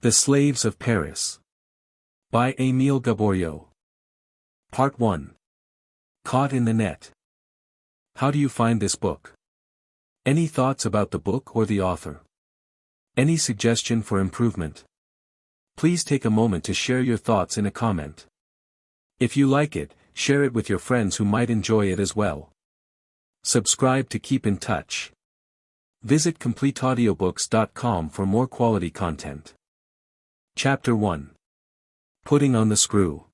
The Slaves of Paris. By Émile Gaboriau. Part 1. Caught in the Net. How do you find this book? Any thoughts about the book or the author? Any suggestion for improvement? Please take a moment to share your thoughts in a comment. If you like it, share it with your friends who might enjoy it as well. Subscribe to keep in touch. Visit CompleteAudiobooks.com for more quality content. Chapter 1. Putting on the Screw.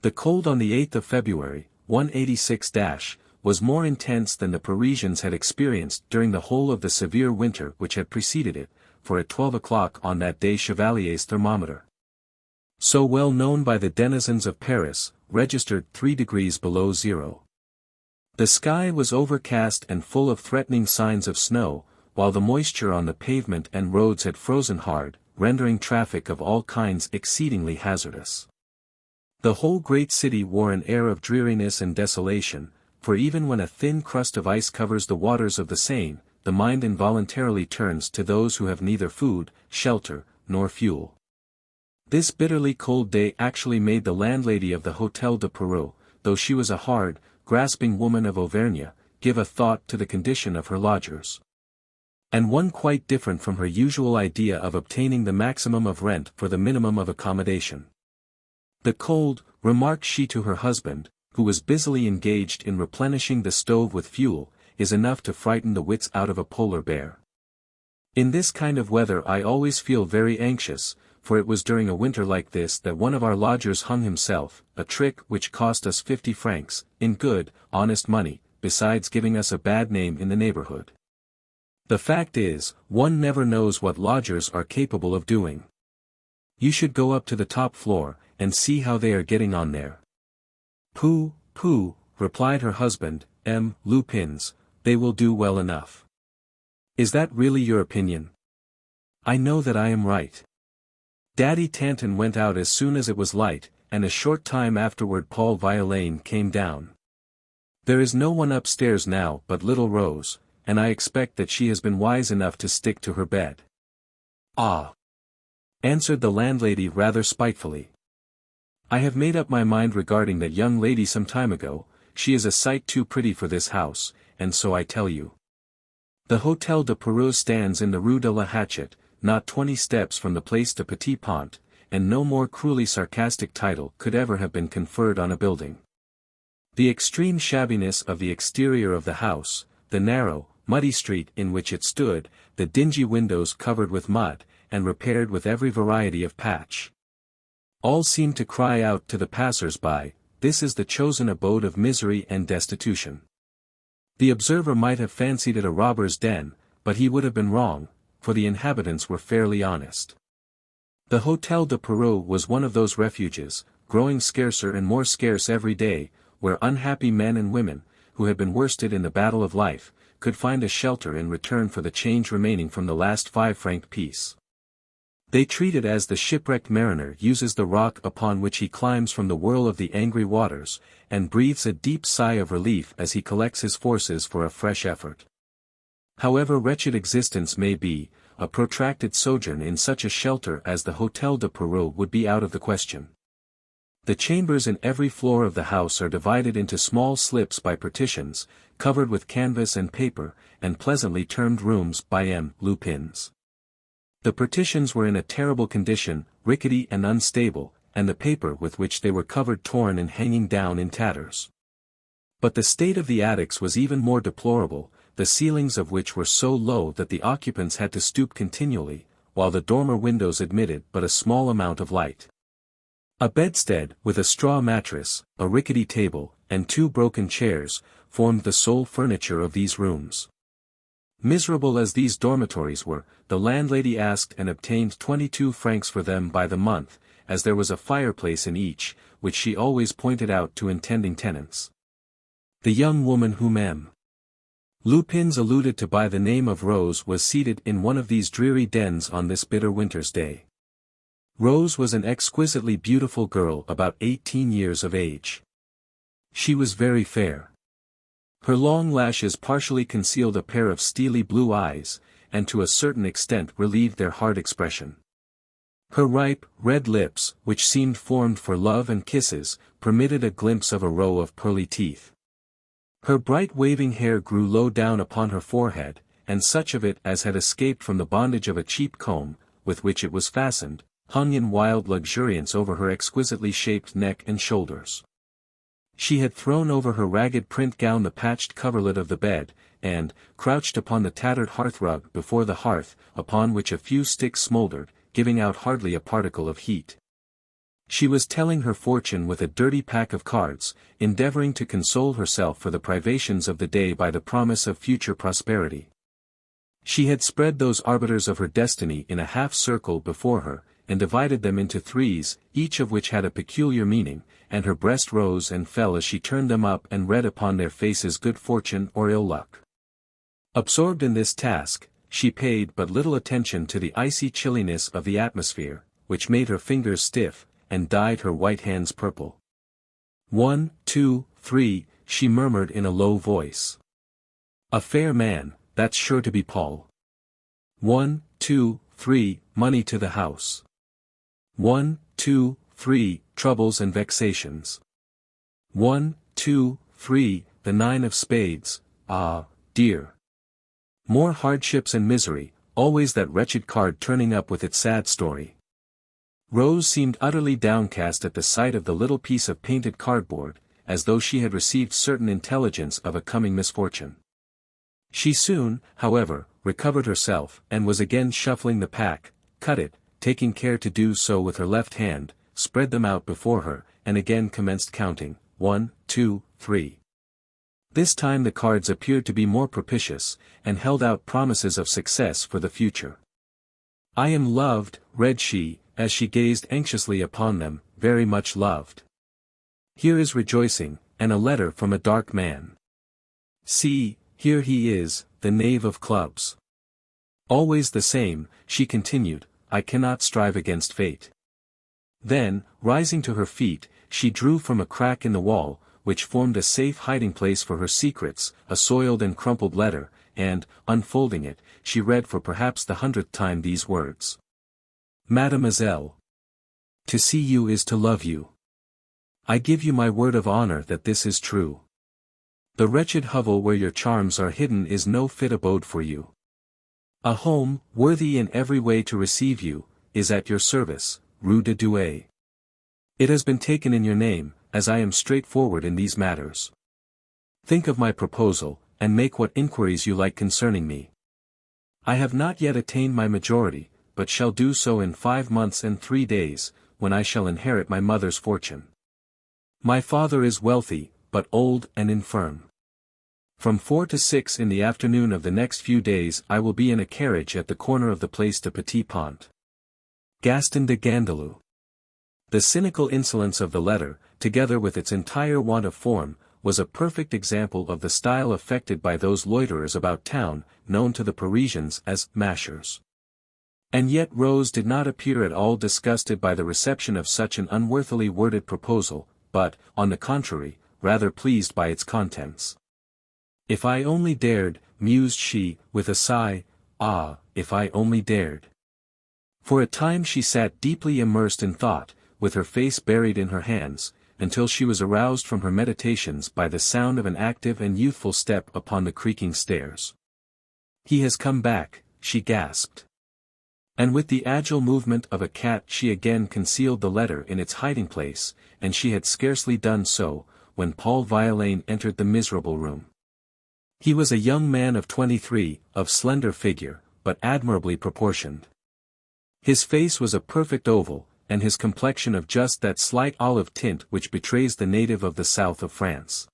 The cold on the 8th of February, 186 was more intense than the Parisians had experienced during the whole of the severe winter which had preceded it, for at 12 o'clock on that day Chevalier's thermometer, so well known by the denizens of Paris, registered 3 degrees below zero. The sky was overcast and full of threatening signs of snow, while the moisture on the pavement and roads had frozen hard, rendering traffic of all kinds exceedingly hazardous. The whole great city wore an air of dreariness and desolation, for even when a thin crust of ice covers the waters of the Seine, the mind involuntarily turns to those who have neither food, shelter, nor fuel. This bitterly cold day actually made the landlady of the Hôtel de Perrot, though she was a hard, grasping woman of Auvergne, give a thought to the condition of her lodgers. And one quite different from her usual idea of obtaining the maximum of rent for the minimum of accommodation. The cold, remarked she to her husband, who was busily engaged in replenishing the stove with fuel, is enough to frighten the wits out of a polar bear. In this kind of weather I always feel very anxious, for it was during a winter like this that one of our lodgers hung himself, a trick which cost us 50 francs, in good, honest money, besides giving us a bad name in the neighborhood. The fact is, one never knows what lodgers are capable of doing. You should go up to the top floor, and see how they are getting on there. Pooh, pooh, replied her husband, Lupins, they will do well enough. Is that really your opinion? I know that I am right. Daddy Tantin went out as soon as it was light, and a short time afterward Paul Violaine came down. There is no one upstairs now but little Rose, and I expect that she has been wise enough to stick to her bed. Ah! Answered the landlady rather spitefully. I have made up my mind regarding that young lady some time ago. She is a sight too pretty for this house, and so I tell you. The Hôtel de Perrot stands in the Rue de la Hatchet, not 20 steps from the Place de Petit Pont, and no more cruelly sarcastic title could ever have been conferred on a building. The extreme shabbiness of the exterior of the house, the narrow, muddy street in which it stood, the dingy windows covered with mud, and repaired with every variety of patch. All seemed to cry out to the passers-by, this is the chosen abode of misery and destitution. The observer might have fancied it a robber's den, but he would have been wrong, for the inhabitants were fairly honest. The Hôtel de Perrot was one of those refuges, growing scarcer and more scarce every day, where unhappy men and women, who had been worsted in the battle of life, could find a shelter in return for the change remaining from the last 5-franc piece. They treat it as the shipwrecked mariner uses the rock upon which he climbs from the whirl of the angry waters, and breathes a deep sigh of relief as he collects his forces for a fresh effort. However wretched existence may be, a protracted sojourn in such a shelter as the Hôtel de Perrot would be out of the question. The chambers in every floor of the house are divided into small slips by partitions, covered with canvas and paper, and pleasantly termed rooms by Lupins. The partitions were in a terrible condition, rickety and unstable, and the paper with which they were covered torn and hanging down in tatters. But the state of the attics was even more deplorable, the ceilings of which were so low that the occupants had to stoop continually, while the dormer windows admitted but a small amount of light. A bedstead, with a straw mattress, a rickety table, and 2 broken chairs, formed the sole furniture of these rooms. Miserable as these dormitories were, the landlady asked and obtained 22 francs for them by the month, as there was a fireplace in each, which she always pointed out to intending tenants. The young woman whom Lupins alluded to by the name of Rose was seated in one of these dreary dens on this bitter winter's day. Rose was an exquisitely beautiful girl about 18 years of age. She was very fair. Her long lashes partially concealed a pair of steely blue eyes, and to a certain extent relieved their hard expression. Her ripe, red lips, which seemed formed for love and kisses, permitted a glimpse of a row of pearly teeth. Her bright waving hair grew low down upon her forehead, and such of it as had escaped from the bondage of a cheap comb, with which it was fastened, hung in wild luxuriance over her exquisitely shaped neck and shoulders. She had thrown over her ragged print gown the patched coverlet of the bed, and, crouched upon the tattered hearthrug before the hearth, upon which a few sticks smouldered, giving out hardly a particle of heat. She was telling her fortune with a dirty pack of cards, endeavoring to console herself for the privations of the day by the promise of future prosperity. She had spread those arbiters of her destiny in a half-circle before her, and divided them into threes, each of which had a peculiar meaning, and her breast rose and fell as she turned them up and read upon their faces good fortune or ill luck. Absorbed in this task, she paid but little attention to the icy chilliness of the atmosphere, which made her fingers stiff, and dyed her white hands purple. 1, 2, 3, she murmured in a low voice. A fair man, that's sure to be Paul. 1, 2, 3, money to the house. 1, 2, 3, troubles and vexations. 1, 2, 3, the 9 of spades, ah, dear. More hardships and misery, always that wretched card turning up with its sad story. Rose seemed utterly downcast at the sight of the little piece of painted cardboard, as though she had received certain intelligence of a coming misfortune. She soon, however, recovered herself, and was again shuffling the pack, cut it, taking care to do so with her left hand, spread them out before her, and again commenced counting, 1, 2, 3. This time the cards appeared to be more propitious, and held out promises of success for the future. I am loved, read she, as she gazed anxiously upon them, very much loved. Here is rejoicing, and a letter from a dark man. See, here he is, the knave of clubs. Always the same, she continued, I cannot strive against fate. Then, rising to her feet, she drew from a crack in the wall, which formed a safe hiding place for her secrets, a soiled and crumpled letter, and, unfolding it, she read for perhaps the 100th time these words. Mademoiselle. To see you is to love you. I give you my word of honor that this is true. The wretched hovel where your charms are hidden is no fit abode for you. A home, worthy in every way to receive you, is at your service, Rue de Douai. It has been taken in your name, as I am straightforward in these matters. Think of my proposal, and make what inquiries you like concerning me. I have not yet attained my majority, but shall do so in 5 months and 3 days, when I shall inherit my mother's fortune. My father is wealthy, but old and infirm. From 4 to 6 in the afternoon of the next few days I will be in a carriage at the corner of the Place de Petit Pont. Gaston de Gandalou. The cynical insolence of the letter, together with its entire want of form, was a perfect example of the style affected by those loiterers about town, known to the Parisians as mashers. And yet Rose did not appear at all disgusted by the reception of such an unworthily worded proposal, but, on the contrary, rather pleased by its contents. If I only dared, mused she, with a sigh, ah, if I only dared. For a time she sat deeply immersed in thought, with her face buried in her hands, until she was aroused from her meditations by the sound of an active and youthful step upon the creaking stairs. He has come back, she gasped. And with the agile movement of a cat she again concealed the letter in its hiding place, and she had scarcely done so, when Paul Violaine entered the miserable room. He was a young man of 23, of slender figure, but admirably proportioned. His face was a perfect oval, and his complexion of just that slight olive tint which betrays the native of the south of France.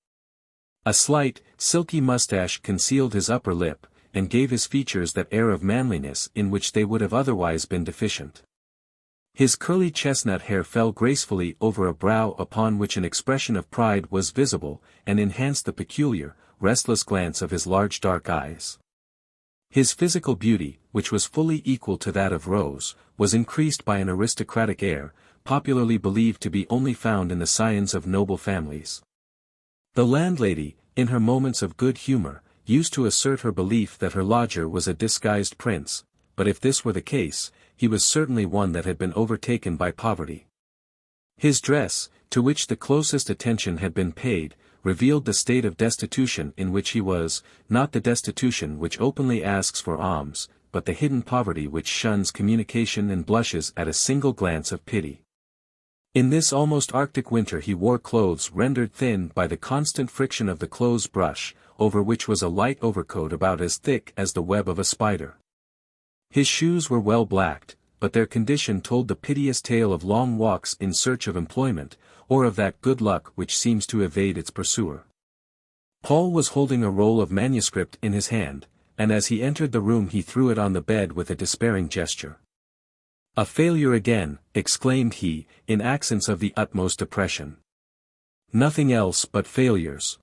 A slight, silky moustache concealed his upper lip, and gave his features that air of manliness in which they would have otherwise been deficient. His curly chestnut hair fell gracefully over a brow upon which an expression of pride was visible, and enhanced the peculiar, restless glance of his large dark eyes. His physical beauty, which was fully equal to that of Rose, was increased by an aristocratic air, popularly believed to be only found in the scions of noble families. The landlady, in her moments of good humor, used to assert her belief that her lodger was a disguised prince, but if this were the case, he was certainly one that had been overtaken by poverty. His dress, to which the closest attention had been paid, revealed the state of destitution in which he was, not the destitution which openly asks for alms, but the hidden poverty which shuns communication and blushes at a single glance of pity. In this almost Arctic winter he wore clothes rendered thin by the constant friction of the clothes brush, over which was a light overcoat about as thick as the web of a spider. His shoes were well blacked, but their condition told the piteous tale of long walks in search of employment, or of that good luck which seems to evade its pursuer. Paul was holding a roll of manuscript in his hand, and as he entered the room he threw it on the bed with a despairing gesture. "A failure again," exclaimed he, in accents of the utmost depression. "Nothing else but failures."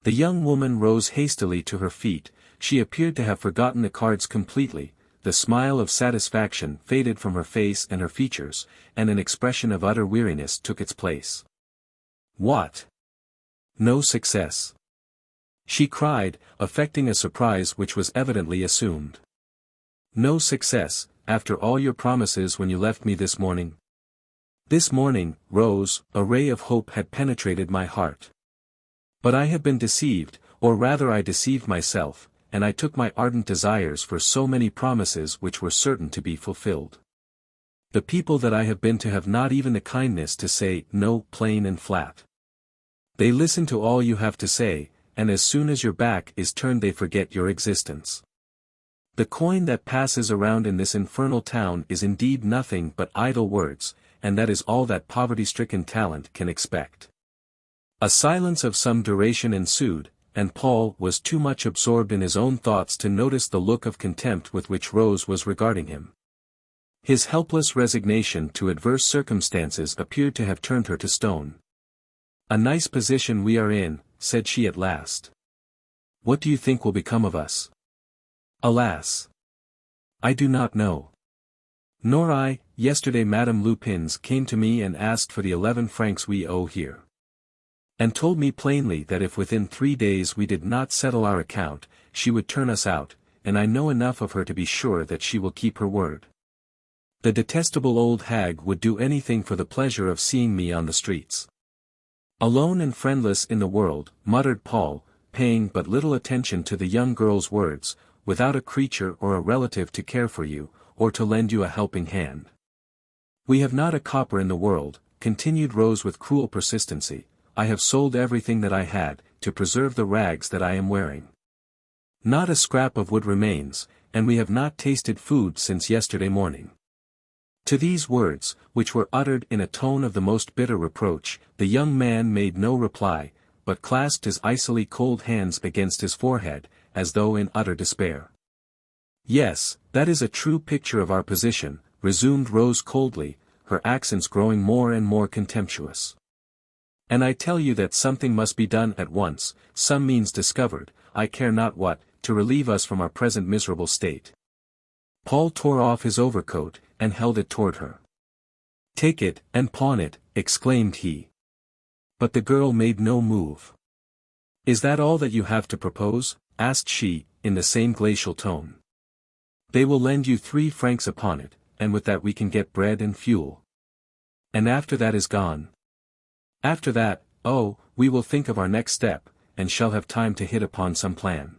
The young woman rose hastily to her feet. She appeared to have forgotten the cards completely. The smile of satisfaction faded from her face and her features, and an expression of utter weariness took its place. "What? No success?" she cried, affecting a surprise which was evidently assumed. "No success, after all your promises when you left me this morning?" This morning, Rose, a ray of hope had penetrated my heart. But I have been deceived, or rather I deceived myself, and I took my ardent desires for so many promises which were certain to be fulfilled. The people that I have been to have not even the kindness to say no plain and flat. They listen to all you have to say, and as soon as your back is turned they forget your existence. The coin that passes around in this infernal town is indeed nothing but idle words, and that is all that poverty-stricken talent can expect. A silence of some duration ensued, and Paul was too much absorbed in his own thoughts to notice the look of contempt with which Rose was regarding him. His helpless resignation to adverse circumstances appeared to have turned her to stone. "A nice position we are in," said she at last. "What do you think will become of us?" "Alas! I do not know." "Nor I. Yesterday Madame Lupins came to me and asked for the 11 francs we owe here. And told me plainly that if within 3 days we did not settle our account, she would turn us out, and I know enough of her to be sure that she will keep her word. The detestable old hag would do anything for the pleasure of seeing me on the streets." "Alone and friendless in the world," muttered Paul, paying but little attention to the young girl's words, "without a creature or a relative to care for you, or to lend you a helping hand." "We have not a copper in the world," continued Rose with cruel persistency. "I have sold everything that I had, to preserve the rags that I am wearing. Not a scrap of wood remains, and we have not tasted food since yesterday morning." To these words, which were uttered in a tone of the most bitter reproach, the young man made no reply, but clasped his icily cold hands against his forehead, as though in utter despair. "Yes, that is a true picture of our position," resumed Rose coldly, her accents growing more and more contemptuous. "And I tell you that something must be done at once, some means discovered, I care not what, to relieve us from our present miserable state." Paul tore off his overcoat, and held it toward her. "Take it, and pawn it," exclaimed he. But the girl made no move. "Is that all that you have to propose?" asked she, in the same glacial tone. "They will lend you 3 francs upon it, and with that we can get bread and fuel. And after that is gone. After that, oh, we will think of our next step, and shall have time to hit upon some plan.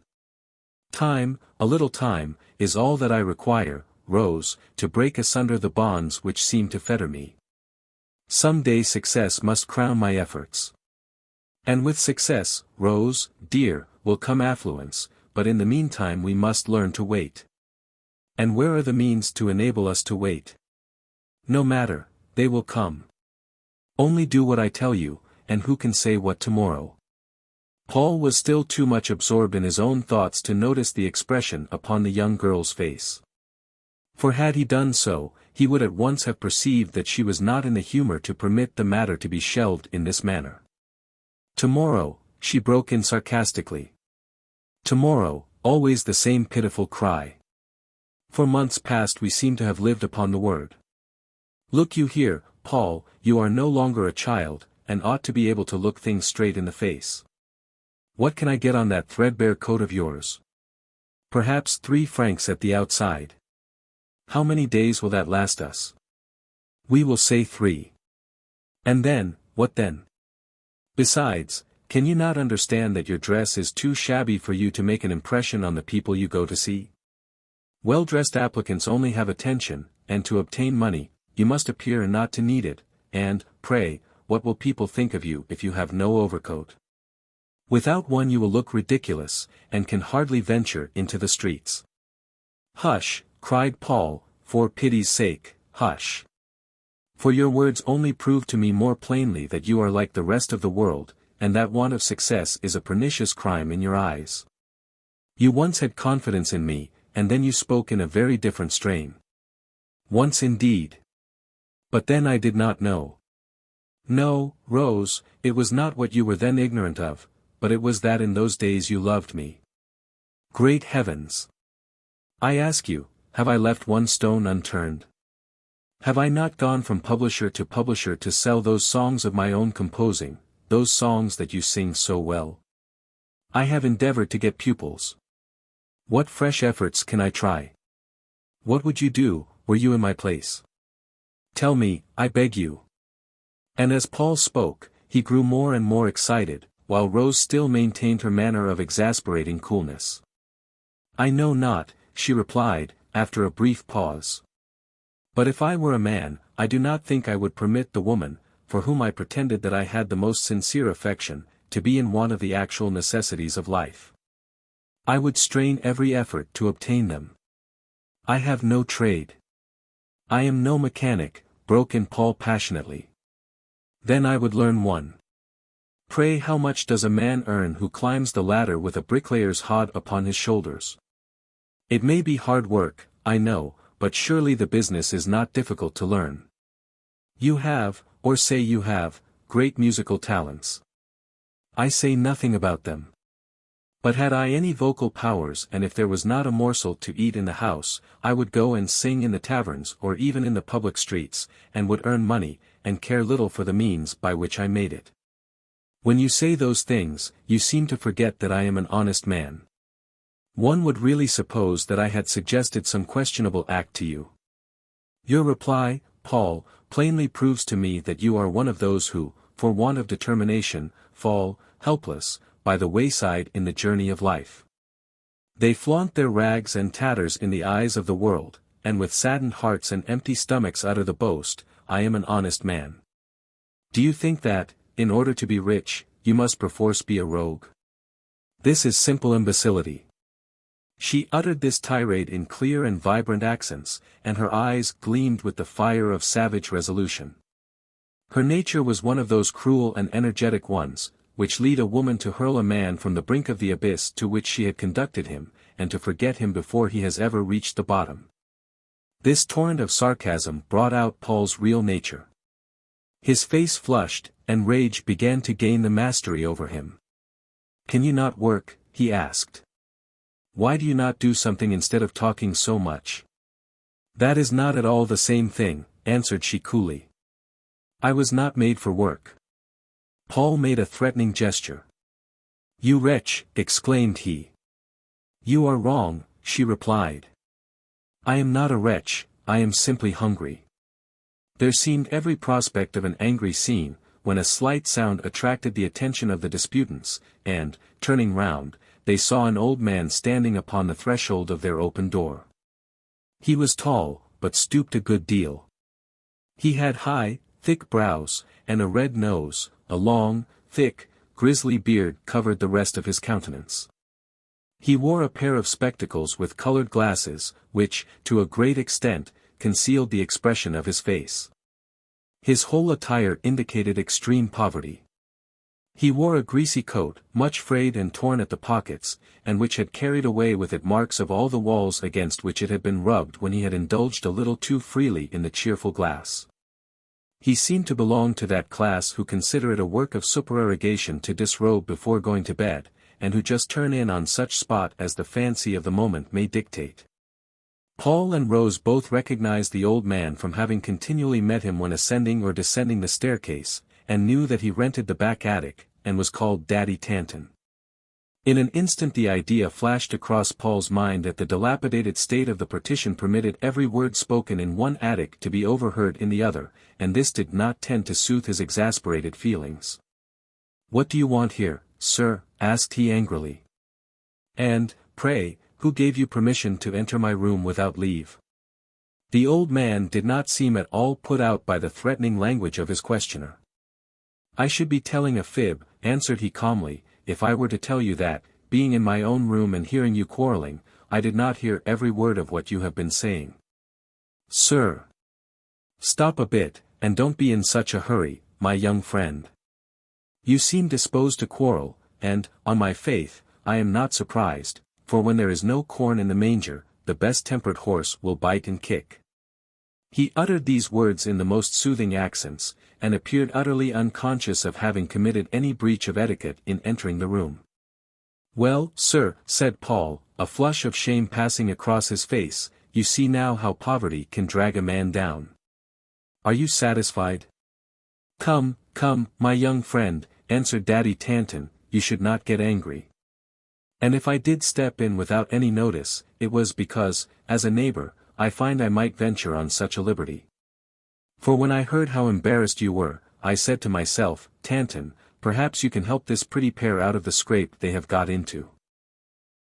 Time, a little time, is all that I require, Rose, to break asunder the bonds which seem to fetter me. Some day success must crown my efforts. And with success, Rose, dear, will come affluence, but in the meantime we must learn to wait. And where are the means to enable us to wait? No matter, they will come. Only do what I tell you, and who can say what tomorrow?" Paul was still too much absorbed in his own thoughts to notice the expression upon the young girl's face. For had he done so, he would at once have perceived that she was not in the humor to permit the matter to be shelved in this manner. "Tomorrow," she broke in sarcastically. "Tomorrow, always the same pitiful cry. For months past we seem to have lived upon the word. Look you here, Paul, you are no longer a child, and ought to be able to look things straight in the face. What can I get on that threadbare coat of yours? Perhaps 3 francs at the outside. How many days will that last us? We will say 3. And then, what then? Besides, can you not understand that your dress is too shabby for you to make an impression on the people you go to see? Well-dressed applicants only have attention, and to obtain money, you must appear and not to need it, and, pray, what will people think of you if you have no overcoat? Without one you will look ridiculous, and can hardly venture into the streets. Hush, cried Paul, for pity's sake, hush. For your words only prove to me more plainly that you are like the rest of the world, and that want of success is a pernicious crime in your eyes. You once had confidence in me, and then you spoke in a very different strain. Once indeed. But then I did not know. No, Rose, it was not what you were then ignorant of, but it was that in those days you loved me. Great heavens! I ask you, have I left one stone unturned? Have I not gone from publisher to sell those songs of my own composing, those songs that you sing so well? I have endeavored to get pupils. What fresh efforts can I try? What would you do, were you in my place? Tell me, I beg you. And as Paul spoke, he grew more and more excited, while Rose still maintained her manner of exasperating coolness. I know not, she replied, after a brief pause. But if I were a man, I do not think I would permit the woman, for whom I pretended that I had the most sincere affection, to be in want of the actual necessities of life. I would strain every effort to obtain them. I have no trade. I am no mechanic, broke in Paul passionately. Then I would learn one. Pray how much does a man earn who climbs the ladder with a bricklayer's hod upon his shoulders? It may be hard work, I know, but surely the business is not difficult to learn. You have, or say you have, great musical talents. I say nothing about them. But had I any vocal powers and if there was not a morsel to eat in the house, I would go and sing in the taverns or even in the public streets, and would earn money, and care little for the means by which I made it. When you say those things, you seem to forget that I am an honest man. One would really suppose that I had suggested some questionable act to you. Your reply, Paul, plainly proves to me that you are one of those who, for want of determination, fall, helpless, by the wayside in the journey of life. They flaunt their rags and tatters in the eyes of the world, and with saddened hearts and empty stomachs utter the boast, I am an honest man. Do you think that, in order to be rich, you must perforce be a rogue? This is simple imbecility. She uttered this tirade in clear and vibrant accents, and her eyes gleamed with the fire of savage resolution. Her nature was one of those cruel and energetic ones, which lead a woman to hurl a man from the brink of the abyss to which she had conducted him, and to forget him before he has ever reached the bottom. This torrent of sarcasm brought out Paul's real nature. His face flushed, and rage began to gain the mastery over him. Can you not work? He asked. Why do you not do something instead of talking so much? That is not at all the same thing, answered she coolly. I was not made for work. Paul made a threatening gesture. You wretch, exclaimed he. You are wrong, she replied. I am not a wretch, I am simply hungry. There seemed every prospect of an angry scene, when a slight sound attracted the attention of the disputants, and, turning round, they saw an old man standing upon the threshold of their open door. He was tall, but stooped a good deal. He had high, thick brows, and a red nose. A long, thick, grisly beard covered the rest of his countenance. He wore a pair of spectacles with colored glasses, which, to a great extent, concealed the expression of his face. His whole attire indicated extreme poverty. He wore a greasy coat, much frayed and torn at the pockets, and which had carried away with it marks of all the walls against which it had been rubbed when he had indulged a little too freely in the cheerful glass. He seemed to belong to that class who consider it a work of supererogation to disrobe before going to bed, and who just turn in on such spot as the fancy of the moment may dictate. Paul and Rose both recognized the old man from having continually met him when ascending or descending the staircase, and knew that he rented the back attic, and was called Daddy Tanton. In an instant the idea flashed across Paul's mind that the dilapidated state of the partition permitted every word spoken in one attic to be overheard in the other, and this did not tend to soothe his exasperated feelings. "What do you want here, sir?" asked he angrily. "And, pray, who gave you permission to enter my room without leave?" The old man did not seem at all put out by the threatening language of his questioner. "I should be telling a fib," answered he calmly, "if I were to tell you that, being in my own room and hearing you quarreling, I did not hear every word of what you have been saying." "Sir! Stop a bit, and don't be in such a hurry, my young friend. You seem disposed to quarrel, and, on my faith, I am not surprised, for when there is no corn in the manger, the best-tempered horse will bite and kick." He uttered these words in the most soothing accents, and appeared utterly unconscious of having committed any breach of etiquette in entering the room. "Well, sir," said Paul, a flush of shame passing across his face, "you see now how poverty can drag a man down. Are you satisfied?" "Come, come, my young friend," answered Daddy Tanton, "you should not get angry. And if I did step in without any notice, it was because, as a neighbor, I find I might venture on such a liberty. For when I heard how embarrassed you were, I said to myself, Tanton, perhaps you can help this pretty pair out of the scrape they have got into."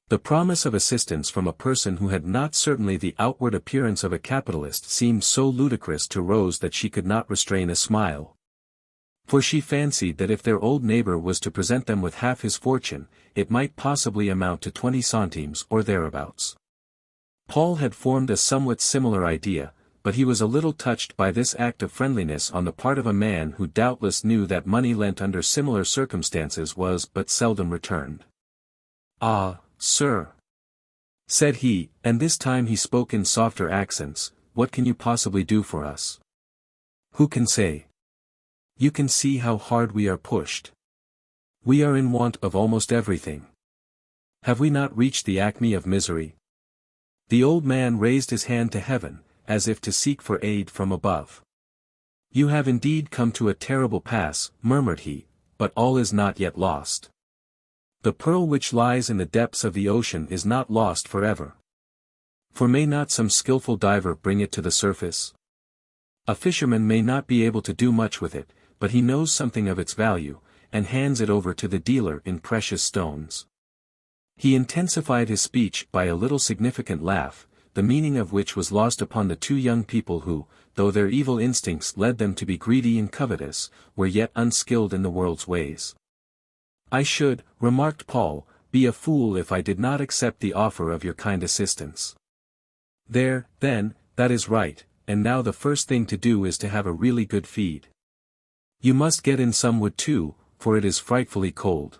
The promise of assistance from a person who had not certainly the outward appearance of a capitalist seemed so ludicrous to Rose that she could not restrain a smile. For she fancied that if their old neighbor was to present them with half his fortune, it might possibly amount to 20 centimes or thereabouts. Paul had formed a somewhat similar idea, but he was a little touched by this act of friendliness on the part of a man who doubtless knew that money lent under similar circumstances was but seldom returned. "Ah, sir," said he, and this time he spoke in softer accents, "what can you possibly do for us?" "Who can say? You can see how hard we are pushed. We are in want of almost everything. Have we not reached the acme of misery?" The old man raised his hand to heaven, as if to seek for aid from above. "You have indeed come to a terrible pass," murmured he, "but all is not yet lost. The pearl which lies in the depths of the ocean is not lost forever. For may not some skillful diver bring it to the surface? A fisherman may not be able to do much with it, but he knows something of its value, and hands it over to the dealer in precious stones." He intensified his speech by a little significant laugh, the meaning of which was lost upon the two young people who, though their evil instincts led them to be greedy and covetous, were yet unskilled in the world's ways. "I should," remarked Paul, "be a fool if I did not accept the offer of your kind assistance." "There, then, that is right, and now the first thing to do is to have a really good feed. You must get in some wood too, for it is frightfully cold.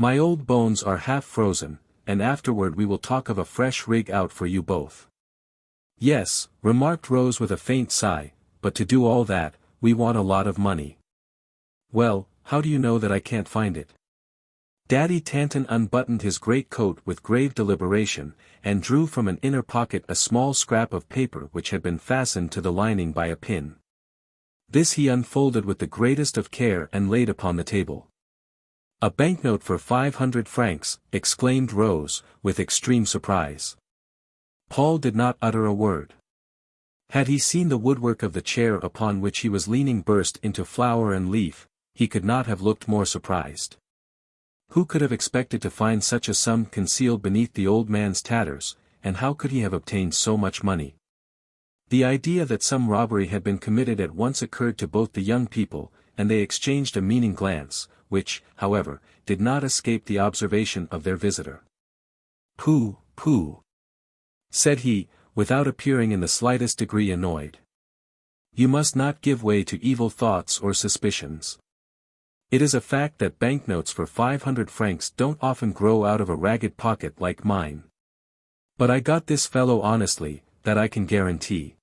My old bones are half frozen, and afterward we will talk of a fresh rig out for you both." "Yes," remarked Rose with a faint sigh, "but to do all that, we want a lot of money." "Well, how do you know that I can't find it?" Daddy Tanton unbuttoned his great coat with grave deliberation, and drew from an inner pocket a small scrap of paper which had been fastened to the lining by a pin. This he unfolded with the greatest of care and laid upon the table. "A banknote for 500 francs, exclaimed Rose, with extreme surprise. Paul did not utter a word. Had he seen the woodwork of the chair upon which he was leaning burst into flower and leaf, he could not have looked more surprised. Who could have expected to find such a sum concealed beneath the old man's tatters, and how could he have obtained so much money? The idea that some robbery had been committed at once occurred to both the young people, and they exchanged a meaning glance, which, however, did not escape the observation of their visitor. "Pooh, pooh," said he, without appearing in the slightest degree annoyed. "You must not give way to evil thoughts or suspicions. It is a fact that banknotes for 500 francs don't often grow out of a ragged pocket like mine. But I got this fellow honestly, that I can guarantee."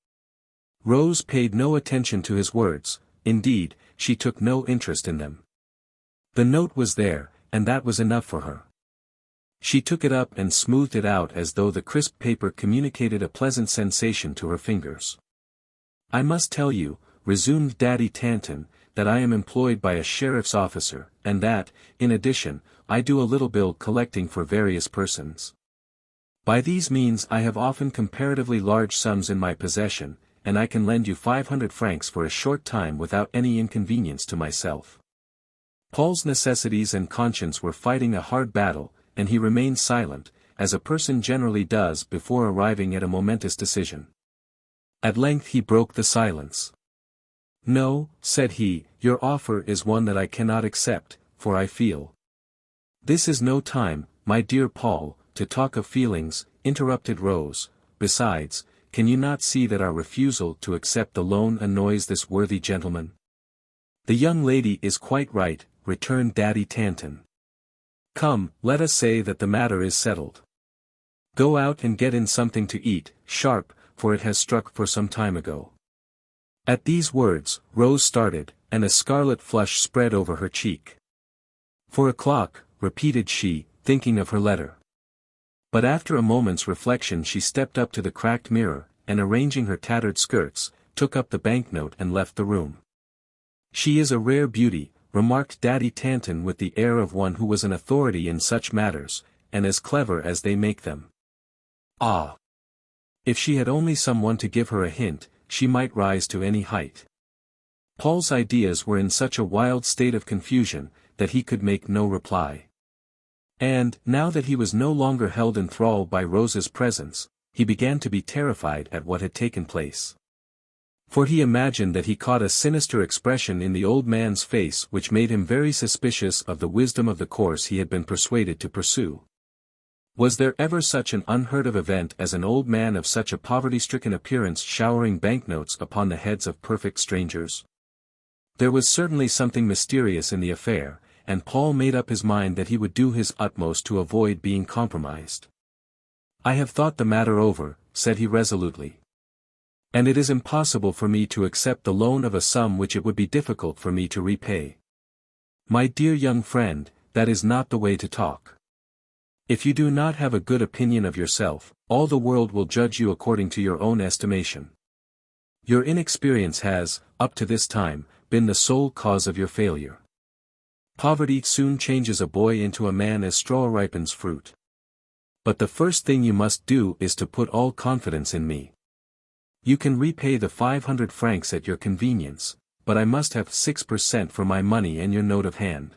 Rose paid no attention to his words, indeed, she took no interest in them. The note was there, and that was enough for her. She took it up and smoothed it out as though the crisp paper communicated a pleasant sensation to her fingers. "I must tell you," resumed Daddy Tanton, that I am employed by a sheriff's officer, and that, in addition, I do a little bill collecting for various persons. By these means I have often comparatively large sums in my possession, and I can lend you 500 francs for a short time without any inconvenience to myself." Paul's necessities and conscience were fighting a hard battle, and he remained silent, as a person generally does before arriving at a momentous decision. At length he broke the silence. "No," said he, "your offer is one that I cannot accept, for I feel—" "This is no time, my dear Paul, to talk of feelings," interrupted Rose. "Besides, can you not see that our refusal to accept the loan annoys this worthy gentleman?" "The young lady is quite right," returned Daddy Tanton. "Come, let us say that the matter is settled. Go out and get in something to eat, sharp, for it has struck for some time ago." At these words, Rose started, and a scarlet flush spread over her cheek. "4 o'clock," repeated she, thinking of her letter. But after a moment's reflection she stepped up to the cracked mirror, and arranging her tattered skirts, took up the banknote and left the room. "She is a rare beauty," remarked Daddy Tanton with the air of one who was an authority in such matters, and as clever as they make them. "Ah! If she had only someone to give her a hint, she might rise to any height." Paul's ideas were in such a wild state of confusion, that he could make no reply. And, now that he was no longer held in thrall by Rose's presence, he began to be terrified at what had taken place. For he imagined that he caught a sinister expression in the old man's face which made him very suspicious of the wisdom of the course he had been persuaded to pursue. Was there ever such an unheard-of event as an old man of such a poverty-stricken appearance showering banknotes upon the heads of perfect strangers? There was certainly something mysterious in the affair, and Paul made up his mind that he would do his utmost to avoid being compromised. "I have thought the matter over," said he resolutely. "And it is impossible for me to accept the loan of a sum which it would be difficult for me to repay. My dear young friend, that is not the way to talk. If you do not have a good opinion of yourself, all the world will judge you according to your own estimation. Your inexperience has, up to this time, been the sole cause of your failure. Poverty soon changes a boy into a man as straw ripens fruit. But the first thing you must do is to put all confidence in me. You can repay the 500 francs at your convenience, but I must have 6% for my money and your note of hand."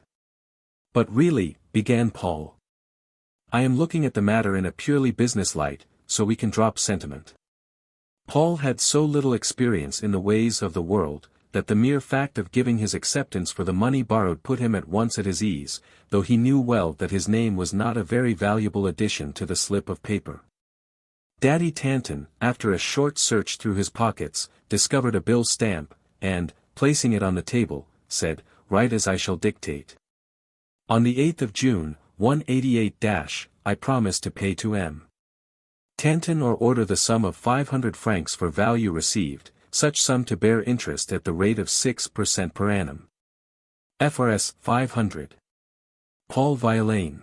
"But really," began Paul. "I am looking at the matter in a purely business light, so we can drop sentiment." Paul had so little experience in the ways of the world, that the mere fact of giving his acceptance for the money borrowed put him at once at his ease, though he knew well that his name was not a very valuable addition to the slip of paper. Daddy Tanton, after a short search through his pockets, discovered a bill stamp, and, placing it on the table, said, "Write as I shall dictate. On the 8th of June, 188 I promise to pay to M. Tanton or order the sum of 500 francs for value received, such sum to bear interest at the rate of 6% per annum. FRS 500. Paul Violaine."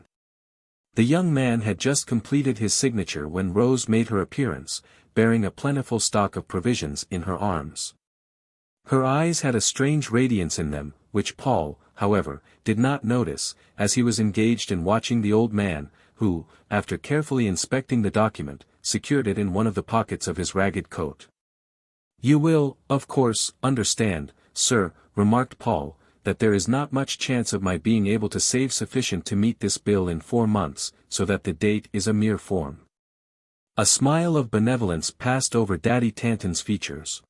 The young man had just completed his signature when Rose made her appearance, bearing a plentiful stock of provisions in her arms. Her eyes had a strange radiance in them, which Paul, however, did not notice, as he was engaged in watching the old man, who, after carefully inspecting the document, secured it in one of the pockets of his ragged coat. "You will, of course, understand, sir," remarked Paul, "that there is not much chance of my being able to save sufficient to meet this bill in 4 months, so that the date is a mere form." A smile of benevolence passed over Daddy Tanton's features.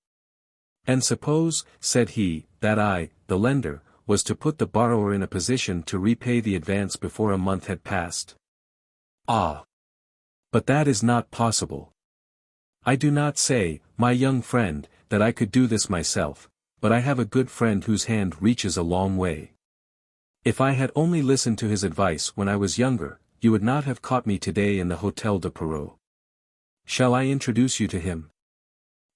"And suppose," said he, "that I, the lender, was to put the borrower in a position to repay the advance before a month had passed?" "Ah! But that is not possible. I do not say, my young friend, that I could do this myself, but I have a good friend whose hand reaches a long way. If I had only listened to his advice when I was younger, you would not have caught me today in the Hôtel de Perrot. Shall I introduce you to him?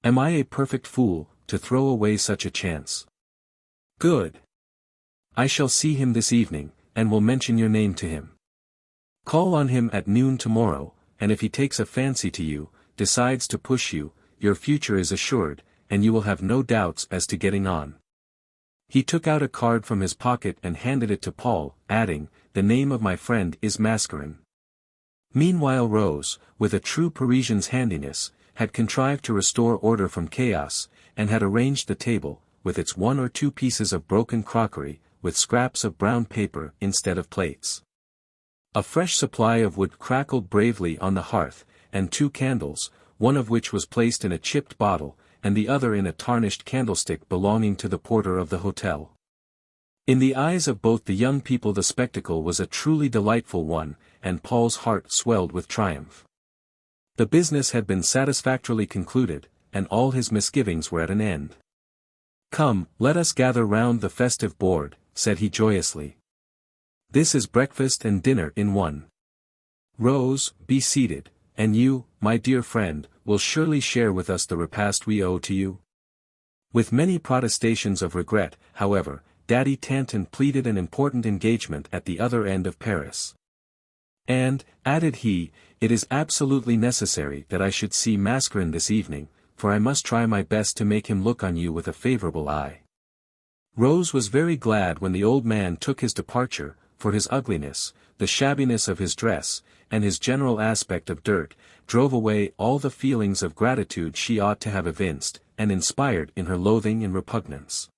Am I a perfect fool, to throw away such a chance? Good. I shall see him this evening, and will mention your name to him. Call on him at noon tomorrow, and if he takes a fancy to you, decides to push you, your future is assured, and you will have no doubts as to getting on. He took out a card from his pocket and handed it to Paul, adding, "The name of my friend is Mascarin." Meanwhile Rose, with a true Parisian's handiness, had contrived to restore order from chaos, and had arranged the table, with its 1 or 2 pieces of broken crockery, with scraps of brown paper instead of plates. A fresh supply of wood crackled bravely on the hearth, and 2 candles, one of which was placed in a chipped bottle, and the other in a tarnished candlestick belonging to the porter of the hotel. In the eyes of both the young people the spectacle was a truly delightful one, and Paul's heart swelled with triumph. The business had been satisfactorily concluded, and all his misgivings were at an end. "Come, let us gather round the festive board," said he joyously. "This is breakfast and dinner in one. Rose, be seated, and you, my dear friend, will surely share with us the repast we owe to you?" With many protestations of regret, however, Daddy Tanton pleaded an important engagement at the other end of Paris. "And," added he, "it is absolutely necessary that I should see Mascarin this evening, for I must try my best to make him look on you with a favorable eye." Rose was very glad when the old man took his departure, for his ugliness, the shabbiness of his dress, and his general aspect of dirt, drove away all the feelings of gratitude she ought to have evinced, and inspired in her loathing and repugnance.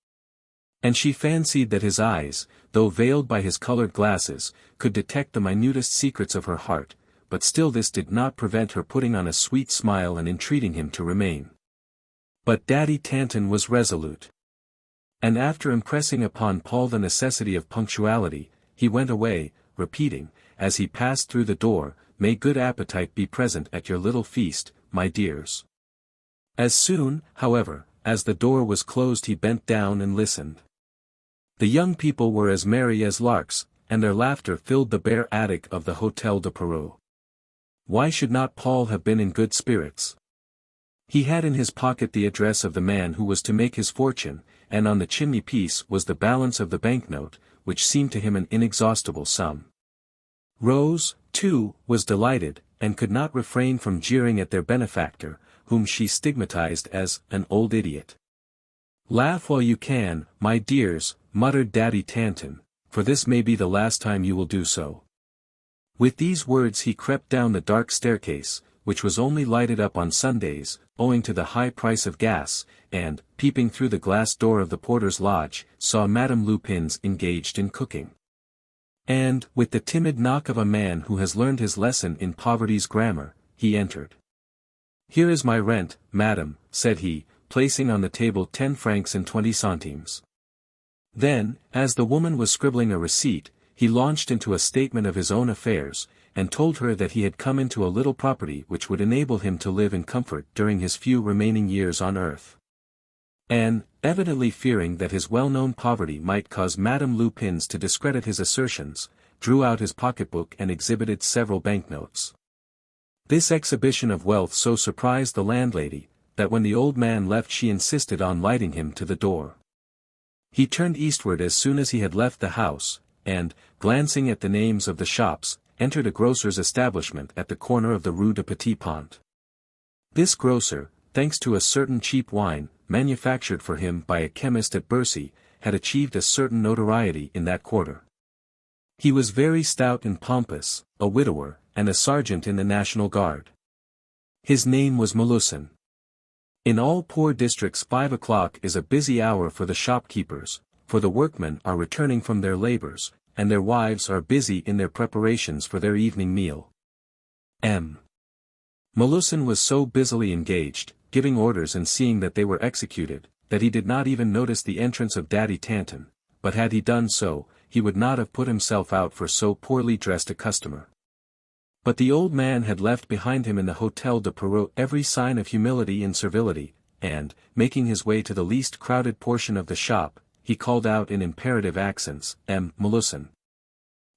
And she fancied that his eyes, though veiled by his colored glasses, could detect the minutest secrets of her heart, but still this did not prevent her putting on a sweet smile and entreating him to remain. But Daddy Tanton was resolute. And after impressing upon Paul the necessity of punctuality, he went away, repeating, as he passed through the door, "May good appetite be present at your little feast, my dears." As soon, however, as the door was closed he bent down and listened. The young people were as merry as larks, and their laughter filled the bare attic of the Hôtel de Perrot. Why should not Paul have been in good spirits? He had in his pocket the address of the man who was to make his fortune, and on the chimney-piece was the balance of the banknote, which seemed to him an inexhaustible sum. Rose, too, was delighted, and could not refrain from jeering at their benefactor, whom she stigmatized as an old idiot. "Laugh while you can, my dears," muttered Daddy Tanton, "for this may be the last time you will do so." With these words he crept down the dark staircase, which was only lighted up on Sundays, owing to the high price of gas, and, peeping through the glass door of the porter's lodge, saw Madame Lupin's engaged in cooking. And, with the timid knock of a man who has learned his lesson in poverty's grammar, he entered. "Here is my rent, madam," said he, placing on the table 10 francs and 20 centimes. Then, as the woman was scribbling a receipt, he launched into a statement of his own affairs, and told her that he had come into a little property which would enable him to live in comfort during his few remaining years on earth. And, evidently fearing that his well-known poverty might cause Madame Lupin's to discredit his assertions, drew out his pocketbook and exhibited several banknotes. This exhibition of wealth so surprised the landlady, that when the old man left she insisted on lighting him to the door. He turned eastward as soon as he had left the house, and, glancing at the names of the shops, entered a grocer's establishment at the corner of the Rue de Petit Pont. This grocer, thanks to a certain cheap wine, manufactured for him by a chemist at Bercy, had achieved a certain notoriety in that quarter. He was very stout and pompous, a widower, and a sergeant in the National Guard. His name was Melusine. In all poor districts 5 o'clock is a busy hour for the shopkeepers, for the workmen are returning from their labors, and their wives are busy in their preparations for their evening meal. Melusine was so busily engaged, giving orders and seeing that they were executed, that he did not even notice the entrance of Daddy Tanton, but had he done so, he would not have put himself out for so poorly dressed a customer. But the old man had left behind him in the Hôtel de Perrot every sign of humility and servility, and, making his way to the least crowded portion of the shop, he called out in imperative accents, Melusine.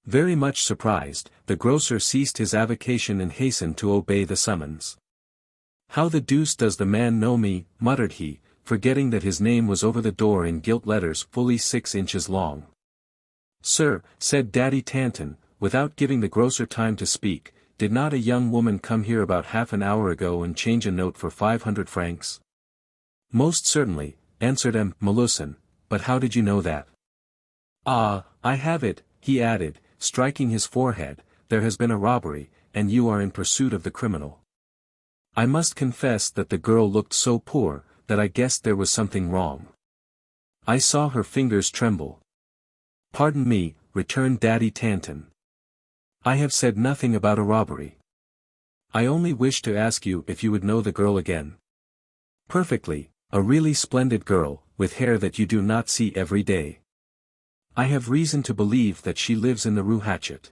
Very much surprised, the grocer ceased his avocation and hastened to obey the summons. "How the deuce does the man know me?" muttered he, forgetting that his name was over the door in gilt letters fully 6 inches long. "Sir," said Daddy Tanton, without giving the grocer time to speak, "did not a young woman come here about half an hour ago and change a note for 500 francs? Most certainly, answered Melusine, but how did you know that? Ah, I have it, he added, striking his forehead, there has been a robbery, and you are in pursuit of the criminal. I must confess that the girl looked so poor, that I guessed there was something wrong. I saw her fingers tremble. Pardon me, returned Daddy Tanton. I have said nothing about a robbery. I only wish to ask you if you would know the girl again. Perfectly, a really splendid girl, with hair that you do not see every day. I have reason to believe that she lives in the Rue Hatchet.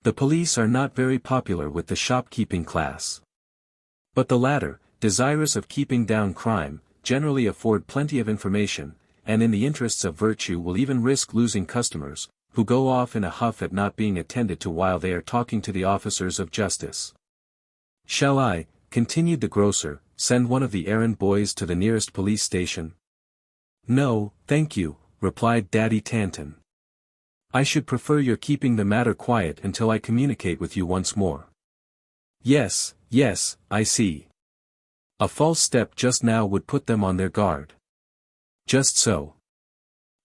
The police are not very popular with the shopkeeping class. But the latter, desirous of keeping down crime, generally afford plenty of information, and in the interests of virtue will even risk losing customers, who go off in a huff at not being attended to while they are talking to the officers of justice. Shall I, continued the grocer, send one of the errand boys to the nearest police station? No, thank you, replied Daddy Tanton. I should prefer your keeping the matter quiet until I communicate with you once more. Yes, yes, I see. A false step just now would put them on their guard. Just so.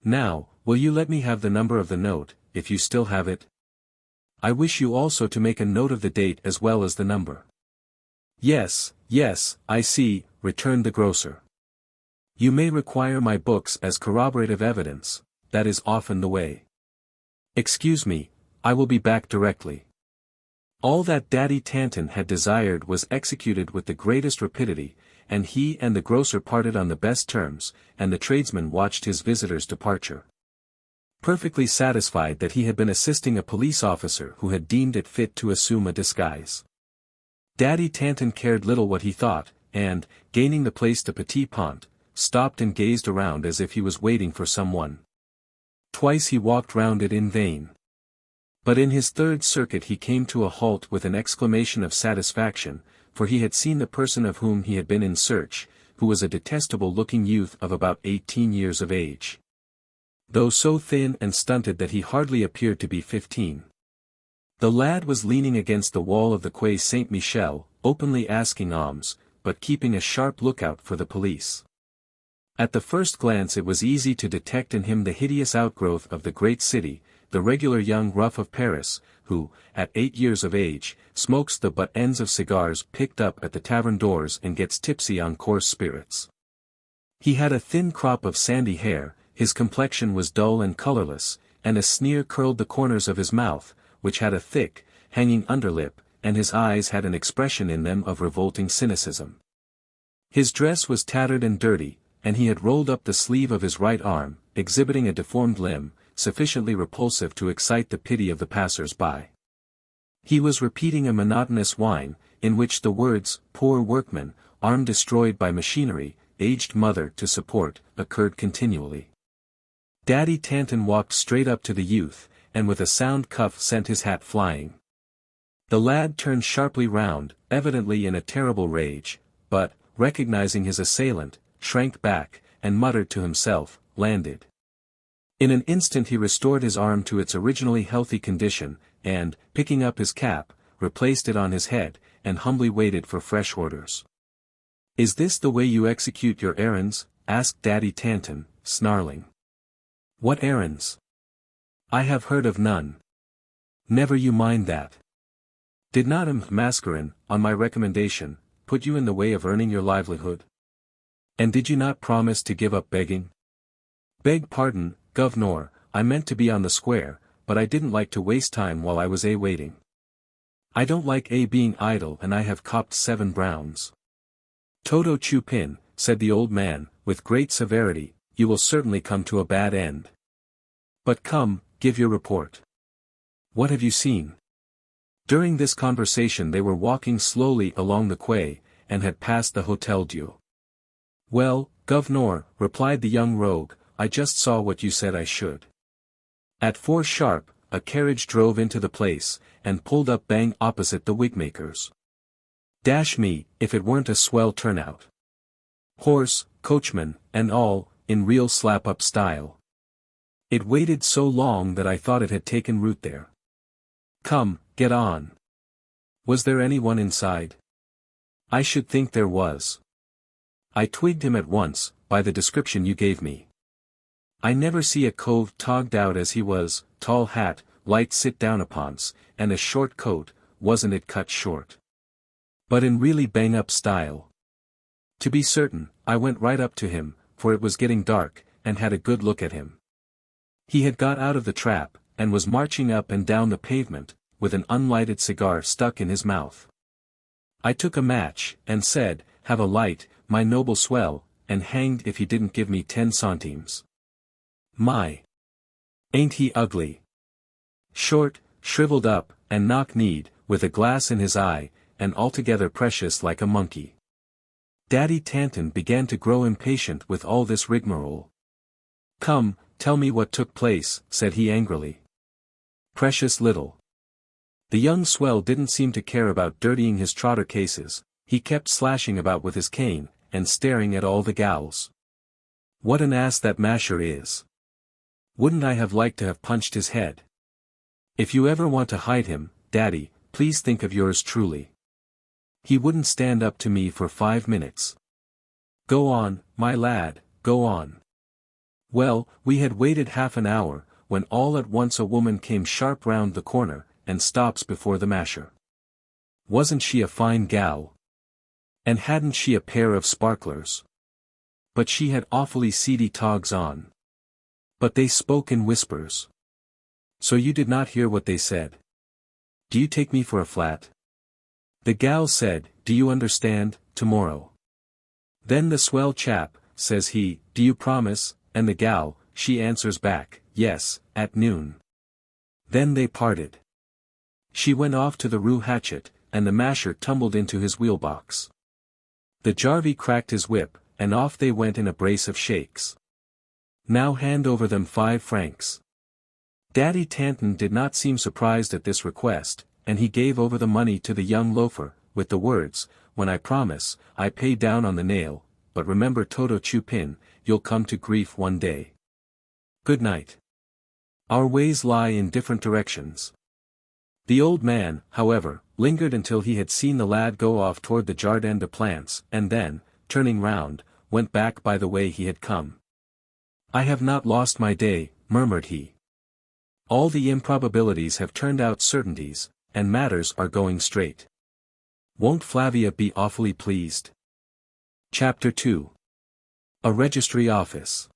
Now, will you let me have the number of the note, if you still have it? I wish you also to make a note of the date as well as the number. Yes, yes, I see, returned the grocer. You may require my books as corroborative evidence, that is often the way. Excuse me, I will be back directly. All that Daddy Tanton had desired was executed with the greatest rapidity, and he and the grocer parted on the best terms, and the tradesman watched his visitor's departure. Perfectly satisfied that he had been assisting a police officer who had deemed it fit to assume a disguise. Daddy Tanton cared little what he thought, and, gaining the place de Petit Pont, stopped and gazed around as if he was waiting for someone. Twice he walked round it in vain. But in his third circuit he came to a halt with an exclamation of satisfaction, for he had seen the person of whom he had been in search, who was a detestable-looking youth of about 18 years of age. Though so thin and stunted that he hardly appeared to be 15. The lad was leaning against the wall of the Quai Saint-Michel, openly asking alms, but keeping a sharp lookout for the police. At the first glance it was easy to detect in him the hideous outgrowth of the great city, the regular young rough of Paris, who, at 8 years of age, smokes the butt ends of cigars picked up at the tavern doors and gets tipsy on coarse spirits. He had a thin crop of sandy hair, his complexion was dull and colorless, and a sneer curled the corners of his mouth, which had a thick, hanging underlip, and his eyes had an expression in them of revolting cynicism. His dress was tattered and dirty, and he had rolled up the sleeve of his right arm, exhibiting a deformed limb, sufficiently repulsive to excite the pity of the passers-by. He was repeating a monotonous whine, in which the words, poor workman, arm destroyed by machinery, aged mother to support, occurred continually. Daddy Tanton walked straight up to the youth, and with a sound cuff sent his hat flying. The lad turned sharply round, evidently in a terrible rage, but, recognizing his assailant, shrank back, and muttered to himself, landed. In an instant he restored his arm to its originally healthy condition, and, picking up his cap, replaced it on his head, and humbly waited for fresh orders. Is this the way you execute your errands? Asked Daddy Tanton, snarling. What errands? I have heard of none. Never you mind that. Did not Mascarin, on my recommendation, put you in the way of earning your livelihood? And did you not promise to give up begging? Beg pardon, Governor, I meant to be on the square, but I didn't like to waste time while I was waiting. I don't like being idle and I have copped 7 browns. Toto Chupin, said the old man, with great severity, you will certainly come to a bad end. But come, give your report. What have you seen? During this conversation they were walking slowly along the quay, and had passed the Hôtel Dieu. Well, Governor, replied the young rogue, I just saw what you said I should. At 4 sharp, a carriage drove into the place, and pulled up bang opposite the wigmakers. Dash me, if it weren't a swell turnout. Horse, coachman, and all, in real slap-up style. It waited so long that I thought it had taken root there. Come, get on. Was there anyone inside? I should think there was. I twigged him at once, by the description you gave me. I never see a cove togged out as he was, tall hat, light sit-down-upons, and a short coat, wasn't it cut short? But in really bang-up style. To be certain, I went right up to him, for it was getting dark, and had a good look at him. He had got out of the trap, and was marching up and down the pavement, with an unlighted cigar stuck in his mouth. I took a match, and said, "Have a light, my noble swell," and hanged if he didn't give me 10 centimes. My! Ain't he ugly? Short, shriveled up, and knock-kneed, with a glass in his eye, and altogether precious like a monkey. Daddy Tanton began to grow impatient with all this rigmarole. "Come, tell me what took place," said he angrily. "Precious little." The young swell didn't seem to care about dirtying his trotter cases, he kept slashing about with his cane, and staring at all the gals. "What an ass that masher is! Wouldn't I have liked to have punched his head? If you ever want to hide him, Daddy, please think of yours truly. He wouldn't stand up to me for 5 minutes. Go on, my lad, go on." Well, we had waited half an hour, when all at once a woman came sharp round the corner, and stops before the masher. Wasn't she a fine gal? And hadn't she a pair of sparklers? But she had awfully seedy togs on. But they spoke in whispers. So you did not hear what they said? "Do you take me for a flat?" The gal said, "Do you understand, tomorrow?" Then the swell chap, says he, "Do you promise?" And the gal, she answers back, "Yes, at noon." Then they parted. She went off to the Rue Hatchet, and the masher tumbled into his wheelbox. The jarvey cracked his whip, and off they went in a brace of shakes. "Now hand over them 5 francs. Daddy Tanton did not seem surprised at this request, and he gave over the money to the young loafer, with the words, "When I promise, I pay down on the nail, but remember Toto Chupin, you'll come to grief one day. Good night." Our ways lie in different directions. The old man, however, lingered until he had seen the lad go off toward the Jardin des Plantes, and then, turning round, went back by the way he had come. "I have not lost my day," murmured he. "All the improbabilities have turned out certainties, and matters are going straight. Won't Flavia be awfully pleased?" Chapter 2. A Registry Office.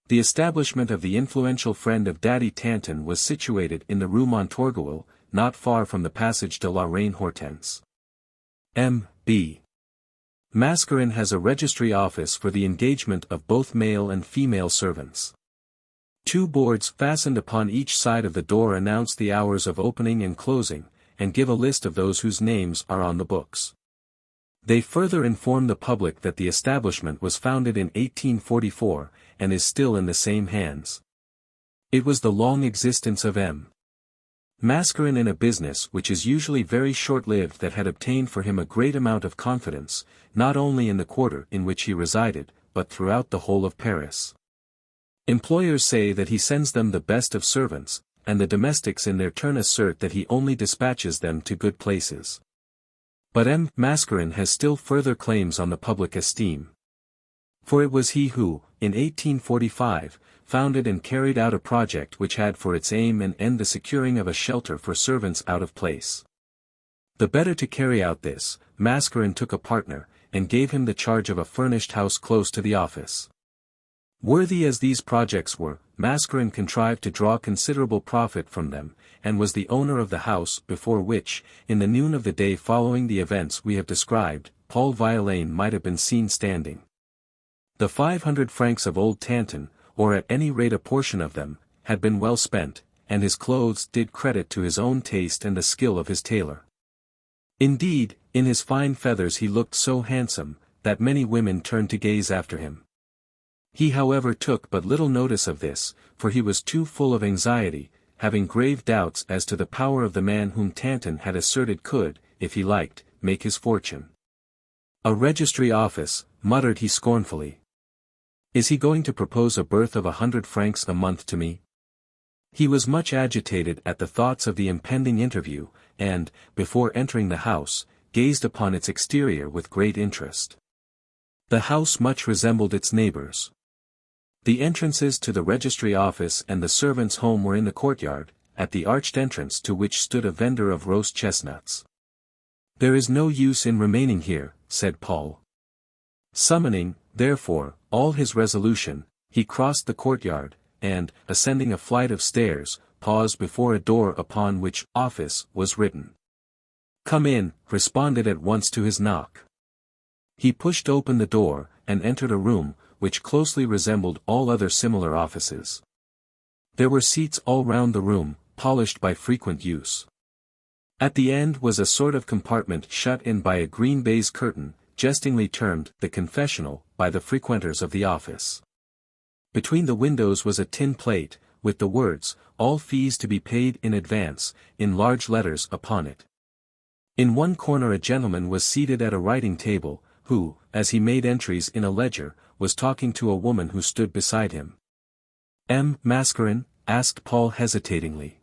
The establishment of the influential friend of Daddy Tanton was situated in the Rue Montorgueil, not far from the Passage de la Reine Hortense. M.B. Mascarin has a registry office for the engagement of both male and female servants. 2 boards fastened upon each side of the door announce the hours of opening and closing, and give a list of those whose names are on the books. They further inform the public that the establishment was founded in 1844, and is still in the same hands. It was the long existence of M. Mascarin in a business which is usually very short-lived that had obtained for him a great amount of confidence, not only in the quarter in which he resided, but throughout the whole of Paris. Employers say that he sends them the best of servants, and the domestics in their turn assert that he only dispatches them to good places. But M. Mascarin has still further claims on the public esteem. For it was he who, in 1845, founded and carried out a project which had for its aim and end the securing of a shelter for servants out of place. The better to carry out this, Mascarin took a partner, and gave him the charge of a furnished house close to the office. Worthy as these projects were, Mascarin contrived to draw considerable profit from them, and was the owner of the house before which, in the noon of the day following the events we have described, Paul Violaine might have been seen standing. The 500 francs of old Tanton, or at any rate a portion of them, had been well spent, and his clothes did credit to his own taste and the skill of his tailor. Indeed, in his fine feathers he looked so handsome, that many women turned to gaze after him. He however took but little notice of this, for he was too full of anxiety, having grave doubts as to the power of the man whom Tanton had asserted could, if he liked, make his fortune. "A registry office," muttered he scornfully. "Is he going to propose a berth of 100 francs a month to me?" He was much agitated at the thoughts of the impending interview, and, before entering the house, gazed upon its exterior with great interest. The house much resembled its neighbors. The entrances to the registry office and the servants' home were in the courtyard, at the arched entrance to which stood a vendor of roast chestnuts. "There is no use in remaining here," said Paul. Summoning, therefore, all his resolution, he crossed the courtyard, and, ascending a flight of stairs, paused before a door upon which "Office" was written. "Come in," responded at once to his knock. He pushed open the door, and entered a room, which closely resembled all other similar offices. There were seats all round the room, polished by frequent use. At the end was a sort of compartment shut in by a green baize curtain, jestingly termed the confessional by the frequenters of the office. Between the windows was a tin plate, with the words, "All fees to be paid in advance," in large letters upon it. In one corner a gentleman was seated at a writing table, who, as he made entries in a ledger, was talking to a woman who stood beside him. "Mascarin?" asked Paul hesitatingly.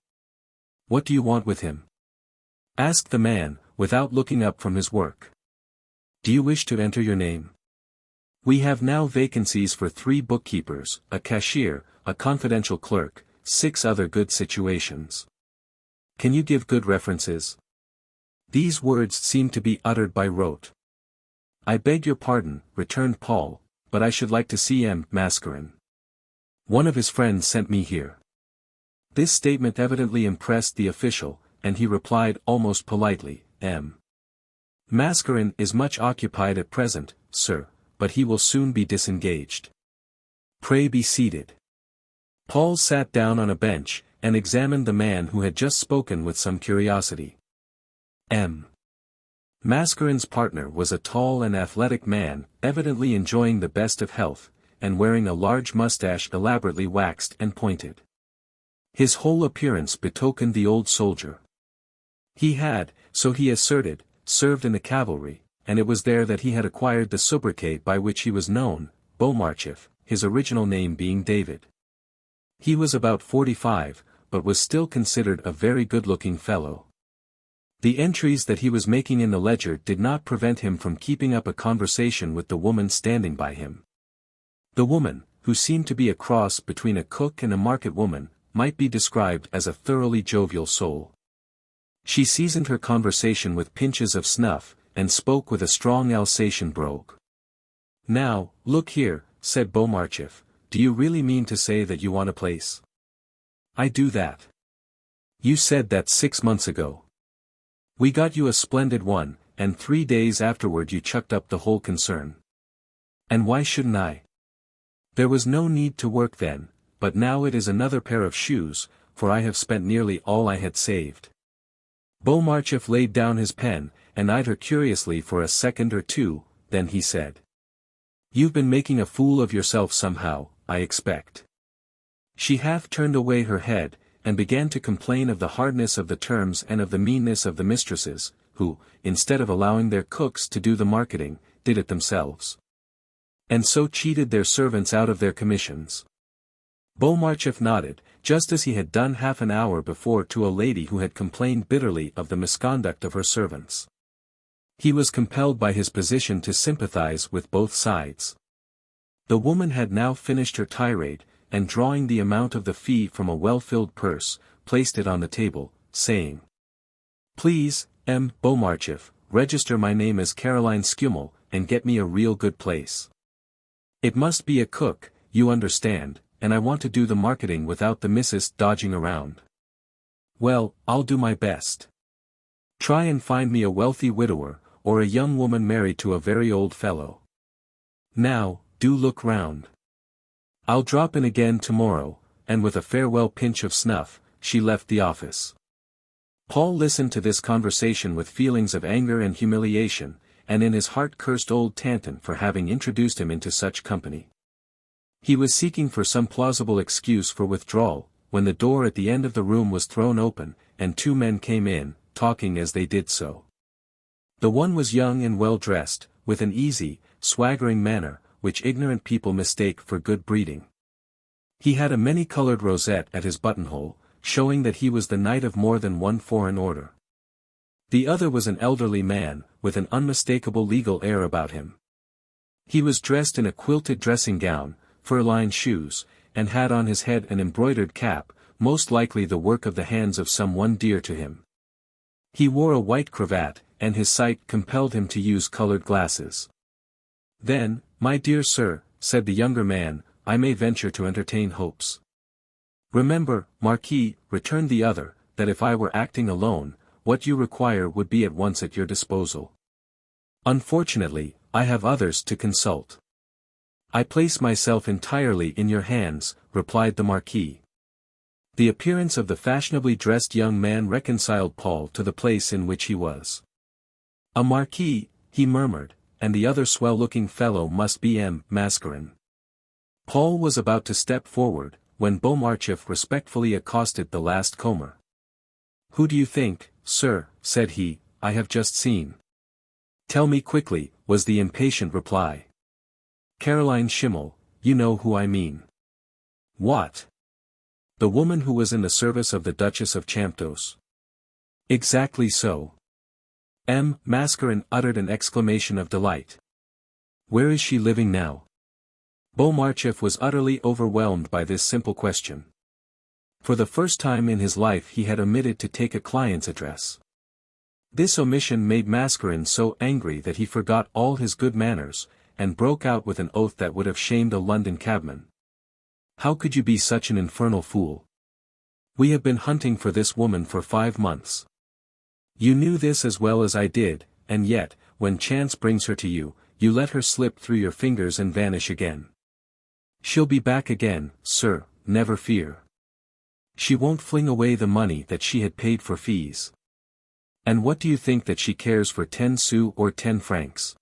"What do you want with him?" asked the man, without looking up from his work. "Do you wish to enter your name? We have now vacancies for 3 bookkeepers, a cashier, a confidential clerk, 6 other good situations. Can you give good references?" These words seemed to be uttered by rote. "I beg your pardon," returned Paul, "but I should like to see Mascarin. One of his friends sent me here." This statement evidently impressed the official, and he replied almost politely, "Mascarin is much occupied at present, sir, but he will soon be disengaged. Pray be seated." Paul sat down on a bench, and examined the man who had just spoken with some curiosity. Mascarin's partner was a tall and athletic man, evidently enjoying the best of health, and wearing a large mustache elaborately waxed and pointed. His whole appearance betokened the old soldier. He had, so he asserted, served in the cavalry, and it was there that he had acquired the sobriquet by which he was known, Beaumarchais, his original name being David. He was about 45, but was still considered a very good-looking fellow. The entries that he was making in the ledger did not prevent him from keeping up a conversation with the woman standing by him. The woman, who seemed to be a cross between a cook and a market woman, might be described as a thoroughly jovial soul. She seasoned her conversation with pinches of snuff, and spoke with a strong Alsatian brogue. "Now, look here," said Beaumarchais, "do you really mean to say that you want a place?" "I do that. You said that 6 months ago. We got you a splendid one, and 3 days afterward you chucked up the whole concern. And why shouldn't I? There was no need to work then, but now it is another pair of shoes, for I have spent nearly all I had saved." Beaumarchais laid down his pen, and eyed her curiously for a second or two, then he said, "You've been making a fool of yourself somehow, I expect." She half turned away her head, and began to complain of the hardness of the terms and of the meanness of the mistresses, who, instead of allowing their cooks to do the marketing, did it themselves. And so cheated their servants out of their commissions. Beaumarchais nodded, just as he had done half an hour before to a lady who had complained bitterly of the misconduct of her servants. He was compelled by his position to sympathize with both sides. The woman had now finished her tirade, and drawing the amount of the fee from a well-filled purse, placed it on the table, saying, "Please, Beaumarchais, register my name as Caroline Scummel, and get me a real good place. It must be a cook, you understand, and I want to do the marketing without the missus dodging around. Well, I'll do my best. Try and find me a wealthy widower, or a young woman married to a very old fellow. Now, do look round. I'll drop in again tomorrow," and with a farewell pinch of snuff, she left the office. Paul listened to this conversation with feelings of anger and humiliation, and in his heart cursed old Tanton for having introduced him into such company. He was seeking for some plausible excuse for withdrawal, when the door at the end of the room was thrown open, and 2 men came in, talking as they did so. The one was young and well dressed, with an easy, swaggering manner, which ignorant people mistake for good breeding. He had a many-colored rosette at his buttonhole, showing that he was the knight of more than one foreign order. The other was an elderly man, with an unmistakable legal air about him. He was dressed in a quilted dressing gown, fur-lined shoes, and had on his head an embroidered cap, most likely the work of the hands of some one dear to him. He wore a white cravat, and his sight compelled him to use colored glasses. "Then, my dear sir," said the younger man, "I may venture to entertain hopes." "Remember, Marquis," returned the other, "that if I were acting alone, what you require would be at once at your disposal. Unfortunately, I have others to consult." "I place myself entirely in your hands," replied the Marquis. The appearance of the fashionably dressed young man reconciled Paul to the place in which he was. "A Marquis," he murmured, "and the other swell-looking fellow must be M. Mascarin." Paul was about to step forward, when Beaumarchais respectfully accosted the last comer. "Who do you think, sir," said he, "I have just seen?" "Tell me quickly," was the impatient reply. "Caroline Schimmel, you know who I mean." "What? The woman who was in the service of the Duchess of CHAMPDOCE?" "Exactly so." M. Mascarin uttered an exclamation of delight. "Where is she living now?" Beaumarchais was utterly overwhelmed by this simple question. For the first time in his life he had omitted to take a client's address. This omission made Mascarin so angry that he forgot all his good manners, and broke out with an oath that would have shamed a London cabman. "How could you be such an infernal fool? We have been hunting for this woman for 5 months. You knew this as well as I did, and yet, when chance brings her to you, you let her slip through your fingers and vanish again." "She'll be back again, sir, never fear. She won't fling away the money that she had paid for fees. And what do you think that she cares for 10 sous or 10 francs?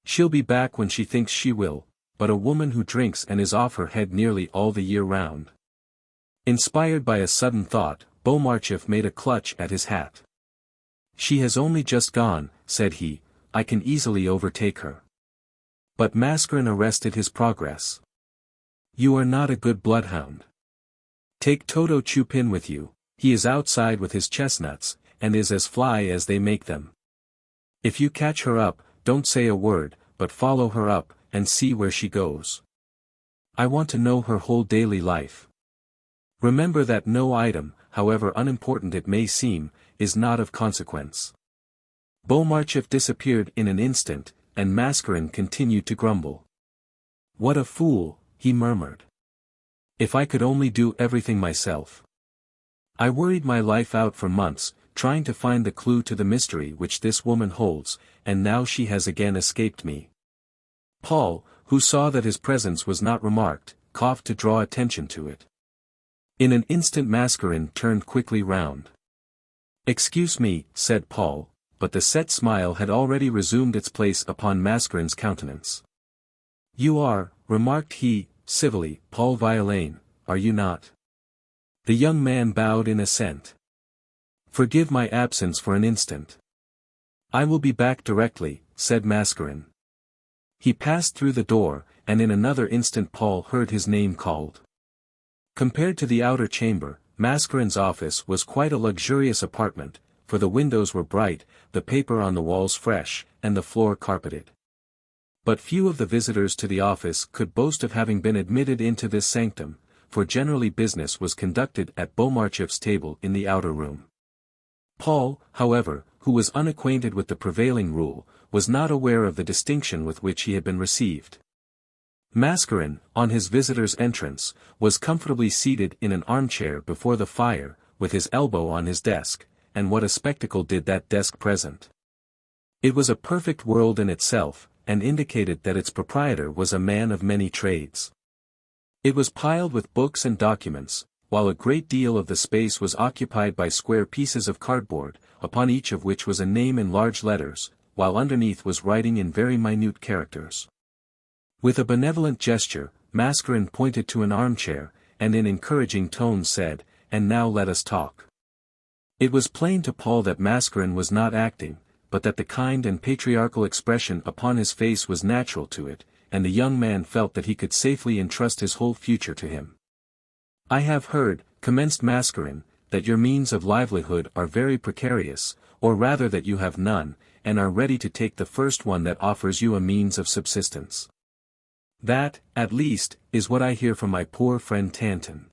She'll be back when she thinks she will, but a woman who drinks and is off her head nearly all the year round." Inspired by a sudden thought, Beaumarchais made a clutch at his hat. "She has only just gone," said he, "I can easily overtake her." But Mascarin arrested his progress. "You are not a good bloodhound. Take Toto Chupin with you, he is outside with his chestnuts, and is as fly as they make them. If you catch her up, don't say a word, but follow her up, and see where she goes. I want to know her whole daily life. Remember that no item, however unimportant it may seem, is not of consequence." Beaumarchais disappeared in an instant, and Mascarin continued to grumble. "What a fool," he murmured. "If I could only do everything myself. I worried my life out for months, trying to find the clue to the mystery which this woman holds, and now she has again escaped me." Paul, who saw that his presence was not remarked, coughed to draw attention to it. In an instant Mascarin turned quickly round. "Excuse me," said Paul, but the set smile had already resumed its place upon Mascarin's countenance. "You are," remarked he, civilly, "Paul Violaine, are you not?" The young man bowed in assent. "Forgive my absence for an instant." "I will be back directly," said Mascarin. He passed through the door, and in another instant Paul heard his name called. Compared to the outer chamber, Mascarin's office was quite a luxurious apartment, for the windows were bright, the paper on the walls fresh, and the floor carpeted. But few of the visitors to the office could boast of having been admitted into this sanctum, for generally business was conducted at Beaumarchais' table in the outer room. Paul, however, who was unacquainted with the prevailing rule, was not aware of the distinction with which he had been received. Mascarin, on his visitor's entrance, was comfortably seated in an armchair before the fire, with his elbow on his desk, and what a spectacle did that desk present! It was a perfect world in itself, and indicated that its proprietor was a man of many trades. It was piled with books and documents, while a great deal of the space was occupied by square pieces of cardboard, upon each of which was a name in large letters, while underneath was writing in very minute characters. With a benevolent gesture, Mascarin pointed to an armchair, and in encouraging tones said, "And now let us talk." It was plain to Paul that Mascarin was not acting, but that the kind and patriarchal expression upon his face was natural to it, and the young man felt that he could safely entrust his whole future to him. "I have heard," commenced Mascarin, that your means of livelihood are very precarious, or rather that you have none, and are ready to take the first one that offers you a means of subsistence. That, at least, is what I hear from my poor friend Tanton.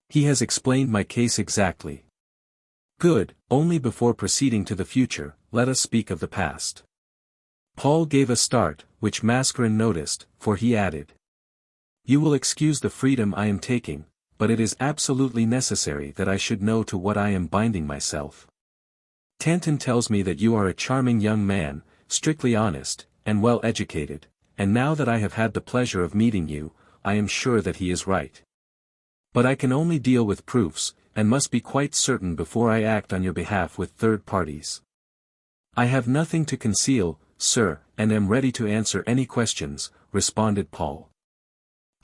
He has explained my case exactly. Good, only before proceeding to the future, let us speak of the past. Paul gave a start, which Mascarin noticed, for he added. You will excuse the freedom I am taking, but it is absolutely necessary that I should know to what I am binding myself. Tanton tells me that you are a charming young man, strictly honest, and well educated, and now that I have had the pleasure of meeting you, I am sure that he is right. But I can only deal with proofs, and must be quite certain before I act on your behalf with third parties. I have nothing to conceal, sir, and am ready to answer any questions, responded Paul.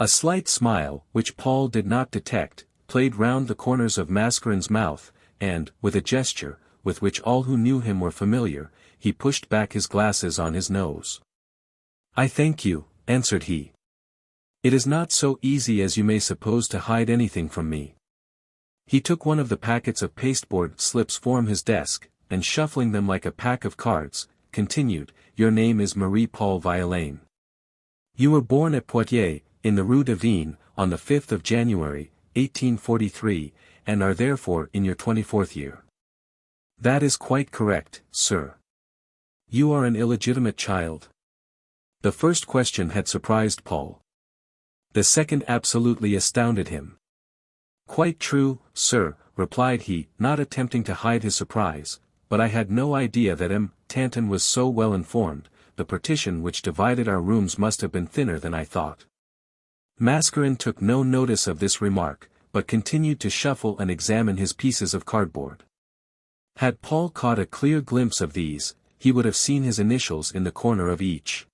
A slight smile, which Paul did not detect, played round the corners of Mascarin's mouth, and, with a gesture, with which all who knew him were familiar, he pushed back his glasses on his nose. I thank you, answered he. It is not so easy as you may suppose to hide anything from me. He took one of the packets of pasteboard slips from his desk, and shuffling them like a pack of cards, continued, Your name is Marie-Paul Violaine. You were born at Poitiers, in the Rue de Vigne, on the 5th of January, 1843, and are therefore in your 24th year. That is quite correct, sir. You are an illegitimate child. The first question had surprised Paul. The second absolutely astounded him. Quite true, sir, replied he, not attempting to hide his surprise, but I had no idea that Tanton was so well informed. The partition which divided our rooms must have been thinner than I thought. Mascarin took no notice of this remark, but continued to shuffle and examine his pieces of cardboard. Had Paul caught a clear glimpse of these, he would have seen his initials in the corner of each.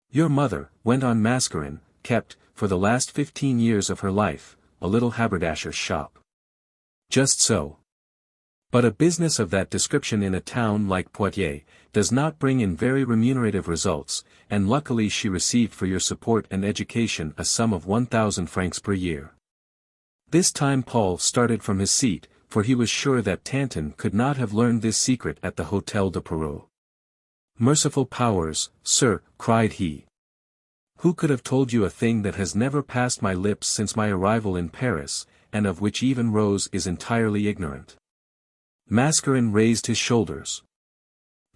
Your mother, went on Mascarin, kept, for the last 15 years of her life, a little haberdasher's shop. Just so. But a business of that description in a town like Poitiers, does not bring in very remunerative results, and luckily she received for your support and education a sum of 1,000 francs per year. This time Paul started from his seat, for he was sure that Tanton could not have learned this secret at the Hôtel de Perrot. Merciful powers, sir, cried he. Who could have told you a thing that has never passed my lips since my arrival in Paris, and of which even Rose is entirely ignorant? Mascarin raised his shoulders.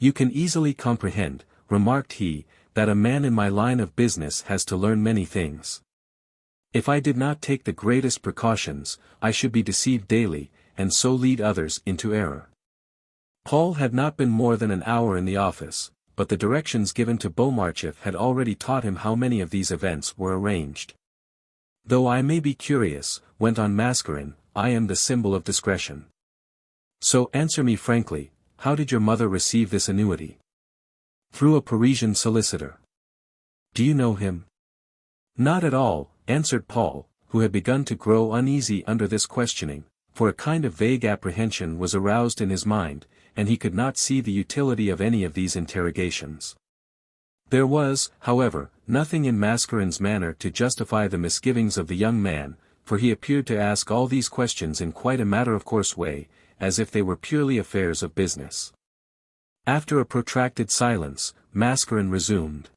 You can easily comprehend, remarked he, that a man in my line of business has to learn many things. If I did not take the greatest precautions, I should be deceived daily, and so lead others into error. Paul had not been more than an hour in the office, but the directions given to Beaumarchais had already taught him how many of these events were arranged. Though I may be curious, went on Mascarin, I am the symbol of discretion. So answer me frankly, how did your mother receive this annuity? Through a Parisian solicitor. Do you know him? Not at all, answered Paul, who had begun to grow uneasy under this questioning, for a kind of vague apprehension was aroused in his mind, and he could not see the utility of any of these interrogations. There was, however, nothing in Mascarin's manner to justify the misgivings of the young man, for he appeared to ask all these questions in quite a matter-of-course way, as if they were purely affairs of business. After a protracted silence, Mascarin resumed.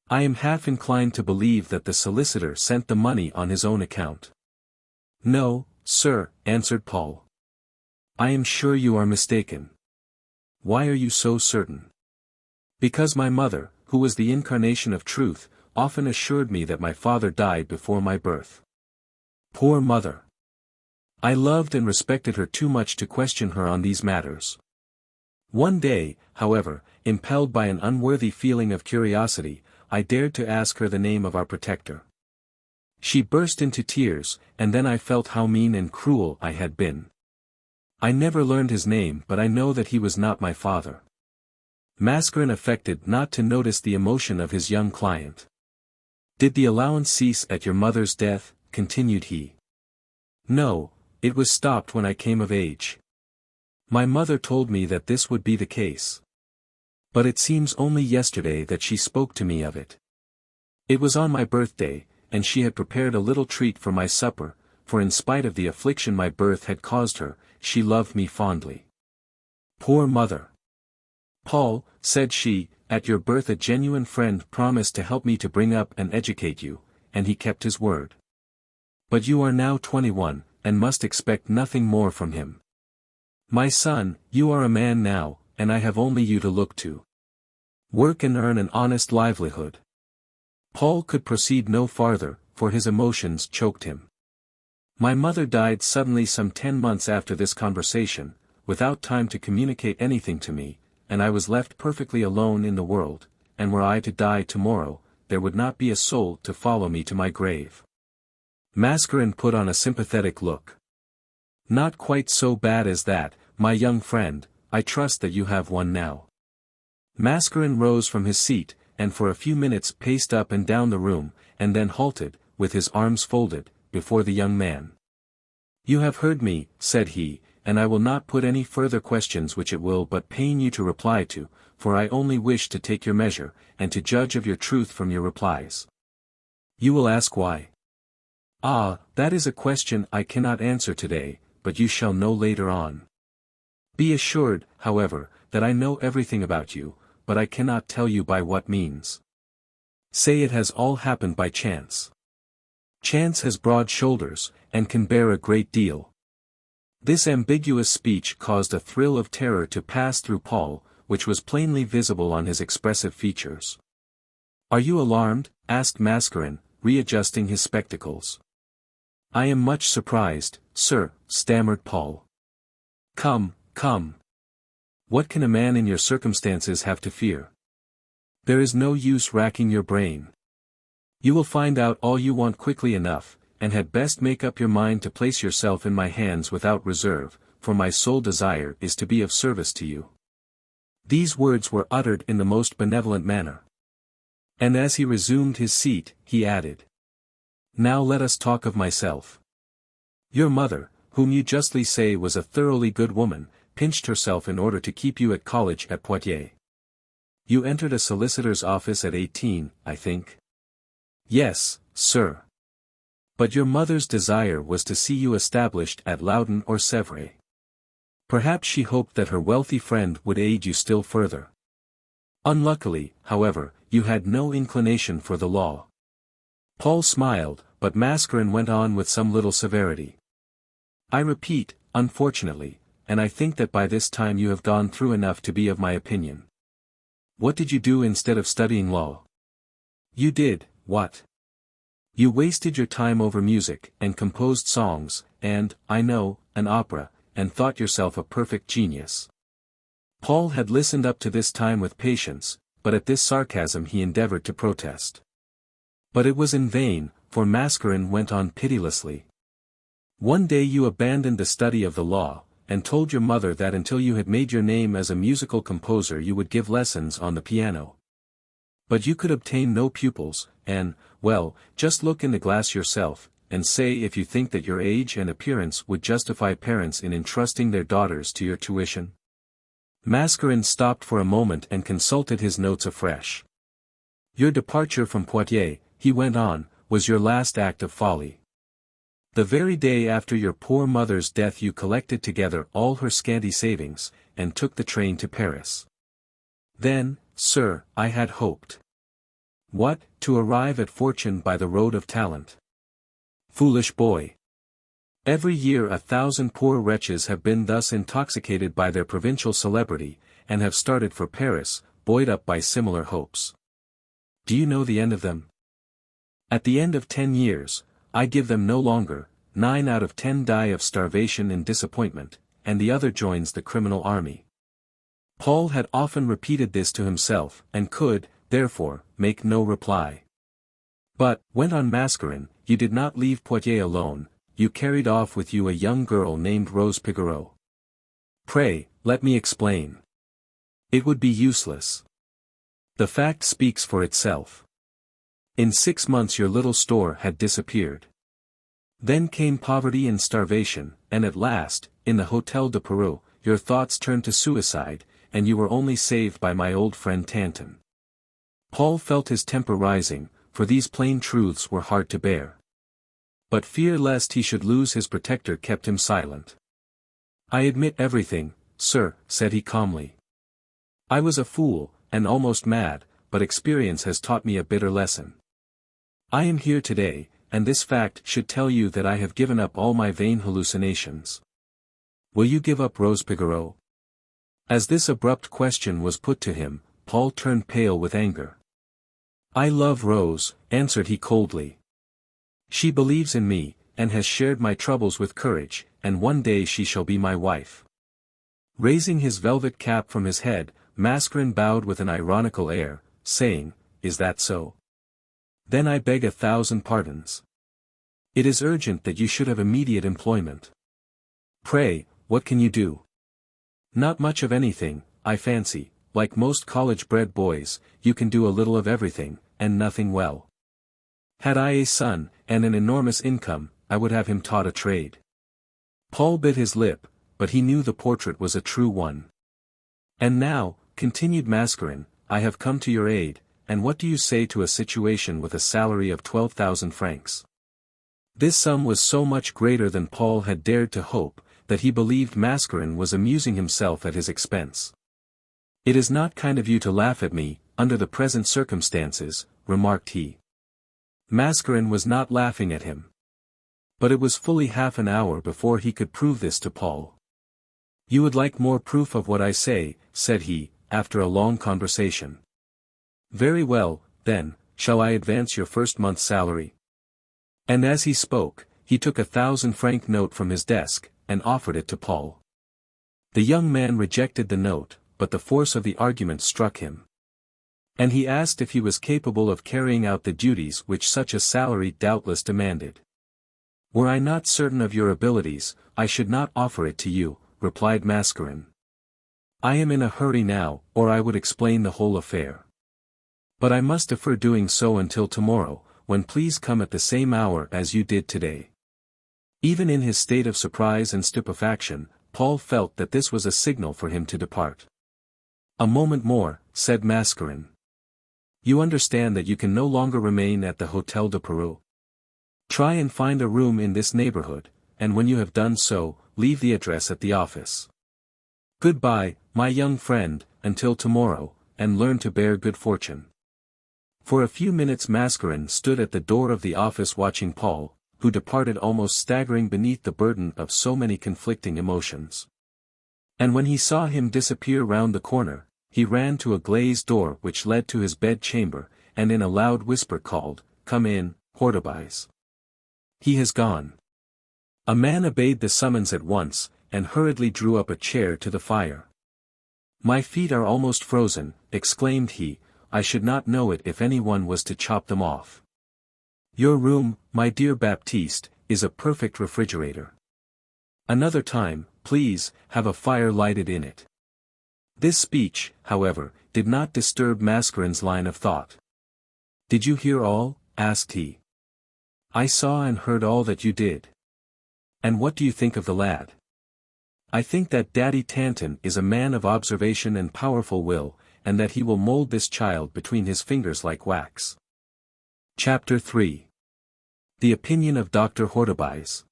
I am half inclined to believe that the solicitor sent the money on his own account. No, sir, answered Paul. I am sure you are mistaken. Why are you so certain? Because my mother, who was the incarnation of truth, often assured me that my father died before my birth. Poor mother! I loved and respected her too much to question her on these matters. One day, however, impelled by an unworthy feeling of curiosity, I dared to ask her the name of our protector. She burst into tears, and then I felt how mean and cruel I had been. I never learned his name, but I know that he was not my father. Mascarin affected not to notice the emotion of his young client. Did the allowance cease at your mother's death? Continued he. No, it was stopped when I came of age. My mother told me that this would be the case. But it seems only yesterday that she spoke to me of it. It was on my birthday, and she had prepared a little treat for my supper, for in spite of the affliction my birth had caused her, she loved me fondly. Poor mother! Paul, said she, at your birth a genuine friend promised to help me to bring up and educate you, and he kept his word. But you are now 21, and must expect nothing more from him. My son, you are a man now, and I have only you to look to. Work and earn an honest livelihood. Paul could proceed no farther, for his emotions choked him. My mother died suddenly some 10 months after this conversation, without time to communicate anything to me, and I was left perfectly alone in the world, and were I to die tomorrow, there would not be a soul to follow me to my grave. Mascarin put on a sympathetic look. Not quite so bad as that, my young friend, I trust that you have one now. Mascarin rose from his seat, and for a few minutes paced up and down the room, and then halted, with his arms folded, before the young man. You have heard me, said he, and I will not put any further questions which it will but pain you to reply to, for I only wish to take your measure, and to judge of your truth from your replies. You will ask why? Ah, that is a question I cannot answer today, but you shall know later on. Be assured, however, that I know everything about you, but I cannot tell you by what means. Say it has all happened by chance. Chance has broad shoulders, and can bear a great deal. This ambiguous speech caused a thrill of terror to pass through Paul, which was plainly visible on his expressive features. Are you alarmed? Asked Mascarin, readjusting his spectacles. I am much surprised, sir, stammered Paul. Come, come. What can a man in your circumstances have to fear? There is no use racking your brain. You will find out all you want quickly enough, and had best make up your mind to place yourself in my hands without reserve, for my sole desire is to be of service to you. These words were uttered in the most benevolent manner. And as he resumed his seat, he added, Now let us talk of myself. Your mother, whom you justly say was a thoroughly good woman, pinched herself in order to keep you at college at Poitiers. You entered a solicitor's office at 18, I think? Yes, sir. But your mother's desire was to see you established at Loudun or Sèvres. Perhaps she hoped that her wealthy friend would aid you still further. Unluckily, however, you had no inclination for the law. Paul smiled, but Mascarin went on with some little severity. I repeat, unfortunately, and I think that by this time you have gone through enough to be of my opinion. What did you do instead of studying law? You did, what? You wasted your time over music, and composed songs, and, I know, an opera, and thought yourself a perfect genius. Paul had listened up to this time with patience, but at this sarcasm he endeavored to protest. But it was in vain, for Mascarin went on pitilessly. One day you abandoned the study of the law, and told your mother that until you had made your name as a musical composer you would give lessons on the piano. But you could obtain no pupils, and, well, just look in the glass yourself, and say if you think that your age and appearance would justify parents in entrusting their daughters to your tuition. Mascarin stopped for a moment and consulted his notes afresh. Your departure from Poitiers, he went on, was your last act of folly. The very day after your poor mother's death you collected together all her scanty savings, and took the train to Paris. Then, sir, I had hoped. What, to arrive at fortune by the road of talent? Foolish boy! Every year 1,000 poor wretches have been thus intoxicated by their provincial celebrity, and have started for Paris, buoyed up by similar hopes. Do you know the end of them? At the end of 10 years, I give them no longer, 9 out of 10 die of starvation and disappointment, and the other joins the criminal army. Paul had often repeated this to himself, and could, therefore, make no reply. But, went on Mascarin, you did not leave Poitiers alone, you carried off with you a young girl named Rose Pigoreau. Pray, let me explain. It would be useless. The fact speaks for itself. In 6 months your little store had disappeared. Then came poverty and starvation, and at last, in the Hôtel de Peru, your thoughts turned to suicide, and you were only saved by my old friend Tanton. Paul felt his temper rising, for these plain truths were hard to bear. but fear lest he should lose his protector kept him silent. "I admit everything, sir," said he calmly. "I was a fool, and almost mad, but experience has taught me a bitter lesson. I am here today, and this fact should tell you that I have given up all my vain hallucinations. Will you give up Rose Pigoreau?" As this abrupt question was put to him, Paul turned pale with anger. "I love Rose," answered he coldly. "She believes in me, and has shared my troubles with courage, and one day she shall be my wife." Raising his velvet cap from his head, Mascarin bowed with an ironical air, saying, "Is that so? Then I beg 1,000 pardons. It is urgent that you should have immediate employment. Pray, what can you do?" "Not much of anything, I fancy. Like most college-bred boys, you can do a little of everything, and nothing well. Had I a son, and an enormous income, I would have him taught a trade." Paul bit his lip, but he knew the portrait was a true one. "And now," continued Mascarin, "I have come to your aid, and what do you say to a situation with a salary of 12,000 francs? This sum was so much greater than Paul had dared to hope, that he believed Mascarin was amusing himself at his expense. "It is not kind of you to laugh at me, under the present circumstances," remarked he. Mascarin was not laughing at him. But it was fully half an hour before he could prove this to Paul. "You would like more proof of what I say," said he, after a long conversation. "Very well, then, shall I advance your first month's salary?" And as he spoke, he took 1,000-franc note from his desk, and offered it to Paul. The young man rejected the note, but the force of the argument struck him. And he asked if he was capable of carrying out the duties which such a salary doubtless demanded. "Were I not certain of your abilities, I should not offer it to you," replied Mascarin. "I am in a hurry now, or I would explain the whole affair. But I must defer doing so until tomorrow, when please come at the same hour as you did today." Even in his state of surprise and stupefaction, Paul felt that this was a signal for him to depart. "A moment more," said Mascarin. "You understand that you can no longer remain at the Hôtel de Peru. Try and find a room in this neighborhood, and when you have done so, leave the address at the office. Goodbye, my young friend, until tomorrow, and learn to bear good fortune." For a few minutes Mascarin stood at the door of the office watching Paul, who departed almost staggering beneath the burden of so many conflicting emotions. And when he saw him disappear round the corner, he ran to a glazed door which led to his bed-chamber, and in a loud whisper called, "Come in, Hortebise. He has gone." A man obeyed the summons at once, and hurriedly drew up a chair to the fire. "My feet are almost frozen," exclaimed he, "I should not know it if anyone was to chop them off. Your room, my dear Baptiste, is a perfect refrigerator. Another time, please, have a fire lighted in it." This speech, however, did not disturb Mascarin's line of thought. "Did you hear all?" asked he. "I saw and heard all that you did. And what do you think of the lad?" "I think that Daddy Tanton is a man of observation and powerful will, and that he will mold this child between his fingers like wax." Chapter 3. The opinion of Dr. Hortebise.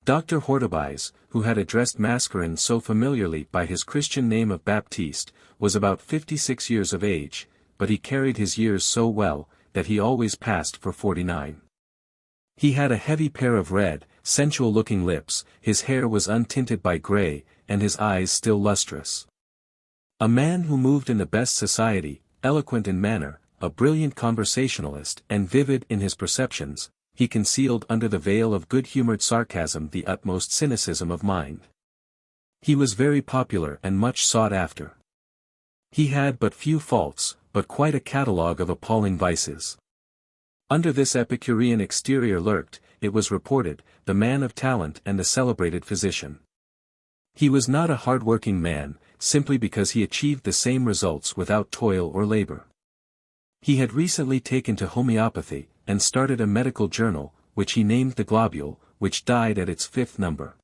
Dr. Hortebise, who had addressed Mascarin so familiarly by his Christian name of Baptiste, was about 56 years of age, but he carried his years so well, that he always passed for 49. He had a heavy pair of red, sensual-looking lips, his hair was untinted by grey, and his eyes still lustrous. A man who moved in the best society, eloquent in manner, a brilliant conversationalist and vivid in his perceptions, he concealed under the veil of good-humored sarcasm the utmost cynicism of mind. He was very popular and much sought after. He had but few faults, but quite a catalogue of appalling vices. Under this Epicurean exterior lurked, it was reported, the man of talent and the celebrated physician. He was not a hard-working man, simply because he achieved the same results without toil or labor. He had recently taken to homeopathy, and started a medical journal, which he named The Globule, which died at its 5th number.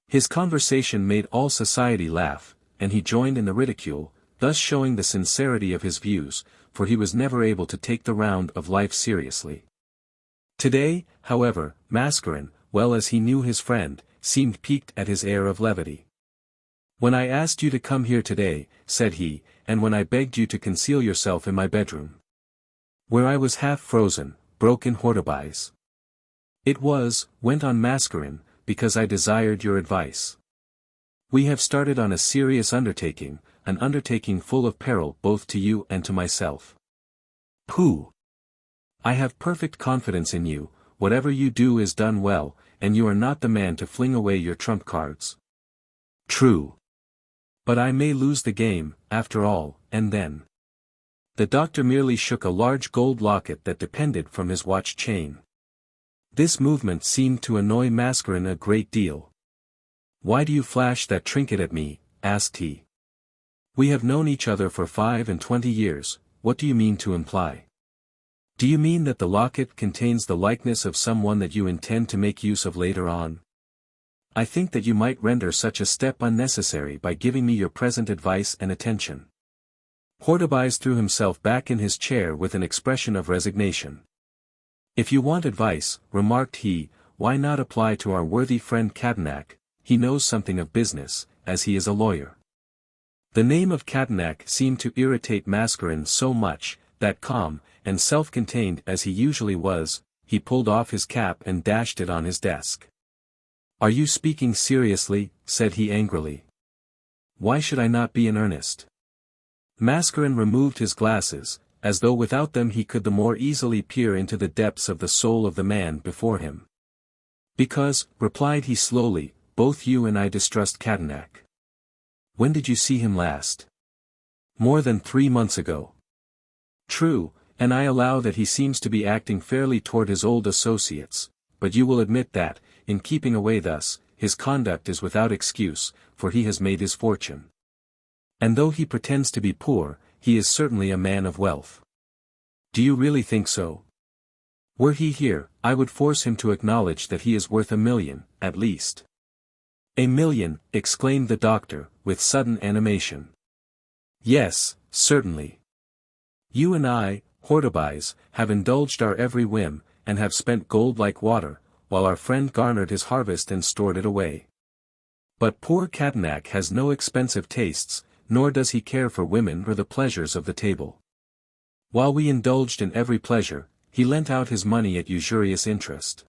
His conversation made all society laugh, and he joined in the ridicule, thus showing the sincerity of his views, for he was never able to take the round of life seriously. Today, however, Mascarin, well as he knew his friend, seemed piqued at his air of levity. "When I asked you to come here today," said he, "and when I begged you to conceal yourself in my bedroom, where I was half frozen," broke in Hortebise. "It was," went on Mascarin, "because I desired your advice. We have started on a serious undertaking, an undertaking full of peril both to you and to myself." "Pooh! I have perfect confidence in you, whatever you do is done well, and you are not the man to fling away your trump cards." "True. But I may lose the game, after all, and then—" The doctor merely shook a large gold locket that depended from his watch chain. This movement seemed to annoy Mascarin a great deal. "Why do you flash that trinket at me?" asked he. "We have known each other for 25 years, what do you mean to imply? Do you mean that the locket contains the likeness of someone that you intend to make use of later on? I think that you might render such a step unnecessary by giving me your present advice and attention." Hortebise threw himself back in his chair with an expression of resignation. "If you want advice," remarked he, "why not apply to our worthy friend Cadenac? He knows something of business, as he is a lawyer." The name of Cadenac seemed to irritate Mascarin so much, that calm, and self-contained as he usually was, he pulled off his cap and dashed it on his desk. "Are you speaking seriously?" said he angrily. "Why should I not be in earnest?" Mascarin removed his glasses, as though without them he could the more easily peer into the depths of the soul of the man before him. "Because," replied he slowly, "both you and I distrust Cadenac." "When did you see him last?" "More than 3 months ago." "True, and I allow that he seems to be acting fairly toward his old associates, but you will admit that, in keeping away thus, his conduct is without excuse, for he has made his fortune. And though he pretends to be poor, he is certainly a man of wealth." "Do you really think so?" "Were he here, I would force him to acknowledge that he is worth 1 million, at least." "1 million," exclaimed the doctor, with sudden animation. "Yes, certainly. You and I, Hortebise, have indulged our every whim, and have spent gold like water, while our friend garnered his harvest and stored it away. But poor Cadenac has no expensive tastes, nor does he care for women or the pleasures of the table. While we indulged in every pleasure, he lent out his money at usurious interest."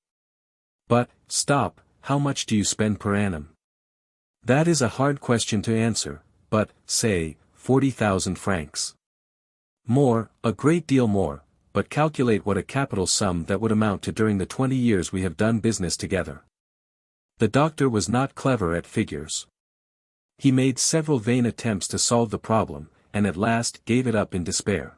"But, stop, how much do you spend per annum?" "That is a hard question to answer, but, say, 40,000 francs. More, a great deal more, but calculate what a capital sum that would amount to during the 20 years we have done business together." The doctor was not clever at figures. He made several vain attempts to solve the problem, and at last gave it up in despair.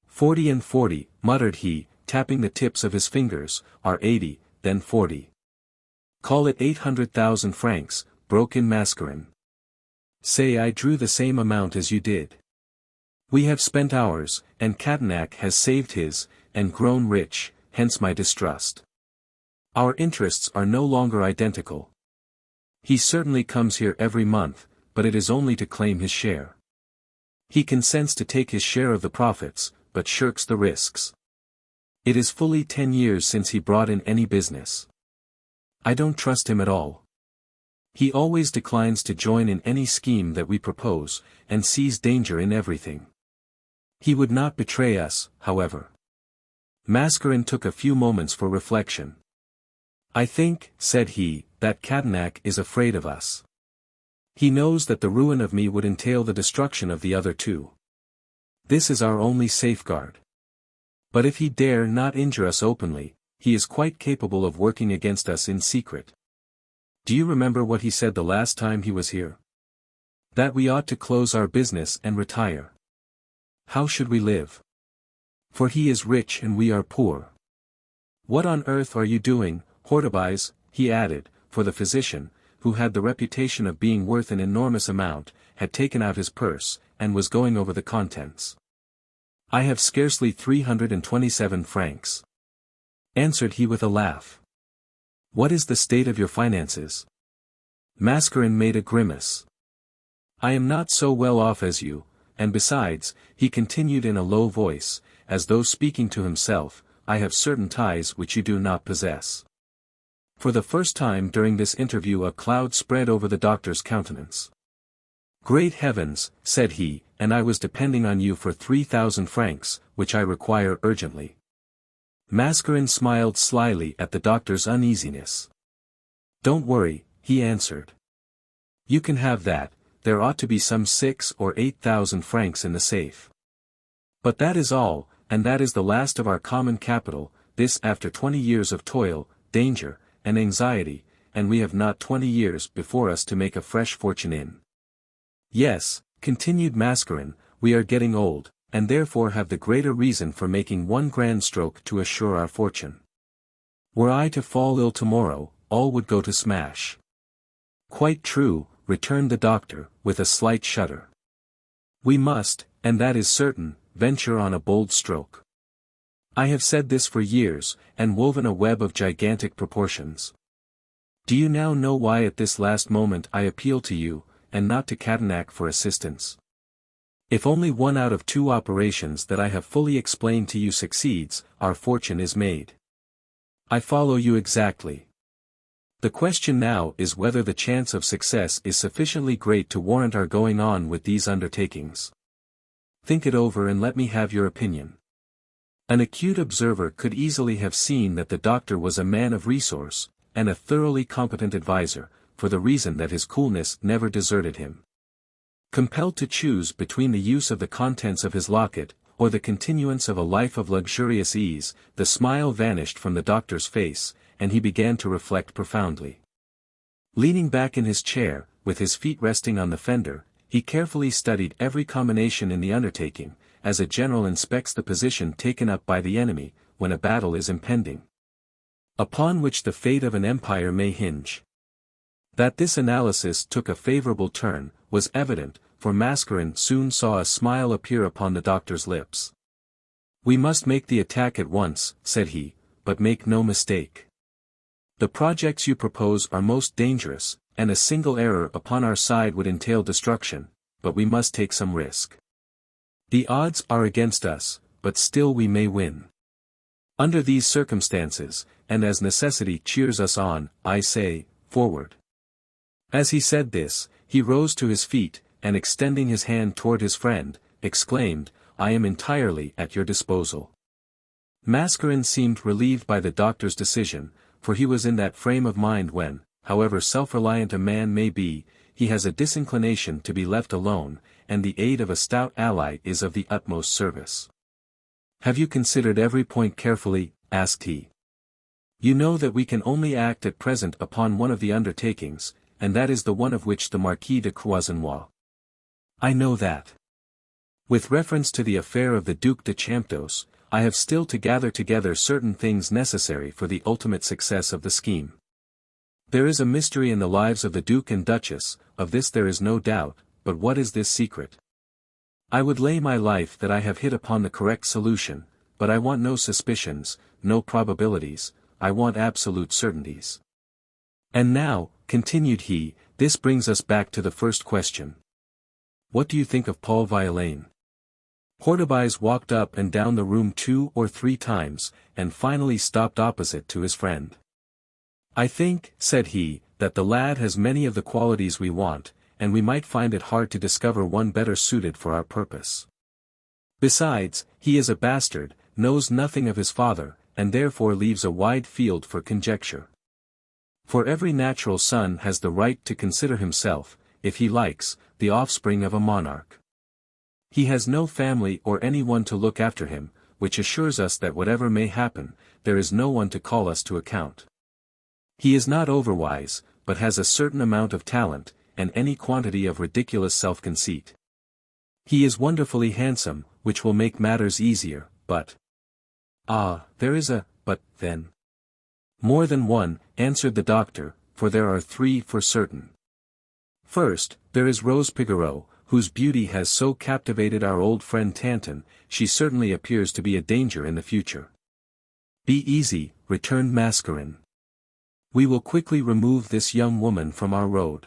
40 and 40, muttered he, tapping the tips of his fingers, "are 80, then 40. "Call it 800,000 francs, broke in Mascarin. "Say I drew the same amount as you did. We have spent ours, and Cadenac has saved his, and grown rich, hence my distrust. Our interests are no longer identical. He certainly comes here every month, but it is only to claim his share. He consents to take his share of the profits, but shirks the risks. It is fully 10 years since he brought in any business. I don't trust him at all. He always declines to join in any scheme that we propose, and sees danger in everything. He would not betray us, however." Mascarin took a few moments for reflection. "I think," said he, "that Cadenac is afraid of us. He knows that the ruin of me would entail the destruction of the other two. This is our only safeguard. But if he dare not injure us openly, he is quite capable of working against us in secret. Do you remember what he said the last time he was here? That we ought to close our business and retire. How should we live? For he is rich and we are poor. What on earth are you doing, Hortebise?" he added, for the physician, who had the reputation of being worth an enormous amount, had taken out his purse, and was going over the contents. "I have scarcely 327 francs. Answered he with a laugh. "What is the state of your finances?" Mascarin made a grimace. "I am not so well off as you, and besides," he continued in a low voice, as though speaking to himself, I have certain ties which you do not possess. For the first time during this interview a cloud spread over the doctor's countenance. Great heavens, said he, and I was depending on you for 3,000 francs, which I require urgently. Mascarin smiled slyly at the doctor's uneasiness. Don't worry, he answered. You can have that, there ought to be some 6 or 8,000 francs in the safe. But that is all, and that is the last of our common capital, this after 20 years of toil, danger, and anxiety, and we have not 20 years before us to make a fresh fortune in. Yes, continued Mascarin, we are getting old, and therefore have the greater reason for making one grand stroke to assure our fortune. Were I to fall ill tomorrow, all would go to smash. Quite true, returned the doctor, with a slight shudder. We must, and that is certain, venture on a bold stroke. I have said this for years, and woven a web of gigantic proportions. Do you now know why at this last moment I appeal to you, and not to Cadenac for assistance? If only 1 out of 2 operations that I have fully explained to you succeeds, our fortune is made. I follow you exactly. The question now is whether the chance of success is sufficiently great to warrant our going on with these undertakings. Think it over and let me have your opinion. An acute observer could easily have seen that the doctor was a man of resource, and a thoroughly competent adviser, for the reason that his coolness never deserted him. Compelled to choose between the use of the contents of his locket, or the continuance of a life of luxurious ease, the smile vanished from the doctor's face, and he began to reflect profoundly. Leaning back in his chair, with his feet resting on the fender, he carefully studied every combination in the undertaking, as a general inspects the position taken up by the enemy, when a battle is impending, upon which the fate of an empire may hinge. That this analysis took a favorable turn, was evident, for Mascarin soon saw a smile appear upon the doctor's lips. We must make the attack at once, said he, but make no mistake. The projects you propose are most dangerous, and a single error upon our side would entail destruction, but we must take some risk. The odds are against us, but still we may win. Under these circumstances, and as necessity cheers us on, I say, forward. As he said this, he rose to his feet, and extending his hand toward his friend, exclaimed, I am entirely at your disposal. Mascarin seemed relieved by the doctor's decision, for he was in that frame of mind when, however self-reliant a man may be, he has a disinclination to be left alone, and the aid of a stout ally is of the utmost service. Have you considered every point carefully? Asked he. You know that we can only act at present upon one of the undertakings, and that is the one of which the Marquis de Croisenois. I know that. With reference to the affair of the Duc de CHAMPDOCE, I have still to gather together certain things necessary for the ultimate success of the scheme. There is a mystery in the lives of the Duke and Duchess, of this there is no doubt, but what is this secret? I would lay my life that I have hit upon the correct solution, but I want no suspicions, no probabilities, I want absolute certainties. And now, continued he, this brings us back to the first question. What do you think of Paul Violaine? Hortebise walked up and down the room 2 or 3 times, and finally stopped opposite to his friend. I think, said he, that the lad has many of the qualities we want, and we might find it hard to discover one better suited for our purpose. Besides, he is a bastard, knows nothing of his father, and therefore leaves a wide field for conjecture. For every natural son has the right to consider himself, if he likes, the offspring of a monarch. He has no family or any one to look after him, which assures us that whatever may happen, there is no one to call us to account. He is not overwise, but has a certain amount of talent, and any quantity of ridiculous self-conceit. He is wonderfully handsome, which will make matters easier, but... Ah, there is a but, then. More than one, answered the doctor, for there are 3 for certain. First, there is Rose Pigoreau, whose beauty has so captivated our old friend Tanton, she certainly appears to be a danger in the future. Be easy, returned Mascarin. We will quickly remove this young woman from our road.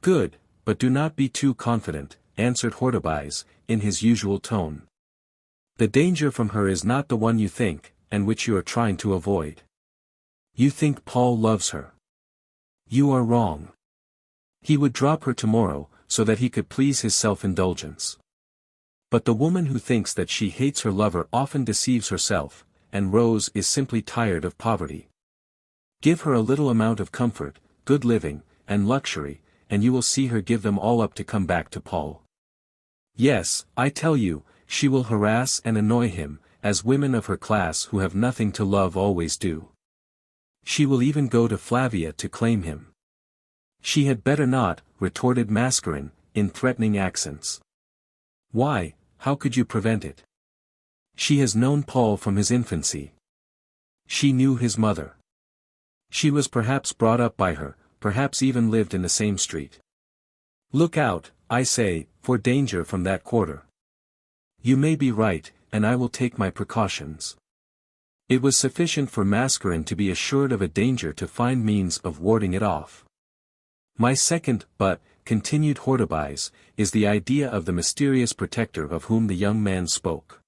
Good, but do not be too confident, answered Hortebise, in his usual tone. The danger from her is not the one you think, and which you are trying to avoid. You think Paul loves her. You are wrong. He would drop her tomorrow, so that he could please his self-indulgence. But the woman who thinks that she hates her lover often deceives herself, and Rose is simply tired of poverty. Give her a little amount of comfort, good living, and luxury, and you will see her give them all up to come back to Paul. Yes, I tell you, she will harass and annoy him, as women of her class who have nothing to love always do. She will even go to Flavia to claim him. She had better not, retorted Mascarin, in threatening accents. Why, how could you prevent it? She has known Paul from his infancy. She knew his mother. She was perhaps brought up by her, perhaps even lived in the same street. Look out, I say, for danger from that quarter. You may be right, and I will take my precautions. It was sufficient for Mascarin to be assured of a danger to find means of warding it off. My second, but, continued Hortebise, is the idea of the mysterious protector of whom the young man spoke.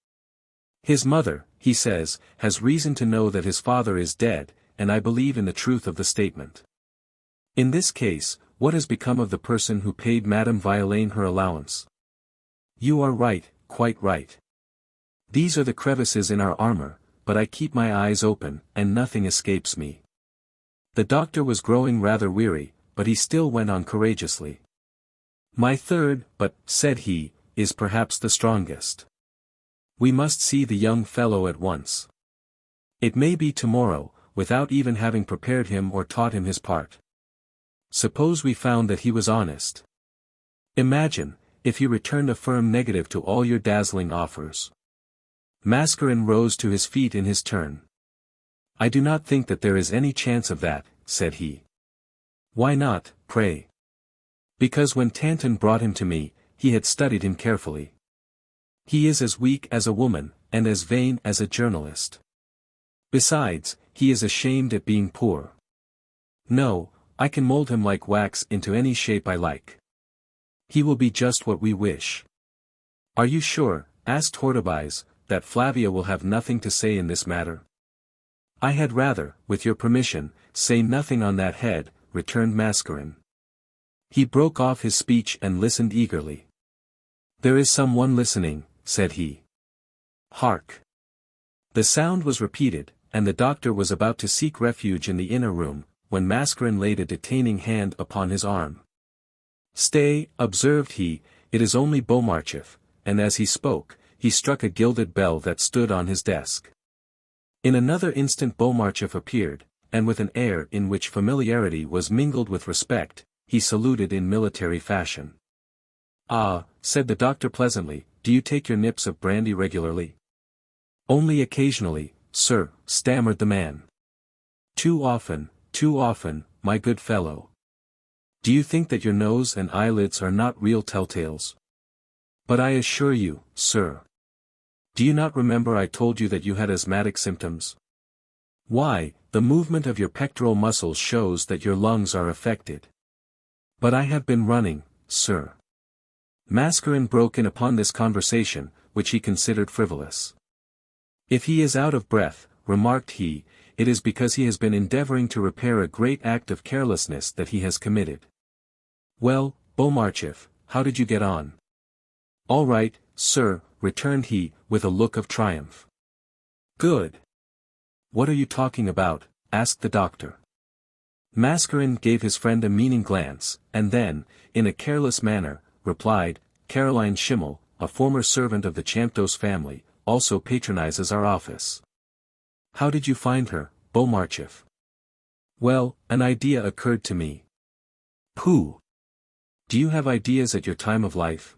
His mother, he says, has reason to know that his father is dead, and I believe in the truth of the statement. In this case, what has become of the person who paid Madame Violaine her allowance? You are right, quite right. These are the crevices in our armor, but I keep my eyes open, and nothing escapes me. The doctor was growing rather weary, but he still went on courageously. My third, but, said he, is perhaps the strongest. We must see the young fellow at once. It may be tomorrow, without even having prepared him or taught him his part. Suppose we found that he was honest. Imagine, if he returned a firm negative to all your dazzling offers. Mascarin rose to his feet in his turn. I do not think that there is any chance of that, said he. Why not, pray? Because when Tanton brought him to me, he had studied him carefully. He is as weak as a woman, and as vain as a journalist. Besides, he is ashamed at being poor. No, I can mold him like wax into any shape I like. He will be just what we wish. Are you sure, asked Hortebise, that Flavia will have nothing to say in this matter? I had rather, with your permission, say nothing on that head, returned Mascarin. He broke off his speech and listened eagerly. There is someone listening, said he. Hark! The sound was repeated, and the doctor was about to seek refuge in the inner room, when Mascarin laid a detaining hand upon his arm. Stay, observed he, it is only Beaumarchais, and as he spoke, he struck a gilded bell that stood on his desk. In another instant Beaumarchais appeared, and with an air in which familiarity was mingled with respect, he saluted in military fashion. Ah, said the doctor pleasantly, do you take your nips of brandy regularly? Only occasionally, sir, stammered the man. Too often, my good fellow. Do you think that your nose and eyelids are not real telltales? But I assure you, sir. Do you not remember I told you that you had asthmatic symptoms? Why, the movement of your pectoral muscles shows that your lungs are affected. But I have been running, sir. Mascarin broke in upon this conversation, which he considered frivolous. If he is out of breath, remarked he, it is because he has been endeavoring to repair a great act of carelessness that he has committed. Well, Beaumarchais, how did you get on? All right, sir, returned he, with a look of triumph. Good. What are you talking about? Asked the doctor. Mascarin gave his friend a meaning glance, and then, in a careless manner, replied, Caroline Schimmel, a former servant of the CHAMPDOCE family, also patronizes our office. How did you find her, Beaumarchais? Well, an idea occurred to me. Pooh! Do you have ideas at your time of life?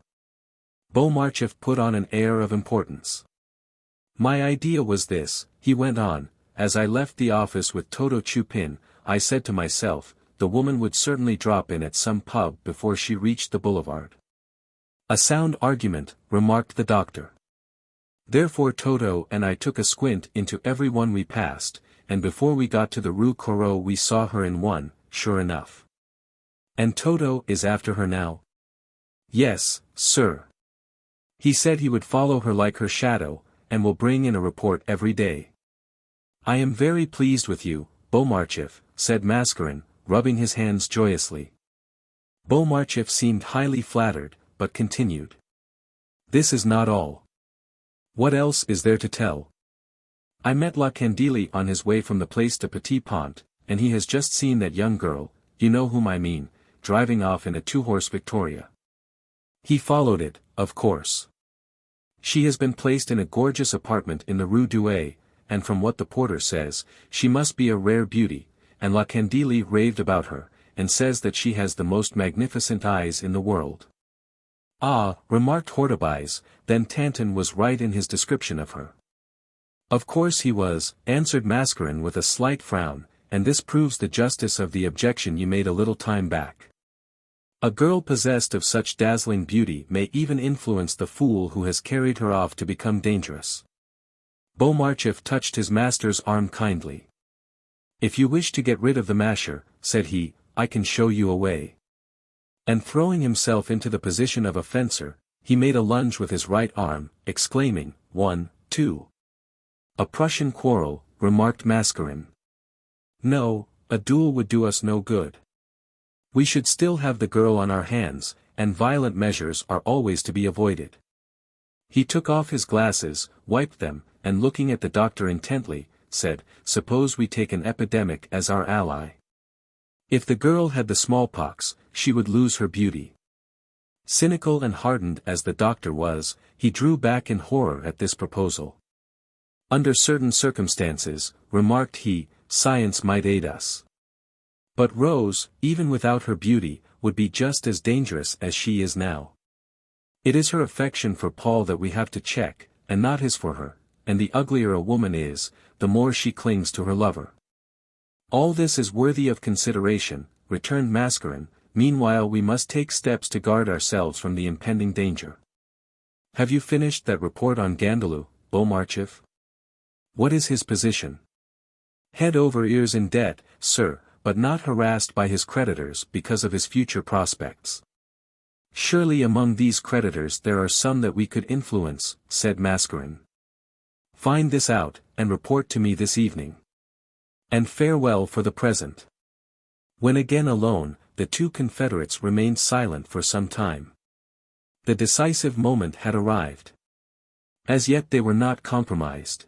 Beaumarchais put on an air of importance. My idea was this, he went on, as I left the office with Toto Chupin, I said to myself, the woman would certainly drop in at some pub before she reached the boulevard. A sound argument, remarked the doctor. Therefore Toto and I took a squint into every one we passed, and before we got to the Rue Corot we saw her in one, sure enough. And Toto is after her now? Yes, sir. He said he would follow her like her shadow, and will bring in a report every day. "I am very pleased with you, Beaumarchif," said Mascarin, rubbing his hands joyously. Beaumarchif seemed highly flattered, but continued. "This is not all. What else is there to tell? I met La Candile on his way from the Place de Petit Pont, and he has just seen that young girl, you know whom I mean, driving off in a two-horse Victoria. He followed it, of course. She has been placed in a gorgeous apartment in the Rue Douai, and from what the porter says, she must be a rare beauty, and La Candile raved about her, and says that she has the most magnificent eyes in the world." "Ah," remarked Hortebise, "then Tanton was right in his description of her." "Of course he was," answered Mascarin with a slight frown, "and this proves the justice of the objection you made a little time back. A girl possessed of such dazzling beauty may even influence the fool who has carried her off to become dangerous." Beaumarchif touched his master's arm kindly. "If you wish to get rid of the masher," said he, "I can show you a way." And throwing himself into the position of a fencer, he made a lunge with his right arm, exclaiming, "1, 2. "A Prussian quarrel," remarked Mascarin. "No, a duel would do us no good. We should still have the girl on our hands, and violent measures are always to be avoided." He took off his glasses, wiped them, and looking at the doctor intently, said, "Suppose we take an epidemic as our ally. If the girl had the smallpox, she would lose her beauty." Cynical and hardened as the doctor was, he drew back in horror at this proposal. "Under certain circumstances," remarked he, "science might aid us. But Rose, even without her beauty, would be just as dangerous as she is now. It is her affection for Paul that we have to check, and not his for her, and the uglier a woman is, the more she clings to her lover." "All this is worthy of consideration," returned Mascarin, "meanwhile we must take steps to guard ourselves from the impending danger. Have you finished that report on Gandalou, Beaumarchif? What is his position?" "Head over ears in debt, sir, but not harassed by his creditors because of his future prospects." "Surely among these creditors there are some that we could influence," said Mascarin. "Find this out, and report to me this evening. And farewell for the present." When again alone, the two confederates remained silent for some time. The decisive moment had arrived. As yet they were not compromised.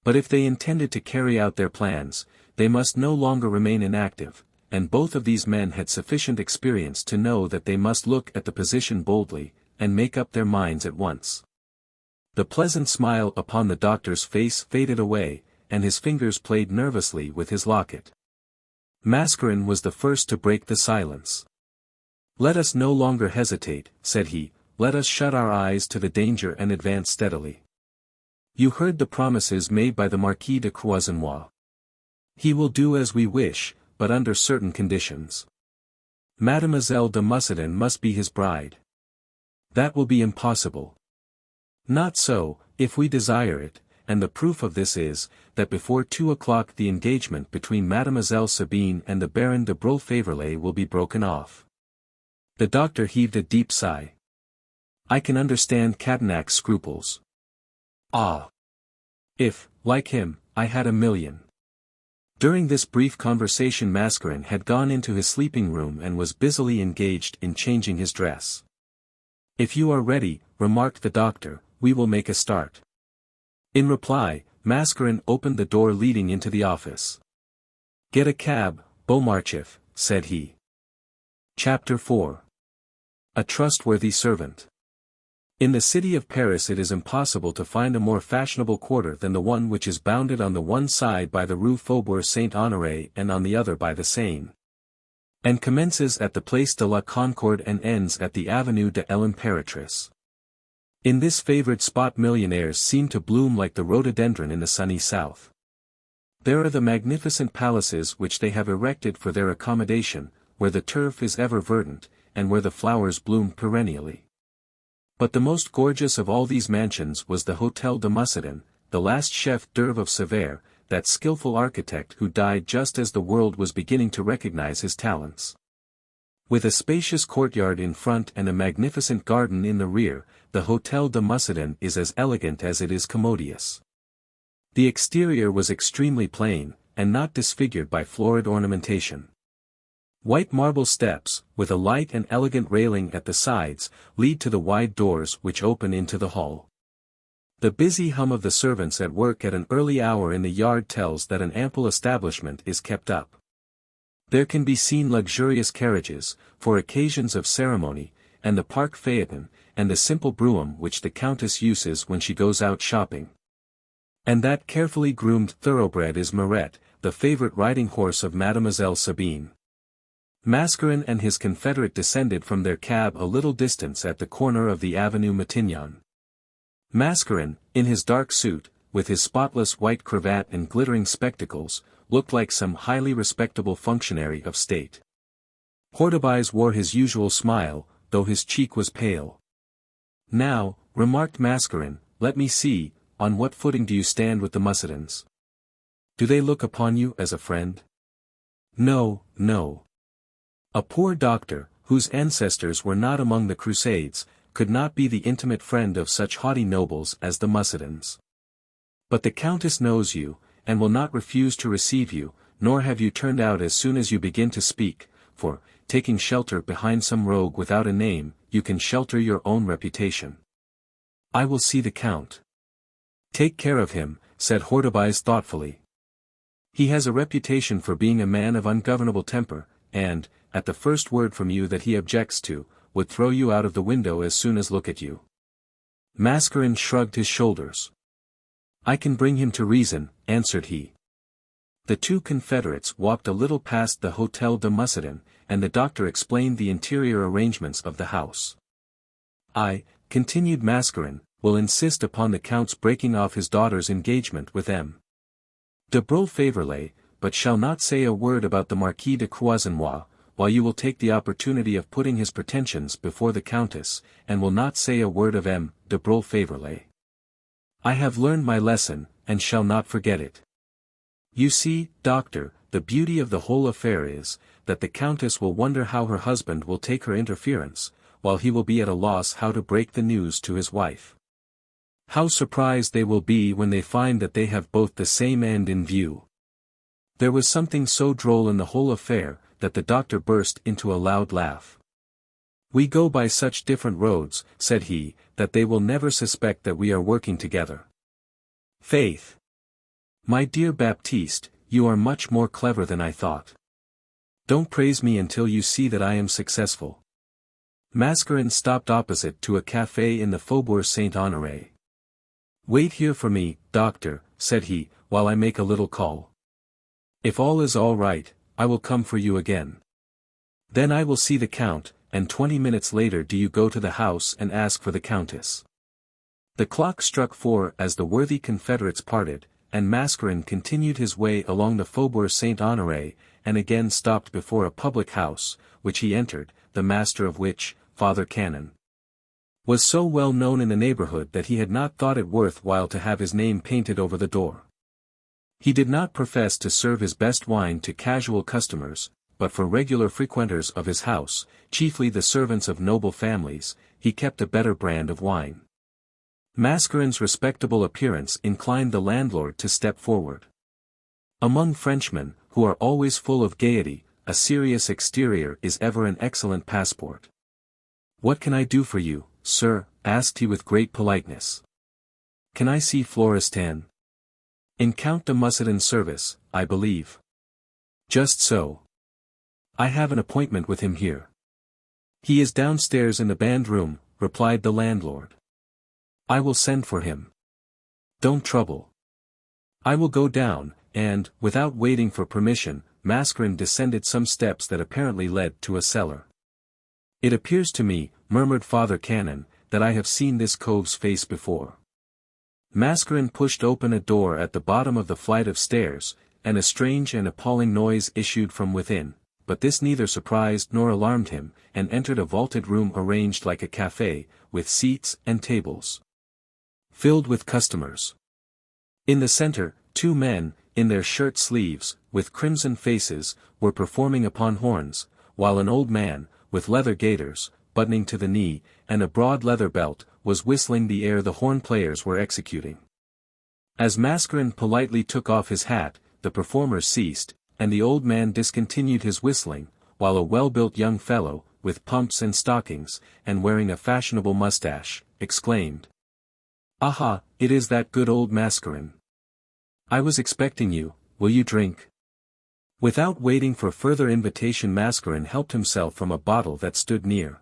But if they intended to carry out their plans, they must no longer remain inactive, and both of these men had sufficient experience to know that they must look at the position boldly, and make up their minds at once. The pleasant smile upon the doctor's face faded away, and his fingers played nervously with his locket. Mascarin was the first to break the silence. "Let us no longer hesitate," said he, "let us shut our eyes to the danger and advance steadily. You heard the promises made by the Marquis de Croisenois. He will do as we wish, but under certain conditions. Mademoiselle de Mussidan must be his bride. That will be impossible. Not so, if we desire it, and the proof of this is, that before 2 o'clock the engagement between Mademoiselle Sabine and the Baron de Broglie will be broken off." The doctor heaved a deep sigh. "I can understand Catinac's scruples. Ah! If, like him, I had 1,000,000. During this brief conversation Mascarin had gone into his sleeping room and was busily engaged in changing his dress. "If you are ready," remarked the doctor, "we will make a start." In reply, Mascarin opened the door leading into the office. "Get a cab, Beaumarchif," said he. Chapter 4. A Trustworthy Servant. In the city of Paris it is impossible to find a more fashionable quarter than the one which is bounded on the one side by the Rue Faubourg Saint-Honoré and on the other by the Seine, and commences at the Place de la Concorde and ends at the Avenue de l'Impératrice. In this favored spot millionaires seem to bloom like the rhododendron in the sunny south. There are the magnificent palaces which they have erected for their accommodation, where the turf is ever verdant, and where the flowers bloom perennially. But the most gorgeous of all these mansions was the Hôtel de Mussidan, the last chef d'œuvre of Sévère, that skillful architect who died just as the world was beginning to recognize his talents. With a spacious courtyard in front and a magnificent garden in the rear, the Hôtel de Mussidan is as elegant as it is commodious. The exterior was extremely plain, and not disfigured by florid ornamentation. White marble steps, with a light and elegant railing at the sides, lead to the wide doors which open into the hall. The busy hum of the servants at work at an early hour in the yard tells that an ample establishment is kept up. There can be seen luxurious carriages, for occasions of ceremony, and the park phaeton, and the simple brougham which the Countess uses when she goes out shopping. And that carefully groomed thoroughbred is Mirette, the favourite riding horse of Mademoiselle Sabine. Mascarin and his confederate descended from their cab a little distance at the corner of the Avenue Matignon. Mascarin, in his dark suit, with his spotless white cravat and glittering spectacles, looked like some highly respectable functionary of state. Hortebise wore his usual smile, though his cheek was pale. "Now," remarked Mascarin, "let me see, on what footing do you stand with the Mussidans? Do they look upon you as a friend?" "No, no. A poor doctor, whose ancestors were not among the Crusades, could not be the intimate friend of such haughty nobles as the Mussidans. But the Countess knows you, and will not refuse to receive you, nor have you turned out as soon as you begin to speak, for, taking shelter behind some rogue without a name, you can shelter your own reputation." "I will see the Count." "Take care of him," said Hortebise thoughtfully. "He has a reputation for being a man of ungovernable temper, and, at the first word from you that he objects to, would throw you out of the window as soon as look at you." Mascarin shrugged his shoulders. "I can bring him to reason," answered he. The two confederates walked a little past the Hôtel de Mussidan, and the doctor explained the interior arrangements of the house. "I," continued Mascarin, "will insist upon the Count's breaking off his daughter's engagement with M. de Broglie, but shall not say a word about the Marquis de Croisenois, while you will take the opportunity of putting his pretensions before the Countess, and will not say a word of M. de Broglie. I have learned my lesson, and shall not forget it. You see, doctor, the beauty of the whole affair is, that the Countess will wonder how her husband will take her interference, while he will be at a loss how to break the news to his wife. How surprised they will be when they find that they have both the same end in view." There was something so droll in the whole affair, that the doctor burst into a loud laugh. "We go by such different roads," said he, "that they will never suspect that we are working together. Faith! My dear Baptiste, you are much more clever than I thought. Don't praise me until you see that I am successful." Mascarin stopped opposite to a café in the Faubourg Saint-Honoré. "Wait here for me, doctor," said he, "while I make a little call. If all is all right, I will come for you again. Then I will see the Count, and 20 minutes later do you go to the house and ask for the Countess." The clock struck 4 as the worthy confederates parted, and Mascarin continued his way along the Faubourg Saint-Honoré, and again stopped before a public house, which he entered, the master of which, Father Canon, was so well known in the neighbourhood that he had not thought it worth while to have his name painted over the door. He did not profess to serve his best wine to casual customers, but for regular frequenters of his house, chiefly the servants of noble families, he kept a better brand of wine. Mascarin's respectable appearance inclined the landlord to step forward. Among Frenchmen, who are always full of gaiety, a serious exterior is ever an excellent passport. "What can I do for you, sir?" asked he with great politeness. "Can I see Florestan?" "In Count de Mussidan's service, I believe." "Just so. I have an appointment with him here." "He is downstairs in the band room," replied the landlord. "I will send for him. Don't trouble. I will go down," and, without waiting for permission, Mascarin descended some steps that apparently led to a cellar. "It appears to me," murmured Father Canon, "that I have seen this cove's face before." Mascarin pushed open a door at the bottom of the flight of stairs, and a strange and appalling noise issued from within, but this neither surprised nor alarmed him, and entered a vaulted room arranged like a café, with seats and tables filled with customers. In the center, two men, in their shirt sleeves, with crimson faces, were performing upon horns, while an old man, with leather gaiters, buttoning to the knee, and a broad leather belt, was whistling the air the horn players were executing. As Mascarin politely took off his hat, the performers ceased, and the old man discontinued his whistling, while a well-built young fellow, with pumps and stockings, and wearing a fashionable moustache, exclaimed, "Aha, it is that good old Mascarin. I was expecting you, will you drink?" Without waiting for further invitation, Mascarin helped himself from a bottle that stood near.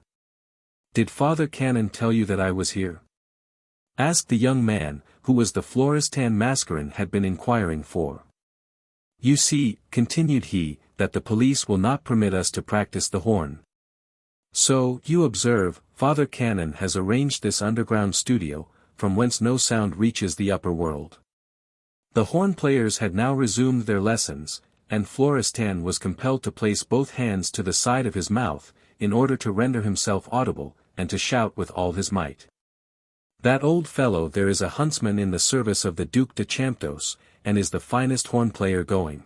"Did Father Canon tell you that I was here?" asked the young man, who was the Florestan Mascarin had been inquiring for. "You see," continued he, "that the police will not permit us to practice the horn. So, you observe, Father Canon has arranged this underground studio, from whence no sound reaches the upper world." The horn players had now resumed their lessons, and Florestan was compelled to place both hands to the side of his mouth, in order to render himself audible, and to shout with all his might. "That old fellow there is a huntsman in the service of the Duc de CHAMPDOCE, and is the finest horn player going.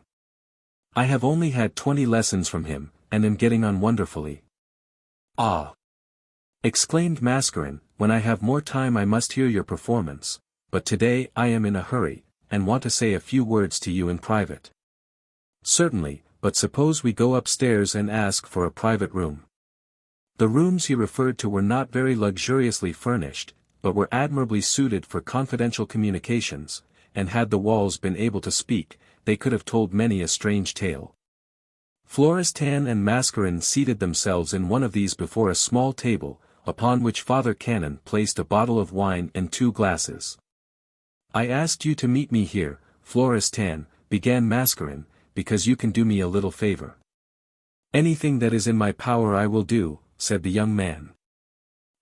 I have only had 20 lessons from him, and am getting on wonderfully." "Ah!" exclaimed Mascarin, "when I have more time I must hear your performance, but today I am in a hurry, and want to say a few words to you in private." "Certainly, but suppose we go upstairs and ask for a private room." The rooms he referred to were not very luxuriously furnished, but were admirably suited for confidential communications, and had the walls been able to speak, they could have told many a strange tale. Florestan and Mascarin seated themselves in one of these before a small table, upon which Father Canon placed a bottle of wine and 2 glasses. "I asked you to meet me here, Florestan," began Mascarin, "because you can do me a little favor." "Anything that is in my power I will do," said the young man.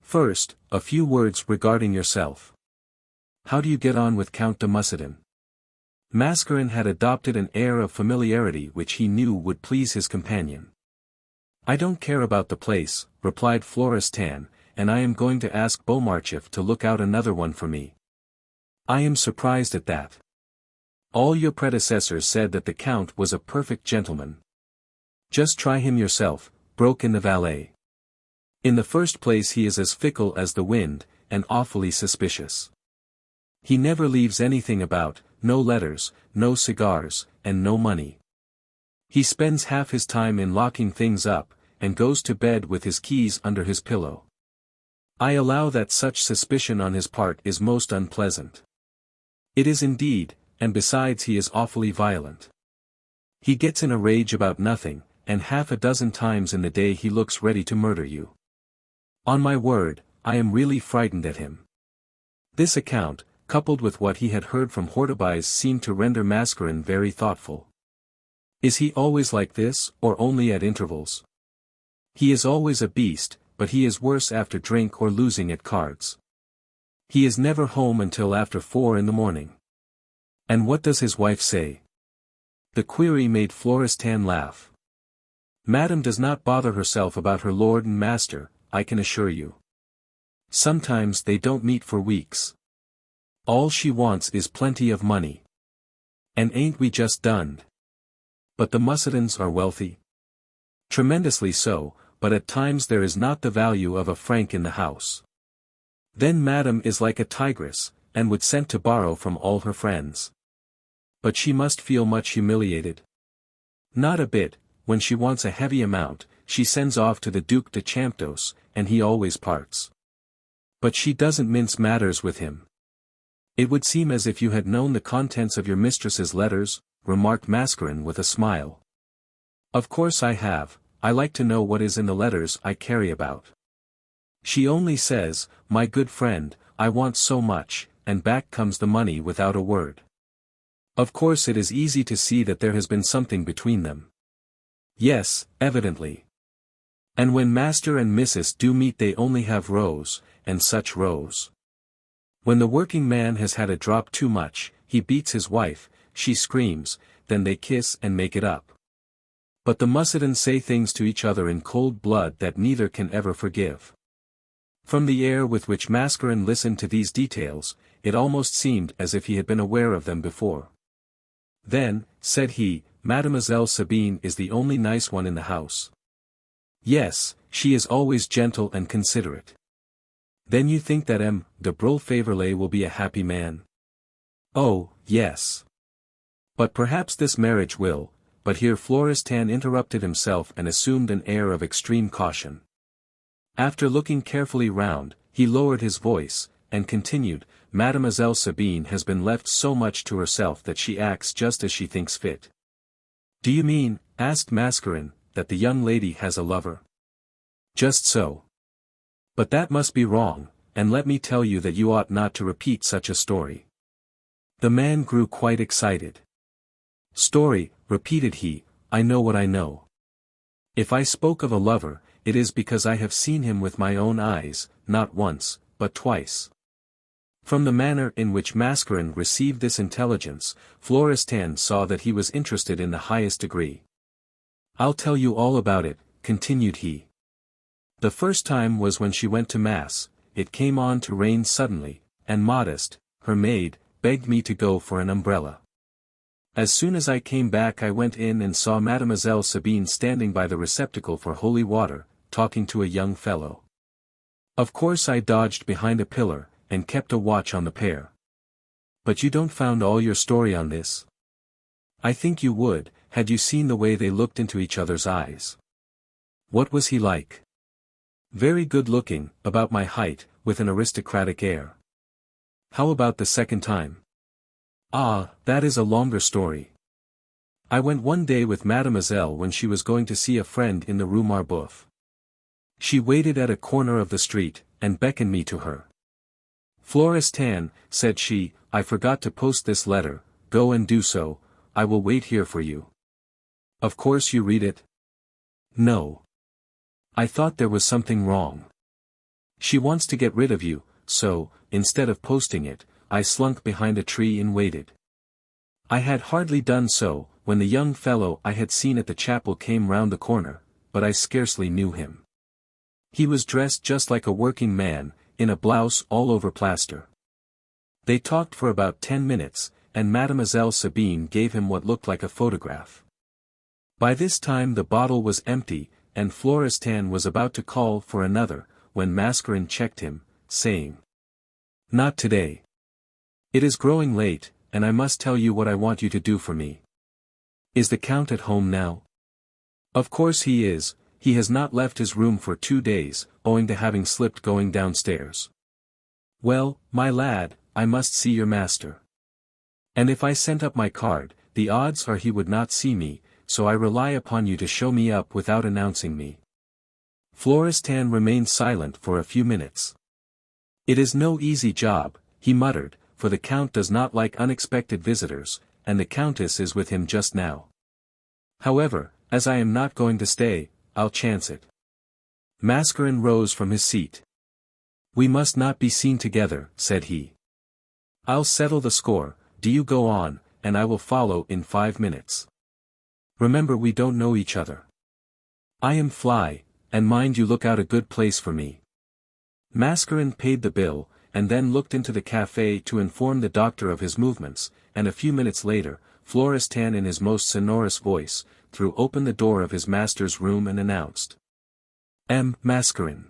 "First, a few words regarding yourself. How do you get on with Count de Mussidan?" Mascarin had adopted an air of familiarity which he knew would please his companion. "I don't care about the place," replied Florestan, "and I am going to ask Beaumarchif to look out another one for me." "I am surprised at that. All your predecessors said that the Count was a perfect gentleman." "Just try him yourself," broke in the valet. "In the first place he is as fickle as the wind, and awfully suspicious. He never leaves anything about, no letters, no cigars, and no money. He spends half his time in locking things up, and goes to bed with his keys under his pillow. I allow that such suspicion on his part is most unpleasant. It is indeed, and besides he is awfully violent. He gets in a rage about nothing, and half a dozen times in the day he looks ready to murder you. On my word, I am really frightened at him." This account, coupled with what he had heard from Hortebise, seemed to render Mascarin very thoughtful. "Is he always like this, or only at intervals?" "He is always a beast, but he is worse after drink or losing at cards. He is never home until after 4 in the morning." "And what does his wife say?" The query made Florestan laugh. "Madame does not bother herself about her lord and master, I can assure you. Sometimes they don't meet for weeks. All she wants is plenty of money. And ain't we just done? But the Mussidans are wealthy." "Tremendously so, but at times there is not the value of a franc in the house. Then Madame is like a tigress, and would send to borrow from all her friends." "But she must feel much humiliated." "Not a bit, when she wants a heavy amount, she sends off to the Duc de CHAMPDOCE, and he always parts. But she doesn't mince matters with him." "It would seem as if you had known the contents of your mistress's letters," remarked Mascarin with a smile. "Of course I have, I like to know what is in the letters I carry about. She only says, 'My good friend, I want so much,' and back comes the money without a word. Of course it is easy to see that there has been something between them." "Yes, evidently. And when Master and Missus do meet they only have rows, and such rows. When the working man has had a drop too much, he beats his wife, she screams, then they kiss and make it up. But the Mussidans say things to each other in cold blood that neither can ever forgive." From the air with which Mascarin listened to these details, it almost seemed as if he had been aware of them before. "Then," said he, "Mademoiselle Sabine is the only nice one in the house." "Yes, she is always gentle and considerate." "Then you think that M. de Brulfeverley will be a happy man?" Oh, yes. But perhaps this marriage will, but here Florestan interrupted himself and assumed an air of extreme caution. After looking carefully round, he lowered his voice, and continued, Mademoiselle Sabine has been left so much to herself that she acts just as she thinks fit. Do you mean, asked Mascarin, that the young lady has a lover? Just so. But that must be wrong, and let me tell you that you ought not to repeat such a story. The man grew quite excited. Story, repeated he, I know what I know. If I spoke of a lover, it is because I have seen him with my own eyes, not once, but twice. From the manner in which Mascarin received this intelligence, Florestan saw that he was interested in the highest degree. I'll tell you all about it, continued he. The first time was when she went to Mass. It came on to rain suddenly, and Modest, her maid, begged me to go for an umbrella. As soon as I came back I went in and saw Mademoiselle Sabine standing by the receptacle for holy water, talking to a young fellow. Of course I dodged behind a pillar, and kept a watch on the pair. But you don't found all your story on this? I think you would, had you seen the way they looked into each other's eyes. What was he like? Very good looking, about my height, with an aristocratic air. How about the second time? Ah, that is a longer story. I went one day with Mademoiselle when she was going to see a friend in the Rue Marboeuf. She waited at a corner of the street, and beckoned me to her. Florestan, said she, I forgot to post this letter, go and do so, I will wait here for you. Of course you read it? No. I thought there was something wrong. She wants to get rid of you, so, instead of posting it, I slunk behind a tree and waited. I had hardly done so, when the young fellow I had seen at the chapel came round the corner, but I scarcely knew him. He was dressed just like a working man, in a blouse all over plaster. They talked for about 10 minutes, and Mademoiselle Sabine gave him what looked like a photograph. By this time the bottle was empty, and Florestan was about to call for another, when Mascarin checked him, saying, Not today. It is growing late, and I must tell you what I want you to do for me. Is the Count at home now? Of course he is, he has not left his room for 2 days, owing to having slipped going downstairs. Well, my lad, I must see your master. And if I sent up my card, the odds are he would not see me, so I rely upon you to show me up without announcing me. Florestan remained silent for a few minutes. It is no easy job, he muttered, for the Count does not like unexpected visitors, and the Countess is with him just now. However, as I am not going to stay, I'll chance it. Mascarin rose from his seat. We must not be seen together, said he. I'll settle the score, do you go on, and I will follow in 5 minutes. Remember we don't know each other. I am Fly, and mind you look out a good place for me. Mascarin paid the bill, and then looked into the café to inform the doctor of his movements, and a few minutes later, Florestan in his most sonorous voice, threw open the door of his master's room and announced. M. Mascarin.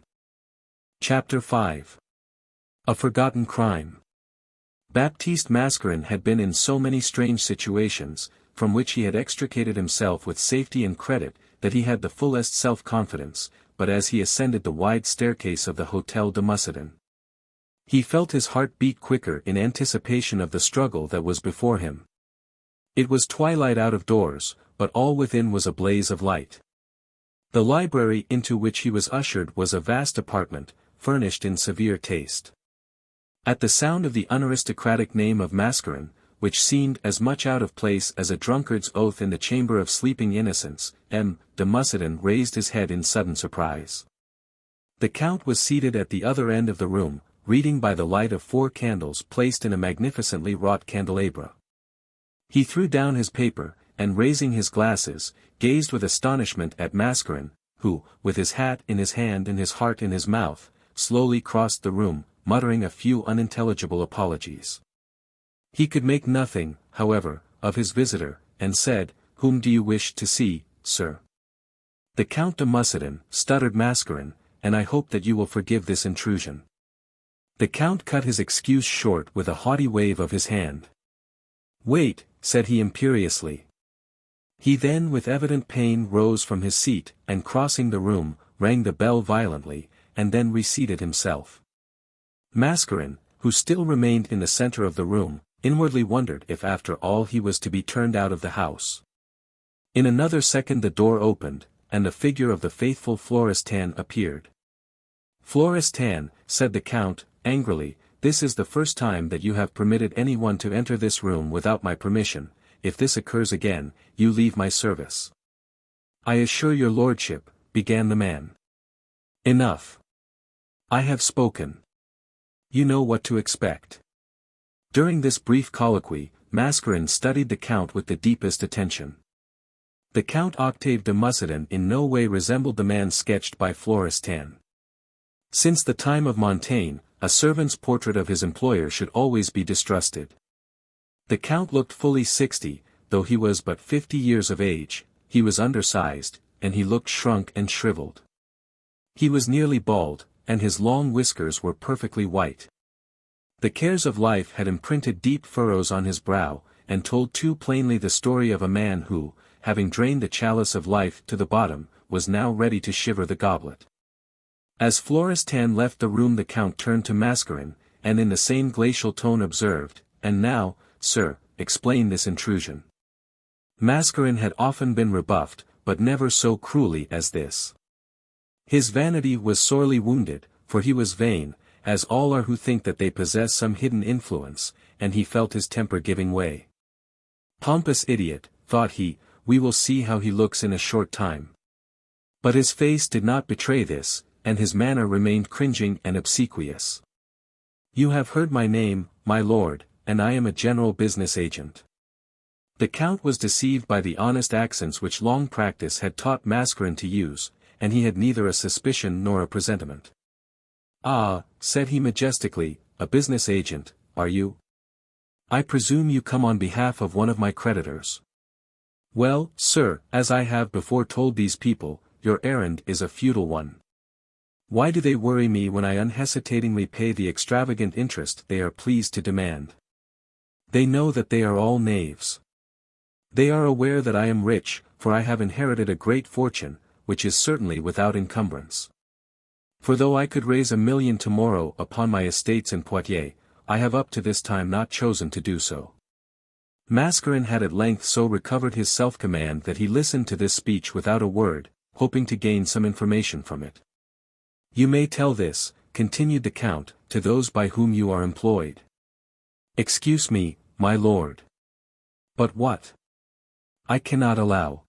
Chapter 5. A Forgotten Crime. Baptiste Mascarin had been in so many strange situations, from which he had extricated himself with safety and credit, that he had the fullest self-confidence, but as he ascended the wide staircase of the Hôtel de Mussidan, he felt his heart beat quicker in anticipation of the struggle that was before him. It was twilight out of doors, but all within was a blaze of light. The library into which he was ushered was a vast apartment, furnished in severe taste. At the sound of the unaristocratic name of Mascarin, which seemed as much out of place as a drunkard's oath in the chamber of sleeping innocence, M. de Mussidan raised his head in sudden surprise. The Count was seated at the other end of the room, reading by the light of 4 candles placed in a magnificently wrought candelabra. He threw down his paper, and raising his glasses, gazed with astonishment at Mascarin, who, with his hat in his hand and his heart in his mouth, slowly crossed the room, muttering a few unintelligible apologies. He could make nothing, however, of his visitor, and said, Whom do you wish to see, sir? The Count de Mussidan, stuttered Mascarin, and I hope that you will forgive this intrusion. The Count cut his excuse short with a haughty wave of his hand. Wait, said he imperiously. He then with evident pain rose from his seat, and crossing the room, rang the bell violently, and then reseated himself. Mascarin, who still remained in the center of the room, inwardly wondered if after all he was to be turned out of the house. In another second the door opened, and the figure of the faithful Florestan appeared. Florestan, said the Count, angrily, this is the first time that you have permitted anyone to enter this room without my permission. If this occurs again, you leave my service. I assure your lordship, began the man. Enough. I have spoken. You know what to expect. During this brief colloquy, Mascarin studied the Count with the deepest attention. The Count Octave de Mussidan in no way resembled the man sketched by Florestan. Since the time of Montaigne, a servant's portrait of his employer should always be distrusted. The Count looked fully 60, though he was but 50 years of age. He was undersized, and he looked shrunk and shriveled. He was nearly bald, and his long whiskers were perfectly white. The cares of life had imprinted deep furrows on his brow, and told too plainly the story of a man who, having drained the chalice of life to the bottom, was now ready to shiver the goblet. As Florestan left the room the Count turned to Mascarin, and in the same glacial tone observed, "And now, sir, explain this intrusion." Mascarin had often been rebuffed, but never so cruelly as this. His vanity was sorely wounded, for he was vain, as all are who think that they possess some hidden influence, and he felt his temper giving way. Pompous idiot, thought he, we will see how he looks in a short time. But his face did not betray this, and his manner remained cringing and obsequious. You have heard my name, my lord, and I am a general business agent. The Count was deceived by the honest accents which long practice had taught Mascarin to use, and he had neither a suspicion nor a presentiment. Ah, said he majestically, a business agent, are you? I presume you come on behalf of one of my creditors. Well, sir, as I have before told these people, your errand is a futile one. Why do they worry me when I unhesitatingly pay the extravagant interest they are pleased to demand? They know that they are all knaves. They are aware that I am rich, for I have inherited a great fortune, which is certainly without encumbrance. For though I could raise 1,000,000 tomorrow upon my estates in Poitiers, I have up to this time not chosen to do so. Mascarin had at length so recovered his self-command that he listened to this speech without a word, hoping to gain some information from it. You may tell this, continued the Count, to those by whom you are employed. Excuse me, my lord. But what? I cannot allow.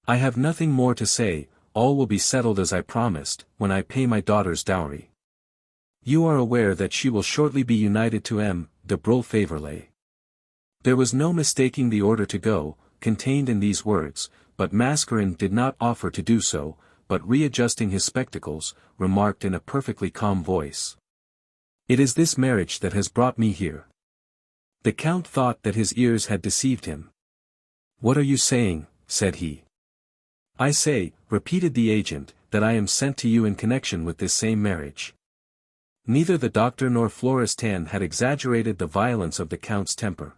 I have nothing more to say, all will be settled as I promised, when I pay my daughter's dowry. You are aware that she will shortly be united to M. de Brulé-Faverley. There was no mistaking the order to go, contained in these words, but Mascarin did not offer to do so, but readjusting his spectacles, remarked in a perfectly calm voice. It is this marriage that has brought me here. The Count thought that his ears had deceived him. What are you saying? Said he. I say, repeated the agent, that I am sent to you in connection with this same marriage. Neither the doctor nor Florestan had exaggerated the violence of the Count's temper.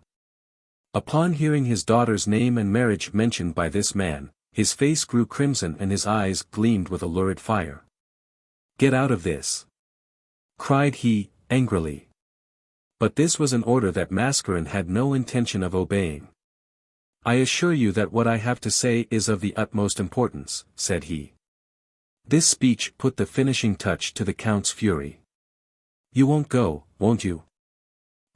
Upon hearing his daughter's name and marriage mentioned by this man, his face grew crimson and his eyes gleamed with a lurid fire. Get out of this! Cried he, angrily. But this was an order that Mascarin had no intention of obeying. I assure you that what I have to say is of the utmost importance, said he. This speech put the finishing touch to the Count's fury. You won't go, won't you?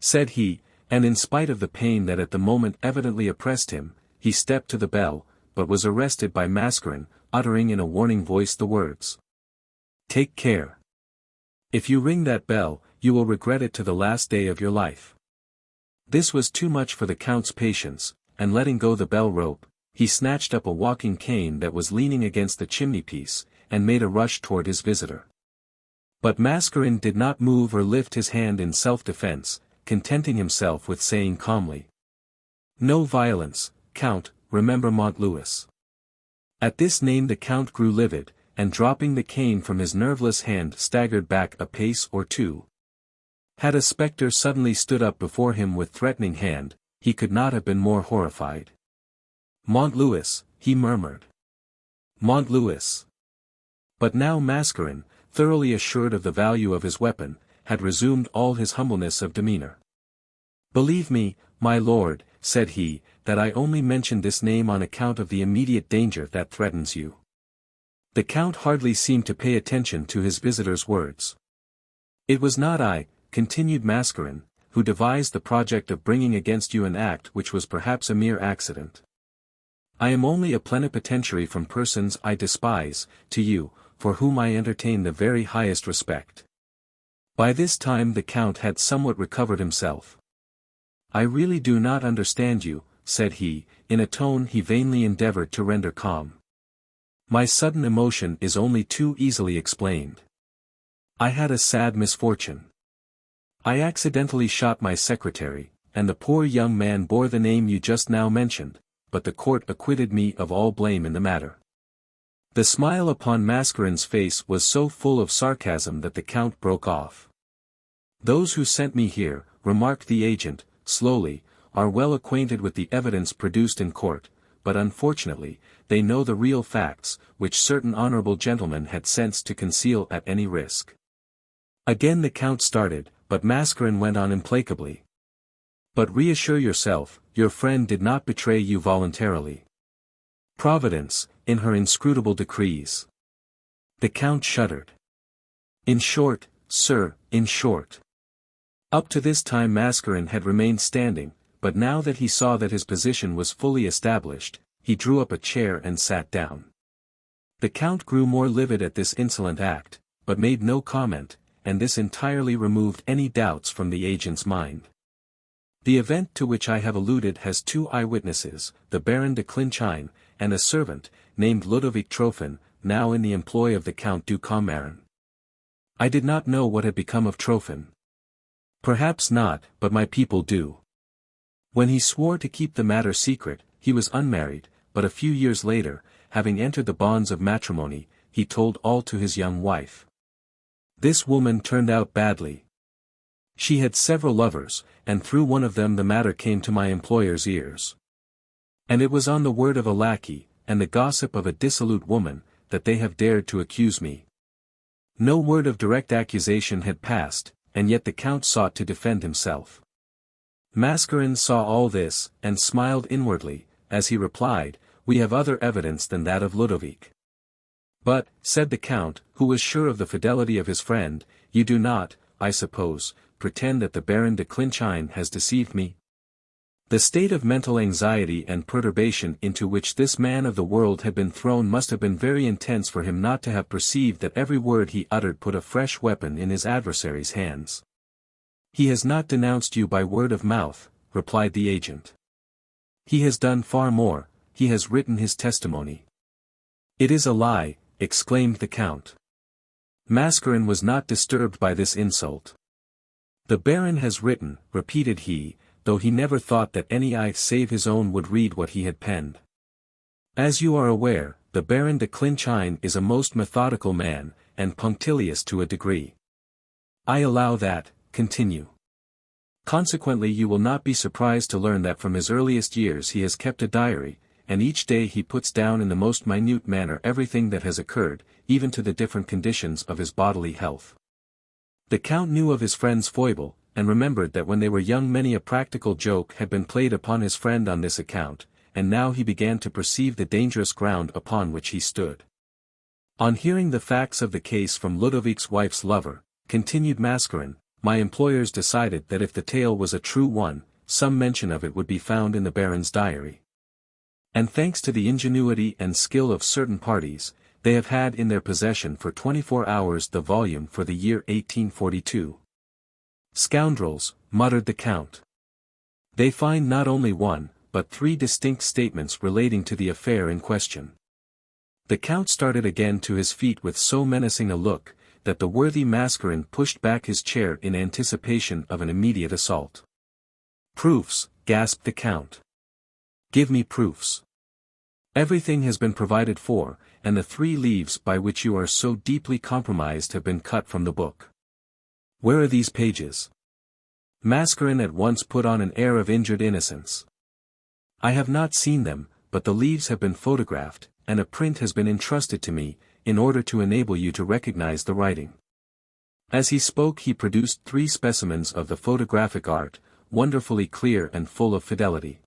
Said he, and in spite of the pain that at the moment evidently oppressed him, he stepped to the bell, but was arrested by Mascarin, uttering in a warning voice the words. Take care. If you ring that bell, you will regret it to the last day of your life. This was too much for the Count's patience, and letting go the bell rope, he snatched up a walking cane that was leaning against the chimney-piece, and made a rush toward his visitor. But Mascarin did not move or lift his hand in self-defense, contenting himself with saying calmly. No violence, Count, remember Mont-Louis. At this name the Count grew livid, and dropping the cane from his nerveless hand staggered back a pace or two. Had a spectre suddenly stood up before him with threatening hand, he could not have been more horrified. "Mont-Louis," he murmured. "Mont-Louis." But now Mascarin, thoroughly assured of the value of his weapon, had resumed all his humbleness of demeanor. "Believe me, my lord," said he, "that I only mentioned this name on account of the immediate danger that threatens you." The count hardly seemed to pay attention to his visitor's words. "It was not I," continued Mascarin, "who devised the project of bringing against you an act which was perhaps a mere accident. I am only a plenipotentiary from persons I despise, to you, for whom I entertain the very highest respect." By this time the count had somewhat recovered himself. "I really do not understand you," said he, in a tone he vainly endeavored to render calm. "My sudden emotion is only too easily explained. I had a sad misfortune. I accidentally shot my secretary, and the poor young man bore the name you just now mentioned, but the court acquitted me of all blame in the matter." The smile upon Mascarin's face was so full of sarcasm that the count broke off. "Those who sent me here," remarked the agent, slowly, "are well acquainted with the evidence produced in court, but unfortunately, they know the real facts, which certain honorable gentlemen had sense to conceal at any risk." Again the count started, but Mascarin went on implacably. "But reassure yourself, your friend did not betray you voluntarily. Providence, in her inscrutable decrees." The count shuddered. "In short, sir, in short." Up to this time Mascarin had remained standing, but now that he saw that his position was fully established, he drew up a chair and sat down. The count grew more livid at this insolent act, but made no comment, and this entirely removed any doubts from the agent's mind. The event to which I have alluded has two eyewitnesses, the Baron de Clinchine, and a servant, named Ludovic Trophon, now in the employ of the Count du Commarin. I did not know what had become of Trophon. Perhaps not, but my people do. When he swore to keep the matter secret, he was unmarried, but a few years later, having entered the bonds of matrimony, he told all to his young wife. This woman turned out badly. She had several lovers, and through one of them the matter came to my employer's ears. And it was on the word of a lackey, and the gossip of a dissolute woman, that they have dared to accuse me. No word of direct accusation had passed, and yet the count sought to defend himself. Mascarin saw all this, and smiled inwardly, as he replied, "We have other evidence than that of Ludovic." "But," said the count, who was sure of the fidelity of his friend, "you do not, I suppose, pretend that the Baron de Clinchine has deceived me?" The state of mental anxiety and perturbation into which this man of the world had been thrown must have been very intense for him not to have perceived that every word he uttered put a fresh weapon in his adversary's hands. "He has not denounced you by word of mouth," replied the agent. "He has done far more, he has written his testimony." "It is a lie," exclaimed the count. Mascarin was not disturbed by this insult. "The Baron has written," repeated he, though he never thought that any eye save his own would read what he had penned. "As you are aware, the Baron de Clinchine is a most methodical man, and punctilious to a degree. I allow that, continue. Consequently you will not be surprised to learn that from his earliest years he has kept a diary, and each day he puts down in the most minute manner everything that has occurred, even to the different conditions of his bodily health." The count knew of his friend's foible, and remembered that when they were young many a practical joke had been played upon his friend on this account, and now he began to perceive the dangerous ground upon which he stood. "On hearing the facts of the case from Ludovic's wife's lover," continued Mascarin, "my employers decided that if the tale was a true one, some mention of it would be found in the Baron's diary. And thanks to the ingenuity and skill of certain parties, they have had in their possession for 24 hours the volume for the year 1842. "Scoundrels," muttered the count. "They find not only one, but 3 distinct statements relating to the affair in question." The count started again to his feet with so menacing a look, that the worthy Mascarin pushed back his chair in anticipation of an immediate assault. "Proofs," gasped the count. "Give me proofs. Everything has been provided for, and the 3 leaves by which you are so deeply compromised have been cut from the book. Where are these pages?" Mascarin at once put on an air of injured innocence. I have not seen them, but the leaves have been photographed, and a print has been entrusted to me, in order to enable you to recognize the writing. As he spoke he produced 3 specimens of the photographic art, wonderfully clear and full of fidelity.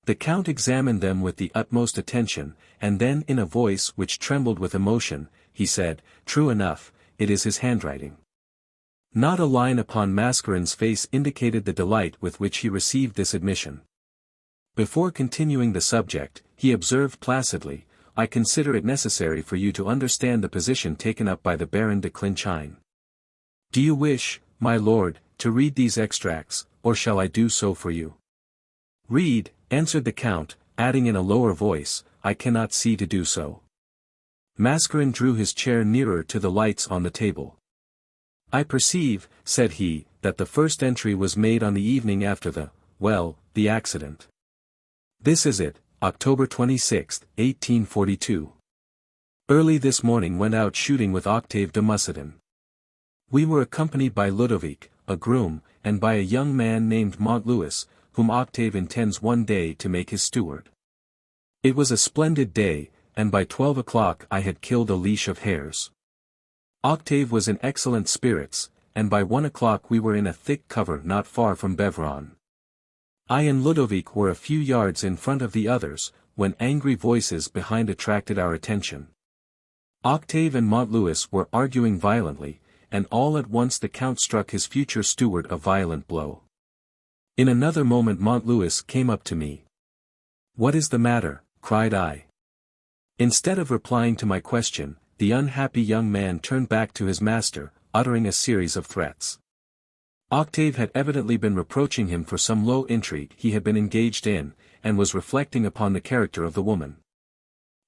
The Count examined them with the utmost attention, and then in a voice which trembled with emotion, he said, "True enough, it is his handwriting." Not a line upon Mascarin's face indicated the delight with which he received this admission. Before continuing the subject, he observed placidly, "I consider it necessary for you to understand the position taken up by the Baron de Clinchine. Do you wish, my lord, to read these extracts, or shall I do so for you?" "Read," answered the Count, adding in a lower voice, "I cannot see to do so." Mascarin drew his chair nearer to the lights on the table. "I perceive," said he, "that the first entry was made on the evening after the accident. This is it, October 26, 1842. Early this morning went out shooting with Octave de Mussidan. We were accompanied by Ludovic, a groom, and by a young man named Montlouis, whom Octave intends one day to make his steward. It was a splendid day, and by 12 o'clock I had killed a leash of hares. Octave was in excellent spirits, and by 1 o'clock we were in a thick cover not far from Beuvron. I and Ludovic were a few yards in front of the others, when angry voices behind attracted our attention. Octave and Montlouis were arguing violently, and all at once the Count struck his future steward a violent blow. In another moment Montlouis came up to me. "What is the matter?" cried I. Instead of replying to my question, the unhappy young man turned back to his master, uttering a series of threats. Octave had evidently been reproaching him for some low intrigue he had been engaged in, and was reflecting upon the character of the woman.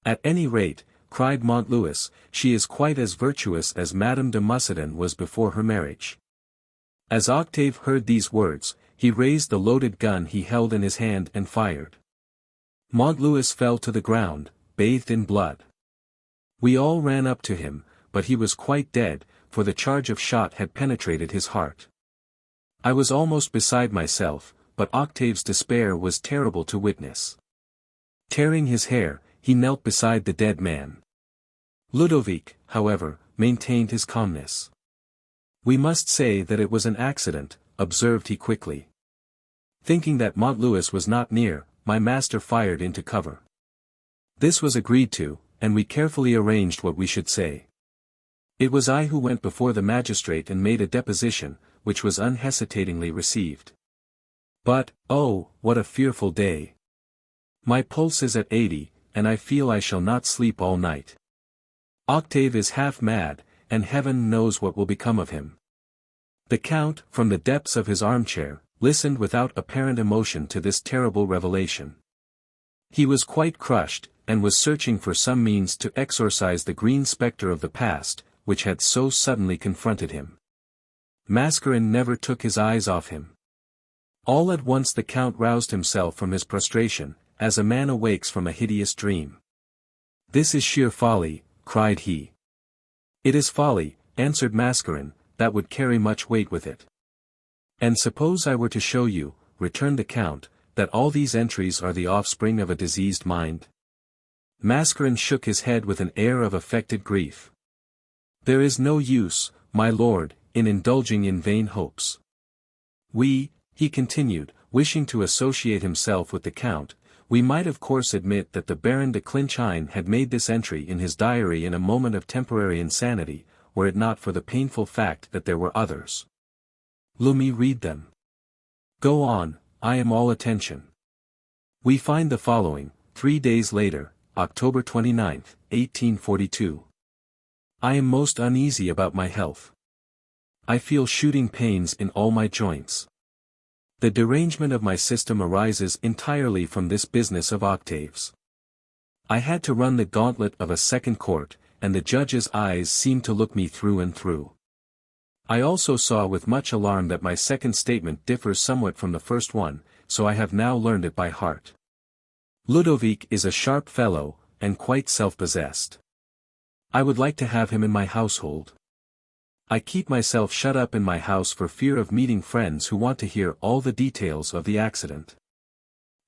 "At any rate," cried Montlouis, "she is quite as virtuous as Madame de Mussidan was before her marriage." As Octave heard these words, he raised the loaded gun he held in his hand and fired. Montlouis fell to the ground, bathed in blood. We all ran up to him, but he was quite dead, for the charge of shot had penetrated his heart. I was almost beside myself, but Octave's despair was terrible to witness. Tearing his hair, he knelt beside the dead man. Ludovic, however, maintained his calmness. "We must say that it was an accident," observed he quickly. Thinking that Montlouis was not near, my master fired into cover. This was agreed to, and we carefully arranged what we should say. It was I who went before the magistrate and made a deposition, which was unhesitatingly received. But, oh, what a fearful day! My pulse is at 80, and I feel I shall not sleep all night. Octave is half mad, and heaven knows what will become of him. The Count, from the depths of his armchair, listened without apparent emotion to this terrible revelation. He was quite crushed, and was searching for some means to exorcise the green spectre of the past, which had so suddenly confronted him. Mascarin never took his eyes off him. All at once the Count roused himself from his prostration, as a man awakes from a hideous dream. "This is sheer folly," cried he. "It is folly," answered Mascarin, "that would carry much weight with it." "And suppose I were to show you," returned the Count, "that all these entries are the offspring of a diseased mind?" Mascarin shook his head with an air of affected grief. "There is no use, my lord, in indulging in vain hopes. He continued, wishing to associate himself with the Count, "we might of course admit that the Baron de Clinchine had made this entry in his diary in a moment of temporary insanity, were it not for the painful fact that there were others. Let me read them." "Go on, I am all attention." We find the following, 3 days later, October 29, 1842. "I am most uneasy about my health. I feel shooting pains in all my joints. The derangement of my system arises entirely from this business of Octave's. I had to run the gauntlet of a second court, and the judge's eyes seemed to look me through and through. I also saw with much alarm that my second statement differs somewhat from the first one, so I have now learned it by heart. Ludovic is a sharp fellow, and quite self-possessed. I would like to have him in my household. I keep myself shut up in my house for fear of meeting friends who want to hear all the details of the accident.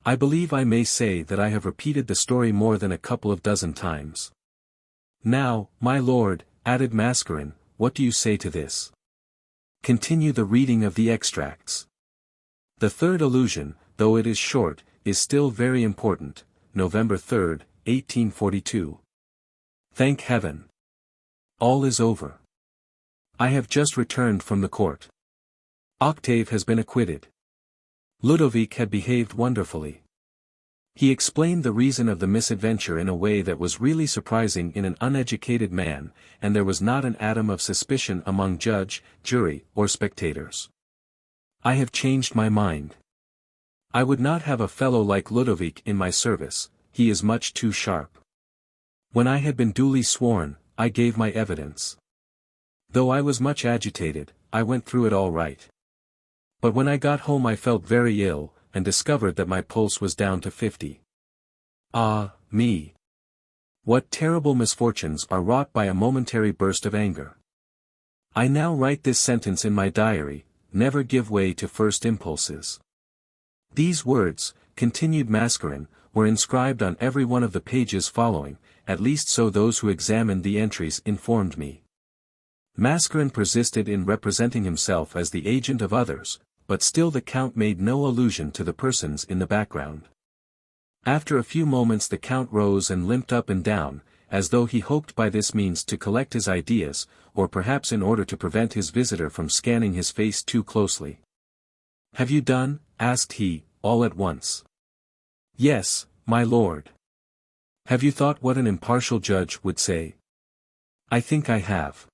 I believe I may say that I have repeated the story more than a couple of dozen times. Now, my lord, added Mascarin, what do you say to this? Continue the reading of the extracts. The third allusion, though it is short, is still very important. November 3rd, 1842. Thank heaven. All is over. I have just returned from the court. Octave has been acquitted. Ludovic had behaved wonderfully. He explained the reason of the misadventure in a way that was really surprising in an uneducated man, and there was not an atom of suspicion among judge, jury, or spectators. I have changed my mind. I would not have a fellow like Ludovic in my service, he is much too sharp. When I had been duly sworn, I gave my evidence. Though I was much agitated, I went through it all right. But when I got home I felt very ill, and discovered that my pulse was down to 50. Ah, me! What terrible misfortunes are wrought by a momentary burst of anger. I now write this sentence in my diary, never give way to first impulses. These words, continued Mascarin, were inscribed on every one of the pages following, at least so those who examined the entries informed me. Mascarin persisted in representing himself as the agent of others, but still the Count made no allusion to the persons in the background. After a few moments the Count rose and limped up and down, as though he hoped by this means to collect his ideas, or perhaps in order to prevent his visitor from scanning his face too closely. "Have you done?" asked he, all at once. "Yes, my lord." "Have you thought what an impartial judge would say?" "I think I have."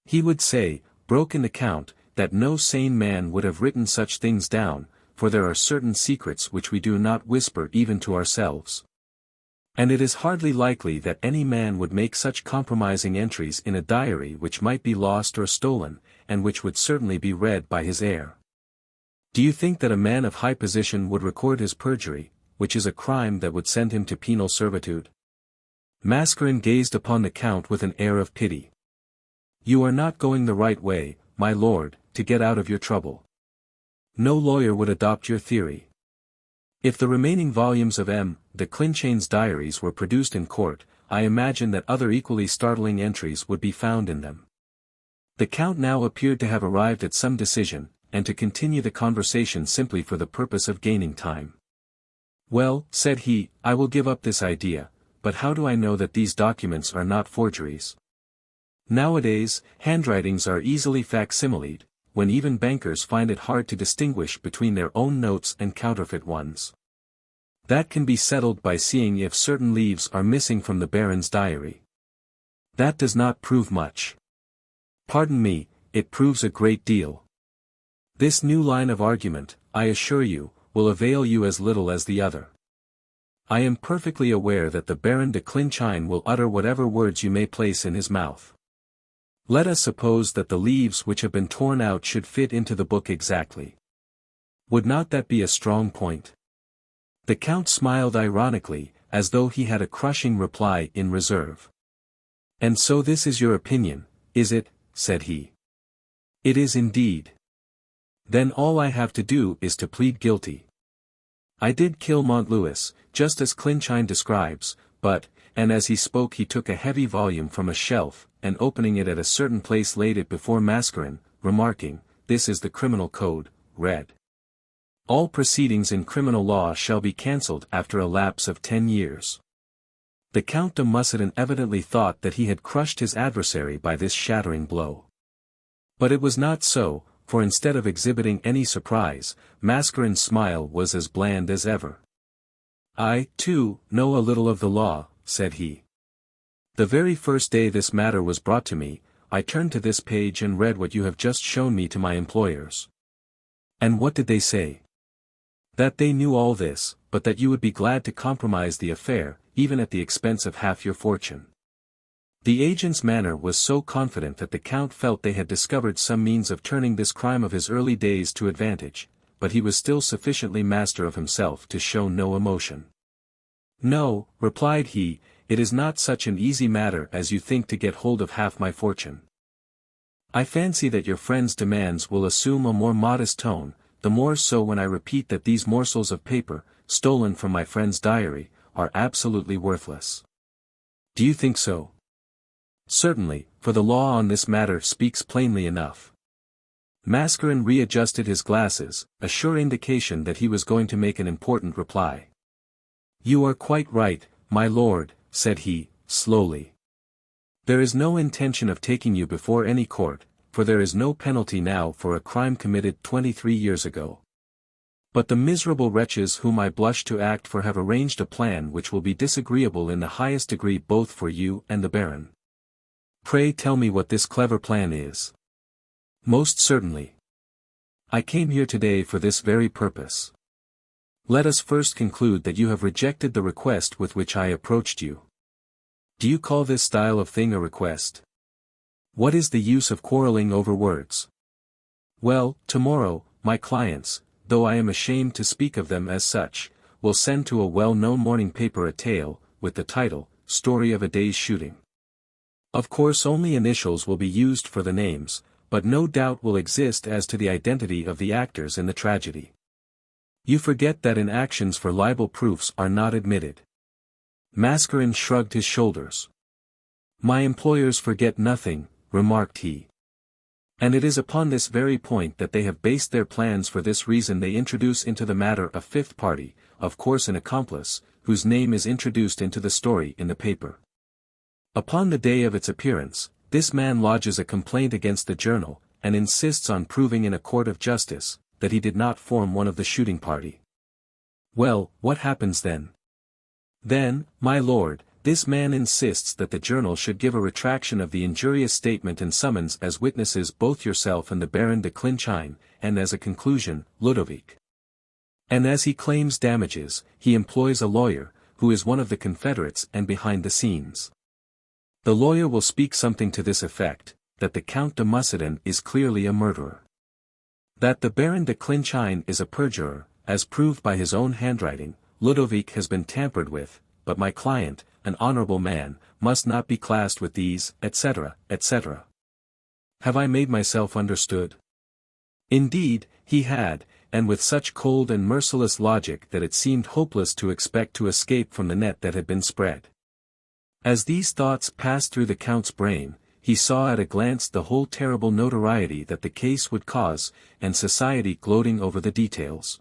"He would say," broke in the Count, "that no sane man would have written such things down, for there are certain secrets which we do not whisper even to ourselves. And it is hardly likely that any man would make such compromising entries in a diary which might be lost or stolen, and which would certainly be read by his heir. Do you think that a man of high position would record his perjury, which is a crime that would send him to penal servitude?" Mascarin gazed upon the Count with an air of pity. "You are not going the right way, my lord, to get out of your trouble. No lawyer would adopt your theory. If the remaining volumes of M. de Clinchain's diaries were produced in court, I imagine that other equally startling entries would be found in them." The Count now appeared to have arrived at some decision, and to continue the conversation simply for the purpose of gaining time. "Well," said he, "I will give up this idea, but how do I know that these documents are not forgeries? Nowadays, handwritings are easily facsimiled, when even bankers find it hard to distinguish between their own notes and counterfeit ones. That can be settled by seeing if certain leaves are missing from the Baron's diary. That does not prove much. Pardon me, it proves a great deal. This new line of argument, I assure you, will avail you as little as the other. I am perfectly aware that the Baron de Clinchain will utter whatever words you may place in his mouth. Let us suppose that the leaves which have been torn out should fit into the book exactly. Would not that be a strong point?" The Count smiled ironically, as though he had a crushing reply in reserve. "And so this is your opinion, is it?" said he. "It is indeed. Then all I have to do is to plead guilty. I did kill Montlouis, just as Clinchain describes, but," and as he spoke he took a heavy volume from a shelf, and opening it at a certain place laid it before Mascarin, remarking, "This is the criminal code," read. "All proceedings in criminal law shall be cancelled after a lapse of 10 years. The Count de Mussidan evidently thought that he had crushed his adversary by this shattering blow. But it was not so, for instead of exhibiting any surprise, Mascarin's smile was as bland as ever. "I, too, know a little of the law," said he. "The very first day this matter was brought to me, I turned to this page and read what you have just shown me to my employers." "And what did they say?" "That they knew all this, but that you would be glad to compromise the affair, even at the expense of half your fortune." The agent's manner was so confident that the Count felt they had discovered some means of turning this crime of his early days to advantage, but he was still sufficiently master of himself to show no emotion. "No," replied he, "it is not such an easy matter as you think to get hold of half my fortune. I fancy that your friend's demands will assume a more modest tone, the more so when I repeat that these morsels of paper, stolen from my friend's diary, are absolutely worthless. Do you think so? Certainly, for the law on this matter speaks plainly enough. Mascarin readjusted his glasses, a sure indication that he was going to make an important reply. You are quite right, my lord, said he, slowly. There is no intention of taking you before any court, for there is no penalty now for a crime committed 23 years ago. But the miserable wretches whom I blush to act for have arranged a plan which will be disagreeable in the highest degree both for you and the Baron. Pray tell me what this clever plan is. Most certainly. I came here today for this very purpose. Let us first conclude that you have rejected the request with which I approached you. Do you call this style of thing a request? What is the use of quarreling over words? Well, tomorrow, my clients, though I am ashamed to speak of them as such, will send to a well-known morning paper a tale, with the title, Story of a Day's Shooting. Of course only initials will be used for the names, but no doubt will exist as to the identity of the actors in the tragedy. You forget that in actions for libel proofs are not admitted. Mascarin shrugged his shoulders. My employers forget nothing, remarked he. And it is upon this very point that they have based their plans. For this reason they introduce into the matter a fifth party, of course an accomplice, whose name is introduced into the story in the paper. Upon the day of its appearance, this man lodges a complaint against the journal, and insists on proving in a court of justice, that he did not form one of the shooting party. Well, what happens then? Then, my lord, this man insists that the journal should give a retraction of the injurious statement and summons as witnesses both yourself and the Baron de Clinchine, and as a conclusion, Ludovic. And as he claims damages, he employs a lawyer, who is one of the confederates and behind the scenes. The lawyer will speak something to this effect, that the Count de Mussidan is clearly a murderer. That the Baron de Clinchine is a perjurer, as proved by his own handwriting, Ludovic has been tampered with, but my client, an honorable man, must not be classed with these, etc., etc. Have I made myself understood? Indeed, he had, and with such cold and merciless logic that it seemed hopeless to expect to escape from the net that had been spread. As these thoughts passed through the Count's brain, he saw at a glance the whole terrible notoriety that the case would cause, and society gloating over the details.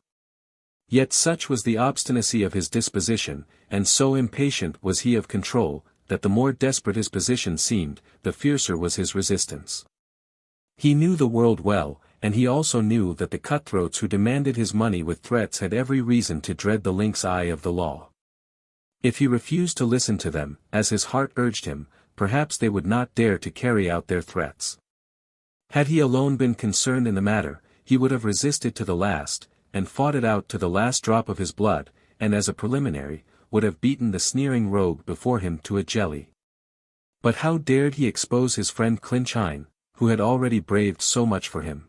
Yet such was the obstinacy of his disposition, and so impatient was he of control, that the more desperate his position seemed, the fiercer was his resistance. He knew the world well, and he also knew that the cutthroats who demanded his money with threats had every reason to dread the lynx eye of the law. If he refused to listen to them, as his heart urged him, perhaps they would not dare to carry out their threats. Had he alone been concerned in the matter, he would have resisted to the last, and fought it out to the last drop of his blood, and as a preliminary, would have beaten the sneering rogue before him to a jelly. But how dared he expose his friend Clinchine, who had already braved so much for him?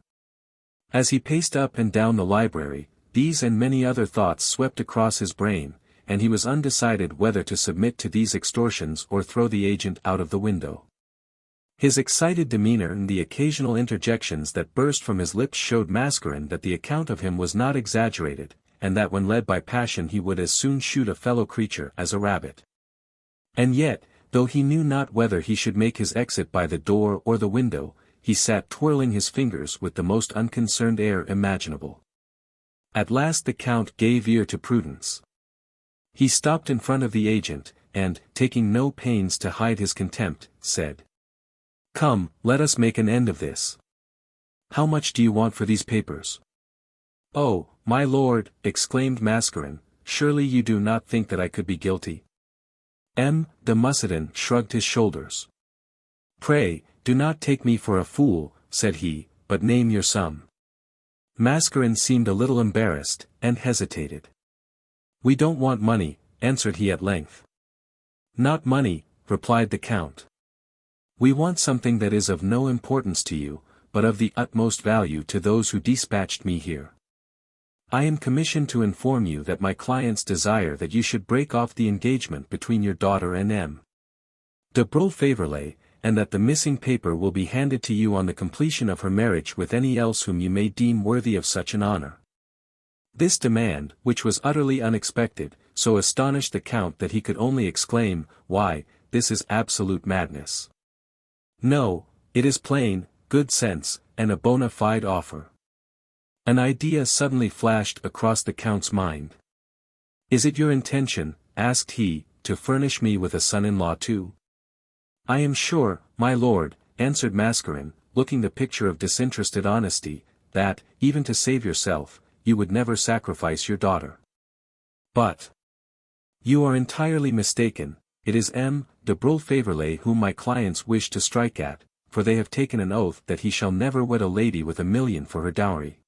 As he paced up and down the library, these and many other thoughts swept across his brain, and he was undecided whether to submit to these extortions or throw the agent out of the window. His excited demeanor and the occasional interjections that burst from his lips showed Mascarin that the account of him was not exaggerated, and that when led by passion he would as soon shoot a fellow creature as a rabbit. And yet, though he knew not whether he should make his exit by the door or the window, he sat twirling his fingers with the most unconcerned air imaginable. At last the Count gave ear to prudence. He stopped in front of the agent, and, taking no pains to hide his contempt, said, "Come, let us make an end of this. How much do you want for these papers?" "Oh, my lord," exclaimed Mascarin, "surely you do not think that I could be guilty?" M. de Mussidan shrugged his shoulders. "Pray, do not take me for a fool," said he, "but name your sum." Mascarin seemed a little embarrassed, and hesitated. "We don't want money," answered he at length. "Not money," replied the Count. "We want something that is of no importance to you, but of the utmost value to those who dispatched me here. I am commissioned to inform you that my clients desire that you should break off the engagement between your daughter and M. de Beaufavrelet, and that the missing paper will be handed to you on the completion of her marriage with any else whom you may deem worthy of such an honor. This demand, which was utterly unexpected, so astonished the Count that he could only exclaim, "Why, this is absolute madness. No, it is plain, good sense, and a bona fide offer." An idea suddenly flashed across the Count's mind. "Is it your intention," asked he, "to furnish me with a son-in-law too?" "I am sure, my lord," answered Mascarin, looking the picture of disinterested honesty, "that, even to save yourself, you would never sacrifice your daughter. But you are entirely mistaken. It is M. de Brulé-Faverley whom my clients wish to strike at, for they have taken an oath that he shall never wed a lady with 1,000,000 for her dowry."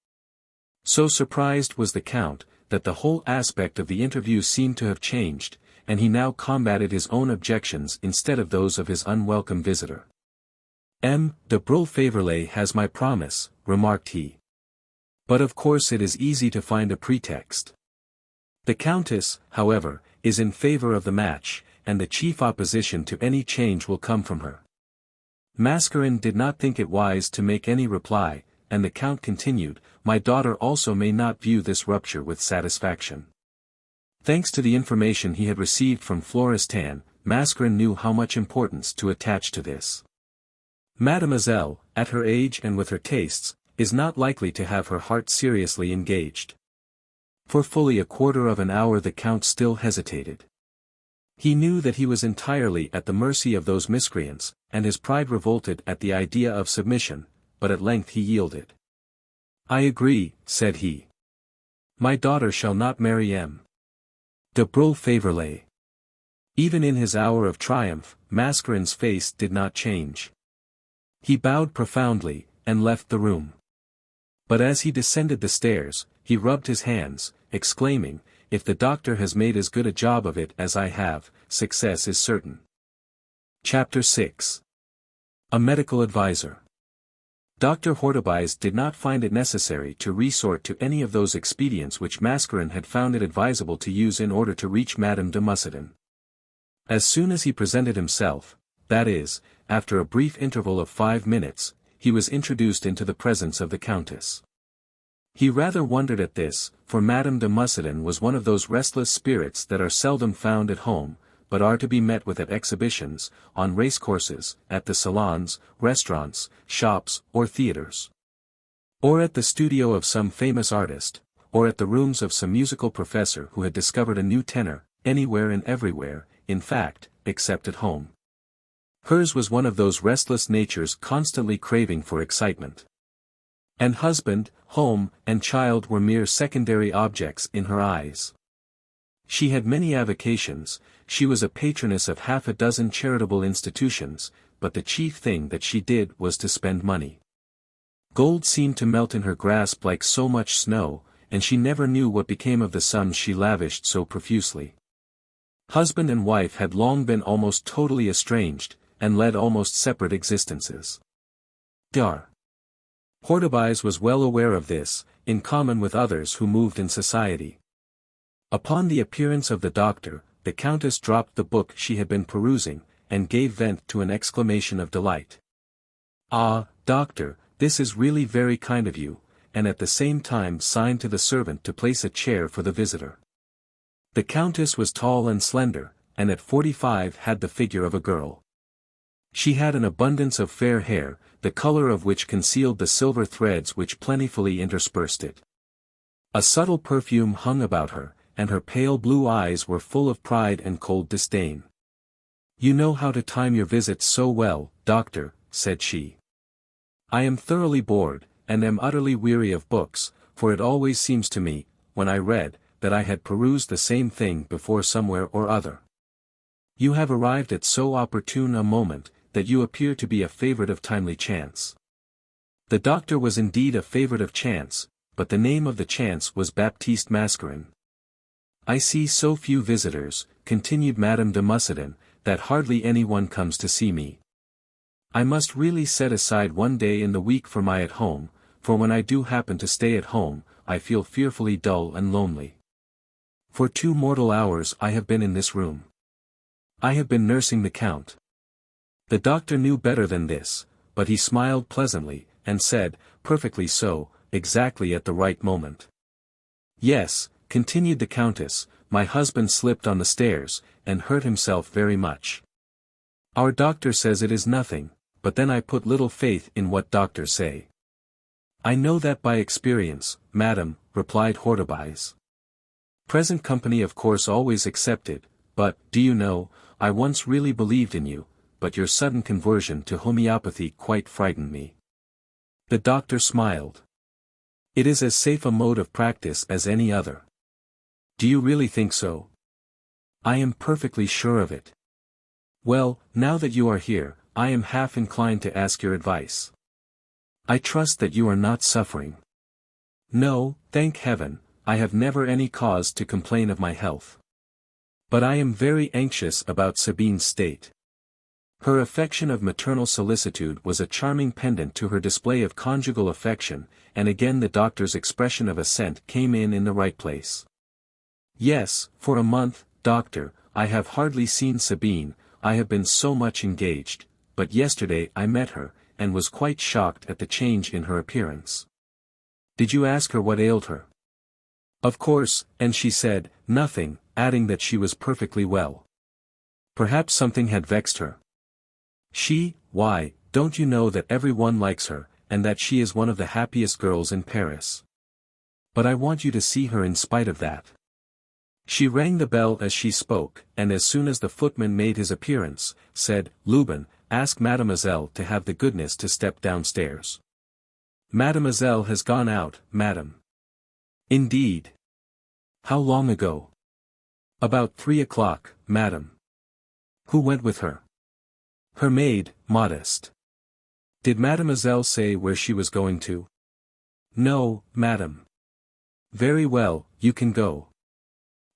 So surprised was the Count, that the whole aspect of the interview seemed to have changed, and he now combated his own objections instead of those of his unwelcome visitor. "M. de Brulé-Faverley has my promise," remarked he. "But of course it is easy to find a pretext. The Countess, however, is in favor of the match, and the chief opposition to any change will come from her." Mascarin did not think it wise to make any reply, and the Count continued, "My daughter also may not view this rupture with satisfaction." Thanks to the information he had received from Florestan, Mascarin knew how much importance to attach to this. Mademoiselle, at her age and with her tastes, is not likely to have her heart seriously engaged. For fully a quarter of an hour the Count still hesitated. He knew that he was entirely at the mercy of those miscreants, and his pride revolted at the idea of submission, but at length he yielded. "I agree," said he. "My daughter shall not marry M. de Brulé-Faverley." Even in his hour of triumph, Mascarin's face did not change. He bowed profoundly, and left the room. But as he descended the stairs, he rubbed his hands, exclaiming, "If the doctor has made as good a job of it as I have, success is certain." Chapter 6. A Medical Advisor. Dr. Hortebise did not find it necessary to resort to any of those expedients which Mascarin had found it advisable to use in order to reach Madame de Mussidan. As soon as he presented himself, that is, after a brief interval of 5 minutes, he was introduced into the presence of the Countess. He rather wondered at this, for Madame de Mussidan was one of those restless spirits that are seldom found at home, but are to be met with at exhibitions, on racecourses, at the salons, restaurants, shops, or theatres. Or at the studio of some famous artist, or at the rooms of some musical professor who had discovered a new tenor, anywhere and everywhere, in fact, except at home. Hers was one of those restless natures constantly craving for excitement. And husband, home, and child were mere secondary objects in her eyes. She had many avocations, she was a patroness of half a dozen charitable institutions, but the chief thing that she did was to spend money. Gold seemed to melt in her grasp like so much snow, and she never knew what became of the sums she lavished so profusely. Husband and wife had long been almost totally estranged, and led almost separate existences. Dr. Hortebise was well aware of this, in common with others who moved in society. Upon the appearance of the doctor, the Countess dropped the book she had been perusing, and gave vent to an exclamation of delight. "Ah, doctor, this is really very kind of you," and at the same time signed to the servant to place a chair for the visitor. The Countess was tall and slender, and at 45 had the figure of a girl. She had an abundance of fair hair, the color of which concealed the silver threads which plentifully interspersed it. A subtle perfume hung about her, and her pale blue eyes were full of pride and cold disdain. "You know how to time your visits so well, doctor," said she. "I am thoroughly bored, and am utterly weary of books, for it always seems to me, when I read, that I had perused the same thing before somewhere or other. You have arrived at so opportune a moment, that you appear to be a favorite of timely chance." The doctor was indeed a favorite of chance, but the name of the chance was Baptiste Mascarin. "I see so few visitors," continued Madame de Mussidan, "that hardly anyone comes to see me. I must really set aside one day in the week for my at home, for when I do happen to stay at home, I feel fearfully dull and lonely. For 2 mortal hours I have been in this room. I have been nursing the Count. The doctor knew better than this, but he smiled pleasantly, and said, "Perfectly so, exactly at the right moment." "Yes," continued the Countess, "my husband slipped on the stairs, and hurt himself very much. Our doctor says it is nothing, but then I put little faith in what doctors say." "I know that by experience, madam," replied Hortebise. "Present company of course always excepted, but, do you know, I once really believed in you, but your sudden conversion to homeopathy quite frightened me." The doctor smiled. "It is as safe a mode of practice as any other." "Do you really think so?" "I am perfectly sure of it." "Well, now that you are here, I am half inclined to ask your advice. I trust that you are not suffering." "No, thank heaven, I have never any cause to complain of my health. But I am very anxious about Sabine's state." Her affection of maternal solicitude was a charming pendant to her display of conjugal affection, and again the doctor's expression of assent came in the right place. "Yes, for a month, doctor, I have hardly seen Sabine, I have been so much engaged, but yesterday I met her, and was quite shocked at the change in her appearance." "Did you ask her what ailed her?" "Of course, and she said, nothing, adding that she was perfectly well." "Perhaps something had vexed her." Why, don't you know that every one likes her, and that she is one of the happiest girls in Paris? But I want you to see her in spite of that." She rang the bell as she spoke, and as soon as the footman made his appearance, said, "Lubin, ask Mademoiselle to have the goodness to step downstairs." "Mademoiselle has gone out, madam." "Indeed. How long ago?" "About 3 o'clock, madam." "Who went with her?" "Her maid, Modeste." "Did Mademoiselle say where she was going to?" "No, madam." "Very well, you can go."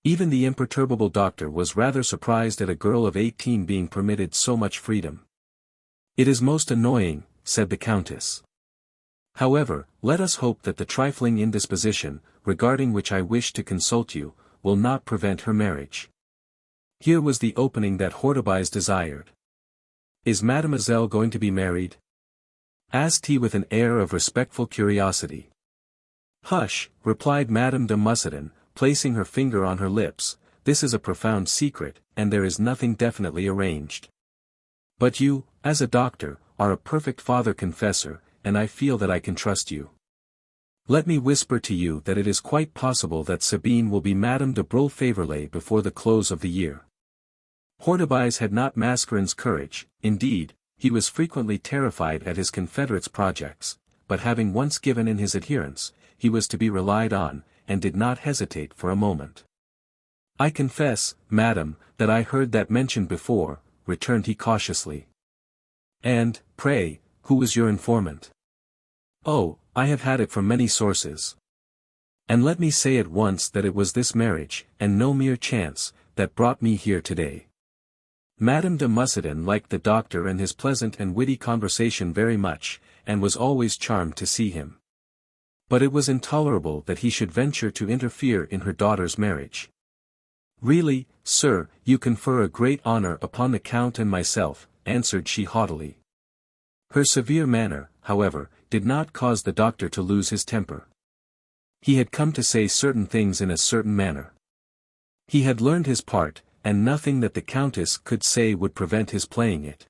Even the imperturbable doctor was rather surprised at a girl of 18 being permitted so much freedom. "It is most annoying," said the Countess. "However, let us hope that the trifling indisposition, regarding which I wish to consult you, will not prevent her marriage." Here was the opening that Hortebise desired. "Is Mademoiselle going to be married?" asked he with an air of respectful curiosity. "Hush," replied Madame de Mussidan, placing her finger on her lips, "this is a profound secret, and there is nothing definitely arranged. But you, as a doctor, are a perfect father-confessor, and I feel that I can trust you. Let me whisper to you that it is quite possible that Sabine will be Madame de Broglie before the close of the year." Hortebise had not Mascarin's courage, indeed, he was frequently terrified at his confederate's projects, but having once given in his adherence, he was to be relied on, and did not hesitate for a moment. "I confess, madam, that I heard that mentioned before," returned he cautiously. "And, pray, who was your informant?" "Oh, I have had it from many sources. And let me say at once that it was this marriage, and no mere chance, that brought me here today." Madame de Mussidan liked the doctor and his pleasant and witty conversation very much, and was always charmed to see him. But it was intolerable that he should venture to interfere in her daughter's marriage. "Really, sir, you confer a great honor upon the Count and myself," answered she haughtily. Her severe manner, however, did not cause the doctor to lose his temper. He had come to say certain things in a certain manner. He had learned his part, and nothing that the Countess could say would prevent his playing it.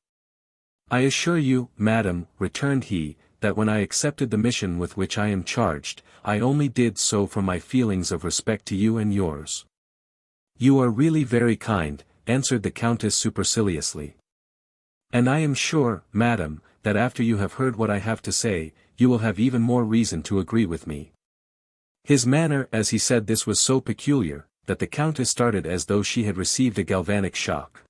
"I assure you, madam," returned he, "that when I accepted the mission with which I am charged, I only did so from my feelings of respect to you and yours." "You are really very kind," answered the Countess superciliously. "And I am sure, madam, that after you have heard what I have to say, you will have even more reason to agree with me." His manner as he said this was so peculiar, that the Countess started as though she had received a galvanic shock.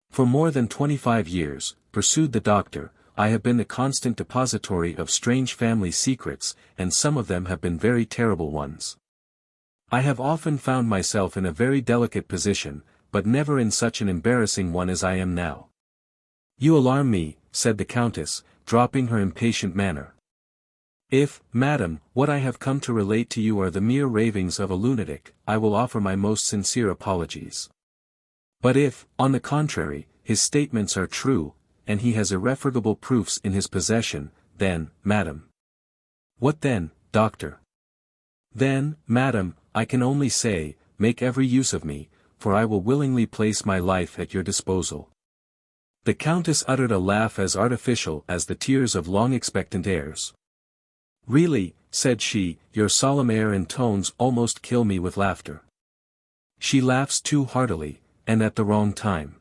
"For more than 25 years, pursued the doctor, I have been the constant depository of strange family secrets, and some of them have been very terrible ones. I have often found myself in a very delicate position, but never in such an embarrassing one as I am now." "You alarm me," said the Countess, dropping her impatient manner. "If, madam, what I have come to relate to you are the mere ravings of a lunatic, I will offer my most sincere apologies. But if, on the contrary, his statements are true, and he has irrefragable proofs in his possession, then, madam. What then, doctor? Then, madam, I can only say, make every use of me, for I will willingly place my life at your disposal. The Countess uttered a laugh as artificial as the tears of long-expectant heirs. Really, said she, your solemn air and tones almost kill me with laughter. She laughs too heartily, and at the wrong time.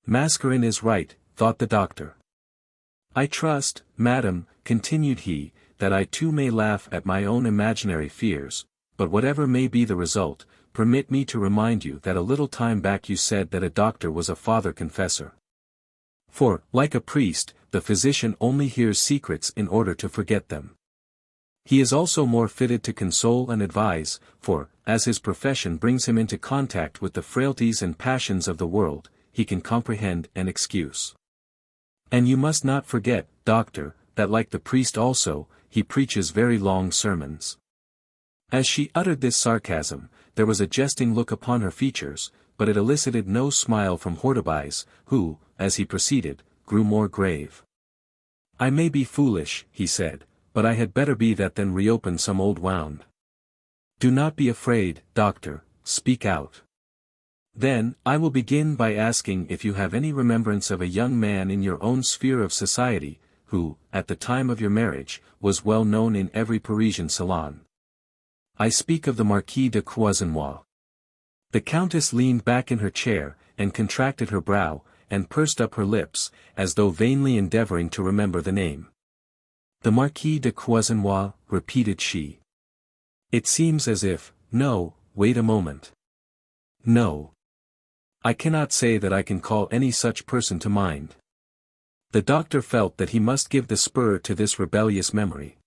Mascarin is right, thought the doctor. I trust, madam, continued he, that I too may laugh at my own imaginary fears, but whatever may be the result, permit me to remind you that a little time back you said that a doctor was a father confessor. For, like a priest, the physician only hears secrets in order to forget them. He is also more fitted to console and advise, for, as his profession brings him into contact with the frailties and passions of the world, he can comprehend and excuse. And you must not forget, doctor, that like the priest also, he preaches very long sermons. As she uttered this sarcasm, there was a jesting look upon her features, but it elicited no smile from Hortebise, who, as he proceeded, grew more grave. I may be foolish, he said, but I had better be that than reopen some old wound. Do not be afraid, doctor, speak out. Then, I will begin by asking if you have any remembrance of a young man in your own sphere of society, who, at the time of your marriage, was well known in every Parisian salon. I speak of the Marquis de Croisenois. The Countess leaned back in her chair, and contracted her brow, and pursed up her lips, as though vainly endeavoring to remember the name. The Marquis de Croisenois, repeated she. It seems as if, no, wait a moment. No. I cannot say that I can call any such person to mind. The doctor felt that he must give the spur to this rebellious memory.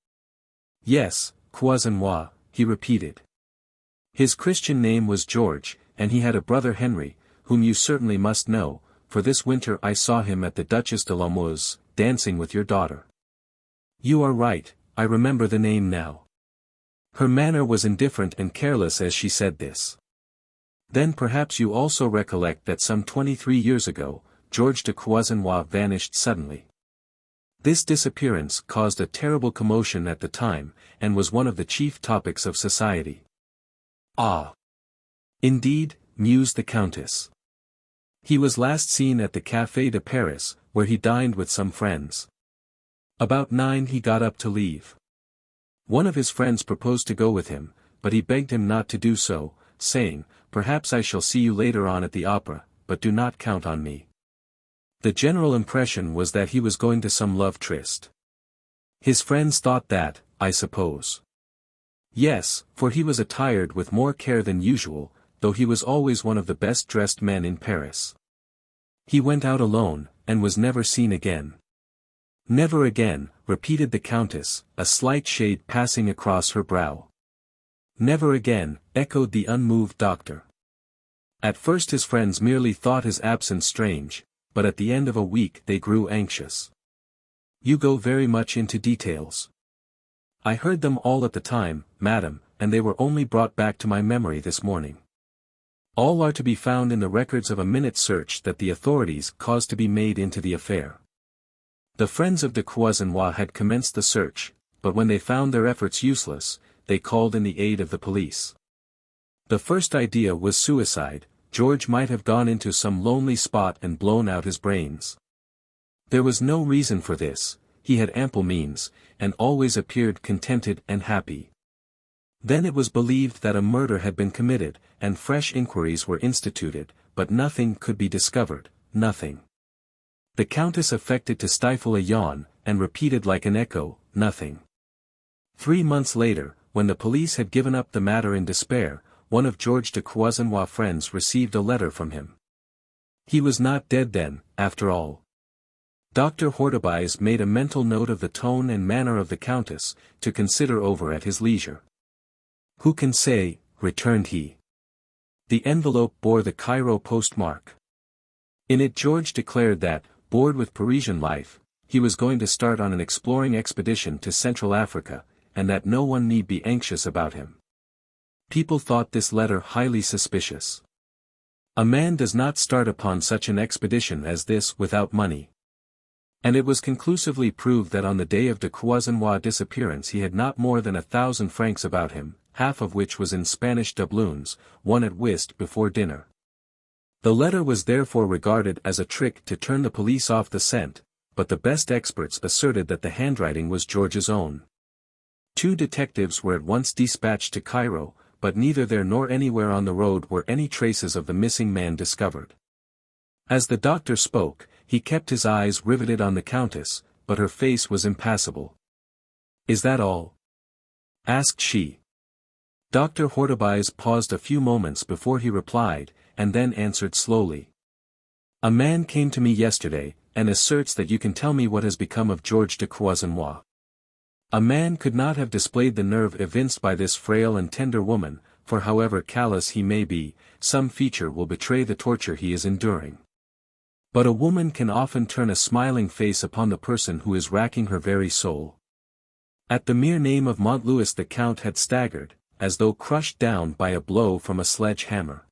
Yes, Croisenois, he repeated. His Christian name was George, and he had a brother Henry, whom you certainly must know, for this winter I saw him at the Duchess de Lamour's, dancing with your daughter. You are right, I remember the name now. Her manner was indifferent and careless as she said this. Then perhaps you also recollect that some 23 years ago, George de Croisenois vanished suddenly. This disappearance caused a terrible commotion at the time, and was one of the chief topics of society. Ah! Indeed, mused the Countess. He was last seen at the Café de Paris, where he dined with some friends. About 9 he got up to leave. One of his friends proposed to go with him, but he begged him not to do so, saying, perhaps I shall see you later on at the opera, but do not count on me. The general impression was that he was going to some love tryst. His friends thought that, I suppose. Yes, for he was attired with more care than usual, though he was always one of the best dressed men in Paris. He went out alone, and was never seen again. Never again, repeated the Countess, a slight shade passing across her brow. Never again, echoed the unmoved doctor. At first his friends merely thought his absence strange, but at the end of a week they grew anxious. You go very much into details. I heard them all at the time, madam, and they were only brought back to my memory this morning. All are to be found in the records of a minute search that the authorities caused to be made into the affair. The friends of de Croisenois had commenced the search, but when they found their efforts useless, they called in the aid of the police. The first idea was suicide. George might have gone into some lonely spot and blown out his brains. There was no reason for this, he had ample means, and always appeared contented and happy. Then it was believed that a murder had been committed, and fresh inquiries were instituted, but nothing could be discovered, nothing. The Countess affected to stifle a yawn, and repeated like an echo, nothing. 3 months later, when the police had given up the matter in despair, one of George de Croisenois' friends received a letter from him. He was not dead then, after all. Dr. Hortebise made a mental note of the tone and manner of the Countess, to consider over at his leisure. Who can say, returned he. The envelope bore the Cairo postmark. In it George declared that, bored with Parisian life, he was going to start on an exploring expedition to Central Africa, and that no one need be anxious about him. People thought this letter highly suspicious. A man does not start upon such an expedition as this without money. And it was conclusively proved that on the day of de Croisenois' disappearance he had not more than 1,000 francs about him, half of which was in Spanish doubloons, won at whist before dinner. The letter was therefore regarded as a trick to turn the police off the scent, but the best experts asserted that the handwriting was George's own. 2 detectives were at once dispatched to Cairo, but neither there nor anywhere on the road were any traces of the missing man discovered. As the doctor spoke, he kept his eyes riveted on the Countess, but her face was impassible. "Is that all?" asked she. Dr. Hortebise paused a few moments before he replied, and then answered slowly. "A man came to me yesterday, and asserts that you can tell me what has become of George de Croisenois." A man could not have displayed the nerve evinced by this frail and tender woman, for however callous he may be, some feature will betray the torture he is enduring. But a woman can often turn a smiling face upon the person who is racking her very soul. At the mere name of Montlouis the Count had staggered, as though crushed down by a blow from a sledge-hammer.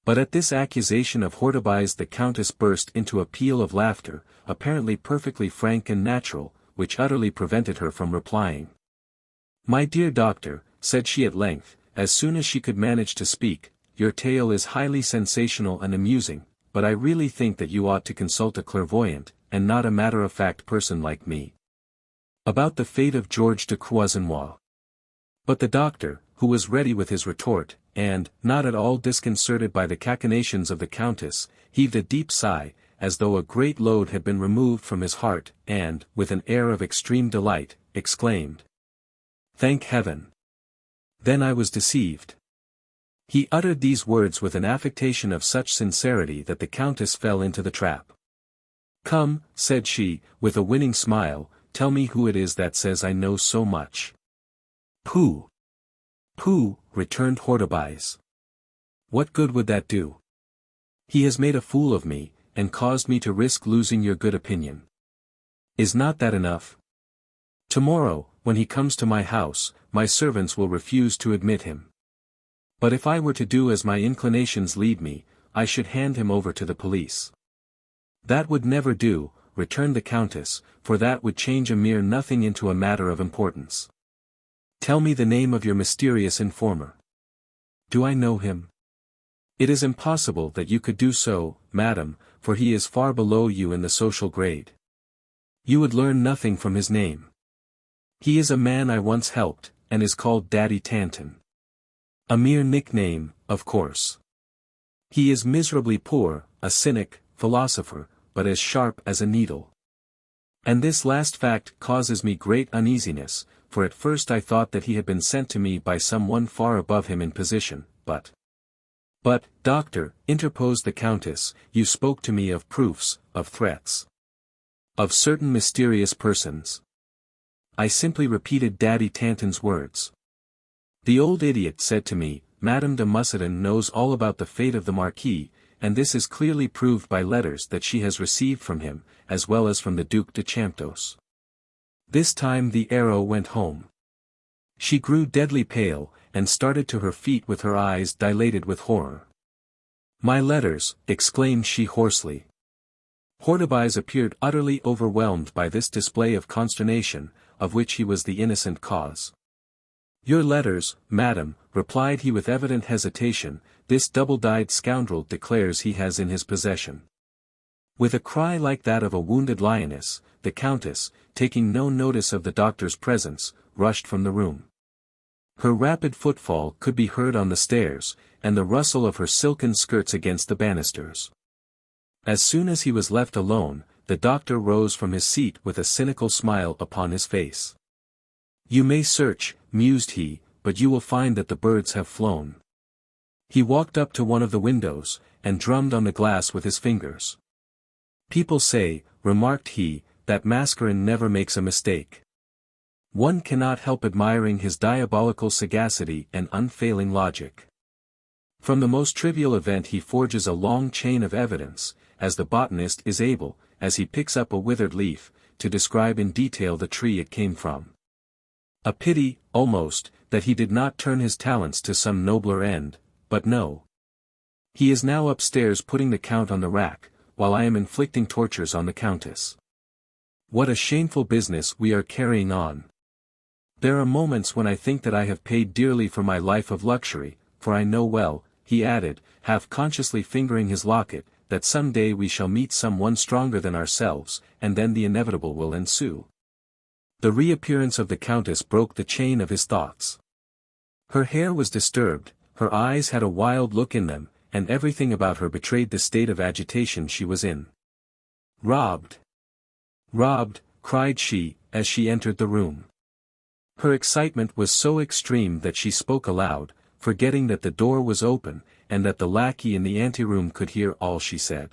But at this accusation of Hortebise the Countess burst into a peal of laughter, apparently perfectly frank and natural, which utterly prevented her from replying. "My dear doctor," said she at length, as soon as she could manage to speak, "your tale is highly sensational and amusing, but I really think that you ought to consult a clairvoyant, and not a matter-of-fact person like me, about the fate of George de Croisenois." But the doctor, who was ready with his retort, and, not at all disconcerted by the cachinnations of the Countess, heaved a deep sigh, as though a great load had been removed from his heart, and, with an air of extreme delight, exclaimed, "Thank Heaven! Then I was deceived." He uttered these words with an affectation of such sincerity that the Countess fell into the trap. "Come," said she, with a winning smile, "tell me who it is that says I know so much." "Pooh! Pooh!" returned Hortebise. "What good would that do? He has made a fool of me, and caused me to risk losing your good opinion. Is not that enough? Tomorrow, when he comes to my house, my servants will refuse to admit him. But if I were to do as my inclinations lead me, I should hand him over to the police." "That would never do," returned the Countess, "for that would change a mere nothing into a matter of importance. Tell me the name of your mysterious informer." "Do I know him?" "It is impossible that you could do so, madam, for he is far below you in the social grade. You would learn nothing from his name. He is a man I once helped, and is called Daddy Tanton. A mere nickname, of course. He is miserably poor, a cynic, philosopher, but as sharp as a needle. And this last fact causes me great uneasiness, for at first I thought that he had been sent to me by some one far above him in position, but, doctor," interposed the Countess, "you spoke to me of proofs, of threats. Of certain mysterious persons." I simply repeated Daddy Tanton's words. "The old idiot said to me, Madame de Mussidan knows all about the fate of the Marquis, and this is clearly proved by letters that she has received from him, as well as from the Duc de CHAMPDOCE." This time the arrow went home. She grew deadly pale, and started to her feet with her eyes dilated with horror. "My letters," exclaimed she hoarsely. Hortebise appeared utterly overwhelmed by this display of consternation, of which he was the innocent cause. "Your letters, madam," replied he with evident hesitation, "this double-dyed scoundrel declares he has in his possession." With a cry like that of a wounded lioness, the Countess, taking no notice of the doctor's presence, rushed from the room. Her rapid footfall could be heard on the stairs, and the rustle of her silken skirts against the banisters. As soon as he was left alone, the doctor rose from his seat with a cynical smile upon his face. "You may search," mused he, "but you will find that the birds have flown." He walked up to one of the windows, and drummed on the glass with his fingers. "People say," remarked he, "that Mascarin never makes a mistake. One cannot help admiring his diabolical sagacity and unfailing logic. From the most trivial event he forges a long chain of evidence, as the botanist is able, as he picks up a withered leaf, to describe in detail the tree it came from. A pity, almost, that he did not turn his talents to some nobler end, but no. He is now upstairs putting the Count on the rack, while I am inflicting tortures on the Countess. What a shameful business we are carrying on. There are moments when I think that I have paid dearly for my life of luxury, for I know well, he added, half consciously fingering his locket, that some day we shall meet some one stronger than ourselves, and then the inevitable will ensue. The reappearance of the Countess broke the chain of his thoughts. Her hair was disturbed, her eyes had a wild look in them, and everything about her betrayed the state of agitation she was in. "Robbed! Robbed!" cried she, as she entered the room. Her excitement was so extreme that she spoke aloud, forgetting that the door was open, and that the lackey in the anteroom could hear all she said.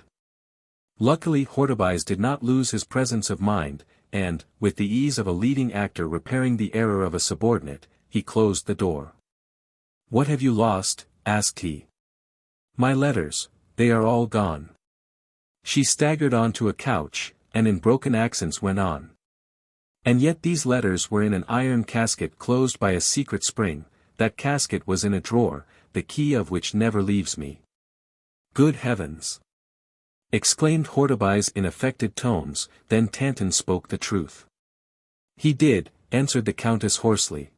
Luckily Hortebise did not lose his presence of mind, and, with the ease of a leading actor repairing the error of a subordinate, he closed the door. "What have you lost?" asked he. "My letters, they are all gone." She staggered on to a couch, and in broken accents went on. "And yet these letters were in an iron casket closed by a secret spring, that casket was in a drawer, the key of which never leaves me." "Good heavens!" exclaimed Hortebise in affected tones, then Tanton spoke the truth. "He did," answered the Countess hoarsely.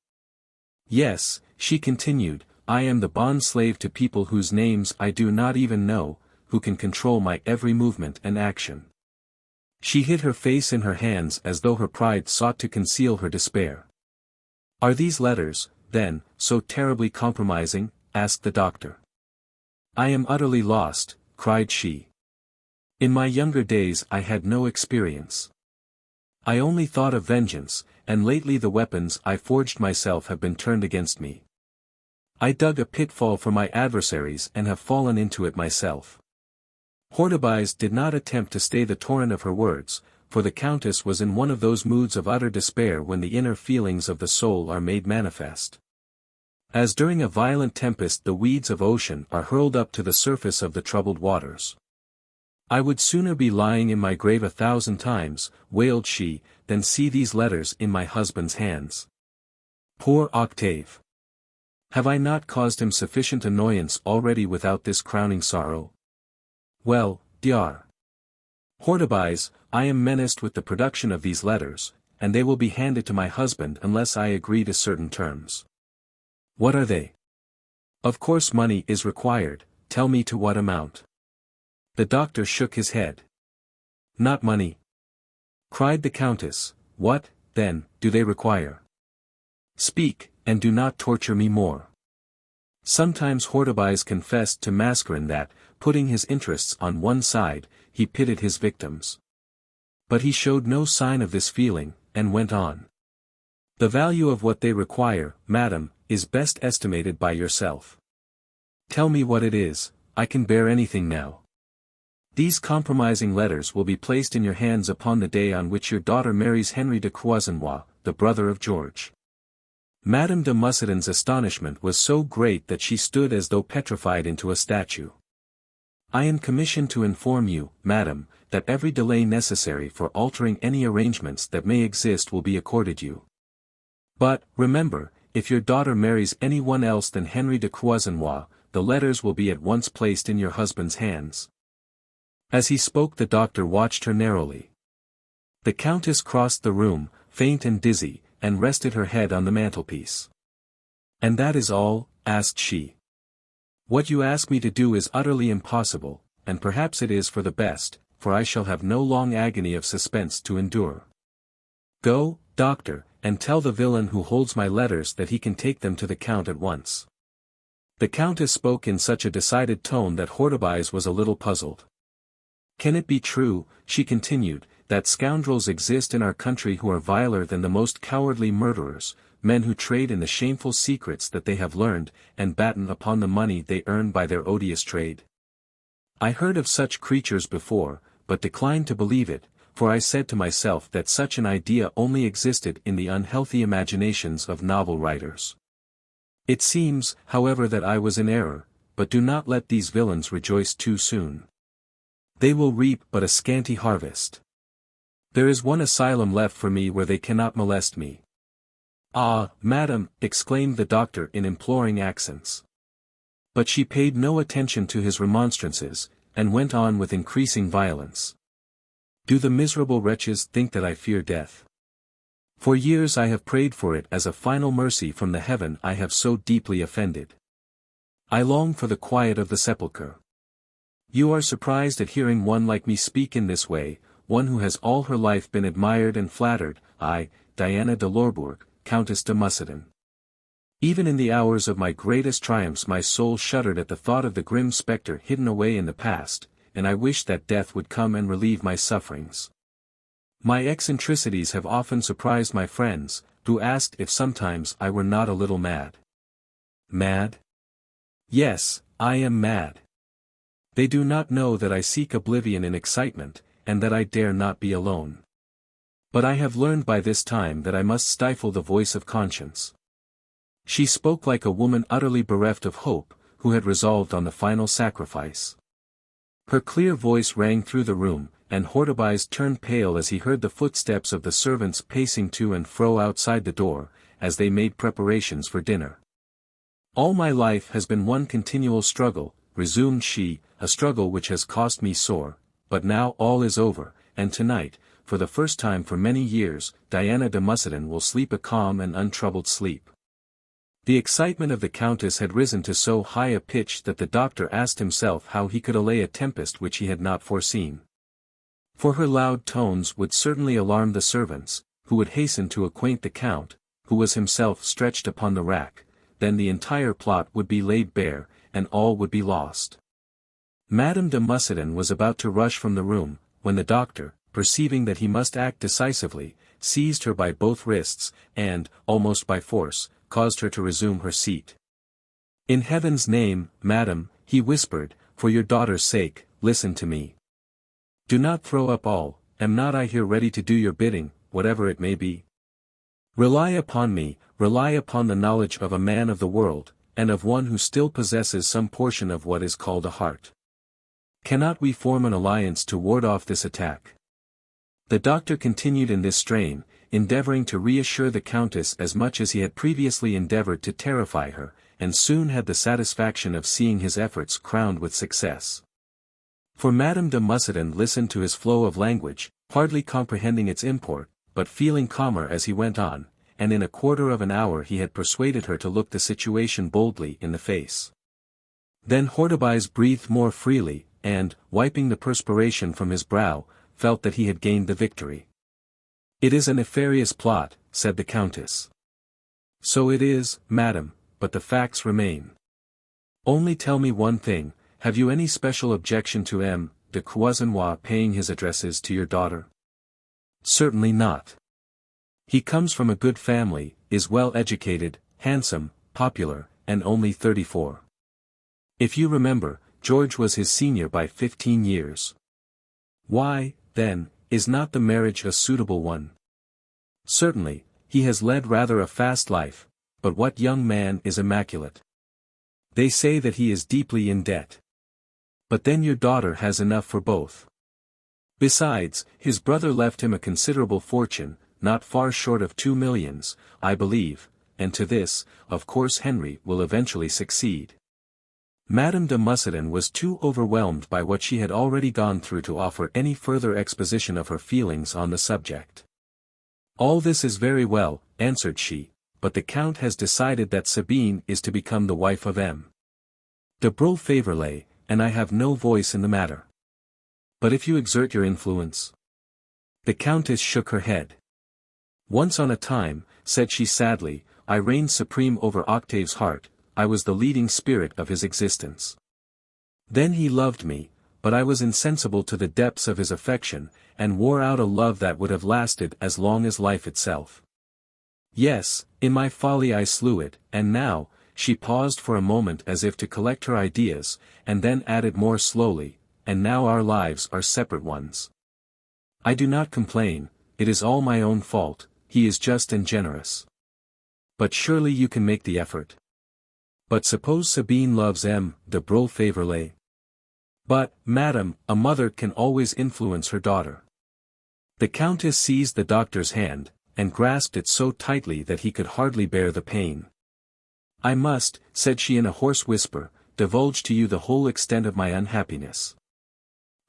"Yes," she continued, "I am the bond-slave to people whose names I do not even know, who can control my every movement and action." She hid her face in her hands as though her pride sought to conceal her despair. "Are these letters, then, so terribly compromising?" asked the doctor. "I am utterly lost," cried she. "In my younger days I had no experience. I only thought of vengeance, and lately the weapons I forged myself have been turned against me. I dug a pitfall for my adversaries and have fallen into it myself." Hortebise did not attempt to stay the torrent of her words, for the Countess was in one of those moods of utter despair when the inner feelings of the soul are made manifest. As during a violent tempest the weeds of ocean are hurled up to the surface of the troubled waters. "I would sooner be lying in my grave 1,000 times," wailed she, "than see these letters in my husband's hands. Poor Octave! Have I not caused him sufficient annoyance already without this crowning sorrow? Well, Dr. Hortebise, I am menaced with the production of these letters, and they will be handed to my husband unless I agree to certain terms." "What are they?" "Of course money is required, tell me to what amount." The doctor shook his head. "Not money?" cried the Countess. "What, then, do they require? Speak, and do not torture me more." Sometimes Hortebise confessed to Mascarin that, putting his interests on one side, he pitied his victims. But he showed no sign of this feeling, and went on. "The value of what they require, madam, is best estimated by yourself. Tell me what it is, I can bear anything now. These compromising letters will be placed in your hands upon the day on which your daughter marries Henry de Croisenois, the brother of George." Madame de Mussidan's astonishment was so great that she stood as though petrified into a statue. "I am commissioned to inform you, madam, that every delay necessary for altering any arrangements that may exist will be accorded you. But, remember, if your daughter marries any one else than Henry de Croisenois, the letters will be at once placed in your husband's hands." As he spoke the doctor watched her narrowly. The Countess crossed the room, faint and dizzy, and rested her head on the mantelpiece. "And that is all?" asked she. "What you ask me to do is utterly impossible, and perhaps it is for the best, for I shall have no long agony of suspense to endure. Go, doctor, and tell the villain who holds my letters that he can take them to the Count at once." The Countess spoke in such a decided tone that Hortebise was a little puzzled. "Can it be true," she continued, "that scoundrels exist in our country who are viler than the most cowardly murderers, men who trade in the shameful secrets that they have learned, and batten upon the money they earn by their odious trade? I heard of such creatures before, but declined to believe it, for I said to myself that such an idea only existed in the unhealthy imaginations of novel writers. It seems, however, that I was in error, but do not let these villains rejoice too soon. They will reap but a scanty harvest. There is one asylum left for me where they cannot molest me." "Ah, madam," exclaimed the doctor in imploring accents. But she paid no attention to his remonstrances, and went on with increasing violence. Do the miserable wretches think that I fear death? For years I have prayed for it as a final mercy from the heaven I have so deeply offended. I long for the quiet of the sepulchre. You are surprised at hearing one like me speak in this way, one who has all her life been admired and flattered, I, Diana de Lorbourg, Countess de Mussidan. Even in the hours of my greatest triumphs my soul shuddered at the thought of the grim spectre hidden away in the past, and I wished that death would come and relieve my sufferings. My eccentricities have often surprised my friends, who asked if sometimes I were not a little mad. Mad? Yes, I am mad. They do not know that I seek oblivion in excitement, and that I dare not be alone. But I have learned by this time that I must stifle the voice of conscience. She spoke like a woman utterly bereft of hope, who had resolved on the final sacrifice. Her clear voice rang through the room, and Hortebise turned pale as he heard the footsteps of the servants pacing to and fro outside the door, as they made preparations for dinner. All my life has been one continual struggle, resumed she, a struggle which has cost me sore, but now all is over, and tonight, for the first time for many years, Diana de Mussidan will sleep a calm and untroubled sleep. The excitement of the Countess had risen to so high a pitch that the doctor asked himself how he could allay a tempest which he had not foreseen. For her loud tones would certainly alarm the servants, who would hasten to acquaint the Count, who was himself stretched upon the rack, then the entire plot would be laid bare, and all would be lost. Madame de Mussidan was about to rush from the room, when the doctor, perceiving that he must act decisively, seized her by both wrists, and, almost by force, caused her to resume her seat. In heaven's name, madam, he whispered, for your daughter's sake, listen to me. Do not throw up all, am not I here ready to do your bidding, whatever it may be? Rely upon me, rely upon the knowledge of a man of the world, and of one who still possesses some portion of what is called a heart. Cannot we form an alliance to ward off this attack? The doctor continued in this strain, endeavoring to reassure the Countess as much as he had previously endeavored to terrify her, and soon had the satisfaction of seeing his efforts crowned with success. For Madame de Mussidan listened to his flow of language, hardly comprehending its import, but feeling calmer as he went on, and in a quarter of an hour he had persuaded her to look the situation boldly in the face. Then Hortebise breathed more freely, and, wiping the perspiration from his brow, felt that he had gained the victory. It is a nefarious plot, said the Countess. So it is, madam, but the facts remain. Only tell me one thing, have you any special objection to M. de Croisenois paying his addresses to your daughter? Certainly not. He comes from a good family, is well educated, handsome, popular, and only 34. If you remember, George was his senior by 15 years. Why, then, is not the marriage a suitable one? Certainly, he has led rather a fast life, but what young man is immaculate? They say that he is deeply in debt. But then your daughter has enough for both. Besides, his brother left him a considerable fortune, not far short of 2 millions, I believe, and to this, of course Henry will eventually succeed. Madame de Mussidan was too overwhelmed by what she had already gone through to offer any further exposition of her feelings on the subject. All this is very well, answered she, but the Count has decided that Sabine is to become the wife of M. de Beaufort, and I have no voice in the matter. But if you exert your influence? The Countess shook her head. Once on a time, said she sadly, I reigned supreme over Octave's heart, I was the leading spirit of his existence. Then he loved me, but I was insensible to the depths of his affection, and wore out a love that would have lasted as long as life itself. Yes, in my folly I slew it, and now, she paused for a moment as if to collect her ideas, and then added more slowly, and now our lives are separate ones. I do not complain, it is all my own fault, he is just and generous. But surely you can make the effort. But suppose Sabine loves M. de Beaufort? But, madam, a mother can always influence her daughter. The Countess seized the doctor's hand, and grasped it so tightly that he could hardly bear the pain. I must, said she in a hoarse whisper, divulge to you the whole extent of my unhappiness.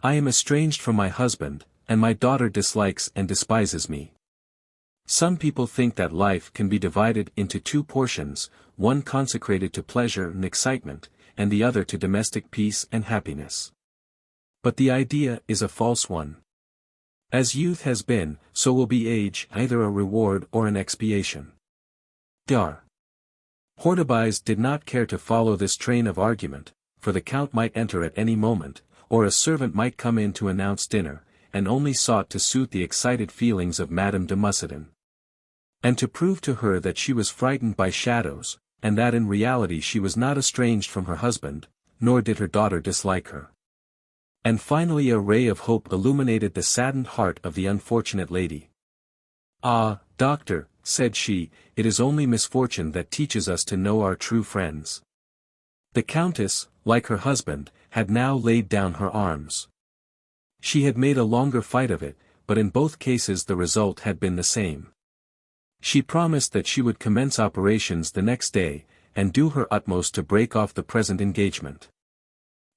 I am estranged from my husband, and my daughter dislikes and despises me. Some people think that life can be divided into two portions, one consecrated to pleasure and excitement, and the other to domestic peace and happiness. But the idea is a false one. As youth has been, so will be age, either a reward or an expiation. Dar. Hortebise did not care to follow this train of argument, for the Count might enter at any moment, or a servant might come in to announce dinner, and only sought to suit the excited feelings of Madame de Mussidan. And to prove to her that she was frightened by shadows, and that in reality she was not estranged from her husband, nor did her daughter dislike her. And finally a ray of hope illuminated the saddened heart of the unfortunate lady. "Ah, doctor," said she, "it is only misfortune that teaches us to know our true friends." The Countess, like her husband, had now laid down her arms. She had made a longer fight of it, but in both cases the result had been the same. She promised that she would commence operations the next day, and do her utmost to break off the present engagement.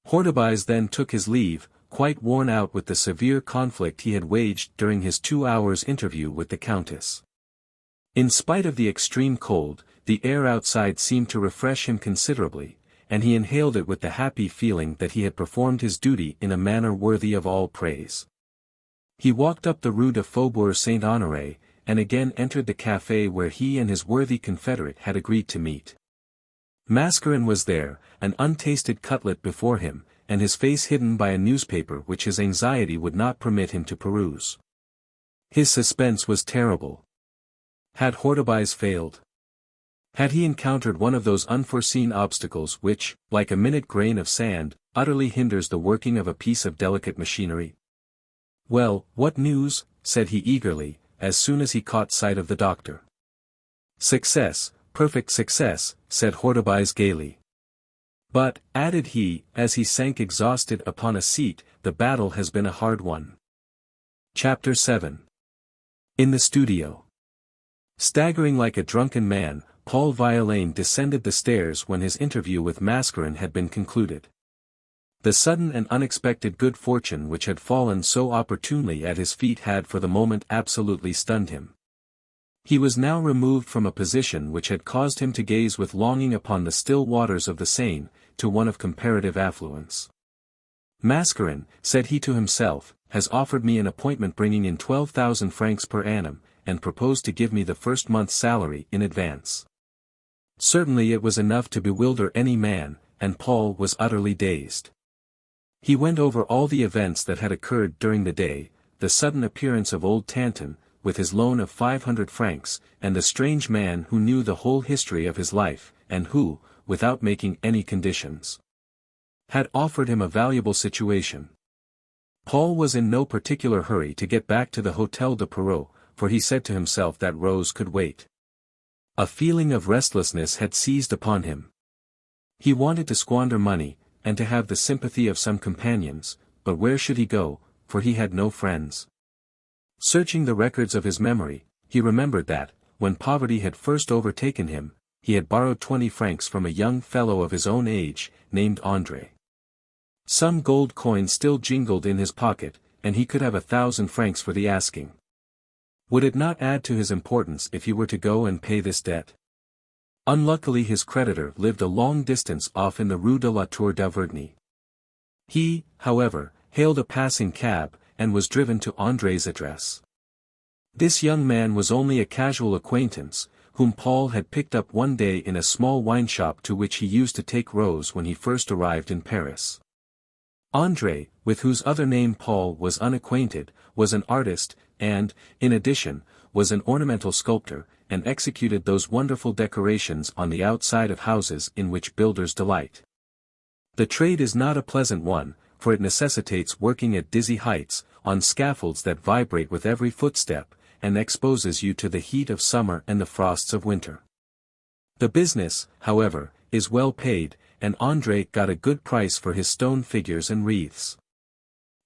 Hortebise then took his leave, quite worn out with the severe conflict he had waged during his 2 hours' interview with the Countess. In spite of the extreme cold, the air outside seemed to refresh him considerably, and he inhaled it with the happy feeling that he had performed his duty in a manner worthy of all praise. He walked up the Rue de Faubourg Saint-Honoré, and again entered the café where he and his worthy confederate had agreed to meet. Mascarin was there, an untasted cutlet before him, and his face hidden by a newspaper which his anxiety would not permit him to peruse. His suspense was terrible. Had Hortebise failed? Had he encountered one of those unforeseen obstacles which, like a minute grain of sand, utterly hinders the working of a piece of delicate machinery? "Well, what news?" said he eagerly, as soon as he caught sight of the doctor. "Success, perfect success," said Hortebise gaily. "But," added he, as he sank exhausted upon a seat, "the battle has been a hard one." Chapter 7. In the studio. Staggering like a drunken man, Paul Violaine descended the stairs when his interview with Mascarin had been concluded. The sudden and unexpected good fortune which had fallen so opportunely at his feet had for the moment absolutely stunned him. He was now removed from a position which had caused him to gaze with longing upon the still waters of the Seine, to one of comparative affluence. "Mascarin," said he to himself, "has offered me an appointment bringing in 12,000 francs per annum, and proposed to give me the first month's salary in advance." Certainly it was enough to bewilder any man, and Paul was utterly dazed. He went over all the events that had occurred during the day, the sudden appearance of old Tanton, with his loan of 500 francs, and the strange man who knew the whole history of his life, and who, without making any conditions, had offered him a valuable situation. Paul was in no particular hurry to get back to the Hôtel de Perrot, for he said to himself that Rose could wait. A feeling of restlessness had seized upon him. He wanted to squander money, and to have the sympathy of some companions, but where should he go, for he had no friends? Searching the records of his memory, he remembered that, when poverty had first overtaken him, he had borrowed 20 francs from a young fellow of his own age, named André. Some gold coins still jingled in his pocket, and he could have 1,000 francs for the asking. Would it not add to his importance if he were to go and pay this debt? Unluckily his creditor lived a long distance off in the Rue de la Tour d'Auvergne. He, however, hailed a passing cab, and was driven to André's address. This young man was only a casual acquaintance, whom Paul had picked up one day in a small wine shop to which he used to take Rose when he first arrived in Paris. André, with whose other name Paul was unacquainted, was an artist, and, in addition, was an ornamental sculptor, and executed those wonderful decorations on the outside of houses in which builders delight. The trade is not a pleasant one, for it necessitates working at dizzy heights, on scaffolds that vibrate with every footstep, and exposes you to the heat of summer and the frosts of winter. The business, however, is well paid, and André got a good price for his stone figures and wreaths.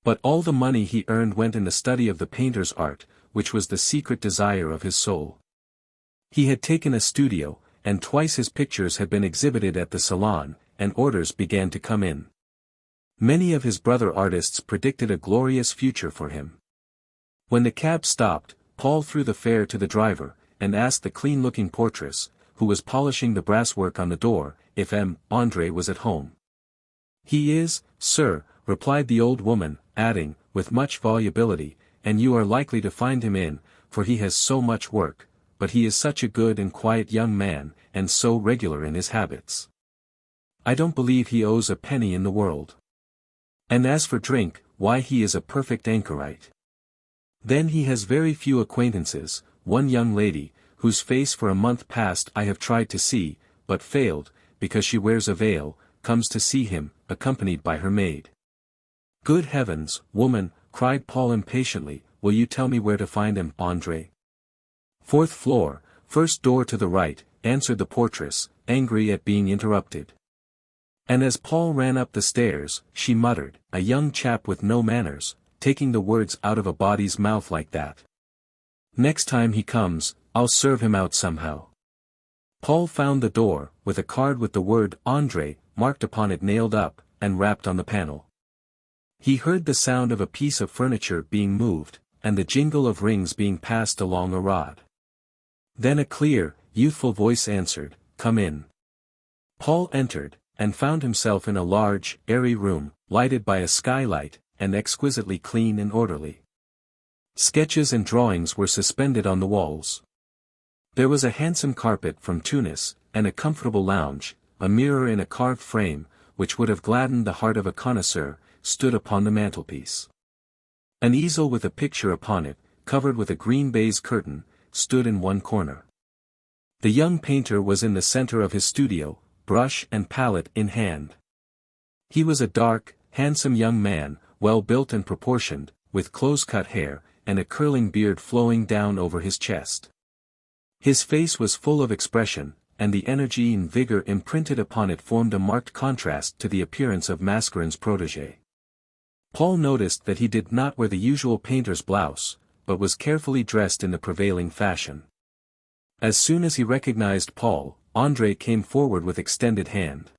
But all the money he earned went in the study of the painter's art, which was the secret desire of his soul. He had taken a studio, and twice his pictures had been exhibited at the Salon, and orders began to come in. Many of his brother artists predicted a glorious future for him. When the cab stopped, Paul threw the fare to the driver, and asked the clean-looking portress, who was polishing the brasswork on the door, if André was at home. "He is, sir," replied the old woman, adding, with much volubility, "and you are likely to find him in, for he has so much work, but he is such a good and quiet young man, and so regular in his habits. I don't believe he owes a penny in the world. And as for drink, why he is a perfect anchorite. Then he has very few acquaintances, one young lady, whose face for a month past I have tried to see, but failed, because she wears a veil, comes to see him, accompanied by her maid." "Good heavens, woman," cried Paul impatiently, "will you tell me where to find him, André?" "Fourth floor, first door to the right," answered the portress, angry at being interrupted. And as Paul ran up the stairs, she muttered, "A young chap with no manners, taking the words out of a body's mouth like that. Next time he comes, I'll serve him out somehow." Paul found the door, with a card with the word André marked upon it nailed up, and rapped on the panel. He heard the sound of a piece of furniture being moved, and the jingle of rings being passed along a rod. Then a clear, youthful voice answered, "Come in." Paul entered, and found himself in a large, airy room, lighted by a skylight, and exquisitely clean and orderly. Sketches and drawings were suspended on the walls. There was a handsome carpet from Tunis, and a comfortable lounge, a mirror in a carved frame, which would have gladdened the heart of a connoisseur, stood upon the mantelpiece. An easel with a picture upon it, covered with a green baize curtain, stood in one corner. The young painter was in the center of his studio, brush and palette in hand. He was a dark, handsome young man, well built and proportioned, with close-cut hair, and a curling beard flowing down over his chest. His face was full of expression, and the energy and vigor imprinted upon it formed a marked contrast to the appearance of Mascaren's protégé. Paul noticed that he did not wear the usual painter's blouse, but was carefully dressed in the prevailing fashion. As soon as he recognized Paul, André came forward with extended hand.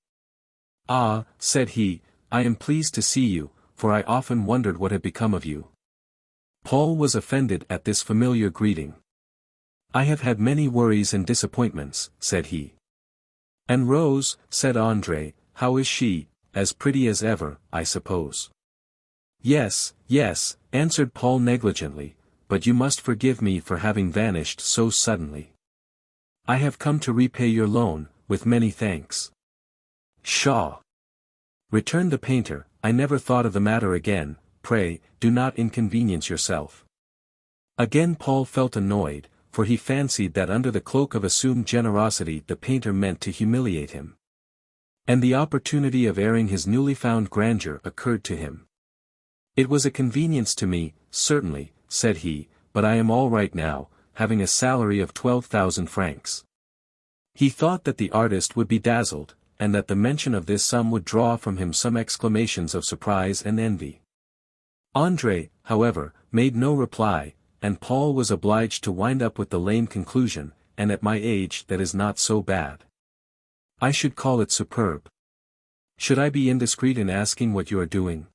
"Ah," said he, "I am pleased to see you, for I often wondered what had become of you." Paul was offended at this familiar greeting. "I have had many worries and disappointments," said he. "And Rose," said André, "how is she? As pretty as ever, I suppose." "Yes, yes," answered Paul negligently, "but you must forgive me for having vanished so suddenly. I have come to repay your loan, with many thanks." "Pshaw!" returned the painter, "I never thought of the matter again. Pray, do not inconvenience yourself." Again Paul felt annoyed, for he fancied that under the cloak of assumed generosity the painter meant to humiliate him. And the opportunity of airing his newly found grandeur occurred to him. "It was a convenience to me, certainly," said he, "but I am all right now, having a salary of 12,000 francs. He thought that the artist would be dazzled, and that the mention of this sum would draw from him some exclamations of surprise and envy. André, however, made no reply, and Paul was obliged to wind up with the lame conclusion, "And at my age that is not so bad. I should call it superb. Should I be indiscreet in asking what you are doing?"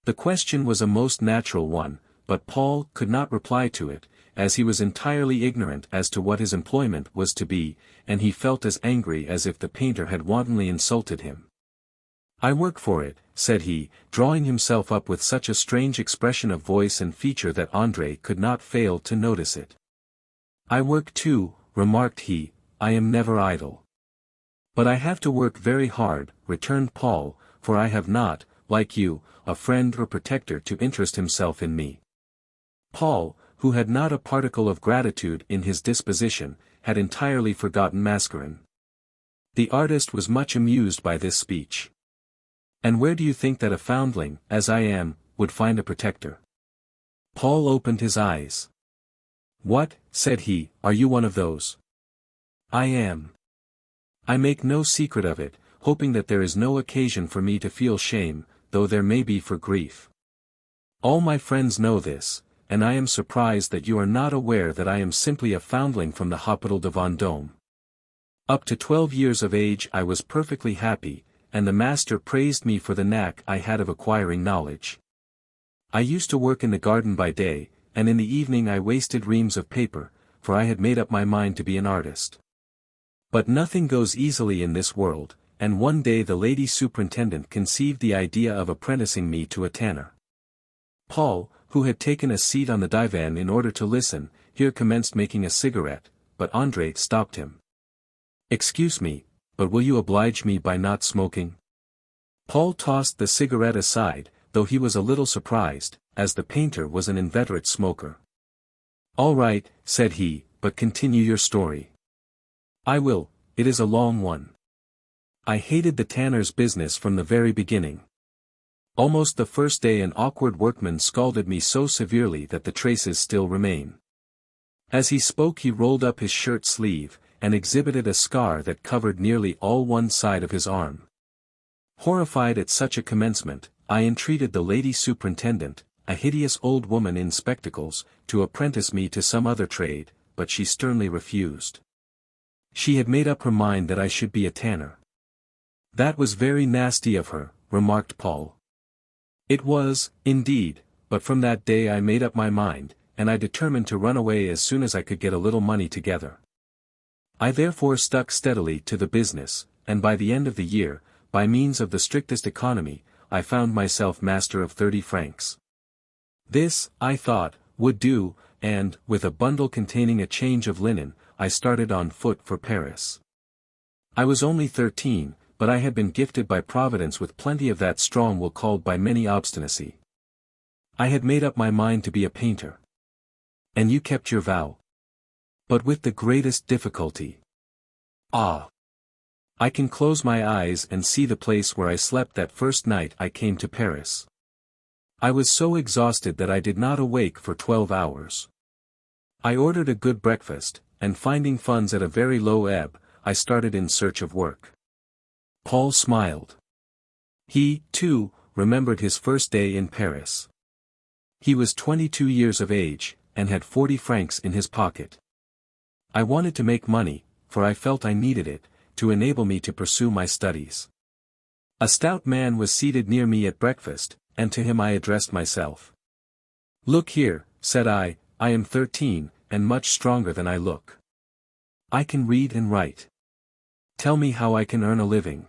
The question was a most natural one, but Paul could not reply to it, as he was entirely ignorant as to what his employment was to be, and he felt as angry as if the painter had wantonly insulted him. "I work for it," said he, drawing himself up with such a strange expression of voice and feature that André could not fail to notice it. "I work too," remarked he, "I am never idle." "But I have to work very hard," returned Paul, "for I have not, like you, a friend or protector to interest himself in me." Paul, who had not a particle of gratitude in his disposition, had entirely forgotten Mascaren. The artist was much amused by this speech. "And where do you think that a foundling, as I am, would find a protector?" Paul opened his eyes. "What," said he, "are you one of those?" "I am. I make no secret of it, hoping that there is no occasion for me to feel shame, though there may be for grief. All my friends know this, and I am surprised that you are not aware that I am simply a foundling from the Hôpital de Vendôme. Up to 12 years of age I was perfectly happy, and the master praised me for the knack I had of acquiring knowledge. I used to work in the garden by day, and in the evening I wasted reams of paper, for I had made up my mind to be an artist. But nothing goes easily in this world, and one day the lady superintendent conceived the idea of apprenticing me to a tanner. Paul, who had taken a seat on the divan in order to listen, here commenced making a cigarette, but André stopped him. "Excuse me, but will you oblige me by not smoking?" Paul tossed the cigarette aside, though he was a little surprised, as the painter was an inveterate smoker. "All right," said he, "but continue your story." "I will, it is a long one. I hated the tanner's business from the very beginning. Almost the first day an awkward workman scalded me so severely that the traces still remain." As he spoke he rolled up his shirt sleeve, and exhibited a scar that covered nearly all one side of his arm. Horrified at such a commencement, I entreated the lady superintendent, a hideous old woman in spectacles, to apprentice me to some other trade, but she sternly refused. She had made up her mind that I should be a tanner. "That was very nasty of her," remarked Paul. "It was, indeed, but from that day I made up my mind, and I determined to run away as soon as I could get a little money together. I therefore stuck steadily to the business, and by the end of the year, by means of the strictest economy, I found myself master of 30 francs. This, I thought, would do, and, with a bundle containing a change of linen, I started on foot for Paris. I was only 13, but I had been gifted by Providence with plenty of that strong will called by many obstinacy. I had made up my mind to be a painter. And you kept your vow. But with the greatest difficulty. Ah! I can close my eyes and see the place where I slept that first night I came to Paris. I was so exhausted that I did not awake for 12 hours. I ordered a good breakfast, and finding funds at a very low ebb, I started in search of work. Paul smiled. He, too, remembered his first day in Paris. He was 22 years of age, and had 40 francs in his pocket. I wanted to make money, for I felt I needed it, to enable me to pursue my studies. A stout man was seated near me at breakfast, and to him I addressed myself. "Look here," said I am 13, and much stronger than I look. I can read and write. Tell me how I can earn a living."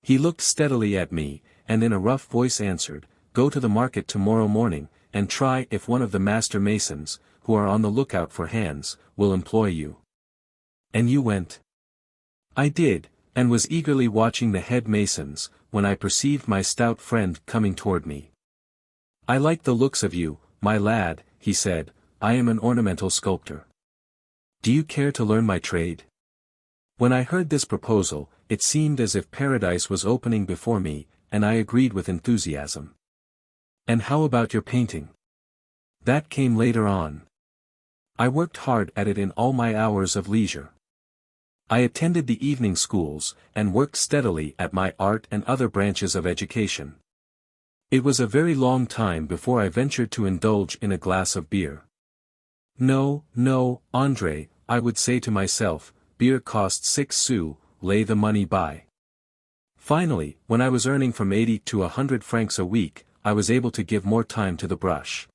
He looked steadily at me, and in a rough voice answered, "Go to the market tomorrow morning, and try if one of the master masons, who are on the lookout for hands, will employ you." "And you went?" "I did, and was eagerly watching the head masons, when I perceived my stout friend coming toward me. 'I like the looks of you, my lad,' he said. 'I am an ornamental sculptor. Do you care to learn my trade?' When I heard this proposal, it seemed as if paradise was opening before me, and I agreed with enthusiasm. 'And how about your painting?' "That came later on. I worked hard at it in all my hours of leisure. I attended the evening schools, and worked steadily at my art and other branches of education. It was a very long time before I ventured to indulge in a glass of beer. No, André, I would say to myself, beer costs 6 sous, lay the money by. Finally, when I was earning from 80 to 100 francs a week, I was able to give more time to the brush."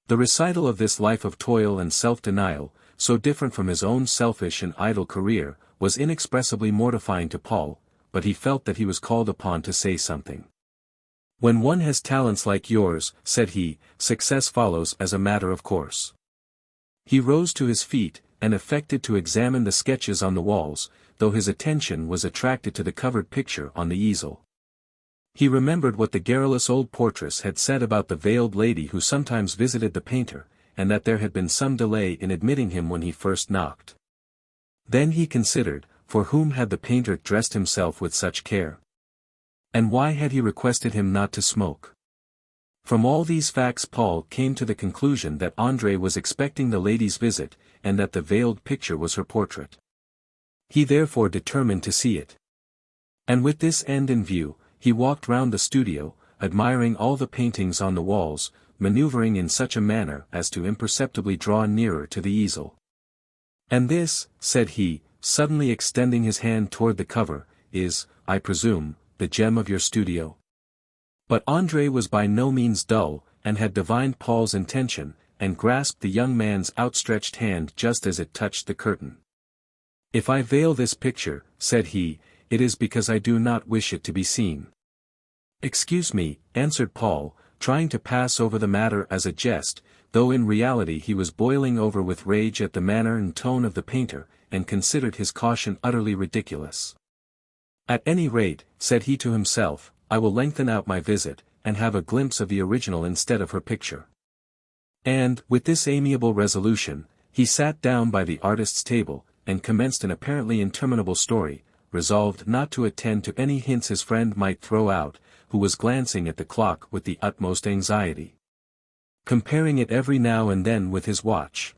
The recital of this life of toil and self-denial, so different from his own selfish and idle career, was inexpressibly mortifying to Paul, but he felt that he was called upon to say something. "When one has talents like yours," said he, "success follows as a matter of course." He rose to his feet, and affected to examine the sketches on the walls, though his attention was attracted to the covered picture on the easel. He remembered what the garrulous old portress had said about the veiled lady who sometimes visited the painter, and that there had been some delay in admitting him when he first knocked. Then he considered, for whom had the painter dressed himself with such care? And why had he requested him not to smoke? From all these facts Paul came to the conclusion that André was expecting the lady's visit, and that the veiled picture was her portrait. He therefore determined to see it. And with this end in view, he walked round the studio, admiring all the paintings on the walls, maneuvering in such a manner as to imperceptibly draw nearer to the easel. "And this," said he, suddenly extending his hand toward the cover, "is, I presume, the gem of your studio?" But André was by no means dull, and had divined Paul's intention, and grasped the young man's outstretched hand just as it touched the curtain. "If I veil this picture," said he, "it is because I do not wish it to be seen." "Excuse me," answered Paul, trying to pass over the matter as a jest, though in reality he was boiling over with rage at the manner and tone of the painter, and considered his caution utterly ridiculous. "At any rate," said he to himself, "I will lengthen out my visit, and have a glimpse of the original instead of her picture." And, with this amiable resolution, he sat down by the artist's table, and commenced an apparently interminable story, resolved not to attend to any hints his friend might throw out, who was glancing at the clock with the utmost anxiety, comparing it every now and then with his watch.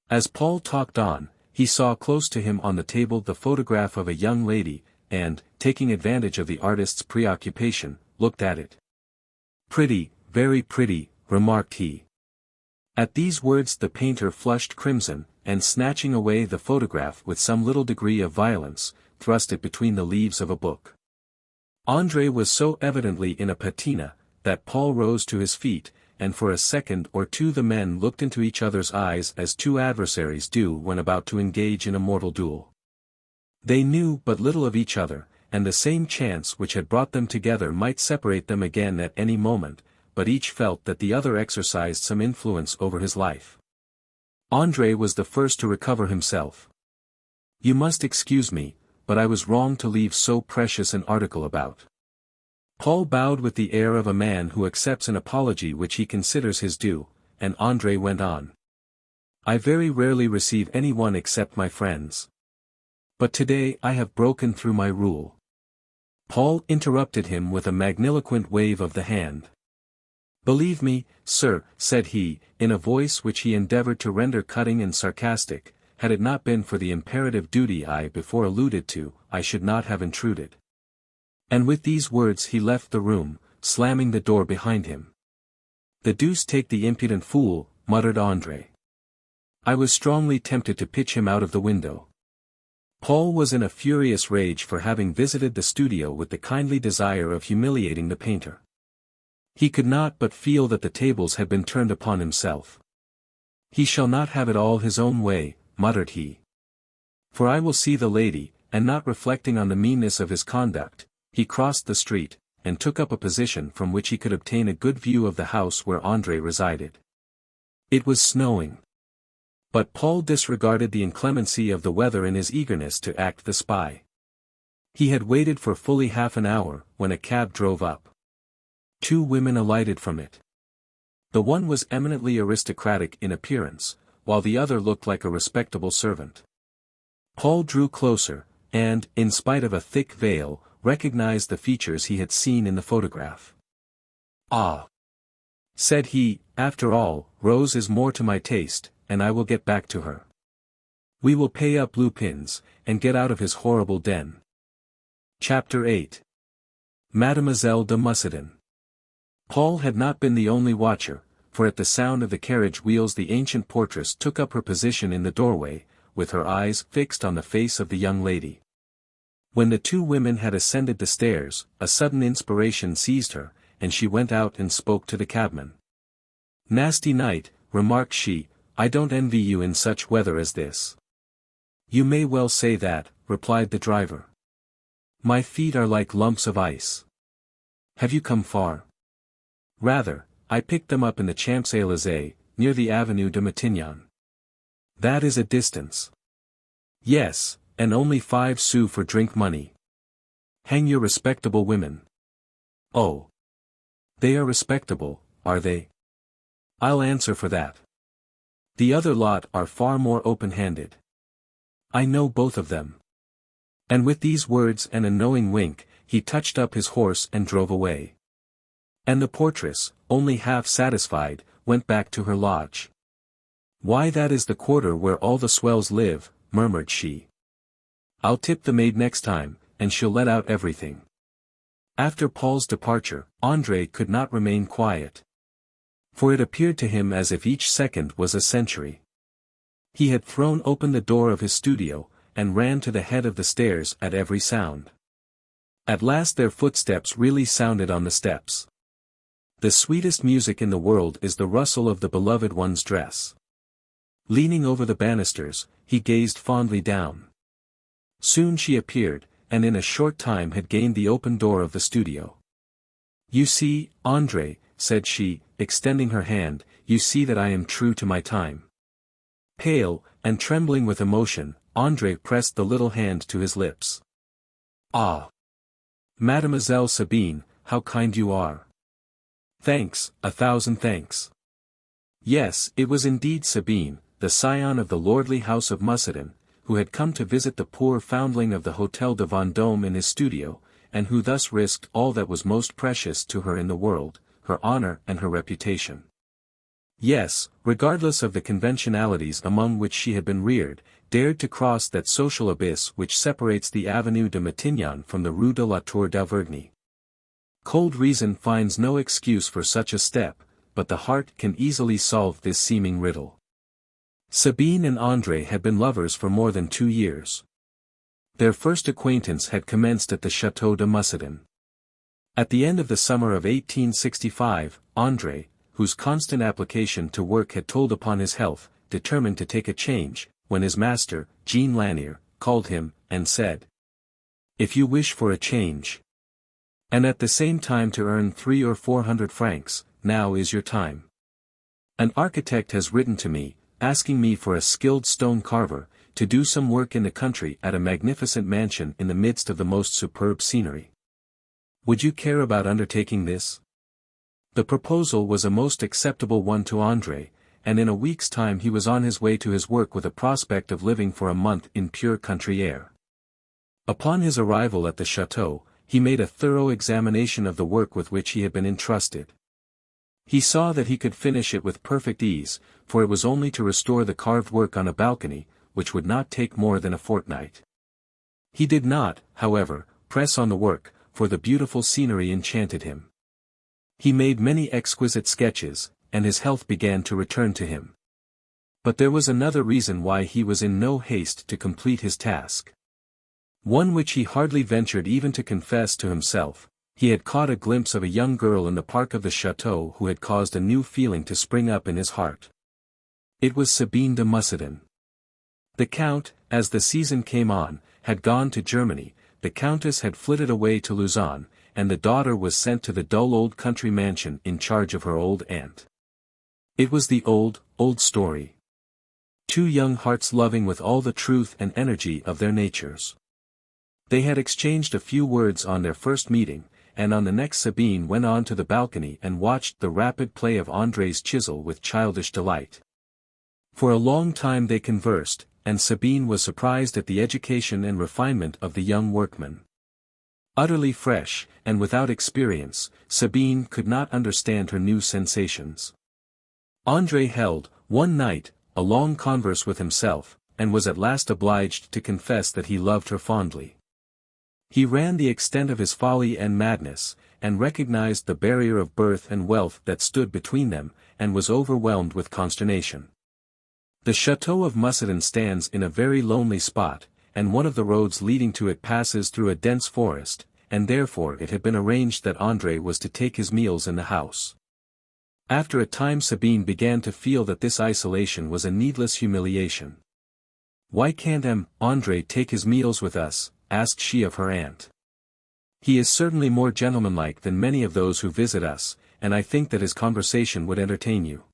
As Paul talked on, he saw close to him on the table the photograph of a young lady, and, taking advantage of the artist's preoccupation, looked at it. "Pretty, very pretty," remarked he. At these words the painter flushed crimson, and snatching away the photograph with some little degree of violence, thrust it between the leaves of a book. André was so evidently in a patina, that Paul rose to his feet, and for a second or two the men looked into each other's eyes as two adversaries do when about to engage in a mortal duel. They knew but little of each other, and the same chance which had brought them together might separate them again at any moment, but each felt that the other exercised some influence over his life. André was the first to recover himself. "You must excuse me, but I was wrong to leave so precious an article about." Paul bowed with the air of a man who accepts an apology which he considers his due, and André went on. "I very rarely receive anyone except my friends. But today I have broken through my rule." Paul interrupted him with a magniloquent wave of the hand. "Believe me, sir," said he, in a voice which he endeavored to render cutting and sarcastic, "had it not been for the imperative duty I before alluded to, I should not have intruded." And with these words he left the room, slamming the door behind him. "The deuce take the impudent fool," muttered André. I was strongly tempted to pitch him out of the window. Paul was in a furious rage for having visited the studio with the kindly desire of humiliating the painter. He could not but feel that the tables had been turned upon himself. "He shall not have it all his own way," muttered he. "For I will see the lady," and not reflecting on the meanness of his conduct, he crossed the street, and took up a position from which he could obtain a good view of the house where André resided. It was snowing. But Paul disregarded the inclemency of the weather in his eagerness to act the spy. He had waited for fully half an hour, when a cab drove up. Two women alighted from it. The one was eminently aristocratic in appearance, while the other looked like a respectable servant. Paul drew closer, and, in spite of a thick veil, recognized the features he had seen in the photograph. "Ah!" said he, "after all, Rose is more to my taste, and I will get back to her. We will pay up Lupins, and get out of his horrible den." Chapter 8. Mademoiselle de Mussidan. Paul had not been the only watcher, for at the sound of the carriage wheels the ancient portress took up her position in the doorway, with her eyes fixed on the face of the young lady. When the two women had ascended the stairs, a sudden inspiration seized her, and she went out and spoke to the cabman. "Nasty night," remarked she, "I don't envy you in such weather as this." "You may well say that," replied the driver. "My feet are like lumps of ice." "Have you come far?" "Rather, I picked them up in the Champs-Élysées, near the Avenue de Matignon." "That is a distance." "Yes, and only 5 sous for drink money." "Hang your respectable women." "Oh. They are respectable, are they?" "I'll answer for that. The other lot are far more open-handed. I know both of them." And with these words and a knowing wink, he touched up his horse and drove away. And the portress, only half satisfied, went back to her lodge. "Why, that is the quarter where all the swells live," murmured she. "I'll tip the maid next time, and she'll let out everything." After Paul's departure, André could not remain quiet. For it appeared to him as if each second was a century. He had thrown open the door of his studio, and ran to the head of the stairs at every sound. At last their footsteps really sounded on the steps. The sweetest music in the world is the rustle of the beloved one's dress. Leaning over the banisters, he gazed fondly down. Soon she appeared, and in a short time had gained the open door of the studio. "You see, André," said she, extending her hand, "you see that I am true to my time." Pale, and trembling with emotion, André pressed the little hand to his lips. "Ah! Mademoiselle Sabine, how kind you are!" "Thanks, 1,000 thanks." Yes, it was indeed Sabine, the scion of the lordly house of Mussidan, who had come to visit the poor foundling of the Hôtel de Vendôme in his studio, and who thus risked all that was most precious to her in the world, her honor and her reputation. Yes, regardless of the conventionalities among which she had been reared, dared to cross that social abyss which separates the Avenue de Matignon from the Rue de la Tour d'Auvergne. Cold reason finds no excuse for such a step, but the heart can easily solve this seeming riddle. Sabine and André had been lovers for more than 2 years. Their first acquaintance had commenced at the Château de Mussidan. At the end of the summer of 1865, André, whose constant application to work had told upon his health, determined to take a change, when his master, Jean Lanier, called him, and said, "If you wish for a change, and at the same time to earn 300 or 400 francs, now is your time. An architect has written to me, asking me for a skilled stone carver, to do some work in the country at a magnificent mansion in the midst of the most superb scenery. Would you care about undertaking this?" The proposal was a most acceptable one to André, and in a week's time he was on his way to his work with a prospect of living for a month in pure country air. Upon his arrival at the chateau, he made a thorough examination of the work with which he had been entrusted. He saw that he could finish it with perfect ease, for it was only to restore the carved work on a balcony, which would not take more than a fortnight. He did not, however, press on the work, for the beautiful scenery enchanted him. He made many exquisite sketches, and his health began to return to him. But there was another reason why he was in no haste to complete his task. One which he hardly ventured even to confess to himself. He had caught a glimpse of a young girl in the park of the chateau who had caused a new feeling to spring up in his heart. It was Sabine de Mussidan. The count, as the season came on, had gone to Germany, the countess had flitted away to Lausanne, and the daughter was sent to the dull old country mansion in charge of her old aunt. It was the old story. 2 young hearts loving with all the truth and energy of their natures. They had exchanged a few words on their first meeting, and on the next Sabine went on to the balcony and watched the rapid play of André's chisel with childish delight. For a long time they conversed, and Sabine was surprised at the education and refinement of the young workman. Utterly fresh, and without experience, Sabine could not understand her new sensations. André held, one night, a long converse with himself, and was at last obliged to confess that he loved her fondly. He ran the extent of his folly and madness, and recognized the barrier of birth and wealth that stood between them, and was overwhelmed with consternation. The Château of Mussidan stands in a very lonely spot, and one of the roads leading to it passes through a dense forest, and therefore it had been arranged that André was to take his meals in the house. After a time Sabine began to feel that this isolation was a needless humiliation. "Why can't André take his meals with us?" asked she of her aunt. "He is certainly more gentlemanlike than many of those who visit us, and I think that his conversation would entertain you."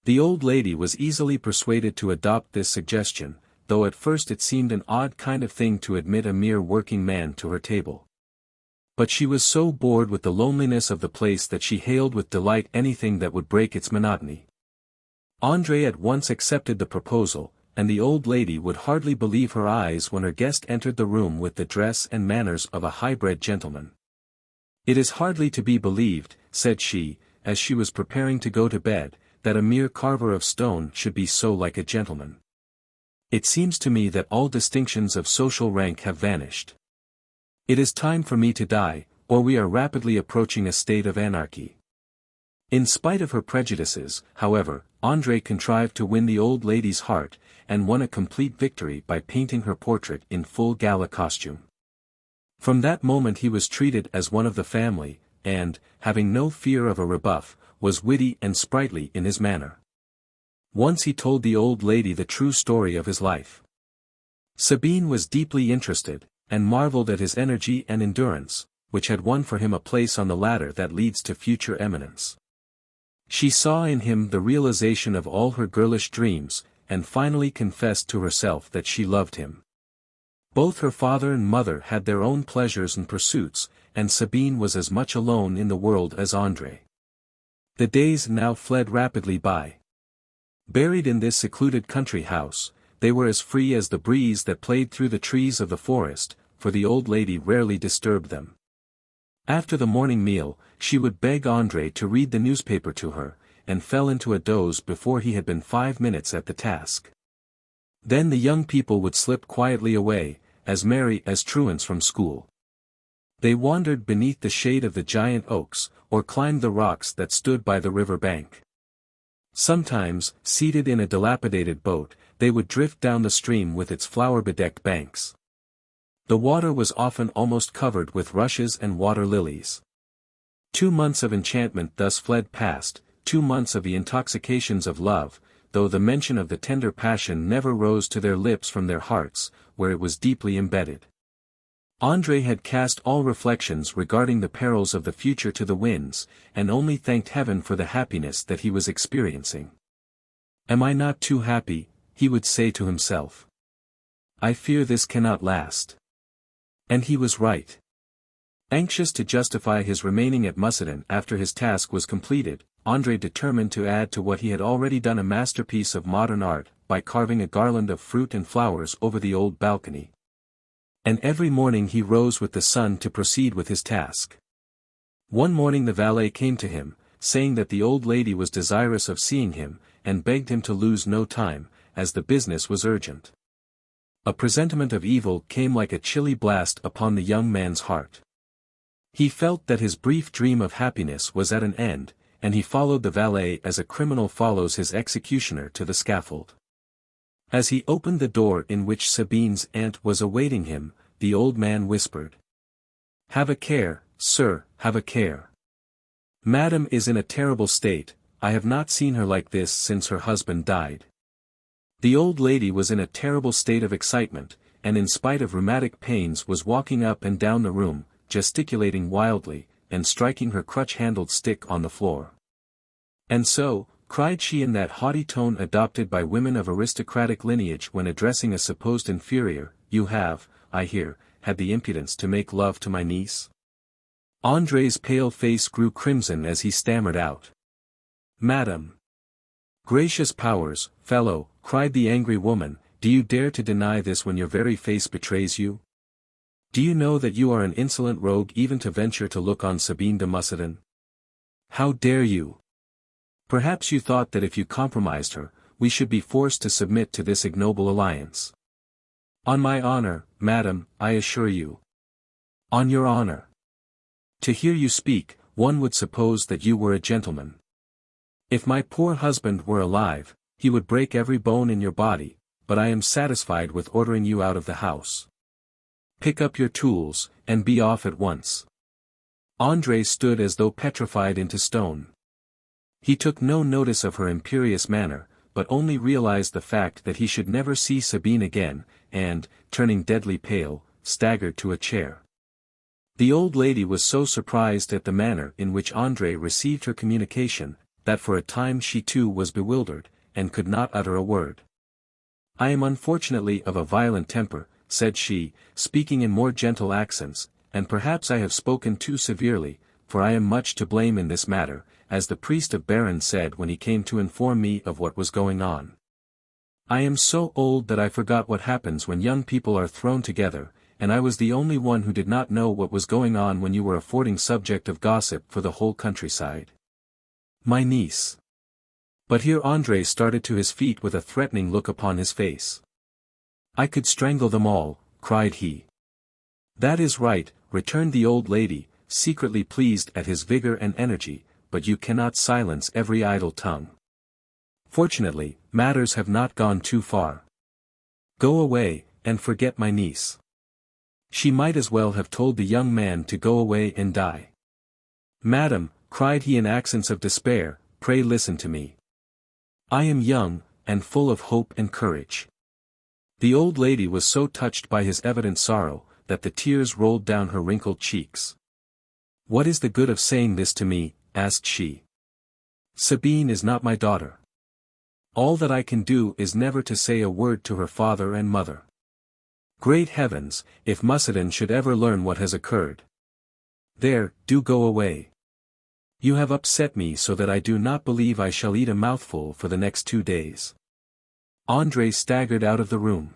The old lady was easily persuaded to adopt this suggestion, though at first it seemed an odd kind of thing to admit a mere working man to her table. But she was so bored with the loneliness of the place that she hailed with delight anything that would break its monotony. André at once accepted the proposal, and the old lady would hardly believe her eyes when her guest entered the room with the dress and manners of a high-bred gentleman. "It is hardly to be believed," said she, as she was preparing to go to bed, "that a mere carver of stone should be so like a gentleman. It seems to me that all distinctions of social rank have vanished. It is time for me to die, or we are rapidly approaching a state of anarchy." In spite of her prejudices, however, André contrived to win the old lady's heart, and won a complete victory by painting her portrait in full gala costume. From that moment he was treated as one of the family, and, having no fear of a rebuff, was witty and sprightly in his manner. Once he told the old lady the true story of his life. Sabine was deeply interested, and marveled at his energy and endurance, which had won for him a place on the ladder that leads to future eminence. She saw in him the realization of all her girlish dreams, and finally confessed to herself that she loved him. Both her father and mother had their own pleasures and pursuits, and Sabine was as much alone in the world as André. The days now fled rapidly by. Buried in this secluded country house, they were as free as the breeze that played through the trees of the forest, for the old lady rarely disturbed them. After the morning meal, she would beg André to read the newspaper to her, and fell into a doze before he had been 5 minutes at the task. Then the young people would slip quietly away, as merry as truants from school. They wandered beneath the shade of the giant oaks, or climbed the rocks that stood by the river bank. Sometimes, seated in a dilapidated boat, they would drift down the stream with its flower-bedecked banks. The water was often almost covered with rushes and water lilies. 2 months of enchantment thus fled past, 2 months of the intoxications of love, though the mention of the tender passion never rose to their lips from their hearts, where it was deeply embedded. André had cast all reflections regarding the perils of the future to the winds, and only thanked heaven for the happiness that he was experiencing. "Am I not too happy?" he would say to himself. "I fear this cannot last." And he was right. Anxious to justify his remaining at Mussidan after his task was completed, André determined to add to what he had already done a masterpiece of modern art, by carving a garland of fruit and flowers over the old balcony. And every morning he rose with the sun to proceed with his task. One morning the valet came to him, saying that the old lady was desirous of seeing him, and begged him to lose no time, as the business was urgent. A presentiment of evil came like a chilly blast upon the young man's heart. He felt that his brief dream of happiness was at an end, and he followed the valet as a criminal follows his executioner to the scaffold. As he opened the door in which Sabine's aunt was awaiting him, the old man whispered, "Have a care, sir, have a care. Madame is in a terrible state. I have not seen her like this since her husband died." The old lady was in a terrible state of excitement, and in spite of rheumatic pains was walking up and down the room, gesticulating wildly, and striking her crutch-handled stick on the floor. "And so," cried she in that haughty tone adopted by women of aristocratic lineage when addressing a supposed inferior, "you have, I hear, had the impudence to make love to my niece?" André's pale face grew crimson as he stammered out, "Madam." "Gracious powers, fellow," cried the angry woman, "do you dare to deny this when your very face betrays you? Do you know that you are an insolent rogue even to venture to look on Sabine de Mussidan? How dare you? Perhaps you thought that if you compromised her, we should be forced to submit to this ignoble alliance. On my honor, madam, I assure you. On your honor. To hear you speak, one would suppose that you were a gentleman. If my poor husband were alive, he would break every bone in your body, but I am satisfied with ordering you out of the house. Pick up your tools, and be off at once." André stood as though petrified into stone. He took no notice of her imperious manner, but only realized the fact that he should never see Sabine again, and, turning deadly pale, staggered to a chair. The old lady was so surprised at the manner in which André received her communication, that for a time she too was bewildered, and could not utter a word. "I am unfortunately of a violent temper," said she, speaking in more gentle accents, "and perhaps I have spoken too severely, for I am much to blame in this matter, as the priest of Baron said when he came to inform me of what was going on. I am so old that I forgot what happens when young people are thrown together, and I was the only one who did not know what was going on when you were affording subject of gossip for the whole countryside. My niece." But here André started to his feet with a threatening look upon his face. "I could strangle them all," cried he. "That is right," returned the old lady, secretly pleased at his vigor and energy, "but you cannot silence every idle tongue. Fortunately, matters have not gone too far. Go away, and forget my niece." She might as well have told the young man to go away and die. Madam, cried he in accents of despair, pray listen to me. I am young, and full of hope and courage. The old lady was so touched by his evident sorrow, that the tears rolled down her wrinkled cheeks. What is the good of saying this to me? Asked she. Sabine is not my daughter. All that I can do is never to say a word to her father and mother. Great heavens, if Mussidan should ever learn what has occurred. There, do go away. You have upset me so that I do not believe I shall eat a mouthful for the next 2 days. André staggered out of the room.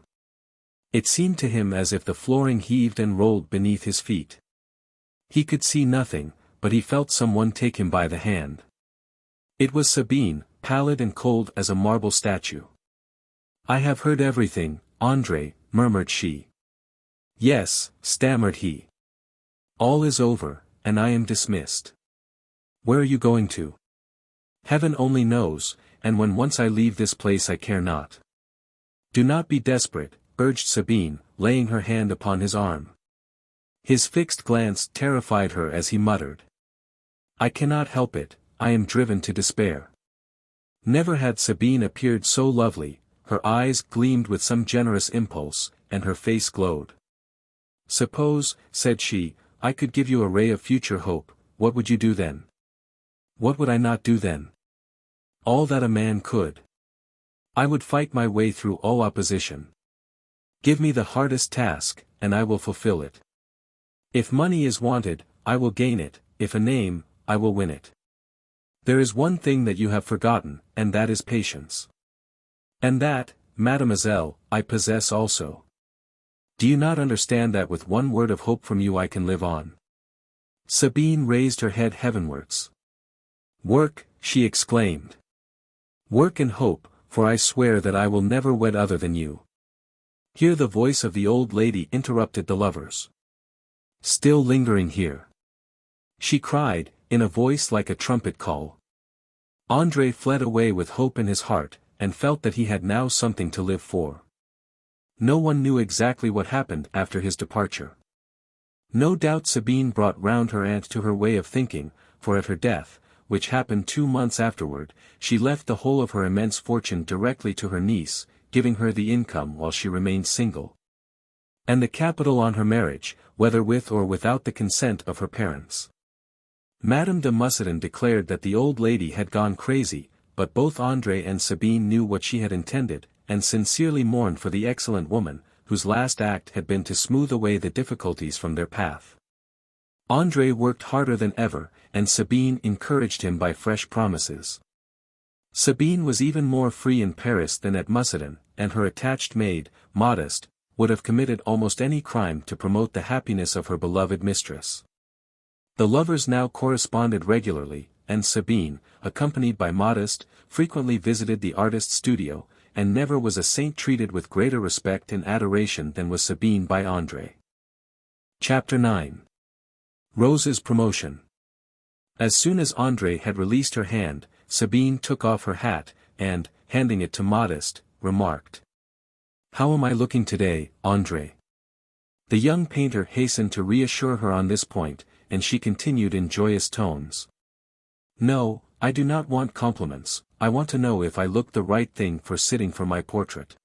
It seemed to him as if the flooring heaved and rolled beneath his feet. He could see nothing, but he felt someone take him by the hand. It was Sabine, pallid and cold as a marble statue. I have heard everything, André, murmured she. Yes, stammered he. All is over, and I am dismissed. Where are you going to? Heaven only knows, and when once I leave this place I care not. Do not be desperate, urged Sabine, laying her hand upon his arm. His fixed glance terrified her as he muttered. I cannot help it, I am driven to despair. Never had Sabine appeared so lovely, her eyes gleamed with some generous impulse, and her face glowed. Suppose, said she, I could give you a ray of future hope, what would you do then? What would I not do then? All that a man could. I would fight my way through all opposition. Give me the hardest task, and I will fulfill it. If money is wanted, I will gain it, if a name, I will win it. There is one thing that you have forgotten, and that is patience. And that, Mademoiselle, I possess also. Do you not understand that with one word of hope from you I can live on? Sabine raised her head heavenwards. Work, she exclaimed. Work and hope, for I swear that I will never wed other than you. Here the voice of the old lady interrupted the lovers. Still lingering here, she cried, in a voice like a trumpet call. André fled away with hope in his heart, and felt that he had now something to live for. No one knew exactly what happened after his departure. No doubt Sabine brought round her aunt to her way of thinking, for at her death, which happened 2 months afterward, she left the whole of her immense fortune directly to her niece, giving her the income while she remained single. And the capital on her marriage, whether with or without the consent of her parents. Madame de Mussidan declared that the old lady had gone crazy, but both André and Sabine knew what she had intended, and sincerely mourned for the excellent woman, whose last act had been to smooth away the difficulties from their path. André worked harder than ever, and Sabine encouraged him by fresh promises. Sabine was even more free in Paris than at Mussidan, and her attached maid, Modeste, would have committed almost any crime to promote the happiness of her beloved mistress. The lovers now corresponded regularly, and Sabine, accompanied by Modeste, frequently visited the artist's studio, and never was a saint treated with greater respect and adoration than was Sabine by André. Chapter 9. Rose's Promotion. As soon as André had released her hand, Sabine took off her hat, and, handing it to Modeste, remarked. How am I looking today, André? The young painter hastened to reassure her on this point, and she continued in joyous tones. No, I do not want compliments, I want to know if I look the right thing for sitting for my portrait.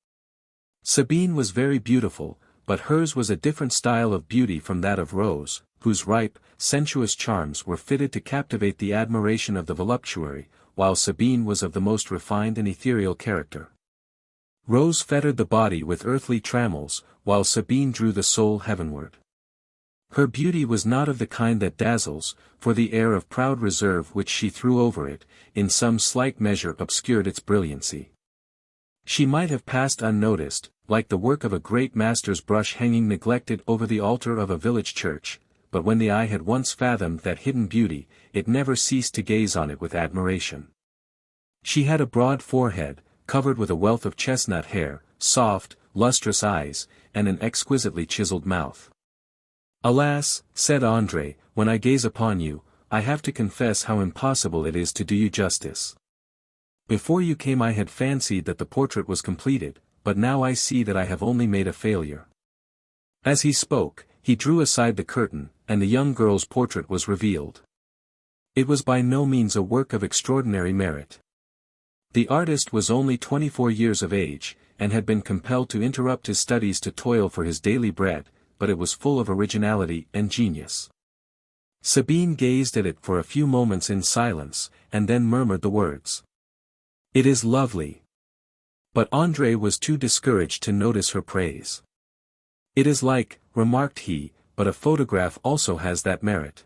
Sabine was very beautiful, but hers was a different style of beauty from that of Rose, whose ripe, sensuous charms were fitted to captivate the admiration of the voluptuary, while Sabine was of the most refined and ethereal character. Rose fettered the body with earthly trammels, while Sabine drew the soul heavenward. Her beauty was not of the kind that dazzles, for the air of proud reserve which she threw over it, in some slight measure obscured its brilliancy. She might have passed unnoticed, like the work of a great master's brush hanging neglected over the altar of a village church, but when the eye had once fathomed that hidden beauty, it never ceased to gaze on it with admiration. She had a broad forehead, covered with a wealth of chestnut hair, soft, lustrous eyes, and an exquisitely chiseled mouth. Alas, said André, when I gaze upon you, I have to confess how impossible it is to do you justice. Before you came I had fancied that the portrait was completed, but now I see that I have only made a failure. As he spoke, he drew aside the curtain, and the young girl's portrait was revealed. It was by no means a work of extraordinary merit. The artist was only 24 years of age, and had been compelled to interrupt his studies to toil for his daily bread, but it was full of originality and genius. Sabine gazed at it for a few moments in silence, and then murmured the words. "It is lovely." But André was too discouraged to notice her praise. "It is like," remarked he, "but a photograph also has that merit.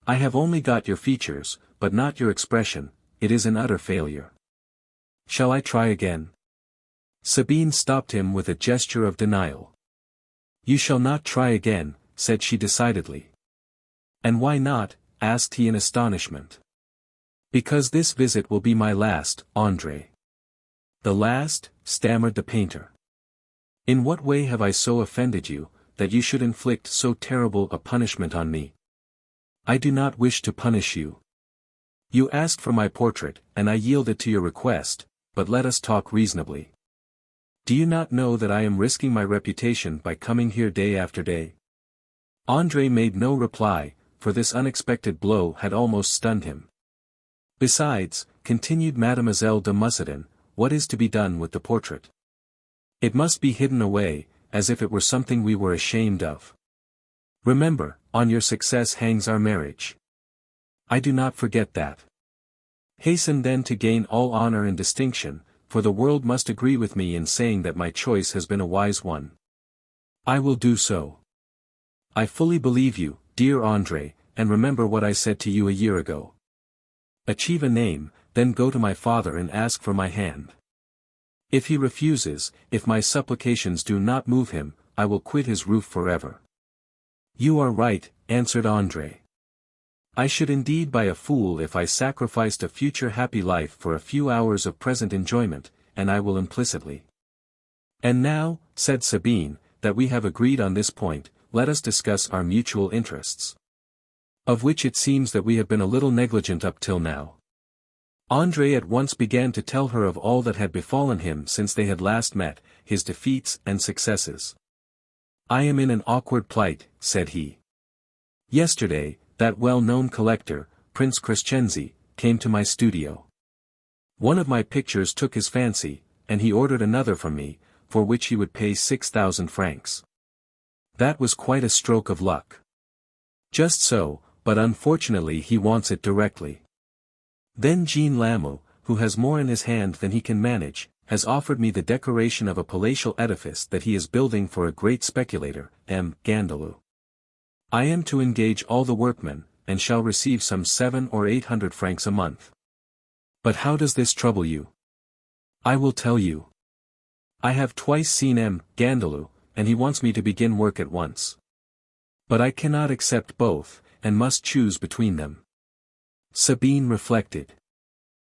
I have only got your features, but not your expression. It is an utter failure. Shall I try again?" Sabine stopped him with a gesture of denial. "You shall not try again," said she decidedly. "And why not?" asked he in astonishment. "Because this visit will be my last, André." "The last?" stammered the painter. "In what way have I so offended you, that you should inflict so terrible a punishment on me?" "I do not wish to punish you. You asked for my portrait, and I yielded to your request, but let us talk reasonably. Do you not know that I am risking my reputation by coming here day after day?" André made no reply, for this unexpected blow had almost stunned him. "Besides," continued Mademoiselle de Mussidan, "what is to be done with the portrait? It must be hidden away, as if it were something we were ashamed of. Remember, on your success hangs our marriage. I do not forget that. Hasten then to gain all honor and distinction, for the world must agree with me in saying that my choice has been a wise one. I will do so. I fully believe you, dear André, and remember what I said to you a year ago. Achieve a name, then go to my father and ask for my hand. If he refuses, if my supplications do not move him, I will quit his roof forever." "You are right," answered André. "I should indeed be a fool if I sacrificed a future happy life for a few hours of present enjoyment, and I will implicitly." "And now," said Sabine, "that we have agreed on this point, let us discuss our mutual interests. Of which it seems that we have been a little negligent up till now." André at once began to tell her of all that had befallen him since they had last met, his defeats and successes. "I am in an awkward plight," said he. "Yesterday, that well-known collector, Prince Crescenzi, came to my studio. One of my pictures took his fancy, and he ordered another from me, for which he would pay 6,000 francs. That was quite a stroke of luck. Just so, but unfortunately he wants it directly. Then Jean Lamour, who has more in his hand than he can manage, has offered me the decoration of a palatial edifice that he is building for a great speculator, M. Gandalou. I am to engage all the workmen, and shall receive some 700 or 800 francs a month. But how does this trouble you? I will tell you. I have twice seen M. Gandalou, and he wants me to begin work at once. But I cannot accept both, and must choose between them." Sabine reflected.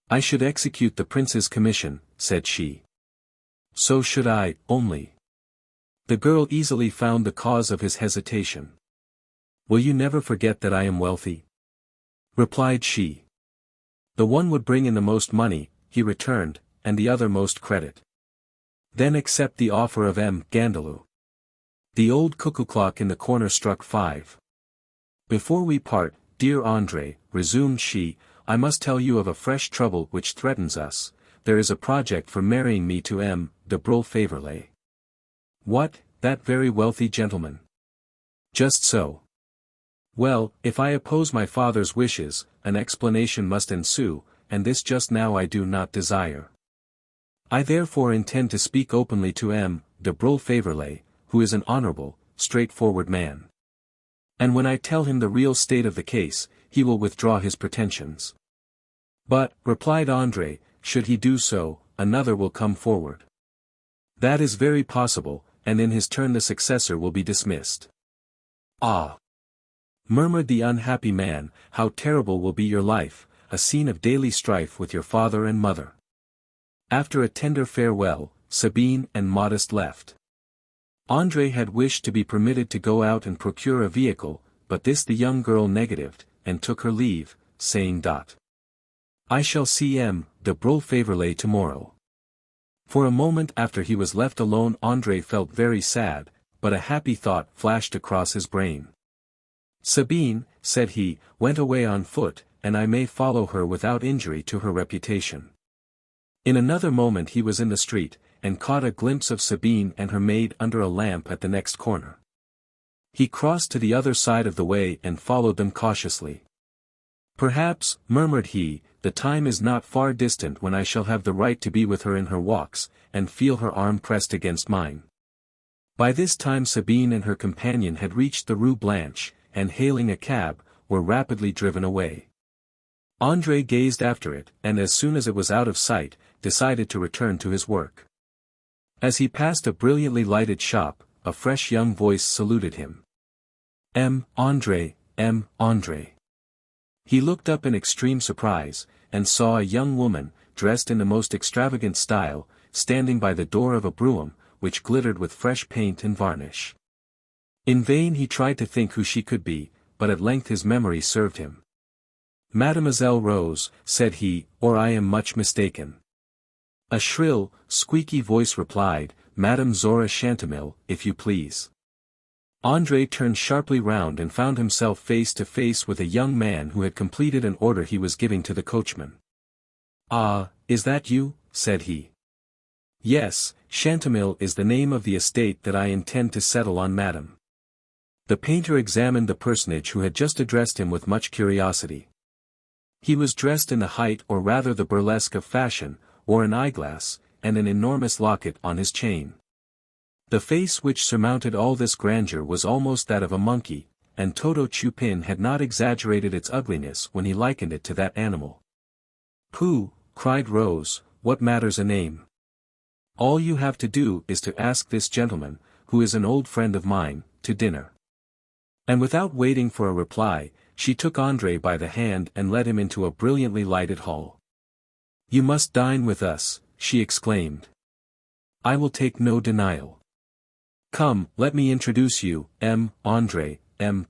"I should execute the prince's commission," said she. "So should I, only." The girl easily found the cause of his hesitation. "Will you never forget that I am wealthy?" replied she. "The one would bring in the most money," he returned, "and the other most credit." "Then accept the offer of M. Gandalou." The old cuckoo clock in the corner struck 5. "Before we part, dear André," resumed she, "I must tell you of a fresh trouble which threatens us. There is a project for marrying me to M. de Broglie." "What, that very wealthy gentleman?" "Just so." "Well, if I oppose my father's wishes, an explanation must ensue, and this just now I do not desire. I therefore intend to speak openly to M. de Broglie, who is an honorable, straightforward man. And when I tell him the real state of the case, he will withdraw his pretensions." "But," replied André, "should he do so, another will come forward." "That is very possible, and in his turn the successor will be dismissed." "Ah!" murmured the unhappy man, "how terrible will be your life, a scene of daily strife with your father and mother." After a tender farewell, Sabine and Modeste left. André had wished to be permitted to go out and procure a vehicle, but this the young girl negatived, and took her leave, saying, "I shall see M. de Broglie tomorrow." For a moment after he was left alone André felt very sad, but a happy thought flashed across his brain. "Sabine," said he, "went away on foot, and I may follow her without injury to her reputation. In another moment he was in the street, and caught a glimpse of Sabine and her maid under a lamp at the next corner. He crossed to the other side of the way and followed them cautiously. "Perhaps," murmured he, "the time is not far distant when I shall have the right to be with her in her walks, and feel her arm pressed against mine." By this time Sabine and her companion had reached the Rue Blanche, and hailing a cab, were rapidly driven away. André gazed after it, and as soon as it was out of sight, decided to return to his work. As he passed a brilliantly lighted shop, a fresh young voice saluted him. André. He looked up in extreme surprise, and saw a young woman, dressed in the most extravagant style, standing by the door of a brougham, which glittered with fresh paint and varnish. In vain he tried to think who she could be, but at length his memory served him. "Mademoiselle Rose," said he, "or I am much mistaken." A shrill, squeaky voice replied, "Madame Zora Chantemille, if you please." André turned sharply round and found himself face to face with a young man who had completed an order he was giving to the coachman. "Ah, is that you?" said he. "Yes, Chantemille is the name of the estate that I intend to settle on, madam." The painter examined the personage who had just addressed him with much curiosity. He was dressed in the height or rather the burlesque of fashion, wore an eyeglass, and an enormous locket on his chain. The face which surmounted all this grandeur was almost that of a monkey, and Toto Chupin had not exaggerated its ugliness when he likened it to that animal. "Pooh," cried Rose, "what matters a name? All you have to do is to ask this gentleman, who is an old friend of mine, to dinner." And without waiting for a reply, she took André by the hand and led him into a brilliantly lighted hall. "You must dine with us," she exclaimed. "I will take no denial. Come, let me introduce you, André,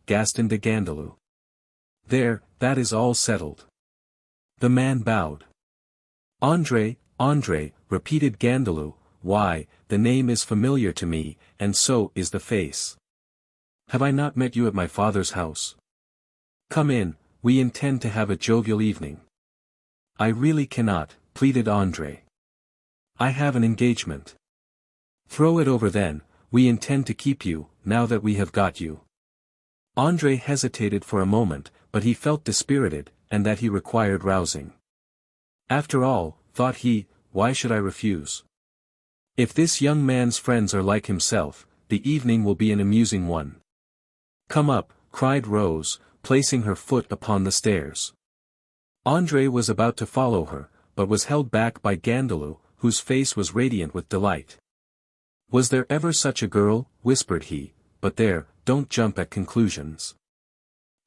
Gaston de Gandalou. There, that is all settled." The man bowed. André, repeated Gandalou, "why, the name is familiar to me, and so is the face. Have I not met you at my father's house? Come in, we intend to have a jovial evening." "I really cannot," pleaded André. "I have an engagement." "Throw it over then, we intend to keep you, now that we have got you." André hesitated for a moment, but he felt dispirited, and that he required rousing. "After all," thought he, "why should I refuse? If this young man's friends are like himself, the evening will be an amusing one." "Come up," cried Rose, placing her foot upon the stairs. André was about to follow her, but was held back by Gandalou, whose face was radiant with delight. "Was there ever such a girl?" whispered he, "but there, don't jump at conclusions.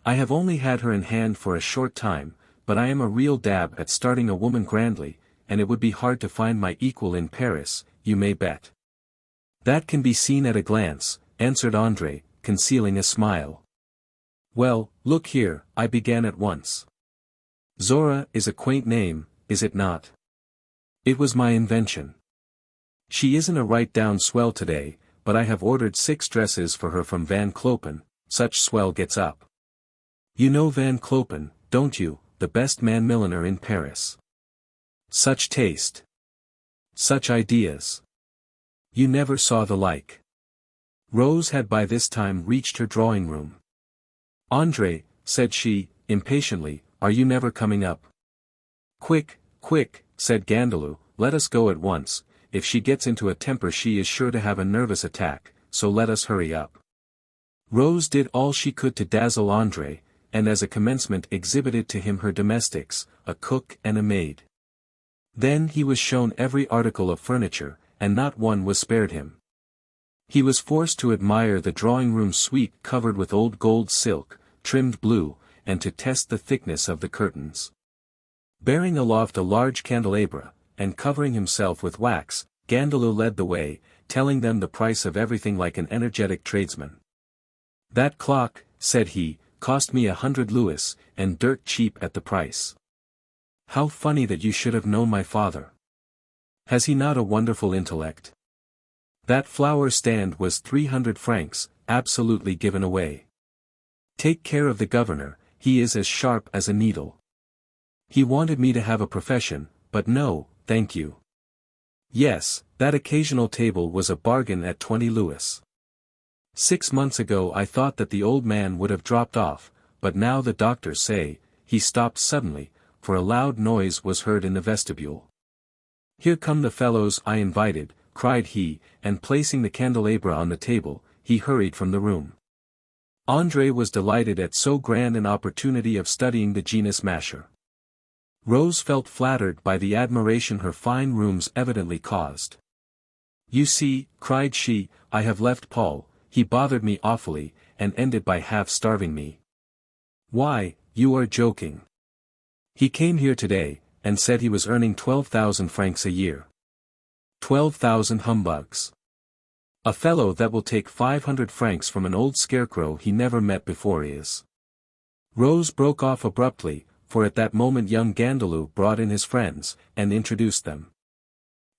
I have only had her in hand for a short time, but I am a real dab at starting a woman grandly, and it would be hard to find my equal in Paris, you may bet." "That can be seen at a glance," answered André, concealing a smile. "Well, look here," I began at once. "Zora is a quaint name, is it not? It was my invention. She isn't a right-down swell today, but I have ordered 6 dresses for her from Van Clopen, such swell gets up. You know Van Clopen, don't you, the best man-milliner in Paris? Such taste. Such ideas. You never saw the like." Rose had by this time reached her drawing-room. "André," said she, impatiently, "are you never coming up?" "Quick, said Gandalou, "let us go at once. If she gets into a temper she is sure to have a nervous attack, so let us hurry up." Rose did all she could to dazzle André, and as a commencement exhibited to him her domestics, a cook and a maid. Then he was shown every article of furniture, and not one was spared him. He was forced to admire the drawing-room suite covered with old gold silk, trimmed blue, and to test the thickness of the curtains. Bearing aloft a large candelabra, and covering himself with wax, Gandalou led the way, telling them the price of everything like an energetic tradesman. "That clock," said he, "cost me 100 louis, and dirt cheap at the price. How funny that you should have known my father. Has he not a wonderful intellect? That flower stand was 300 francs, absolutely given away. Take care of the governor, he is as sharp as a needle." He wanted me to have a profession, but no, thank you. Yes, that occasional table was a bargain at 20 louis. 6 months ago I thought that the old man would have dropped off, but now the doctors say, he stopped suddenly, for a loud noise was heard in the vestibule. Here come the fellows I invited, cried he, and placing the candelabra on the table, he hurried from the room. André was delighted at so grand an opportunity of studying the genus Masher. Rose felt flattered by the admiration her fine rooms evidently caused. You see, cried she, I have left Paul, he bothered me awfully, and ended by half-starving me. Why, you are joking. He came here today, and said he was earning 12,000 francs a year. 12,000 humbugs. A fellow that will take 500 francs from an old scarecrow he never met before is. Rose broke off abruptly, for at that moment young Gandalou brought in his friends, and introduced them.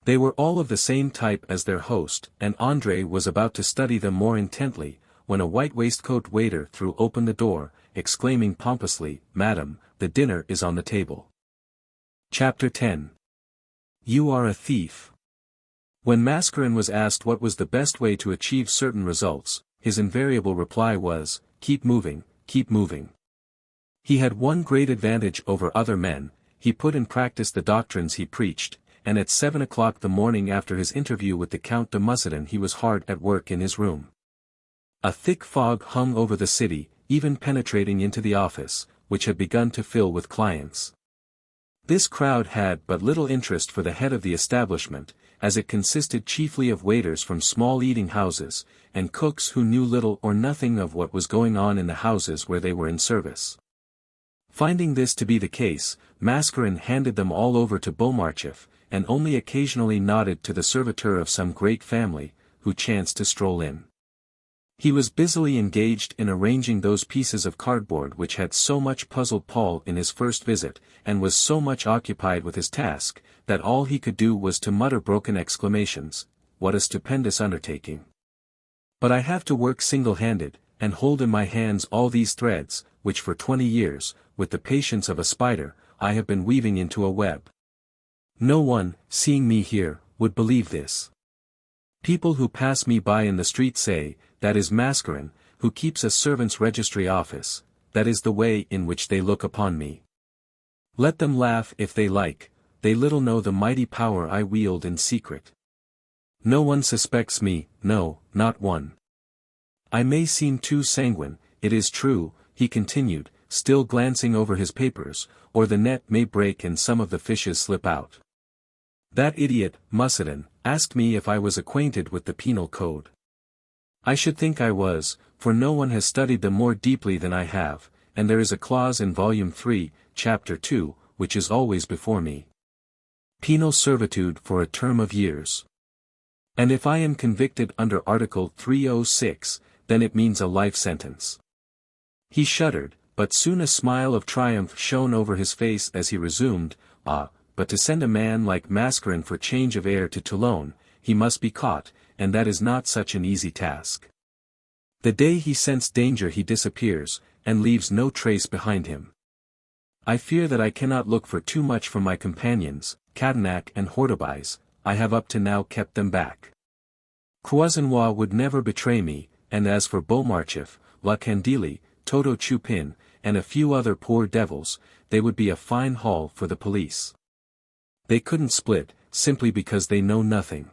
They were all of the same type as their host, and André was about to study them more intently, when a white waistcoat waiter threw open the door, exclaiming pompously, Madam, the dinner is on the table. Chapter 10. You are a thief. When Mascarin was asked what was the best way to achieve certain results, his invariable reply was, keep moving, keep moving. He had one great advantage over other men, he put in practice the doctrines he preached, and at 7 o'clock the morning after his interview with the Count de Mussidan he was hard at work in his room. A thick fog hung over the city, even penetrating into the office, which had begun to fill with clients. This crowd had but little interest for the head of the establishment, as it consisted chiefly of waiters from small eating houses, and cooks who knew little or nothing of what was going on in the houses where they were in service. Finding this to be the case, Mascarin handed them all over to Beaumarchais, and only occasionally nodded to the servitor of some great family, who chanced to stroll in. He was busily engaged in arranging those pieces of cardboard which had so much puzzled Paul in his first visit, and was so much occupied with his task, that all he could do was to mutter broken exclamations, what a stupendous undertaking. But I have to work single-handed, and hold in my hands all these threads, which for 20 years, with the patience of a spider, I have been weaving into a web. No one, seeing me here, would believe this. People who pass me by in the street say, that is Mascarin, who keeps a servants' registry office, that is the way in which they look upon me. Let them laugh if they like, they little know the mighty power I wield in secret. No one suspects me, no, not one. I may seem too sanguine, it is true, he continued, still glancing over his papers, or the net may break and some of the fishes slip out. That idiot, Mussidan, asked me if I was acquainted with the penal code. I should think I was, for no one has studied them more deeply than I have, and there is a clause in Volume 3, Chapter 2, which is always before me. Penal servitude for a term of years. And if I am convicted under Article 306, then it means a life sentence. He shuddered, but soon a smile of triumph shone over his face as he resumed, but to send a man like Mascarin for change of air to Toulon, he must be caught, and that is not such an easy task. The day he scents danger he disappears, and leaves no trace behind him. I fear that I cannot look for too much from my companions, Cadenac and Hortebise, I have up to now kept them back. Croisenois would never betray me, and as for Beaumarchais, La Candili, Toto Chupin, and a few other poor devils, they would be a fine haul for the police. They couldn't split, simply because they know nothing.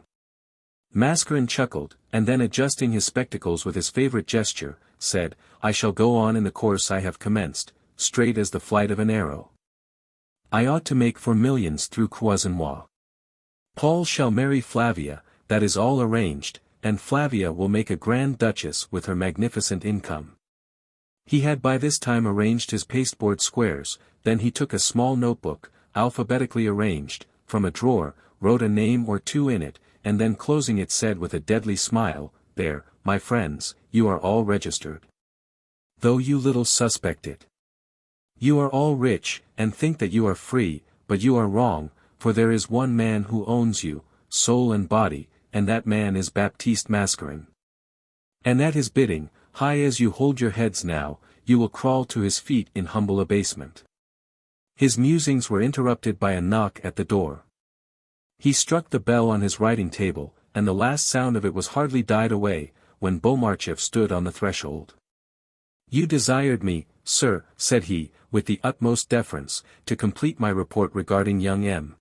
Mascarin chuckled, and then adjusting his spectacles with his favorite gesture, said, I shall go on in the course I have commenced, straight as the flight of an arrow. I ought to make for millions through Croisenois. Paul shall marry Flavia, that is all arranged, and Flavia will make a grand duchess with her magnificent income. He had by this time arranged his pasteboard squares, then he took a small notebook, alphabetically arranged, from a drawer, wrote a name or two in it, and then closing it said with a deadly smile, There, my friends, you are all registered. Though you little suspect it. You are all rich, and think that you are free, but you are wrong, for there is one man who owns you, soul and body, and that man is Baptiste Mascarin. And at his bidding, high as you hold your heads now, you will crawl to his feet in humble abasement. His musings were interrupted by a knock at the door. He struck the bell on his writing table, and the last sound of it was hardly died away, when Beaumarchais stood on the threshold. "You desired me, sir," said he, with the utmost deference, "to complete my report regarding young M.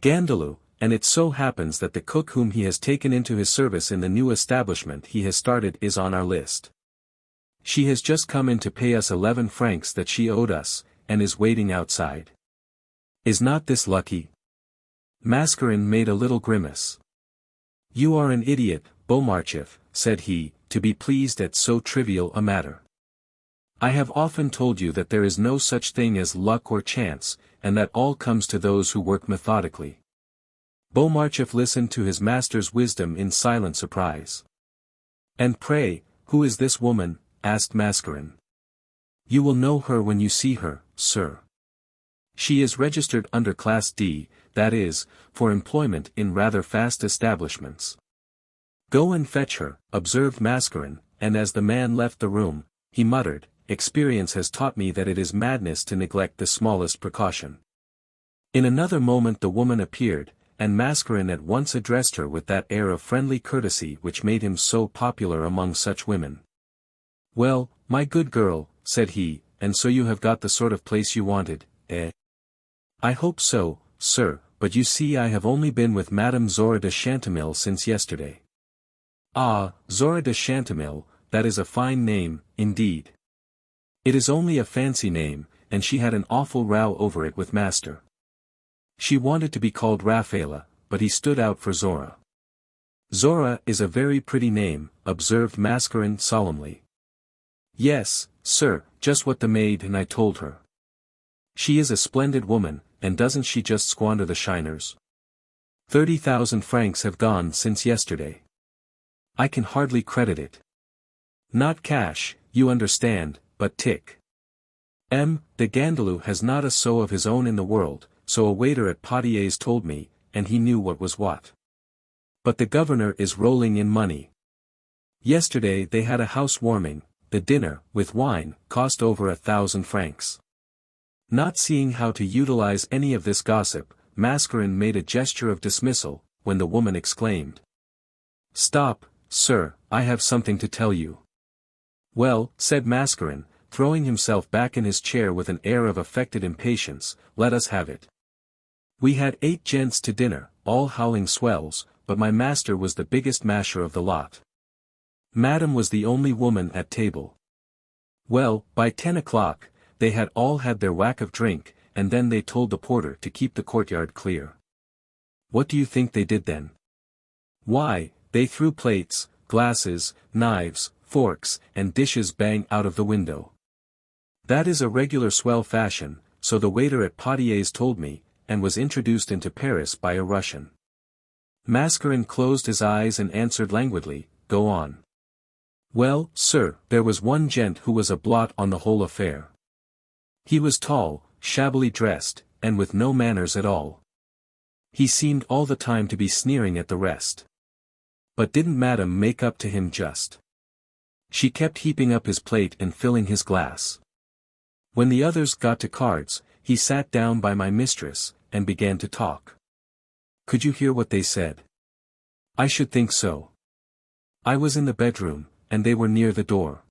Gandalou, and it so happens that the cook whom he has taken into his service in the new establishment he has started is on our list. She has just come in to pay us 11 francs that she owed us, and is waiting outside. Is not this lucky?" Mascarin made a little grimace. "You are an idiot, Beaumarchais," said he, "to be pleased at so trivial a matter. I have often told you that there is no such thing as luck or chance, and that all comes to those who work methodically." Beaumarchais listened to his master's wisdom in silent surprise. "And pray, who is this woman?" asked Mascarin. "You will know her when you see her, sir. She is registered under Class D, that is, for employment in rather fast establishments." "Go and fetch her," observed Mascarin, and as the man left the room, he muttered, "Experience has taught me that it is madness to neglect the smallest precaution." In another moment the woman appeared, and Mascarin at once addressed her with that air of friendly courtesy which made him so popular among such women. "Well, my good girl," said he, "and so you have got the sort of place you wanted, eh?" "I hope so, sir, but you see I have only been with Madame Zora de Chantemille since yesterday." "Ah, Zora de Chantemille, that is a fine name, indeed." "It is only a fancy name, and she had an awful row over it with master. She wanted to be called Rafaela, but he stood out for Zora." "Zora is a very pretty name," observed Mascarin solemnly. "Yes, sir, just what the maid and I told her. She is a splendid woman, and doesn't she just squander the shiners? 30,000 francs have gone since yesterday. I can hardly credit it. Not cash, you understand, but tick. M. de Gandalou has not a sou of his own in the world, so a waiter at Potier's told me, and he knew what was what. But the governor is rolling in money. Yesterday they had a house-warming. The dinner, with wine, cost over 1,000 francs. Not seeing how to utilize any of this gossip, Mascarin made a gesture of dismissal, when the woman exclaimed. "Stop, sir, I have something to tell you." "Well," said Mascarin, throwing himself back in his chair with an air of affected impatience, "let us have it. We had 8 gents to dinner, all howling swells, but my master was the biggest masher of the lot. Madame was the only woman at table. Well, by 10 o'clock, they had all had their whack of drink, and then they told the porter to keep the courtyard clear. What do you think they did then? Why, they threw plates, glasses, knives, forks, and dishes bang out of the window. That is a regular swell fashion, so the waiter at Potier's told me, and was introduced into Paris by a Russian." Mascarin closed his eyes and answered languidly, "Go on." "Well, sir, there was one gent who was a blot on the whole affair. He was tall, shabbily dressed, and with no manners at all. He seemed all the time to be sneering at the rest. But didn't Madame make up to him just? She kept heaping up his plate and filling his glass. When the others got to cards, he sat down by my mistress, and began to talk. Could you hear what they said? I should think so. I was in the bedroom, and they were near the door."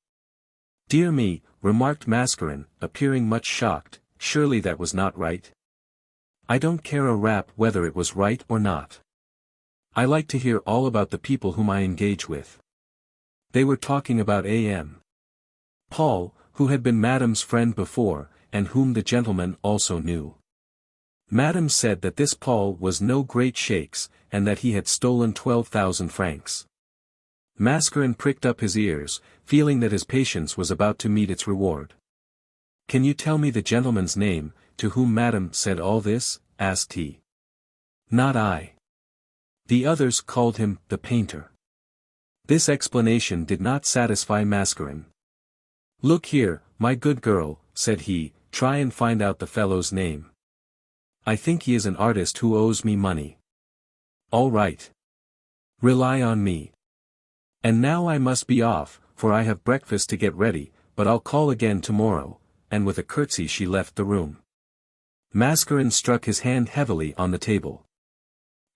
"Dear me," remarked Mascarin, appearing much shocked, "surely that was not right?" "I don't care a rap whether it was right or not. I like to hear all about the people whom I engage with." They were talking about A.M. Paul, who had been Madame's friend before, and whom the gentleman also knew. Madame said that this Paul was no great shakes, and that he had stolen 12,000 francs. Mascarin pricked up his ears, feeling that his patience was about to meet its reward. "Can you tell me the gentleman's name, to whom Madame said all this?" asked he. "Not I. The others called him the painter." This explanation did not satisfy Mascarin. "Look here, my good girl," said he, "try and find out the fellow's name. I think he is an artist who owes me money." "All right. Rely on me. And now I must be off, for I have breakfast to get ready, but I'll call again tomorrow," and with a curtsy she left the room. Mascarin struck his hand heavily on the table.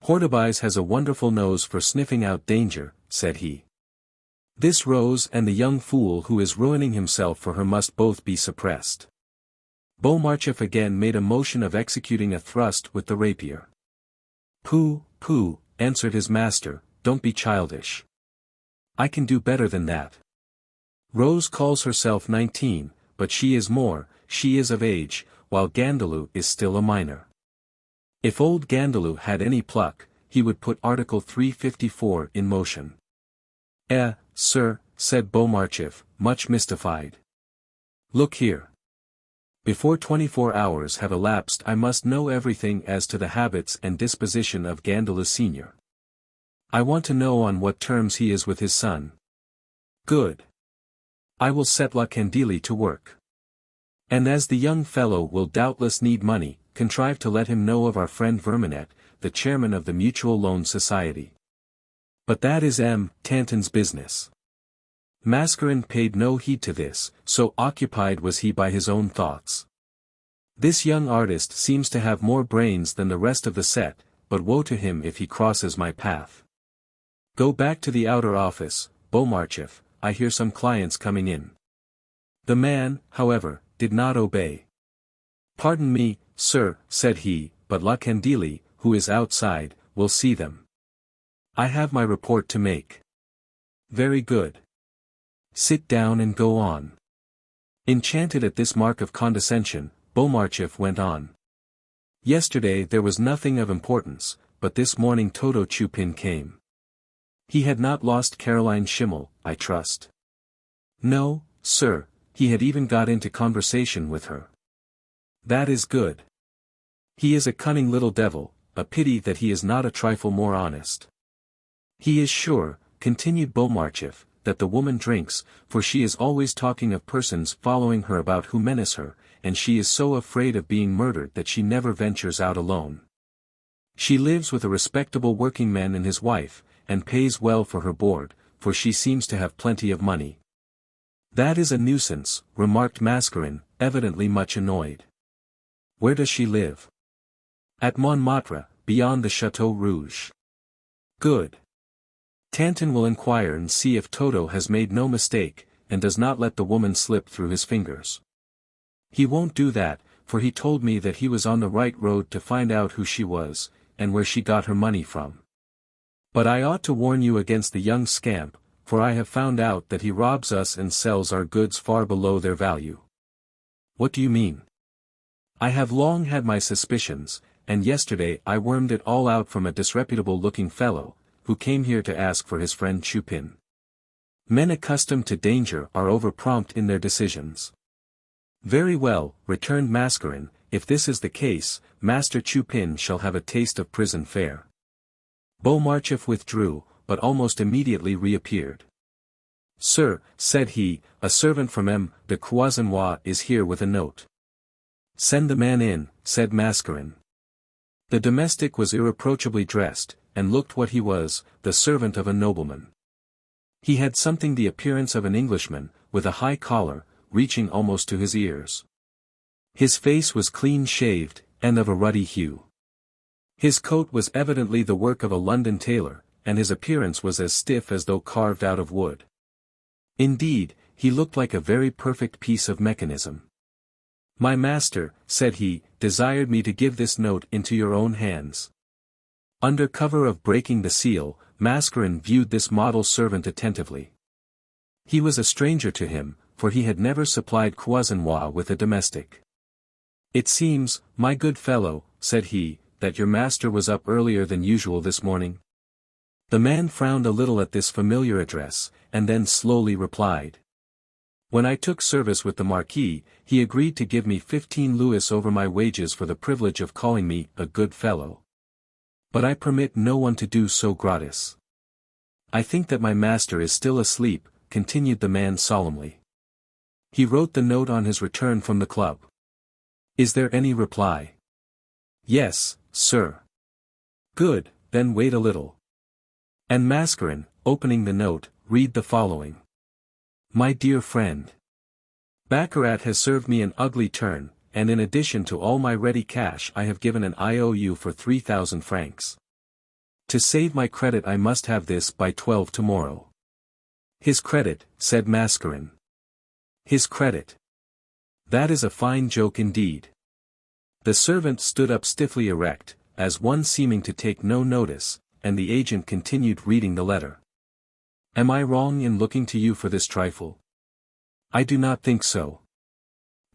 Hortebise has a wonderful nose for sniffing out danger, said he. This Rose and the young fool who is ruining himself for her must both be suppressed. Beaumarchais again made a motion of executing a thrust with the rapier. Pooh, pooh, answered his master, don't be childish. I can do better than that. Rose calls herself 19, but she is more, she is of age, while Gandalou is still a minor. If old Gandalou had any pluck, he would put Article 354 in motion. Sir, said Beaumarchais, much mystified. Look here. Before 24 hours have elapsed I must know everything as to the habits and disposition of Gandalou Senior. I want to know on what terms he is with his son. Good. I will set La Candile to work. And as the young fellow will doubtless need money, contrive to let him know of our friend Vermanet, the chairman of the Mutual Loan Society. But that is M. Tanton's business. Mascarin paid no heed to this, so occupied was he by his own thoughts. This young artist seems to have more brains than the rest of the set, but woe to him if he crosses my path. Go back to the outer office, Beaumarchais, I hear some clients coming in. The man, however, did not obey. Pardon me, sir, said he, but La Candile, who is outside, will see them. I have my report to make. Very good. Sit down and go on. Enchanted at this mark of condescension, Beaumarchais went on. Yesterday there was nothing of importance, but this morning Toto Chupin came. He had not lost Caroline Schimmel, I trust. No, sir, he had even got into conversation with her. That is good. He is a cunning little devil, a pity that he is not a trifle more honest. He is sure, continued Beaumarchais, that the woman drinks, for she is always talking of persons following her about who menace her, and she is so afraid of being murdered that she never ventures out alone. She lives with a respectable working man and his wife, and pays well for her board, for she seems to have plenty of money. That is a nuisance, remarked Mascarin, evidently much annoyed. Where does she live? At Montmartre, beyond the Chateau Rouge. Good. Tanton will inquire and see if Toto has made no mistake, and does not let the woman slip through his fingers. He won't do that, for he told me that he was on the right road to find out who she was, and where she got her money from. But I ought to warn you against the young scamp, for I have found out that he robs us and sells our goods far below their value. What do you mean? I have long had my suspicions, and yesterday I wormed it all out from a disreputable-looking fellow, who came here to ask for his friend Chupin. Men accustomed to danger are over-prompt in their decisions. Very well, returned Mascarin, if this is the case, Master Chupin shall have a taste of prison fare. Beaumarchais withdrew, but almost immediately reappeared. Sir, said he, a servant from M. de Croisenois is here with a note. Send the man in, said Mascarin. The domestic was irreproachably dressed, and looked what he was, the servant of a nobleman. He had something the appearance of an Englishman, with a high collar, reaching almost to his ears. His face was clean-shaved, and of a ruddy hue. His coat was evidently the work of a London tailor, and his appearance was as stiff as though carved out of wood. Indeed, he looked like a very perfect piece of mechanism. My master, said he, desired me to give this note into your own hands. Under cover of breaking the seal, Mascarin viewed this model servant attentively. He was a stranger to him, for he had never supplied Croisenois with a domestic. It seems, my good fellow, said he, that your master was up earlier than usual this morning. The man frowned a little at this familiar address, and then slowly replied. When I took service with the Marquis, he agreed to give me 15 louis over my wages for the privilege of calling me a good fellow. But I permit no one to do so gratis. I think that my master is still asleep, continued the man solemnly. He wrote the note on his return from the club. Is there any reply? Yes, sir. Good, then wait a little. And Mascarin, opening the note, read the following. My dear friend. Baccarat has served me an ugly turn, and in addition to all my ready cash I have given an IOU for 3,000 francs. To save my credit I must have this by 12 tomorrow. His credit, said Mascarin. His credit. That is a fine joke indeed. The servant stood up stiffly erect, as one seeming to take no notice, and the agent continued reading the letter. Am I wrong in looking to you for this trifle? I do not think so.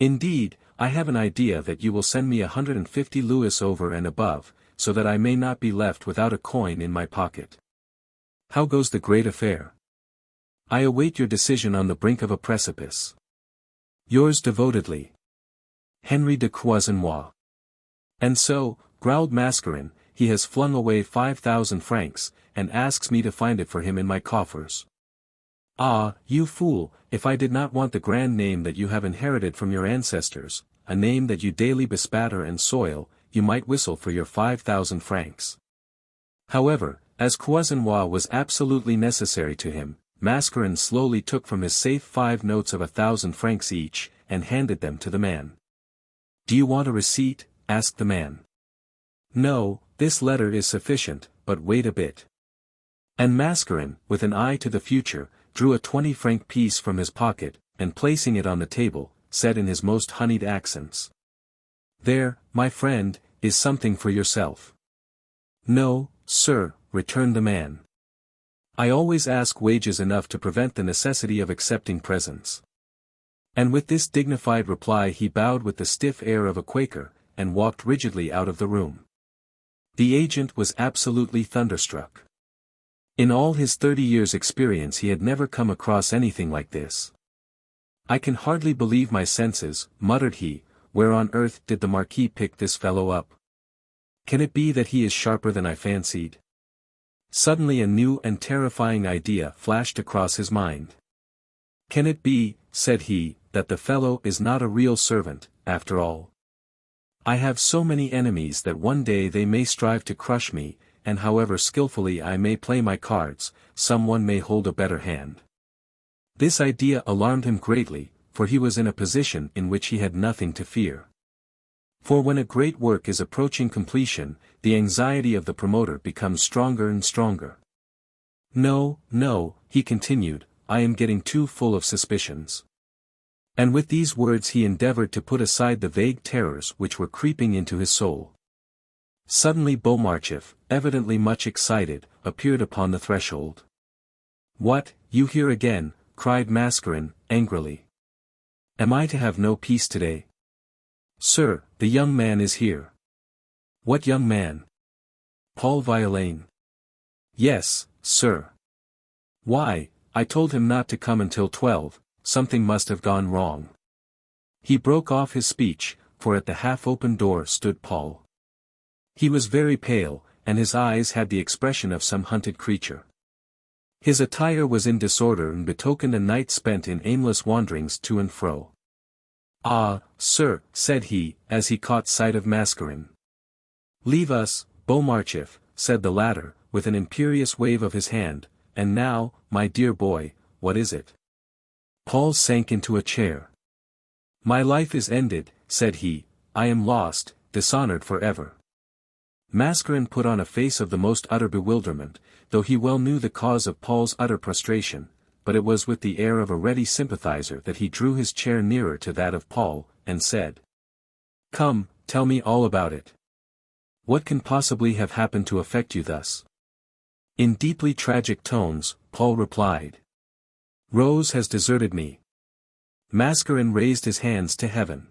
Indeed, I have an idea that you will send me 150 louis over and above, so that I may not be left without a coin in my pocket. How goes the great affair? I await your decision on the brink of a precipice. Yours devotedly, Henry de Croisenois. And so, growled Mascarin, he has flung away 5,000 francs, and asks me to find it for him in my coffers. Ah, you fool, if I did not want the grand name that you have inherited from your ancestors, a name that you daily bespatter and soil, you might whistle for your 5,000 francs. However, as Croisenois was absolutely necessary to him, Mascarin slowly took from his safe 5 notes of 1,000 francs each, and handed them to the man. Do you want a receipt? Asked the man. No, this letter is sufficient, but wait a bit. And Mascarin, with an eye to the future, drew a 20-franc piece from his pocket, and placing it on the table, said in his most honeyed accents. There, my friend, is something for yourself. No, sir, returned the man. I always ask wages enough to prevent the necessity of accepting presents. And with this dignified reply he bowed with the stiff air of a Quaker, and walked rigidly out of the room. The agent was absolutely thunderstruck. In all his 30 years' experience he had never come across anything like this. I can hardly believe my senses, muttered he, where on earth did the Marquis pick this fellow up? Can it be that he is sharper than I fancied? Suddenly a new and terrifying idea flashed across his mind. Can it be, said he, that the fellow is not a real servant, after all? I have so many enemies that one day they may strive to crush me, and however skillfully I may play my cards, someone may hold a better hand. This idea alarmed him greatly, for he was in a position in which he had nothing to fear. For when a great work is approaching completion, the anxiety of the promoter becomes stronger and stronger. No, no, he continued, I am getting too full of suspicions. And with these words he endeavored to put aside the vague terrors which were creeping into his soul. Suddenly Beaumarchais, evidently much excited, appeared upon the threshold. What, you here again? Cried Mascarin, angrily. Am I to have no peace today? Sir, the young man is here. What young man? Paul Violaine. Yes, sir. Why, I told him not to come until 12, something must have gone wrong. He broke off his speech, for at the half-open door stood Paul. He was very pale, and his eyes had the expression of some hunted creature. His attire was in disorder and betokened a night spent in aimless wanderings to and fro. Ah, sir, said he, as he caught sight of Mascarin. Leave us, Beaumarchais, said the latter, with an imperious wave of his hand, and now, my dear boy, what is it? Paul sank into a chair. My life is ended, said he, I am lost, dishonored forever. Mascarin put on a face of the most utter bewilderment, though he well knew the cause of Paul's utter prostration, but it was with the air of a ready sympathizer that he drew his chair nearer to that of Paul, and said, Come, tell me all about it. What can possibly have happened to affect you thus? In deeply tragic tones, Paul replied. Rose has deserted me. Mascarin raised his hands to heaven.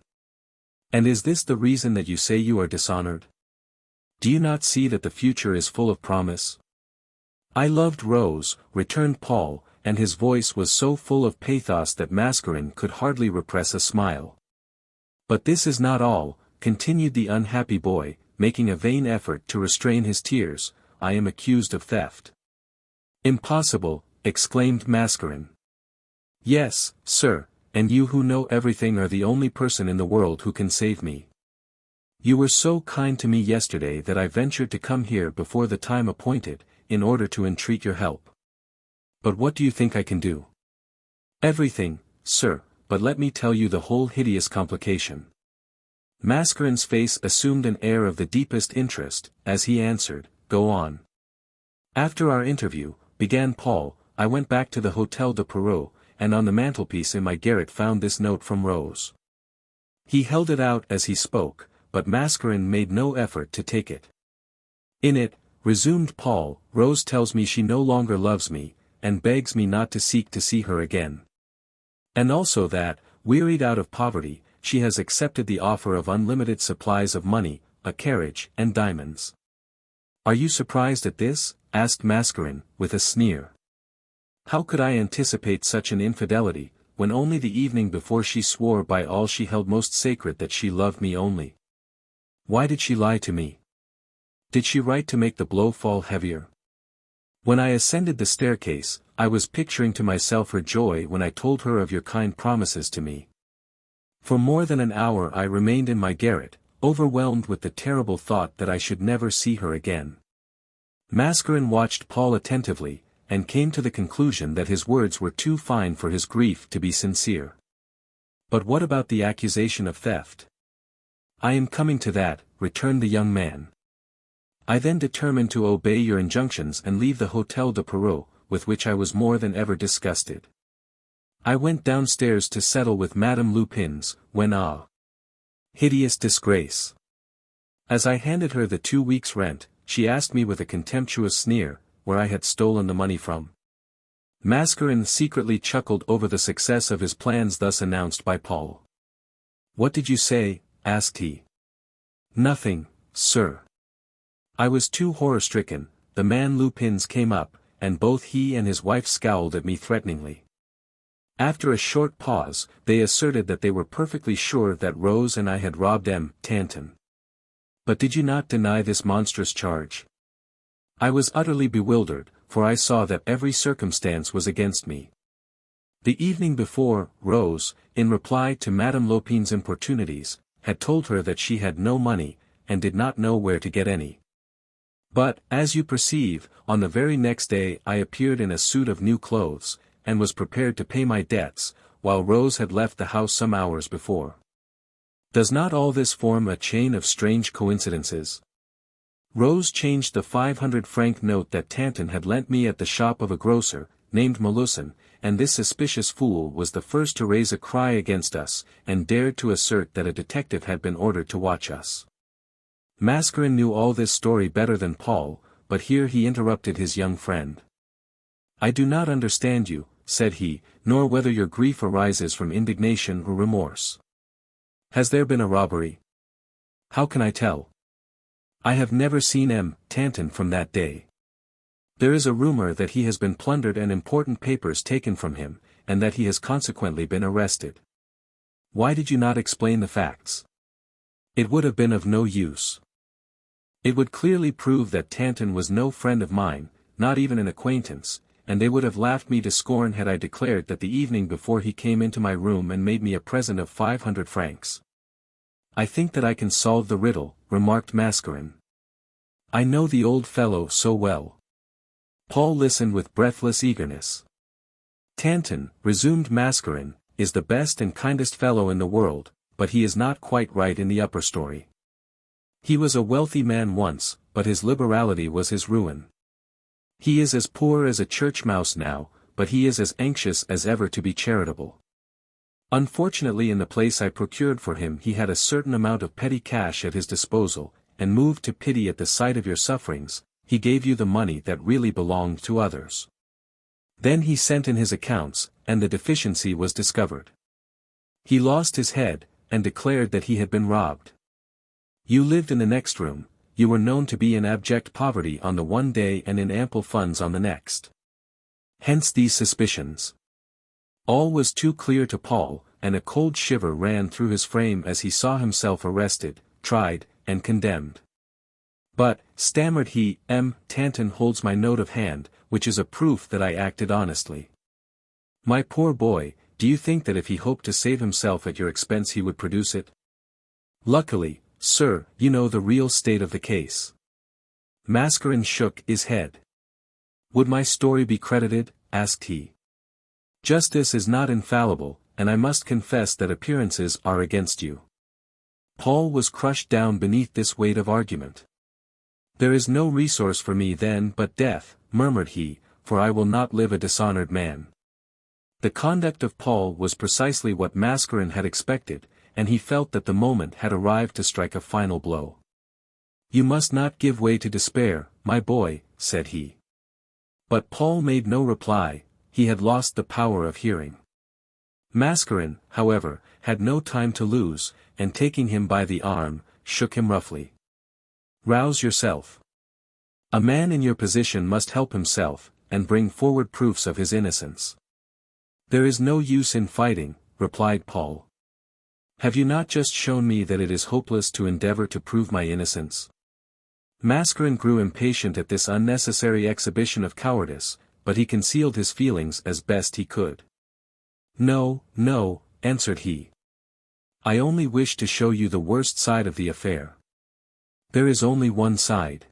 And is this the reason that you say you are dishonored? Do you not see that the future is full of promise? I loved Rose, returned Paul, and his voice was so full of pathos that Mascarin could hardly repress a smile. But this is not all, continued the unhappy boy, making a vain effort to restrain his tears, I am accused of theft. Impossible, exclaimed Mascarin. Yes, sir, and you who know everything are the only person in the world who can save me. You were so kind to me yesterday that I ventured to come here before the time appointed, in order to entreat your help. But what do you think I can do? Everything, sir, but let me tell you the whole hideous complication. Mascaren's face assumed an air of the deepest interest, as he answered, "Go on." "After our interview," began Paul, "I went back to the Hôtel de Perrot, and on the mantelpiece in my garret found this note from Rose." He held it out as he spoke, but Mascaren made no effort to take it. "In it," resumed Paul, "Rose tells me she no longer loves me, and begs me not to seek to see her again. And also that, wearied out of poverty, she has accepted the offer of unlimited supplies of money, a carriage, and diamonds." "Are you surprised at this?" asked Mascaren, with a sneer. "How could I anticipate such an infidelity, when only the evening before she swore by all she held most sacred that she loved me only? Why did she lie to me? Did she write to make the blow fall heavier? When I ascended the staircase, I was picturing to myself her joy when I told her of your kind promises to me. For more than an hour I remained in my garret, overwhelmed with the terrible thought that I should never see her again." Mascaren watched Paul attentively, and came to the conclusion that his words were too fine for his grief to be sincere. "But what about the accusation of theft?" "I am coming to that," returned the young man. "I then determined to obey your injunctions and leave the Hôtel de Perrot, with which I was more than ever disgusted. I went downstairs to settle with Madame Lupin's, when hideous disgrace. As I handed her the 2 weeks' rent, she asked me with a contemptuous sneer, where I had stolen the money from." Mascaren secretly chuckled over the success of his plans thus announced by Paul. "What did you say?" asked he. "Nothing, sir. I was too horror-stricken. The man Lupin's came up, and both he and his wife scowled at me threateningly. After a short pause, they asserted that they were perfectly sure that Rose and I had robbed M. Tanton. But did you not deny this monstrous charge?" I was utterly bewildered, for I saw that every circumstance was against me. The evening before, Rose, in reply to Madame Lupin's importunities, had told her that she had no money, and did not know where to get any. But, as you perceive, on the very next day I appeared in a suit of new clothes, and was prepared to pay my debts, while Rose had left the house some hours before. Does not all this form a chain of strange coincidences? Rose changed the 500-franc note that Tanton had lent me at the shop of a grocer, named Melusine, and this suspicious fool was the first to raise a cry against us, and dared to assert that a detective had been ordered to watch us. Mascaren knew all this story better than Paul, but here he interrupted his young friend. "I do not understand you," said he, "nor whether your grief arises from indignation or remorse. Has there been a robbery?" "How can I tell? I have never seen M. Tanton from that day. There is a rumor that he has been plundered and important papers taken from him, and that he has consequently been arrested. Why did you not explain the facts?" "It would have been of no use. It would clearly prove that Tanton was no friend of mine, not even an acquaintance, and they would have laughed me to scorn had I declared that the evening before he came into my room and made me a present of 500 francs. "I think that I can solve the riddle," remarked Mascaren. "I know the old fellow so well." Paul listened with breathless eagerness. "Tanton," resumed Mascaren, "is the best and kindest fellow in the world, but he is not quite right in the upper story. He was a wealthy man once, but his liberality was his ruin. He is as poor as a church mouse now, but he is as anxious as ever to be charitable. Unfortunately, in the place I procured for him he had a certain amount of petty cash at his disposal, and moved to pity at the sight of your sufferings, he gave you the money that really belonged to others. Then he sent in his accounts, and the deficiency was discovered. He lost his head, and declared that he had been robbed. You lived in the next room, you were known to be in abject poverty on the one day and in ample funds on the next. Hence these suspicions." All was too clear to Paul, and a cold shiver ran through his frame as he saw himself arrested, tried, and condemned. "But," stammered he, "M. Tanton holds my note of hand, which is a proof that I acted honestly. My poor boy, do you think that if he hoped to save himself at your expense he would produce it? Luckily, sir, you know the real state of the case." Mascaren shook his head. "Would my story be credited?" asked he. "Justice is not infallible, and I must confess that appearances are against you. Paul was crushed down beneath this weight of argument. "There is no resource for me then but death," murmured he, "for I will not live a dishonored man." The conduct of Paul was precisely what Mascarin had expected, and he felt that the moment had arrived to strike a final blow. "You must not give way to despair, my boy," said he. But Paul made no reply, he had lost the power of hearing. Mascarin, however, had no time to lose, and taking him by the arm, shook him roughly. "Rouse yourself. A man in your position must help himself, and bring forward proofs of his innocence." "There is no use in fighting," replied Paul. "Have you not just shown me that it is hopeless to endeavor to prove my innocence?" Mascarin grew impatient at this unnecessary exhibition of cowardice, but he concealed his feelings as best he could. "No, no," answered he. "I only wish to show you the worst side of the affair." "There is only one side."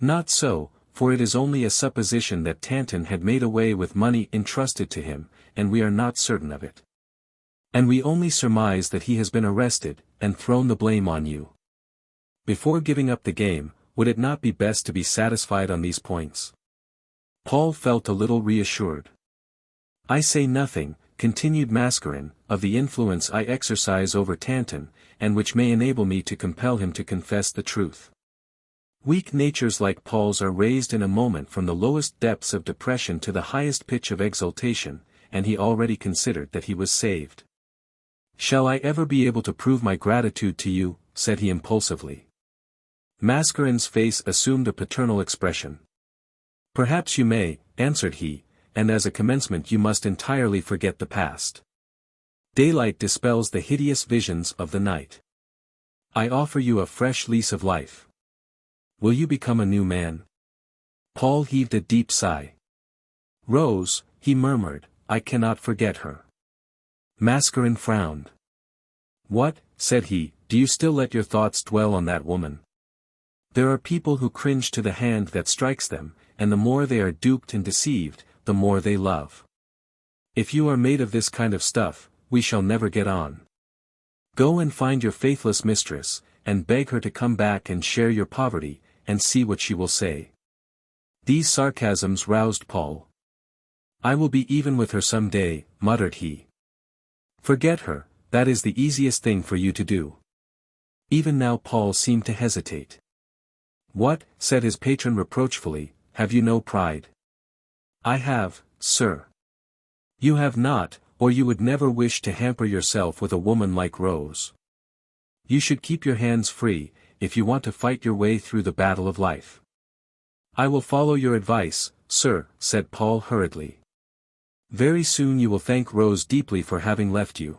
"Not so, for it is only a supposition that Tanton had made away with money entrusted to him, and we are not certain of it. And we only surmise that he has been arrested, and thrown the blame on you. Before giving up the game, would it not be best to be satisfied on these points?" Paul felt a little reassured. "I say nothing," continued Mascarin, "of the influence I exercise over Tanton, and which may enable me to compel him to confess the truth. Weak natures like Paul's are raised in a moment from the lowest depths of depression to the highest pitch of exultation, and he already considered that he was saved. "Shall I ever be able to prove my gratitude to you?" said he impulsively. Mascarin's face assumed a paternal expression. "Perhaps you may," answered he, "and as a commencement you must entirely forget the past. Daylight dispels the hideous visions of the night. I offer you a fresh lease of life. Will you become a new man?" Paul heaved a deep sigh. "Rose," he murmured, "I cannot forget her." Mascarin frowned. "What," said he, "do you still let your thoughts dwell on that woman? There are people who cringe to the hand that strikes them, and the more they are duped and deceived, the more they love. If you are made of this kind of stuff, we shall never get on. Go and find your faithless mistress, and beg her to come back and share your poverty, and see what she will say." These sarcasms roused Paul. "I will be even with her some day," muttered he. "Forget her, that is the easiest thing for you to do." Even now Paul seemed to hesitate. "What," said his patron reproachfully, "have you no pride?" "I have, sir." "You have not, or you would never wish to hamper yourself with a woman like Rose. You should keep your hands free, if you want to fight your way through the battle of life." "I will follow your advice, sir," said Paul hurriedly. "Very soon you will thank Rose deeply for having left you.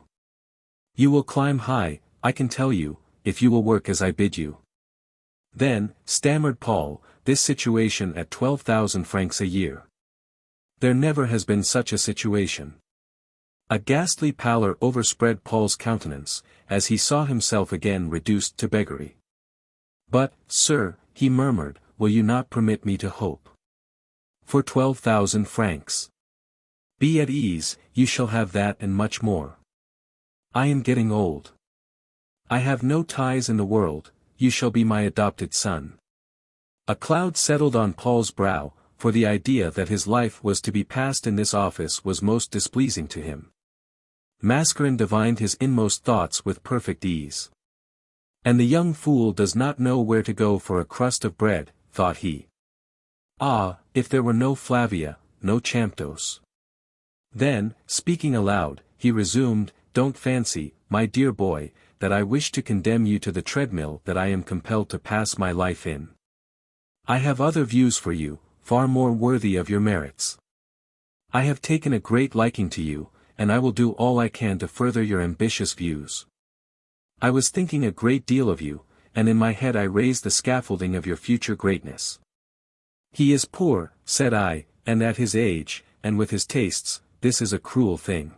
You will climb high, I can tell you, if you will work as I bid you." "Then," stammered Paul, "this situation at 12,000 francs a year. There never has been such a situation." A ghastly pallor overspread Paul's countenance, as he saw himself again reduced to beggary. "But, sir," he murmured, "will you not permit me to hope? For 12,000 francs. Be at ease, you shall have that and much more. I am getting old. I have no ties in the world, you shall be my adopted son." A cloud settled on Paul's brow, for the idea that his life was to be passed in this office was most displeasing to him. Mascarin divined his inmost thoughts with perfect ease. "And the young fool does not know where to go for a crust of bread," thought he. "Ah, if there were no Flavia, no CHAMPDOCE." Then, speaking aloud, he resumed, "Don't fancy, my dear boy, that I wish to condemn you to the treadmill that I am compelled to pass my life in. I have other views for you, far more worthy of your merits. I have taken a great liking to you, and I will do all I can to further your ambitious views. I was thinking a great deal of you, and in my head I raised the scaffolding of your future greatness. He is poor," said I, "and at his age, and with his tastes, this is a cruel thing.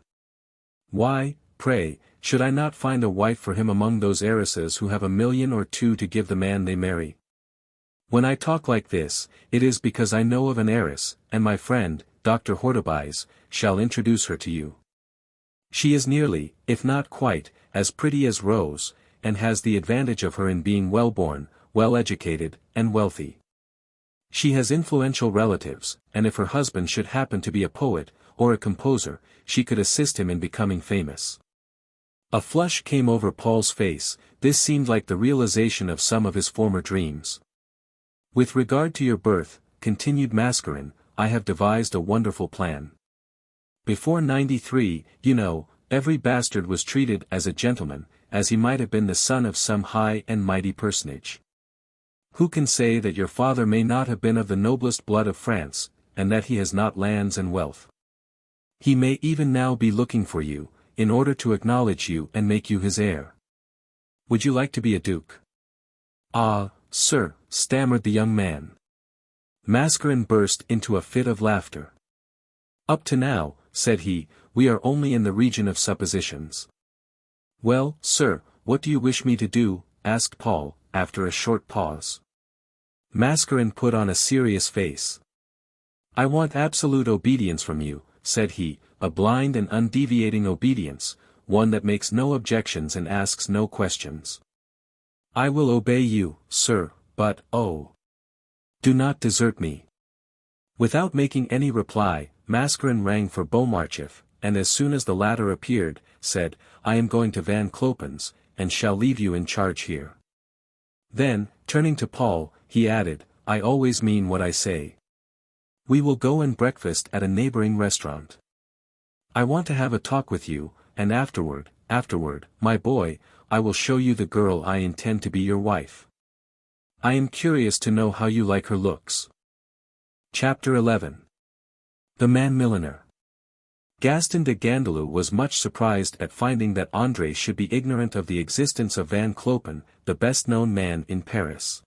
Why, pray, should I not find a wife for him among those heiresses who have 1,000,000 or 2 to give the man they marry? When I talk like this, it is because I know of an heiress, and my friend, Dr. Hortebise, shall introduce her to you. She is nearly, if not quite, as pretty as Rose, and has the advantage of her in being well-born, well-educated, and wealthy. She has influential relatives, and if her husband should happen to be a poet, or a composer, she could assist him in becoming famous. A flush came over Paul's face. This seemed like the realization of some of his former dreams. With regard to your birth, continued Mascarin, I have devised a wonderful plan. Before 93, you know, every bastard was treated as a gentleman, as he might have been the son of some high and mighty personage. Who can say that your father may not have been of the noblest blood of France, and that he has not lands and wealth? He may even now be looking for you, in order to acknowledge you and make you his heir. Would you like to be a duke? Ah, sir, stammered the young man. Mascarin burst into a fit of laughter. Up to now, said he, we are only in the region of suppositions. Well, sir, what do you wish me to do? Asked Paul, after a short pause. Mascarin put on a serious face. I want absolute obedience from you, said he, a blind and undeviating obedience, one that makes no objections and asks no questions. I will obey you, sir, but, oh, do not desert me. Without making any reply, Mascarin rang for Beaumarchais, and as soon as the latter appeared, said, I am going to Van Clopen's, and shall leave you in charge here. Then, turning to Paul, he added, I always mean what I say. We will go and breakfast at a neighboring restaurant. I want to have a talk with you, and afterward, my boy, I will show you the girl I intend to be your wife. I am curious to know how you like her looks. Chapter 11. The Man-Milliner. Gaston de Gandelot was much surprised at finding that André should be ignorant of the existence of Van Clopen, the best-known man in Paris.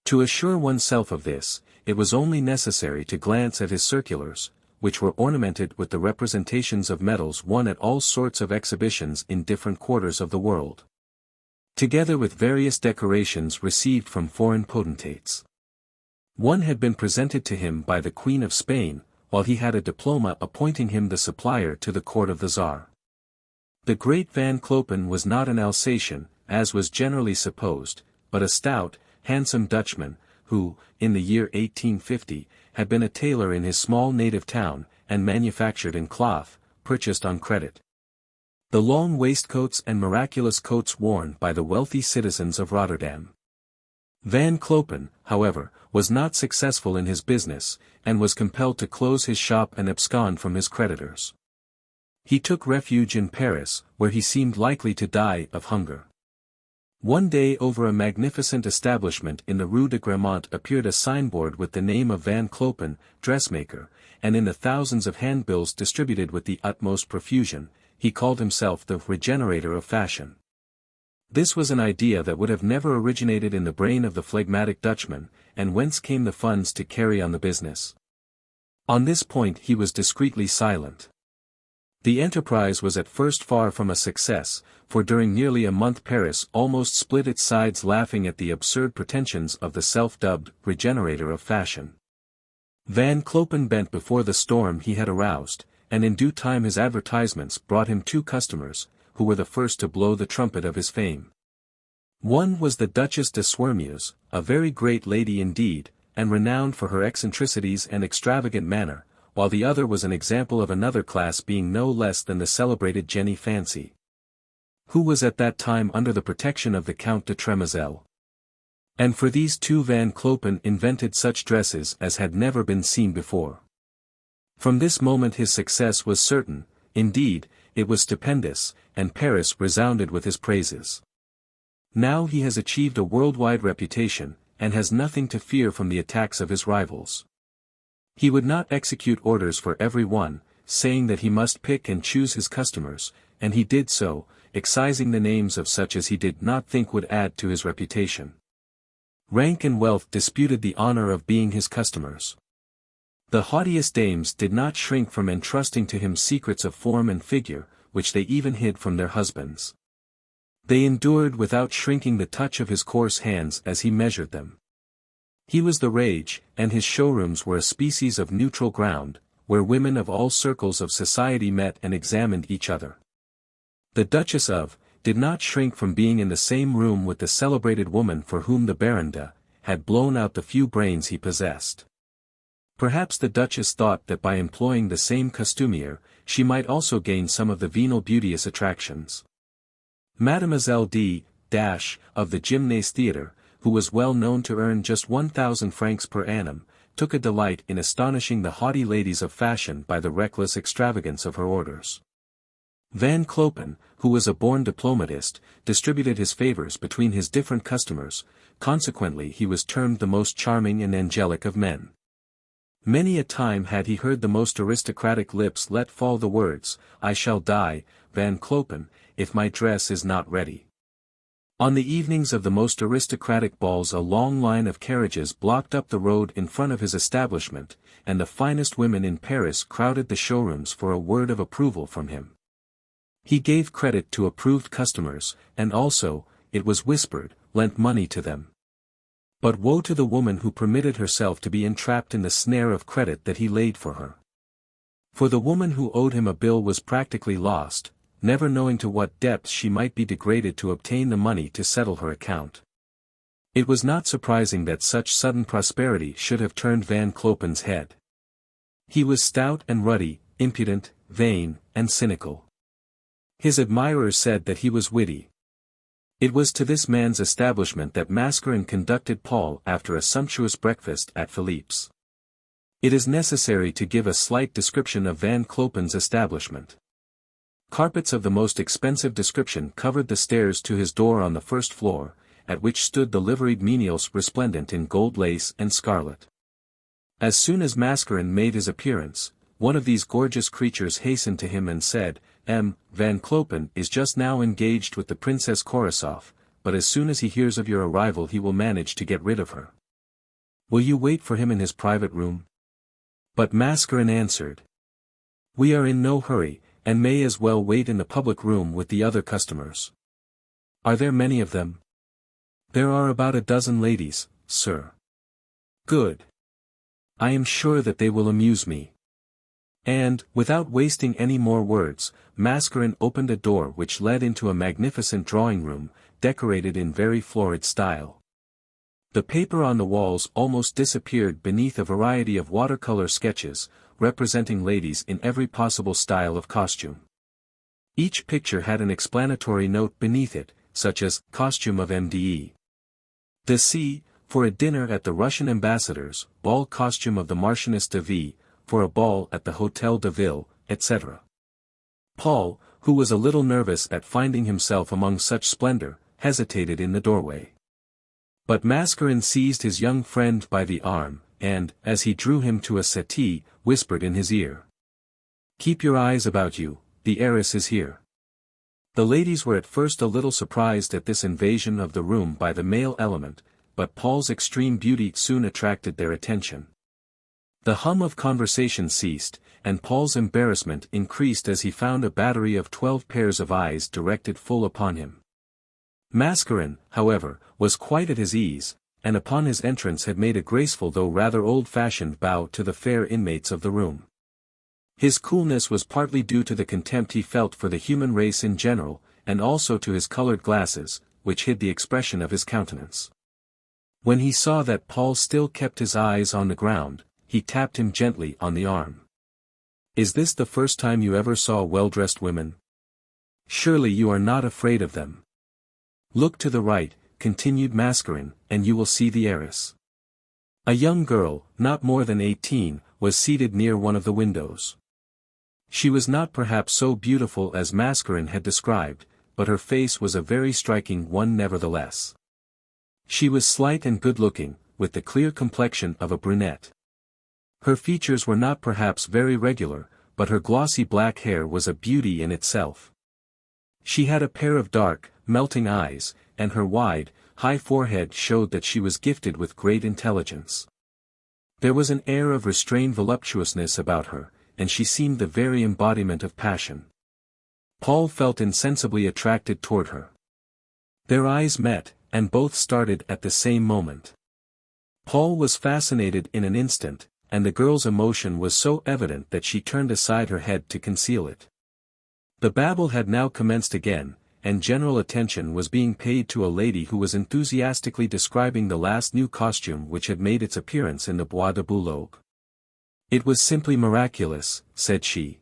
To assure oneself of this, it was only necessary to glance at his circulars, which were ornamented with the representations of medals won at all sorts of exhibitions in different quarters of the world, together with various decorations received from foreign potentates. One had been presented to him by the Queen of Spain, while he had a diploma appointing him the supplier to the court of the Tsar. The great Van Clopen was not an Alsatian, as was generally supposed, but a stout, handsome Dutchman, who, in the year 1850, had been a tailor in his small native town, and manufactured in cloth, purchased on credit. The long waistcoats and miraculous coats worn by the wealthy citizens of Rotterdam. Van Clopen, however, was not successful in his business, and was compelled to close his shop and abscond from his creditors. He took refuge in Paris, where he seemed likely to die of hunger. One day over a magnificent establishment in the Rue de Gramont appeared a signboard with the name of Van Clopen, dressmaker, and in the thousands of handbills distributed with the utmost profusion, he called himself the regenerator of fashion. This was an idea that would have never originated in the brain of the phlegmatic Dutchman, and whence came the funds to carry on the business? On this point he was discreetly silent. The enterprise was at first far from a success, for during nearly a month Paris almost split its sides laughing at the absurd pretensions of the self-dubbed regenerator of fashion. Van Clopen bent before the storm he had aroused, and in due time his advertisements brought him 2 customers, who were the first to blow the trumpet of his fame. One was the Duchess de Swermius, a very great lady indeed, and renowned for her eccentricities and extravagant manner, while the other was an example of another class being no less than the celebrated Jenny Fancy, who was at that time under the protection of the Count de Tremazel. And for these 2 Van Clopen invented such dresses as had never been seen before. From this moment his success was certain, indeed, it was stupendous, and Paris resounded with his praises. Now he has achieved a worldwide reputation, and has nothing to fear from the attacks of his rivals. He would not execute orders for every one, saying that he must pick and choose his customers, and he did so, excising the names of such as he did not think would add to his reputation. Rank and wealth disputed the honor of being his customers. The haughtiest dames did not shrink from entrusting to him secrets of form and figure, which they even hid from their husbands. They endured without shrinking the touch of his coarse hands as he measured them. He was the rage, and his showrooms were a species of neutral ground, where women of all circles of society met and examined each other. The Duchess of did not shrink from being in the same room with the celebrated woman for whom the Baronda had blown out the few brains he possessed. Perhaps the Duchess thought that by employing the same costumier, she might also gain some of the venal beauteous attractions. Mademoiselle D. of the Gymnase Theatre, who was well known to earn just 1,000 francs per annum, took a delight in astonishing the haughty ladies of fashion by the reckless extravagance of her orders. Van Clopen, who was a born diplomatist, distributed his favors between his different customers, consequently he was termed the most charming and angelic of men. Many a time had he heard the most aristocratic lips let fall the words, "I shall die, Van Clopen, if my dress is not ready." On the evenings of the most aristocratic balls a long line of carriages blocked up the road in front of his establishment, and the finest women in Paris crowded the showrooms for a word of approval from him. He gave credit to approved customers, and also, it was whispered, lent money to them. But woe to the woman who permitted herself to be entrapped in the snare of credit that he laid for her. For the woman who owed him a bill was practically lost, never knowing to what depths she might be degraded to obtain the money to settle her account. It was not surprising that such sudden prosperity should have turned Van Clopen's head. He was stout and ruddy, impudent, vain, and cynical. His admirers said that he was witty. It was to this man's establishment that Mascarin conducted Paul after a sumptuous breakfast at Philippe's. It is necessary to give a slight description of Van Clopen's establishment. Carpets of the most expensive description covered the stairs to his door on the first floor, at which stood the liveried menials resplendent in gold lace and scarlet. As soon as Mascarin made his appearance, one of these gorgeous creatures hastened to him and said, Van Clopen is just now engaged with the Princess Korasoff, but as soon as he hears of your arrival he will manage to get rid of her. Will you wait for him in his private room? But Mascarin answered, We are in no hurry, and may as well wait in the public room with the other customers. Are there many of them? There are about a dozen ladies, sir. Good. I am sure that they will amuse me. And, without wasting any more words, Mascarin opened a door which led into a magnificent drawing-room, decorated in very florid style. The paper on the walls almost disappeared beneath a variety of watercolor sketches, representing ladies in every possible style of costume. Each picture had an explanatory note beneath it, such as, costume of MDE. The C, for a dinner at the Russian ambassador's, ball costume of the Marchioness de V, for a ball at the Hôtel de Ville, etc. Paul, who was a little nervous at finding himself among such splendor, hesitated in the doorway. But Mascarin seized his young friend by the arm, and, as he drew him to a settee, whispered in his ear. Keep your eyes about you, the heiress is here. The ladies were at first a little surprised at this invasion of the room by the male element, but Paul's extreme beauty soon attracted their attention. The hum of conversation ceased, and Paul's embarrassment increased as he found a battery of 12 pairs of eyes directed full upon him. Mascarin, however, was quite at his ease, and upon his entrance had made a graceful though rather old-fashioned bow to the fair inmates of the room. His coolness was partly due to the contempt he felt for the human race in general, and also to his colored glasses, which hid the expression of his countenance. When he saw that Paul still kept his eyes on the ground, he tapped him gently on the arm. Is this the first time you ever saw well-dressed women? Surely you are not afraid of them. Look to the right, continued Mascarin, and you will see the heiress. A young girl, not more than 18, was seated near one of the windows. She was not perhaps so beautiful as Mascarin had described, but her face was a very striking one nevertheless. She was slight and good-looking, with the clear complexion of a brunette. Her features were not perhaps very regular, but her glossy black hair was a beauty in itself. She had a pair of dark, melting eyes, and her wide, high forehead showed that she was gifted with great intelligence. There was an air of restrained voluptuousness about her, and she seemed the very embodiment of passion. Paul felt insensibly attracted toward her. Their eyes met, and both started at the same moment. Paul was fascinated in an instant, and the girl's emotion was so evident that she turned aside her head to conceal it. The babble had now commenced again, and general attention was being paid to a lady who was enthusiastically describing the last new costume which had made its appearance in the Bois de Boulogne. "It was simply miraculous," said she.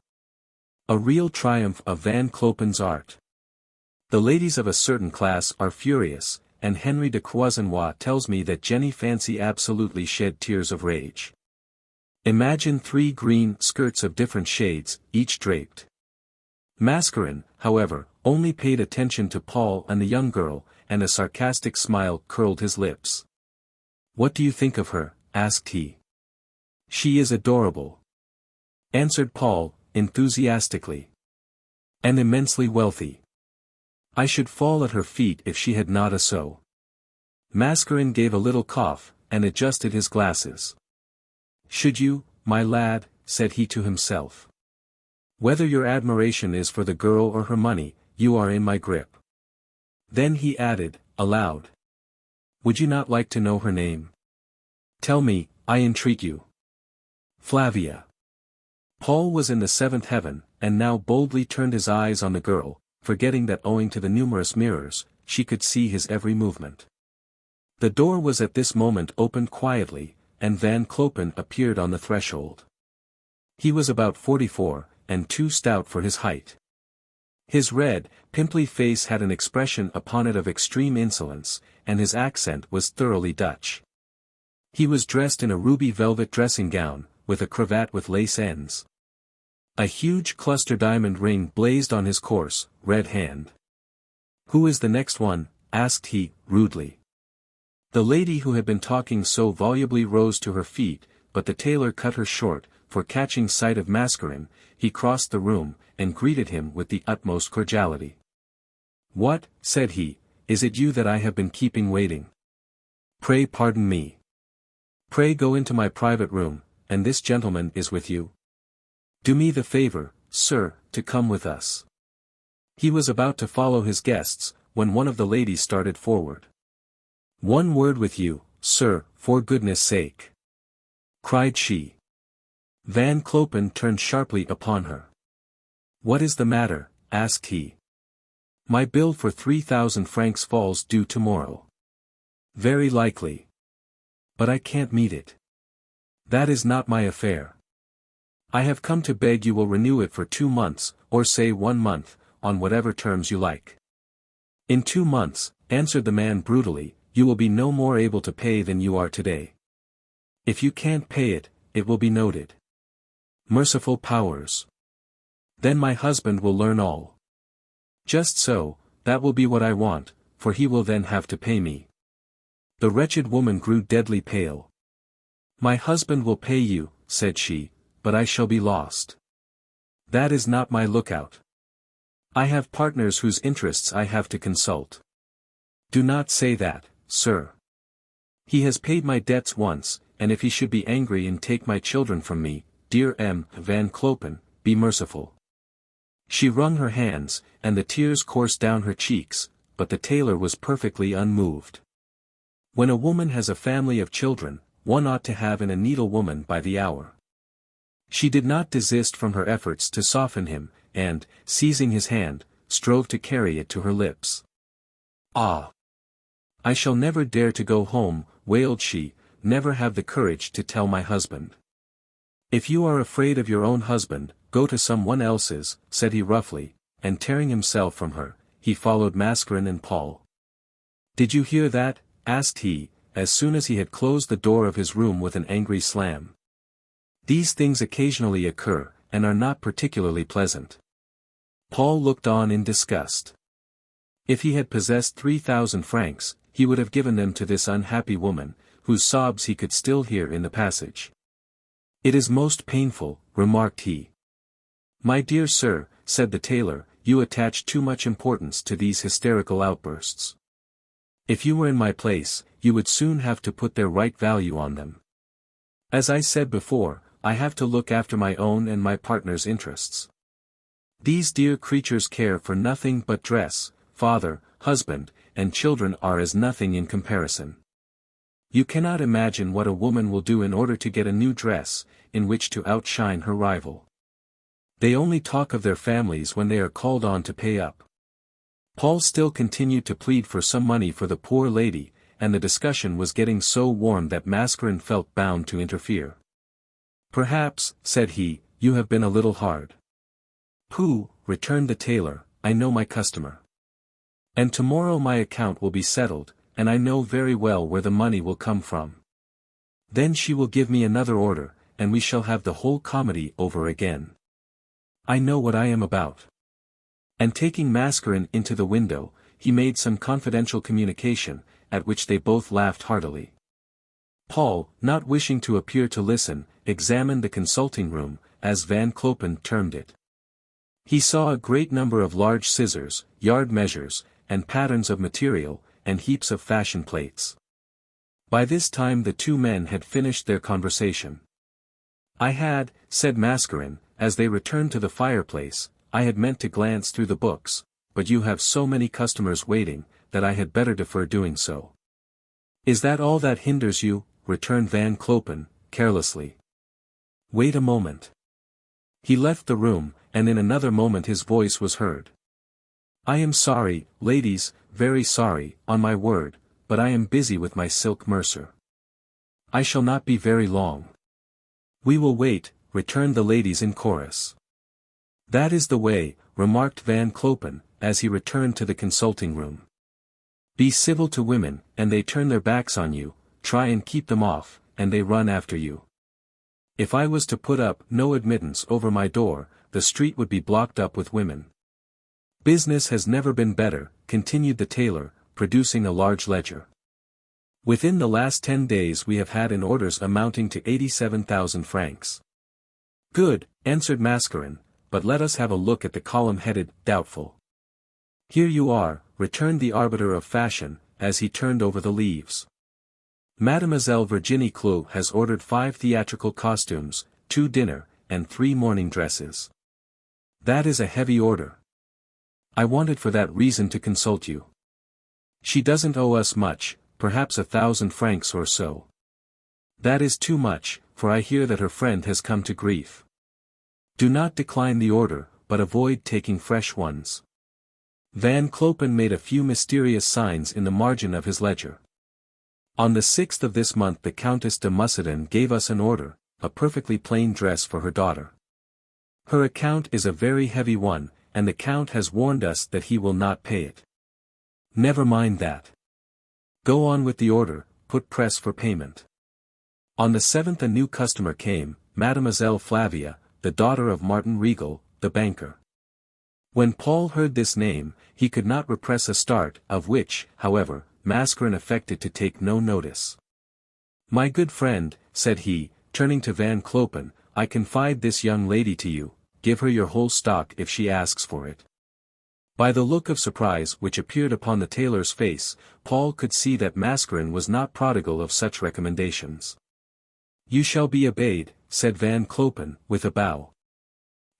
"A real triumph of Van Clopen's art. The ladies of a certain class are furious, and Henry de Croisenois tells me that Jenny Fancy absolutely shed tears of rage. Imagine 3 green skirts of different shades, each draped." Mascarin, however, only paid attention to Paul and the young girl, and a sarcastic smile curled his lips. "What do you think of her?" asked he. "She is adorable," answered Paul, enthusiastically. "And immensely wealthy. I should fall at her feet if she had not a sou." Mascarin gave a little cough, and adjusted his glasses. "Should you, my lad?" said he to himself. "Whether your admiration is for the girl or her money, you are in my grip." Then he added, aloud. "Would you not like to know her name? Tell me, I entreat you." "Flavia." Paul was in the 7th heaven, and now boldly turned his eyes on the girl, forgetting that owing to the numerous mirrors, she could see his every movement. The door was at this moment opened quietly, and Van Clopen appeared on the threshold. He was about 44, and too stout for his height. His red, pimply face had an expression upon it of extreme insolence, and his accent was thoroughly Dutch. He was dressed in a ruby velvet dressing gown, with a cravat with lace ends. A huge cluster diamond ring blazed on his coarse, red hand. "Who is the next one?" asked he, rudely. The lady who had been talking so volubly rose to her feet, but the tailor cut her short, for catching sight of Mascarin, he crossed the room, and greeted him with the utmost cordiality. "What," said he, "is it you that I have been keeping waiting? Pray pardon me. Pray go into my private room, and this gentleman is with you? Do me the favor, sir, to come with us." He was about to follow his guests, when one of the ladies started forward. "One word with you, sir, for goodness' sake," cried she. Van Clopen turned sharply upon her. "What is the matter?" asked he. "My bill for 3,000 francs falls due tomorrow." "Very likely. But I can't meet it. That is not my affair. I have come to beg you will renew it for 2 months, or say 1 month, on whatever terms you like." "In 2 months," answered the man brutally, "you will be no more able to pay than you are today. If you can't pay it, it will be noted. Merciful powers! Then my husband will learn all." "Just so, that will be what I want, for he will then have to pay me." The wretched woman grew deadly pale. "My husband will pay you," said she, "but I shall be lost. That is not my lookout. I have partners whose interests I have to consult." "Do not say that, sir. He has paid my debts once, and if he should be angry and take my children from me, dear M. Van Clopen, be merciful." She wrung her hands, and the tears coursed down her cheeks, but the tailor was perfectly unmoved. When a woman has a family of children, one ought to have a needlewoman by the hour. She did not desist from her efforts to soften him, and, seizing his hand, strove to carry it to her lips. "Ah! I shall never dare to go home," wailed she, "never have the courage to tell my husband." "If you are afraid of your own husband, go to some one else's," said he roughly, and tearing himself from her, he followed Mascarin and Paul. "Did you hear that?" asked he, as soon as he had closed the door of his room with an angry slam. "These things occasionally occur, and are not particularly pleasant." Paul looked on in disgust. If he had possessed 3,000 francs, he would have given them to this unhappy woman, whose sobs he could still hear in the passage. "It is most painful," remarked he. "My dear sir," said the tailor, "you attach too much importance to these hysterical outbursts. If you were in my place, you would soon have to put their right value on them. As I said before, I have to look after my own and my partner's interests. These dear creatures care for nothing but dress, father, husband, and children are as nothing in comparison. You cannot imagine what a woman will do in order to get a new dress, in which to outshine her rival. They only talk of their families when they are called on to pay up. Paul still continued to plead for some money for the poor lady, and the discussion was getting so warm that Mascarin felt bound to interfere. "Perhaps," said he, "you have been a little hard." "Pooh," returned the tailor, "I know my customer. And tomorrow my account will be settled, and I know very well where the money will come from. Then she will give me another order, and we shall have the whole comedy over again. I know what I am about." And taking Mascarin into the window, he made some confidential communication, at which they both laughed heartily. Paul, not wishing to appear to listen, examined the consulting room, as Van Clopen termed it. He saw a great number of large scissors, yard measures, and patterns of material, and heaps of fashion plates. By this time the two men had finished their conversation. "I had," said Mascarin, as they returned to the fireplace, "I had meant to glance through the books, but you have so many customers waiting, that I had better defer doing so." "Is that all that hinders you?" returned Van Clopen, carelessly. "Wait a moment." He left the room, and in another moment his voice was heard. "I am sorry, ladies, very sorry, on my word, but I am busy with my silk mercer. I shall not be very long." "We will wait," returned the ladies in chorus. "That is the way," remarked Van Clopen, as he returned to the consulting room. "Be civil to women, and they turn their backs on you, try and keep them off, and they run after you. If I was to put up no admittance over my door, the street would be blocked up with women. Business has never been better," continued the tailor, producing a large ledger. "Within the last 10 days we have had in orders amounting to 87,000 francs. "Good," answered Mascarin, "but let us have a look at the column headed, Doubtful." "Here you are," returned the arbiter of fashion, as he turned over the leaves. "Mademoiselle Virginie Clot has ordered 5 theatrical costumes, 2 dinner, and 3 morning dresses. That is a heavy order. I wanted for that reason to consult you. She doesn't owe us much, perhaps 1,000 francs or so. That is too much, for I hear that her friend has come to grief. Do not decline the order, but avoid taking fresh ones." Van Clopen made a few mysterious signs in the margin of his ledger. "On the 6th of this month the Countess de Mussidan gave us an order, a perfectly plain dress for her daughter. Her account is a very heavy one, and the Count has warned us that he will not pay it." "Never mind that. Go on with the order, put press for payment." On the 7th a new customer came, Mademoiselle Flavia, the daughter of Martin Regal, the banker. When Paul heard this name, he could not repress a start, of which, however, Mascarin affected to take no notice. "My good friend," said he, turning to Van Clopen, "I confide this young lady to you, give her your whole stock if she asks for it." By the look of surprise which appeared upon the tailor's face, Paul could see that Mascarin was not prodigal of such recommendations. "You shall be obeyed," said Van Clopen, with a bow.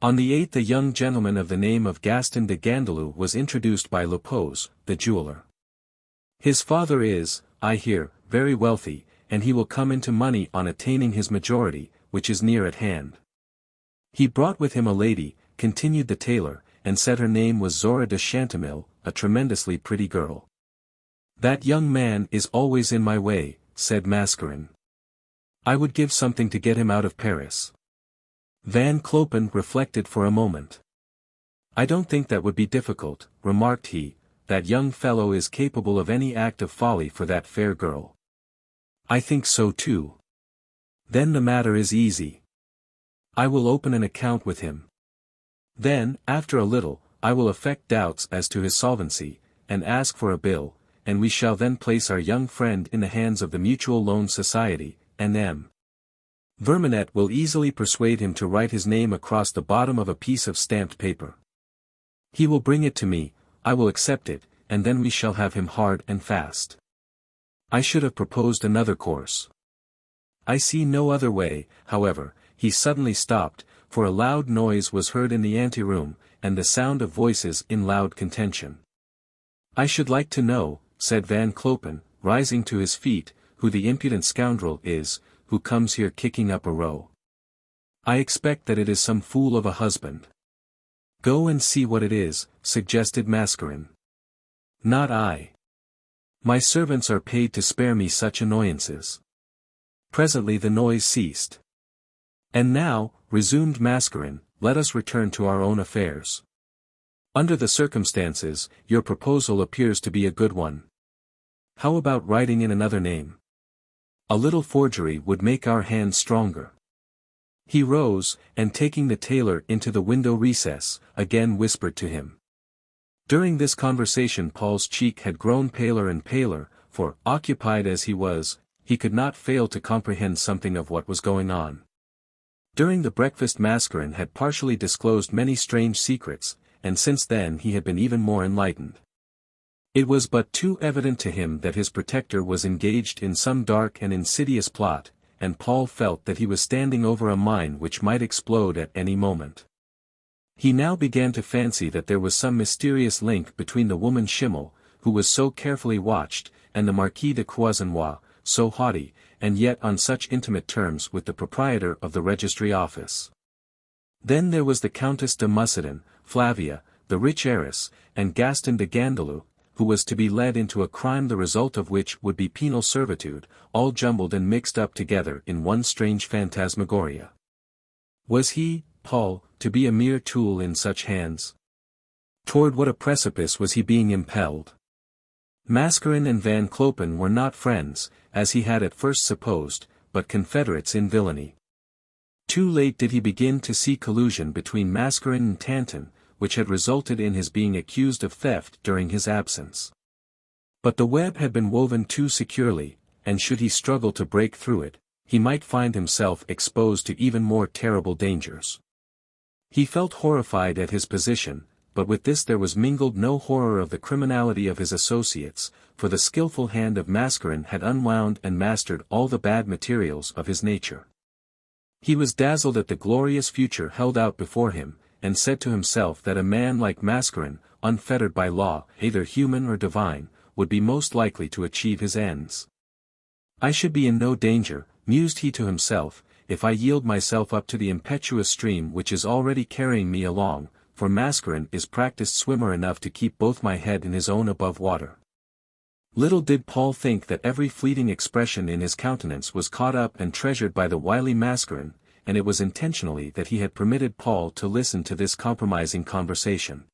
On the 8th a young gentleman of the name of Gaston de Gandelou was introduced by Lepose, the jeweller. "His father is, I hear, very wealthy, and he will come into money on attaining his majority, which is near at hand. He brought with him a lady," continued the tailor, "and said her name was Zora de Chantemille, a tremendously pretty girl." "That young man is always in my way," said Mascarin. "I would give something to get him out of Paris." Van Clopen reflected for a moment. "I don't think that would be difficult," remarked he, "that young fellow is capable of any act of folly for that fair girl." "I think so too. Then the matter is easy. I will open an account with him. Then, after a little, I will affect doubts as to his solvency, and ask for a bill, and we shall then place our young friend in the hands of the Mutual Loan Society, and M. Vermanet will easily persuade him to write his name across the bottom of a piece of stamped paper. He will bring it to me, I will accept it, and then we shall have him hard and fast. I should have proposed another course. I see no other way." However, he suddenly stopped, for a loud noise was heard in the ante-room, and the sound of voices in loud contention. "I should like to know," said Van Clopen, rising to his feet, "who the impudent scoundrel is, who comes here kicking up a row. I expect that it is some fool of a husband." "Go and see what it is," suggested Mascarin. Not I. My servants are paid to spare me such annoyances. Presently the noise ceased. And now, resumed Mascarin, let us return to our own affairs. Under the circumstances, your proposal appears to be a good one. How about writing in another name? A little forgery would make our hands stronger. He rose, and taking the tailor into the window recess, again whispered to him. During this conversation Paul's cheek had grown paler and paler, for, occupied as he was, he could not fail to comprehend something of what was going on. During the breakfast Mascarin had partially disclosed many strange secrets, and since then he had been even more enlightened. It was but too evident to him that his protector was engaged in some dark and insidious plot, and Paul felt that he was standing over a mine which might explode at any moment. He now began to fancy that there was some mysterious link between the woman Schimmel, who was so carefully watched, and the Marquis de Croisenois, so haughty, and yet on such intimate terms with the proprietor of the Registry office. Then there was the Countess de Mussidan, Flavia, the rich heiress, and Gaston de Gandalou, who was to be led into a crime the result of which would be penal servitude, all jumbled and mixed up together in one strange phantasmagoria. Was he, Paul, to be a mere tool in such hands? Toward what a precipice was he being impelled? Mascarin and Van Clopen were not friends, as he had at first supposed, but confederates in villainy. Too late did he begin to see collusion between Mascarin and Tanton, which had resulted in his being accused of theft during his absence. But the web had been woven too securely, and should he struggle to break through it, he might find himself exposed to even more terrible dangers. He felt horrified at his position, but with this there was mingled no horror of the criminality of his associates, for the skilful hand of Mascarin had unwound and mastered all the bad materials of his nature. He was dazzled at the glorious future held out before him, and said to himself that a man like Mascarin, unfettered by law, either human or divine, would be most likely to achieve his ends. I should be in no danger, mused he to himself, if I yield myself up to the impetuous stream which is already carrying me along, for Mascarin is practiced swimmer enough to keep both my head and his own above water. Little did Paul think that every fleeting expression in his countenance was caught up and treasured by the wily Mascarin, and it was intentionally that he had permitted Paul to listen to this compromising conversation.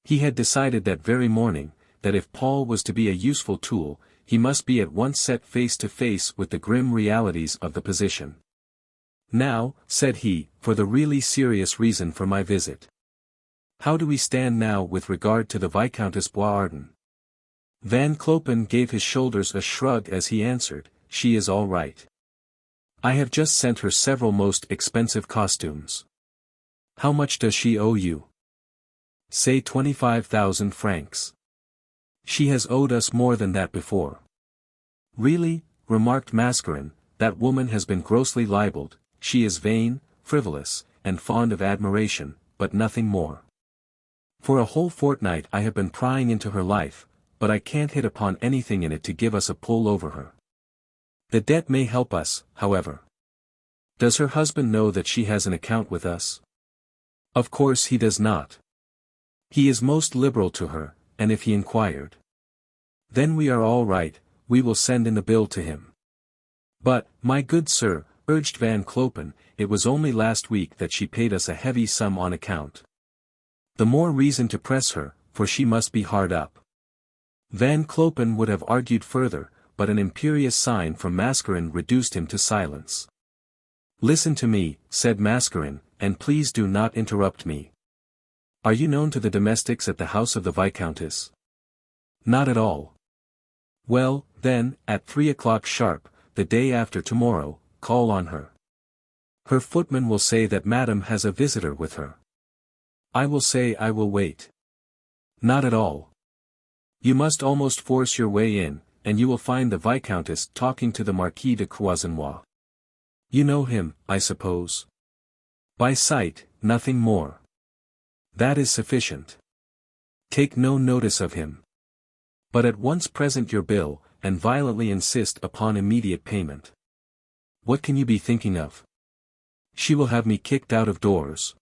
He had decided that very morning, that if Paul was to be a useful tool, he must be at once set face to face with the grim realities of the position. Now, said he, for the really serious reason for my visit. How do we stand now with regard to the Viscountess Boisardin? Van Clopen gave his shoulders a shrug as he answered, she is all right. I have just sent her several most expensive costumes. How much does she owe you? Say 25,000 francs. She has owed us more than that before. Really, remarked Mascarin, that woman has been grossly libeled. She is vain, frivolous, and fond of admiration, but nothing more. For a whole fortnight I have been prying into her life, but I can't hit upon anything in it to give us a pull over her. The debt may help us, however. Does her husband know that she has an account with us? Of course he does not. He is most liberal to her, and if he inquired. Then we are all right, we will send in the bill to him. But, my good sir, urged Van Clopen, it was only last week that she paid us a heavy sum on account. The more reason to press her, for she must be hard up. Van Clopen would have argued further, but an imperious sign from Mascarin reduced him to silence. Listen to me, said Mascarin, and please do not interrupt me. Are you known to the domestics at the house of the Viscountess? Not at all. Well, then, at 3 o'clock sharp, the day after tomorrow, call on her. Her footman will say that Madame has a visitor with her. I will say I will wait. Not at all. You must almost force your way in, and you will find the Viscountess talking to the Marquis de Croisenois. You know him, I suppose? By sight, nothing more. That is sufficient. Take no notice of him. But at once present your bill, and violently insist upon immediate payment. What can you be thinking of? She will have me kicked out of doors.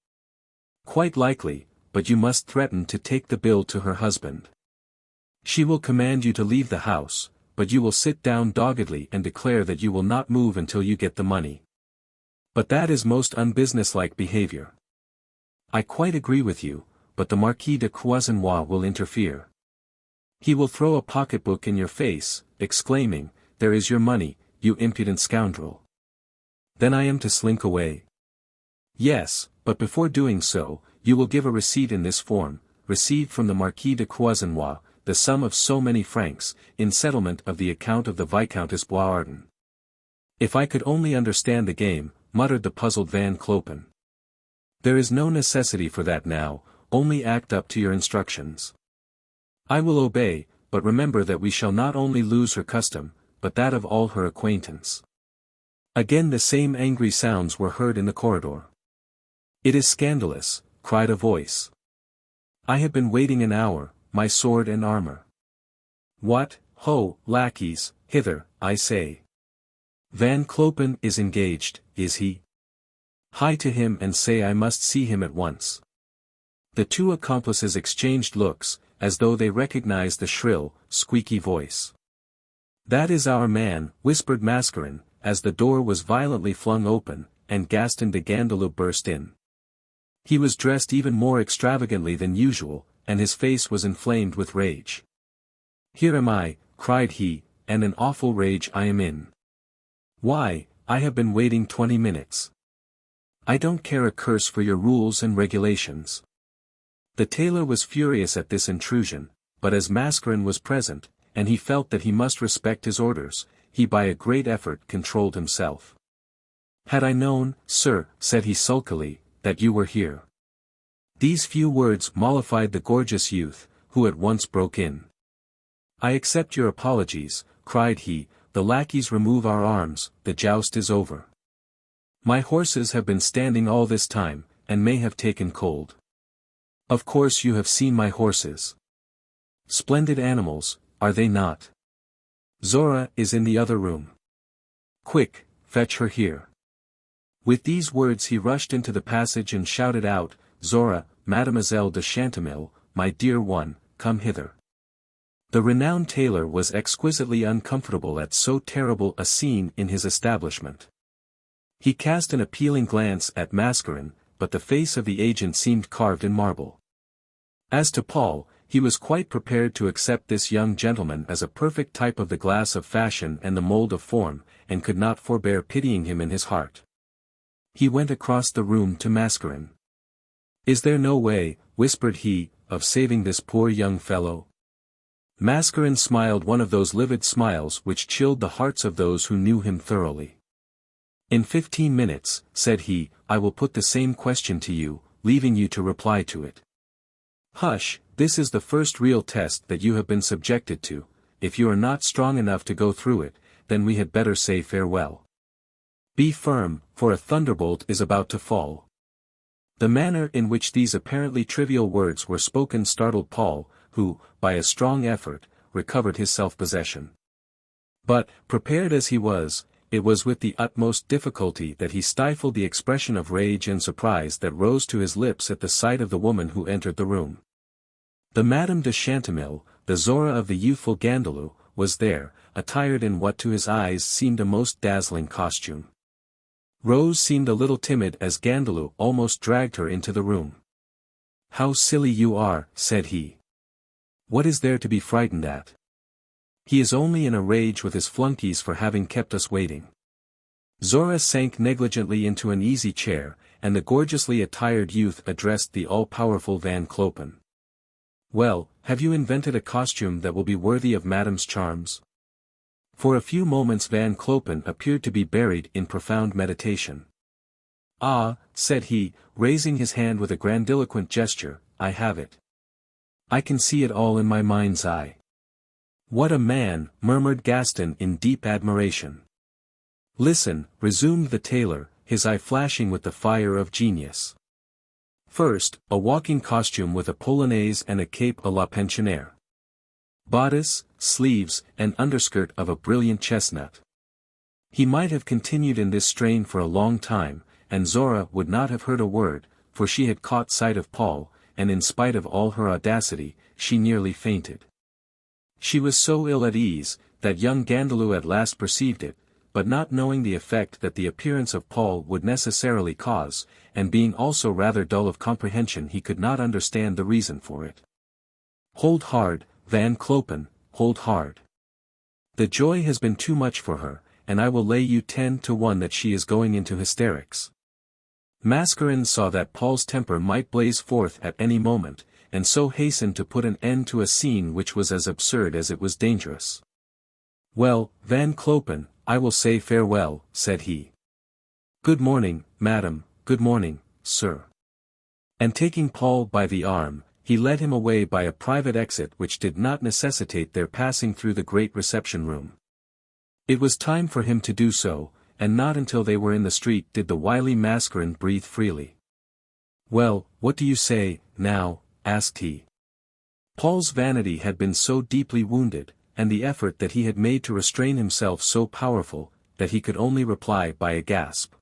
Quite likely, but you must threaten to take the bill to her husband. She will command you to leave the house, but you will sit down doggedly and declare that you will not move until you get the money. But that is most unbusinesslike behavior. I quite agree with you, but the Marquis de Croisenois will interfere. He will throw a pocketbook in your face, exclaiming, "There is your money, you impudent scoundrel." Then I am to slink away. Yes, but before doing so, you will give a receipt in this form, received from the Marquis de Croisenois, the sum of so many francs, in settlement of the account of the Viscountess Boisardin. If I could only understand the game, muttered the puzzled Van Clopen. There is no necessity for that now, only act up to your instructions. I will obey, but remember that we shall not only lose her custom, but that of all her acquaintance. Again the same angry sounds were heard in the corridor. It is scandalous, cried a voice. I have been waiting an hour, my sword and armor. What, ho, lackeys, hither, I say. Van Clopen is engaged, is he? Hie to him and say I must see him at once. The two accomplices exchanged looks, as though they recognized the shrill, squeaky voice. That is our man, whispered Mascarin, as the door was violently flung open, and Gaston de Gandelot burst in. He was dressed even more extravagantly than usual, and his face was inflamed with rage. Here am I, cried he, and an awful rage I am in. Why, I have been waiting 20 minutes. I don't care a curse for your rules and regulations. The tailor was furious at this intrusion, but as Mascarin was present, and he felt that he must respect his orders, he by a great effort controlled himself. Had I known, sir, said he sulkily, that you were here. These few words mollified the gorgeous youth, who at once broke in. I accept your apologies, cried he, the lackeys remove our arms, the joust is over. My horses have been standing all this time, and may have taken cold. Of course you have seen my horses. Splendid animals, are they not? Zora is in the other room. Quick, fetch her here. With these words he rushed into the passage and shouted out, Zora, Mademoiselle de Chantemille, my dear one, come hither. The renowned tailor was exquisitely uncomfortable at so terrible a scene in his establishment. He cast an appealing glance at Mascarin, but the face of the agent seemed carved in marble. As to Paul, he was quite prepared to accept this young gentleman as a perfect type of the glass of fashion and the mold of form, and could not forbear pitying him in his heart. He went across the room to Mascarin. Is there no way, whispered he, of saving this poor young fellow? Mascarin smiled one of those livid smiles which chilled the hearts of those who knew him thoroughly. In 15 minutes, said he, I will put the same question to you, leaving you to reply to it. Hush, this is the first real test that you have been subjected to. If you are not strong enough to go through it, then we had better say farewell. Be firm, for a thunderbolt is about to fall. The manner in which these apparently trivial words were spoken startled Paul, who, by a strong effort, recovered his self-possession. But, prepared as he was, it was with the utmost difficulty that he stifled the expression of rage and surprise that rose to his lips at the sight of the woman who entered the room. The Madame de Chantemille, the Zora of the youthful Gandelot, was there, attired in what to his eyes seemed a most dazzling costume. Rose seemed a little timid as Gandelot almost dragged her into the room. How silly you are, said he. What is there to be frightened at? He is only in a rage with his flunkies for having kept us waiting. Zora sank negligently into an easy chair, and the gorgeously attired youth addressed the all-powerful Van Clopen. Well, have you invented a costume that will be worthy of Madame's charms? For a few moments Van Clopen appeared to be buried in profound meditation. Ah, said he, raising his hand with a grandiloquent gesture, I have it. I can see it all in my mind's eye. What a man, murmured Gaston in deep admiration. Listen, resumed the tailor, his eye flashing with the fire of genius. First, a walking costume with a polonaise and a cape à la pensionnaire. Bodice, sleeves, and underskirt of a brilliant chestnut. He might have continued in this strain for a long time, and Zora would not have heard a word, for she had caught sight of Paul, and in spite of all her audacity, she nearly fainted. She was so ill at ease, that young Gandalou at last perceived it, but not knowing the effect that the appearance of Paul would necessarily cause, and being also rather dull of comprehension, he could not understand the reason for it. "Hold hard, Van Clopen, hold hard. The joy has been too much for her, and I will lay you 10 to 1 that she is going into hysterics." Mascarin saw that Paul's temper might blaze forth at any moment, and so hastened to put an end to a scene which was as absurd as it was dangerous. "Well, Van Clopen, I will say farewell," said he. "Good morning, madam, good morning, sir." And taking Paul by the arm, he led him away by a private exit which did not necessitate their passing through the great reception-room. It was time for him to do so, and not until they were in the street did the wily Mascarin breathe freely. "Well, what do you say, now?" asked he. Paul's vanity had been so deeply wounded, and the effort that he had made to restrain himself so powerful, that he could only reply by a gasp.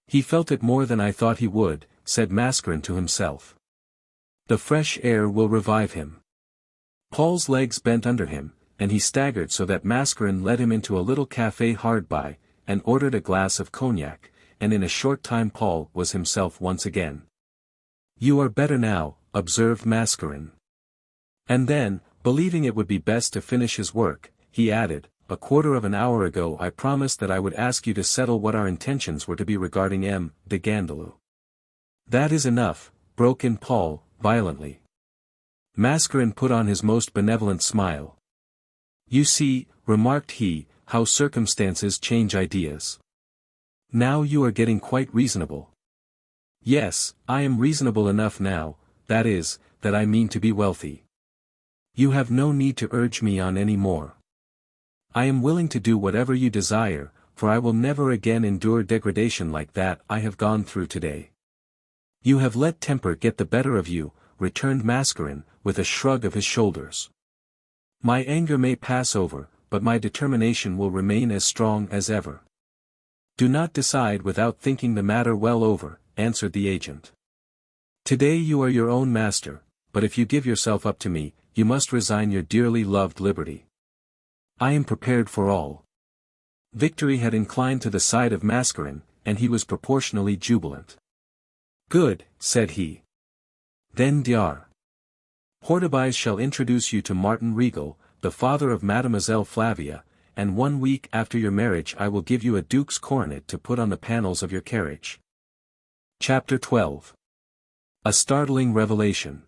"He felt it more than I thought he would," said Mascarin to himself. "The fresh air will revive him." Paul's legs bent under him, and he staggered so that Mascarin led him into a little café hard by, and ordered a glass of cognac, and in a short time Paul was himself once again. "You are better now," observed Mascarin. And then, believing it would be best to finish his work, he added, "A quarter of an hour ago I promised that I would ask you to settle what our intentions were to be regarding M. de Gandalou." "That is enough," broke in Paul, violently. Mascarin put on his most benevolent smile. "You see," remarked he, "how circumstances change ideas. Now you are getting quite reasonable." "Yes, I am reasonable enough now, that is, that I mean to be wealthy. You have no need to urge me on any more. I am willing to do whatever you desire, for I will never again endure degradation like that I have gone through today." "You have let temper get the better of you," returned Mascarin, with a shrug of his shoulders. "My anger may pass over, but my determination will remain as strong as ever." "Do not decide without thinking the matter well over," answered the agent. "Today you are your own master, but if you give yourself up to me, you must resign your dearly loved liberty." "I am prepared for all." Victory had inclined to the side of Mascarin, and he was proportionally jubilant. "Good," said he. "Then Diar. Hortebise shall introduce you to Martin Regal, the father of Mademoiselle Flavia, and 1 week after your marriage I will give you a duke's coronet to put on the panels of your carriage." Chapter 12. A startling revelation.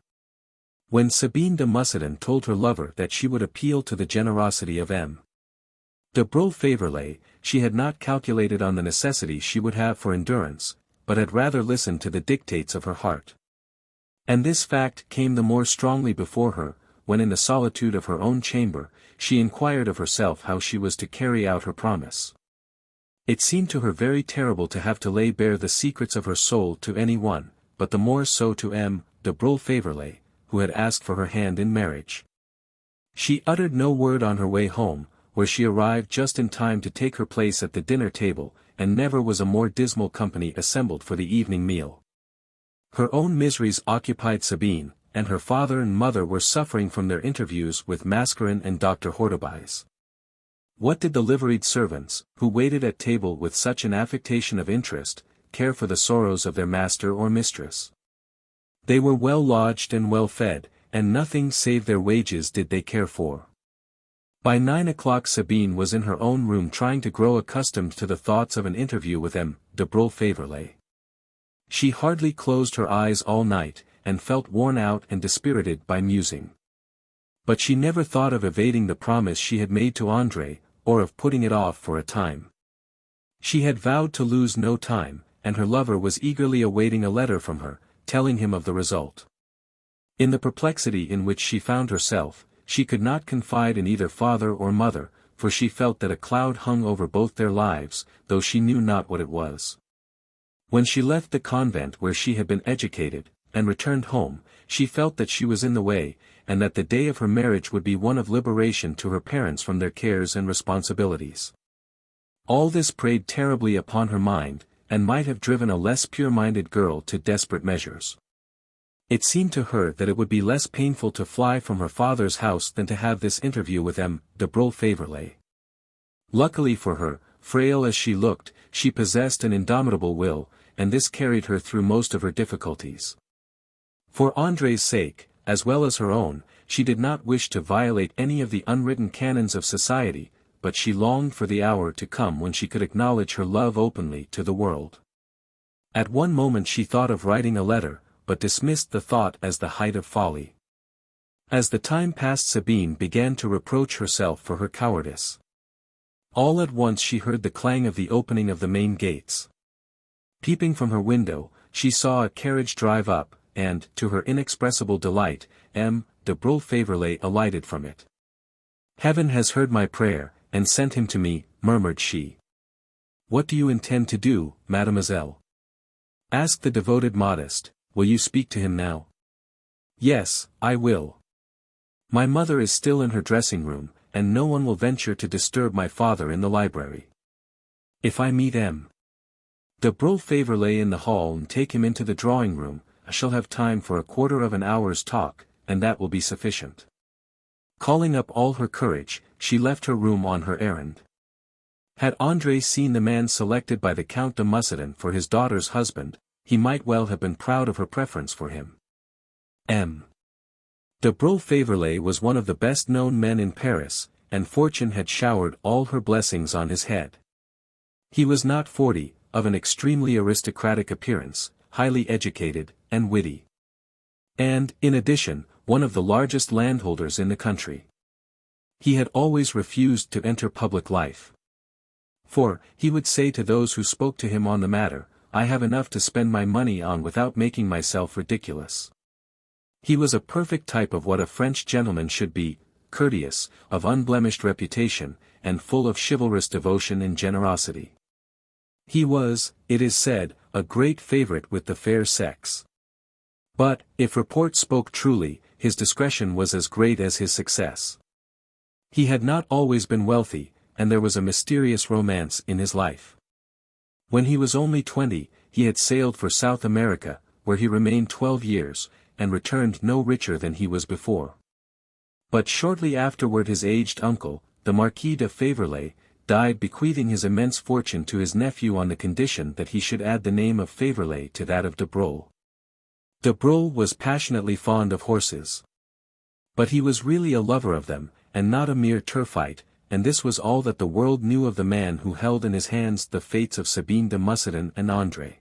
When Sabine de Mussidan told her lover that she would appeal to the generosity of M. de Broglie, she had not calculated on the necessity she would have for endurance, but had rather listened to the dictates of her heart. And this fact came the more strongly before her, when in the solitude of her own chamber, she inquired of herself how she was to carry out her promise. It seemed to her very terrible to have to lay bare the secrets of her soul to any one, but the more so to M. de Broglie, who had asked for her hand in marriage. She uttered no word on her way home, where she arrived just in time to take her place at the dinner table, and never was a more dismal company assembled for the evening meal. Her own miseries occupied Sabine, and her father and mother were suffering from their interviews with Mascarin and Dr. Hortebise. What did the liveried servants, who waited at table with such an affectation of interest, care for the sorrows of their master or mistress? They were well lodged and well fed, and nothing save their wages did they care for. By 9 o'clock Sabine was in her own room trying to grow accustomed to the thoughts of an interview with M. de Broglie. She hardly closed her eyes all night, and felt worn out and dispirited by musing. But she never thought of evading the promise she had made to André, or of putting it off for a time. She had vowed to lose no time, and her lover was eagerly awaiting a letter from her, telling him of the result. In the perplexity in which she found herself, she could not confide in either father or mother, for she felt that a cloud hung over both their lives, though she knew not what it was. When she left the convent where she had been educated, and returned home, she felt that she was in the way, and that the day of her marriage would be one of liberation to her parents from their cares and responsibilities. All this preyed terribly upon her mind, and might have driven a less pure-minded girl to desperate measures. It seemed to her that it would be less painful to fly from her father's house than to have this interview with M. de Broglie. Luckily for her, frail as she looked, she possessed an indomitable will, and this carried her through most of her difficulties. For André's sake, as well as her own, she did not wish to violate any of the unwritten canons of society, but she longed for the hour to come when she could acknowledge her love openly to the world. At one moment she thought of writing a letter, but dismissed the thought as the height of folly. As the time passed, Sabine began to reproach herself for her cowardice. All at once she heard the clang of the opening of the main gates. Peeping from her window, she saw a carriage drive up, and, to her inexpressible delight, M. de Broglie alighted from it. "Heaven has heard my prayer, and sent him to me," murmured she. "What do you intend to do, mademoiselle?" asked the devoted Modeste. "Will you speak to him now?" "Yes, I will. My mother is still in her dressing room, and no one will venture to disturb my father in the library. If I meet M. de Broglie in the hall and take him into the drawing room, I shall have time for a quarter of an hour's talk, and that will be sufficient." Calling up all her courage, she left her room on her errand. Had André seen the man selected by the Count de Mussidan for his daughter's husband, he might well have been proud of her preference for him. M. de Broglie was one of the best-known men in Paris, and fortune had showered all her blessings on his head. He was not 40, of an extremely aristocratic appearance, highly educated, and witty. And, in addition, one of the largest landholders in the country. He had always refused to enter public life. For, he would say to those who spoke to him on the matter, "I have enough to spend my money on without making myself ridiculous." He was a perfect type of what a French gentleman should be, courteous, of unblemished reputation, and full of chivalrous devotion and generosity. He was, it is said, a great favorite with the fair sex. But, if report spoke truly, his discretion was as great as his success. He had not always been wealthy, and there was a mysterious romance in his life. When he was only 20, he had sailed for South America, where he remained 12 years, and returned no richer than he was before. But shortly afterward his aged uncle, the Marquis de Faverley, died, bequeathing his immense fortune to his nephew on the condition that he should add the name of Faverley to that of de Broglie. De Broglie was passionately fond of horses. But he was really a lover of them, and not a mere turfite, and this was all that the world knew of the man who held in his hands the fates of Sabine de Mussidan and André.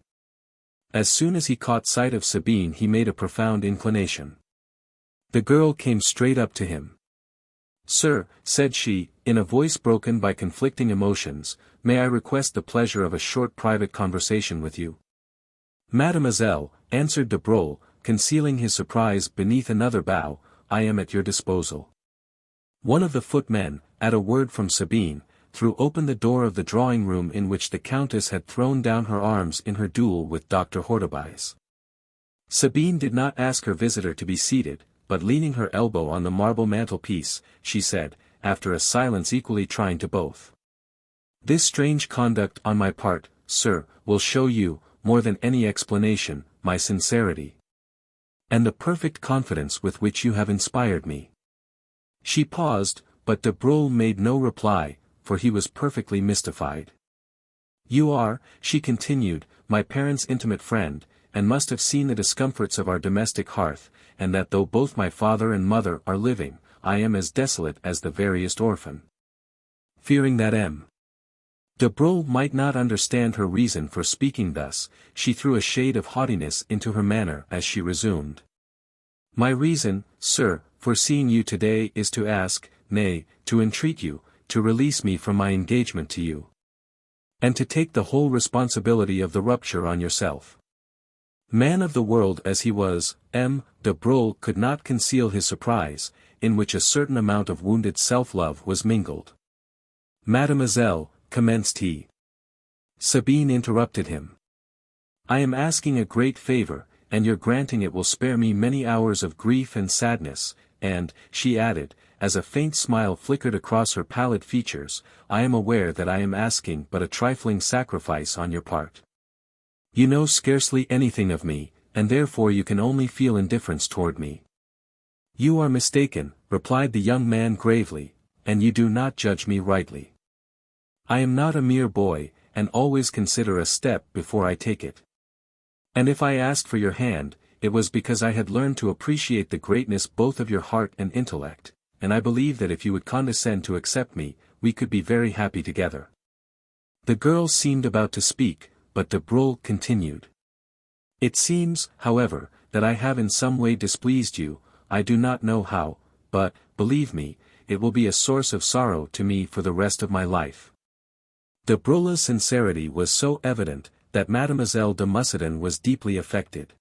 As soon as he caught sight of Sabine he made a profound inclination. The girl came straight up to him. "Sir," said she, in a voice broken by conflicting emotions, "may I request the pleasure of a short private conversation with you?" "Mademoiselle," answered de Broglie, concealing his surprise beneath another bow, "I am at your disposal." One of the footmen, at a word from Sabine, threw open the door of the drawing-room in which the Countess had thrown down her arms in her duel with Dr. Hortebise. Sabine did not ask her visitor to be seated, but leaning her elbow on the marble mantelpiece, she said, after a silence equally trying to both. "This strange conduct on my part, sir, will show you, more than any explanation, my sincerity. And the perfect confidence with which you have inspired me." She paused, but de Broglie made no reply, for he was perfectly mystified. "You are," she continued, "my parents' intimate friend, and must have seen the discomforts of our domestic hearth, and that though both my father and mother are living, I am as desolate as the veriest orphan." Fearing that M. de Broglie might not understand her reason for speaking thus, she threw a shade of haughtiness into her manner as she resumed. "My reason, sir, for seeing you today is to ask, nay, to entreat you, to release me from my engagement to you. And to take the whole responsibility of the rupture on yourself." Man of the world as he was, M. de Broglie could not conceal his surprise, in which a certain amount of wounded self-love was mingled. "Mademoiselle," commenced he. Sabine interrupted him. "I am asking a great favor, and your granting it will spare me many hours of grief and sadness, and," she added, as a faint smile flickered across her pallid features, "I am aware that I am asking but a trifling sacrifice on your part. You know scarcely anything of me, and therefore you can only feel indifference toward me. You are mistaken, replied the young man gravely, and you do not judge me rightly. I am not a mere boy, and always consider a step before I take it. And if I asked for your hand, it was because I had learned to appreciate the greatness both of your heart and intellect, and I believe that if you would condescend to accept me, we could be very happy together. The girl seemed about to speak, but de Broglie continued. It seems, however, that I have in some way displeased you, I do not know how, but, believe me, it will be a source of sorrow to me for the rest of my life. De Broglie's sincerity was so evident, that Mademoiselle de Mussidan was deeply affected.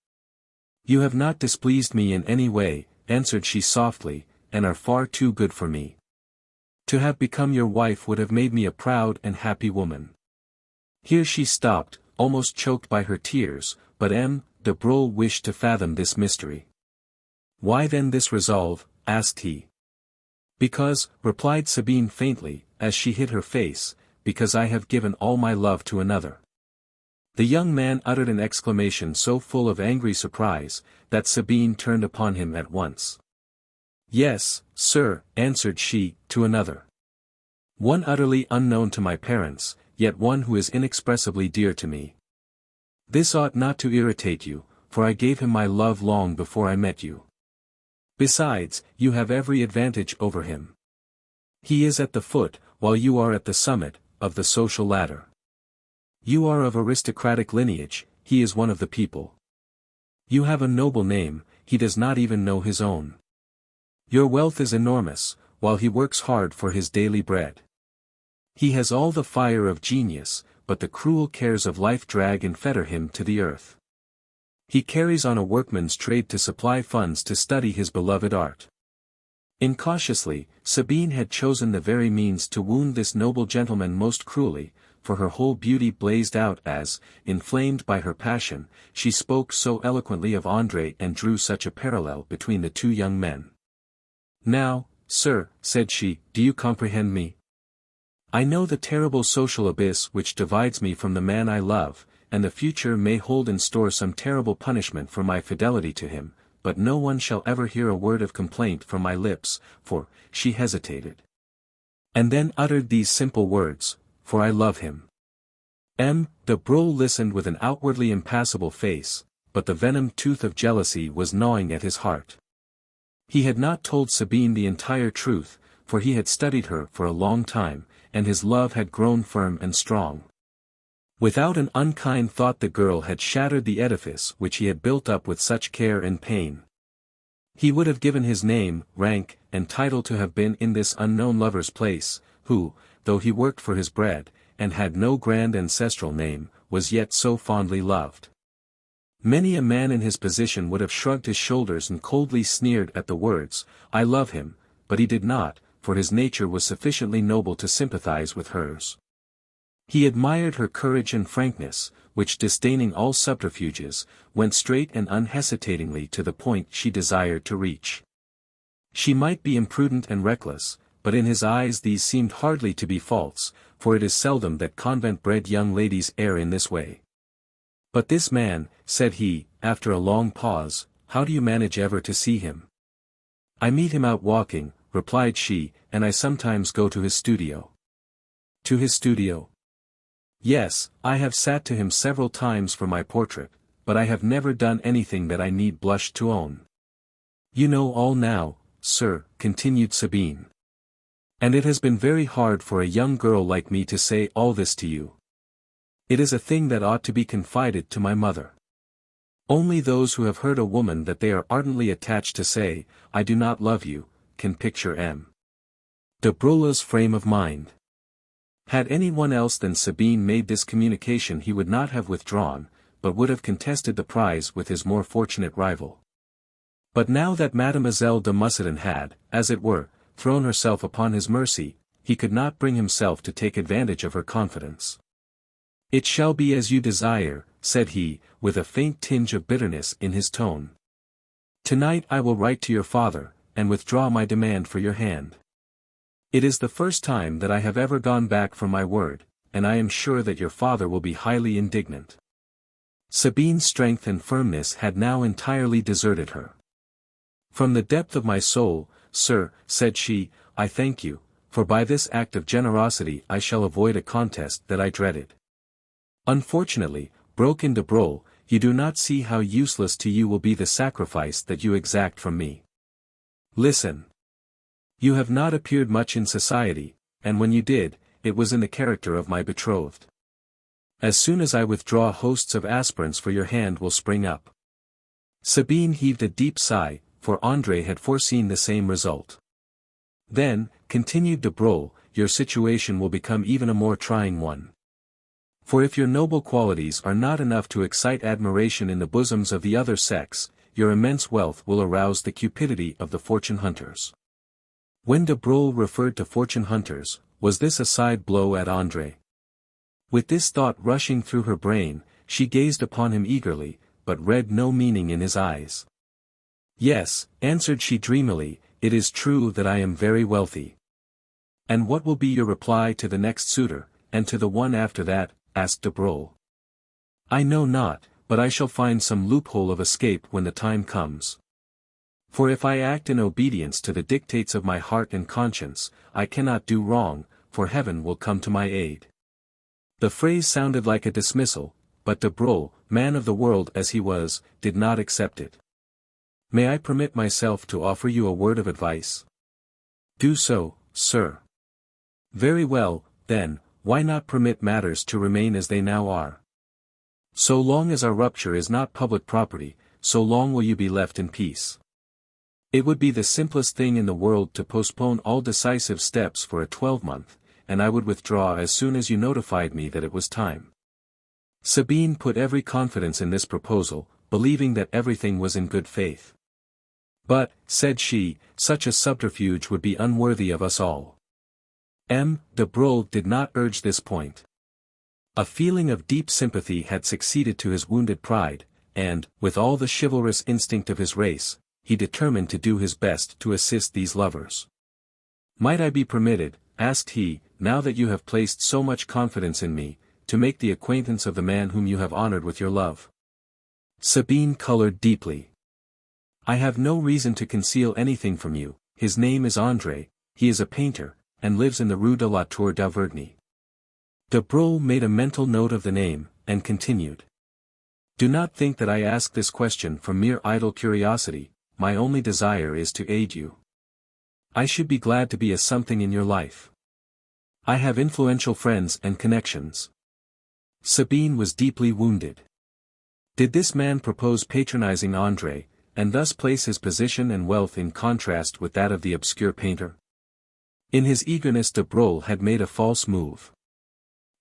You have not displeased me in any way, answered she softly, and are far too good for me. To have become your wife would have made me a proud and happy woman. Here she stopped, almost choked by her tears, but M. de Broglie wished to fathom this mystery. Why then this resolve? Asked he. Because, replied Sabine faintly, as she hid her face, because I have given all my love to another. The young man uttered an exclamation so full of angry surprise, that Sabine turned upon him at once. Yes, sir, answered she, to another. One utterly unknown to my parents, yet one who is inexpressibly dear to me. This ought not to irritate you, for I gave him my love long before I met you. Besides, you have every advantage over him. He is at the foot, while you are at the summit, of the social ladder. You are of aristocratic lineage, he is one of the people. You have a noble name, he does not even know his own. Your wealth is enormous, while he works hard for his daily bread. He has all the fire of genius, but the cruel cares of life drag and fetter him to the earth. He carries on a workman's trade to supply funds to study his beloved art. Incautiously, Sabine had chosen the very means to wound this noble gentleman most cruelly, for her whole beauty blazed out as, inflamed by her passion, she spoke so eloquently of André and drew such a parallel between the two young men. Now, sir, said she, do you comprehend me? I know the terrible social abyss which divides me from the man I love, and the future may hold in store some terrible punishment for my fidelity to him, but no one shall ever hear a word of complaint from my lips, for, she hesitated. And then uttered these simple words, for I love him. M. de Broglie listened with an outwardly impassible face, but the venomed tooth of jealousy was gnawing at his heart. He had not told Sabine the entire truth, for he had studied her for a long time, and his love had grown firm and strong. Without an unkind thought the girl had shattered the edifice which he had built up with such care and pain. He would have given his name, rank, and title to have been in this unknown lover's place, who, though he worked for his bread, and had no grand ancestral name, was yet so fondly loved. Many a man in his position would have shrugged his shoulders and coldly sneered at the words, I love him, but he did not, for his nature was sufficiently noble to sympathize with hers. He admired her courage and frankness, which disdaining all subterfuges, went straight and unhesitatingly to the point she desired to reach. She might be imprudent and reckless, but in his eyes these seemed hardly to be faults, for it is seldom that convent-bred young ladies err in this way. But this man, said he, after a long pause, how do you manage ever to see him? I meet him out walking, replied she, and I sometimes go to his studio. To his studio? Yes, I have sat to him several times for my portrait, but I have never done anything that I need blush to own. You know all now, sir, continued Sabine. And it has been very hard for a young girl like me to say all this to you. It is a thing that ought to be confided to my mother. Only those who have heard a woman that they are ardently attached to say, I do not love you, can picture M. de Broglie's frame of mind. Had anyone else than Sabine made this communication he would not have withdrawn, but would have contested the prize with his more fortunate rival. But now that Mademoiselle de Mussidan had, as it were, thrown herself upon his mercy, he could not bring himself to take advantage of her confidence. It shall be as you desire, said he, with a faint tinge of bitterness in his tone. Tonight I will write to your father, and withdraw my demand for your hand. It is the first time that I have ever gone back from my word, and I am sure that your father will be highly indignant. Sabine's strength and firmness had now entirely deserted her. "From the depth of my soul, sir," said she, "I thank you, for by this act of generosity I shall avoid a contest that I dreaded. Unfortunately, broke in de Broglie, you do not see how useless to you will be the sacrifice that you exact from me. Listen. You have not appeared much in society, and when you did, it was in the character of my betrothed. As soon as I withdraw, hosts of aspirants for your hand will spring up." Sabine heaved a deep sigh, for André had foreseen the same result. "Then," continued de Broglie, "your situation will become even a more trying one. For if your noble qualities are not enough to excite admiration in the bosoms of the other sex, your immense wealth will arouse the cupidity of the fortune hunters." When de Broglie referred to fortune hunters, was this a side blow at André? With this thought rushing through her brain, she gazed upon him eagerly, but read no meaning in his eyes. "Yes," answered she dreamily, "it is true that I am very wealthy." "And what will be your reply to the next suitor, and to the one after that?" asked de Broglie. "I know not, but I shall find some loophole of escape when the time comes. For if I act in obedience to the dictates of my heart and conscience, I cannot do wrong, for heaven will come to my aid." The phrase sounded like a dismissal, but de Broglie, man of the world as he was, did not accept it. "May I permit myself to offer you a word of advice?" "Do so, sir." "Very well, then, why not permit matters to remain as they now are? So long as our rupture is not public property, so long will you be left in peace. It would be the simplest thing in the world to postpone all decisive steps for a 12-month, and I would withdraw as soon as you notified me that it was time." Sabine put every confidence in this proposal, believing that everything was in good faith. "But," said she, "such a subterfuge would be unworthy of us all." De Broglie did not urge this point. A feeling of deep sympathy had succeeded to his wounded pride, and, with all the chivalrous instinct of his race, he determined to do his best to assist these lovers. "Might I be permitted," asked he, "now that you have placed so much confidence in me, to make the acquaintance of the man whom you have honored with your love?" Sabine colored deeply. "I have no reason to conceal anything from you. His name is André, he is a painter, and lives in the Rue de la Tour d'Auvergne." De Broglie made a mental note of the name, and continued. "Do not think that I ask this question from mere idle curiosity, my only desire is to aid you. I should be glad to be a something in your life. I have influential friends and connections." Sabine was deeply wounded. Did this man propose patronizing André, and thus place his position and wealth in contrast with that of the obscure painter? In his eagerness de Broglie had made a false move.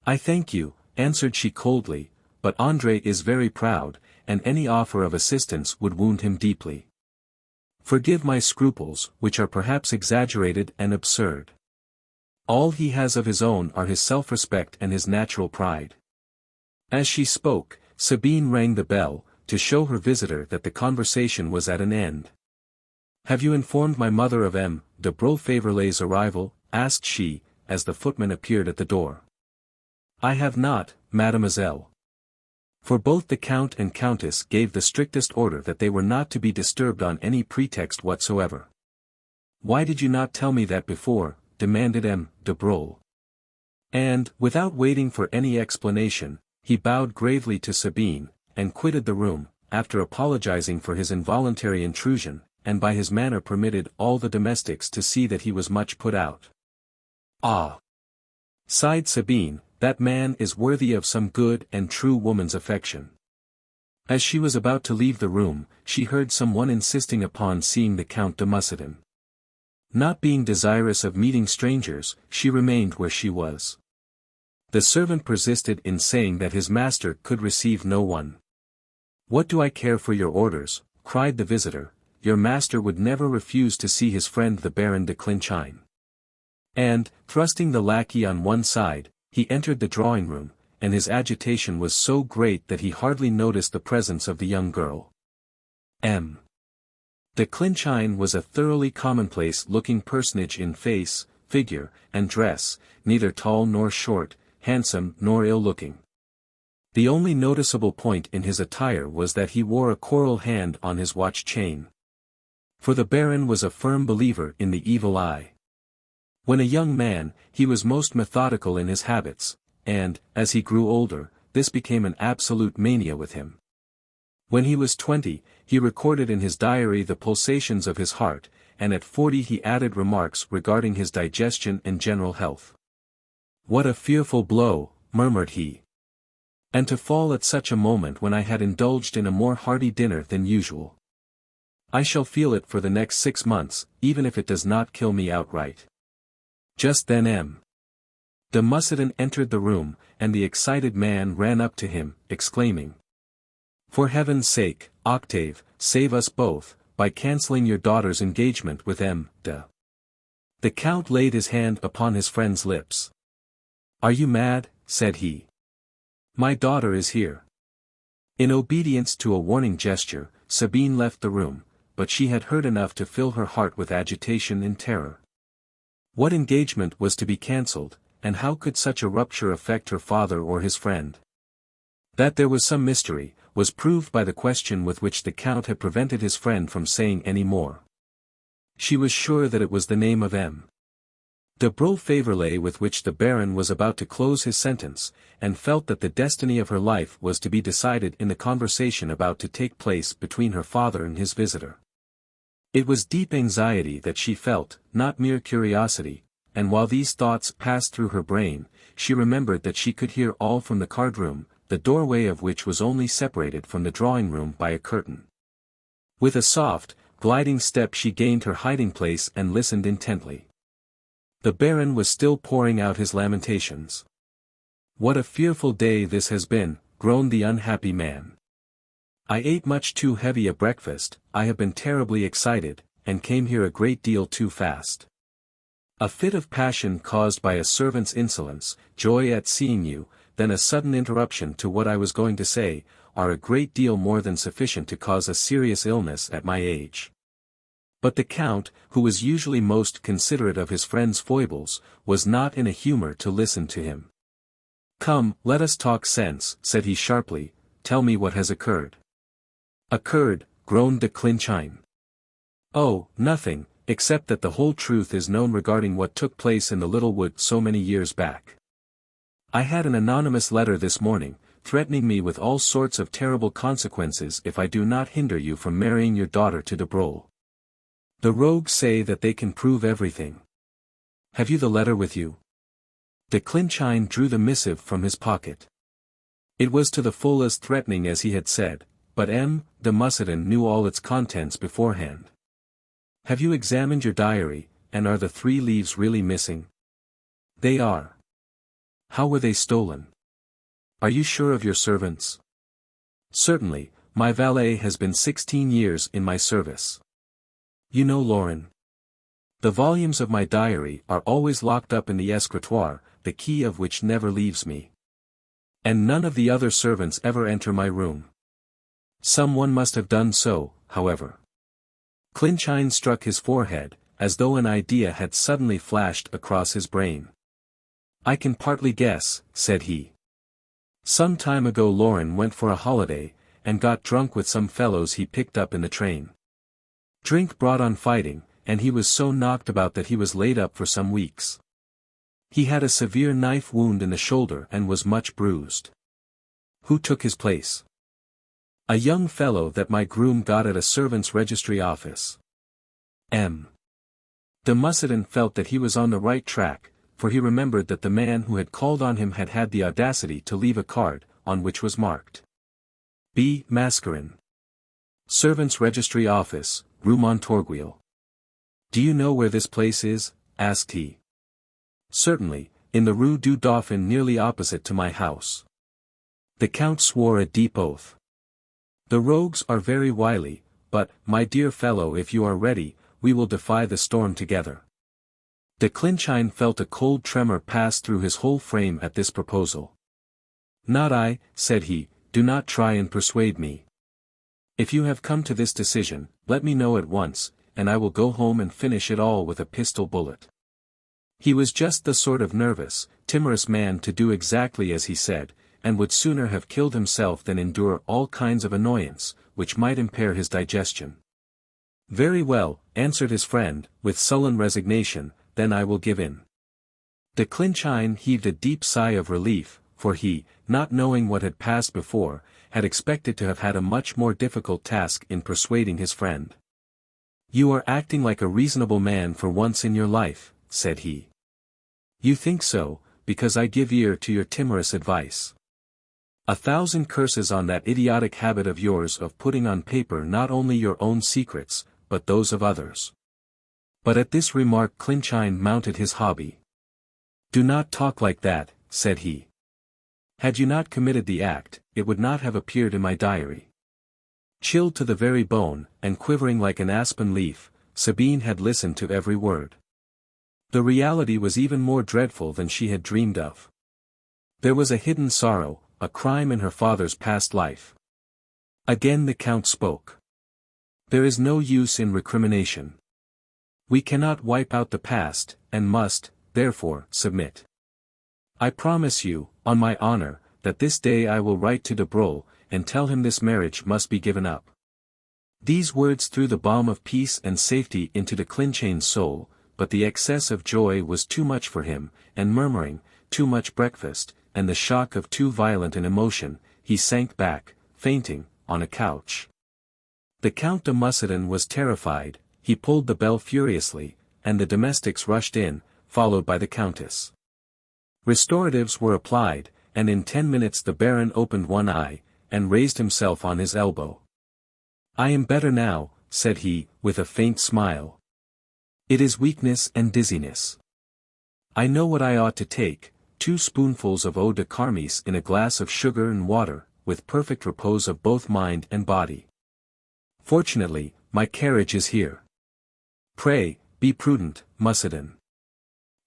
"I thank you," answered she coldly, "but André is very proud, and any offer of assistance would wound him deeply. Forgive my scruples, which are perhaps exaggerated and absurd. All he has of his own are his self-respect and his natural pride." As she spoke, Sabine rang the bell, to show her visitor that the conversation was at an end. "Have you informed my mother of de Broglie-Faverolles' arrival?" asked she, as the footman appeared at the door. "I have not, mademoiselle. For both the Count and Countess gave the strictest order that they were not to be disturbed on any pretext whatsoever." "Why did you not tell me that before?" demanded de Broglie. And, without waiting for any explanation, he bowed gravely to Sabine, and quitted the room, after apologizing for his involuntary intrusion, and by his manner permitted all the domestics to see that he was much put out. "Ah!" sighed Sabine, "that man is worthy of some good and true woman's affection." As she was about to leave the room, she heard some one insisting upon seeing the Count de Mussidan. Not being desirous of meeting strangers, she remained where she was. The servant persisted in saying that his master could receive no one. "What do I care for your orders?" cried the visitor, "your master would never refuse to see his friend the Baron de Clinchine." And, thrusting the lackey on one side, he entered the drawing-room, and his agitation was so great that he hardly noticed the presence of the young girl. De Clinchine was a thoroughly commonplace-looking personage in face, figure, and dress, neither tall nor short, handsome nor ill-looking. The only noticeable point in his attire was that he wore a coral hand on his watch chain. For the Baron was a firm believer in the evil eye. When a young man, he was most methodical in his habits, and, as he grew older, this became an absolute mania with him. When he was 20, he recorded in his diary the pulsations of his heart, and at 40 he added remarks regarding his digestion and general health. "What a fearful blow," murmured he. "And to fall at such a moment when I had indulged in a more hearty dinner than usual. I shall feel it for the next 6 months, even if it does not kill me outright." Just then M. de Mussidan entered the room, and the excited man ran up to him, exclaiming, "For heaven's sake, Octave, save us both, by cancelling your daughter's engagement with M. de." The Count laid his hand upon his friend's lips. "Are you mad?" said he. "My daughter is here." In obedience to a warning gesture, Sabine left the room, but she had heard enough to fill her heart with agitation and terror. What engagement was to be cancelled, and how could such a rupture affect her father or his friend? That there was some mystery, was proved by the question with which the Count had prevented his friend from saying any more. She was sure that it was the name of M. de Beaufavre with which the Baron was about to close his sentence, and felt that the destiny of her life was to be decided in the conversation about to take place between her father and his visitor. It was deep anxiety that she felt, not mere curiosity, and while these thoughts passed through her brain, she remembered that she could hear all from the card-room, the doorway of which was only separated from the drawing-room by a curtain. With a soft, gliding step she gained her hiding-place and listened intently. The Baron was still pouring out his lamentations. "What a fearful day this has been," groaned the unhappy man. "I ate much too heavy a breakfast, I have been terribly excited, and came here a great deal too fast. A fit of passion caused by a servant's insolence, joy at seeing you, then a sudden interruption to what I was going to say, are a great deal more than sufficient to cause a serious illness at my age." But the Count, who was usually most considerate of his friend's foibles, was not in a humor to listen to him. "Come, let us talk sense," said he sharply, "tell me what has occurred." "Occurred," groaned de Clinchine. "Oh, nothing, except that the whole truth is known regarding what took place in the little wood so many years back. I had an anonymous letter this morning, threatening me with all sorts of terrible consequences if I do not hinder you from marrying your daughter to de Broglie. The rogues say that they can prove everything. Have you the letter with you?" De Clinchine drew the missive from his pocket. It was to the full as threatening as he had said, but M. de Mussidan knew all its contents beforehand. "Have you examined your diary, and are the 3 leaves really missing?" "They are." "How were they stolen?" "Are you sure of your servants?" "Certainly, my valet has been 16 years in my service." "You know Lauren?" "The volumes of my diary are always locked up in the escritoire, the key of which never leaves me. And none of the other servants ever enter my room." "Some one must have done so, however." Clinchine struck his forehead, as though an idea had suddenly flashed across his brain. "I can partly guess," said he. "Some time ago Lauren went for a holiday, and got drunk with some fellows he picked up in the train. Drink brought on fighting, and he was so knocked about that he was laid up for some weeks. He had a severe knife wound in the shoulder and was much bruised." "Who took his place?" "A young fellow that my groom got at a servants' registry office." M. de Mussidan felt that he was on the right track, for he remembered that the man who had called on him had had the audacity to leave a card, on which was marked B. Mascarin. Servants' Registry Office, Rue Montorgueil. "Do you know where this place is?" asked he. "Certainly, in the Rue du Dauphin nearly opposite to my house." The Count swore a deep oath. "The rogues are very wily, but, my dear fellow, if you are ready, we will defy the storm together." De Clinchine felt a cold tremor pass through his whole frame at this proposal. "Not I," said he, "do not try and persuade me. If you have come to this decision, let me know at once, and I will go home and finish it all with a pistol bullet." He was just the sort of nervous, timorous man to do exactly as he said, and would sooner have killed himself than endure all kinds of annoyance, which might impair his digestion. "Very well," answered his friend, with sullen resignation, "then I will give in." De Clinchine heaved a deep sigh of relief, for he, not knowing what had passed before, had expected to have had a much more difficult task in persuading his friend. "You are acting like a reasonable man for once in your life," said he. "You think so, because I give ear to your timorous advice. 1,000 curses on that idiotic habit of yours of putting on paper not only your own secrets, but those of others." But at this remark Clinchine mounted his hobby. "Do not talk like that," said he. "Had you not committed the act, it would not have appeared in my diary." Chilled to the very bone, and quivering like an aspen leaf, Sabine had listened to every word. The reality was even more dreadful than she had dreamed of. There was a hidden sorrow, a crime in her father's past life. Again the Count spoke. "There is no use in recrimination. We cannot wipe out the past, and must, therefore, submit. I promise you, on my honor, that this day I will write to de Broglie, and tell him this marriage must be given up." These words threw the balm of peace and safety into de Clinchane's soul, but the excess of joy was too much for him, and murmuring, "Too much breakfast," and the shock of too violent an emotion, he sank back, fainting, on a couch. The Count de Mussidan was terrified, he pulled the bell furiously, and the domestics rushed in, followed by the Countess. Restoratives were applied, and in 10 minutes the Baron opened one eye, and raised himself on his elbow. "I am better now," said he, with a faint smile. "It is weakness and dizziness. I know what I ought to take, 2 spoonfuls of eau de carmeuse in a glass of sugar and water, with perfect repose of both mind and body. Fortunately, my carriage is here. Pray, be prudent, Mussidan."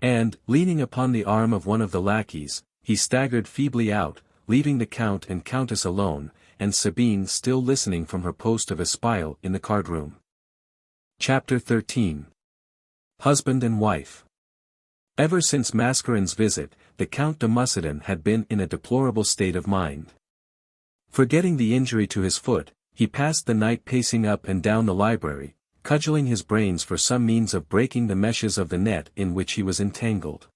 And, leaning upon the arm of one of the lackeys, he staggered feebly out, leaving the Count and Countess alone, and Sabine still listening from her post of espial in the card-room. Chapter 13. Husband and Wife. Ever since Mascarin's visit, the Count de Mussidan had been in a deplorable state of mind. Forgetting the injury to his foot, he passed the night pacing up and down the library, cudgelling his brains for some means of breaking the meshes of the net in which he was entangled.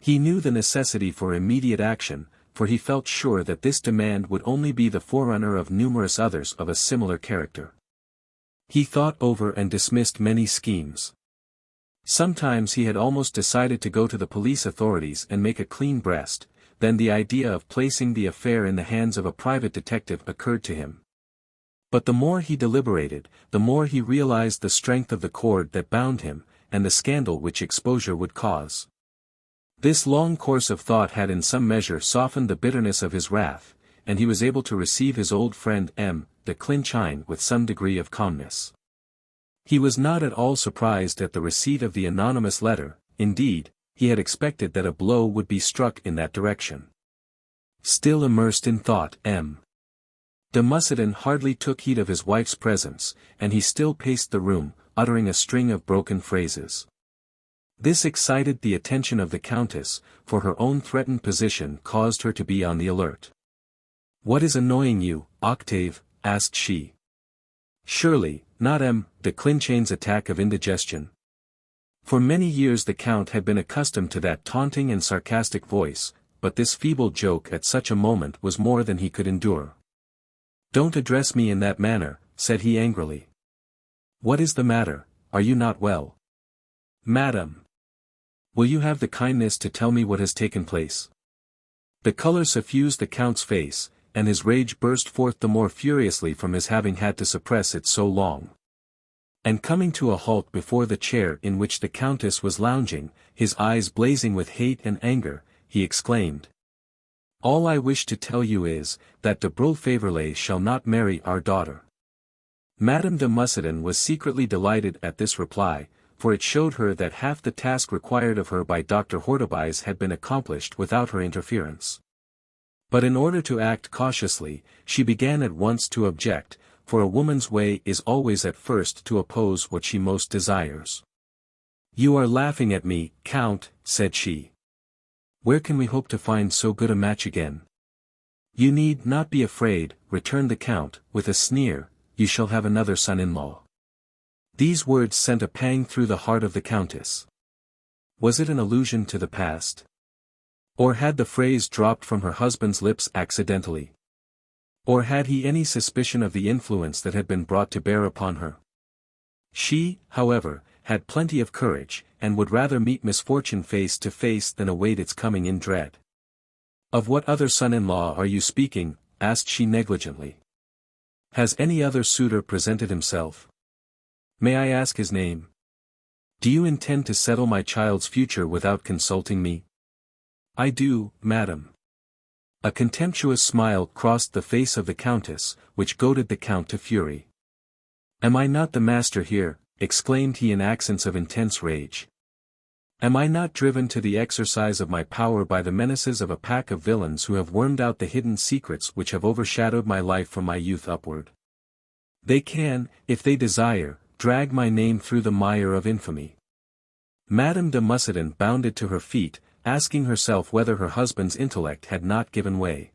He knew the necessity for immediate action, for he felt sure that this demand would only be the forerunner of numerous others of a similar character. He thought over and dismissed many schemes. Sometimes he had almost decided to go to the police authorities and make a clean breast, then the idea of placing the affair in the hands of a private detective occurred to him. But the more he deliberated, the more he realized the strength of the cord that bound him, and the scandal which exposure would cause. This long course of thought had in some measure softened the bitterness of his wrath, and he was able to receive his old friend M. de Clinchine with some degree of calmness. He was not at all surprised at the receipt of the anonymous letter, indeed, he had expected that a blow would be struck in that direction. Still immersed in thought, M. de Mussidan hardly took heed of his wife's presence, and he still paced the room, uttering a string of broken phrases. This excited the attention of the Countess, for her own threatened position caused her to be on the alert. "What is annoying you, Octave?" asked she. Surely, not M. de Clinchane's attack of indigestion. For many years the Count had been accustomed to that taunting and sarcastic voice, but this feeble joke at such a moment was more than he could endure. "Don't address me in that manner," said he angrily. "What is the matter? Are you not well?" "Madam, will you have the kindness to tell me what has taken place?" The color suffused the Count's face, and his rage burst forth the more furiously from his having had to suppress it so long. And coming to a halt before the chair in which the Countess was lounging, his eyes blazing with hate and anger, he exclaimed, "All I wish to tell you is, that de Broglie shall not marry our daughter." Madame de Mussidan was secretly delighted at this reply, for it showed her that half the task required of her by Dr. Hortebise had been accomplished without her interference. But in order to act cautiously, she began at once to object, for a woman's way is always at first to oppose what she most desires. "You are laughing at me, Count," said she. "Where can we hope to find so good a match again? You need not be afraid, returned the Count, with a sneer, you shall have another son-in-law. These words sent a pang through the heart of the Countess. Was it an allusion to the past? Or had the phrase dropped from her husband's lips accidentally? Or had he any suspicion of the influence that had been brought to bear upon her? She, however, had plenty of courage, and would rather meet misfortune face to face than await its coming in dread. Of what other son-in-law are you speaking? Asked she negligently. Has any other suitor presented himself? May I ask his name? Do you intend to settle my child's future without consulting me? I do, madam. A contemptuous smile crossed the face of the Countess, which goaded the Count to fury. Am I not the master here? Exclaimed he in accents of intense rage. Am I not driven to the exercise of my power by the menaces of a pack of villains who have wormed out the hidden secrets which have overshadowed my life from my youth upward? They can, if they desire, drag my name through the mire of infamy. Madame de Mussidan bounded to her feet, asking herself whether her husband's intellect had not given way.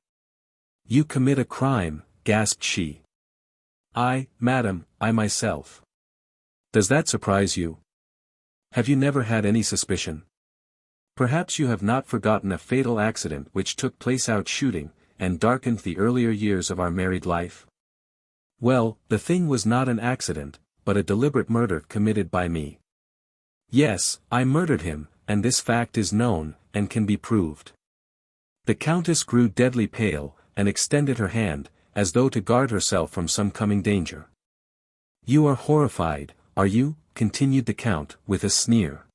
You commit a crime, gasped she. I, madam, I myself. Does that surprise you? Have you never had any suspicion? Perhaps you have not forgotten a fatal accident which took place out shooting, and darkened the earlier years of our married life? Well, the thing was not an accident, but a deliberate murder committed by me. Yes, I murdered him, and this fact is known, and can be proved. The Countess grew deadly pale, and extended her hand, as though to guard herself from some coming danger. You are horrified, are you? Continued the Count, with a sneer.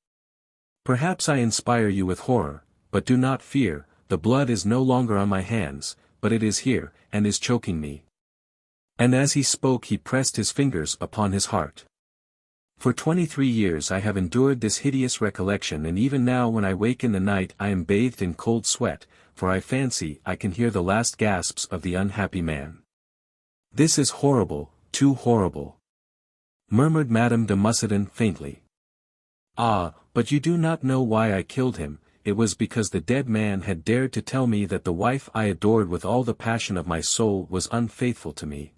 Perhaps I inspire you with horror, but do not fear, the blood is no longer on my hands, but it is here, and is choking me. And as he spoke he pressed his fingers upon his heart. For 23 years I have endured this hideous recollection, and even now when I wake in the night I am bathed in cold sweat, for I fancy I can hear the last gasps of the unhappy man. This is horrible, too horrible, murmured Madame de Mussidan faintly. Ah, but you do not know why I killed him. It was because the dead man had dared to tell me that the wife I adored with all the passion of my soul was unfaithful to me.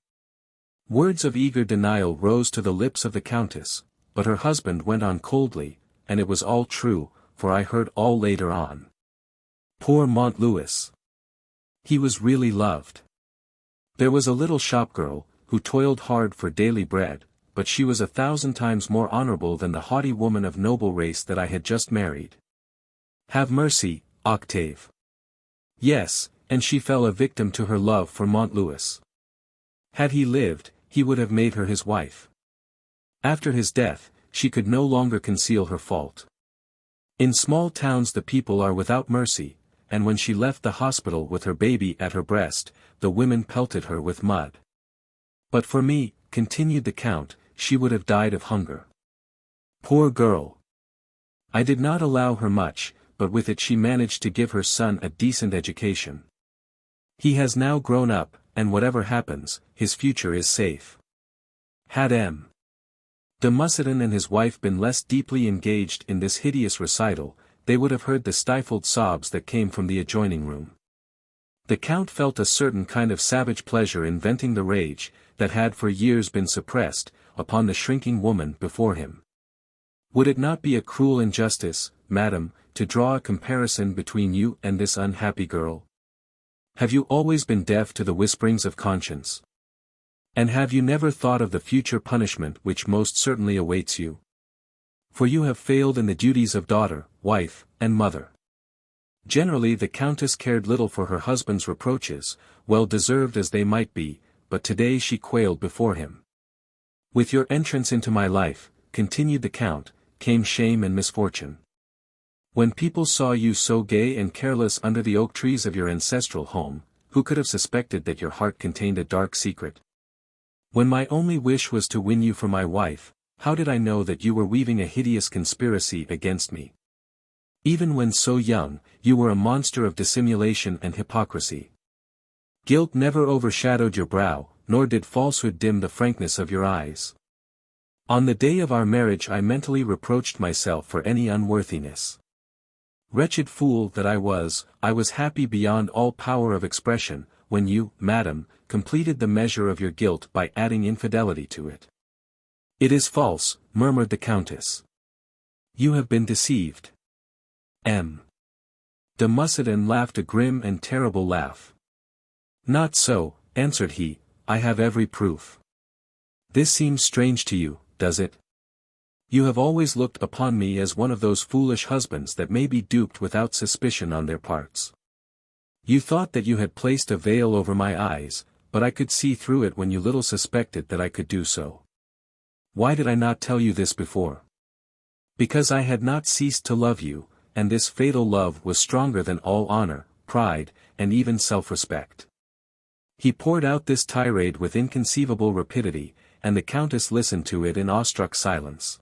Words of eager denial rose to the lips of the Countess, but her husband went on coldly, and it was all true, for I heard all later on. Poor Montlouis! He was really loved. There was a little shopgirl, who toiled hard for daily bread, but she was 1,000 times more honorable than the haughty woman of noble race that I had just married. Have mercy, Octave. Yes, and she fell a victim to her love for Montlouis. Had he lived, he would have made her his wife. After his death, she could no longer conceal her fault. In small towns the people are without mercy, and when she left the hospital with her baby at her breast, the women pelted her with mud. But for me, continued the Count, she would have died of hunger. Poor girl! I did not allow her much, but with it she managed to give her son a decent education. He has now grown up, and whatever happens, his future is safe. Had M. de Mussidan and his wife been less deeply engaged in this hideous recital, they would have heard the stifled sobs that came from the adjoining room. The Count felt a certain kind of savage pleasure in venting the rage, that had for years been suppressed, upon the shrinking woman before him. Would it not be a cruel injustice, madam, to draw a comparison between you and this unhappy girl? Have you always been deaf to the whisperings of conscience? And have you never thought of the future punishment which most certainly awaits you? For you have failed in the duties of daughter, wife, and mother. Generally the Countess cared little for her husband's reproaches, well deserved as they might be, but today she quailed before him. With your entrance into my life, continued the Count, came shame and misfortune. When people saw you so gay and careless under the oak trees of your ancestral home, who could have suspected that your heart contained a dark secret? When my only wish was to win you for my wife, how did I know that you were weaving a hideous conspiracy against me? Even when so young, you were a monster of dissimulation and hypocrisy. Guilt never overshadowed your brow, nor did falsehood dim the frankness of your eyes. On the day of our marriage I mentally reproached myself for any unworthiness. Wretched fool that I was happy beyond all power of expression, when you, madam, completed the measure of your guilt by adding infidelity to it. It is false, murmured the Countess. You have been deceived. M. de Mussidan laughed a grim and terrible laugh. Not so, answered he, I have every proof. This seems strange to you, does it? You have always looked upon me as one of those foolish husbands that may be duped without suspicion on their parts. You thought that you had placed a veil over my eyes, but I could see through it when you little suspected that I could do so. Why did I not tell you this before? Because I had not ceased to love you, and this fatal love was stronger than all honor, pride, and even self-respect. He poured out this tirade with inconceivable rapidity, and the Countess listened to it in awestruck silence.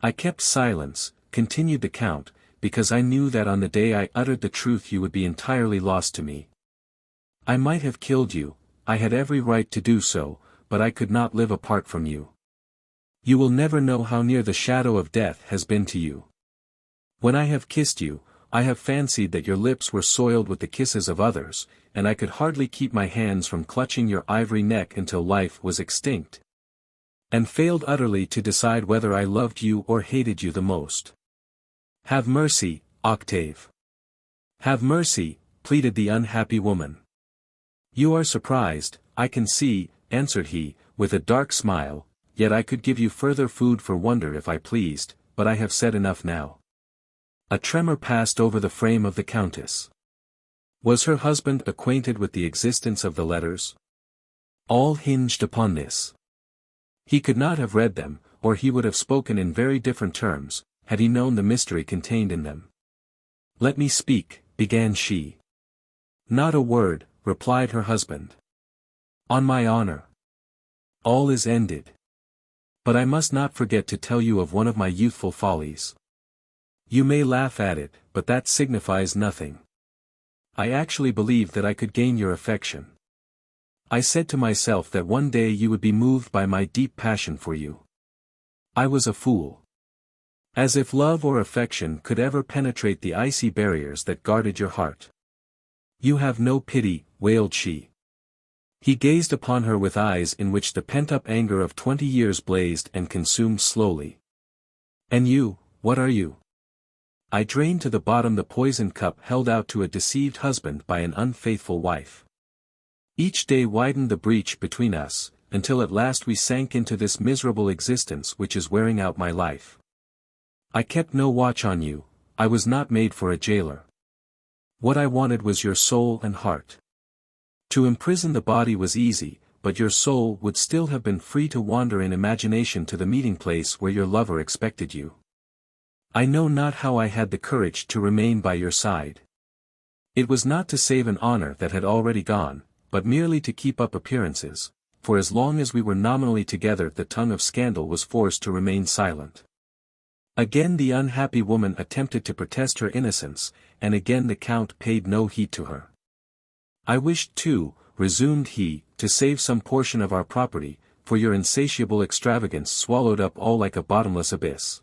I kept silence, continued the Count, because I knew that on the day I uttered the truth you would be entirely lost to me. I might have killed you, I had every right to do so, but I could not live apart from you. You will never know how near the shadow of death has been to you. When I have kissed you, I have fancied that your lips were soiled with the kisses of others, and I could hardly keep my hands from clutching your ivory neck until life was extinct. And failed utterly to decide whether I loved you or hated you the most. Have mercy, Octave. Have mercy, pleaded the unhappy woman. You are surprised, I can see, answered he, with a dark smile, yet I could give you further food for wonder if I pleased, but I have said enough now. A tremor passed over the frame of the Countess. Was her husband acquainted with the existence of the letters? All hinged upon this. He could not have read them, or he would have spoken in very different terms, had he known the mystery contained in them. Let me speak, began she. Not a word, replied her husband. On my honor. All is ended. But I must not forget to tell you of one of my youthful follies. You may laugh at it, but that signifies nothing. I actually believed that I could gain your affection. I said to myself that one day you would be moved by my deep passion for you. I was a fool. As if love or affection could ever penetrate the icy barriers that guarded your heart. You have no pity, wailed she. He gazed upon her with eyes in which the pent-up anger of 20 years blazed and consumed slowly. And you, what are you? I drained to the bottom the poisoned cup held out to a deceived husband by an unfaithful wife. Each day widened the breach between us, until at last we sank into this miserable existence which is wearing out my life. I kept no watch on you, I was not made for a jailer. What I wanted was your soul and heart. To imprison the body was easy, but your soul would still have been free to wander in imagination to the meeting place where your lover expected you. I know not how I had the courage to remain by your side. It was not to save an honor that had already gone, but merely to keep up appearances, for as long as we were nominally together the tongue of scandal was forced to remain silent. Again the unhappy woman attempted to protest her innocence, and again the Count paid no heed to her. I wished too, resumed he, to save some portion of our property, for your insatiable extravagance swallowed up all like a bottomless abyss.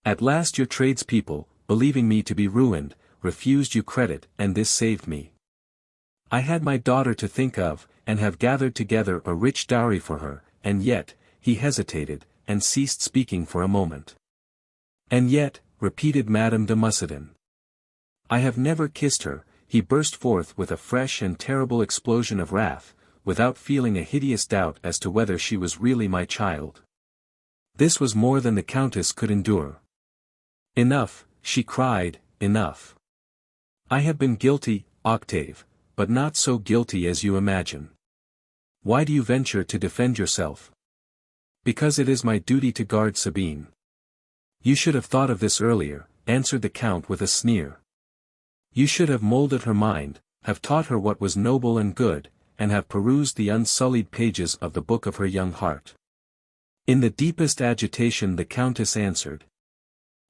At last your tradespeople, believing me to be ruined, refused you credit, and this saved me. I had my daughter to think of, and have gathered together a rich dowry for her, and yet, he hesitated, and ceased speaking for a moment. And yet, repeated Madame de Mussidan. I have never kissed her, he burst forth with a fresh and terrible explosion of wrath, without feeling a hideous doubt as to whether she was really my child. This was more than the Countess could endure. Enough, she cried, enough. I have been guilty, Octave, but not so guilty as you imagine. Why do you venture to defend yourself? Because it is my duty to guard Sabine. You should have thought of this earlier, answered the Count with a sneer. You should have molded her mind, have taught her what was noble and good, and have perused the unsullied pages of the book of her young heart. In the deepest agitation the Countess answered.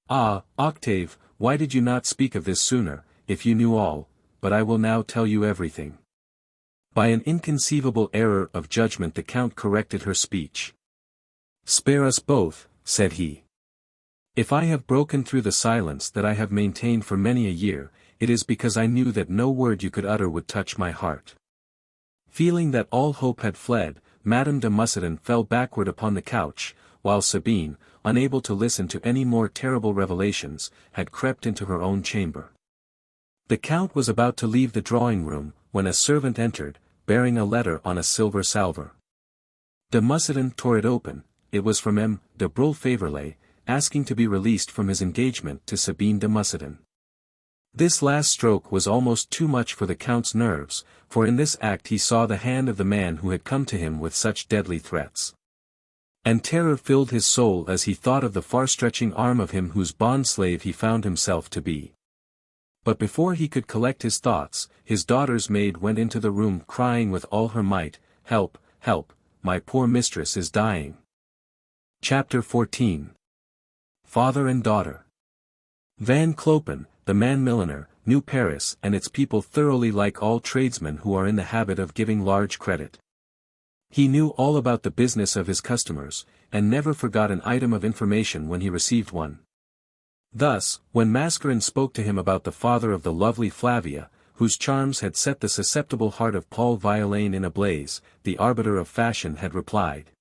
Ah, Octave, why did you not speak of this sooner, if you knew all, but I will now tell you everything. By an inconceivable error of judgment the Count corrected her speech. Spare us both, said he. If I have broken through the silence that I have maintained for many a year, it is because I knew that no word you could utter would touch my heart. Feeling that all hope had fled, Madame de Mussidan fell backward upon the couch, while Sabine, unable to listen to any more terrible revelations, had crept into her own chamber. The Count was about to leave the drawing-room, when a servant entered, bearing a letter on a silver salver. De Mussidan tore it open. It was from M. de Brulé, asking to be released from his engagement to Sabine de Mussidan. This last stroke was almost too much for the Count's nerves, for in this act he saw the hand of the man who had come to him with such deadly threats. And terror filled his soul as he thought of the far-stretching arm of him whose bond-slave he found himself to be. But before he could collect his thoughts, his daughter's maid went into the room crying with all her might, "Help, help, my poor mistress is dying." Chapter 14. Father and Daughter. Van Clopin, the Man-Milliner, knew Paris and its people thoroughly, like all tradesmen who are in the habit of giving large credit. He knew all about the business of his customers, and never forgot an item of information when he received one. Thus, when Mascarin spoke to him about the father of the lovely Flavia, whose charms had set the susceptible heart of Paul Violaine in a blaze, the arbiter of fashion had replied: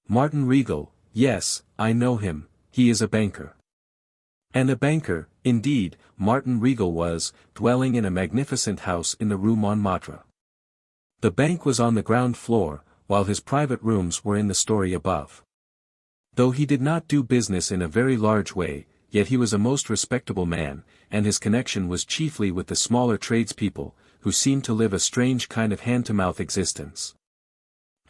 "Martin Regal, yes, I know him, he is a banker." And a banker, indeed, Martin Regal was, dwelling in a magnificent house in the Rue Montmartre. The bank was on the ground floor, while his private rooms were in the story above. Though he did not do business in a very large way, yet he was a most respectable man, and his connection was chiefly with the smaller tradespeople, who seemed to live a strange kind of hand-to-mouth existence.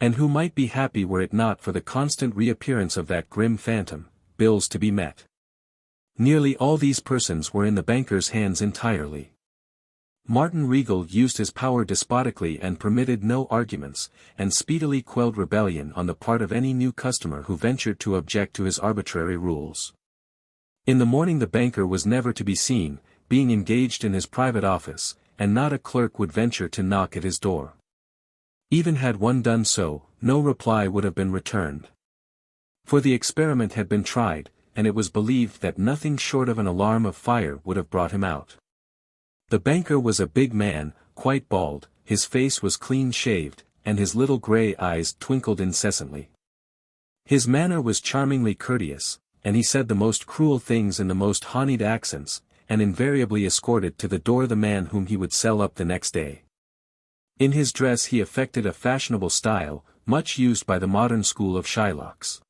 And who might be happy were it not for the constant reappearance of that grim phantom, bills to be met. Nearly all these persons were in the banker's hands entirely. Martin Regal used his power despotically and permitted no arguments, and speedily quelled rebellion on the part of any new customer who ventured to object to his arbitrary rules. In the morning the banker was never to be seen, being engaged in his private office, and not a clerk would venture to knock at his door. Even had one done so, no reply would have been returned. For the experiment had been tried, and it was believed that nothing short of an alarm of fire would have brought him out. The banker was a big man, quite bald, his face was clean-shaved, and his little grey eyes twinkled incessantly. His manner was charmingly courteous, and he said the most cruel things in the most honeyed accents, and invariably escorted to the door the man whom he would sell up the next day. In his dress he affected a fashionable style, much used by the modern school of Shylocks.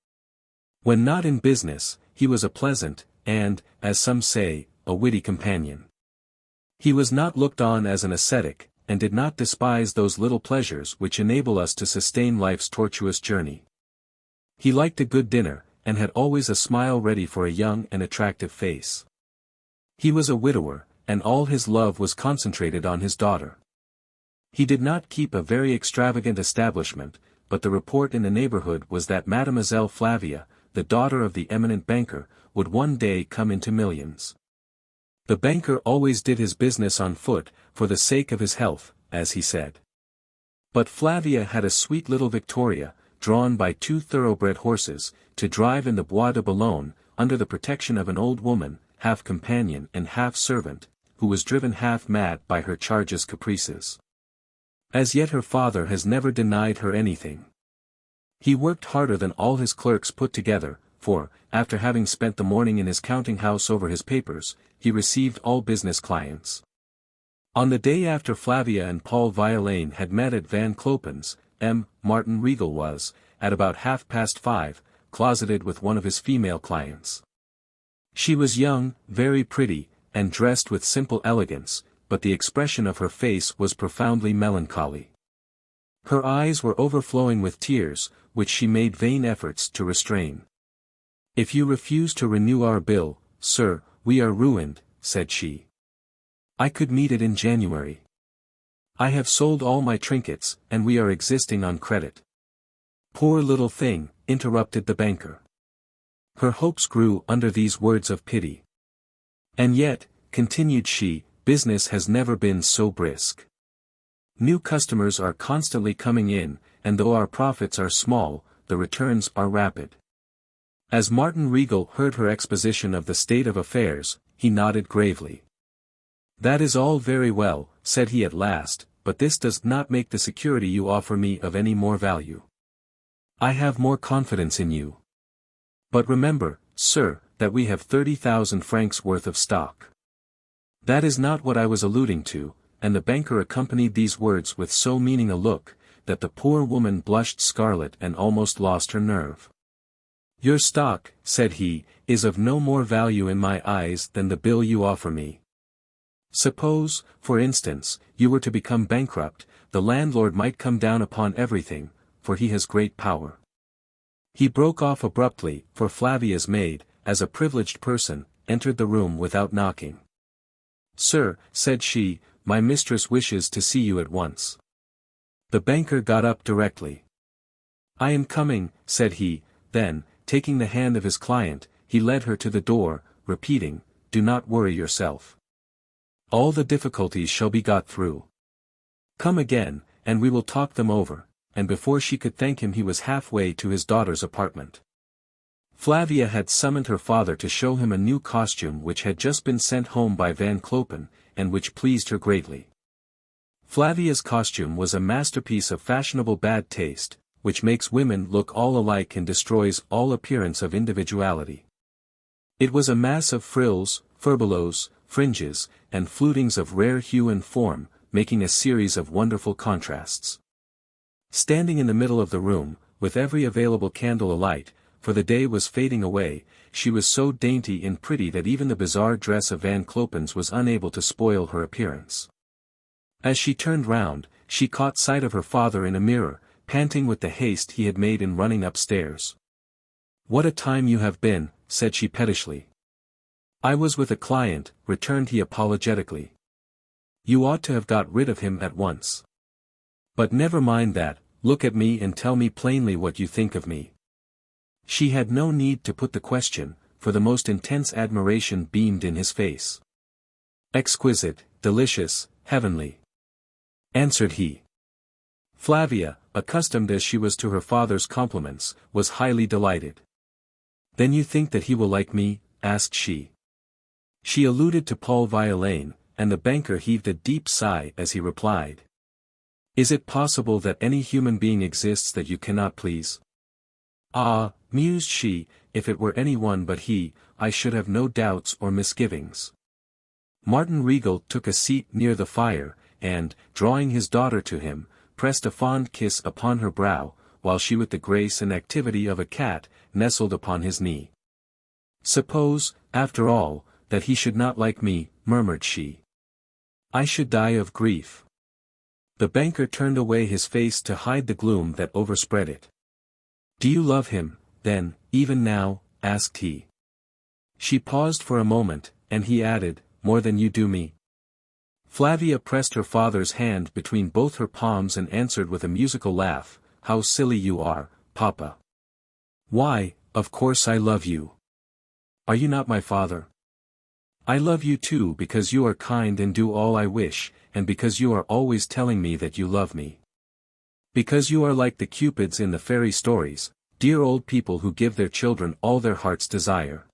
When not in business, he was a pleasant, and, as some say, a witty companion. He was not looked on as an ascetic, and did not despise those little pleasures which enable us to sustain life's tortuous journey. He liked a good dinner, and had always a smile ready for a young and attractive face. He was a widower, and all his love was concentrated on his daughter. He did not keep a very extravagant establishment, but the report in the neighborhood was that Mademoiselle Flavia, the daughter of the eminent banker, would one day come into millions. The banker always did his business on foot, for the sake of his health, as he said. But Flavia had a sweet little Victoria, drawn by 2 thoroughbred horses, to drive in the Bois de Boulogne, under the protection of an old woman, half companion and half servant, who was driven half mad by her charge's caprices. As yet her father has never denied her anything. He worked harder than all his clerks put together, for, after having spent the morning in his counting-house over his papers, he received all business clients. On the day after Flavia and Paul Violaine had met at Van Clopin's, Martin Regal was, at about 5:30, closeted with one of his female clients. She was young, very pretty, and dressed with simple elegance, but the expression of her face was profoundly melancholy. Her eyes were overflowing with tears, which she made vain efforts to restrain. "If you refuse to renew our bill, sir, we are ruined," said she. "I could meet it in January. I have sold all my trinkets, and we are existing on credit." "Poor little thing," interrupted the banker. Her hopes grew under these words of pity. "And yet," continued she, "business has never been so brisk. New customers are constantly coming in, and though our profits are small, the returns are rapid." As Martin Regal heard her exposition of the state of affairs, he nodded gravely. "That is all very well," said he at last, but this does not make the security you offer me of any more value. I have more confidence in you. But remember, sir, that we have 30,000 francs worth of stock. That is not what I was alluding to, and the banker accompanied these words with so meaning a look, that the poor woman blushed scarlet and almost lost her nerve. Your stock, said he, is of no more value in my eyes than the bill you offer me. Suppose, for instance, you were to become bankrupt, the landlord might come down upon everything, for he has great power. He broke off abruptly, for Flavia's maid, as a privileged person, entered the room without knocking. Sir, said she, my mistress wishes to see you at once. The banker got up directly. I am coming, said he, then, taking the hand of his client, he led her to the door, repeating, do not worry yourself. All the difficulties shall be got through. Come again, and we will talk them over, and before she could thank him he was halfway to his daughter's apartment. Flavia had summoned her father to show him a new costume which had just been sent home by Van Clopen, and which pleased her greatly. Flavia's costume was a masterpiece of fashionable bad taste, which makes women look all alike and destroys all appearance of individuality. It was a mass of frills, furbelows, fringes, and flutings of rare hue and form, making a series of wonderful contrasts. Standing in the middle of the room, with every available candle alight, for the day was fading away, she was so dainty and pretty that even the bizarre dress of Van Clopen's was unable to spoil her appearance. As she turned round, she caught sight of her father in a mirror, panting with the haste he had made in running upstairs. What a time you have been, said she pettishly. I was with a client, returned he apologetically. You ought to have got rid of him at once. But never mind that, look at me and tell me plainly what you think of me. She had no need to put the question, for the most intense admiration beamed in his face. Exquisite, delicious, heavenly, answered he. Flavia, accustomed as she was to her father's compliments, was highly delighted. Then you think that he will like me? Asked she. She alluded to Paul Violaine, and the banker heaved a deep sigh as he replied. Is it possible that any human being exists that you cannot please? Ah, mused she, if it were anyone but he, I should have no doubts or misgivings. Martin Regal took a seat near the fire, and, drawing his daughter to him, pressed a fond kiss upon her brow, while she with the grace and activity of a cat, nestled upon his knee. Suppose, after all, that he should not like me, murmured she. I should die of grief. The banker turned away his face to hide the gloom that overspread it. Do you love him, then, even now? Asked he. She paused for a moment, and he added, more than you do me. Flavia pressed her father's hand between both her palms and answered with a musical laugh, How silly you are, Papa. Why, of course I love you. Are you not my father? I love you too because you are kind and do all I wish, and because you are always telling me that you love me. Because you are like the Cupids in the fairy stories, dear old people who give their children all their heart's desire.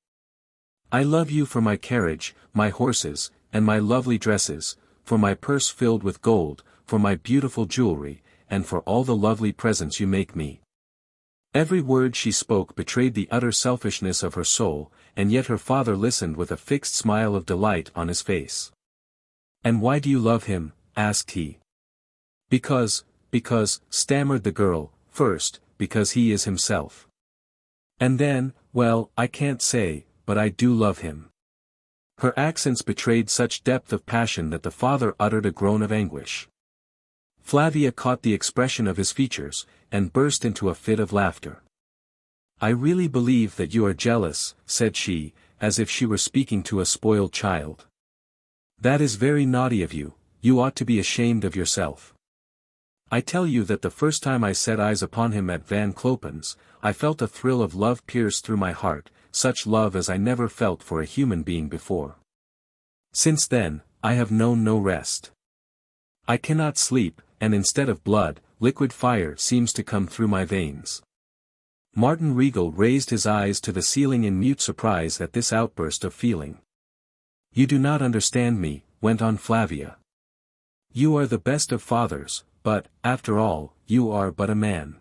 I love you for my carriage, my horses, and my lovely dresses, for my purse filled with gold, for my beautiful jewelry, and for all the lovely presents you make me. Every word she spoke betrayed the utter selfishness of her soul, and yet her father listened with a fixed smile of delight on his face. And why do you love him? Asked he. Because, stammered the girl, first, because he is himself. And then, well, I can't say, but I do love him. Her accents betrayed such depth of passion that the father uttered a groan of anguish. Flavia caught the expression of his features, and burst into a fit of laughter. I really believe that you are jealous, said she, as if she were speaking to a spoiled child. That is very naughty of you, you ought to be ashamed of yourself. I tell you that the first time I set eyes upon him at Van Clopen's, I felt a thrill of love pierce through my heart, such love as I never felt for a human being before. Since then, I have known no rest. I cannot sleep, and instead of blood, liquid fire seems to come through my veins. Martin Regal raised his eyes to the ceiling in mute surprise at this outburst of feeling. You do not understand me, went on Flavia. You are the best of fathers, but, after all, you are but a man.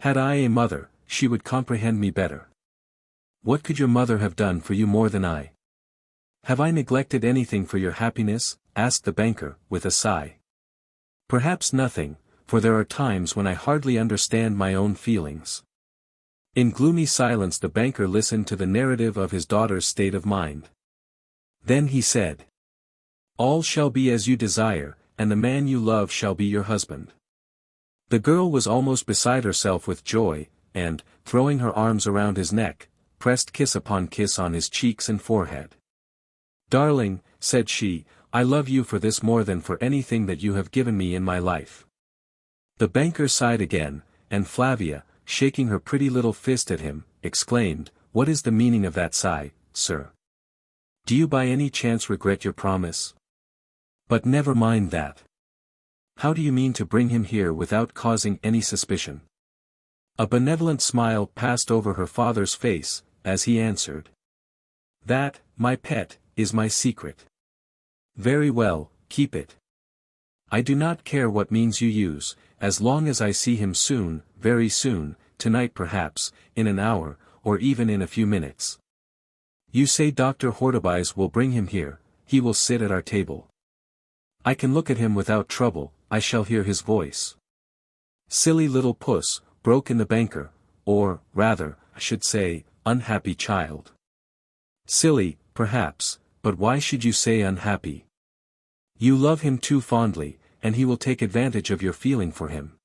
Had I a mother, she would comprehend me better. What could your mother have done for you more than I? Have I neglected anything for your happiness? Asked the banker, with a sigh. Perhaps nothing, for there are times when I hardly understand my own feelings. In gloomy silence the banker listened to the narrative of his daughter's state of mind. Then he said, "All shall be as you desire, and the man you love shall be your husband." The girl was almost beside herself with joy, and, throwing her arms around his neck, pressed kiss upon kiss on his cheeks and forehead. "Darling," said she, "I love you for this more than for anything that you have given me in my life." The banker sighed again, and Flavia, shaking her pretty little fist at him, exclaimed, "What is the meaning of that sigh, sir? Do you by any chance regret your promise? But never mind that. How do you mean to bring him here without causing any suspicion?" A benevolent smile passed over her father's face, as he answered. "That, my pet, is my secret." "Very well, keep it. I do not care what means you use, as long as I see him soon, very soon, tonight perhaps, in an hour, or even in a few minutes. You say Dr. Hortebise will bring him here, he will sit at our table. I can look at him without trouble, I shall hear his voice." "Silly little puss," broke in the banker, "or, rather, I should say, unhappy child." "Silly, perhaps, but why should you say unhappy? You love him too fondly, and he will take advantage of your feeling for him."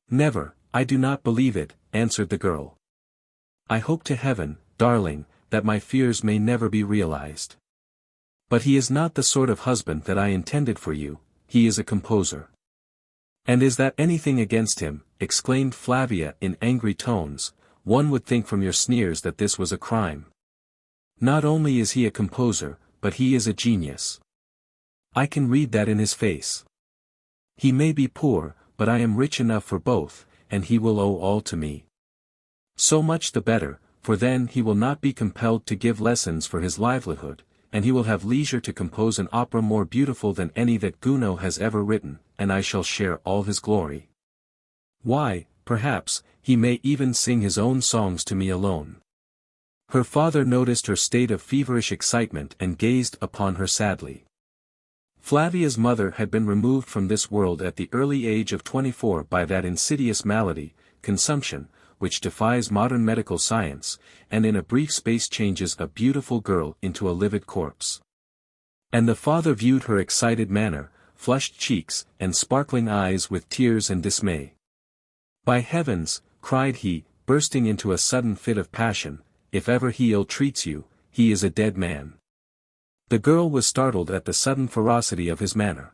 "Never, I do not believe it," answered the girl. "I hope to heaven, darling, that my fears may never be realized. But he is not the sort of husband that I intended for you, he is a composer." "And is that anything against him?" exclaimed Flavia in angry tones. "One would think from your sneers that this was a crime. Not only is he a composer, but he is a genius. I can read that in his face. He may be poor, but I am rich enough for both, and he will owe all to me. So much the better, for then he will not be compelled to give lessons for his livelihood, and he will have leisure to compose an opera more beautiful than any that Gounod has ever written, and I shall share all his glory. Why, perhaps, he may even sing his own songs to me alone." Her father noticed her state of feverish excitement and gazed upon her sadly. Flavia's mother had been removed from this world at the early age of 24 by that insidious malady, consumption, which defies modern medical science, and in a brief space changes a beautiful girl into a livid corpse. And the father viewed her excited manner, flushed cheeks, and sparkling eyes with tears and dismay. "By heavens," cried he, bursting into a sudden fit of passion, "if ever he ill-treats you, he is a dead man." The girl was startled at the sudden ferocity of his manner.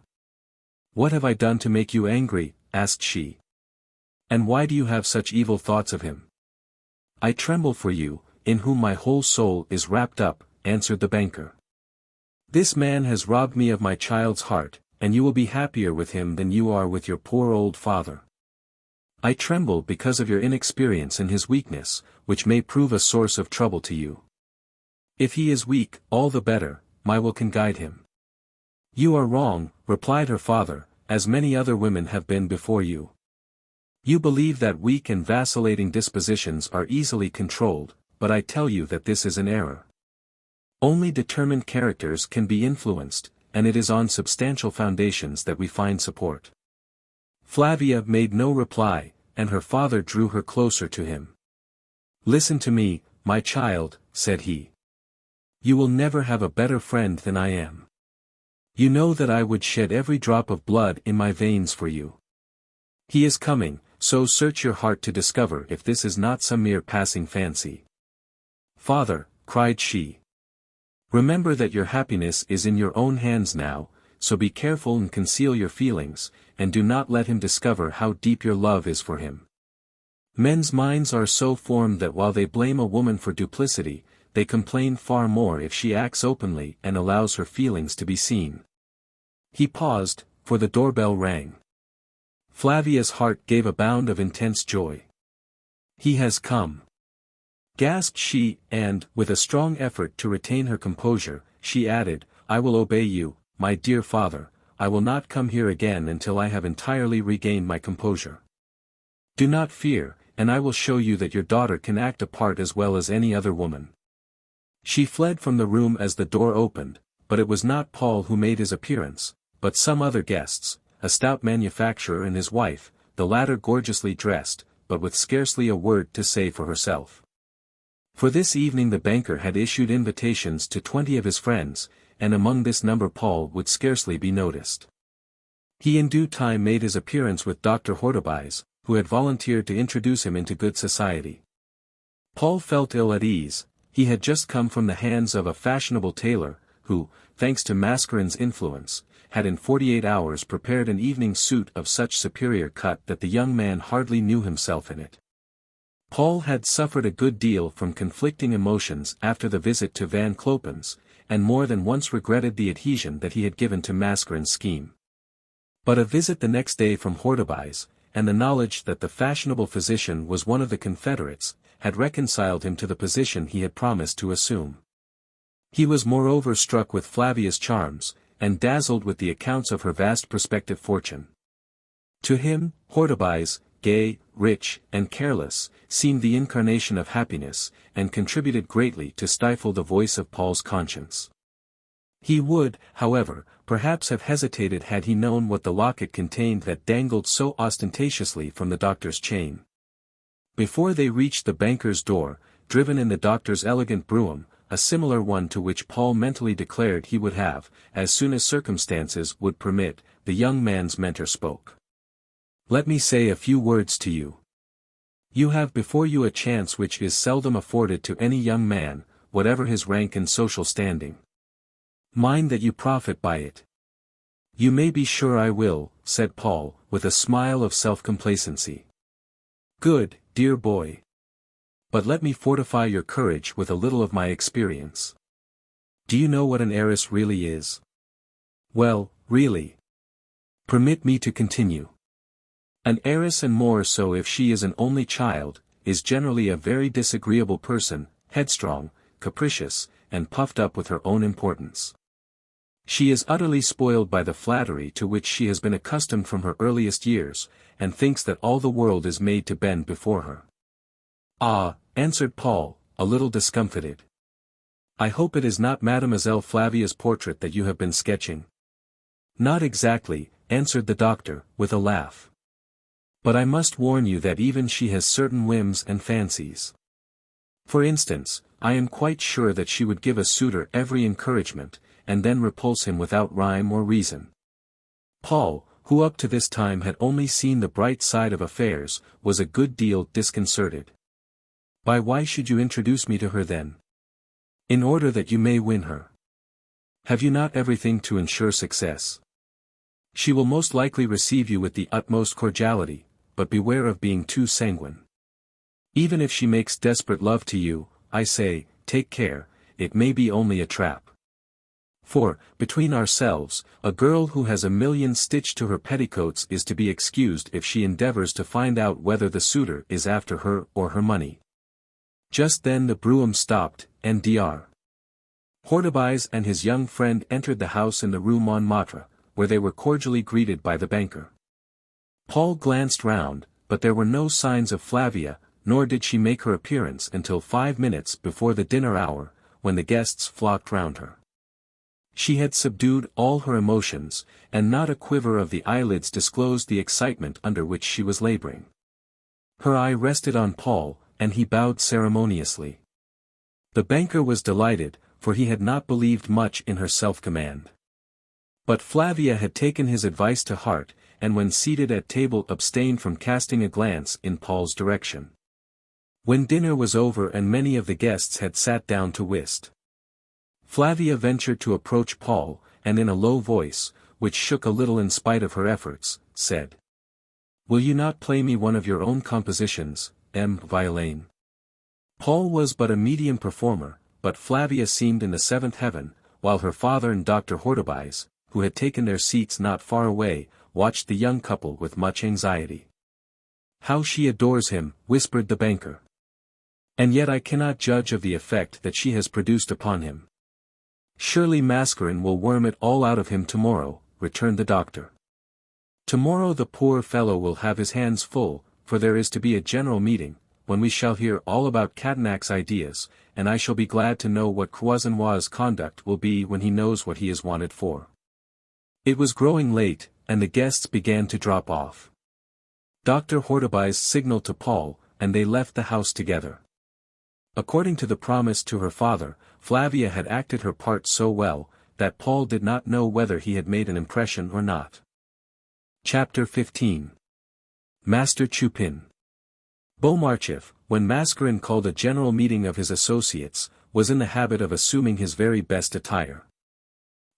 "What have I done to make you angry?" asked she. "And why do you have such evil thoughts of him?" "I tremble for you, in whom my whole soul is wrapped up," answered the banker. "This man has robbed me of my child's heart, and you will be happier with him than you are with your poor old father. I tremble because of your inexperience and his weakness, which may prove a source of trouble to you. If he is weak, all the better, my will can guide him." "You are wrong," replied her father, "as many other women have been before you. You believe that weak and vacillating dispositions are easily controlled, but I tell you that this is an error. Only determined characters can be influenced, and it is on substantial foundations that we find support." Flavia made no reply, and her father drew her closer to him. "Listen to me, my child," said he. "You will never have a better friend than I am. You know that I would shed every drop of blood in my veins for you. He is coming, so search your heart to discover if this is not some mere passing fancy." "Father," cried she, "remember that your happiness is in your own hands now, so be careful and conceal your feelings, and do not let him discover how deep your love is for him. Men's minds are so formed that while they blame a woman for duplicity, they complain far more if she acts openly and allows her feelings to be seen." He paused, for the doorbell rang. Flavia's heart gave a bound of intense joy. "He has come," gasped she, and, with a strong effort to retain her composure, she added, "I will obey you, my dear father, I will not come here again until I have entirely regained my composure. Do not fear, and I will show you that your daughter can act a part as well as any other woman." She fled from the room as the door opened, but it was not Paul who made his appearance, but some other guests, a stout manufacturer and his wife, the latter gorgeously dressed, but with scarcely a word to say for herself. For this evening the banker had issued invitations to 20 of his friends, and among this number Paul would scarcely be noticed. He in due time made his appearance with Dr. Hortebise, who had volunteered to introduce him into good society. Paul felt ill at ease. He had just come from the hands of a fashionable tailor, who, thanks to Mascaren's influence, had in 48 hours prepared an evening suit of such superior cut that the young man hardly knew himself in it. Paul had suffered a good deal from conflicting emotions after the visit to Van Clopen's, and more than once regretted the adhesion that he had given to Mascaren's scheme. But a visit the next day from Hortebise, and the knowledge that the fashionable physician was one of the confederates, had reconciled him to the position he had promised to assume. He was moreover struck with Flavia's charms, and dazzled with the accounts of her vast prospective fortune. To him, Hortebise, gay, rich, and careless, seemed the incarnation of happiness, and contributed greatly to stifle the voice of Paul's conscience. He would, however, perhaps have hesitated had he known what the locket contained that dangled so ostentatiously from the doctor's chain. Before they reached the banker's door, driven in the doctor's elegant brougham, a similar one to which Paul mentally declared he would have, as soon as circumstances would permit, the young man's mentor spoke. "Let me say a few words to you. You have before you a chance which is seldom afforded to any young man, whatever his rank and social standing. Mind that you profit by it." "You may be sure I will," said Paul, with a smile of self-complacency. "Good, dear boy. But let me fortify your courage with a little of my experience. Do you know what an heiress really is?" "Well, really." "Permit me to continue. An heiress, and more so if she is an only child, is generally a very disagreeable person, headstrong, capricious, and puffed up with her own importance. She is utterly spoiled by the flattery to which she has been accustomed from her earliest years, and thinks that all the world is made to bend before her." "Ah," answered Paul, a little discomfited. "I hope it is not Mademoiselle Flavia's portrait that you have been sketching?" "Not exactly," answered the doctor, with a laugh. "But I must warn you that even she has certain whims and fancies. For instance, I am quite sure that she would give a suitor every encouragement, and then repulse him without rhyme or reason." Paul, who up to this time had only seen the bright side of affairs, was a good deal disconcerted. Why should you introduce me to her then?" "In order that you may win her. Have you not everything to ensure success? She will most likely receive you with the utmost cordiality, but beware of being too sanguine. Even if she makes desperate love to you, I say, take care, it may be only a trap. For, between ourselves, a girl who has 1,000,000 stitched to her petticoats is to be excused if she endeavors to find out whether the suitor is after her or her money." Just then the brougham stopped, and Dr. Hortebise and his young friend entered the house in the Rue Montmartre, where they were cordially greeted by the banker. Paul glanced round, but there were no signs of Flavia, nor did she make her appearance until 5 minutes before the dinner hour, when the guests flocked round her. She had subdued all her emotions, and not a quiver of the eyelids disclosed the excitement under which she was laboring. Her eye rested on Paul, and he bowed ceremoniously. The banker was delighted, for he had not believed much in her self-command. But Flavia had taken his advice to heart, and when seated at table abstained from casting a glance in Paul's direction. When dinner was over and many of the guests had sat down to whist, Flavia ventured to approach Paul, and in a low voice, which shook a little in spite of her efforts, said, "Will you not play me one of your own compositions, M. Violaine?" Paul was but a medium performer, but Flavia seemed in the seventh heaven, while her father and Dr. Hortebise, who had taken their seats not far away, watched the young couple with much anxiety. "How she adores him," whispered the banker. "And yet I cannot judge of the effect that she has produced upon him. Surely Mascarin will worm it all out of him tomorrow, returned the doctor. Tomorrow the poor fellow will have his hands full, for there is to be a general meeting, when we shall hear all about Catinac's ideas, and I shall be glad to know what Croisenois' conduct will be when he knows what he is wanted for. It was growing late, and the guests began to drop off. Dr. Hortebise signalled to Paul, and they left the house together. According to the promise to her father, Flavia had acted her part so well, that Paul did not know whether he had made an impression or not. Chapter 15. Master Chupin. Beaumarchais, when Mascarin called a general meeting of his associates, was in the habit of assuming his very best attire.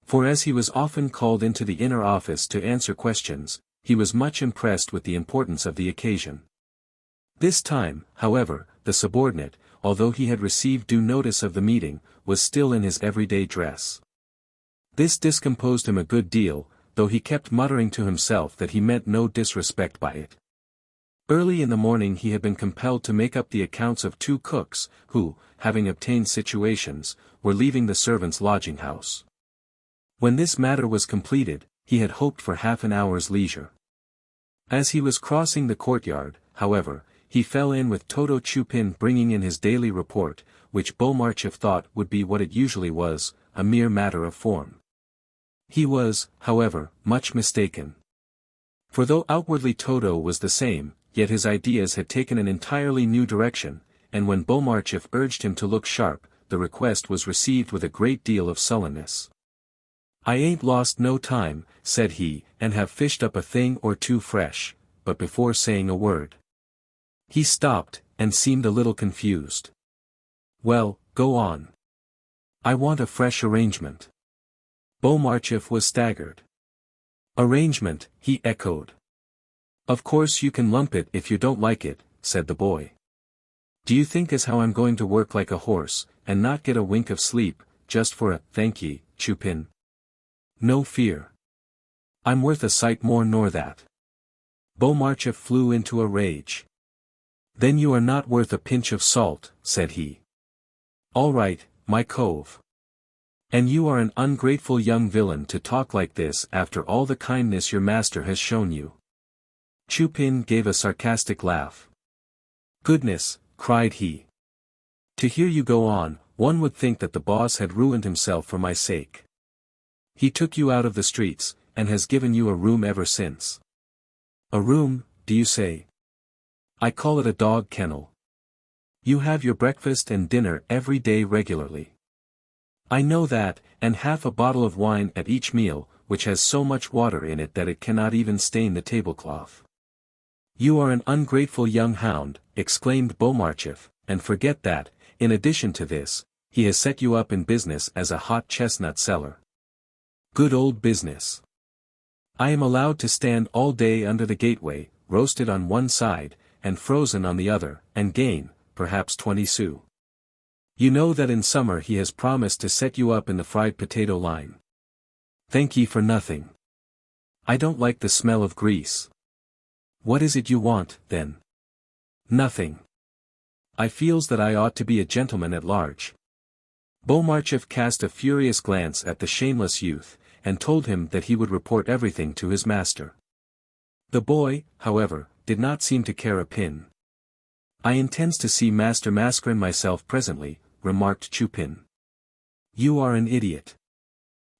For as he was often called into the inner office to answer questions, he was much impressed with the importance of the occasion. This time, however, the subordinate, although he had received due notice of the meeting, was still in his everyday dress. This discomposed him a good deal, though he kept muttering to himself that he meant no disrespect by it. Early in the morning he had been compelled to make up the accounts of 2 cooks, who, having obtained situations, were leaving the servants' lodging-house. When this matter was completed, he had hoped for half an hour's leisure. As he was crossing the courtyard, however, he fell in with Toto Chupin bringing in his daily report, which Beaumarchais thought would be what it usually was, a mere matter of form. He was, however, much mistaken. For though outwardly Toto was the same, yet his ideas had taken an entirely new direction, and when Beaumarchais urged him to look sharp, the request was received with a great deal of sullenness. "I ain't lost no time," said he, "and have fished up a thing or 2 fresh," but before saying a word, he stopped, and seemed a little confused. "Well, go on." "I want a fresh arrangement." Beaumarchais was staggered. "Arrangement," he echoed. "Of course you can lump it if you don't like it," said the boy. "Do you think as how I'm going to work like a horse, and not get a wink of sleep, just for a thank ye, Chupin? No fear. I'm worth a sight more nor that." Beaumarchais flew into a rage. "Then you are not worth a pinch of salt," said he. "All right, my cove. And you are an ungrateful young villain to talk like this after all the kindness your master has shown you." Chupin gave a sarcastic laugh. "Goodness," cried he. "To hear you go on, one would think that the boss had ruined himself for my sake. He took you out of the streets, and has given you a room ever since." "A room, do you say? I call it a dog kennel. You have your breakfast and dinner every day regularly." "I know that, and half a bottle of wine at each meal, which has so much water in it that it cannot even stain the tablecloth." "You are an ungrateful young hound," exclaimed Beaumarchais, "and forget that, in addition to this, he has set you up in business as a hot chestnut seller. Good old business. I am allowed to stand all day under the gateway, roasted on one side, and frozen on the other, and gain, perhaps 20 sous. You know that in summer he has promised to set you up in the fried potato line. Thank ye for nothing. I don't like the smell of grease. What is it you want, then?" "Nothing. I feels that I ought to be a gentleman at large." Beaumarchais cast a furious glance at the shameless youth, and told him that he would report everything to his master. The boy, however, did not seem to care a pin. "I intends to see Master Mascarin myself presently," remarked Chupin. "You are an idiot."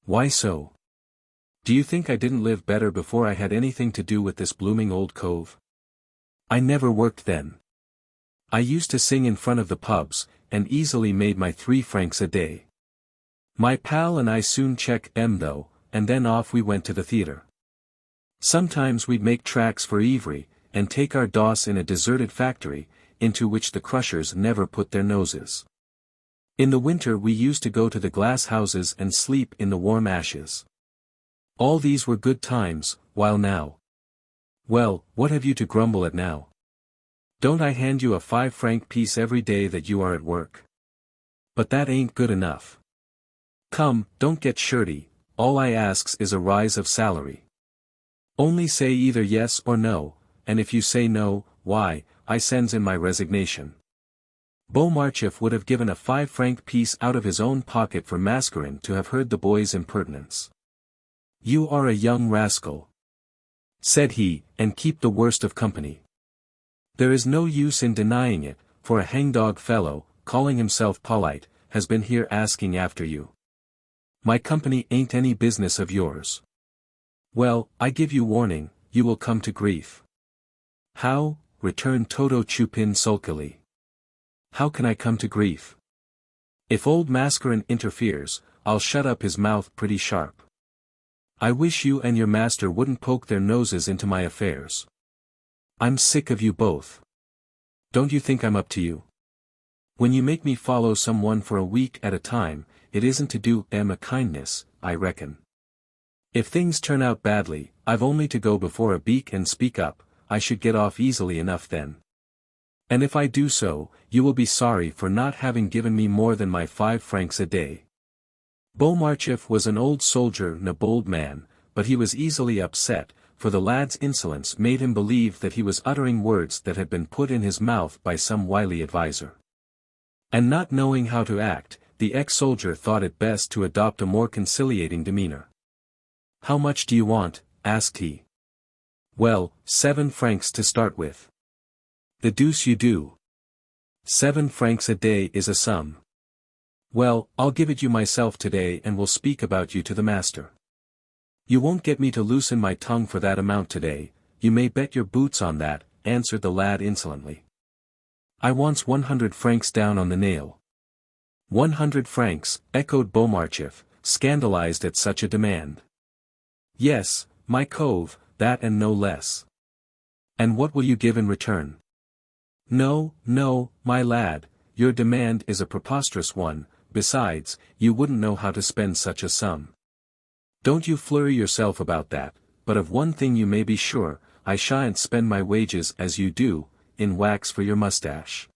"Why so? Do you think I didn't live better before I had anything to do with this blooming old cove? I never worked then. I used to sing in front of the pubs, and easily made my 3 francs a day. My pal and I soon check though, and then off we went to the theatre. Sometimes we'd make tracks for Ivry, and take our doss in a deserted factory, into which the crushers never put their noses. In the winter we used to go to the glass houses and sleep in the warm ashes. All these were good times, while now. Well, what have you to grumble at now? Don't I hand you a 5-franc piece every day that you are at work? But that ain't good enough. Come, don't get shirty, all I asks is a rise of salary. Only say either yes or no, and if you say no, why, I sends in my resignation." Beaumarchais would have given a 5-franc piece out of his own pocket for Mascarin to have heard the boy's impertinence. You are a young rascal, said he, and keep the worst of company. There is no use in denying it, for a hangdog fellow, calling himself polite, has been here asking after you. My company ain't any business of yours. Well, I give you warning, you will come to grief. How? Returned Toto Chupin sulkily. How can I come to grief? If old Mascarin interferes, I'll shut up his mouth pretty sharp. I wish you and your master wouldn't poke their noses into my affairs. I'm sick of you both. Don't you think I'm up to you? When you make me follow someone for a week at a time, it isn't to do them a kindness, I reckon. If things turn out badly, I've only to go before a beak and speak up, I should get off easily enough then. And if I do so, you will be sorry for not having given me more than my 5 francs a day. Beaumarchais was an old soldier and a bold man, but he was easily upset, for the lad's insolence made him believe that he was uttering words that had been put in his mouth by some wily adviser. And not knowing how to act, the ex-soldier thought it best to adopt a more conciliating demeanor. How much do you want? Asked he. Well, 7 francs to start with. The deuce you do. 7 francs a day is a sum. Well, I'll give it you myself today and will speak about you to the master. You won't get me to loosen my tongue for that amount today, you may bet your boots on that, answered the lad insolently. I wants 100 francs down on the nail. 100 francs, echoed Beaumarchais, scandalized at such a demand. Yes, my cove, that and no less. And what will you give in return? No, no, my lad, your demand is a preposterous one, besides, you wouldn't know how to spend such a sum. Don't you flurry yourself about that, but of one thing you may be sure, I shan't spend my wages as you do, in wax for your moustache.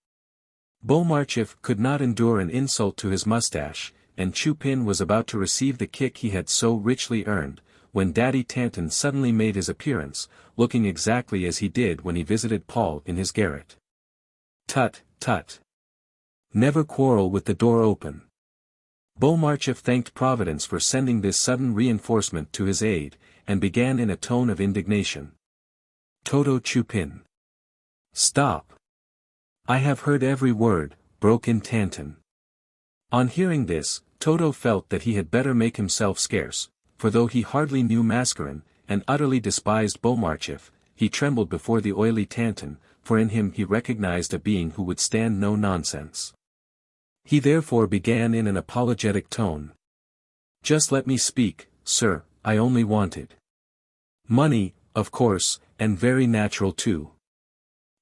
Beaumarchais could not endure an insult to his moustache, and Chupin was about to receive the kick he had so richly earned, when Daddy Tanton suddenly made his appearance, looking exactly as he did when he visited Paul in his garret. Tut, tut. Never quarrel with the door open. Beaumarchais thanked Providence for sending this sudden reinforcement to his aid, and began in a tone of indignation. Toto Chupin. Stop. I have heard every word, broke in Tanton. On hearing this, Toto felt that he had better make himself scarce, for though he hardly knew Mascarin, and utterly despised Beaumarchais, he trembled before the oily Tanton, for in him he recognized a being who would stand no nonsense. He therefore began in an apologetic tone. Just let me speak, sir, I only wanted money, of course, and very natural too.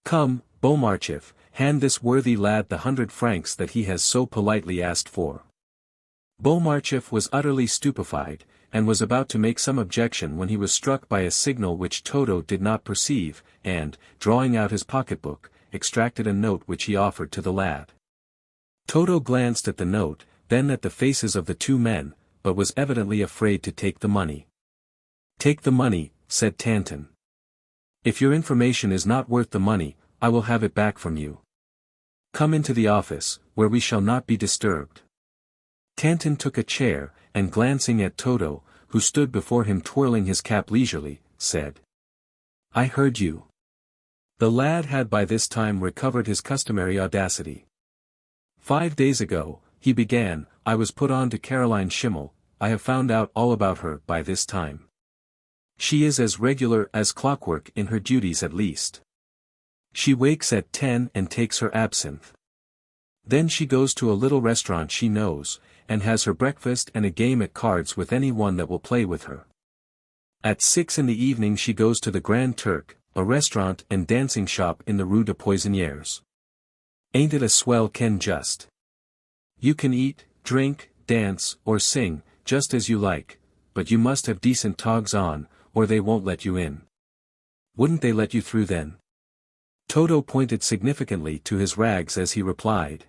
Come, Beaumarchais, hand this worthy lad the 100 francs that he has so politely asked for. Beaumarchais was utterly stupefied, and was about to make some objection when he was struck by a signal which Toto did not perceive, and, drawing out his pocketbook, extracted a note which he offered to the lad. Toto glanced at the note, then at the faces of the 2 men, but was evidently afraid to take the money. Take the money, said Tanton. If your information is not worth the money, I will have it back from you. Come into the office, where we shall not be disturbed. Tanton took a chair, and glancing at Toto, who stood before him twirling his cap leisurely, said. I heard you. The lad had by this time recovered his customary audacity. 5 days ago, he began, I was put on to Caroline Schimmel, I have found out all about her by this time. She is as regular as clockwork in her duties at least. She wakes at 10 and takes her absinthe. Then she goes to a little restaurant she knows, and has her breakfast and a game at cards with any one that will play with her. At 6 in the evening she goes to the Grand Turk, a restaurant and dancing shop in the Rue de Poissonnières. Ain't it a swell ken just? You can eat, drink, dance, or sing, just as you like, but you must have decent togs on, or they won't let you in. Wouldn't they let you through then? Toto pointed significantly to his rags as he replied.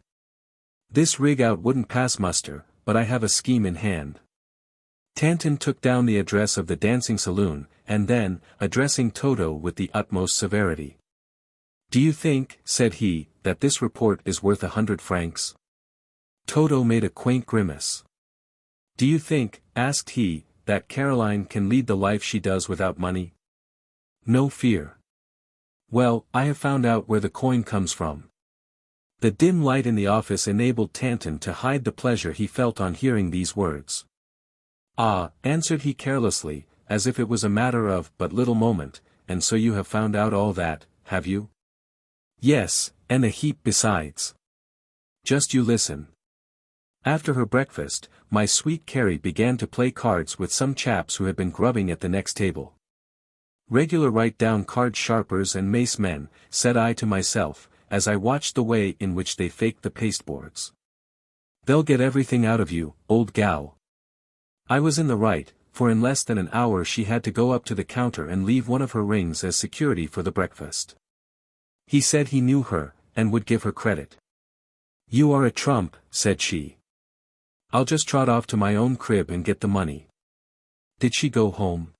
This rig out wouldn't pass muster, but I have a scheme in hand. Tanton took down the address of the dancing saloon, and then, addressing Toto with the utmost severity. Do you think, said he, that this report is worth 100 francs? Toto made a quaint grimace. Do you think, asked he, that Caroline can lead the life she does without money? No fear. Well, I have found out where the coin comes from. The dim light in the office enabled Tanton to hide the pleasure he felt on hearing these words. Ah, answered he carelessly, as if it was a matter of but little moment, and so you have found out all that, have you? Yes, and a heap besides. Just you listen. After her breakfast, my sweet Carrie began to play cards with some chaps who had been grubbing at the next table. Regular write-down card sharpers and mace men, said I to myself, as I watched the way in which they faked the pasteboards. They'll get everything out of you, old gal. I was in the right, for in less than an hour she had to go up to the counter and leave one of her rings as security for the breakfast. He said he knew her, and would give her credit. You are a trump, said she. I'll just trot off to my own crib and get the money. Did she go home?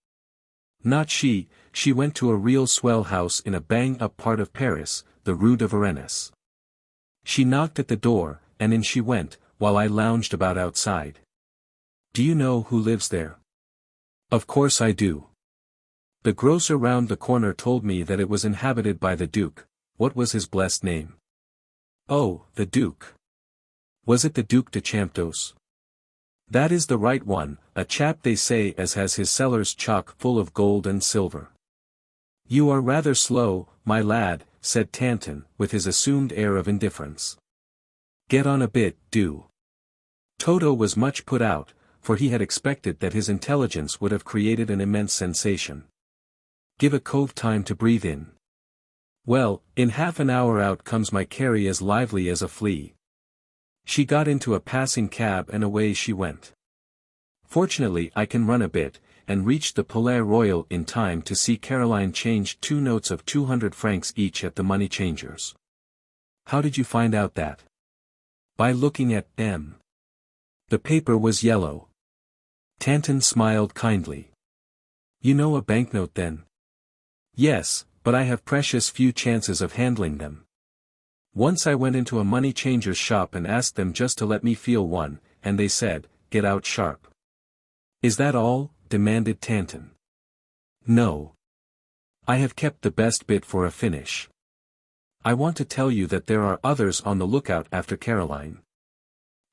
Not she went to a real swell house in a bang-up part of Paris, the Rue de Varennes. She knocked at the door, and in she went, while I lounged about outside. Do you know who lives there? Of course I do. The grocer round the corner told me that it was inhabited by the Duke. What was his blessed name? Oh, the Duke. Was it the Duc de CHAMPDOCE? That is the right one, a chap they say as has his cellars chock full of gold and silver. You are rather slow, my lad, said Tanton, with his assumed air of indifference. Get on a bit, do. Toto was much put out, for he had expected that his intelligence would have created an immense sensation. Give a cove time to breathe in. Well, in half an hour out comes my Carrie as lively as a flea. She got into a passing cab and away she went. Fortunately I can run a bit, and reached the Palais Royal in time to see Caroline change 2 notes of 200 francs each at the money changers. How did you find out that? By looking at M. The paper was yellow. Tanton smiled kindly. You know a banknote then? Yes, but I have precious few chances of handling them. Once I went into a money changer's shop and asked them just to let me feel one, and they said, get out sharp. Is that all? Demanded Tanton. No. I have kept the best bit for a finish. I want to tell you that there are others on the lookout after Caroline.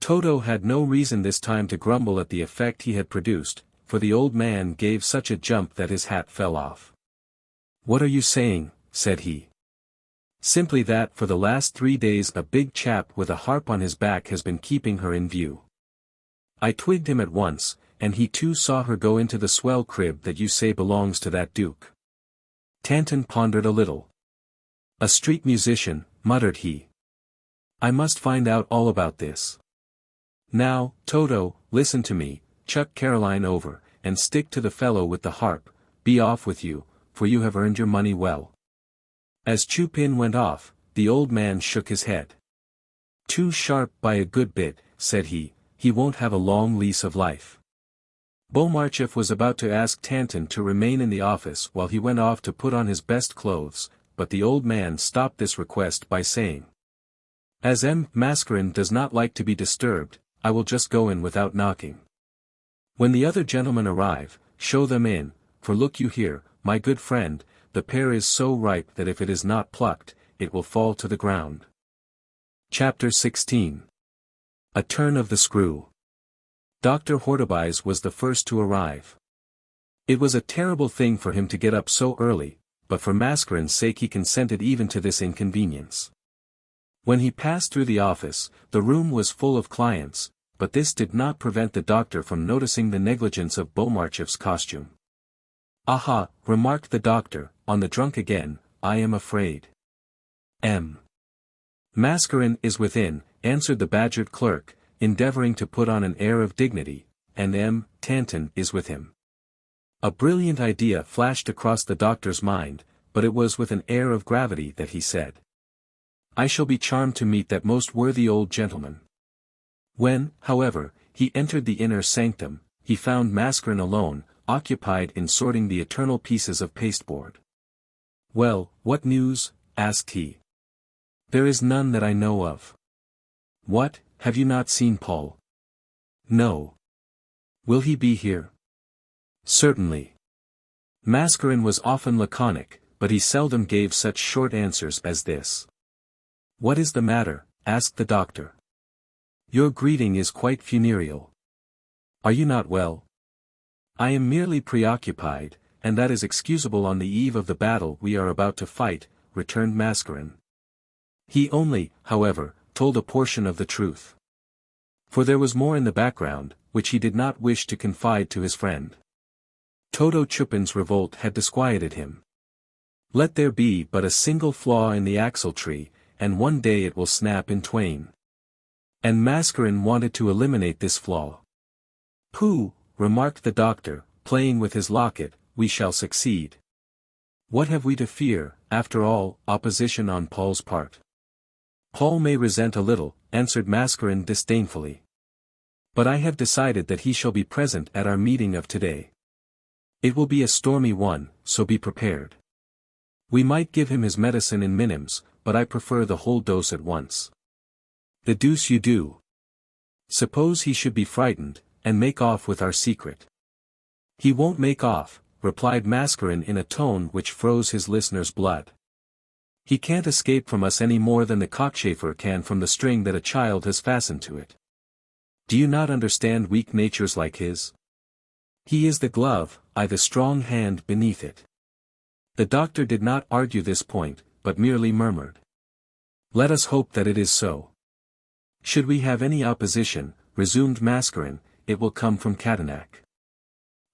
Toto had no reason this time to grumble at the effect he had produced, for the old man gave such a jump that his hat fell off. What are you saying? Said he. Simply that for the last 3 days a big chap with a harp on his back has been keeping her in view. I twigged him at once, and he too saw her go into the swell crib that you say belongs to that Duke. Tanton pondered a little. A street musician, muttered he. I must find out all about this. Now, Toto, listen to me, chuck Caroline over, and stick to the fellow with the harp, be off with you, for you have earned your money well. As Chupin went off, the old man shook his head. Too sharp by a good bit, said he won't have a long lease of life. Beaumarchais was about to ask Tanton to remain in the office while he went off to put on his best clothes, but the old man stopped this request by saying, as M. Mascarin does not like to be disturbed, I will just go in without knocking. When the other gentlemen arrive, show them in, for look you here, my good friend, the pear is so ripe that if it is not plucked, it will fall to the ground. Chapter 16. A turn of the screw. Dr. Hortebise was the first to arrive. It was a terrible thing for him to get up so early, but for Mascarin's sake he consented even to this inconvenience. When he passed through the office, the room was full of clients, but this did not prevent the doctor from noticing the negligence of Beaumarchais's costume. Aha, remarked the doctor, on the drunk again, I am afraid. M. Mascarin is within, answered the badgered clerk, endeavoring to put on an air of dignity, and M. Tanton is with him. A brilliant idea flashed across the doctor's mind, but it was with an air of gravity that he said. I shall be charmed to meet that most worthy old gentleman. When, however, he entered the inner sanctum, he found Mascarin alone, occupied in sorting the eternal pieces of pasteboard. Well, what news? Asked he. There is none that I know of. What, have you not seen Paul? No. Will he be here? Certainly. Mascarin was often laconic, but he seldom gave such short answers as this. What is the matter? Asked the doctor. Your greeting is quite funereal. Are you not well? I am merely preoccupied, and that is excusable on the eve of the battle we are about to fight, returned Mascarin. He only, however, told a portion of the truth. For there was more in the background, which he did not wish to confide to his friend. Toto Chupin's revolt had disquieted him. Let there be but a single flaw in the axle-tree, and one day it will snap in twain. And Mascarin wanted to eliminate this flaw. Pooh, remarked the doctor, playing with his locket, we shall succeed. What have we to fear, after all, opposition on Paul's part? Paul may resent a little, answered Mascarin disdainfully. But I have decided that he shall be present at our meeting of today. It will be a stormy one, so be prepared. We might give him his medicine in minims, but I prefer the whole dose at once. The deuce you do. Suppose he should be frightened, and make off with our secret. He won't make off, replied Mascarin in a tone which froze his listener's blood. He can't escape from us any more than the cockchafer can from the string that a child has fastened to it. Do you not understand weak natures like his? He is the glove, I the strong hand beneath it. The doctor did not argue this point, but merely murmured. Let us hope that it is so. Should we have any opposition, resumed Mascarin, it will come from Cadenac.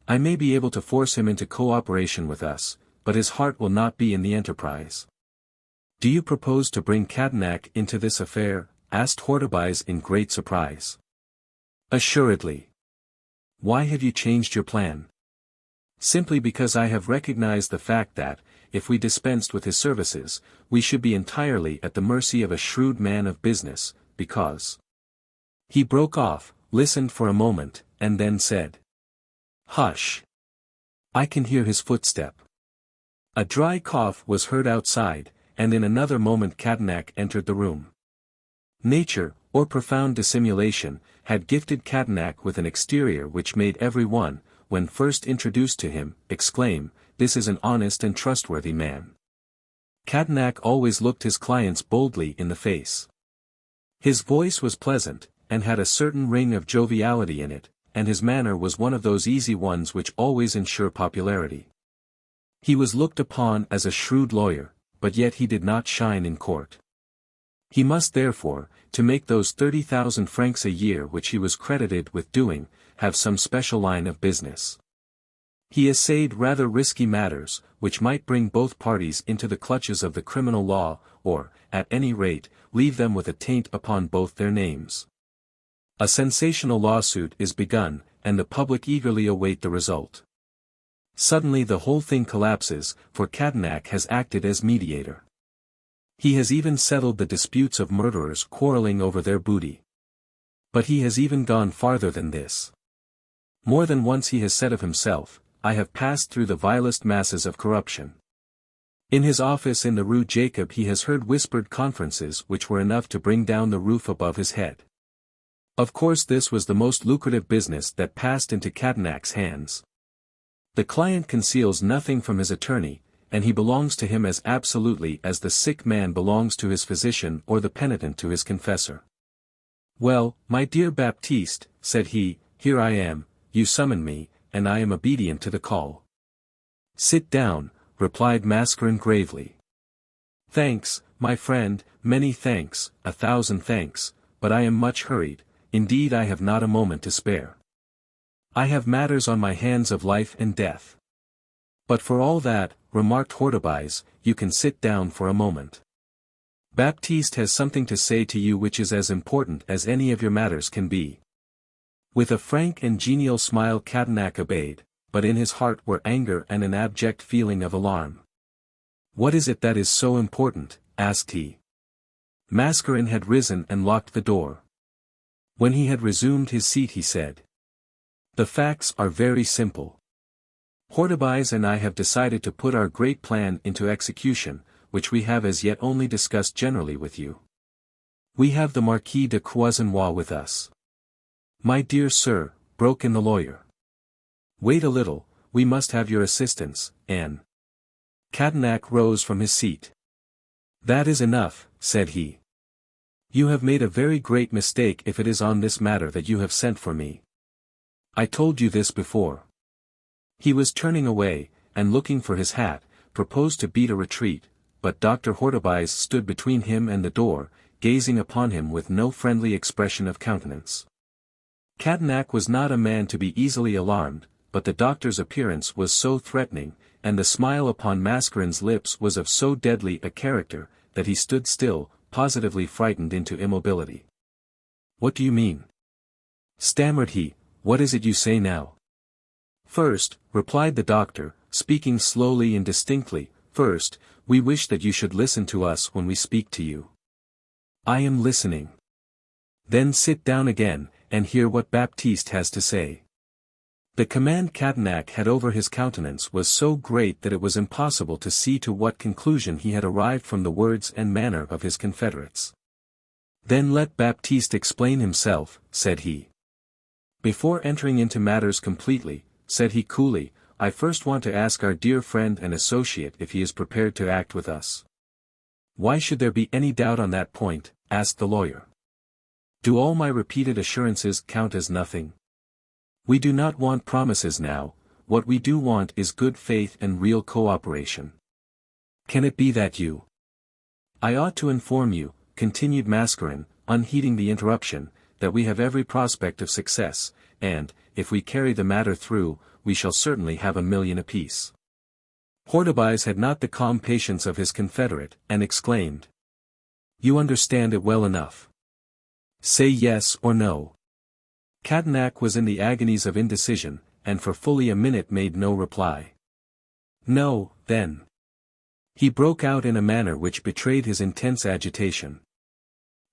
I may be able to force him into cooperation with us, but his heart will not be in the enterprise. Do you propose to bring Cadenac into this affair? Asked Hortebise in great surprise. Assuredly. Why have you changed your plan? Simply because I have recognized the fact that, if we dispensed with his services, we should be entirely at the mercy of a shrewd man of business, because... He broke off, listened for a moment, and then said. Hush! I can hear his footstep. A dry cough was heard outside, and in another moment Cadenac entered the room. Nature, or profound dissimulation, had gifted Cadenac with an exterior which made every one, when first introduced to him, exclaim, this is an honest and trustworthy man. Cadenac always looked his clients boldly in the face. His voice was pleasant, and had a certain ring of joviality in it, and his manner was one of those easy ones which always ensure popularity. He was looked upon as a shrewd lawyer, but yet he did not shine in court. He must therefore, to make those 30,000 francs a year which he was credited with doing, have some special line of business. He essayed rather risky matters, which might bring both parties into the clutches of the criminal law, or, at any rate, leave them with a taint upon both their names. A sensational lawsuit is begun, and the public eagerly await the result. Suddenly the whole thing collapses, for Cadenac has acted as mediator. He has even settled the disputes of murderers quarreling over their booty. But he has even gone farther than this. More than once he has said of himself, I have passed through the vilest masses of corruption. In his office in the Rue Jacob he has heard whispered conferences which were enough to bring down the roof above his head. Of course this was the most lucrative business that passed into Cadenac's hands. The client conceals nothing from his attorney, and he belongs to him as absolutely as the sick man belongs to his physician or the penitent to his confessor. Well, my dear Baptiste, said he, here I am, you summon me, and I am obedient to the call. Sit down, replied Mascarin gravely. Thanks, my friend, many thanks, 1,000 thanks, but I am much hurried, indeed I have not a moment to spare. I have matters on my hands of life and death. But for all that, remarked Hortebise, you can sit down for a moment. Baptiste has something to say to you which is as important as any of your matters can be. With a frank and genial smile Cadenac obeyed, but in his heart were anger and an abject feeling of alarm. What is it that is so important? Asked he. Mascarin had risen and locked the door. When he had resumed his seat he said. The facts are very simple. Hortebise and I have decided to put our great plan into execution, which we have as yet only discussed generally with you. We have the Marquis de Croisenois with us. My dear sir, broke in the lawyer. Wait a little, we must have your assistance, Anne. Cadenac rose from his seat. That is enough, said he. You have made a very great mistake if it is on this matter that you have sent for me. I told you this before. He was turning away, and looking for his hat, proposed to beat a retreat, but Dr. Hortebise stood between him and the door, gazing upon him with no friendly expression of countenance. Cadenac was not a man to be easily alarmed, but the doctor's appearance was so threatening, and the smile upon Mascaren's lips was of so deadly a character, that he stood still, positively frightened into immobility. What do you mean? Stammered he, what is it you say now? First, replied the doctor, speaking slowly and distinctly, first, we wish that you should listen to us when we speak to you. I am listening. Then sit down again, and hear what Baptiste has to say. The command Cadenac had over his countenance was so great that it was impossible to see to what conclusion he had arrived from the words and manner of his confederates. Then let Baptiste explain himself, said he. Before entering into matters completely, said he coolly, I first want to ask our dear friend and associate if he is prepared to act with us. Why should there be any doubt on that point? Asked the lawyer. Do all my repeated assurances count as nothing? We do not want promises now, what we do want is good faith and real cooperation. Can it be that you? I ought to inform you, continued Mascaren, unheeding the interruption, that we have every prospect of success, and, if we carry the matter through, we shall certainly have 1,000,000 apiece. Hortebise had not the calm patience of his confederate, and exclaimed. You understand it well enough. Say yes or no. Cadenac was in the agonies of indecision, and for fully a minute made no reply. No, then. He broke out in a manner which betrayed his intense agitation.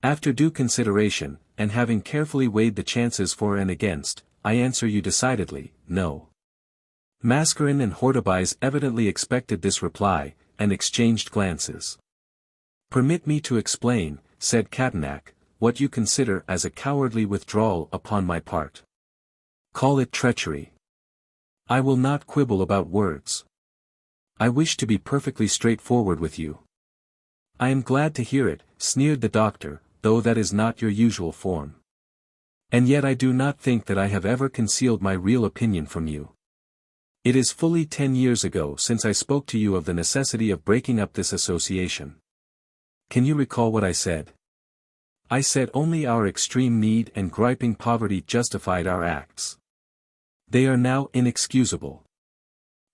After due consideration, and having carefully weighed the chances for and against, I answer you decidedly, no. Mascaren and Hortebise evidently expected this reply, and exchanged glances. Permit me to explain, said Cadenac, what you consider as a cowardly withdrawal upon my part. Call it treachery. I will not quibble about words. I wish to be perfectly straightforward with you. I am glad to hear it, sneered the doctor, though that is not your usual form. And yet I do not think that I have ever concealed my real opinion from you. It is fully 10 years ago since I spoke to you of the necessity of breaking up this association. Can you recall what I said? I said only our extreme need and griping poverty justified our acts. They are now inexcusable.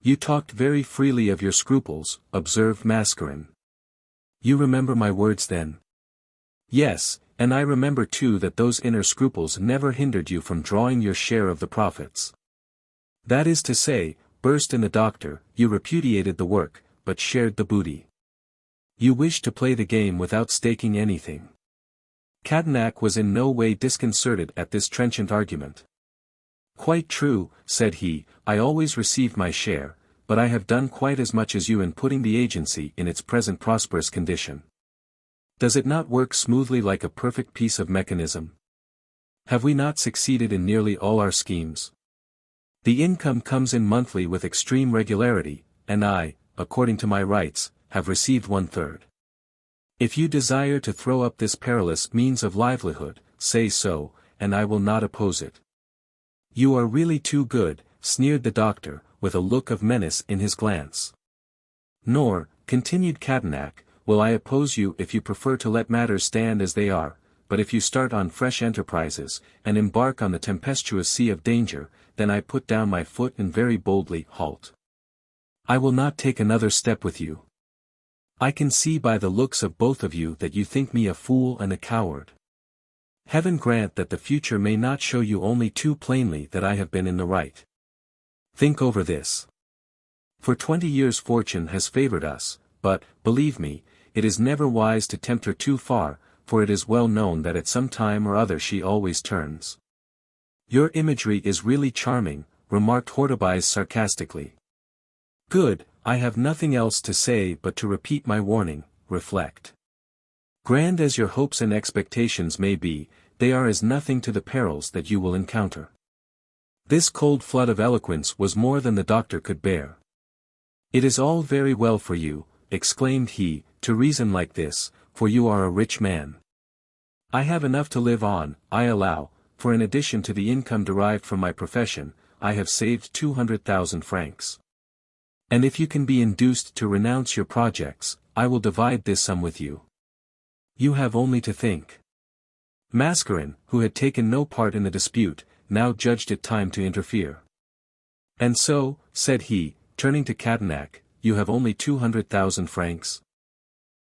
You talked very freely of your scruples, observed Mascaren. You remember my words then? Yes, and I remember too that those inner scruples never hindered you from drawing your share of the profits. That is to say, burst in the doctor, you repudiated the work, but shared the booty. You wished to play the game without staking anything. Cadenac was in no way disconcerted at this trenchant argument. Quite true, said he, I always received my share, but I have done quite as much as you in putting the agency in its present prosperous condition. Does it not work smoothly like a perfect piece of mechanism? Have we not succeeded in nearly all our schemes? The income comes in monthly with extreme regularity, and I, according to my rights, have received 1/3. If you desire to throw up this perilous means of livelihood, say so, and I will not oppose it. You are really too good, sneered the doctor, with a look of menace in his glance. Nor, continued Cadenac, will I oppose you if you prefer to let matters stand as they are, but if you start on fresh enterprises, and embark on the tempestuous sea of danger, then I put down my foot and very boldly halt. I will not take another step with you. I can see by the looks of both of you that you think me a fool and a coward. Heaven grant that the future may not show you only too plainly that I have been in the right. Think over this. For 20 years fortune has favored us, but, believe me, it is never wise to tempt her too far, for it is well known that at some time or other she always turns. Your imagery is really charming, remarked Hortebise sarcastically. Good, I have nothing else to say but to repeat my warning, reflect. Grand as your hopes and expectations may be, they are as nothing to the perils that you will encounter. This cold flood of eloquence was more than the doctor could bear. "It is all very well for you," exclaimed he, "to reason like this, for you are a rich man. I have enough to live on, I allow, for in addition to the income derived from my profession, I have saved 200,000 francs. And if you can be induced to renounce your projects, I will divide this sum with you. You have only to think." Mascarin, who had taken no part in the dispute, now judged it time to interfere. "And so," said he, turning to Cadenac, "you have only 200,000 francs?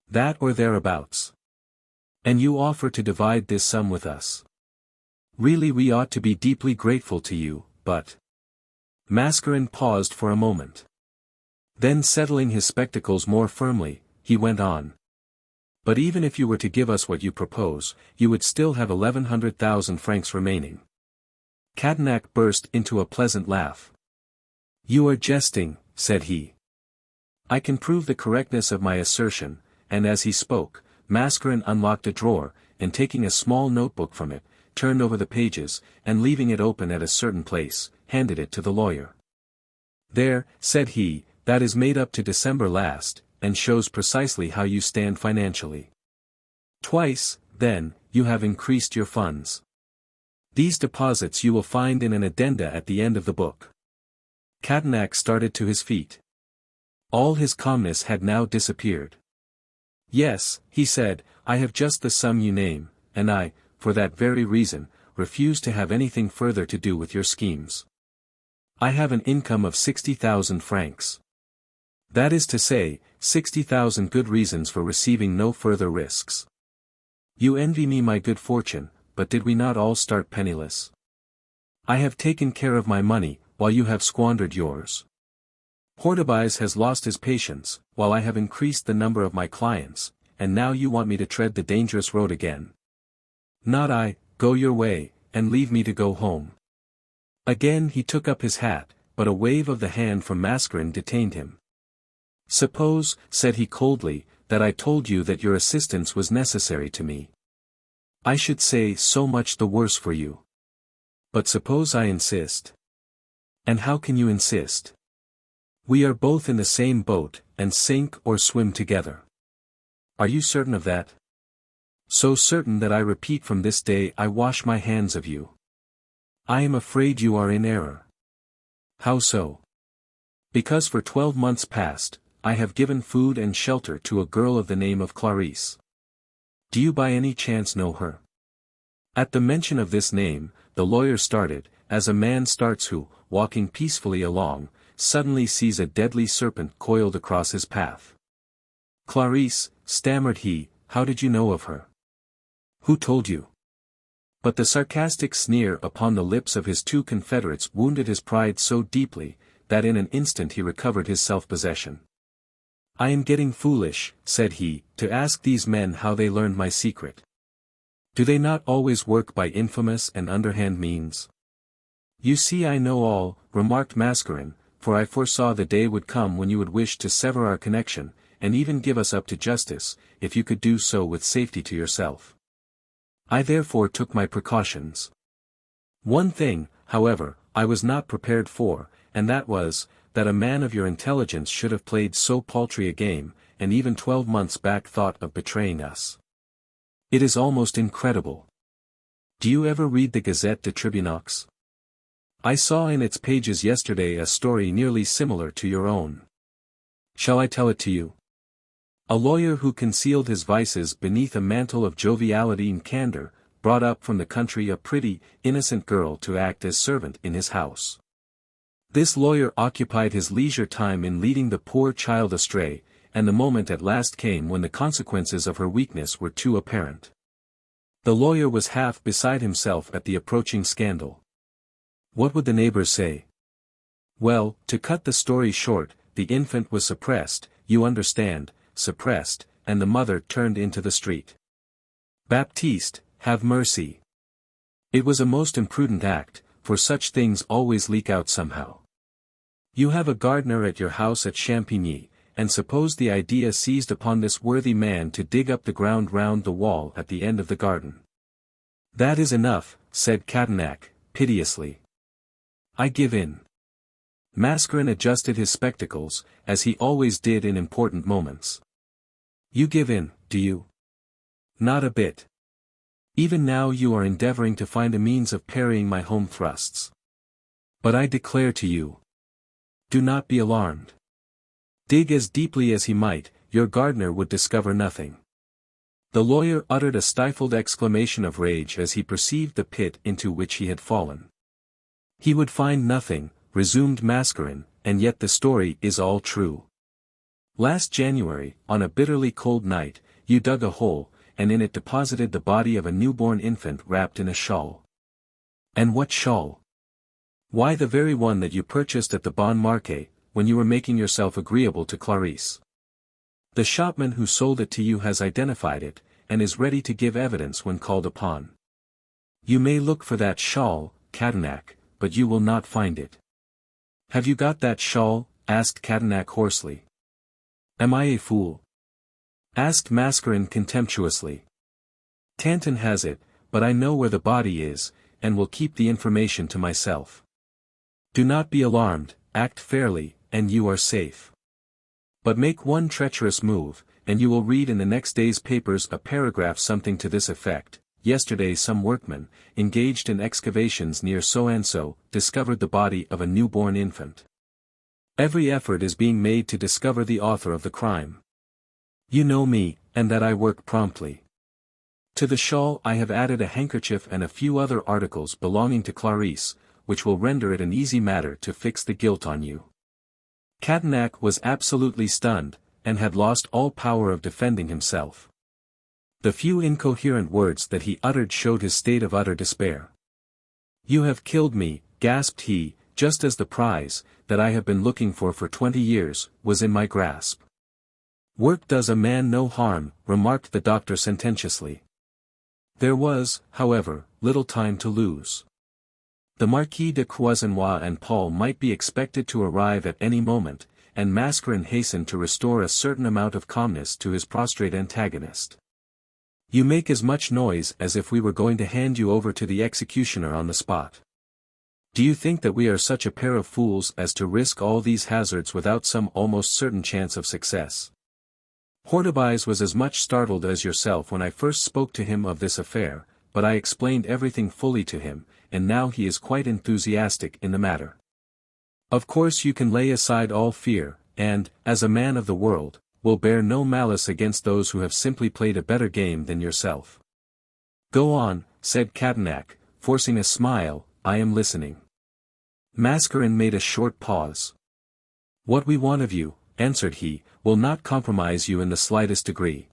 That or thereabouts. And you offer to divide this sum with us. Really we ought to be deeply grateful to you, but—" Mascarin paused for a moment. Then settling his spectacles more firmly, he went on. "But even if you were to give us what you propose, you would still have 1,100,000 francs remaining." Cadenac burst into a pleasant laugh. "You are jesting," said he. "I can prove the correctness of my assertion," and as he spoke, Mascarin unlocked a drawer, and taking a small notebook from it, turned over the pages, and leaving it open at a certain place, handed it to the lawyer. "There," said he, "that is made up to December last, and shows precisely how you stand financially. Twice, then, you have increased your funds. These deposits you will find in an addenda at the end of the book." Cadenac started to his feet. All his calmness had now disappeared. "Yes," he said, "I have just the sum you name, and I, for that very reason, refuse to have anything further to do with your schemes. I have an income of 60,000 francs. That is to say, 60,000 good reasons for receiving no further risks. You envy me my good fortune, but did we not all start penniless? I have taken care of my money, while you have squandered yours. Hortebise has lost his patience, while I have increased the number of my clients, and now you want me to tread the dangerous road again. Not I, go your way, and leave me to go home." Again he took up his hat, but a wave of the hand from Mascarin detained him. "Suppose," said he coldly, "that I told you that your assistance was necessary to me. I should say so much the worse for you. But suppose I insist. And how can you insist? We are both in the same boat, and sink or swim together. Are you certain of that? So certain that I repeat from this day I wash my hands of you. I am afraid you are in error." "How so?" "Because for 12 months past, I have given food and shelter to a girl of the name of Clarisse. Do you by any chance know her?" At the mention of this name, the lawyer started, as a man starts who, walking peacefully along, suddenly sees a deadly serpent coiled across his path. "Clarisse," stammered he, "how did you know of her? Who told you?" But the sarcastic sneer upon the lips of his two confederates wounded his pride so deeply, that in an instant he recovered his self-possession. "I am getting foolish," said he, "to ask these men how they learned my secret. Do they not always work by infamous and underhand means?" "You see I know all," remarked Mascarin, "for I foresaw the day would come when you would wish to sever our connection, and even give us up to justice, if you could do so with safety to yourself. I therefore took my precautions. One thing, however, I was not prepared for, and that was, that a man of your intelligence should have played so paltry a game, and even 12 months back thought of betraying us. It is almost incredible. Do you ever read the Gazette de Tribunaux? I saw in its pages yesterday a story nearly similar to your own. Shall I tell it to you? A lawyer who concealed his vices beneath a mantle of joviality and candor, brought up from the country a pretty, innocent girl to act as servant in his house. This lawyer occupied his leisure time in leading the poor child astray, and the moment at last came when the consequences of her weakness were too apparent. The lawyer was half beside himself at the approaching scandal. What would the neighbors say? Well, to cut the story short, the infant was suppressed, you understand, suppressed, and the mother turned into the street. Baptiste, have mercy. It was a most imprudent act, for such things always leak out somehow. You have a gardener at your house at Champigny, and suppose the idea seized upon this worthy man to dig up the ground round the wall at the end of the garden. That is enough, said Cadenac, piteously. I give in. Mascarin adjusted his spectacles, as he always did in important moments. You give in, do you? Not a bit. Even now you are endeavoring to find a means of parrying my home thrusts. But I declare to you. Do not be alarmed. Dig as deeply as he might, your gardener would discover nothing. The lawyer uttered a stifled exclamation of rage as he perceived the pit into which he had fallen. He would find nothing, resumed Mascarin, and yet the story is all true. Last January, on a bitterly cold night, you dug a hole, and in it deposited the body of a newborn infant wrapped in a shawl. And what shawl? Why, the very one that you purchased at the Bon Marché, when you were making yourself agreeable to Clarisse. The shopman who sold it to you has identified it, and is ready to give evidence when called upon. You may look for that shawl, Cadenac, but you will not find it. Have you got that shawl? Asked Cadenac hoarsely. Am I a fool? Asked Mascarin contemptuously. Tanton has it, but I know where the body is, and will keep the information to myself. Do not be alarmed, act fairly, and you are safe. But make one treacherous move, and you will read in the next day's papers a paragraph something to this effect. Yesterday some workmen, engaged in excavations near so-and-so, discovered the body of a newborn infant. Every effort is being made to discover the author of the crime. You know me, and that I work promptly. To the shawl I have added a handkerchief and a few other articles belonging to Clarisse, which will render it an easy matter to fix the guilt on you. Cadenac was absolutely stunned, and had lost all power of defending himself. The few incoherent words that he uttered showed his state of utter despair. You have killed me, gasped he, just as the prize, that I have been looking for 20 years, was in my grasp. Work does a man no harm, remarked the doctor sententiously. There was, however, little time to lose. The Marquis de Croisenois and Paul might be expected to arrive at any moment, and Mascarin hastened to restore a certain amount of calmness to his prostrate antagonist. You make as much noise as if we were going to hand you over to the executioner on the spot. Do you think that we are such a pair of fools as to risk all these hazards without some almost certain chance of success? Hortebise was as much startled as yourself when I first spoke to him of this affair, but I explained everything fully to him, and now he is quite enthusiastic in the matter. Of course you can lay aside all fear, and, as a man of the world, will bear no malice against those who have simply played a better game than yourself. Go on, said Cadenac, forcing a smile, I am listening. Mascarin made a short pause. What we want of you, answered he, will not compromise you in the slightest degree.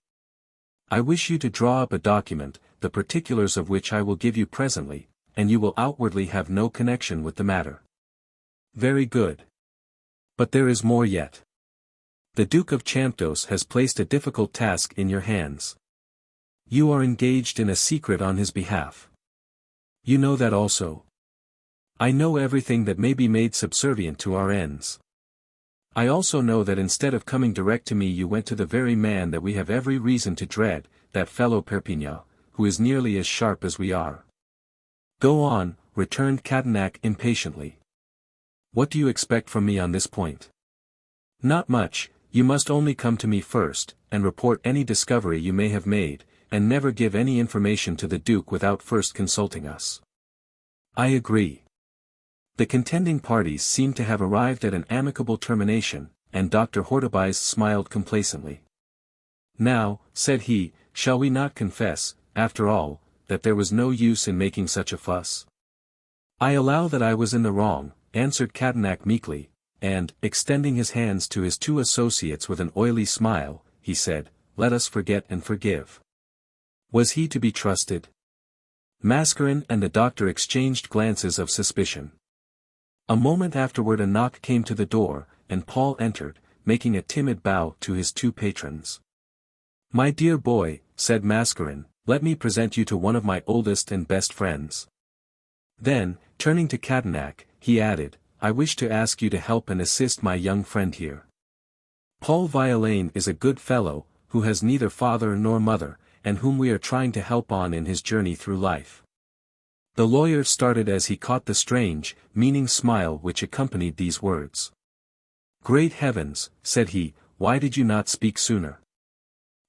I wish you to draw up a document, the particulars of which I will give you presently, and you will outwardly have no connection with the matter. Very good. But there is more yet. The Duke of CHAMPDOCE has placed a difficult task in your hands. You are engaged in a secret on his behalf. You know that also. I know everything that may be made subservient to our ends. I also know that instead of coming direct to me you went to the very man that we have every reason to dread, that fellow Perpignan, who is nearly as sharp as we are. Go on, returned Cadenac impatiently. What do you expect from me on this point? Not much, you must only come to me first, and report any discovery you may have made, and never give any information to the Duke without first consulting us. I agree. The contending parties seem to have arrived at an amicable termination, and Dr. Hortebise smiled complacently. Now, said he, shall we not confess, after all, that there was no use in making such a fuss? I allow that I was in the wrong, answered Cadenac meekly, and, extending his hands to his two associates with an oily smile, he said, let us forget and forgive. Was he to be trusted? Mascarin and the doctor exchanged glances of suspicion. A moment afterward a knock came to the door, and Paul entered, making a timid bow to his two patrons. My dear boy, said Mascarin, let me present you to one of my oldest and best friends. Then, turning to Cadenac, he added, I wish to ask you to help and assist my young friend here. Paul Violaine is a good fellow, who has neither father nor mother, and whom we are trying to help on in his journey through life. The lawyer started as he caught the strange, meaning smile which accompanied these words. "Great heavens," said he, "why did you not speak sooner?"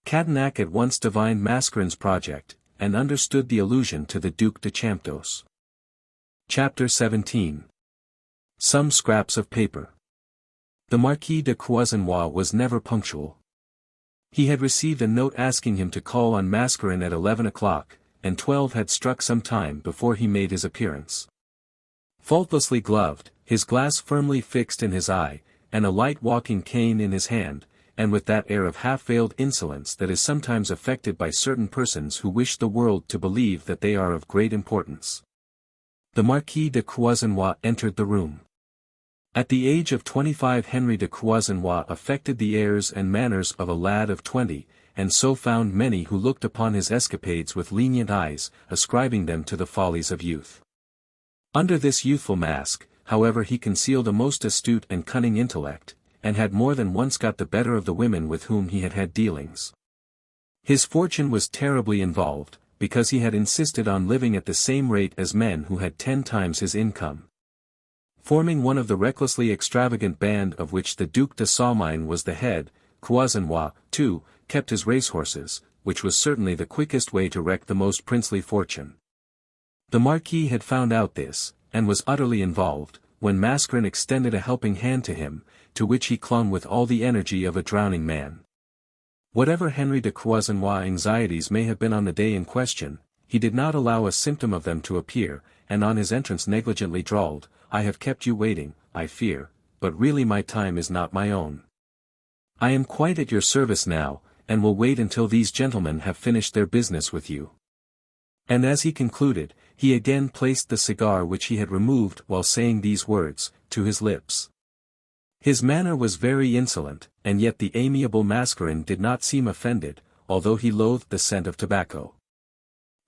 CHAMPDOCE at once divined Mascarin's project, and understood the allusion to the Duc de CHAMPDOCE. Chapter 17. Some Scraps of Paper. The Marquis de Croisenois was never punctual. He had received a note asking him to call on Mascarin at 11 o'clock, and 12 had struck some time before he made his appearance. Faultlessly gloved, his glass firmly fixed in his eye, and a light walking cane in his hand, and with that air of half-veiled insolence that is sometimes affected by certain persons who wish the world to believe that they are of great importance, the Marquis de Croisenois entered the room. At the age of 25 Henry de Croisenois affected the airs and manners of a lad of 20, and so found many who looked upon his escapades with lenient eyes, ascribing them to the follies of youth. Under this youthful mask, however, he concealed a most astute and cunning intellect, and had more than once got the better of the women with whom he had had dealings. His fortune was terribly involved, because he had insisted on living at the same rate as men who had 10 times his income. Forming one of the recklessly extravagant band of which the Duc de Saumine was the head, Croisenois, too, kept his racehorses, which was certainly the quickest way to wreck the most princely fortune. The Marquis had found out this, and was utterly involved, when Mascarin extended a helping hand to him, to which he clung with all the energy of a drowning man. Whatever Henry de Croisenois' anxieties may have been on the day in question, he did not allow a symptom of them to appear, and on his entrance negligently drawled, "I have kept you waiting, I fear, but really my time is not my own. I am quite at your service now, and will wait until these gentlemen have finished their business with you." And as he concluded, he again placed the cigar which he had removed while saying these words, to his lips. His manner was very insolent, and yet the amiable Mascarin did not seem offended, although he loathed the scent of tobacco.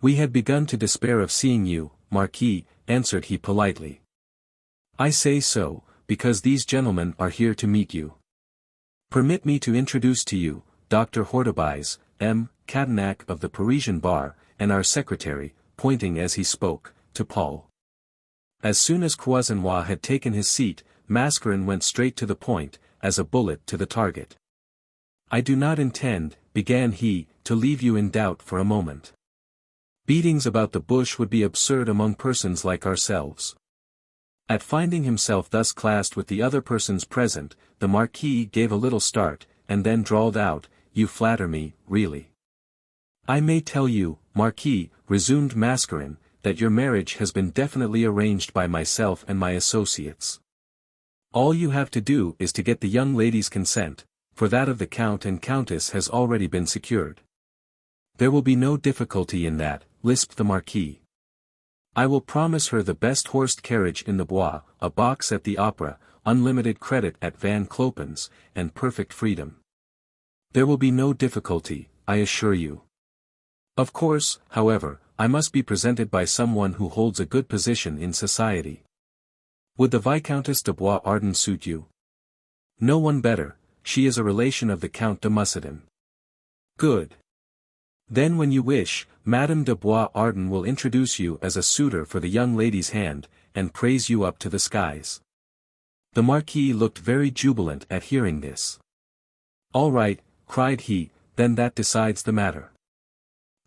"We had begun to despair of seeing you, Marquis," answered he politely. "I say so, because these gentlemen are here to meet you. Permit me to introduce to you, Dr. Hortebise, M.Cadenac of the Parisian Bar, and our secretary," pointing as he spoke, to Paul. As soon as Croisenois had taken his seat, Mascarin went straight to the point, as a bullet to the target. "I do not intend," began he, "to leave you in doubt for a moment. Beatings about the bush would be absurd among persons like ourselves." At finding himself thus classed with the other persons present, the Marquis gave a little start, and then drawled out, "You flatter me, really." "I may tell you, Marquis," resumed Mascarin, "that your marriage has been definitely arranged by myself and my associates. All you have to do is to get the young lady's consent, for that of the Count and Countess has already been secured." "There will be no difficulty in that," lisped the Marquis. "I will promise her the best horsed carriage in the Bois, a box at the Opera, unlimited credit at Van Clopen's, and perfect freedom. There will be no difficulty, I assure you. Of course, however, I must be presented by someone who holds a good position in society. Would the Viscountess de Bois Arden suit you?" "No one better, she is a relation of the Count de Mussidan." "Good. Then when you wish, Madame de Bois Arden will introduce you as a suitor for the young lady's hand, and praise you up to the skies." The Marquis looked very jubilant at hearing this. "All right," cried he, "then that decides the matter."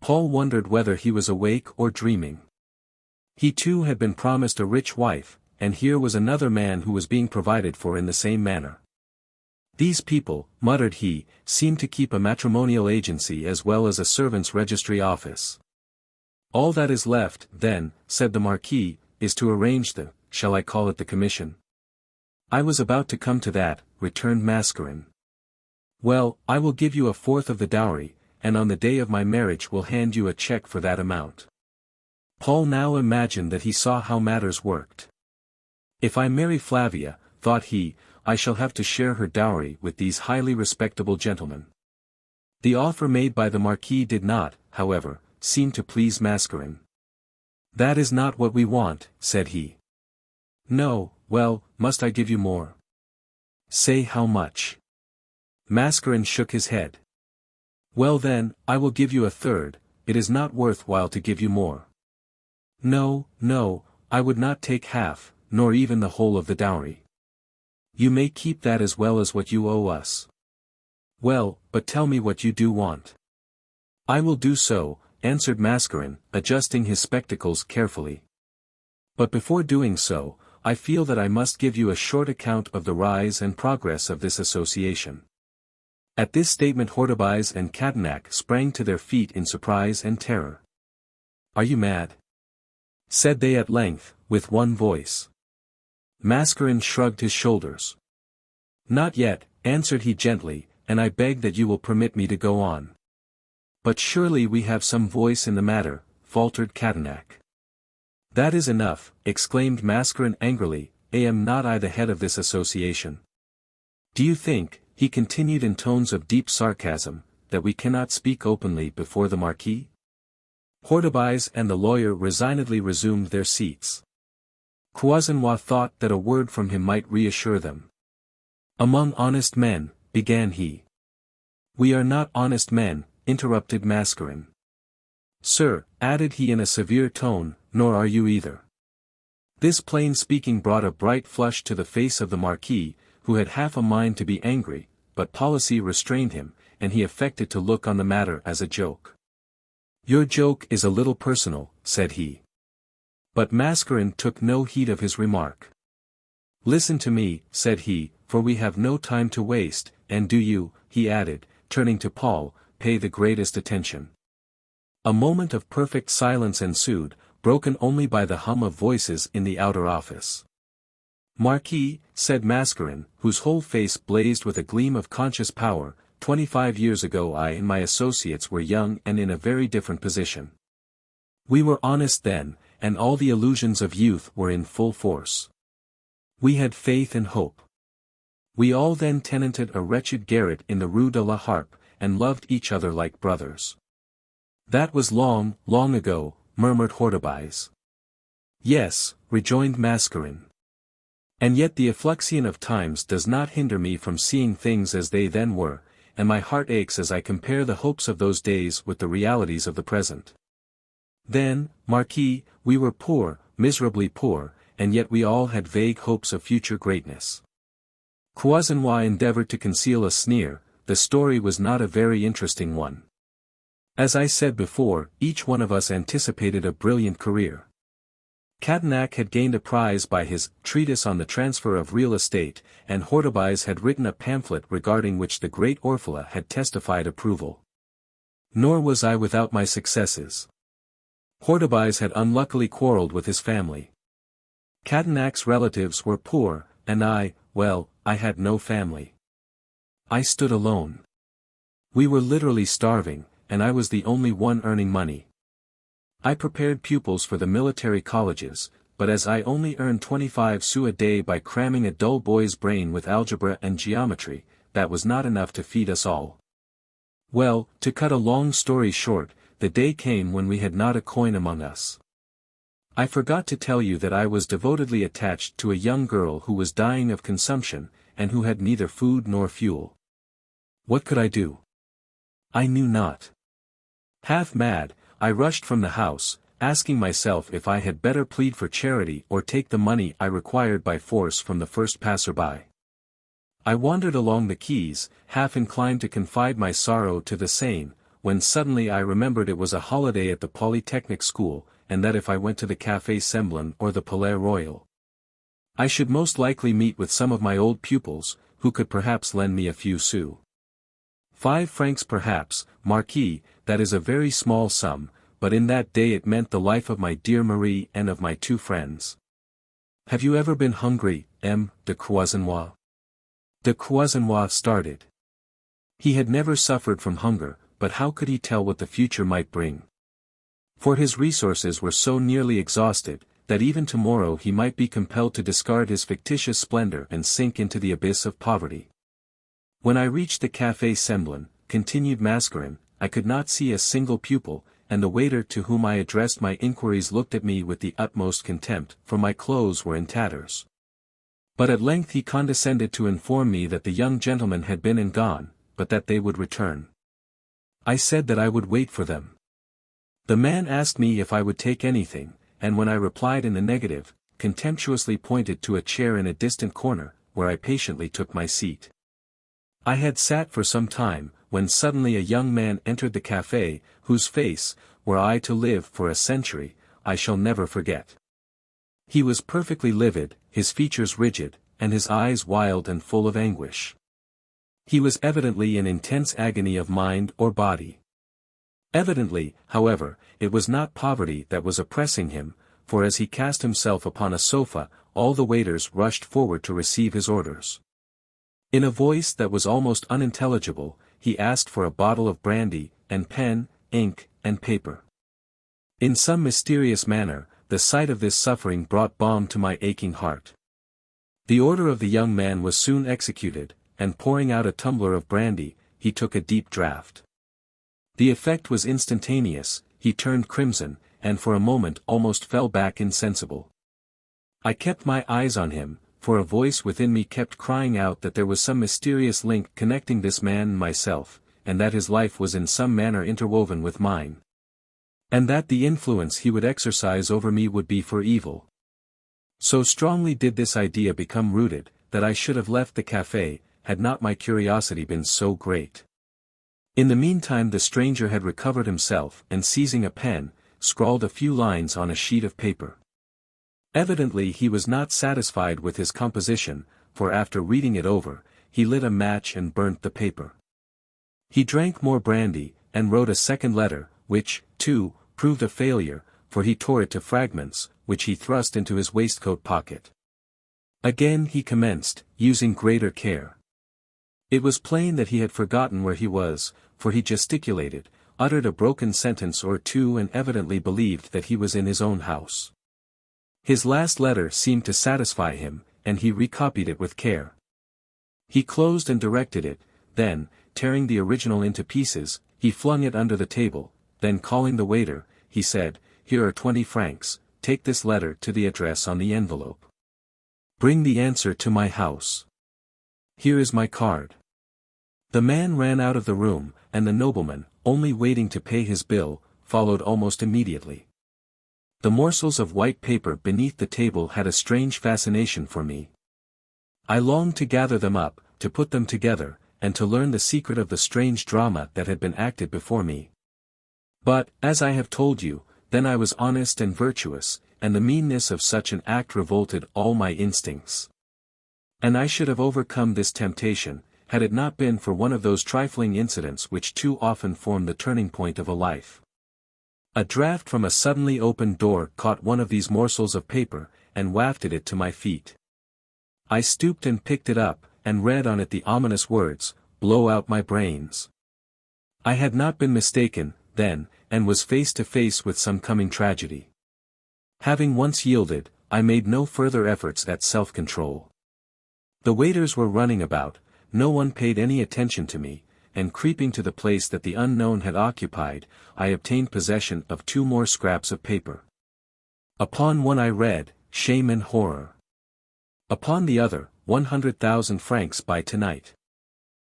Paul wondered whether he was awake or dreaming. He too had been promised a rich wife, and here was another man who was being provided for in the same manner. "These people," muttered he, "seem to keep a matrimonial agency as well as a servants' registry office." "All that is left, then," said the Marquis, "is to arrange the, shall I call it the commission?" "I was about to come to that," returned Mascarin. "Well, I will give you a fourth of the dowry, and on the day of my marriage will hand you a check for that amount." Paul now imagined that he saw how matters worked. "If I marry Flavia," thought he, "I shall have to share her dowry with these highly respectable gentlemen." The offer made by the Marquis did not, however, seem to please Mascarin. "That is not what we want," said he. "No, well, must I give you more?" "Say how much." Mascarin shook his head. "Well then, I will give you a third, it is not worth while to give you more." No, no, I would not take half, nor even the whole of the dowry. You may keep that as well as what you owe us. Well, but tell me what you do want. I will do so, answered Mascarin, adjusting his spectacles carefully. But before doing so, I feel that I must give you a short account of the rise and progress of this association. At this statement Hortebise and Cadenac sprang to their feet in surprise and terror. Are you mad? Said they at length, with one voice. Mascarin shrugged his shoulders. Not yet, answered he gently, and I beg that you will permit me to go on. But surely we have some voice in the matter, faltered Cadenac. That is enough, exclaimed Mascarin angrily, am not I the head of this association? Do you think, he continued in tones of deep sarcasm, that we cannot speak openly before the Marquis? Hortebise and the lawyer resignedly resumed their seats. Croisenois thought that a word from him might reassure them. Among honest men, began he. We are not honest men, interrupted Mascarin. Sir, added he in a severe tone, nor are you either. This plain speaking brought a bright flush to the face of the Marquis, who had half a mind to be angry, but policy restrained him, and he affected to look on the matter as a joke. Your joke is a little personal, said he. But Mascarin took no heed of his remark. Listen to me, said he, for we have no time to waste, and do you, he added, turning to Paul, pay the greatest attention. A moment of perfect silence ensued, broken only by the hum of voices in the outer office. Marquis, said Mascarin, whose whole face blazed with a gleam of conscious power, 25 years ago I and my associates were young and in a very different position. We were honest then, and all the illusions of youth were in full force. We had faith and hope. We all then tenanted a wretched garret in the Rue de la Harpe, and loved each other like brothers. That was long, long ago, murmured Hortebise. Yes, rejoined Mascarin. And yet the effluxion of times does not hinder me from seeing things as they then were, and my heart aches as I compare the hopes of those days with the realities of the present. Then, Marquis, we were poor, miserably poor, and yet we all had vague hopes of future greatness. Croisenois endeavored to conceal a sneer, the story was not a very interesting one. As I said before, each one of us anticipated a brilliant career. Cadenac had gained a prize by his Treatise on the Transfer of Real Estate, and Hortebise had written a pamphlet regarding which the great Orfila had testified approval. Nor was I without my successes. Hortebise had unluckily quarrelled with his family. Cadenac's relatives were poor, and I had no family. I stood alone. We were literally starving, and I was the only one earning money. I prepared pupils for the military colleges, but as I only earned 25 sous a day by cramming a dull boy's brain with algebra and geometry, that was not enough to feed us all. Well, to cut a long story short, the day came when we had not a coin among us. I forgot to tell you that I was devotedly attached to a young girl who was dying of consumption, and who had neither food nor fuel. What could I do? I knew not. Half mad, I rushed from the house, asking myself if I had better plead for charity or take the money I required by force from the first passer-by. I wandered along the quays, half inclined to confide my sorrow to the Seine, when suddenly I remembered it was a holiday at the Polytechnic school, and that if I went to the Café Semblin or the Palais Royal, I should most likely meet with some of my old pupils, who could perhaps lend me a few sous. 5 francs perhaps, Marquis, that is a very small sum, but in that day it meant the life of my dear Marie and of my 2 friends. Have you ever been hungry, M. de Croisenois? De Croisenois started. He had never suffered from hunger, but how could he tell what the future might bring? For his resources were so nearly exhausted, that even tomorrow he might be compelled to discard his fictitious splendor and sink into the abyss of poverty. When I reached the Café Semblin, continued Mascarin, I could not see a single pupil, and the waiter to whom I addressed my inquiries looked at me with the utmost contempt, for my clothes were in tatters. But at length he condescended to inform me that the young gentlemen had been and gone, but that they would return. I said that I would wait for them. The man asked me if I would take anything, and when I replied in the negative, contemptuously pointed to a chair in a distant corner, where I patiently took my seat. I had sat for some time, when suddenly a young man entered the café, whose face, were I to live for a century, I shall never forget. He was perfectly livid, his features rigid, and his eyes wild and full of anguish. He was evidently in intense agony of mind or body. Evidently, however, it was not poverty that was oppressing him, for as he cast himself upon a sofa, all the waiters rushed forward to receive his orders. In a voice that was almost unintelligible, he asked for a bottle of brandy, and pen, ink, and paper. In some mysterious manner, the sight of this suffering brought balm to my aching heart. The order of the young man was soon executed, and pouring out a tumbler of brandy, he took a deep draught. The effect was instantaneous, he turned crimson, and for a moment almost fell back insensible. I kept my eyes on him, for a voice within me kept crying out that there was some mysterious link connecting this man and myself, and that his life was in some manner interwoven with mine. And that the influence he would exercise over me would be for evil. So strongly did this idea become rooted, that I should have left the café, had not my curiosity been so great. In the meantime the stranger had recovered himself, and seizing a pen, scrawled a few lines on a sheet of paper. Evidently he was not satisfied with his composition, for after reading it over, he lit a match and burnt the paper. He drank more brandy, and wrote a second letter, which, too, proved a failure, for he tore it to fragments, which he thrust into his waistcoat pocket. Again he commenced, using greater care. It was plain that he had forgotten where he was, for he gesticulated, uttered a broken sentence or two and evidently believed that he was in his own house. His last letter seemed to satisfy him, and he recopied it with care. He closed and directed it, then, tearing the original into pieces, he flung it under the table, then calling the waiter, he said, "Here are 20 francs, take this letter to the address on the envelope. Bring the answer to my house. Here is my card." The man ran out of the room, and the nobleman, only waiting to pay his bill, followed almost immediately. The morsels of white paper beneath the table had a strange fascination for me. I longed to gather them up, to put them together, and to learn the secret of the strange drama that had been acted before me. But, as I have told you, then I was honest and virtuous, and the meanness of such an act revolted all my instincts. And I should have overcome this temptation, had it not been for one of those trifling incidents which too often form the turning point of a life. A draught from a suddenly opened door caught one of these morsels of paper, and wafted it to my feet. I stooped and picked it up, and read on it the ominous words, "Blow out my brains." I had not been mistaken, then, and was face to face with some coming tragedy. Having once yielded, I made no further efforts at self-control. The waiters were running about, no one paid any attention to me, and creeping to the place that the unknown had occupied, I obtained possession of 2 more scraps of paper. Upon one I read, "Shame and horror." Upon the other, 100,000 francs by tonight.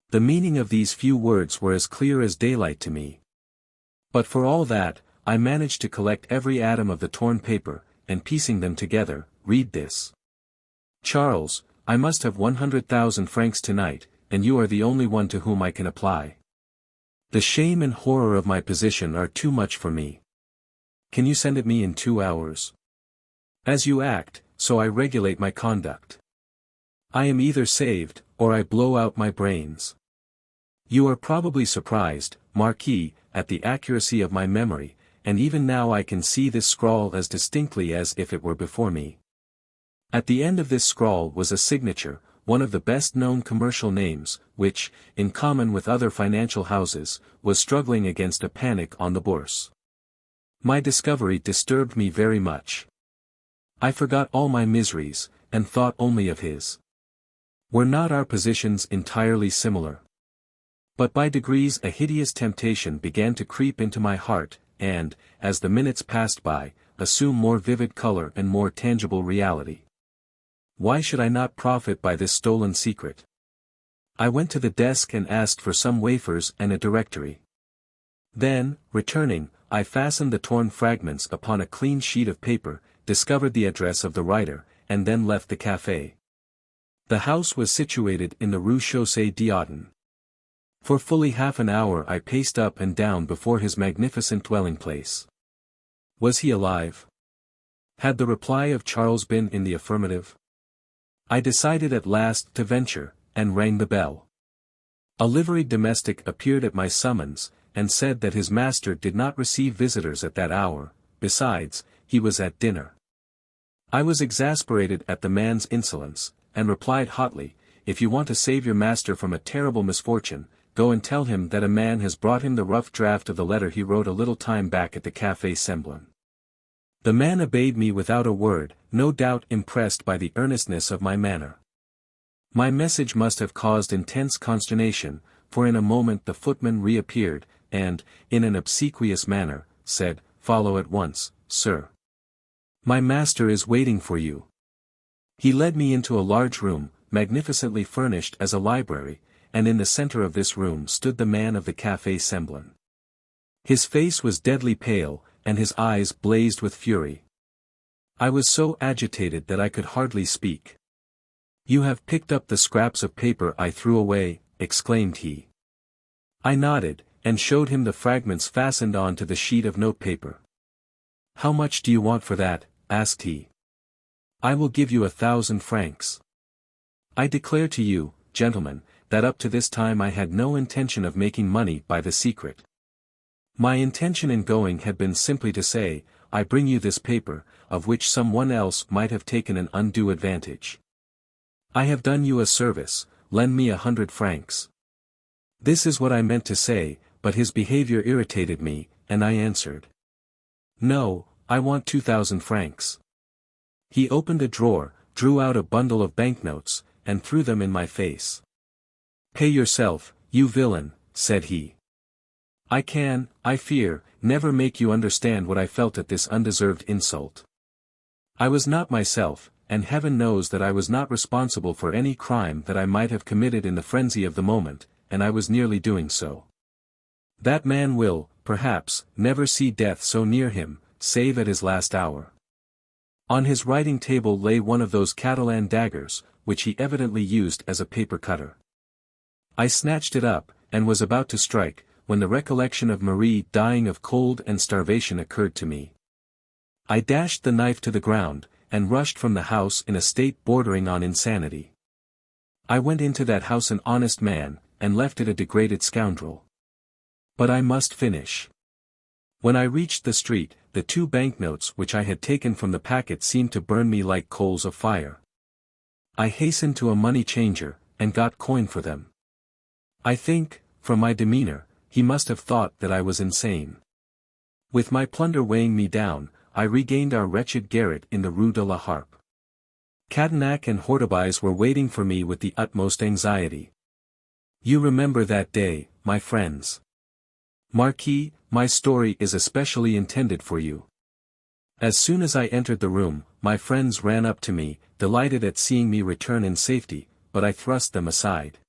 The meaning of these few words were as clear as daylight to me. But for all that, I managed to collect every atom of the torn paper, and piecing them together, read this. "Charles, I must have 100,000 francs tonight, and you are the only one to whom I can apply. The shame and horror of my position are too much for me. Can you send it me in 2 hours? As you act, so I regulate my conduct. I am either saved, or I blow out my brains. You are probably surprised, Marquis, at the accuracy of my memory, and even now I can see this scrawl as distinctly as if it were before me. At the end of this scrawl was a signature, one of the best-known commercial names, which, in common with other financial houses, was struggling against a panic on the bourse. My discovery disturbed me very much. I forgot all my miseries, and thought only of his. Were not our positions entirely similar? But by degrees a hideous temptation began to creep into my heart, and, as the minutes passed by, assume more vivid color and more tangible reality. Why should I not profit by this stolen secret? I went to the desk and asked for some wafers and a directory. Then, returning, I fastened the torn fragments upon a clean sheet of paper, discovered the address of the writer, and then left the café. The house was situated in the Rue Chaussée d'Auton. For fully half an hour I paced up and down before his magnificent dwelling-place. Was he alive? Had the reply of Charles been in the affirmative? I decided at last to venture, and rang the bell. A liveried domestic appeared at my summons, and said that his master did not receive visitors at that hour, besides, he was at dinner. I was exasperated at the man's insolence, and replied hotly, "If you want to save your master from a terrible misfortune, go and tell him that a man has brought him the rough draft of the letter he wrote a little time back at the Café Semblin." The man obeyed me without a word, no doubt impressed by the earnestness of my manner. My message must have caused intense consternation, for in a moment the footman reappeared, and, in an obsequious manner, said, "Follow at once, sir. My master is waiting for you." He led me into a large room, magnificently furnished as a library, and in the center of this room stood the man of the Café Semblin. His face was deadly pale, and his eyes blazed with fury. I was so agitated that I could hardly speak. "You have picked up the scraps of paper I threw away," exclaimed he. I nodded, and showed him the fragments fastened on to the sheet of notepaper. "How much do you want for that?" asked he. "I will give you 1,000 francs. I declare to you, gentlemen, that up to this time I had no intention of making money by the secret. My intention in going had been simply to say, I bring you this paper, of which someone else might have taken an undue advantage. I have done you a service, lend me 100 francs. This is what I meant to say, but his behavior irritated me, and I answered, "No, I want 2,000 francs. He opened a drawer, drew out a bundle of banknotes, and threw them in my face. "Pay yourself, you villain," said he. I can, I fear, never make you understand what I felt at this undeserved insult. I was not myself, and heaven knows that I was not responsible for any crime that I might have committed in the frenzy of the moment, and I was nearly doing so. That man will, perhaps, never see death so near him, save at his last hour. On his writing table lay one of those Catalan daggers, which he evidently used as a paper cutter. I snatched it up, and was about to strike, when the recollection of Marie dying of cold and starvation occurred to me. I dashed the knife to the ground, and rushed from the house in a state bordering on insanity. I went into that house an honest man, and left it a degraded scoundrel. But I must finish. When I reached the street, the 2 banknotes which I had taken from the packet seemed to burn me like coals of fire. I hastened to a money changer, and got coin for them. I think, from my demeanor, he must have thought that I was insane. With my plunder weighing me down, I regained our wretched garret in the Rue de la Harpe. Cadenac and Hortebise were waiting for me with the utmost anxiety. You remember that day, my friends. Marquis, my story is especially intended for you. As soon as I entered the room, my friends ran up to me, delighted at seeing me return in safety, but I thrust them aside.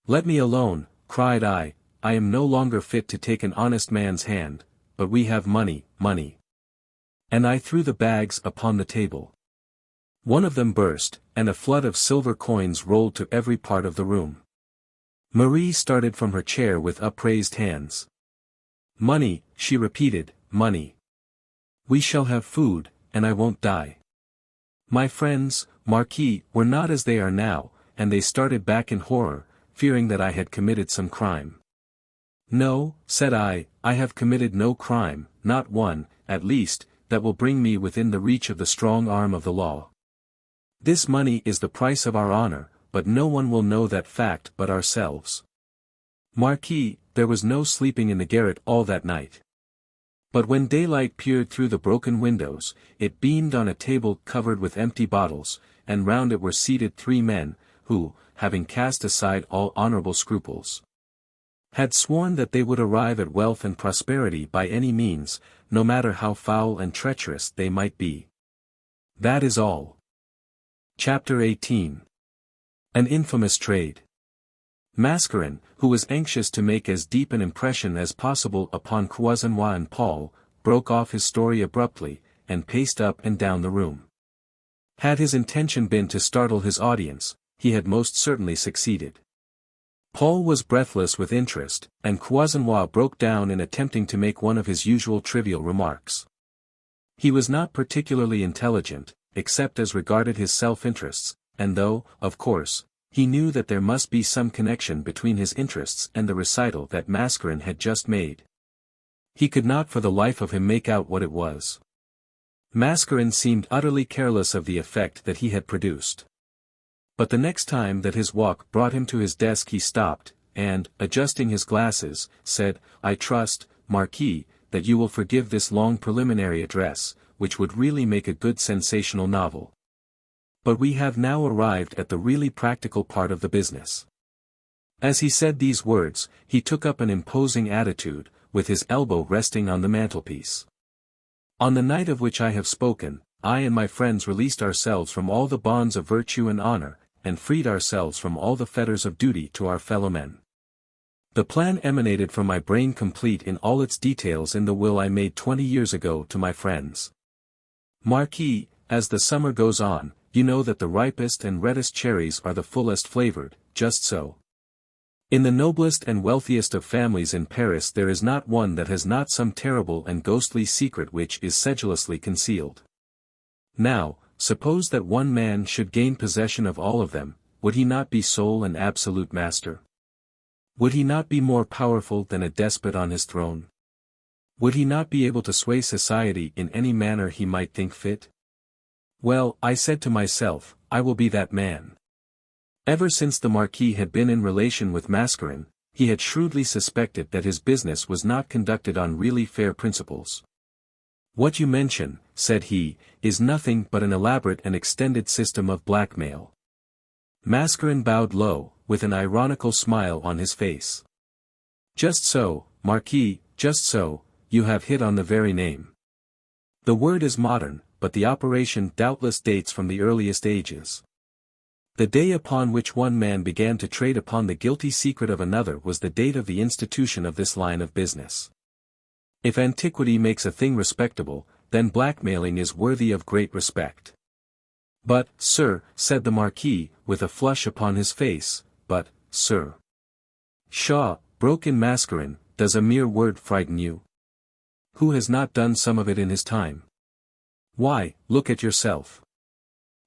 "Let me alone," cried I am no longer fit to take an honest man's hand, but we have money. And I threw the bags upon the table. One of them burst, and a flood of silver coins rolled to every part of the room. Marie started from her chair with upraised hands. "Money," she repeated, "money. We shall have food, and I won't die." My friends, Marquis, were not as they are now, and they started back in horror, fearing that I had committed some crime. "No," said I have committed no crime, not one, at least, that will bring me within the reach of the strong arm of the law. This money is the price of our honor, but no one will know that fact but ourselves. Marquis, there was no sleeping in the garret all that night. But when daylight peered through the broken windows, it beamed on a table covered with empty bottles, and round it were seated 3 men, who, having cast aside all honorable scruples, had sworn that they would arrive at wealth and prosperity by any means, no matter how foul and treacherous they might be. That is all. Chapter 18. An infamous trade. Mascarin, who was anxious to make as deep an impression as possible upon Croisenois and Paul, broke off his story abruptly, and paced up and down the room. Had his intention been to startle his audience, he had most certainly succeeded. Paul was breathless with interest, and Croisenois broke down in attempting to make one of his usual trivial remarks. He was not particularly intelligent, except as regarded his self-interests, and though, of course, he knew that there must be some connection between his interests and the recital that Mascarin had just made. He could not for the life of him make out what it was. Mascarin seemed utterly careless of the effect that he had produced. But the next time that his walk brought him to his desk he stopped, and, adjusting his glasses, said, "I trust, Marquis, that you will forgive this long preliminary address, which would really make a good sensational novel. But we have now arrived at the really practical part of the business." As he said these words, he took up an imposing attitude, with his elbow resting on the mantelpiece. "On the night of which I have spoken, I and my friends released ourselves from all the bonds of virtue and honor, and freed ourselves from all the fetters of duty to our fellow-men. The plan emanated from my brain complete in all its details in the will I made 20 years ago to my friends. Marquis, as the summer goes on, you know that the ripest and reddest cherries are the fullest flavored, just so. In the noblest and wealthiest of families in Paris there is not one that has not some terrible and ghostly secret which is sedulously concealed. Now, suppose that one man should gain possession of all of them, would he not be sole and absolute master? Would he not be more powerful than a despot on his throne? Would he not be able to sway society in any manner he might think fit? Well, I said to myself, I will be that man. Ever since the Marquis had been in relation with Mascarin, he had shrewdly suspected that his business was not conducted on really fair principles. What you mention, said he, is nothing but an elaborate and extended system of blackmail. Mascarin bowed low, with an ironical smile on his face. Just so, Marquis, just so, you have hit on the very name. The word is modern, but the operation doubtless dates from the earliest ages. The day upon which one man began to trade upon the guilty secret of another was the date of the institution of this line of business. If antiquity makes a thing respectable, then blackmailing is worthy of great respect. But, sir, said the Marquis, with a flush upon his face, but, sir. Pshaw, broke in Mascarin, does a mere word frighten you? Who has not done some of it in his time? Why, look at yourself.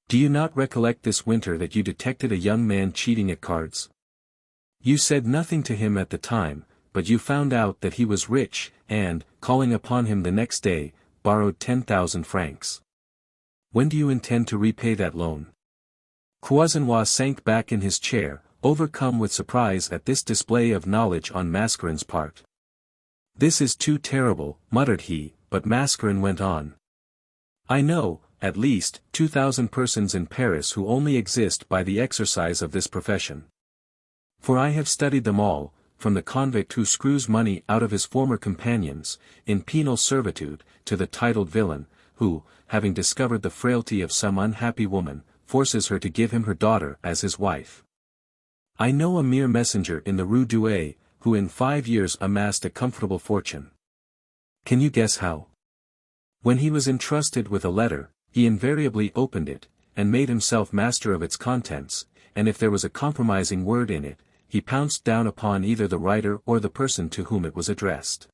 Do you not recollect this winter that you detected a young man cheating at cards? You said nothing to him at the time, but you found out that he was rich, and, calling upon him the next day, borrowed 10,000 francs. When do you intend to repay that loan? Croisenois sank back in his chair, overcome with surprise at this display of knowledge on Mascarin's part. This is too terrible, muttered he, but Mascarin went on. I know, at least, 2,000 persons in Paris who only exist by the exercise of this profession. For I have studied them all, from the convict who screws money out of his former companions, in penal servitude, to the titled villain, who, having discovered the frailty of some unhappy woman, forces her to give him her daughter as his wife. I know a mere messenger in the Rue Douai, who in 5 years amassed a comfortable fortune. Can you guess how? When he was entrusted with a letter, he invariably opened it, and made himself master of its contents, and if there was a compromising word in it, he pounced down upon either the writer or the person to whom it was addressed.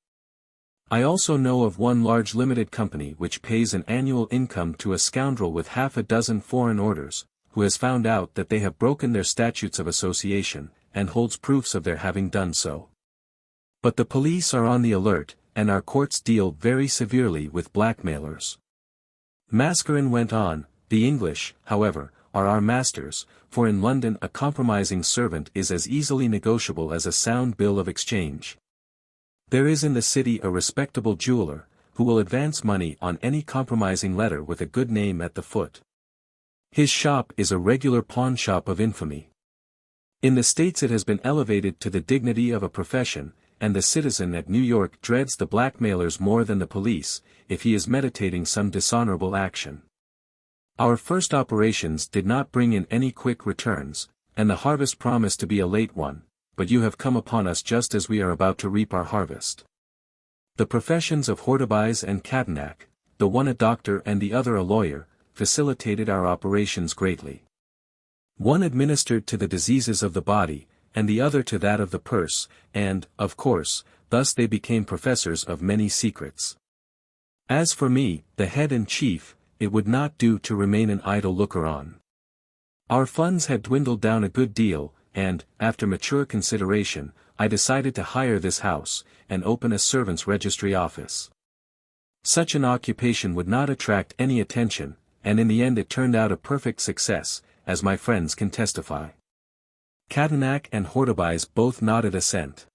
I also know of one large limited company which pays an annual income to a scoundrel with 6 foreign orders, who has found out that they have broken their statutes of association, and holds proofs of their having done so. But the police are on the alert, and our courts deal very severely with blackmailers. Mascarin went on, the English, however, are our masters, for in London a compromising servant is as easily negotiable as a sound bill of exchange. There is in the city a respectable jeweller, who will advance money on any compromising letter with a good name at the foot. His shop is a regular pawn shop of infamy. In the States it has been elevated to the dignity of a profession, and the citizen at New York dreads the blackmailers more than the police, if he is meditating some dishonorable action. Our first operations did not bring in any quick returns, and the harvest promised to be a late one, but you have come upon us just as we are about to reap our harvest. The professions of Hortebise and Catanac, the one a doctor and the other a lawyer, facilitated our operations greatly. One administered to the diseases of the body, and the other to that of the purse, and, of course, thus they became professors of many secrets. As for me, the head and chief, it would not do to remain an idle looker-on. Our funds had dwindled down a good deal, and, after mature consideration, I decided to hire this house, and open a servants' registry office. Such an occupation would not attract any attention, and in the end it turned out a perfect success, as my friends can testify. Catanac and Hortebise both nodded assent.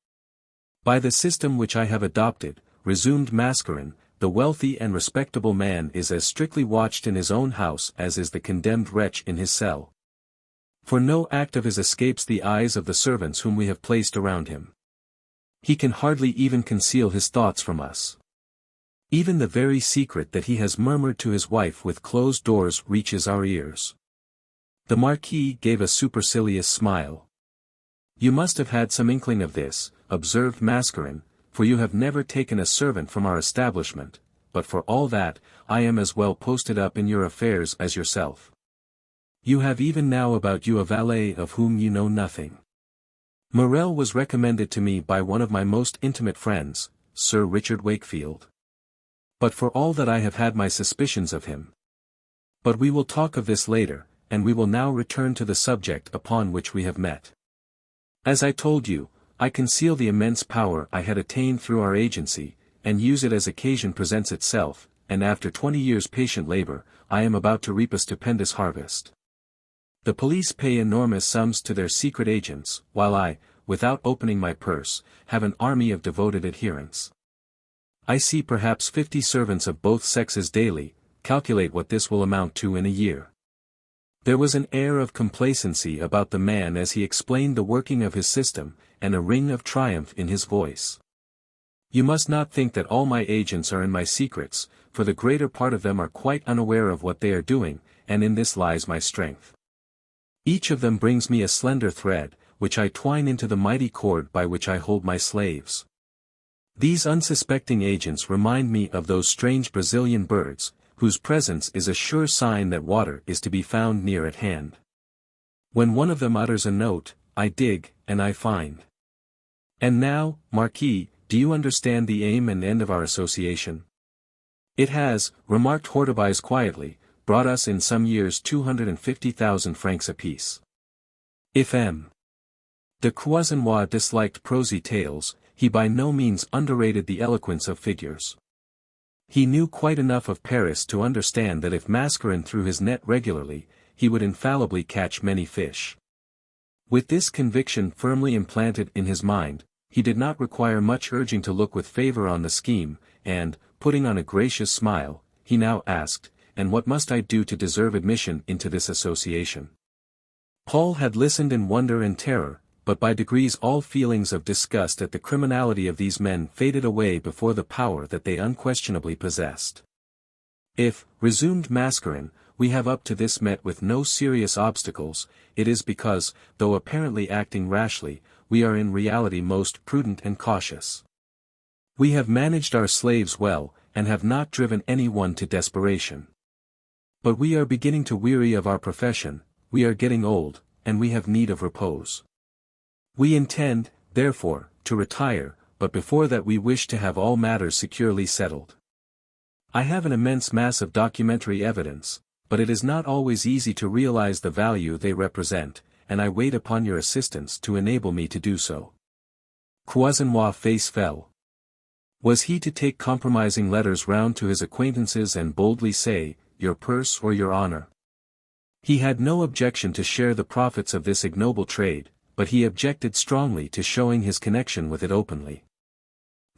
By the system which I have adopted, resumed Mascarin, the wealthy and respectable man is as strictly watched in his own house as is the condemned wretch in his cell. For no act of his escapes the eyes of the servants whom we have placed around him. He can hardly even conceal his thoughts from us. Even the very secret that he has murmured to his wife with closed doors reaches our ears. The Marquis gave a supercilious smile. You must have had some inkling of this, observed Mascarin, for you have never taken a servant from our establishment, but for all that, I am as well posted up in your affairs as yourself. You have even now about you a valet of whom you know nothing. Morel was recommended to me by one of my most intimate friends, Sir Richard Wakefield. But for all that I have had my suspicions of him. But we will talk of this later, and we will now return to the subject upon which we have met. As I told you, I conceal the immense power I had attained through our agency, and use it as occasion presents itself, and after 20 years' patient labor, I am about to reap a stupendous harvest. The police pay enormous sums to their secret agents, while I, without opening my purse, have an army of devoted adherents. I see perhaps 50 servants of both sexes daily. Calculate what this will amount to in a year. There was an air of complacency about the man as he explained the working of his system, and a ring of triumph in his voice. You must not think that all my agents are in my secrets, for the greater part of them are quite unaware of what they are doing, and in this lies my strength. Each of them brings me a slender thread, which I twine into the mighty cord by which I hold my slaves. These unsuspecting agents remind me of those strange Brazilian birds, whose presence is a sure sign that water is to be found near at hand. When one of them utters a note, I dig, and I find. And now, Marquis, do you understand the aim and end of our association? It has, remarked Hortebise quietly, brought us in some years 250,000 francs apiece. If M. de Croisenois disliked prosy tales, he by no means underrated the eloquence of figures. He knew quite enough of Paris to understand that if Mascarin threw his net regularly, he would infallibly catch many fish. With this conviction firmly implanted in his mind, he did not require much urging to look with favor on the scheme, and, putting on a gracious smile, he now asked, "And what must I do to deserve admission into this association?" Paul had listened in wonder and terror, but by degrees all feelings of disgust at the criminality of these men faded away before the power that they unquestionably possessed. If, resumed Mascarin, we have up to this met with no serious obstacles, it is because, though apparently acting rashly, we are in reality most prudent and cautious. We have managed our slaves well, and have not driven any one to desperation. But we are beginning to weary of our profession, we are getting old, and we have need of repose. We intend, therefore, to retire, but before that we wish to have all matters securely settled. I have an immense mass of documentary evidence, but it is not always easy to realize the value they represent, and I wait upon your assistance to enable me to do so. Croisenois' face fell. Was he to take compromising letters round to his acquaintances and boldly say, "Your purse or your honor"? He had no objection to share the profits of this ignoble trade, but he objected strongly to showing his connection with it openly.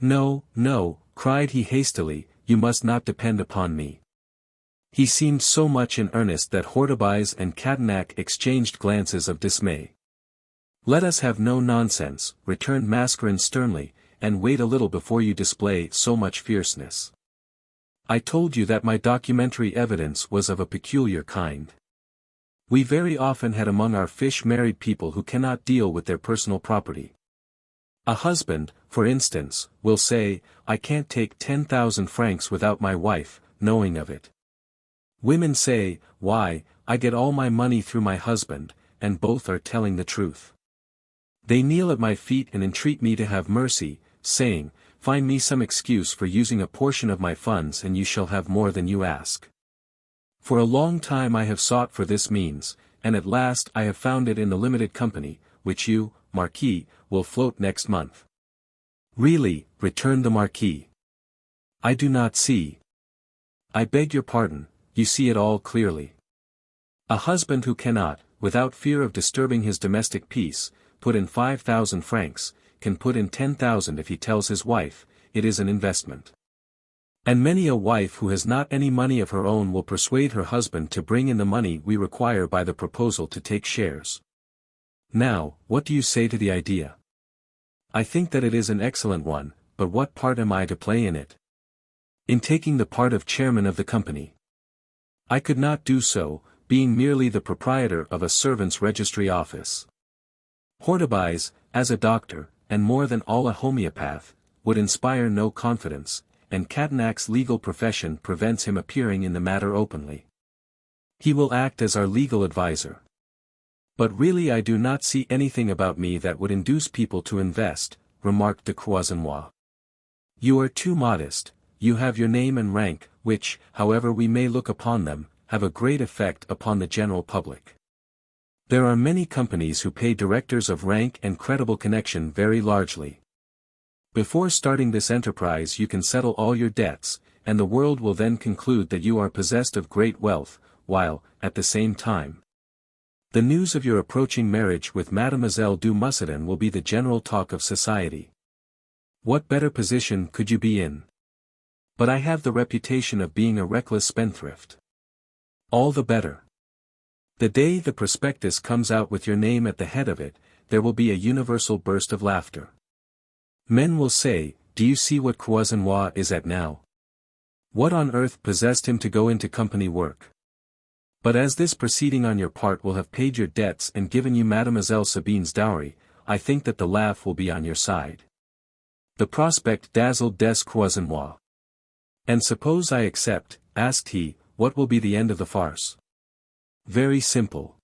"No, no," cried he hastily, "you must not depend upon me." He seemed so much in earnest that Hortebise and Catanac exchanged glances of dismay. "Let us have no nonsense," returned Mascarin sternly, "and wait a little before you display so much fierceness. I told you that my documentary evidence was of a peculiar kind. We very often had among our fish married people who cannot deal with their personal property. A husband, for instance, will say, I can't take 10,000 francs without my wife knowing of it. Women say, why, I get all my money through my husband, and both are telling the truth. They kneel at my feet and entreat me to have mercy, saying, find me some excuse for using a portion of my funds and you shall have more than you ask. For a long time I have sought for this means, and at last I have found it in the limited company, which you, Marquis, will float next month. Really, returned the Marquis. I do not see. I beg your pardon, you see it all clearly. A husband who cannot, without fear of disturbing his domestic peace, put in 5,000 francs, can put in 10,000 if he tells his wife, it is an investment. And many a wife who has not any money of her own will persuade her husband to bring in the money we require by the proposal to take shares. Now, what do you say to the idea? I think that it is an excellent one, but what part am I to play in it? In taking the part of chairman of the company. I could not do so, being merely the proprietor of a servants' registry office. Hortebise, as a doctor, and more than all a homeopath, would inspire no confidence, and Cadinac's legal profession prevents him appearing in the matter openly. He will act as our legal adviser. But really I do not see anything about me that would induce people to invest, remarked de Croisenois. You are too modest, you have your name and rank, which, however we may look upon them, have a great effect upon the general public. There are many companies who pay directors of rank and credible connection very largely. Before starting this enterprise you can settle all your debts, and the world will then conclude that you are possessed of great wealth, while, at the same time, the news of your approaching marriage with Mademoiselle du Mussidan will be the general talk of society. What better position could you be in? But I have the reputation of being a reckless spendthrift. All the better. The day the prospectus comes out with your name at the head of it, there will be a universal burst of laughter. Men will say, do you see what Croisenois is at now? What on earth possessed him to go into company work? But as this proceeding on your part will have paid your debts and given you Mademoiselle Sabine's dowry, I think that the laugh will be on your side. The prospect dazzled des Croisenois. And suppose I accept, asked he, what will be the end of the farce? Very simple.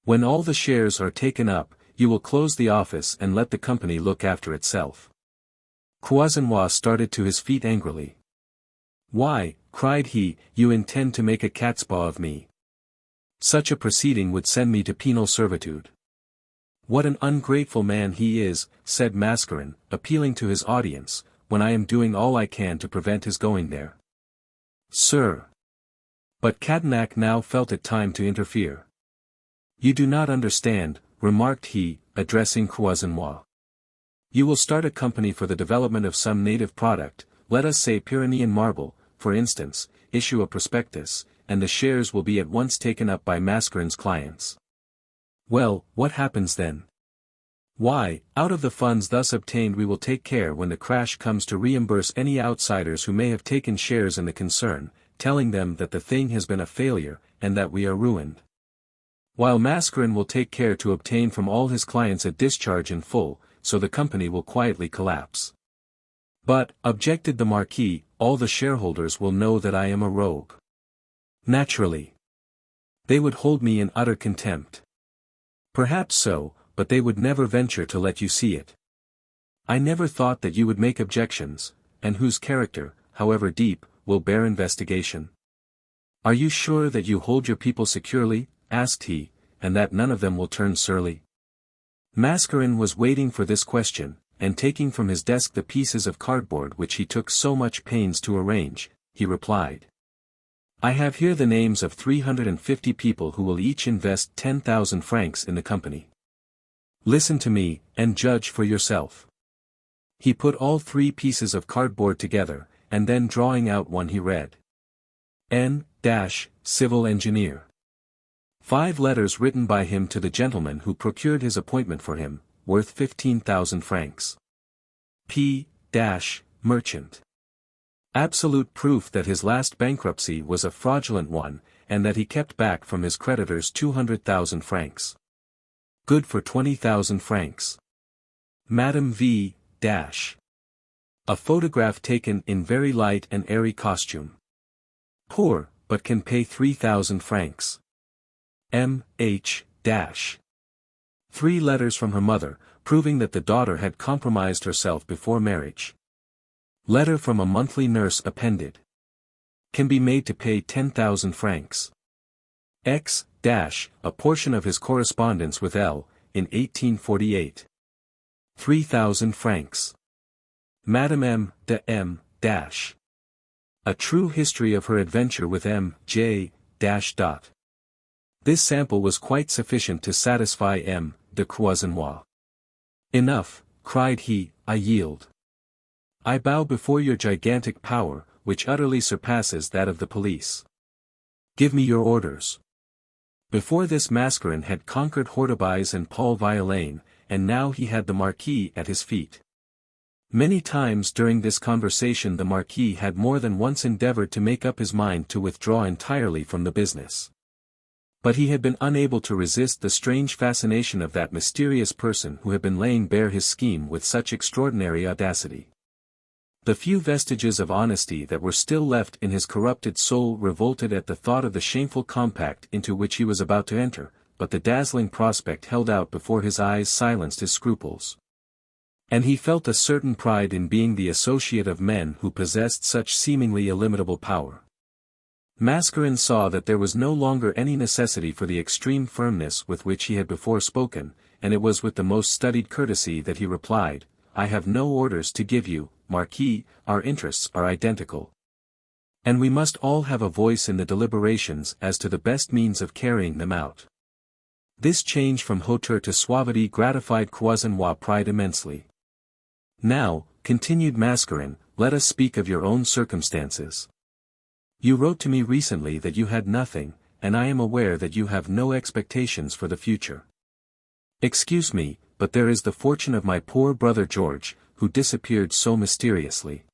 When all the shares are taken up, you will close the office and let the company look after itself. Croisenois started to his feet angrily. Why, cried he, you intend to make a catspaw of me. Such a proceeding would send me to penal servitude. What an ungrateful man he is, said Mascarin, appealing to his audience, when I am doing all I can to prevent his going there. Sir. But Cadinac now felt it time to interfere. You do not understand, remarked he, addressing Croisenois. You will start a company for the development of some native product, let us say Pyrenean marble, for instance, issue a prospectus, and the shares will be at once taken up by Mascarin's clients. Well, what happens then? Why, out of the funds thus obtained we will take care when the crash comes to reimburse any outsiders who may have taken shares in the concern, telling them that the thing has been a failure, and that we are ruined. While Mascarin will take care to obtain from all his clients a discharge in full, so the company will quietly collapse. But, objected the Marquis, all the shareholders will know that I am a rogue. Naturally. They would hold me in utter contempt. Perhaps so, but they would never venture to let you see it. I never thought that you would make objections, and whose character, however deep, will bear investigation. Are you sure that you hold your people securely, asked he, and that none of them will turn surly? Mascarin was waiting for this question, and taking from his desk the pieces of cardboard which he took so much pains to arrange, he replied. I have here the names of 350 people who will each invest 10,000 francs in the company. Listen to me, and judge for yourself. He put all 3 pieces of cardboard together, and then drawing out one he read. N. Civil Engineer. 5 letters written by him to the gentleman who procured his appointment for him, worth 15,000 francs. P. Merchant. Absolute proof that his last bankruptcy was a fraudulent one, and that he kept back from his creditors 200,000 francs. Good for 20,000 francs. Madame V. A photograph taken in very light and airy costume. Poor, but can pay 3,000 francs. M.H. 3 letters from her mother, proving that the daughter had compromised herself before marriage. Letter from a monthly nurse appended. Can be made to pay 10,000 francs. X. A portion of his correspondence with L. in 1848. 3,000 francs. Madame M. de M. A true history of her adventure with M. J. This sample was quite sufficient to satisfy M. de Croisenois. Enough, cried he, I yield. I bow before your gigantic power, which utterly surpasses that of the police. Give me your orders. Before this Mascarin had conquered Hortebise and Paul Violaine, and now he had the Marquis at his feet. Many times during this conversation the Marquis had more than once endeavored to make up his mind to withdraw entirely from the business. But he had been unable to resist the strange fascination of that mysterious person who had been laying bare his scheme with such extraordinary audacity. The few vestiges of honesty that were still left in his corrupted soul revolted at the thought of the shameful compact into which he was about to enter, but the dazzling prospect held out before his eyes silenced his scruples. And he felt a certain pride in being the associate of men who possessed such seemingly illimitable power. Mascarin saw that there was no longer any necessity for the extreme firmness with which he had before spoken, and it was with the most studied courtesy that he replied, I have no orders to give you, Marquis, our interests are identical. And we must all have a voice in the deliberations as to the best means of carrying them out. This change from hauteur to suavity gratified Croisenois' pride immensely. Now, continued Mascarin, let us speak of your own circumstances. You wrote to me recently that you had nothing, and I am aware that you have no expectations for the future. Excuse me, but there is the fortune of my poor brother George, who disappeared so mysteriously.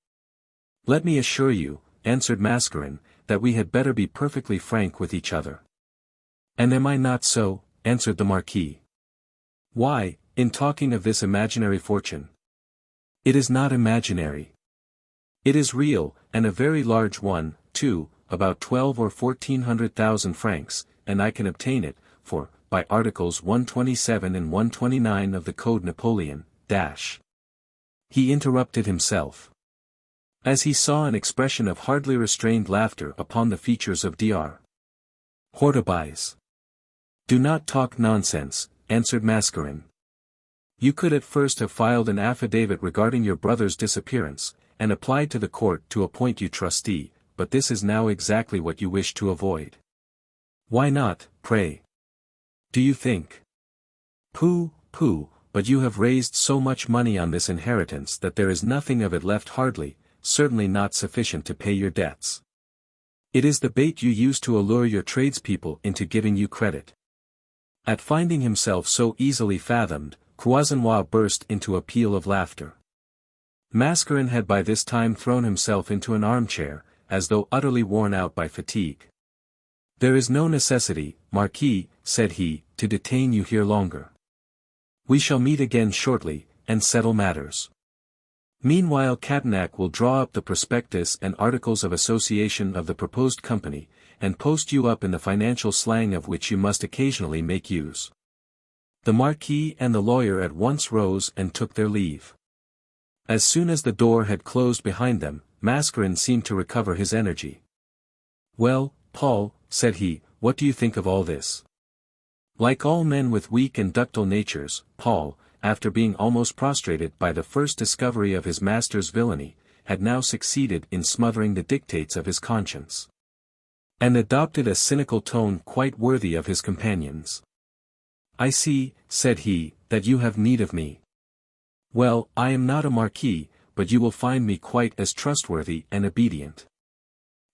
Let me assure you, answered Mascarin, that we had better be perfectly frank with each other. And am I not so? Answered the Marquis. Why, in talking of this imaginary fortune? It is not imaginary. It is real, and a very large one, too, about 12 or 1400,000 francs, and I can obtain it, for, by Articles 127 and 129 of the Code Napoleon, He interrupted himself. As he saw an expression of hardly restrained laughter upon the features of Dr. Hortebise. Do not talk nonsense, answered Mascarin. You could at first have filed an affidavit regarding your brother's disappearance, and applied to the court to appoint you trustee, but this is now exactly what you wish to avoid. Why not, pray? Do you think? Pooh, but you have raised so much money on this inheritance that there is nothing of it left hardly, certainly not sufficient to pay your debts. It is the bait you use to allure your tradespeople into giving you credit. At finding himself so easily fathomed, Croisenois burst into a peal of laughter. Mascarin had by this time thrown himself into an armchair, as though utterly worn out by fatigue. There is no necessity, Marquis, said he, to detain you here longer. We shall meet again shortly, and settle matters. Meanwhile Catanac will draw up the prospectus and articles of association of the proposed company, and post you up in the financial slang of which you must occasionally make use. The Marquis and the lawyer at once rose and took their leave. As soon as the door had closed behind them, Mascarin seemed to recover his energy. Well, Paul, said he, what do you think of all this? Like all men with weak and ductile natures, Paul, after being almost prostrated by the first discovery of his master's villainy, had now succeeded in smothering the dictates of his conscience. And adopted a cynical tone quite worthy of his companions. I see, said he, that you have need of me. Well, I am not a marquis, but you will find me quite as trustworthy and obedient.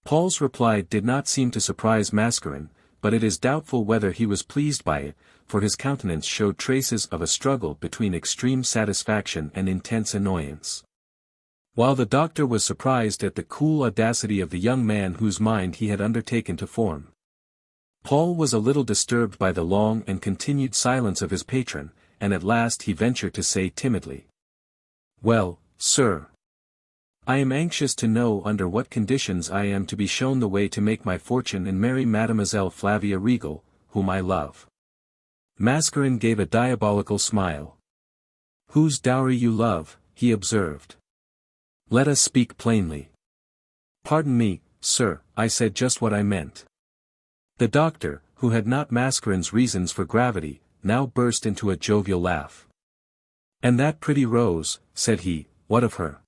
Paul's reply did not seem to surprise Mascarin, but it is doubtful whether he was pleased by it, for his countenance showed traces of a struggle between extreme satisfaction and intense annoyance. While the doctor was surprised at the cool audacity of the young man whose mind he had undertaken to form. Paul was a little disturbed by the long and continued silence of his patron, and at last he ventured to say timidly. "Well, sir. I am anxious to know under what conditions I am to be shown the way to make my fortune and marry Mademoiselle Flavia Regal, whom I love." Mascarin gave a diabolical smile. "Whose dowry you love," he observed. "Let us speak plainly." "Pardon me, sir, I said just what I meant." The doctor, who had not Mascarin's reasons for gravity, now burst into a jovial laugh. "And that pretty Rose," said he, "what of her?"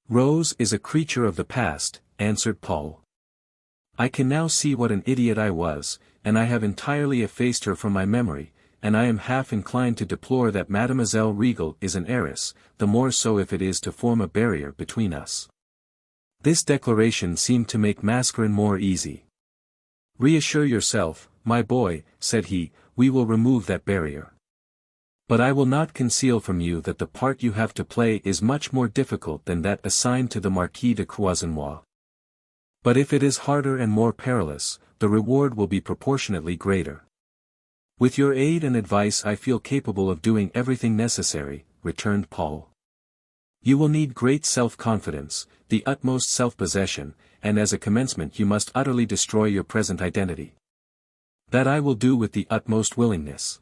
"Rose is a creature of the past," answered Paul. "I can now see what an idiot I was, and I have entirely effaced her from my memory, and I am half inclined to deplore that Mademoiselle Regal is an heiress, the more so if it is to form a barrier between us." This declaration seemed to make Mascarin more easy. "Reassure yourself, my boy," said he, "we will remove that barrier. But I will not conceal from you that the part you have to play is much more difficult than that assigned to the Marquis de Croisenois. But if it is harder and more perilous, the reward will be proportionately greater. With your aid and advice I feel capable of doing everything necessary," returned Paul. "You will need great self-confidence, the utmost self-possession, and as a commencement you must utterly destroy your present identity. That I will do with the utmost willingness.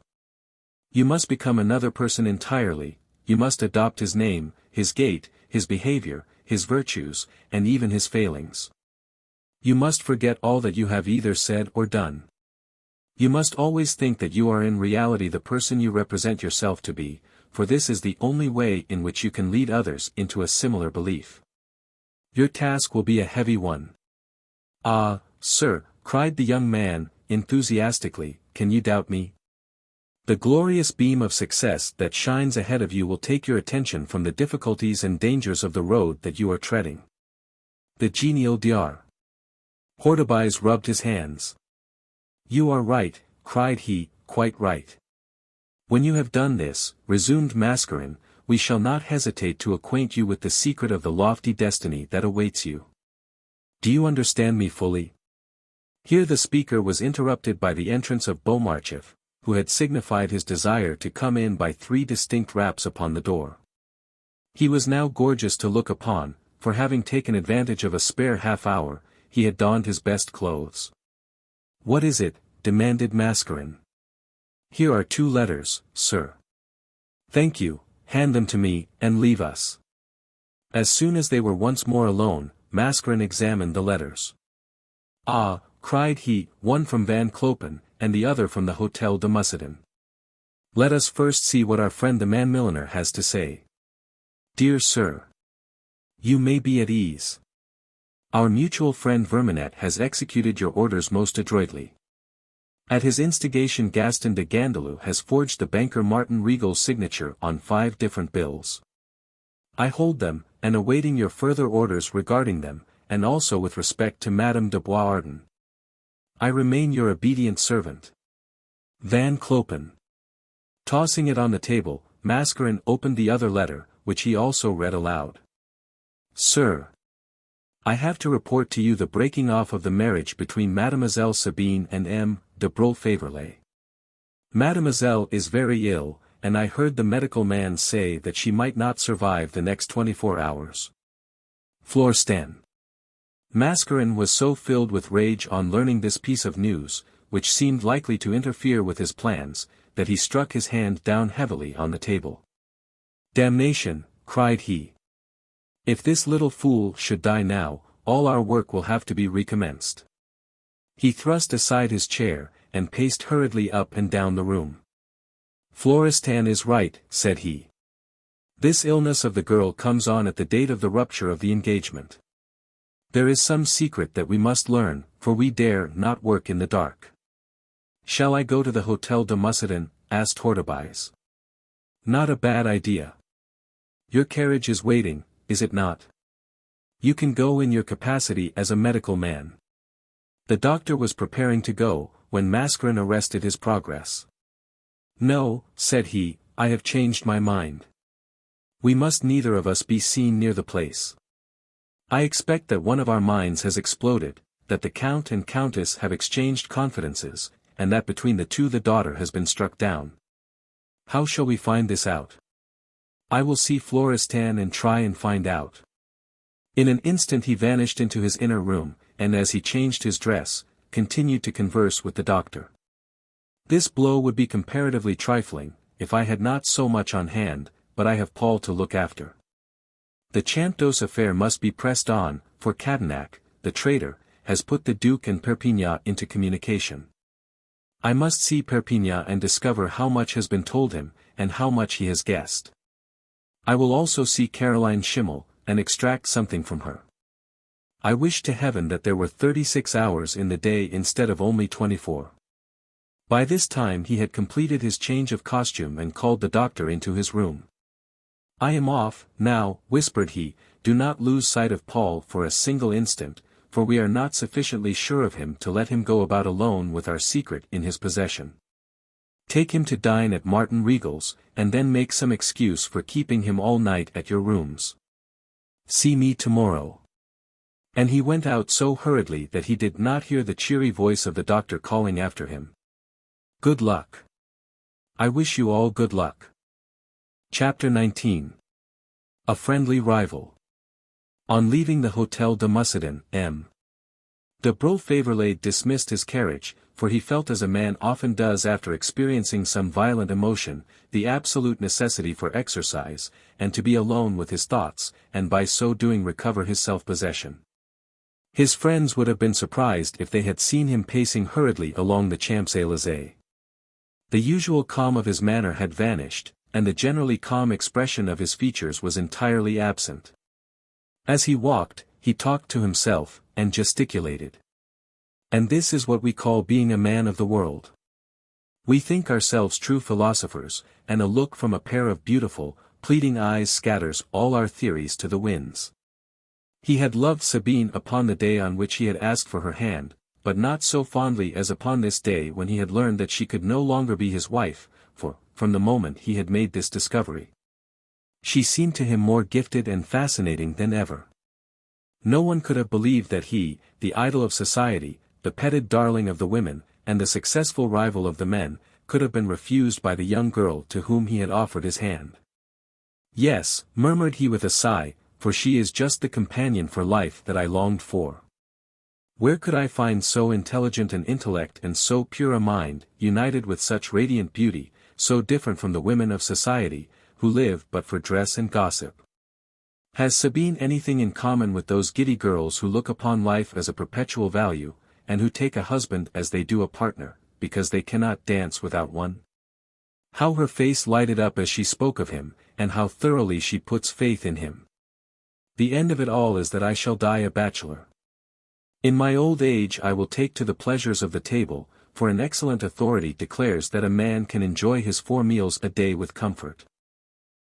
You must become another person entirely, you must adopt his name, his gait, his behavior, his virtues, and even his failings. You must forget all that you have either said or done. You must always think that you are in reality the person you represent yourself to be, for this is the only way in which you can lead others into a similar belief. Your task will be a heavy one." "Ah, sir," cried the young man, enthusiastically, "can you doubt me? The glorious beam of success that shines ahead of you will take your attention from the difficulties and dangers of the road that you are treading." The genial Dr. Hortebise rubbed his hands. "You are right," cried he, "quite right. When you have done this," resumed Mascarin, "we shall not hesitate to acquaint you with the secret of the lofty destiny that awaits you. Do you understand me fully?" Here the speaker was interrupted by the entrance of Beaumarchais, who had signified his desire to come in by 3 distinct raps upon the door. He was now gorgeous to look upon, for having taken advantage of a spare half-hour, he had donned his best clothes. "What is it?" demanded Mascarin. "Here are 2 letters, sir." "Thank you, hand them to me, and leave us." As soon as they were once more alone, Mascarin examined the letters. "Ah," cried he, "one from Van Clopen, and the other from the Hôtel de Mussidan. Let us first see what our friend the Man-Milliner has to say. Dear Sir, you may be at ease. Our mutual friend Vermanette has executed your orders most adroitly. At his instigation Gaston de Gandalou has forged the banker Martin Regal's signature on 5 different bills. I hold them, and awaiting your further orders regarding them, and also with respect to Madame de Boisardin. I remain your obedient servant. Van Clopen. Tossing it on the table, Mascarin opened the other letter, which he also read aloud. Sir, I have to report to you the breaking off of the marriage between Mademoiselle Sabine and M. de Broglie-Faverley. Mademoiselle is very ill, and I heard the medical man say that she might not survive the next 24 hours. Florestan. Mascarin was so filled with rage on learning this piece of news, which seemed likely to interfere with his plans, that he struck his hand down heavily on the table. Damnation, cried he. If this little fool should die now, all our work will have to be recommenced. He thrust aside his chair, and paced hurriedly up and down the room. Florestan is right, said he. This illness of the girl comes on at the date of the rupture of the engagement. There is some secret that we must learn, for we dare not work in the dark. Shall I go to the Hôtel de Mussidan? Asked Hortebise. Not a bad idea. Your carriage is waiting, is it not? You can go in your capacity as a medical man. The doctor was preparing to go, when Mascarin arrested his progress. No, said he, I have changed my mind. We must neither of us be seen near the place. I expect that one of our minds has exploded, that the Count and Countess have exchanged confidences, and that between the two the daughter has been struck down. How shall we find this out? I will see Florestan and try and find out. In an instant he vanished into his inner room, and as he changed his dress, continued to converse with the doctor. This blow would be comparatively trifling, if I had not so much on hand, but I have Paul to look after. The CHAMPDOCE affair must be pressed on, for Cadenac, the traitor, has put the Duke and Perpignan into communication. I must see Perpignan and discover how much has been told him, and how much he has guessed. I will also see Caroline Schimmel, and extract something from her. I wish to heaven that there were 36 hours in the day instead of only 24. By this time he had completed his change of costume and called the doctor into his room. I am off, now, whispered he, do not lose sight of Paul for a single instant, for we are not sufficiently sure of him to let him go about alone with our secret in his possession. Take him to dine at Martin Regal's, and then make some excuse for keeping him all night at your rooms. See me tomorrow. And he went out so hurriedly that he did not hear the cheery voice of the doctor calling after him. Good luck. I wish you all good luck. Chapter 19. A friendly rival. On leaving the Hôtel de Mussidan, M. de Beaufort dismissed his carriage, for he felt as a man often does after experiencing some violent emotion, the absolute necessity for exercise, and to be alone with his thoughts, and by so doing recover his self-possession. His friends would have been surprised if they had seen him pacing hurriedly along the Champs-Élysées. The usual calm of his manner had vanished, and the generally calm expression of his features was entirely absent. As he walked, he talked to himself, and gesticulated. And this is what we call being a man of the world. We think ourselves true philosophers, and a look from a pair of beautiful, pleading eyes scatters all our theories to the winds. He had loved Sabine upon the day on which he had asked for her hand, but not so fondly as upon this day when he had learned that she could no longer be his wife, for, from the moment he had made this discovery, she seemed to him more gifted and fascinating than ever. No one could have believed that he, the idol of society, the petted darling of the women, and the successful rival of the men, could have been refused by the young girl to whom he had offered his hand. Yes, murmured he with a sigh, for she is just the companion for life that I longed for. Where could I find so intelligent an intellect and so pure a mind, united with such radiant beauty, so different from the women of society, who live but for dress and gossip? Has Sabine anything in common with those giddy girls who look upon life as a perpetual value, and who take a husband as they do a partner, because they cannot dance without one? How her face lighted up as she spoke of him, and how thoroughly she puts faith in him. The end of it all is that I shall die a bachelor. In my old age I will take to the pleasures of the table, for an excellent authority declares that a man can enjoy his 4 meals a day with comfort.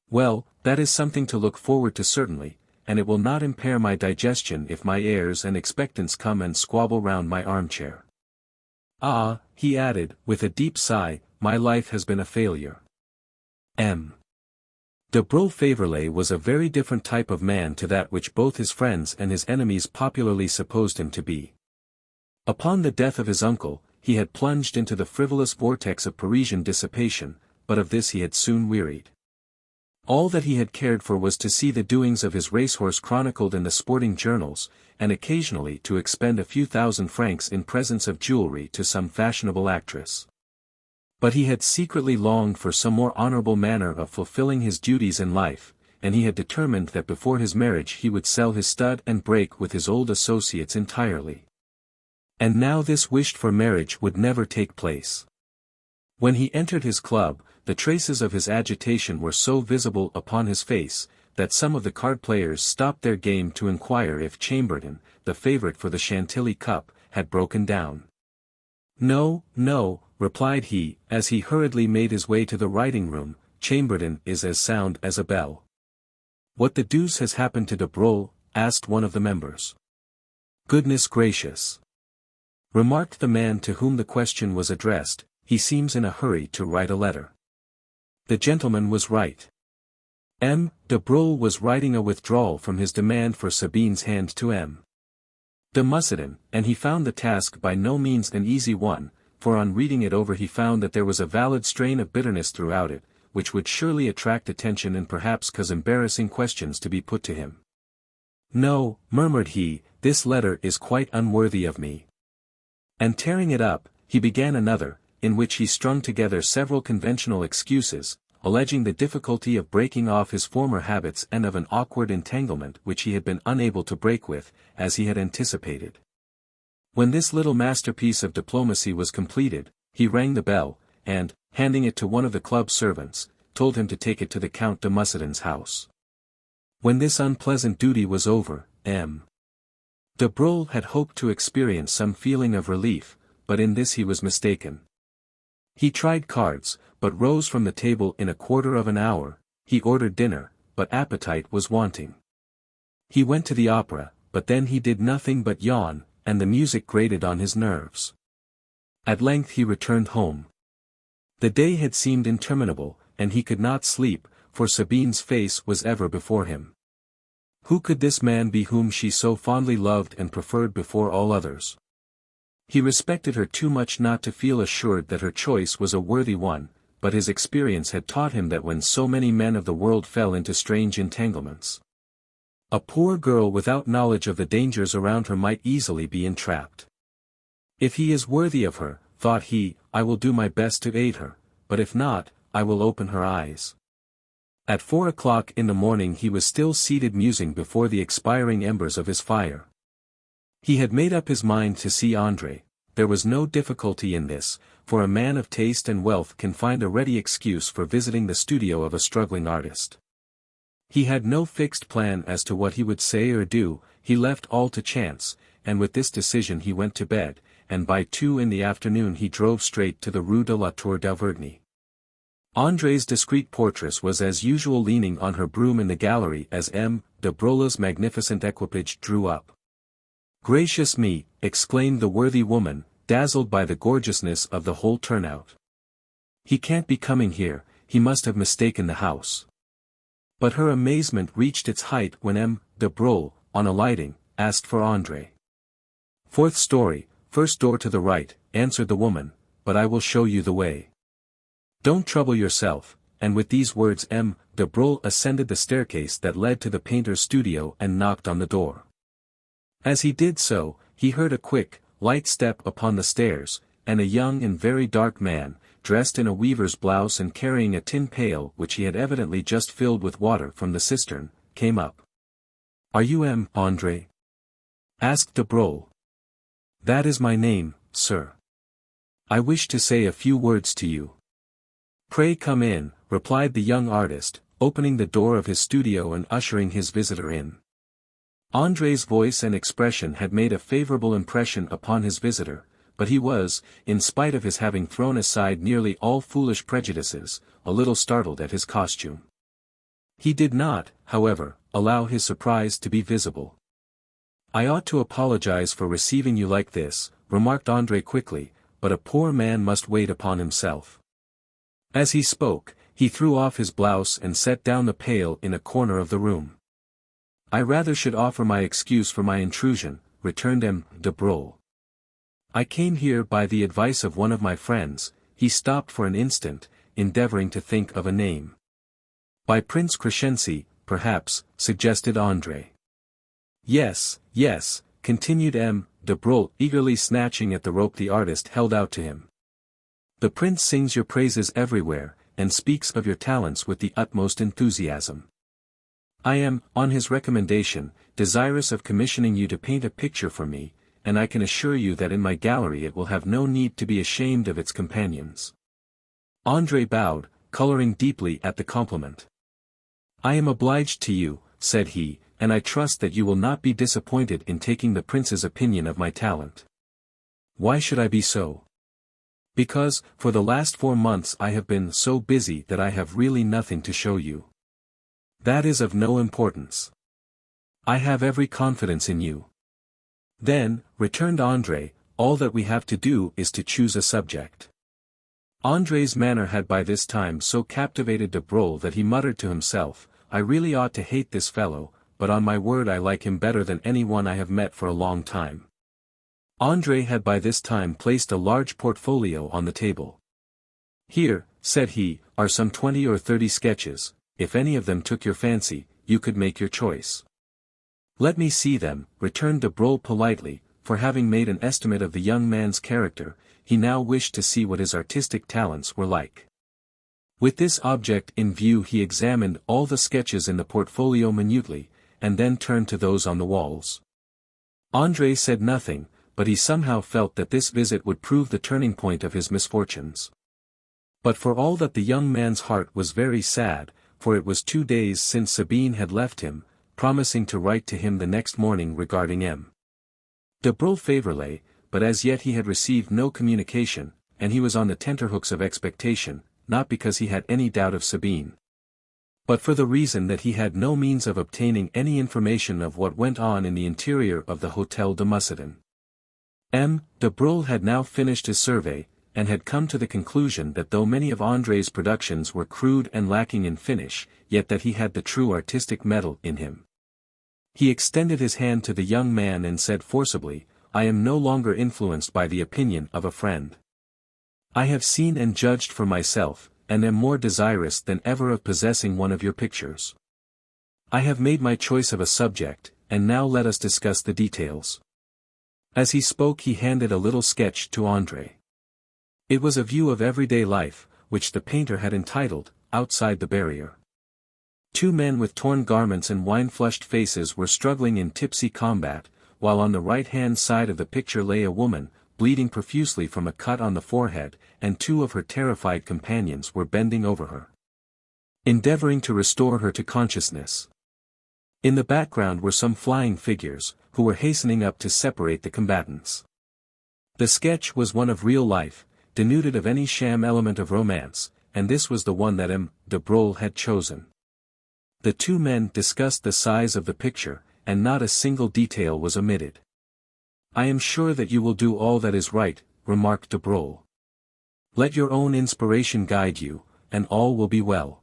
Well, that is something to look forward to certainly, and it will not impair my digestion if my heirs and expectants come and squabble round my armchair. Ah, he added, with a deep sigh, my life has been a failure. M. de Beaufort was a very different type of man to that which both his friends and his enemies popularly supposed him to be. Upon the death of his uncle, he had plunged into the frivolous vortex of Parisian dissipation, but of this he had soon wearied. All that he had cared for was to see the doings of his racehorse chronicled in the sporting journals, and occasionally to expend a few thousand francs in presents of jewelry to some fashionable actress. But he had secretly longed for some more honorable manner of fulfilling his duties in life, and he had determined that before his marriage he would sell his stud and break with his old associates entirely. And now this wished-for marriage would never take place. When he entered his club, the traces of his agitation were so visible upon his face, that some of the card-players stopped their game to inquire if Chambertin, the favourite for the Chantilly Cup, had broken down. No, no, replied he, as he hurriedly made his way to the writing-room, Chambertin is as sound as a bell. What the deuce has happened to de Broglie? Asked one of the members. Goodness gracious! Remarked the man to whom the question was addressed, he seems in a hurry to write a letter. The gentleman was right. M. de Broglie was writing a withdrawal from his demand for Sabine's hand to M. de Mussidan, and he found the task by no means an easy one, for on reading it over he found that there was a valid strain of bitterness throughout it, which would surely attract attention and perhaps cause embarrassing questions to be put to him. "No," murmured he, "this letter is quite unworthy of me." And tearing it up, he began another, in which he strung together several conventional excuses, alleging the difficulty of breaking off his former habits and of an awkward entanglement which he had been unable to break with, as he had anticipated. When this little masterpiece of diplomacy was completed, he rang the bell, and, handing it to one of the club servants, told him to take it to the Count de Mussidan's house. When this unpleasant duty was over, M. de Broglie had hoped to experience some feeling of relief, but in this he was mistaken. He tried cards, but rose from the table in a quarter of an hour. He ordered dinner, but appetite was wanting. He went to the opera, but then he did nothing but yawn, and the music grated on his nerves. At length he returned home. The day had seemed interminable, and he could not sleep, for Sabine's face was ever before him. Who could this man be whom she so fondly loved and preferred before all others? He respected her too much not to feel assured that her choice was a worthy one, but his experience had taught him that when so many men of the world fell into strange entanglements, a poor girl without knowledge of the dangers around her might easily be entrapped. If he is worthy of her, thought he, I will do my best to aid her, but if not, I will open her eyes. At 4 o'clock in the morning he was still seated musing before the expiring embers of his fire. He had made up his mind to see André. There was no difficulty in this, for a man of taste and wealth can find a ready excuse for visiting the studio of a struggling artist. He had no fixed plan as to what he would say or do, he left all to chance, and with this decision he went to bed, and by 2 in the afternoon he drove straight to the Rue de la Tour d'Auvergne. André's discreet portress was as usual leaning on her broom in the gallery as M. de Broglie's magnificent equipage drew up. "Gracious me," exclaimed the worthy woman, dazzled by the gorgeousness of the whole turnout. "He can't be coming here, he must have mistaken the house." But her amazement reached its height when M. de Broglie, on alighting, asked for André. "Fourth story, first door to the right," answered the woman, "but I will show you the way. Don't trouble yourself," and with these words M. de Broglie ascended the staircase that led to the painter's studio and knocked on the door. As he did so, he heard a quick, light step upon the stairs, and a young and very dark man, dressed in a weaver's blouse and carrying a tin pail which he had evidently just filled with water from the cistern, came up. "Are you M. André?" asked de Broglie. "That is my name, sir. I wish to say a few words to you." "Pray come in," replied the young artist, opening the door of his studio and ushering his visitor in. André's voice and expression had made a favorable impression upon his visitor, but he was, in spite of his having thrown aside nearly all foolish prejudices, a little startled at his costume. He did not, however, allow his surprise to be visible. "I ought to apologize for receiving you like this," remarked André quickly, "but a poor man must wait upon himself." As he spoke, he threw off his blouse and set down the pail in a corner of the room. "I rather should offer my excuse for my intrusion," returned M. de Broglie. "I came here by the advice of one of my friends." He stopped for an instant, endeavoring to think of a name. "By Prince Crescenzi, perhaps," suggested André. Yes, yes," continued M. de Broglie, eagerly snatching at the rope the artist held out to him. "The prince sings your praises everywhere, and speaks of your talents with the utmost enthusiasm. I am, on his recommendation, desirous of commissioning you to paint a picture for me, and I can assure you that in my gallery it will have no need to be ashamed of its companions." André bowed, coloring deeply at the compliment. "I am obliged to you," said he, "and I trust that you will not be disappointed in taking the prince's opinion of my talent." "Why should I be so?" "Because, for the last 4 months I have been so busy that I have really nothing to show you." "That is of no importance. I have every confidence in you." "Then," returned André, "all that we have to do is to choose a subject." André's manner had by this time so captivated de Broglie that he muttered to himself, "I really ought to hate this fellow, but on my word I like him better than anyone I have met for a long time. André had by this time placed a large portfolio on the table. Here, said he, are some 20 or 30 sketches. If any of them took your fancy, you could make your choice. Let me see them, returned de Broglie politely, for having made an estimate of the young man's character, he now wished to see what his artistic talents were like. With this object in view he examined all the sketches in the portfolio minutely, and then turned to those on the walls. André said nothing, but he somehow felt that this visit would prove the turning point of his misfortunes. But for all that the young man's heart was very sad, for it was 2 days since Sabine had left him, promising to write to him the next morning regarding M. de Broglie, but as yet he had received no communication, and he was on the tenterhooks of expectation, not because he had any doubt of Sabine, but for the reason that he had no means of obtaining any information of what went on in the interior of the Hôtel de Mussidan. M. de Broglie had now finished his survey, and had come to the conclusion that though many of André's productions were crude and lacking in finish, yet that he had the true artistic metal in him. He extended his hand to the young man and said forcibly, I am no longer influenced by the opinion of a friend. I have seen and judged for myself, and am more desirous than ever of possessing one of your pictures. I have made my choice of a subject, and now let us discuss the details. As he spoke he handed a little sketch to André. It was a view of everyday life, which the painter had entitled, Outside the Barrier. 2 men with torn garments and wine-flushed faces were struggling in tipsy combat, while on the right-hand side of the picture lay a woman, bleeding profusely from a cut on the forehead, and 2 of her terrified companions were bending over her, endeavoring to restore her to consciousness. In the background were some flying figures, who were hastening up to separate the combatants. The sketch was one of real life, denuded of any sham element of romance, and this was the one that M. de Broglie had chosen. The 2 men discussed the size of the picture, and not a single detail was omitted. I am sure that you will do all that is right, remarked de Broglie. Let your own inspiration guide you, and all will be well.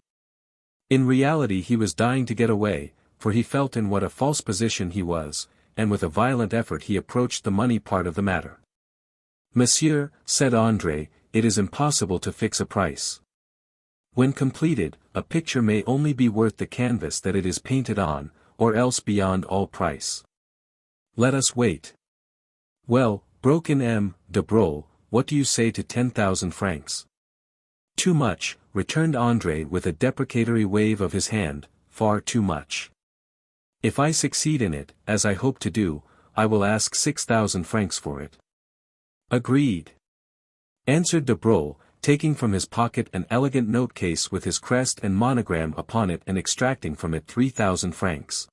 In reality he was dying to get away, for he felt in what a false position he was, and with a violent effort he approached the money part of the matter. Monsieur, said André, it is impossible to fix a price. When completed, a picture may only be worth the canvas that it is painted on, or else beyond all price. Let us wait. Well, broke in M. de Broglie, what do you say to 10,000 francs? Too much, returned André with a deprecatory wave of his hand, far too much. If I succeed in it, as I hope to do, I will ask 6,000 francs for it. Agreed, answered de Broglie, taking from his pocket an elegant note-case with his crest and monogram upon it and extracting from it 3,000 francs.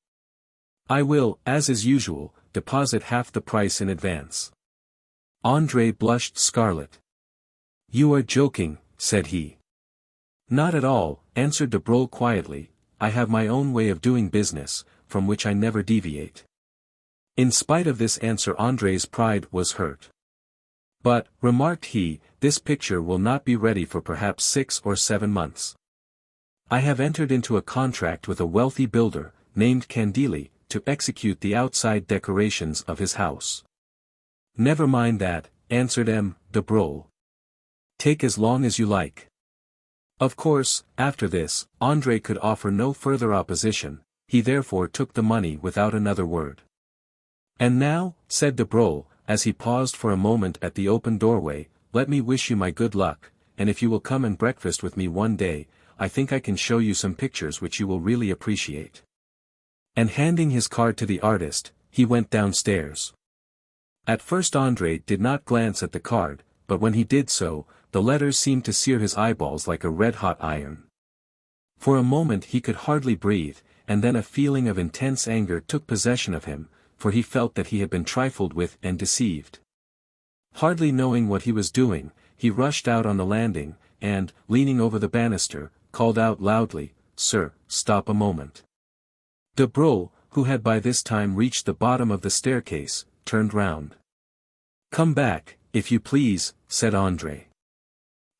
I will, as is usual, deposit half the price in advance. André blushed scarlet. You are joking, said he. Not at all, answered de Broglie quietly, I have my own way of doing business, from which I never deviate. In spite of this answer André's pride was hurt. But, remarked he, this picture will not be ready for perhaps 6 or 7 months. I have entered into a contract with a wealthy builder, named Candili, to execute the outside decorations of his house. Never mind that, answered M. de Broglie. Take as long as you like. Of course, after this, André could offer no further opposition, he therefore took the money without another word. And now, said de Broglie, as he paused for a moment at the open doorway, let me wish you my good luck, and if you will come and breakfast with me one day, I think I can show you some pictures which you will really appreciate. And handing his card to the artist, he went downstairs. At first André did not glance at the card, but when he did so, the letters seemed to sear his eyeballs like a red-hot iron. For a moment he could hardly breathe, and then a feeling of intense anger took possession of him, for he felt that he had been trifled with and deceived. Hardly knowing what he was doing, he rushed out on the landing, and, leaning over the banister, called out loudly, Sir, stop a moment. De Broglie, who had by this time reached the bottom of the staircase, turned round. Come back, if you please, said André.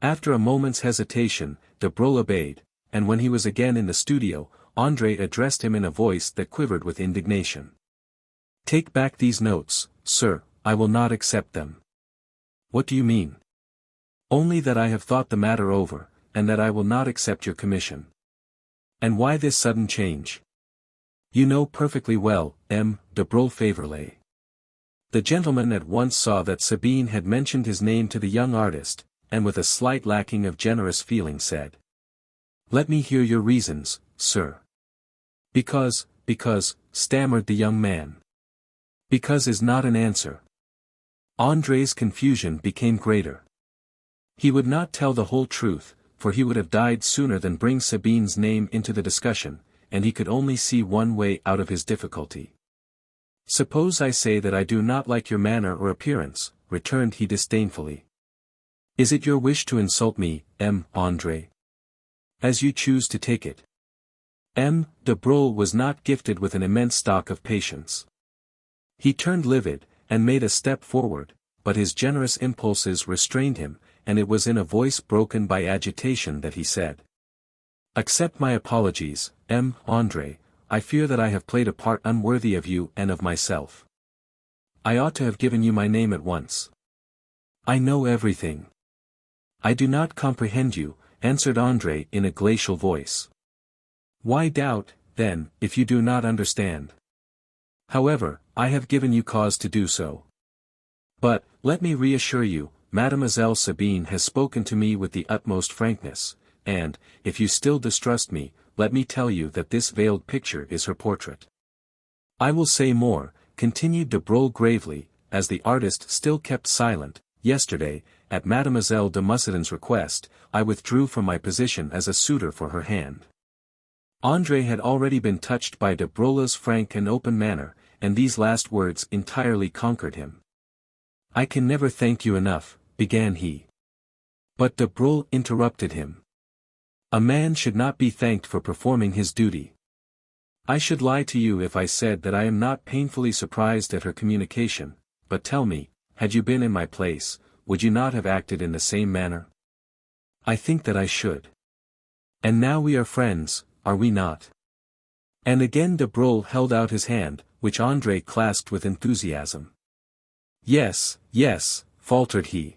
After a moment's hesitation, de Broglie obeyed, and when he was again in the studio, André addressed him in a voice that quivered with indignation. "Take back these notes, sir, I will not accept them." "What do you mean?" "Only that I have thought the matter over, and that I will not accept your commission." "And why this sudden change?" "You know perfectly well, M. de Broglie." The gentleman at once saw that Sabine had mentioned his name to the young artist, and with a slight lacking of generous feeling said, "Let me hear your reasons, sir." Because, stammered the young man. "Because is not an answer." André's confusion became greater. He would not tell the whole truth, for he would have died sooner than bring Sabine's name into the discussion, and he could only see one way out of his difficulty. "Suppose I say that I do not like your manner or appearance," returned he disdainfully. "Is it your wish to insult me, M. André? As you choose to take it." M. de Broglie was not gifted with an immense stock of patience. He turned livid, and made a step forward, but his generous impulses restrained him, and it was in a voice broken by agitation that he said, "Accept my apologies, M. André, I fear that I have played a part unworthy of you and of myself. I ought to have given you my name at once. I know everything." "I do not comprehend you," answered André in a glacial voice. "Why doubt, then, if you do not understand? However, I have given you cause to do so. But, let me reassure you, Mademoiselle Sabine has spoken to me with the utmost frankness, and, if you still distrust me, let me tell you that this veiled picture is her portrait. I will say more," continued de Broglie gravely, as the artist still kept silent. "Yesterday, at Mademoiselle de Mussidan's request, I withdrew from my position as a suitor for her hand." André had already been touched by de Broglie's frank and open manner, and these last words entirely conquered him. "I can never thank you enough," began he. But de Broglie interrupted him. "A man should not be thanked for performing his duty. I should lie to you if I said that I am not painfully surprised at her communication, but tell me, had you been in my place, would you not have acted in the same manner?" "I think that I should." "And now we are friends, are we not?" And again de Broglie held out his hand, which André clasped with enthusiasm. "Yes, yes," faltered he.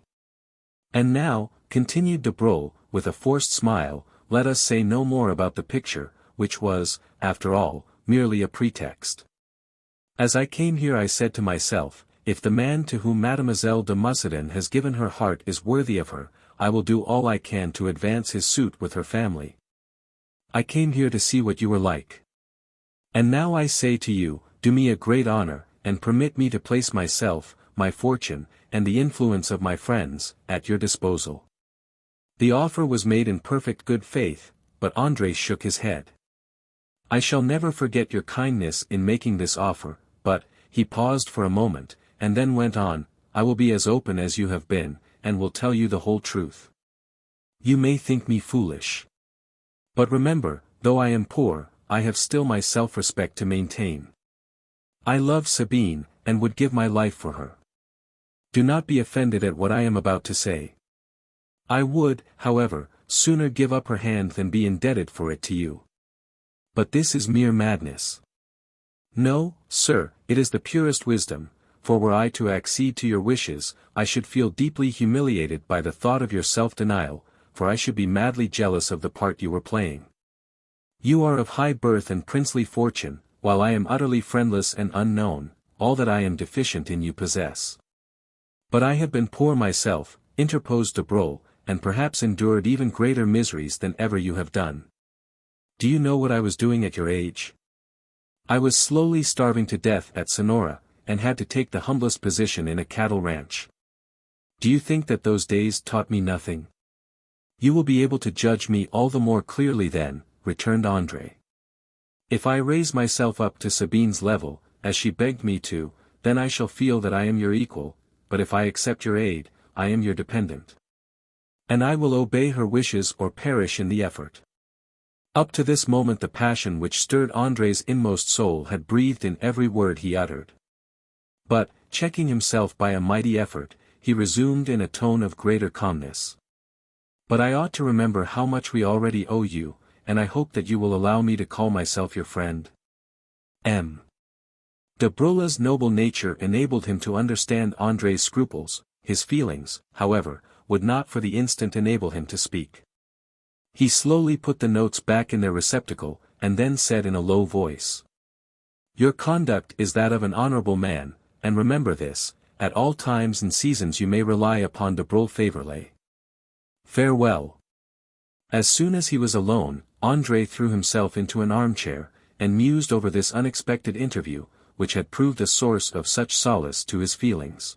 "And now," continued de Broglie, with a forced smile, "let us say no more about the picture, which was, after all, merely a pretext. As I came here I said to myself, if the man to whom Mademoiselle de Mussidan has given her heart is worthy of her, I will do all I can to advance his suit with her family. I came here to see what you were like. And now I say to you, do me a great honor, and permit me to place myself, my fortune, and the influence of my friends, at your disposal." The offer was made in perfect good faith, but André shook his head. "I shall never forget your kindness in making this offer, but," he paused for a moment, and then went on, "I will be as open as you have been, and will tell you the whole truth. You may think me foolish. But remember, though I am poor, I have still my self-respect to maintain. I love Sabine, and would give my life for her. Do not be offended at what I am about to say. I would, however, sooner give up her hand than be indebted for it to you. But this is mere madness. No, sir, it is the purest wisdom, for were I to accede to your wishes, I should feel deeply humiliated by the thought of your self-denial, for I should be madly jealous of the part you were playing. You are of high birth and princely fortune, while I am utterly friendless and unknown, all that I am deficient in you possess. But I have been poor myself," interposed de Broglie, "and perhaps endured even greater miseries than ever you have done. Do you know what I was doing at your age? I was slowly starving to death at Sonora, and had to take the humblest position in a cattle ranch. Do you think that those days taught me nothing? You will be able to judge me all the more clearly then," returned André. "If I raise myself up to Sabine's level, as she begged me to, then I shall feel that I am your equal, but if I accept your aid, I am your dependent. And I will obey her wishes or perish in the effort." Up to this moment the passion which stirred André's inmost soul had breathed in every word he uttered. But, checking himself by a mighty effort, he resumed in a tone of greater calmness. "But I ought to remember how much we already owe you, and I hope that you will allow me to call myself your friend. M. De Broglie's noble nature enabled him to understand André's scruples. His feelings, however, would not for the instant enable him to speak. He slowly put the notes back in their receptacle, and then said in a low voice, "Your conduct is that of an honorable man, and remember this, at all times and seasons you may rely upon de Broglie favorably. Farewell." As soon as he was alone, André threw himself into an armchair, and mused over this unexpected interview, which had proved a source of such solace to his feelings.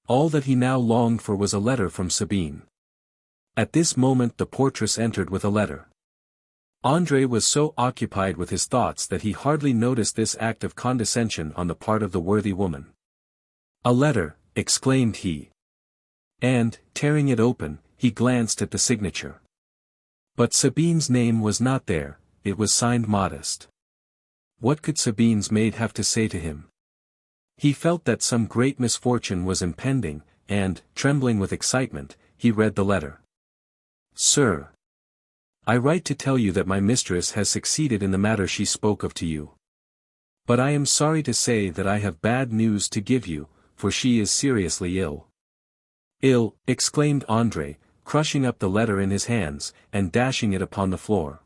All that he now longed for was a letter from Sabine. At this moment the portress entered with a letter. André was so occupied with his thoughts that he hardly noticed this act of condescension on the part of the worthy woman. "A letter," exclaimed he. And, tearing it open, he glanced at the signature. But Sabine's name was not there, it was signed Modest. What could Sabine's maid have to say to him? He felt that some great misfortune was impending, and, trembling with excitement, he read the letter. "Sir, I write to tell you that my mistress has succeeded in the matter she spoke of to you. But I am sorry to say that I have bad news to give you, for she is seriously ill." "Ill," exclaimed André, crushing up the letter in his hands, and dashing it upon the floor.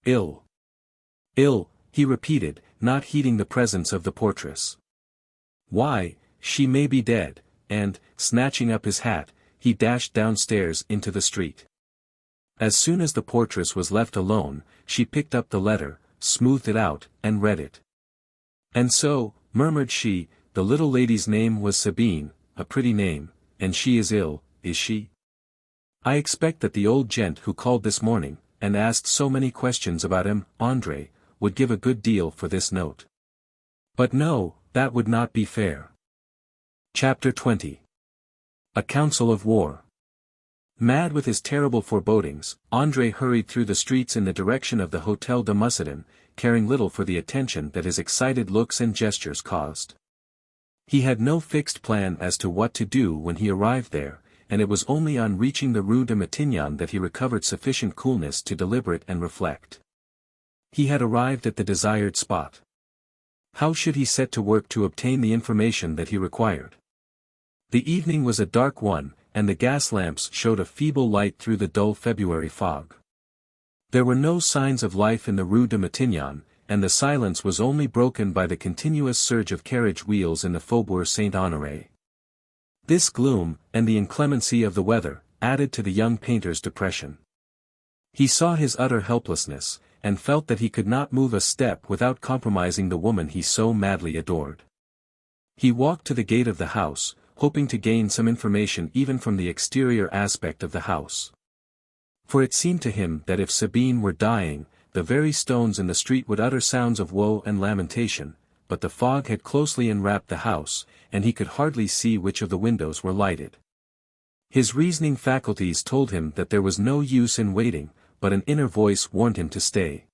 "Ill. Ill," he repeated, not heeding the presence of the portress. "Why, she may be dead," and, snatching up his hat, he dashed downstairs into the street. As soon as the portress was left alone, she picked up the letter, smoothed it out, and read it. "And so," murmured she, "the little lady's name was Sabine, a pretty name, and she is ill, is she? I expect that the old gent who called this morning, and asked so many questions about him, André, would give a good deal for this note. But no, that would not be fair." Chapter 20. A Council of War. Mad with his terrible forebodings, André hurried through the streets in the direction of the Hôtel de Mussidan, caring little for the attention that his excited looks and gestures caused. He had no fixed plan as to what to do when he arrived there, and it was only on reaching the Rue de Matignon that he recovered sufficient coolness to deliberate and reflect. He had arrived at the desired spot. How should he set to work to obtain the information that he required? The evening was a dark one, and the gas lamps showed a feeble light through the dull February fog. There were no signs of life in the Rue de Matignon, and the silence was only broken by the continuous surge of carriage wheels in the Faubourg Saint-Honoré. This gloom, and the inclemency of the weather, added to the young painter's depression. He saw his utter helplessness, and felt that he could not move a step without compromising the woman he so madly adored. He walked to the gate of the house, hoping to gain some information even from the exterior aspect of the house. For it seemed to him that if Sabine were dying, the very stones in the street would utter sounds of woe and lamentation, but the fog had closely enwrapped the house, and he could hardly see which of the windows were lighted. His reasoning faculties told him that there was no use in waiting, but an inner voice warned him to stay.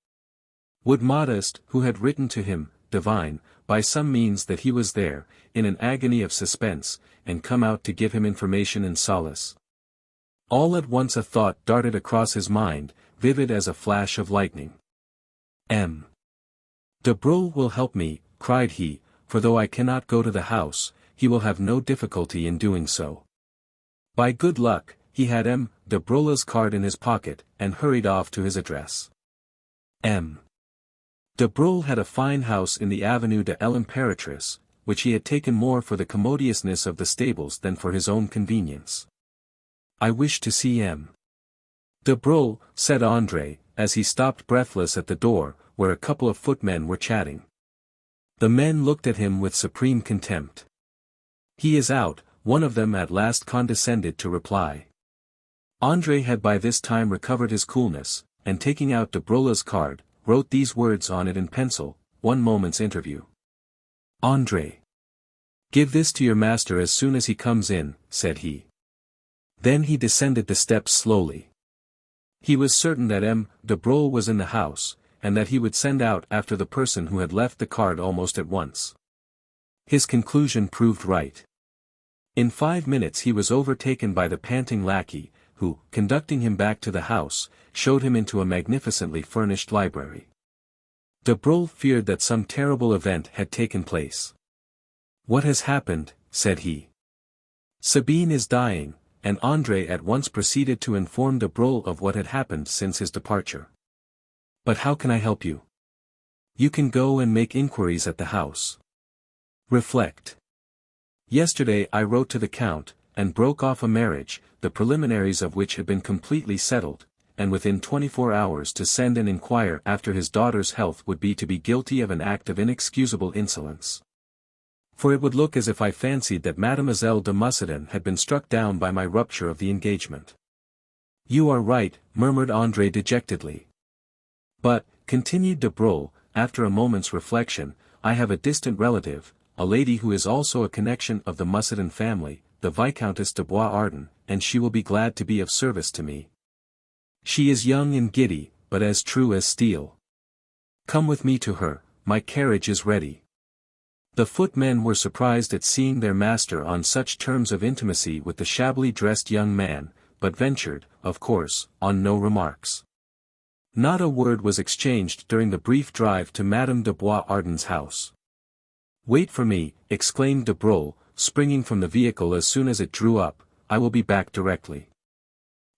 Would Modest, who had written to him, divine, by some means that he was there, in an agony of suspense, and come out to give him information and solace? All at once a thought darted across his mind, vivid as a flash of lightning. "M. de Broglie will help me," cried he, "for though I cannot go to the house, he will have no difficulty in doing so." By good luck, he had M. de Broglie's card in his pocket, and hurried off to his address. M. de Broglie had a fine house in the Avenue de l'Impératrice, which he had taken more for the commodiousness of the stables than for his own convenience. "I wish to see M. de Broglie," said André, as he stopped breathless at the door, where a couple of footmen were chatting. The men looked at him with supreme contempt. "He is out," one of them at last condescended to reply. André had by this time recovered his coolness, and taking out de Broglie's card, wrote these words on it in pencil: "1 moment's interview." "André, give this to your master as soon as he comes in," said he. Then he descended the steps slowly. He was certain that M. de Broglie was in the house, and that he would send out after the person who had left the card almost at once. His conclusion proved right. In 5 minutes he was overtaken by the panting lackey, who, conducting him back to the house, showed him into a magnificently furnished library. De Broglie feared that some terrible event had taken place. "What has happened?" said he. "Sabine is dying," and André at once proceeded to inform de Broglie of what had happened since his departure. "But how can I help you?" "You can go and make inquiries at the house. Reflect. Yesterday I wrote to the Count, and broke off a marriage, the preliminaries of which had been completely settled, and within 24 hours to send and inquire after his daughter's health would be to be guilty of an act of inexcusable insolence. For it would look as if I fancied that Mademoiselle de Mussidan had been struck down by my rupture of the engagement." "You are right," murmured André dejectedly. "But," continued de Broglie, after a moment's reflection, "I have a distant relative, a lady who is also a connection of the Mussidan family, the Viscountess de Bois-Ardon, and she will be glad to be of service to me. She is young and giddy, but as true as steel. Come with me to her, my carriage is ready." The footmen were surprised at seeing their master on such terms of intimacy with the shabbily dressed young man, but ventured, of course, on no remarks. Not a word was exchanged during the brief drive to Madame de Bois-Ardon's house. "Wait for me," exclaimed de Broglie, springing from the vehicle as soon as it drew up, "I will be back directly."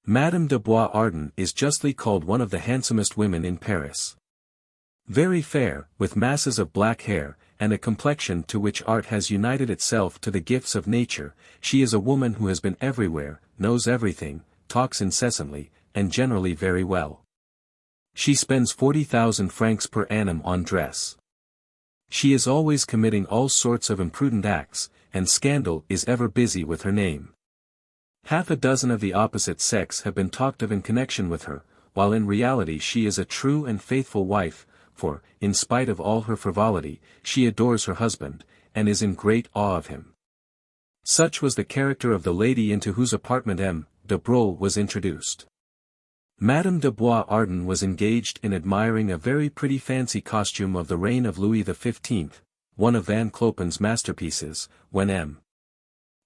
Madame de Bois-Ardon is justly called one of the handsomest women in Paris. Very fair, with masses of black hair, and a complexion to which art has united itself to the gifts of nature, she is a woman who has been everywhere, knows everything, talks incessantly, and generally very well. She spends 40,000 francs per annum on dress. She is always committing all sorts of imprudent acts, and scandal is ever busy with her name. Half a dozen of the opposite sex have been talked of in connection with her, while in reality she is a true and faithful wife, for, in spite of all her frivolity, she adores her husband, and is in great awe of him. Such was the character of the lady into whose apartment M. de Broglie was introduced. Madame de Bois-Ardon was engaged in admiring a very pretty fancy costume of the reign of Louis XV, one of Van Clopen's masterpieces, when M.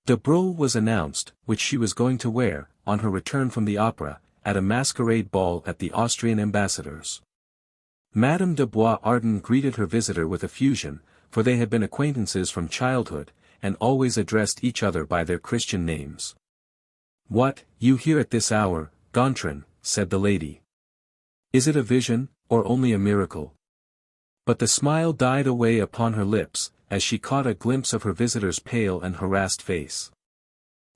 de Broglie was announced, which she was going to wear, on her return from the opera, at a masquerade ball at the Austrian ambassador's. Madame de Bois-Ardon greeted her visitor with effusion, for they had been acquaintances from childhood, and always addressed each other by their Christian names. "What, you here at this hour, Gontran?" said the lady. "Is it a vision, or only a miracle?" But the smile died away upon her lips, as she caught a glimpse of her visitor's pale and harassed face.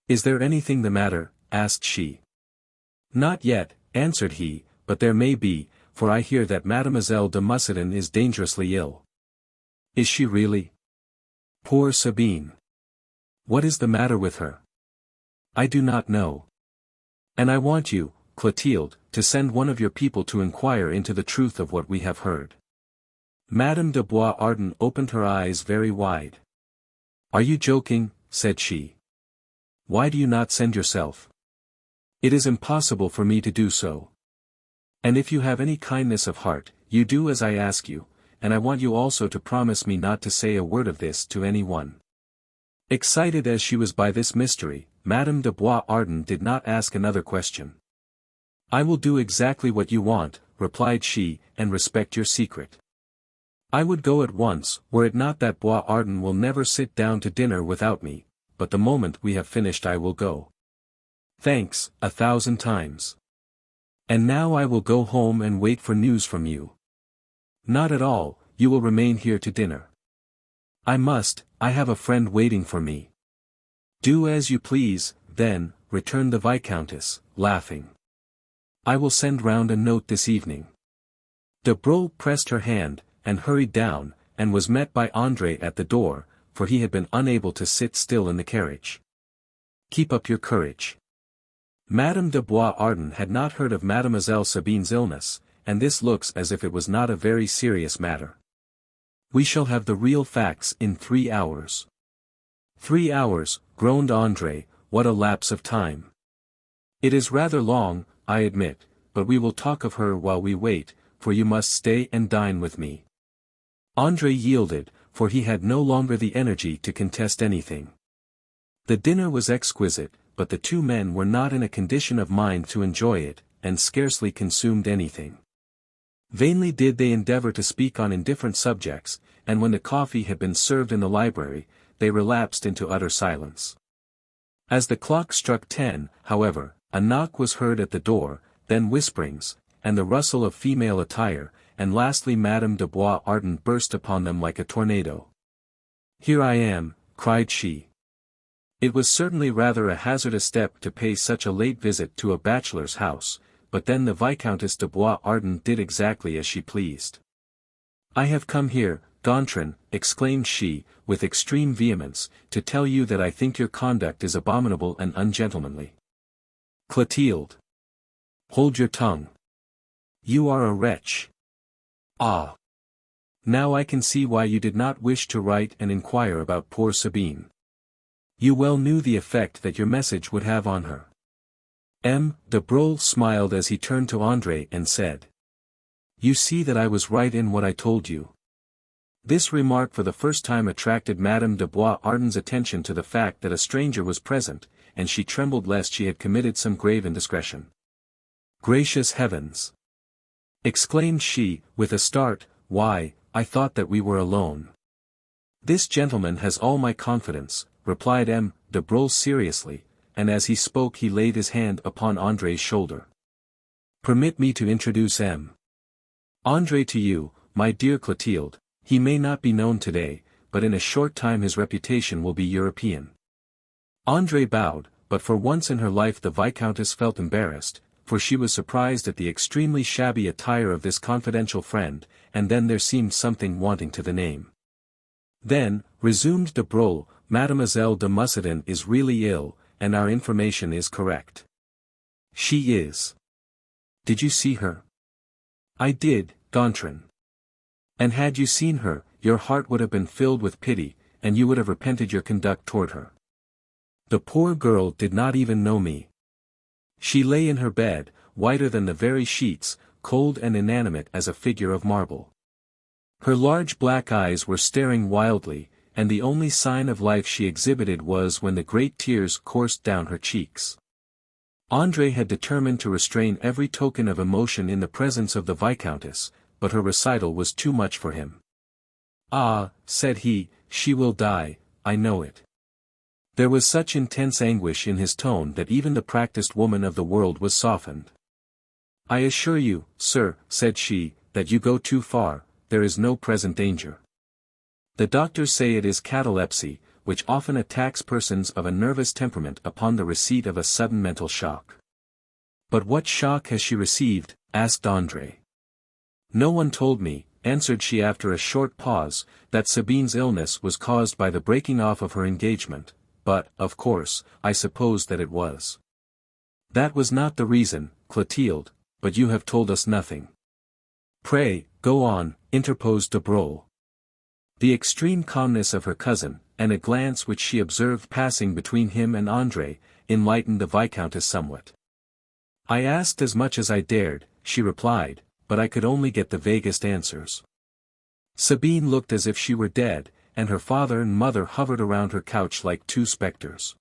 "Is there anything the matter?" asked she. "Not yet," answered he, "but there may be, for I hear that Mademoiselle de Mussidan is dangerously ill." "Is she really? Poor Sabine! What is the matter with her?" "I do not know. And I want you, Clotilde, to send one of your people to inquire into the truth of what we have heard." Madame de Bois-Ardon opened her eyes very wide. "Are you joking?" said she. "Why do you not send yourself?" "It is impossible for me to do so. And if you have any kindness of heart, you do as I ask you, and I want you also to promise me not to say a word of this to any one." Excited as she was by this mystery, Madame de Bois-Ardon did not ask another question. "I will do exactly what you want," replied she, "and respect your secret. I would go at once, were it not that Bois-Ardon will never sit down to dinner without me, but the moment we have finished I will go." "Thanks, 1,000 times. And now I will go home and wait for news from you." "Not at all, you will remain here to dinner." "I must, I have a friend waiting for me." "Do as you please, then," returned the Viscountess, laughing. "I will send round a note this evening." De Broglie pressed her hand, and hurried down, and was met by André at the door, for he had been unable to sit still in the carriage. "Keep up your courage." Madame de Bois-Ardon had not heard of Mademoiselle Sabine's illness, and this looks as if it was not a very serious matter. "We shall have the real facts in 3 hours." 3 hours, groaned André, what a lapse of time. "It is rather long, I admit, but we will talk of her while we wait, for you must stay and dine with me." André yielded, for he had no longer the energy to contest anything. The dinner was exquisite, but the two men were not in a condition of mind to enjoy it, and scarcely consumed anything. Vainly did they endeavor to speak on indifferent subjects, and when the coffee had been served in the library, they relapsed into utter silence. As the clock struck 10, however, a knock was heard at the door, then whisperings, and the rustle of female attire, and lastly Madame de Bois Ardent burst upon them like a tornado. "Here I am," cried she. It was certainly rather a hazardous step to pay such a late visit to a bachelor's house, but then the Viscountess de Bois Ardent did exactly as she pleased. "I have come here, Gontran," exclaimed she, with extreme vehemence, "to tell you that I think your conduct is abominable and ungentlemanly." "Clotilde! Hold your tongue. You are a wretch. Ah! Now I can see why you did not wish to write and inquire about poor Sabine. You well knew the effect that your message would have on her." M. de Broglie smiled as he turned to André and said, "You see that I was right in what I told you." This remark for the first time attracted Madame de Bois Ardent's attention to the fact that a stranger was present, and she trembled lest she had committed some grave indiscretion. "Gracious heavens!" exclaimed she, with a start, "why, I thought that we were alone." "This gentleman has all my confidence," replied M. de Broglie seriously, and as he spoke he laid his hand upon André's shoulder. "Permit me to introduce M. André to you, my dear Clotilde. He may not be known today, but in a short time his reputation will be European." André bowed, but for once in her life the Viscountess felt embarrassed, for she was surprised at the extremely shabby attire of this confidential friend, and then there seemed something wanting to the name. "Then," resumed de Broglie, "Mademoiselle de Mussidan is really ill, and our information is correct." "She is. Did you see her?" "I did, Gontran." "And had you seen her, your heart would have been filled with pity, and you would have repented your conduct toward her. The poor girl did not even know me. She lay in her bed, whiter than the very sheets, cold and inanimate as a figure of marble. Her large black eyes were staring wildly, and the only sign of life she exhibited was when the great tears coursed down her cheeks." André had determined to restrain every token of emotion in the presence of the Viscountess, but her recital was too much for him. "Ah," said he, "she will die, I know it." There was such intense anguish in his tone that even the practiced woman of the world was softened. "I assure you, sir," said she, "that you go too far. There is no present danger. The doctors say it is catalepsy, which often attacks persons of a nervous temperament upon the receipt of a sudden mental shock." "But what shock has she received?" asked André. "No one told me," answered she after a short pause, "that Sabine's illness was caused by the breaking off of her engagement, but, of course, I supposed that it was." "That was not the reason, Clotilde, but you have told us nothing." "Pray, go on," interposed de Broglie. The extreme calmness of her cousin, and a glance which she observed passing between him and André, enlightened the Viscountess somewhat. "I asked as much as I dared," she replied, "but I could only get the vaguest answers. Sabine looked as if she were dead, and her father and mother hovered around her couch like two specters.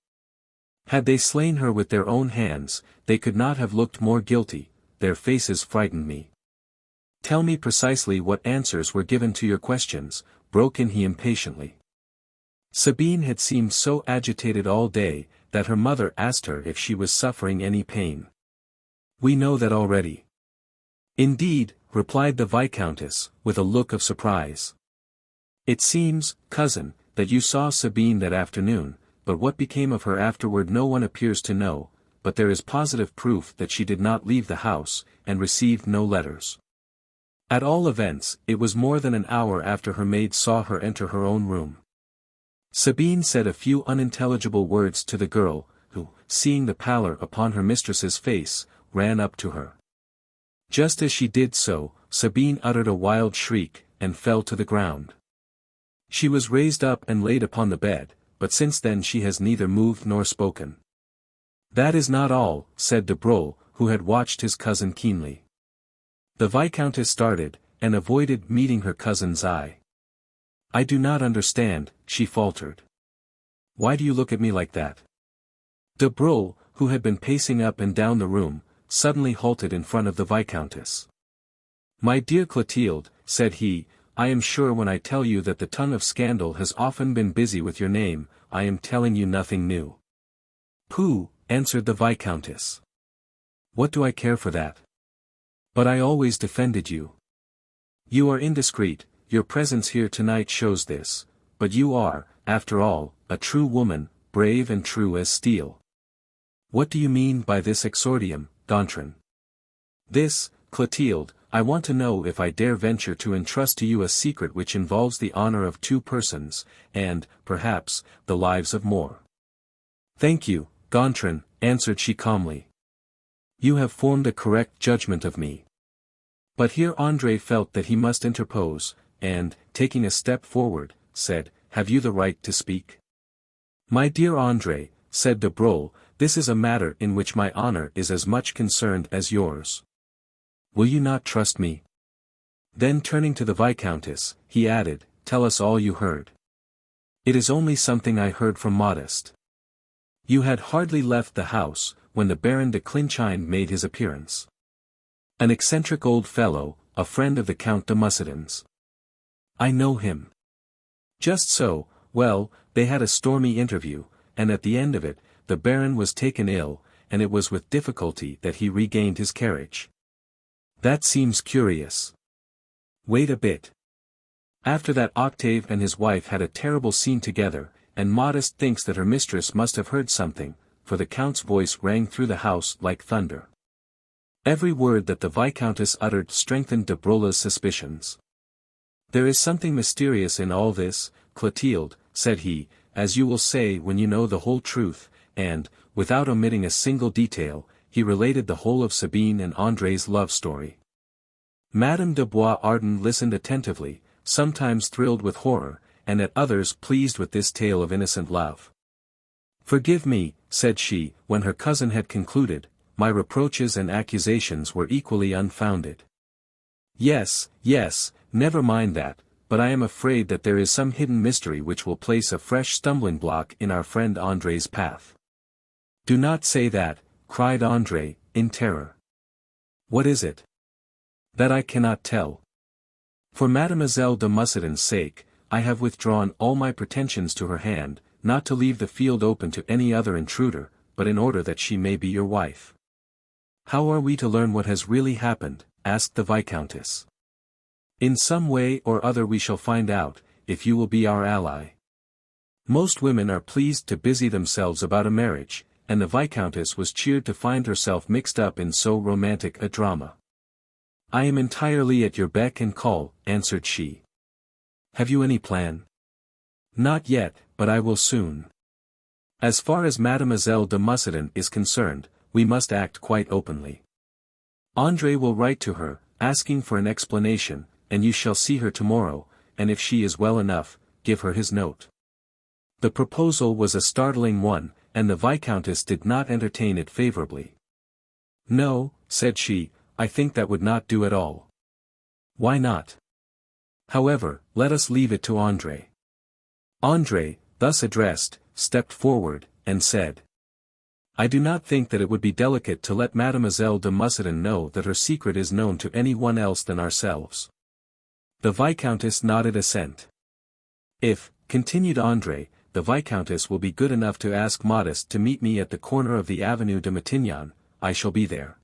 Had they slain her with their own hands, they could not have looked more guilty, their faces frightened me." "Tell me precisely what answers were given to your questions," broke in he impatiently. Sabine had seemed so agitated all day, that her mother asked her if she was suffering any pain. "We know that already." "Indeed," replied the Viscountess, with a look of surprise. "It seems, cousin, that you saw Sabine that afternoon, but what became of her afterward no one appears to know, but there is positive proof that she did not leave the house, and received no letters. At all events, it was more than an hour after her maid saw her enter her own room. Sabine said a few unintelligible words to the girl, who, seeing the pallor upon her mistress's face, ran up to her. Just as she did so, Sabine uttered a wild shriek, and fell to the ground. She was raised up and laid upon the bed, but since then she has neither moved nor spoken." "That is not all," said de Broglie, who had watched his cousin keenly. The Viscountess started, and avoided meeting her cousin's eye. "I do not understand," she faltered. "Why do you look at me like that?" De Broglie, who had been pacing up and down the room, suddenly halted in front of the Viscountess. "My dear Clotilde," said he, "I am sure when I tell you that the tongue of scandal has often been busy with your name, I am telling you nothing new." "Pooh," answered the Viscountess. "What do I care for that? But I always defended you. You are indiscreet, your presence here tonight shows this, but you are, after all, a true woman, brave and true as steel." "What do you mean by this exordium, Gontran?" "This, Clotilde, I want to know if I dare venture to entrust to you a secret which involves the honor of two persons, and, perhaps, the lives of more." "Thank you, Gontran," answered she calmly. "You have formed a correct judgment of me." But here André felt that he must interpose, and, taking a step forward, said, "Have you the right to speak?" "My dear André," said de Broglie, "this is a matter in which my honor is as much concerned as yours. Will you not trust me?" Then turning to the Viscountess, he added, "Tell us all you heard." "It is only something I heard from Modeste. You had hardly left the house, when the Baron de Clinchine made his appearance. An eccentric old fellow, a friend of the Count de Mussidan's." "I know him." "Just so, well, they had a stormy interview, and at the end of it, the Baron was taken ill, and it was with difficulty that he regained his carriage." "That seems curious." "Wait a bit. After that Octave and his wife had a terrible scene together, and Modeste thinks that her mistress must have heard something, for the Count's voice rang through the house like thunder." Every word that the Viscountess uttered strengthened de Broglie's suspicions. "There is something mysterious in all this, Clotilde," said he, "as you will say when you know the whole truth," and, without omitting a single detail, he related the whole of Sabine and André's love story. Madame de Bois Ardon listened attentively, sometimes thrilled with horror, and at others pleased with this tale of innocent love. "Forgive me," said she, when her cousin had concluded, "my reproaches and accusations were equally unfounded." "Yes, yes, never mind that, but I am afraid that there is some hidden mystery which will place a fresh stumbling block in our friend André's path." "Do not say that," cried André, in terror. "What is it?" "That I cannot tell. For Mademoiselle de Mussidan's sake, I have withdrawn all my pretensions to her hand, not to leave the field open to any other intruder, but in order that she may be your wife." "How are we to learn what has really happened?" asked the Viscountess. "In some way or other we shall find out, if you will be our ally. Most women are pleased to busy themselves about a marriage, and the Viscountess was cheered to find herself mixed up in so romantic a drama. "I am entirely at your beck and call," answered she. "Have you any plan?" "Not yet, but I will soon. As far as Mademoiselle de Mussidan is concerned, we must act quite openly. André will write to her, asking for an explanation, and you shall see her tomorrow, and if she is well enough, give her his note." The proposal was a startling one, and the Viscountess did not entertain it favorably. "No," said she, "I think that would not do at all." "Why not?" "However, let us leave it to André." André, thus addressed, stepped forward, and said, "I do not think that it would be delicate to let Mademoiselle de Mussidan know that her secret is known to any one else than ourselves." The Viscountess nodded assent. "If," continued André, "the Viscountess will be good enough to ask Modeste to meet me at the corner of the Avenue de Matignon, I shall be there."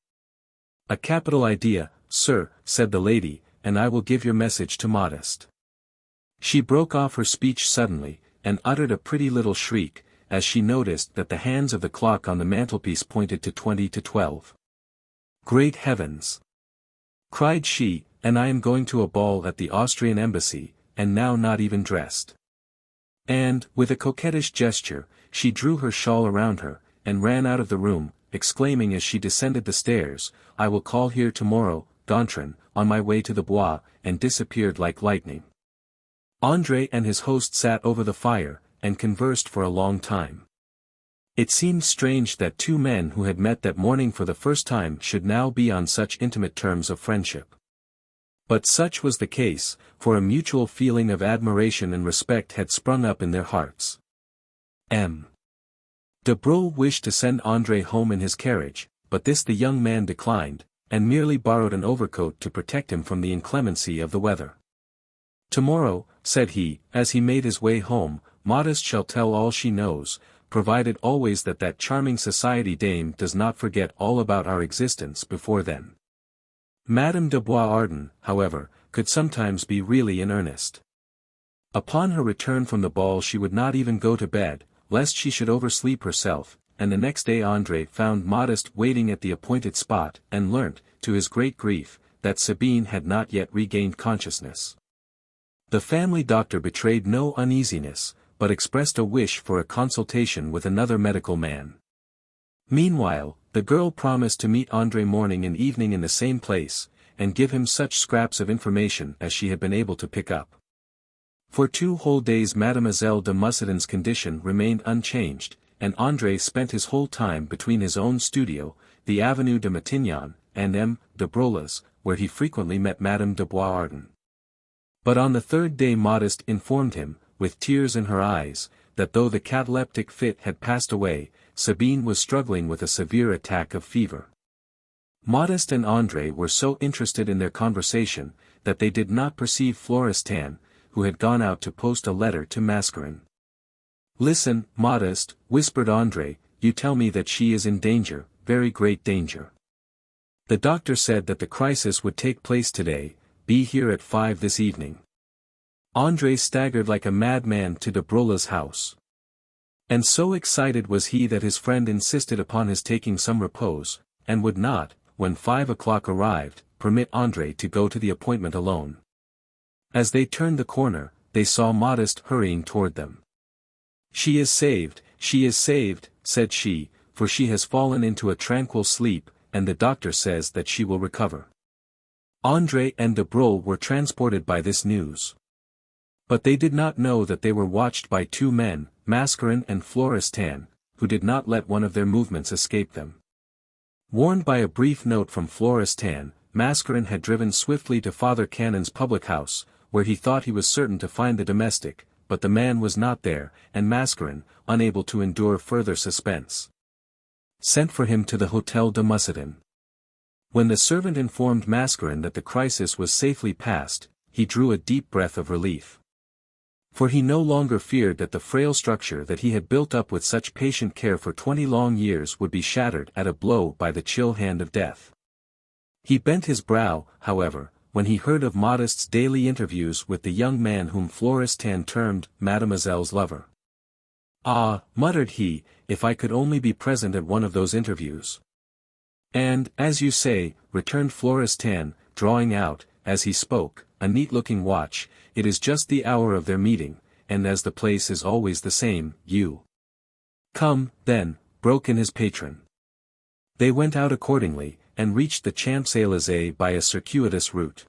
"A capital idea, sir," said the lady, "and I will give your message to Modeste." She broke off her speech suddenly, and uttered a pretty little shriek, as she noticed that the hands of the clock on the mantelpiece pointed to 20 to 12. "Great heavens!" cried she, "and I am going to a ball at the Austrian embassy, and now not even dressed." And, with a coquettish gesture, she drew her shawl around her, and ran out of the room, exclaiming as she descended the stairs, "I will call here tomorrow, Gontran, on my way to the Bois," and disappeared like lightning. André and his host sat over the fire, and conversed for a long time. It seemed strange that two men who had met that morning for the first time should now be on such intimate terms of friendship. But such was the case, for a mutual feeling of admiration and respect had sprung up in their hearts. M. De Broglie wished to send André home in his carriage, but this the young man declined, and merely borrowed an overcoat to protect him from the inclemency of the weather. "Tomorrow," said he, as he made his way home, "Modeste shall tell all she knows, provided always that that charming society dame does not forget all about our existence before then." Madame de Boisardin, however, could sometimes be really in earnest. Upon her return from the ball she would not even go to bed, lest she should oversleep herself, and the next day André found Modeste waiting at the appointed spot, and learnt, to his great grief, that Sabine had not yet regained consciousness. The family doctor betrayed no uneasiness, but expressed a wish for a consultation with another medical man. Meanwhile, the girl promised to meet André morning and evening in the same place, and give him such scraps of information as she had been able to pick up. For 2 whole days Mademoiselle de Mussidan's condition remained unchanged, and André spent his whole time between his own studio, the Avenue de Matignon, and M. de Broglie's, where he frequently met Madame de Boisardin. But on the 3rd day Modeste informed him, with tears in her eyes, that though the cataleptic fit had passed away, Sabine was struggling with a severe attack of fever. Modeste and André were so interested in their conversation, that they did not perceive Florestan, who had gone out to post a letter to Mascarin. "Listen, Modeste," whispered André, "you tell me that she is in danger, very great danger. The doctor said that the crisis would take place today, be here at 5 this evening." André staggered like a madman to de Broglie's house. And so excited was he that his friend insisted upon his taking some repose, and would not, when 5 o'clock arrived, permit André to go to the appointment alone. As they turned the corner, they saw Modeste hurrying toward them. she is saved," said she, "for she has fallen into a tranquil sleep, and the doctor says that she will recover." André and de Broglie were transported by this news. But they did not know that they were watched by 2 men, Mascarin and Florestan, who did not let one of their movements escape them. Warned by a brief note from Florestan, Mascarin had driven swiftly to Father Cannon's public house, where he thought he was certain to find the domestic, but the man was not there, and Mascarin, unable to endure further suspense, sent for him to the Hôtel de Mussidan. When the servant informed Mascarin that the crisis was safely past, he drew a deep breath of relief. For he no longer feared that the frail structure that he had built up with such patient care for 20 long years would be shattered at a blow by the chill hand of death. He bent his brow, however, when he heard of Modeste's daily interviews with the young man whom Florestan termed Mademoiselle's lover. "Ah," muttered he, "if I could only be present at one of those interviews." "And, as you say," returned Florestan, drawing out, as he spoke, a neat-looking watch, "it is just the hour of their meeting, and as the place is always the same, you—" "Come, then," broke in his patron. They went out accordingly, and reached the Champs-Élysées by a circuitous route.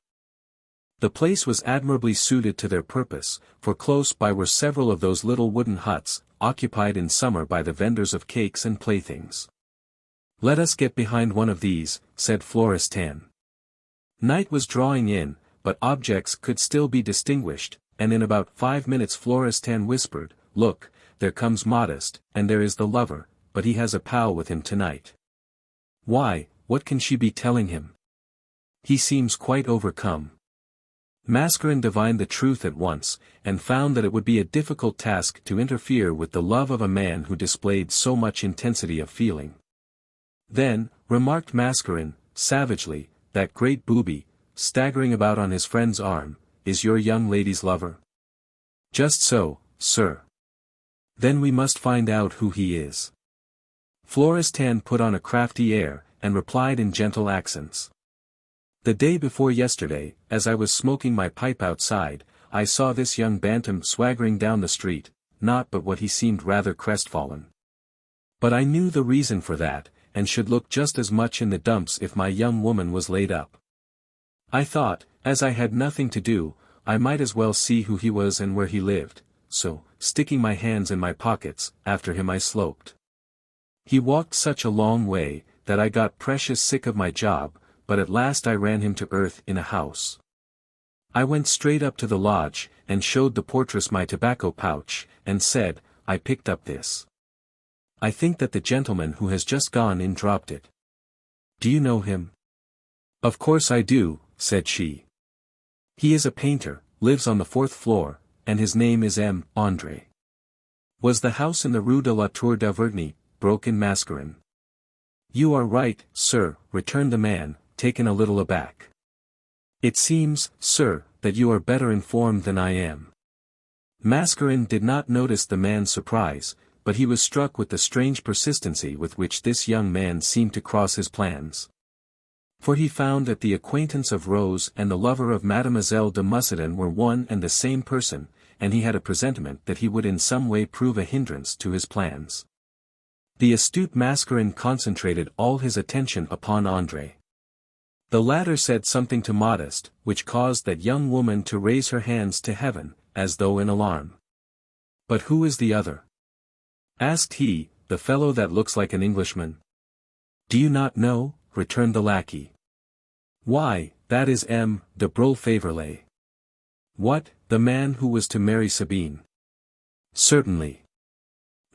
The place was admirably suited to their purpose, for close by were several of those little wooden huts, occupied in summer by the vendors of cakes and playthings. "Let us get behind one of these," said Florestan. Night was drawing in, but objects could still be distinguished, and in about 5 minutes Florestan whispered, "Look, there comes Modeste, and there is the lover, but he has a pal with him tonight. Why, what can she be telling him? He seems quite overcome." Mascarin divined the truth at once, and found that it would be a difficult task to interfere with the love of a man who displayed so much intensity of feeling. "Then," remarked Mascarin, savagely, "that great booby, staggering about on his friend's arm, is your young lady's lover?" "Just so, sir." "Then we must find out who he is." Florestan put on a crafty air, and replied in gentle accents. "The day before yesterday, as I was smoking my pipe outside, I saw this young bantam swaggering down the street, not but what he seemed rather crestfallen. But I knew the reason for that, and should look just as much in the dumps if my young woman was laid up. I thought, as I had nothing to do, I might as well see who he was and where he lived, so, sticking my hands in my pockets, after him I sloped. He walked such a long way, that I got precious sick of my job, but at last I ran him to earth in a house. I went straight up to the lodge, and showed the portress my tobacco pouch, and said, 'I picked up this. I think that the gentleman who has just gone in dropped it. Do you know him? Of course I do, said she. He is a painter, lives on the 4th floor, and his name is M. André. Was the house in the Rue de la Tour d'Auvergne, broke in Mascarin. You are right, sir, returned the man, taken a little aback. It seems, sir, that you are better informed than I am. Mascarin did not notice the man's surprise, but he was struck with the strange persistency with which this young man seemed to cross his plans. For he found that the acquaintance of Rose and the lover of Mademoiselle de Mussidan were one and the same person, and he had a presentiment that he would in some way prove a hindrance to his plans. The astute Mascarin concentrated all his attention upon André. The latter said something to Modeste, which caused that young woman to raise her hands to heaven, as though in alarm. But who is the other? Asked he, the fellow that looks like an Englishman. Do you not know? Returned the lackey. Why, that is M. de Broglie-Faverley. What, the man who was to marry Sabine? Certainly.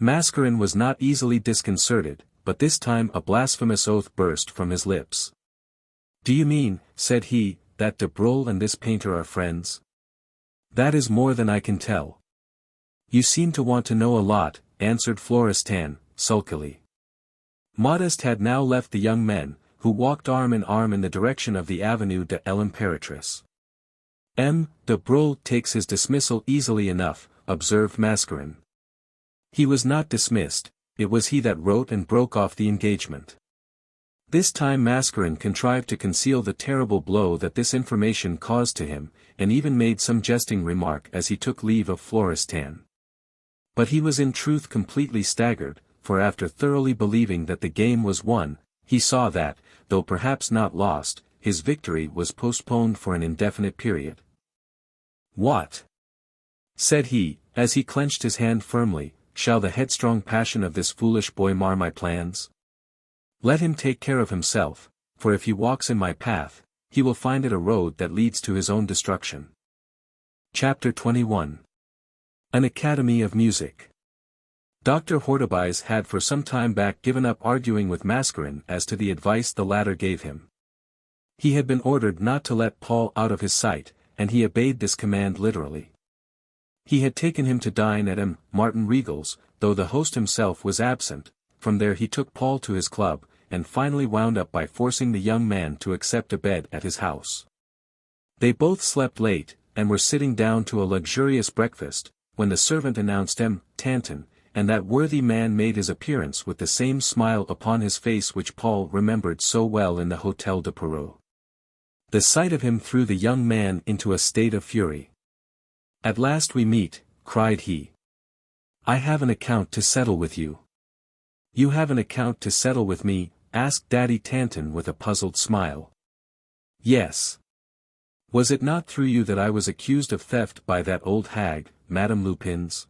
Mascarin was not easily disconcerted, but this time a blasphemous oath burst from his lips. Do you mean, said he, that de Broglie and this painter are friends? That is more than I can tell. You seem to want to know a lot, answered Florestan, sulkily. Modeste had now left the young men, who walked arm in arm in the direction of the Avenue de l'Impératrice. M. de Broglie takes his dismissal easily enough, observed Mascarin. He was not dismissed, it was he that wrote and broke off the engagement. This time Mascarin contrived to conceal the terrible blow that this information caused to him, and even made some jesting remark as he took leave of Florestan. But he was in truth completely staggered, for after thoroughly believing that the game was won, he saw that, though perhaps not lost, his victory was postponed for an indefinite period. What? Said he, as he clenched his hand firmly, shall the headstrong passion of this foolish boy mar my plans? Let him take care of himself, for if he walks in my path, he will find it a road that leads to his own destruction. Chapter 21. An Academy of Music. Dr. Hortebise had for some time back given up arguing with Mascarin as to the advice the latter gave him. He had been ordered not to let Paul out of his sight, and he obeyed this command literally. He had taken him to dine at M. Martin Regal's, though the host himself was absent. From there he took Paul to his club, and finally wound up by forcing the young man to accept a bed at his house. They both slept late, and were sitting down to a luxurious breakfast, when the servant announced M. Tanton, and that worthy man made his appearance with the same smile upon his face which Paul remembered so well in the Hôtel de Perrot. The sight of him threw the young man into a state of fury. At last we meet, cried he. I have an account to settle with you. You have an account to settle with me? Asked Daddy Tanton with a puzzled smile. Yes. Was it not through you that I was accused of theft by that old hag, Madame Lupin's?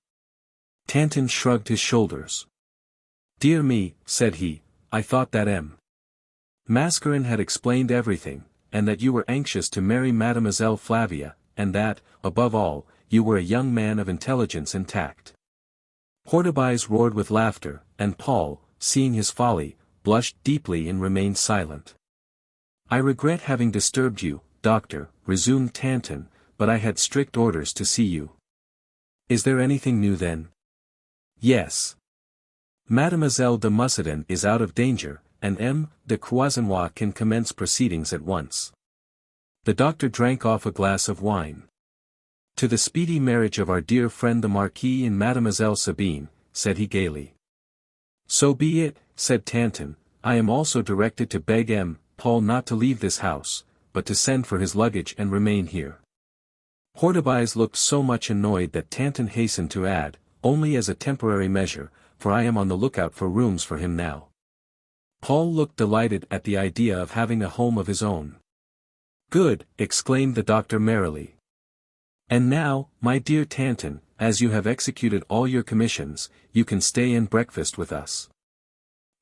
Tanton shrugged his shoulders. Dear me, said he, I thought that M. Mascarin had explained everything, and that you were anxious to marry Mademoiselle Flavia, and that, above all, you were a young man of intelligence and tact. Hortebise roared with laughter, and Paul, seeing his folly, blushed deeply and remained silent. I regret having disturbed you, doctor, resumed Tanton, but I had strict orders to see you. Is there anything new then? Yes. Mademoiselle de Mussidan is out of danger, and M. de Croisenois can commence proceedings at once. The doctor drank off a glass of wine. To the speedy marriage of our dear friend the Marquis and Mademoiselle Sabine, said he gaily. So be it, said Tanton, I am also directed to beg M. Paul not to leave this house, but to send for his luggage and remain here. Hortebise looked so much annoyed that Tanton hastened to add, only as a temporary measure, for I am on the lookout for rooms for him now. Paul looked delighted at the idea of having a home of his own. Good, exclaimed the doctor merrily. And now, my dear Tanton, as you have executed all your commissions, you can stay and breakfast with us.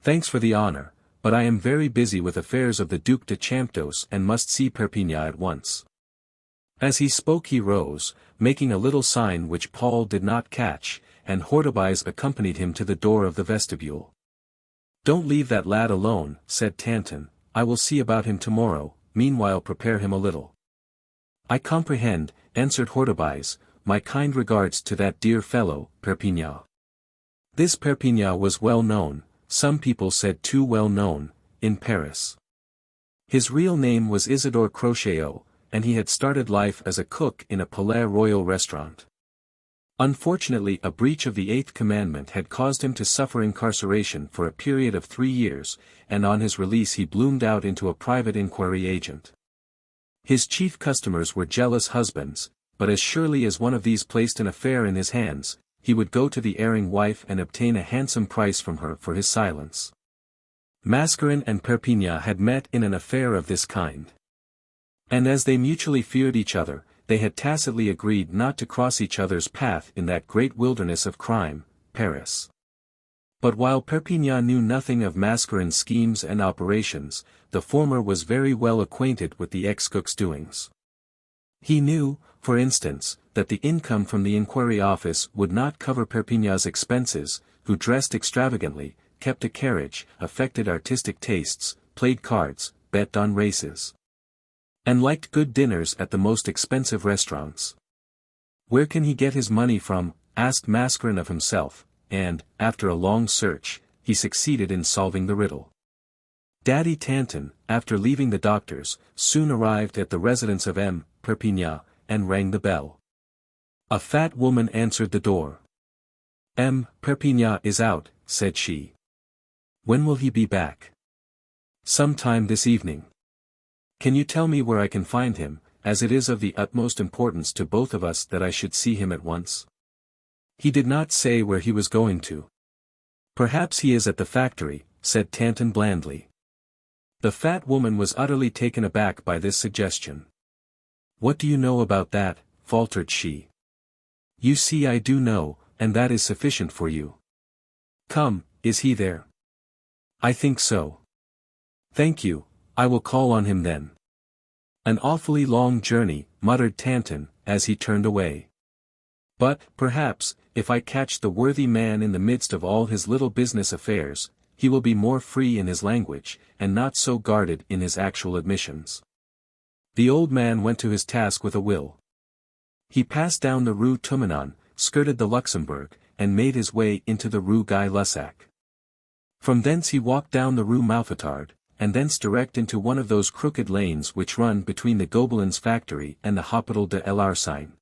Thanks for the honor, but I am very busy with affairs of the Duc de CHAMPDOCE and must see Perpignan at once. As he spoke he rose, making a little sign which Paul did not catch, and Hortebise accompanied him to the door of the vestibule. "Don't leave that lad alone," said Tanton, "I will see about him tomorrow, meanwhile prepare him a little." "I comprehend," answered Hortebise, "my kind regards to that dear fellow, Perpignan." This Perpignan was well known, some people said too well known, in Paris. His real name was Isidore Crochet, and he had started life as a cook in a Palais Royal restaurant. Unfortunately, a breach of the 8th commandment had caused him to suffer incarceration for a period of 3 years, and on his release he bloomed out into a private inquiry agent. His chief customers were jealous husbands, but as surely as one of these placed an affair in his hands, he would go to the erring wife and obtain a handsome price from her for his silence. Mascarin and Perpignan had met in an affair of this kind. And as they mutually feared each other, they had tacitly agreed not to cross each other's path in that great wilderness of crime, Paris. But while Perpignan knew nothing of Mascarin's schemes and operations, the former was very well acquainted with the ex-cook's doings. He knew, for instance, that the income from the inquiry office would not cover Perpignan's expenses, who dressed extravagantly, kept a carriage, affected artistic tastes, played cards, bet on races, and liked good dinners at the most expensive restaurants. "Where can he get his money from?" asked Mascarin of himself, and, after a long search, he succeeded in solving the riddle. Daddy Tanton, after leaving the doctor's, soon arrived at the residence of M. Perpignan, and rang the bell. A fat woman answered the door. "M. Perpignan is out," said she. "When will he be back?" "Some time this evening." "Can you tell me where I can find him, as it is of the utmost importance to both of us that I should see him at once?" He did not say where he was going to. "Perhaps he is at the factory," said Tanton blandly. The fat woman was utterly taken aback by this suggestion. "What do you know about that?" faltered she. "You see I do know, and that is sufficient for you. Come, is he there?" "I think so." "Thank you, I will call on him then." "An awfully long journey," muttered Tanton, as he turned away. "But, perhaps, if I catch the worthy man in the midst of all his little business affairs, he will be more free in his language, and not so guarded in his actual admissions." The old man went to his task with a will. He passed down the Rue Tumanon, skirted the Luxembourg, and made his way into the Rue Guy-Lussac. From thence he walked down the Rue Mouffetard, and thence direct into one of those crooked lanes which run between the Gobelins factory and the Hôpital de l'Arcine.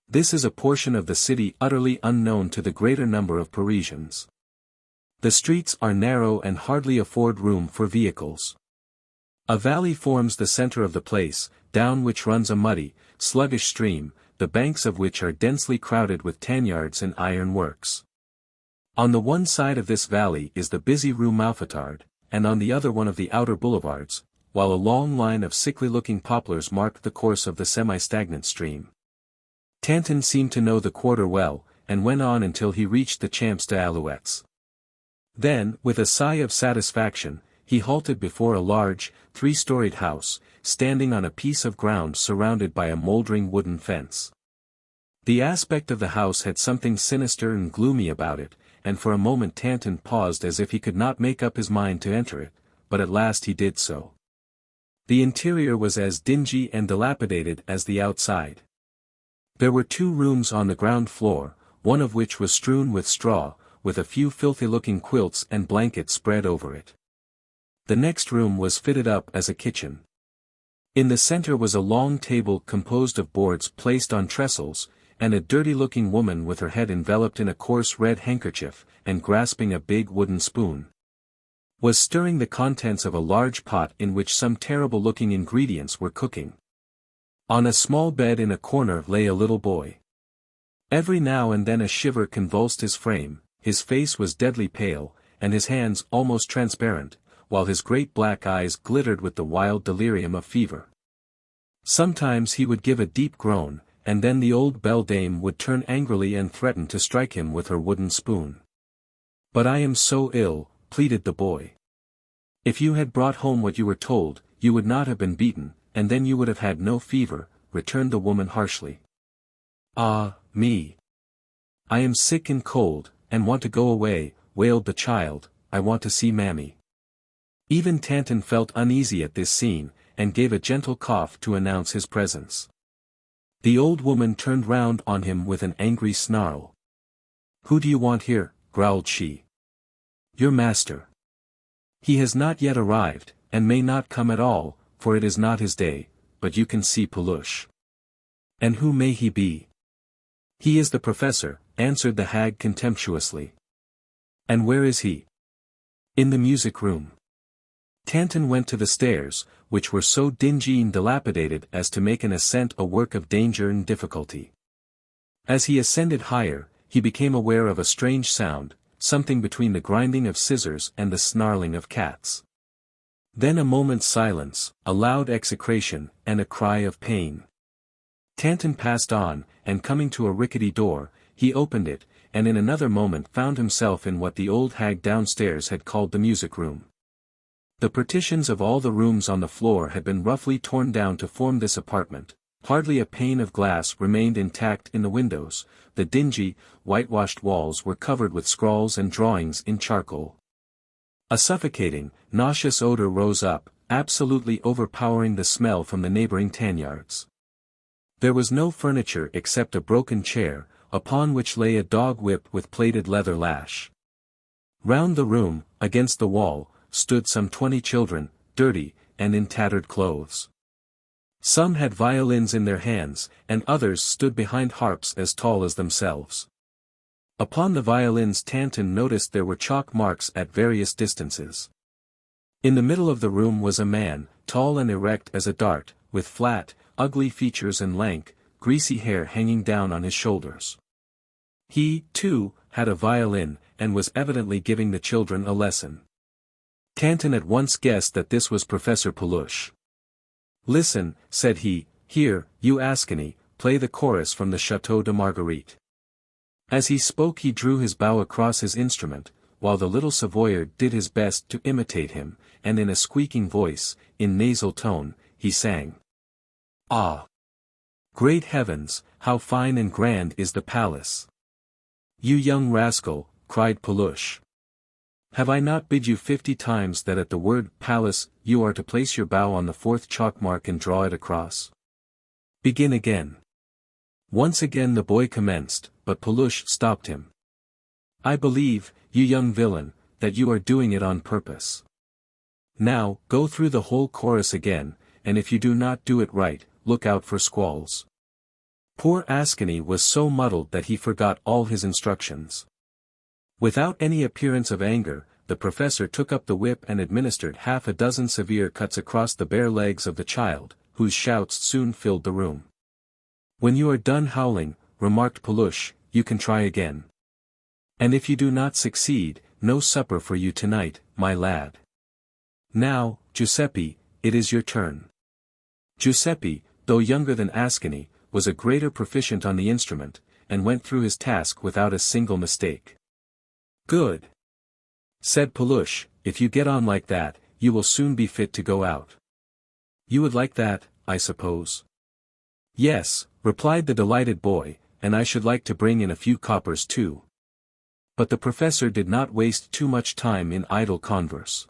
This is a portion of the city utterly unknown to the greater number of Parisians. The streets are narrow and hardly afford room for vehicles. A valley forms the center of the place, down which runs a muddy, sluggish stream, the banks of which are densely crowded with tanyards and iron works. On the one side of this valley is the busy Rue Mouffetard, and on the other one of the outer boulevards, while a long line of sickly-looking poplars marked the course of the semi-stagnant stream. Tanton seemed to know the quarter well, and went on until he reached the Champs d'Alouettes. Then, with a sigh of satisfaction, he halted before a large, 3-storied house, standing on a piece of ground surrounded by a moldering wooden fence. The aspect of the house had something sinister and gloomy about it, and for a moment Tanton paused as if he could not make up his mind to enter it, but at last he did so. The interior was as dingy and dilapidated as the outside. There were 2 rooms on the ground floor, one of which was strewn with straw, with a few filthy-looking quilts and blankets spread over it. The next room was fitted up as a kitchen. In the center was a long table composed of boards placed on trestles, and a dirty-looking woman with her head enveloped in a coarse red handkerchief, and grasping a big wooden spoon, was stirring the contents of a large pot in which some terrible-looking ingredients were cooking. On a small bed in a corner lay a little boy. Every now and then a shiver convulsed his frame, his face was deadly pale, and his hands almost transparent, while his great black eyes glittered with the wild delirium of fever. Sometimes he would give a deep groan, and then the old beldame would turn angrily and threaten to strike him with her wooden spoon. "But I am so ill," pleaded the boy. "If you had brought home what you were told, you would not have been beaten, and then you would have had no fever," returned the woman harshly. "Ah, me! "I am sick and cold, and want to go away," wailed the child. "I want to see Mammy." Even Tanton felt uneasy at this scene, and gave a gentle cough to announce his presence. The old woman turned round on him with an angry snarl. "Who do you want here?" growled she. "Your master. He has not yet arrived, and may not come at all, for it is not his day, but you can see Peluche." "And who may he be?" "He is the professor," answered the hag contemptuously. "And where is he?" "In the music room." Tanton went to the stairs, which were so dingy and dilapidated as to make an ascent a work of danger and difficulty. As he ascended higher, he became aware of a strange sound, something between the grinding of scissors and the snarling of cats. Then a moment's silence, a loud execration, and a cry of pain. Tanton passed on, and coming to a rickety door, he opened it, and in another moment found himself in what the old hag downstairs had called the music room. The partitions of all the rooms on the floor had been roughly torn down to form this apartment. Hardly a pane of glass remained intact in the windows, the dingy, whitewashed walls were covered with scrawls and drawings in charcoal. A suffocating, nauseous odor rose up, absolutely overpowering the smell from the neighboring tanyards. There was no furniture except a broken chair, upon which lay a dog whip with plaited leather lash. Round the room, against the wall, stood some 20 children, dirty, and in tattered clothes. Some had violins in their hands, and others stood behind harps as tall as themselves. Upon the violins Tanton noticed there were chalk marks at various distances. In the middle of the room was a man, tall and erect as a dart, with flat, ugly features and lank, greasy hair hanging down on his shoulders. He, too, had a violin, and was evidently giving the children a lesson. Tanton at once guessed that this was Professor Peluche. "Listen," said he, "here, you Ascony, play the chorus from the Château de Marguerite." As he spoke he drew his bow across his instrument, while the little Savoyard did his best to imitate him, and in a squeaking voice, in nasal tone, he sang. "Ah! Great heavens, how fine and grand is the palace!" "You young rascal," cried Peluche. "Have I not bid you 50 times that at the word palace you are to place your bow on the 4th chalk mark and draw it across? Begin again." Once again the boy commenced, but Peluche stopped him. "I believe, you young villain, that you are doing it on purpose. Now, go through the whole chorus again, and if you do not do it right, look out for squalls." Poor Ascony was so muddled that he forgot all his instructions. Without any appearance of anger, the professor took up the whip and administered half a dozen severe cuts across the bare legs of the child, whose shouts soon filled the room. "When you are done howling," remarked Peluche, "you can try again. And if you do not succeed, no supper for you tonight, my lad. Now, Giuseppe, it is your turn." Giuseppe, though younger than Ascony, was a greater proficient on the instrument, and went through his task without a single mistake. "Good," said Peluche, "if you get on like that, you will soon be fit to go out. You would like that, I suppose?" "Yes," replied the delighted boy, "and I should like to bring in a few coppers too." But the professor did not waste too much time in idle converse.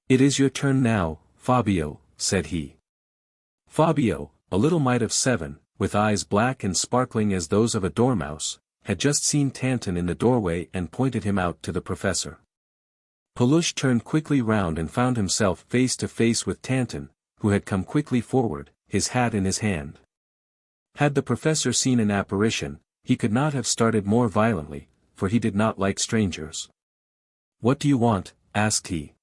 "It is your turn now, Fabio," said he. Fabio, a little mite of 7, with eyes black and sparkling as those of a dormouse, had just seen Tanton in the doorway and pointed him out to the professor. Peluche turned quickly round and found himself face to face with Tanton, who had come quickly forward, his hat in his hand. Had the professor seen an apparition, he could not have started more violently, for he did not like strangers. "What do you want?" asked he.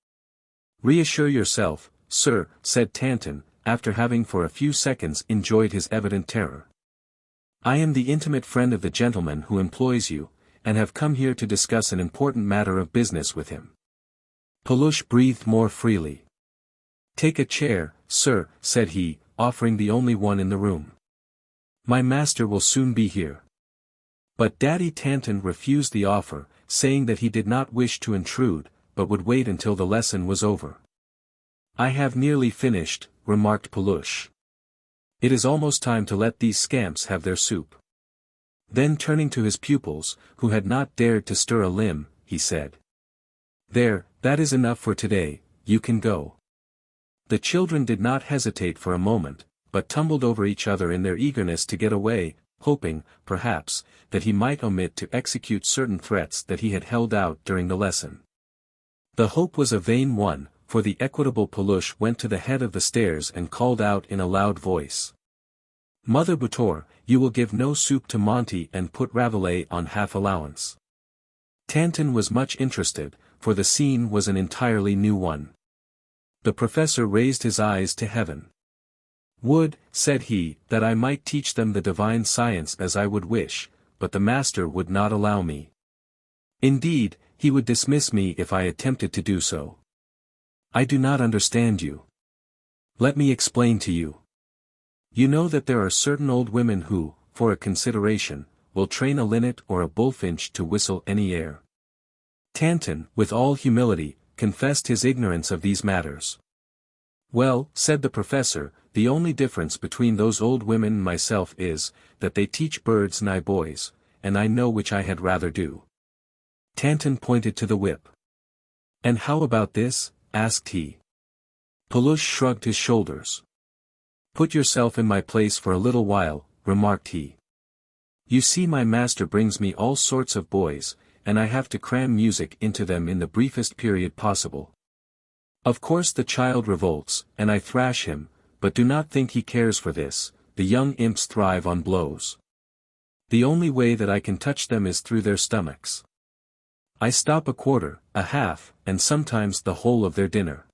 "Reassure yourself, sir," said Tanton, after having for a few seconds enjoyed his evident terror. "I am the intimate friend of the gentleman who employs you, and have come here to discuss an important matter of business with him." Peluche breathed more freely. "Take a chair, sir," said he, offering the only one in the room. "My master will soon be here." But Daddy Tanton refused the offer, saying that he did not wish to intrude, but would wait until the lesson was over. "I have nearly finished," remarked Peluche. "It is almost time to let these scamps have their soup." Then turning to his pupils, who had not dared to stir a limb, he said. There, that is enough for today, you can go. The children did not hesitate for a moment, but tumbled over each other in their eagerness to get away, hoping, perhaps, that he might omit to execute certain threats that he had held out during the lesson. The hope was a vain one, for the equitable Peluche went to the head of the stairs and called out in a loud voice. Mother Boutour, you will give no soup to Monty and put Rabelais on half allowance. Tanton was much interested, for the scene was an entirely new one. The professor raised his eyes to heaven. Would, said he, that I might teach them the divine science as I would wish, but the master would not allow me. Indeed, he would dismiss me if I attempted to do so. I do not understand you. Let me explain to you. You know that there are certain old women who, for a consideration, will train a linnet or a bullfinch to whistle any air. Tanton, with all humility, confessed his ignorance of these matters. Well, said the professor, the only difference between those old women and myself is, that they teach birds nigh boys, and I know which I had rather do. Tanton pointed to the whip. And how about this? Asked he. Peluche shrugged his shoulders. Put yourself in my place for a little while, remarked he. You see, my master brings me all sorts of boys, and I have to cram music into them in the briefest period possible. Of course the child revolts, and I thrash him, but do not think he cares for this, the young imps thrive on blows. The only way that I can touch them is through their stomachs. I stop a quarter, a half, and sometimes the whole of their dinner.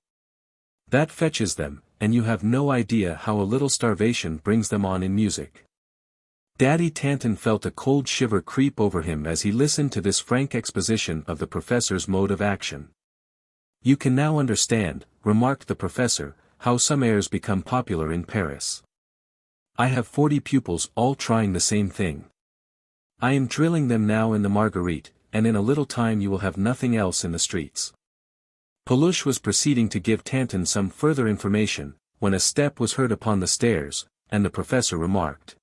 That fetches them, and you have no idea how a little starvation brings them on in music. Daddy Tanton felt a cold shiver creep over him as he listened to this frank exposition of the professor's mode of action. You can now understand, remarked the professor, how some airs become popular in Paris. I have 40 pupils all trying the same thing. I am drilling them now in the Marguerite, and in a little time you will have nothing else in the streets. Peluche was proceeding to give Tanton some further information, when a step was heard upon the stairs, and the professor remarked.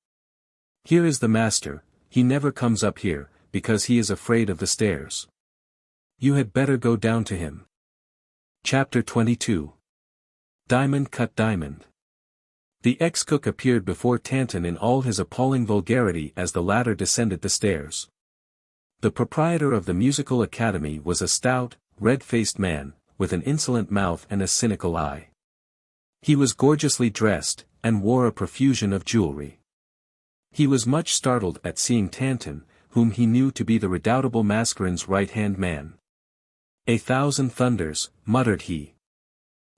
Here is the master, he never comes up here, because he is afraid of the stairs. You had better go down to him. Chapter 22. Diamond cut diamond. The ex-cook appeared before Tanton in all his appalling vulgarity as the latter descended the stairs. The proprietor of the musical academy was a stout, red-faced man, with an insolent mouth and a cynical eye. He was gorgeously dressed, and wore a profusion of jewelry. He was much startled at seeing Tanton, whom he knew to be the redoubtable Mascarin's right-hand man. "A thousand thunders," muttered he.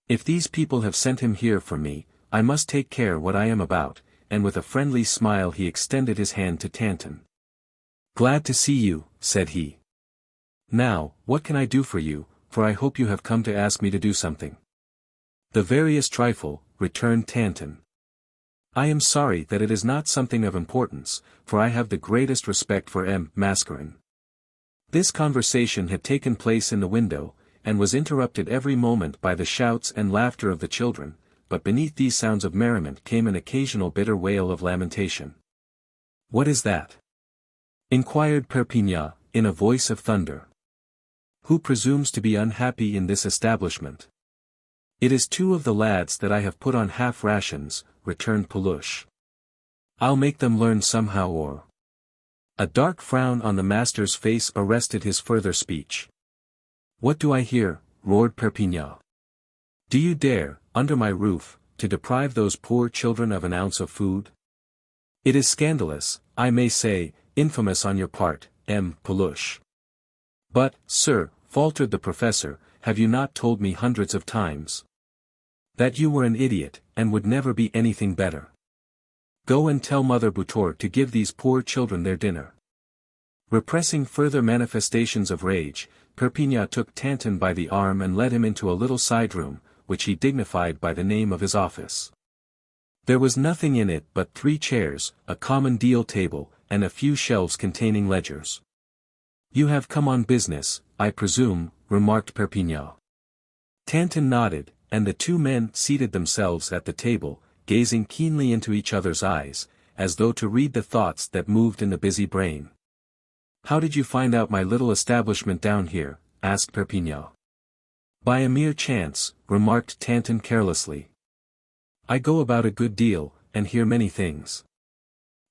"If these people have sent him here for me, I must take care what I am about," and with a friendly smile he extended his hand to Tanton. "Glad to see you," said he. "Now, what can I do for you, for I hope you have come to ask me to do something." "The veriest trifle," returned Tanton. "I am sorry that it is not something of importance, for I have the greatest respect for M. Mascarin." This conversation had taken place in the window, and was interrupted every moment by the shouts and laughter of the children, but beneath these sounds of merriment came an occasional bitter wail of lamentation. "What is that?" inquired Perpignan, in a voice of thunder. "Who presumes to be unhappy in this establishment?" "It is 2 of the lads that I have put on half rations," returned Peluche. "I'll make them learn somehow or—" A dark frown on the master's face arrested his further speech. "What do I hear?" roared Perpignan. "Do you dare, under my roof, to deprive those poor children of an ounce of food? It is scandalous, I may say, infamous on your part, M. Peluche." "But, sir," faltered the professor, "have you not told me hundreds of times that you were an idiot, and would never be anything better? Go and tell Mother Boutour to give these poor children their dinner." Repressing further manifestations of rage, Perpignan took Tanton by the arm and led him into a little side room, which he dignified by the name of his office. There was nothing in it but 3 chairs, a common deal table, and a few shelves containing ledgers. "You have come on business, I presume," remarked Perpignan. Tanton nodded, and the 2 men seated themselves at the table, gazing keenly into each other's eyes, as though to read the thoughts that moved in the busy brain. "How did you find out my little establishment down here?" asked Perpignan. "By a mere chance," remarked Tanton carelessly. "I go about a good deal, and hear many things.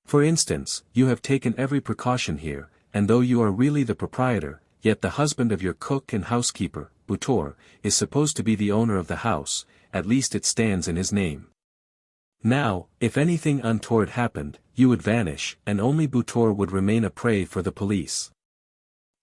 For instance, you have taken every precaution here, and though you are really the proprietor, yet the husband of your cook and housekeeper, Boutour, is supposed to be the owner of the house, at least it stands in his name. Now, if anything untoward happened, you would vanish, and only Boutour would remain a prey for the police."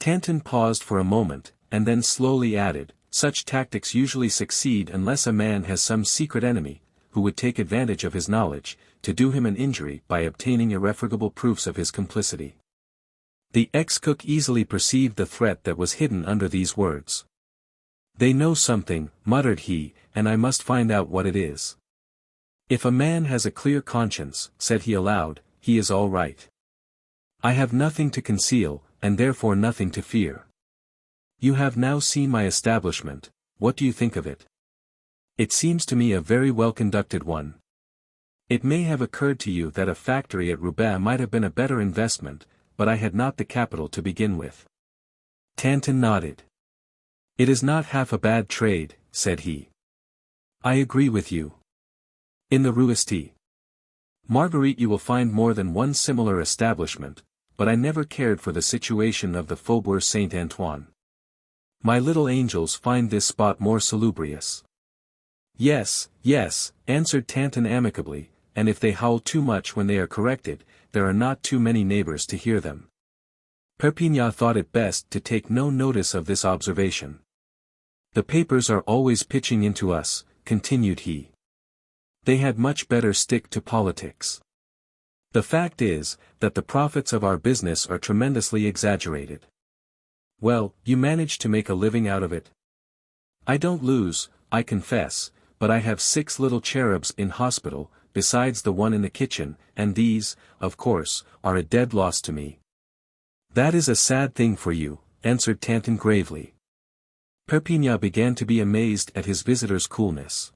Tanton paused for a moment, and then slowly added, "Such tactics usually succeed unless a man has some secret enemy, who would take advantage of his knowledge, to do him an injury by obtaining irrefragable proofs of his complicity." The ex-cook easily perceived the threat that was hidden under these words. "They know something," muttered he, "and I must find out what it is." "If a man has a clear conscience," said he aloud, "he is all right. I have nothing to conceal, and therefore nothing to fear. You have now seen my establishment, what do you think of it? It seems to me a very well-conducted one. It may have occurred to you that a factory at Roubaix might have been a better investment, but I had not the capital to begin with." Tanton nodded. "It is not half a bad trade," said he. "I agree with you. In the Rue St. Marguerite you will find more than one similar establishment, but I never cared for the situation of the Faubourg Saint-Antoine. My little angels find this spot more salubrious." "Yes, yes," answered Tanton amicably, "and if they howl too much when they are corrected, there are not too many neighbors to hear them." Perpignan thought it best to take no notice of this observation. "The papers are always pitching into us," continued he. "They had much better stick to politics. The fact is, that the profits of our business are tremendously exaggerated." "Well, you manage to make a living out of it?" "I don't lose, I confess, but I have 6 little cherubs in hospital, besides the one in the kitchen, and these, of course, are a dead loss to me." "That is a sad thing for you," answered Tanton gravely. Perpignan began to be amazed at his visitor's coolness.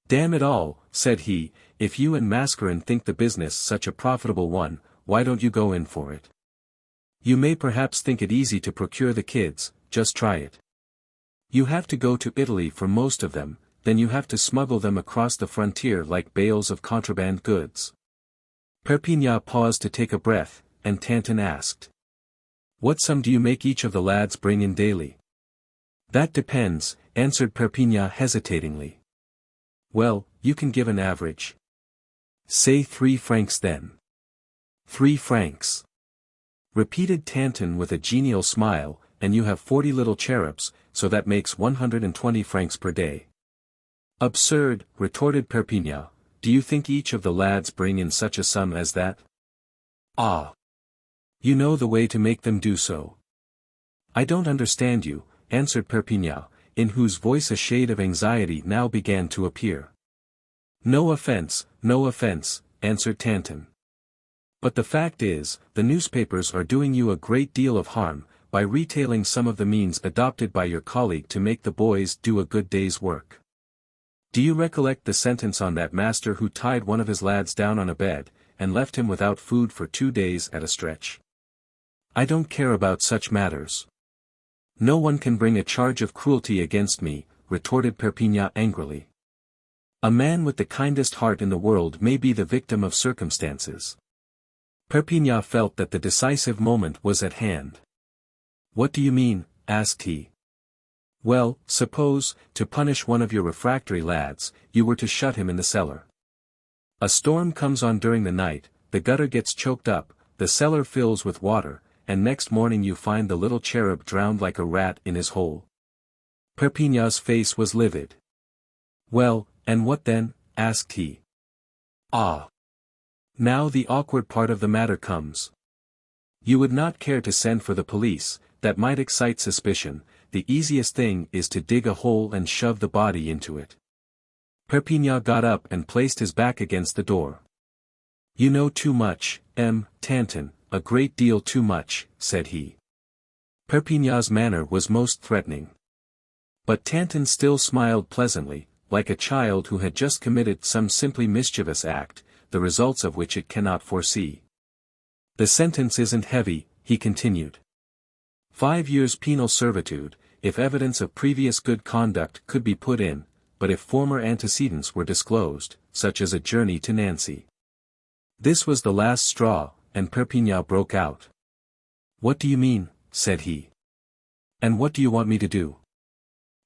"Damn it all," said he, "if you and Mascarin think the business such a profitable one, why don't you go in for it? You may perhaps think it easy to procure the kids, just try it. You have to go to Italy for most of them, then you have to smuggle them across the frontier like bales of contraband goods." Perpignan paused to take a breath, and Tanton asked, "What sum do you make each of the lads bring in daily?" "That depends," answered Perpignan hesitatingly. "Well, you can give an average. Say 3 francs then." 3 francs. Repeated Tanton with a genial smile, "and you have 40 little cherubs, so that makes 120 francs per day." "Absurd," retorted Perpignan, "do you think each of the lads bring in such a sum as that?" "Ah! You know the way to make them do so." "I don't understand you," answered Perpignan, in whose voice a shade of anxiety now began to appear. No offense," answered Tanton. "But the fact is, the newspapers are doing you a great deal of harm, by retailing some of the means adopted by your colleague to make the boys do a good day's work. Do you recollect the sentence on that master who tied one of his lads down on a bed, and left him without food for 2 days at a stretch? I don't care about such matters." "No one can bring a charge of cruelty against me," retorted Perpignan angrily. "A man with the kindest heart in the world may be the victim of circumstances." Perpignan felt that the decisive moment was at hand. "What do you mean?" asked he. "Well, suppose, to punish one of your refractory lads, you were to shut him in the cellar. A storm comes on during the night, the gutter gets choked up, the cellar fills with water, and next morning you find the little cherub drowned like a rat in his hole." Perpignan's face was livid. "Well, and what then?" asked he. "Ah! Now the awkward part of the matter comes. You would not care to send for the police, that might excite suspicion. The easiest thing is to dig a hole and shove the body into it." Perpignan got up and placed his back against the door. "You know too much, Tanton, a great deal too much," said he. Perpignan's manner was most threatening. But Tanton still smiled pleasantly, like a child who had just committed some simply mischievous act, the results of which it cannot foresee. The sentence isn't heavy, he continued. 5 years penal servitude, if evidence of previous good conduct could be put in, but if former antecedents were disclosed, such as a journey to Nancy. This was the last straw, and Perpignan broke out. "What do you mean?" said he. "And what do you want me to do?"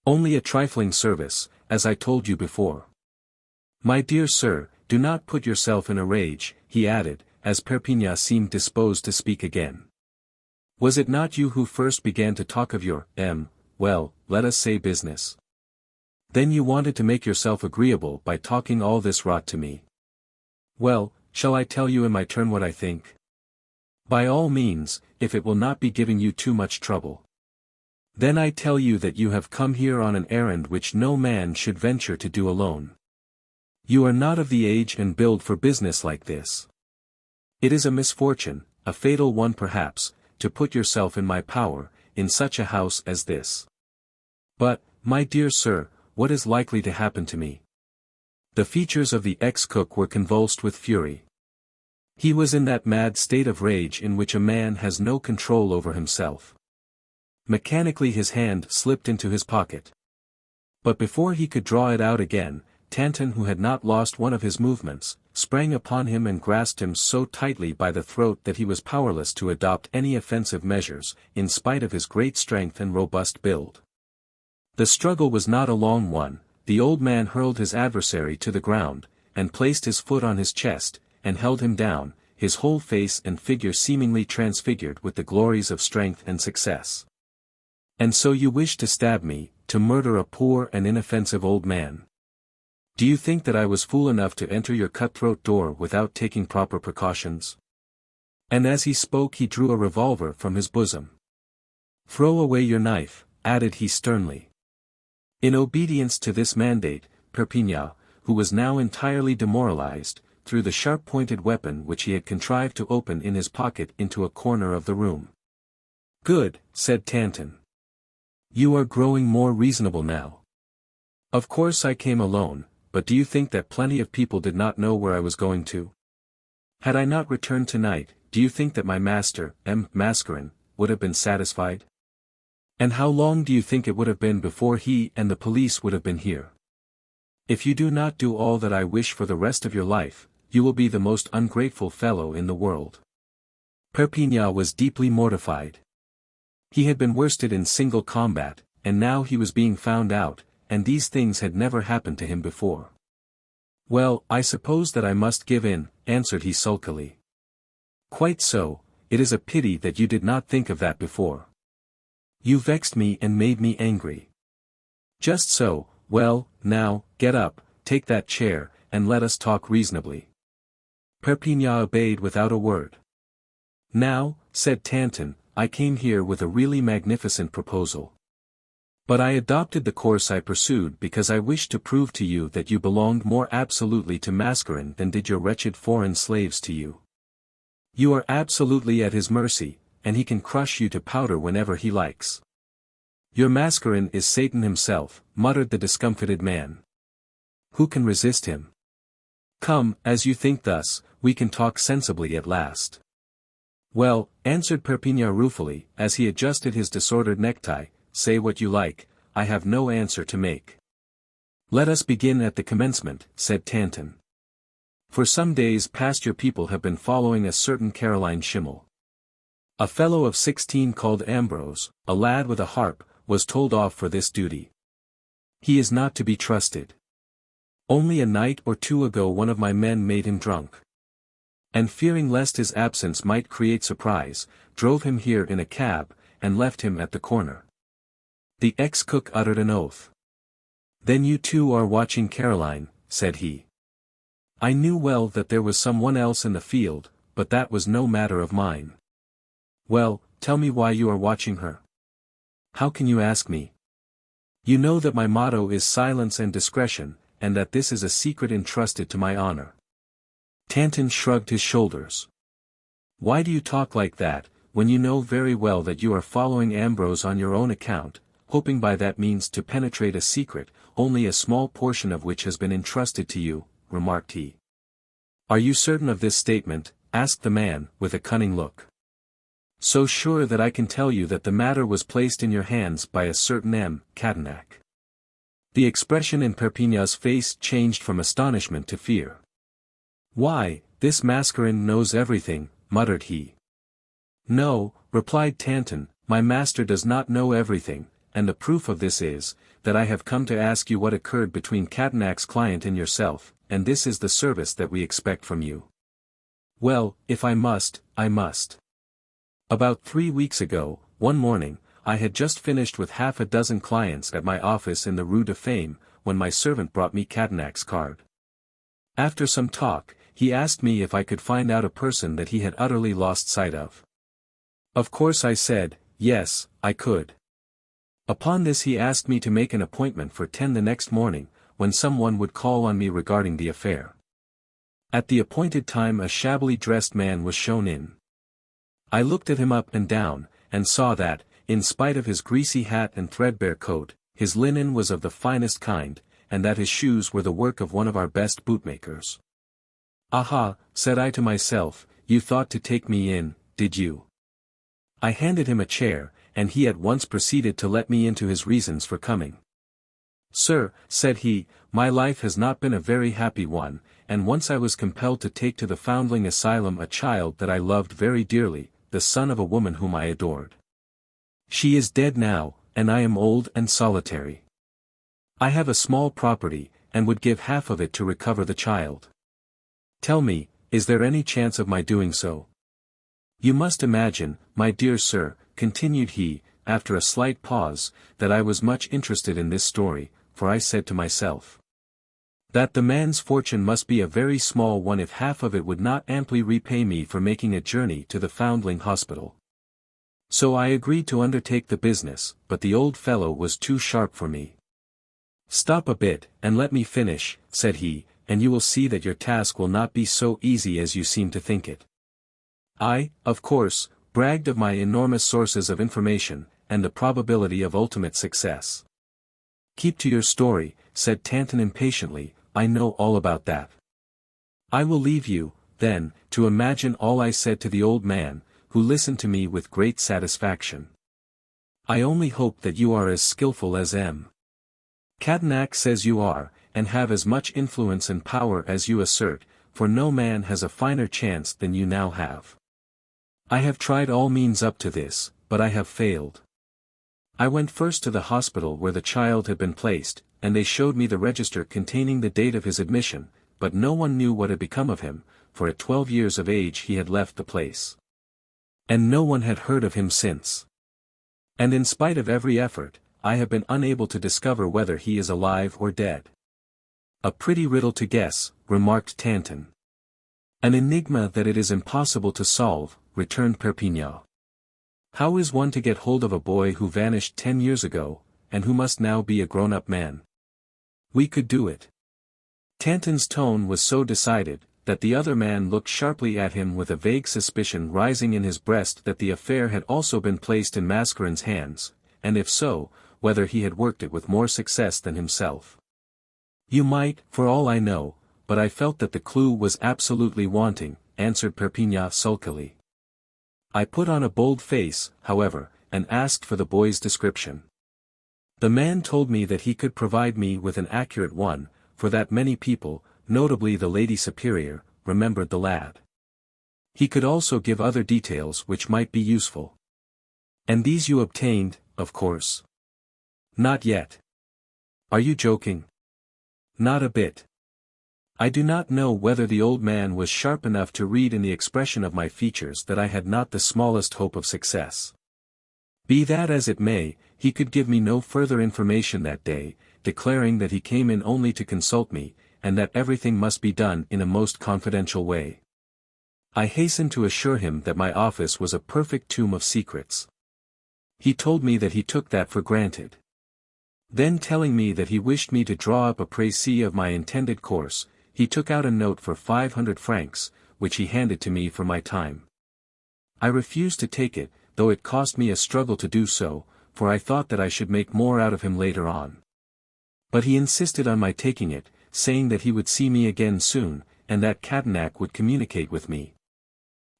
"Only a trifling service, as I told you before." "My dear sir, do not put yourself in a rage," he added, as Perpignan seemed disposed to speak again. "Was it not you who first began to talk of your, well, let us say business? Then you wanted to make yourself agreeable by talking all this rot to me. Well, shall I tell you in my turn what I think? By all means, if it will not be giving you too much trouble. Then I tell you that you have come here on an errand which no man should venture to do alone. You are not of the age and build for business like this. It is a misfortune, a fatal one perhaps, to put yourself in my power, in such a house as this. But, my dear sir, what is likely to happen to me?" The features of the ex-cook were convulsed with fury. He was in that mad state of rage in which a man has no control over himself. Mechanically his hand slipped into his pocket. But before he could draw it out again, Tanton, who had not lost one of his movements, sprang upon him and grasped him so tightly by the throat that he was powerless to adopt any offensive measures, in spite of his great strength and robust build. The struggle was not a long one. The old man hurled his adversary to the ground, and placed his foot on his chest, and held him down, his whole face and figure seemingly transfigured with the glories of strength and success. "And so you wish to stab me, to murder a poor and inoffensive old man? Do you think that I was fool enough to enter your cutthroat door without taking proper precautions?" And as he spoke he drew a revolver from his bosom. "Throw away your knife," added he sternly. In obedience to this mandate, Perpignan, who was now entirely demoralized, threw the sharp-pointed weapon which he had contrived to open in his pocket into a corner of the room. "Good," said Tanton. "You are growing more reasonable now. Of course I came alone, but do you think that plenty of people did not know where I was going to? Had I not returned tonight, do you think that my master, Mascarin, would have been satisfied? And how long do you think it would have been before he and the police would have been here? If you do not do all that I wish for the rest of your life, you will be the most ungrateful fellow in the world." Perpignan was deeply mortified. He had been worsted in single combat, and now he was being found out, and these things had never happened to him before. "Well, I suppose that I must give in," answered he sulkily. "Quite so, it is a pity that you did not think of that before. You vexed me and made me angry." "Just so, well, now, get up, take that chair, and let us talk reasonably." Perpignan obeyed without a word. "Now," said Tanton, "I came here with a really magnificent proposal. But I adopted the course I pursued because I wished to prove to you that you belonged more absolutely to Mascarin than did your wretched foreign slaves to you. You are absolutely at his mercy, and he can crush you to powder whenever he likes." "Your Mascarin is Satan himself," muttered the discomfited man. "Who can resist him? Come, as you think thus, we can talk sensibly at last." "Well," answered Perpignan ruefully, as he adjusted his disordered necktie, "say what you like, I have no answer to make." "Let us begin at the commencement," said Tanton. "For some days past your people have been following a certain Caroline Schimmel. A fellow of 16 called Ambrose, a lad with a harp, was told off for this duty. He is not to be trusted. Only a night or two ago one of my men made him drunk. And fearing lest his absence might create surprise, drove him here in a cab, and left him at the corner." The ex-cook uttered an oath. "Then you too are watching Caroline," said he. "I knew well that there was someone else in the field, but that was no matter of mine." "Well, tell me why you are watching her." "How can you ask me? You know that my motto is silence and discretion, and that this is a secret entrusted to my honor." Tanton shrugged his shoulders. "Why do you talk like that, when you know very well that you are following Ambrose on your own account, hoping by that means to penetrate a secret, only a small portion of which has been entrusted to you?" remarked he. "Are you certain of this statement?" asked the man, with a cunning look. "So sure that I can tell you that the matter was placed in your hands by a certain M. Cadenac." The expression in Perpignan's face changed from astonishment to fear. "Why, this masquerin knows everything," muttered he. "No," replied Tanton, "my master does not know everything, and the proof of this is, that I have come to ask you what occurred between Cadenac's client and yourself, and this is the service that we expect from you." "Well, if I must, I must. About 3 weeks ago, one morning, I had just finished with half a dozen clients at my office in the Rue de Fame, when my servant brought me Cadenac's card. After some talk, he asked me if I could find out a person that he had utterly lost sight of. Of course I said, yes, I could. Upon this he asked me to make an appointment for 10 the next morning, when someone would call on me regarding the affair. At the appointed time a shabbily dressed man was shown in. I looked at him up and down, and saw that, in spite of his greasy hat and threadbare coat, his linen was of the finest kind, and that his shoes were the work of one of our best bootmakers. "Aha," said I to myself, "you thought to take me in, did you?" I handed him a chair, and he at once proceeded to let me into his reasons for coming. "Sir," said he, "my life has not been a very happy one, and once I was compelled to take to the foundling asylum a child that I loved very dearly, the son of a woman whom I adored. She is dead now, and I am old and solitary. I have a small property, and would give half of it to recover the child. Tell me, is there any chance of my doing so? You must imagine, my dear sir," continued he, after a slight pause, "that I was much interested in this story, for I said to myself, that the man's fortune must be a very small one if half of it would not amply repay me for making a journey to the Foundling Hospital. So I agreed to undertake the business, but the old fellow was too sharp for me. 'Stop a bit, and let me finish,' said he, 'and you will see that your task will not be so easy as you seem to think it.' I, of course, bragged of my enormous sources of information, and the probability of ultimate success. 'Keep to your story,' said Tanton impatiently, 'I know all about that. I will leave you, then, to imagine all I said to the old man, who listened to me with great satisfaction. I only hope that you are as skillful as M. Cadenac says you are, and have as much influence and power as you assert, for no man has a finer chance than you now have. I have tried all means up to this, but I have failed. I went first to the hospital where the child had been placed, and they showed me the register containing the date of his admission, but no one knew what had become of him, for at 12 years of age he had left the place. And no one had heard of him since. And in spite of every effort, I have been unable to discover whether he is alive or dead." "A pretty riddle to guess," remarked Tanton. "An enigma that it is impossible to solve," returned Perpignan. "How is one to get hold of a boy who vanished 10 years ago, and who must now be a grown-up man? We could do it." Tanton's tone was so decided, that the other man looked sharply at him with a vague suspicion rising in his breast that the affair had also been placed in Mascarin's hands, and if so, whether he had worked it with more success than himself. "You might, for all I know, but I felt that the clue was absolutely wanting," answered Perpignan sulkily. I put on a bold face, however, and asked for the boy's description. The man told me that he could provide me with an accurate one, for that many people, notably the Lady Superior, remembered the lad. He could also give other details which might be useful. "And these you obtained, of course?" "Not yet." "Are you joking?" "Not a bit. I do not know whether the old man was sharp enough to read in the expression of my features that I had not the smallest hope of success. Be that as it may, he could give me no further information that day, declaring that he came in only to consult me, and that everything must be done in a most confidential way. I hastened to assure him that my office was a perfect tomb of secrets. He told me that he took that for granted. Then telling me that he wished me to draw up a précis of my intended course, he took out a note for 500 francs, which he handed to me for my time. I refused to take it, though it cost me a struggle to do so, for I thought that I should make more out of him later on. But he insisted on my taking it, saying that he would see me again soon, and that Cadenac would communicate with me.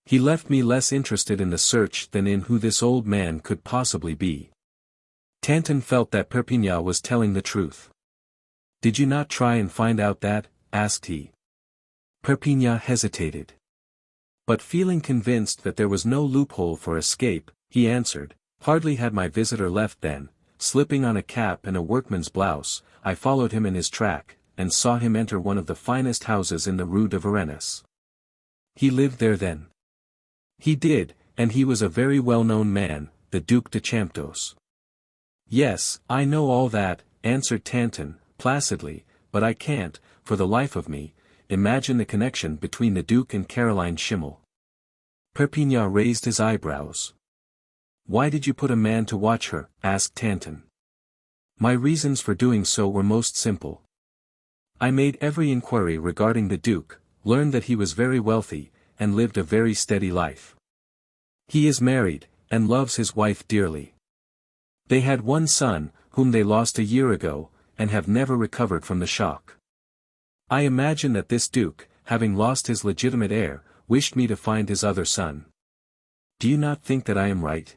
He left me less interested in the search than in who this old man could possibly be. Tanton felt that Perpignan was telling the truth. "Did you not try and find out that?" asked he. Perpignan hesitated. But feeling convinced that there was no loophole for escape, he answered, "Hardly had my visitor left than, slipping on a cap and a workman's blouse, I followed him in his track, and saw him enter one of the finest houses in the Rue de Varennes." "He lived there then?" "He did, and he was a very well-known man, the Duc de CHAMPDOCE." "Yes, I know all that," answered Tanton, placidly, "but I can't, for the life of me, imagine the connection between the Duke and Caroline Schimmel." Perpignan raised his eyebrows. "Why did you put a man to watch her?" asked Tanton. "My reasons for doing so were most simple. I made every inquiry regarding the Duke, learned that he was very wealthy, and lived a very steady life. He is married, and loves his wife dearly. They had one son, whom they lost a year ago, and have never recovered from the shock. I imagine that this Duke, having lost his legitimate heir, wished me to find his other son. Do you not think that I am right?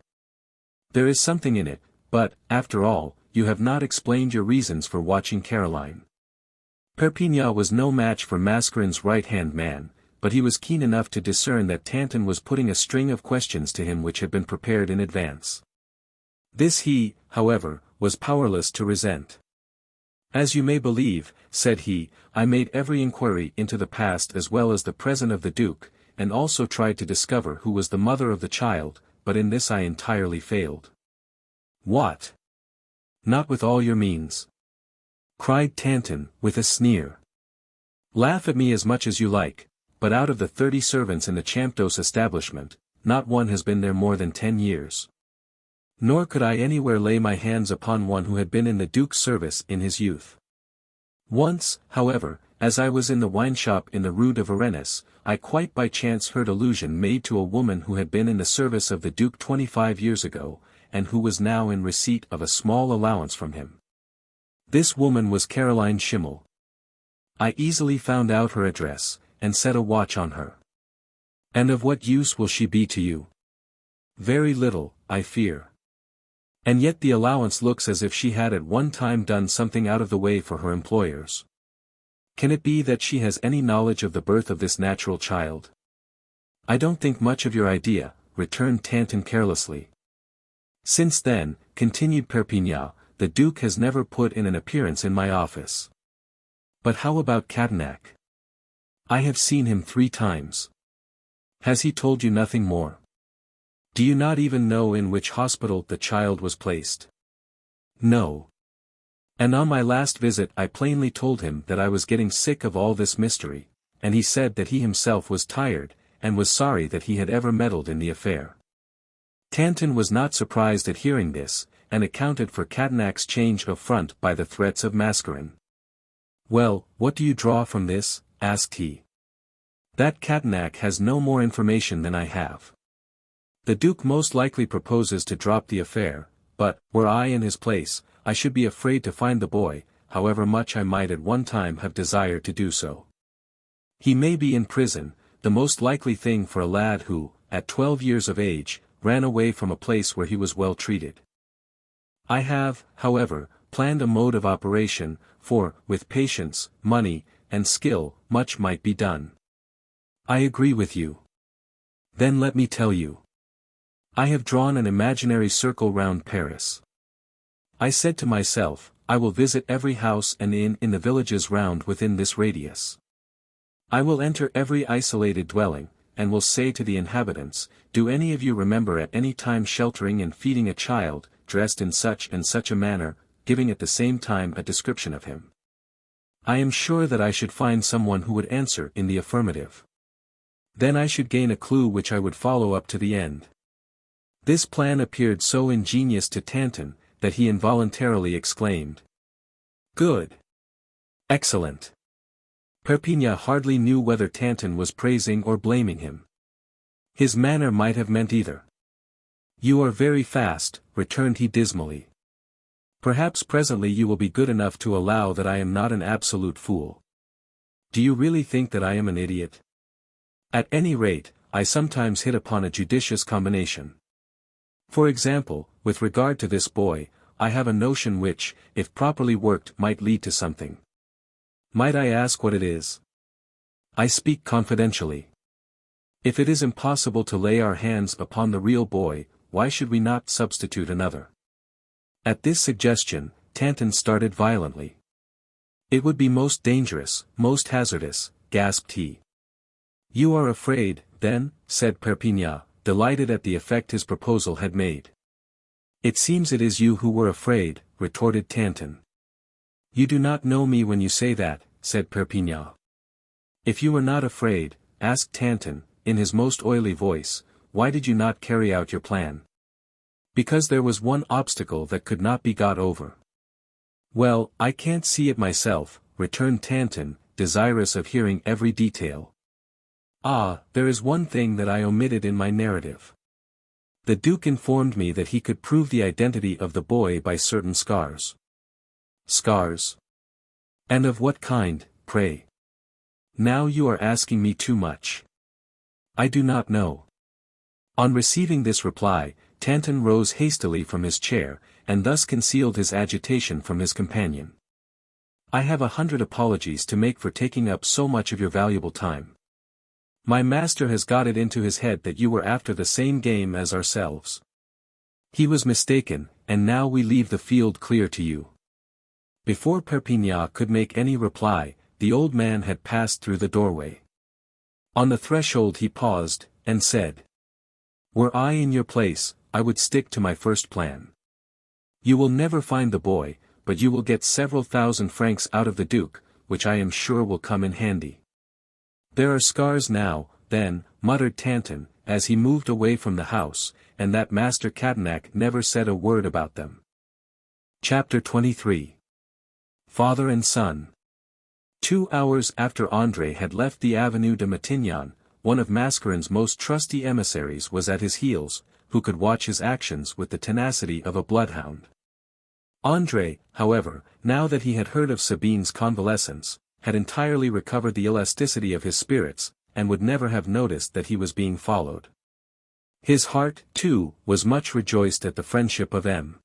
There is something in it, but, after all, you have not explained your reasons for watching Caroline." Perpignan was no match for Mascarin's right-hand man, but he was keen enough to discern that Tanton was putting a string of questions to him which had been prepared in advance. This he, however, was powerless to resent. "As you may believe," said he, "I made every inquiry into the past as well as the present of the Duke, and also tried to discover who was the mother of the child, but in this I entirely failed." "What? Not with all your means?" cried Tanton, with a sneer. "Laugh at me as much as you like, but out of the 30 servants in the CHAMPDOCE establishment, not one has been there more than 10 years. Nor could I anywhere lay my hands upon one who had been in the Duke's service in his youth. Once, however, as I was in the wine shop in the Rue de Varennes, I quite by chance heard allusion made to a woman who had been in the service of the Duke 25 years ago, and who was now in receipt of a small allowance from him. This woman was Caroline Schimmel. I easily found out her address, and set a watch on her. And of what use will she be to you? Very little, I fear. And yet the allowance looks as if she had at one time done something out of the way for her employers. Can it be that she has any knowledge of the birth of this natural child?" "I don't think much of your idea," returned Tanton carelessly. "Since then," continued Perpignan, "the Duke has never put in an appearance in my office." "But how about Cadenac?" "I have seen him 3 times. Has he told you nothing more? Do you not even know in which hospital the child was placed?" "No. And on my last visit I plainly told him that I was getting sick of all this mystery, and he said that he himself was tired, and was sorry that he had ever meddled in the affair." Tanton was not surprised at hearing this, and accounted for Cadenac's change of front by the threats of Mascarin. "Well, what do you draw from this?" asked he. "That Cadenac has no more information than I have. The Duke most likely proposes to drop the affair, but, were I in his place, I should be afraid to find the boy, however much I might at one time have desired to do so. He may be in prison, the most likely thing for a lad who, at 12 years of age, ran away from a place where he was well treated. I have, however, planned a mode of operation, for, with patience, money, and skill, much might be done." "I agree with you. Then let me tell you. I have drawn an imaginary circle round Paris. I said to myself, I will visit every house and inn in the villages round within this radius. I will enter every isolated dwelling, and will say to the inhabitants, do any of you remember at any time sheltering and feeding a child, dressed in such and such a manner, giving at the same time a description of him? I am sure that I should find someone who would answer in the affirmative. Then I should gain a clue which I would follow up to the end." This plan appeared so ingenious to Tanton, that he involuntarily exclaimed, "Good! Excellent!" Perpignan hardly knew whether Tanton was praising or blaming him. His manner might have meant either. "You are very fast," returned he dismally. "Perhaps presently you will be good enough to allow that I am not an absolute fool." Do you really think that I am an idiot? At any rate, I sometimes hit upon a judicious combination. For example, with regard to this boy, I have a notion which, if properly worked, might lead to something. Might I ask what it is? I speak confidentially. If it is impossible to lay our hands upon the real boy, why should we not substitute another? At this suggestion, Tanton started violently. It would be most dangerous, most hazardous, gasped he. You are afraid, then, said Perpignan, delighted at the effect his proposal had made. It seems it is you who were afraid, retorted Tanton. You do not know me when you say that, said Perpignan. If you were not afraid, asked Tanton, in his most oily voice, why did you not carry out your plan? Because there was one obstacle that could not be got over. Well, I can't see it myself, returned Tanton, desirous of hearing every detail. Ah, there is one thing that I omitted in my narrative. The Duke informed me that he could prove the identity of the boy by certain scars. Scars? And of what kind, pray? Now you are asking me too much. I do not know. On receiving this reply, Tanton rose hastily from his chair, and thus concealed his agitation from his companion. I have 100 apologies to make for taking up so much of your valuable time. My master has got it into his head that you were after the same game as ourselves. He was mistaken, and now we leave the field clear to you. Before Perpignan could make any reply, the old man had passed through the doorway. On the threshold he paused, and said, Were I in your place, I would stick to my first plan. You will never find the boy, but you will get several thousand francs out of the Duke, which I am sure will come in handy. There are scars now, then, muttered Tanton, as he moved away from the house, and that Master Cadenac never said a word about them. Chapter 23. Father and Son. 2 hours after André had left the Avenue de Matignon, one of Mascarin's most trusty emissaries was at his heels, who could watch his actions with the tenacity of a bloodhound. André, however, now that he had heard of Sabine's convalescence, had entirely recovered the elasticity of his spirits, and would never have noticed that he was being followed. His heart, too, was much rejoiced at the friendship of M.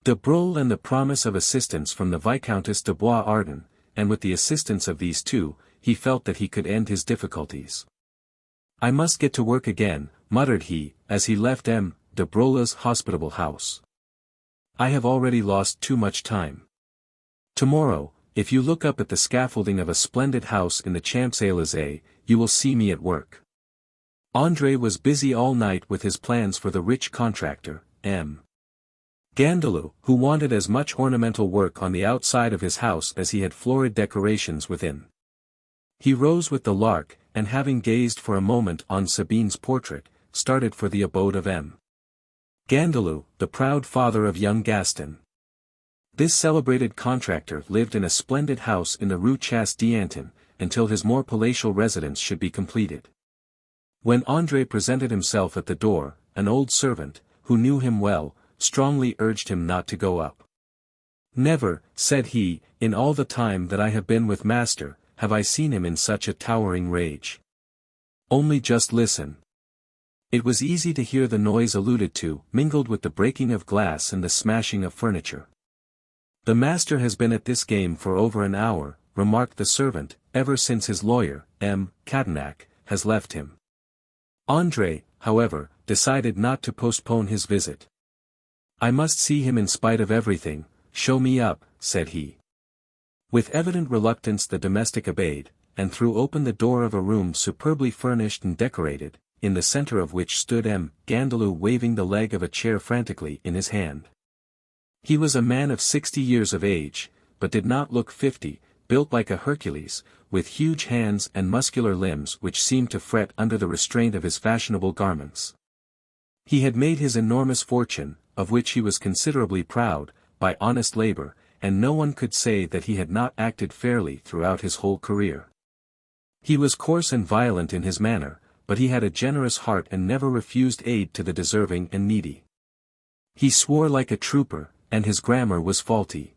de Broglie and the promise of assistance from the Viscountess de Bois-Ardon, and with the assistance of these two, he felt that he could end his difficulties. I must get to work again, muttered he, as he left M. de Broglie's hospitable house. I have already lost too much time. Tomorrow, if you look up at the scaffolding of a splendid house in the Champs-Élysées, you will see me at work. André was busy all night with his plans for the rich contractor, M. Gandalou, who wanted as much ornamental work on the outside of his house as he had florid decorations within. He rose with the lark, and having gazed for a moment on Sabine's portrait, started for the abode of M. Gandalou, the proud father of young Gaston. This celebrated contractor lived in a splendid house in the Rue Chasse-d'Antin, until his more palatial residence should be completed. When André presented himself at the door, an old servant, who knew him well, strongly urged him not to go up. Never, said he, in all the time that I have been with master, have I seen him in such a towering rage. Only just listen. It was easy to hear the noise alluded to, mingled with the breaking of glass and the smashing of furniture. The master has been at this game for over an hour, remarked the servant, ever since his lawyer, M. Cadenac, has left him. André, however, decided not to postpone his visit. I must see him in spite of everything. Show me up, said he. With evident reluctance the domestic obeyed, and threw open the door of a room superbly furnished and decorated, in the center of which stood M. Gandalou waving the leg of a chair frantically in his hand. He was a man of 60 years of age, but did not look 50, built like a Hercules, with huge hands and muscular limbs which seemed to fret under the restraint of his fashionable garments. He had made his enormous fortune, of which he was considerably proud, by honest labor, and no one could say that he had not acted fairly throughout his whole career. He was coarse and violent in his manner, but he had a generous heart and never refused aid to the deserving and needy. He swore like a trooper, and his grammar was faulty.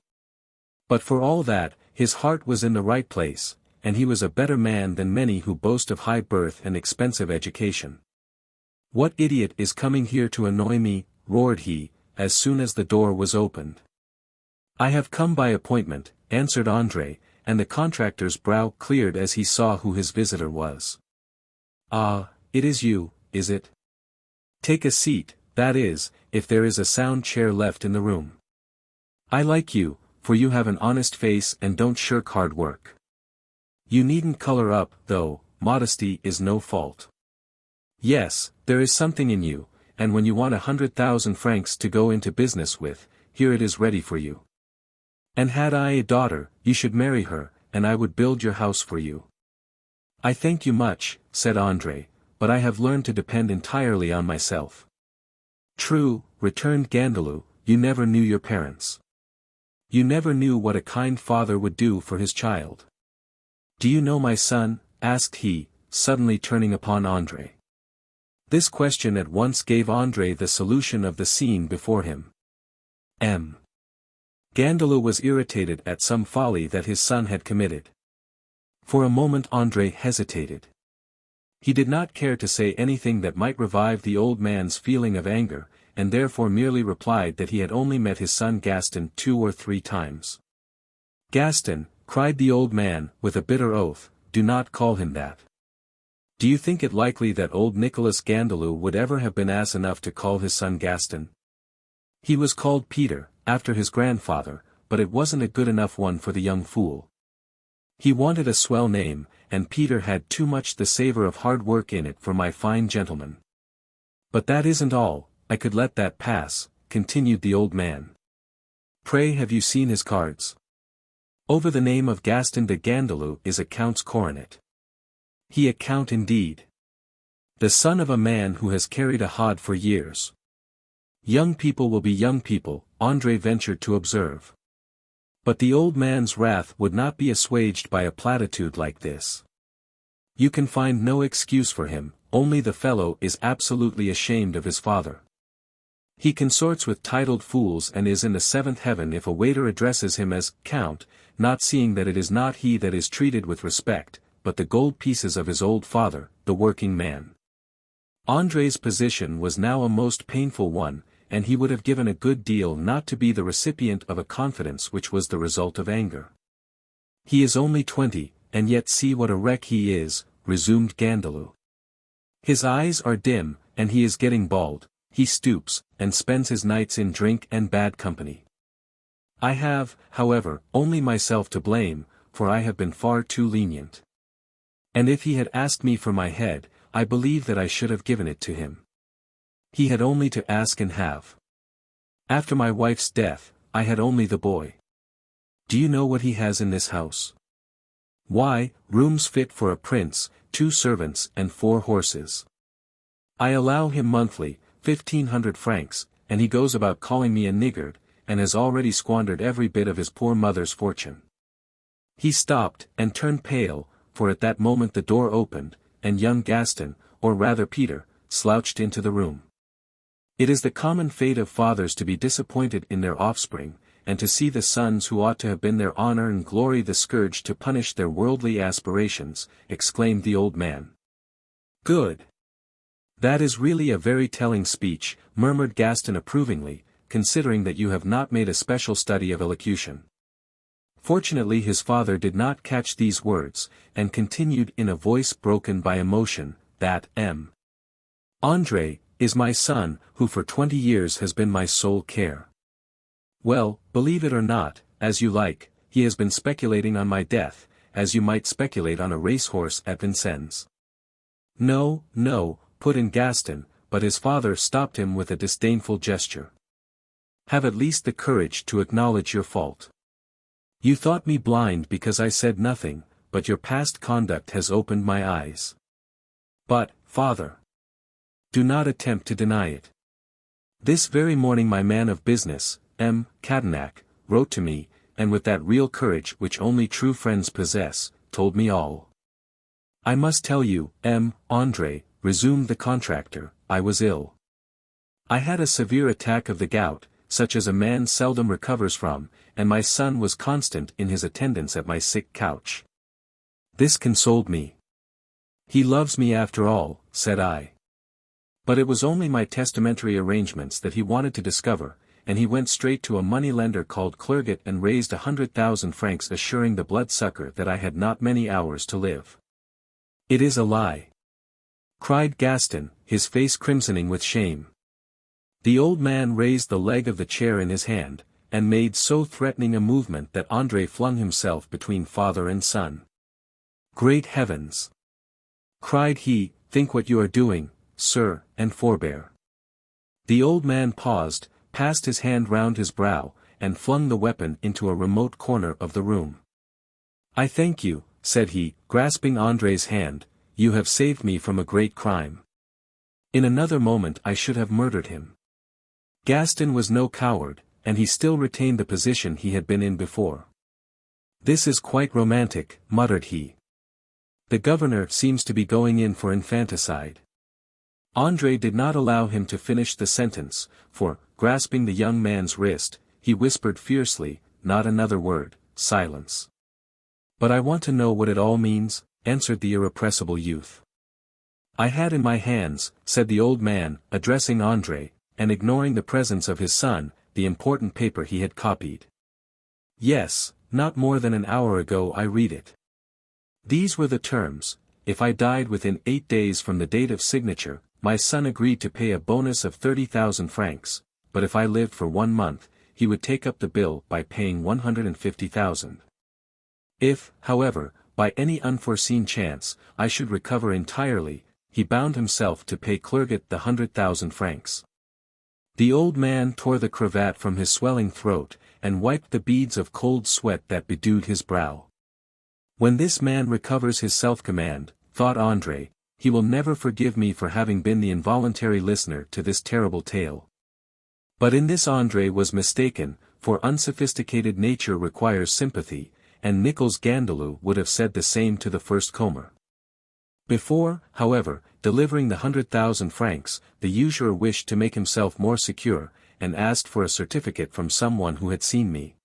But for all that, his heart was in the right place, and he was a better man than many who boast of high birth and expensive education. "What idiot is coming here to annoy me?" roared he, as soon as the door was opened. "I have come by appointment," answered André, and the contractor's brow cleared as he saw who his visitor was. "Ah, it is you, is it? Take a seat, that is, if there is a sound chair left in the room. I like you, for you have an honest face and don't shirk hard work. You needn't color up, though, modesty is no fault. Yes, there is something in you, and when you want 100,000 francs to go into business with, here it is ready for you. And had I a daughter, you should marry her, and I would build your house for you." "I thank you much," said André, "but I have learned to depend entirely on myself." "True," returned Gandalou, "you never knew your parents. You never knew what a kind father would do for his child." "Do you know my son?" asked he, suddenly turning upon André. This question at once gave André the solution of the scene before him. Gandalou was irritated at some folly that his son had committed. For a moment André hesitated. He did not care to say anything that might revive the old man's feeling of anger, and therefore merely replied that he had only met his son Gaston 2 or 3 times. "Gaston," cried the old man, with a bitter oath, "do not call him that. Do you think it likely that old Nicholas Gandalou would ever have been ass enough to call his son Gaston? He was called Peter, after his grandfather, but it wasn't a good enough one for the young fool. He wanted a swell name, and Peter had too much the savor of hard work in it for my fine gentleman. But that isn't all, I could let that pass," continued the old man. "Pray have you seen his cards? Over the name of Gaston de Gandalou is a count's coronet. He a count indeed. The son of a man who has carried a hod for years." "Young people will be young people," André ventured to observe. But the old man's wrath would not be assuaged by a platitude like this. "You can find no excuse for him, only the fellow is absolutely ashamed of his father. He consorts with titled fools and is in the 7th heaven if a waiter addresses him as Count, not seeing that it is not he that is treated with respect, but the gold pieces of his old father, the working man." André's position was now a most painful one, and he would have given a good deal not to be the recipient of a confidence which was the result of anger. "He is only 20, and yet see what a wreck he is," resumed Gandalou. "His eyes are dim, and he is getting bald, he stoops, and spends his nights in drink and bad company. I have, however, only myself to blame, for I have been far too lenient. And if he had asked me for my head, I believe that I should have given it to him. He had only to ask and have. After my wife's death, I had only the boy. Do you know what he has in this house? Why, rooms fit for a prince, 2 servants and 4 horses. I allow him monthly 1,500 francs, and he goes about calling me a niggard, and has already squandered every bit of his poor mother's fortune." He stopped, and turned pale, for at that moment the door opened, and young Gaston, or rather Peter, slouched into the room. It is the common fate of fathers to be disappointed in their offspring, and to see the sons who ought to have been their honor and glory the scourge to punish their worldly aspirations, exclaimed the old man. "Good. That is really a very telling speech," murmured Gaston approvingly, "considering that you have not made a special study of elocution." Fortunately his father did not catch these words, and continued in a voice broken by emotion, that André is my son, who for 20 years has been my sole care. Well, believe it or not, as you like, he has been speculating on my death, as you might speculate on a racehorse at Vincennes. "No, no," put in Gaston, but his father stopped him with a disdainful gesture. "Have at least the courage to acknowledge your fault. You thought me blind because I said nothing, but your past conduct has opened my eyes. But, father, do not attempt to deny it. This very morning my man of business, Cadenac, wrote to me, and with that real courage which only true friends possess, told me all. I must tell you, André, resumed the contractor, I was ill. I had a severe attack of the gout, such as a man seldom recovers from, and my son was constant in his attendance at my sick couch. This consoled me. He loves me after all, said I. But it was only my testamentary arrangements that he wanted to discover, and he went straight to a money-lender called Clerget and raised 100,000 francs assuring the bloodsucker that I had not many hours to live. It is a lie, cried Gaston, his face crimsoning with shame. The old man raised the leg of the chair in his hand, and made so threatening a movement that André flung himself between father and son. Great heavens! Cried he, think what you are doing, sir, and forbear. The old man paused, passed his hand round his brow, and flung the weapon into a remote corner of the room. I thank you, said he, grasping André's hand, you have saved me from a great crime. In another moment I should have murdered him. Gaston was no coward, and he still retained the position he had been in before. This is quite romantic, muttered he. The governor seems to be going in for infanticide. André did not allow him to finish the sentence, for, grasping the young man's wrist, he whispered fiercely, not another word, silence. But I want to know what it all means, answered the irrepressible youth. I had in my hands, said the old man, addressing André, and ignoring the presence of his son, the important paper he had copied. Yes, not more than an hour ago I read it. These were the terms: if I died within 8 days from the date of signature, my son agreed to pay a bonus of 30,000 francs, but if I lived for 1 month, he would take up the bill by paying 150,000. If, however, by any unforeseen chance, I should recover entirely, he bound himself to pay Clerget the 100,000 francs. The old man tore the cravat from his swelling throat, and wiped the beads of cold sweat that bedewed his brow. When this man recovers his self-command, thought André, he will never forgive me for having been the involuntary listener to this terrible tale. But in this André was mistaken, for unsophisticated nature requires sympathy, and Nicholas Gandalou would have said the same to the first comer. Before, however, delivering the 100,000 francs, the usurer wished to make himself more secure, and asked for a certificate from someone who had seen me.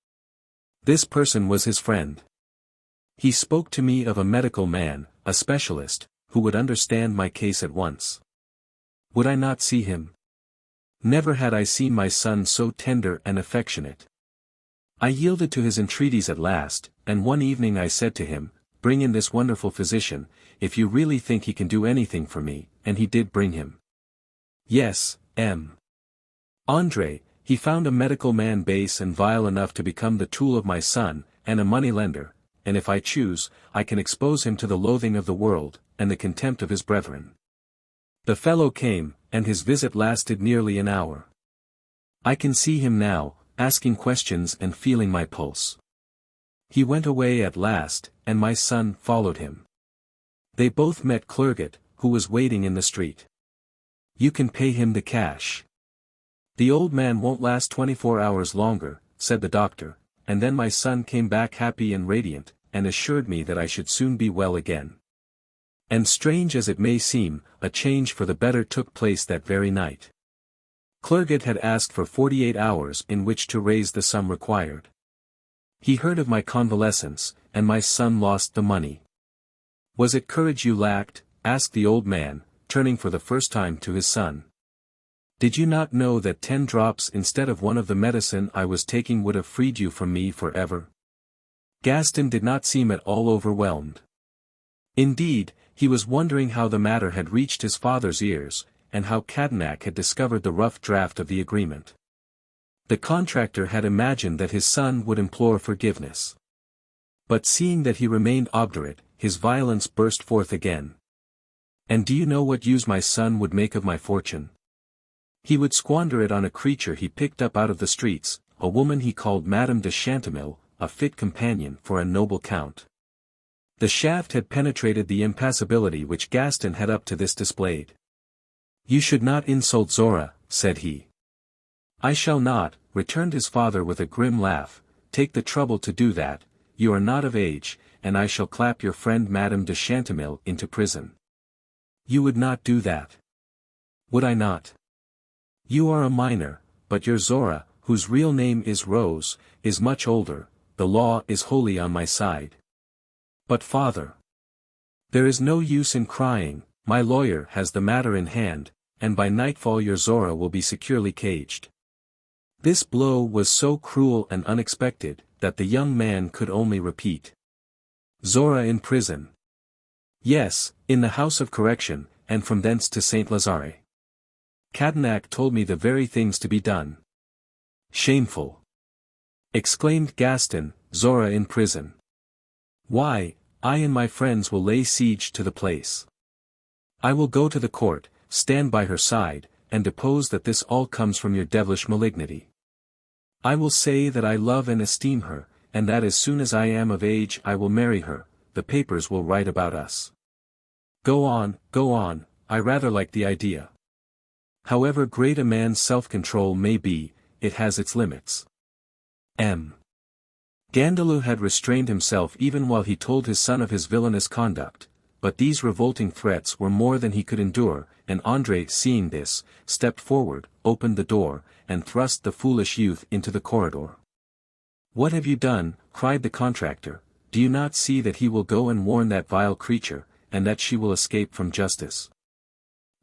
This person was his friend. He spoke to me of a medical man, a specialist, who would understand my case at once. Would I not see him? Never had I seen my son so tender and affectionate. I yielded to his entreaties at last, and one evening I said to him, bring in this wonderful physician, if you really think he can do anything for me, and he did bring him. Yes, M. André, he found a medical man base and vile enough to become the tool of my son, and a money-lender, and if I choose, I can expose him to the loathing of the world, and the contempt of his brethren. The fellow came, and his visit lasted nearly an hour. I can see him now, asking questions and feeling my pulse. He went away at last, and my son followed him. They both met Clerget, who was waiting in the street. You can pay him the cash. The old man won't last 24 hours longer, said the doctor, and then my son came back happy and radiant, and assured me that I should soon be well again. And strange as it may seem, a change for the better took place that very night. Clerget had asked for 48 hours in which to raise the sum required. He heard of my convalescence, and my son lost the money. Was it courage you lacked? Asked the old man, turning for the first time to his son. Did you not know that 10 drops instead of one of the medicine I was taking would have freed you from me forever? Gaston did not seem at all overwhelmed. Indeed, he was wondering how the matter had reached his father's ears, and how Cadenac had discovered the rough draft of the agreement. The contractor had imagined that his son would implore forgiveness. But seeing that he remained obdurate, his violence burst forth again. And do you know what use my son would make of my fortune? He would squander it on a creature he picked up out of the streets, a woman he called Madame de Chantemille, a fit companion for a noble count. The shaft had penetrated the impassibility which Gaston had up to this displayed. You should not insult Zora, said he. I shall not, returned his father with a grim laugh, take the trouble to do that, you are not of age, and I shall clap your friend Madame de Chantemille into prison. You would not do that. Would I not? You are a minor, but your Zora, whose real name is Rose, is much older, the law is wholly on my side. But father. There is no use in crying, my lawyer has the matter in hand, and by nightfall your Zora will be securely caged. This blow was so cruel and unexpected, that the young man could only repeat. Zora in prison. Yes, in the house of correction, and from thence to Saint Lazare. Cadenac told me the very things to be done. Shameful! Exclaimed Gaston, Zora in prison. Why, I and my friends will lay siege to the place. I will go to the court, stand by her side, and depose that this all comes from your devilish malignity. I will say that I love and esteem her, and that as soon as I am of age I will marry her, the papers will write about us. Go on, I rather like the idea. However great a man's self-control may be, it has its limits. Gandalou had restrained himself even while he told his son of his villainous conduct, but these revolting threats were more than he could endure, and André, seeing this, stepped forward, opened the door, and thrust the foolish youth into the corridor. What have you done? Cried the contractor. Do you not see that he will go and warn that vile creature, and that she will escape from justice?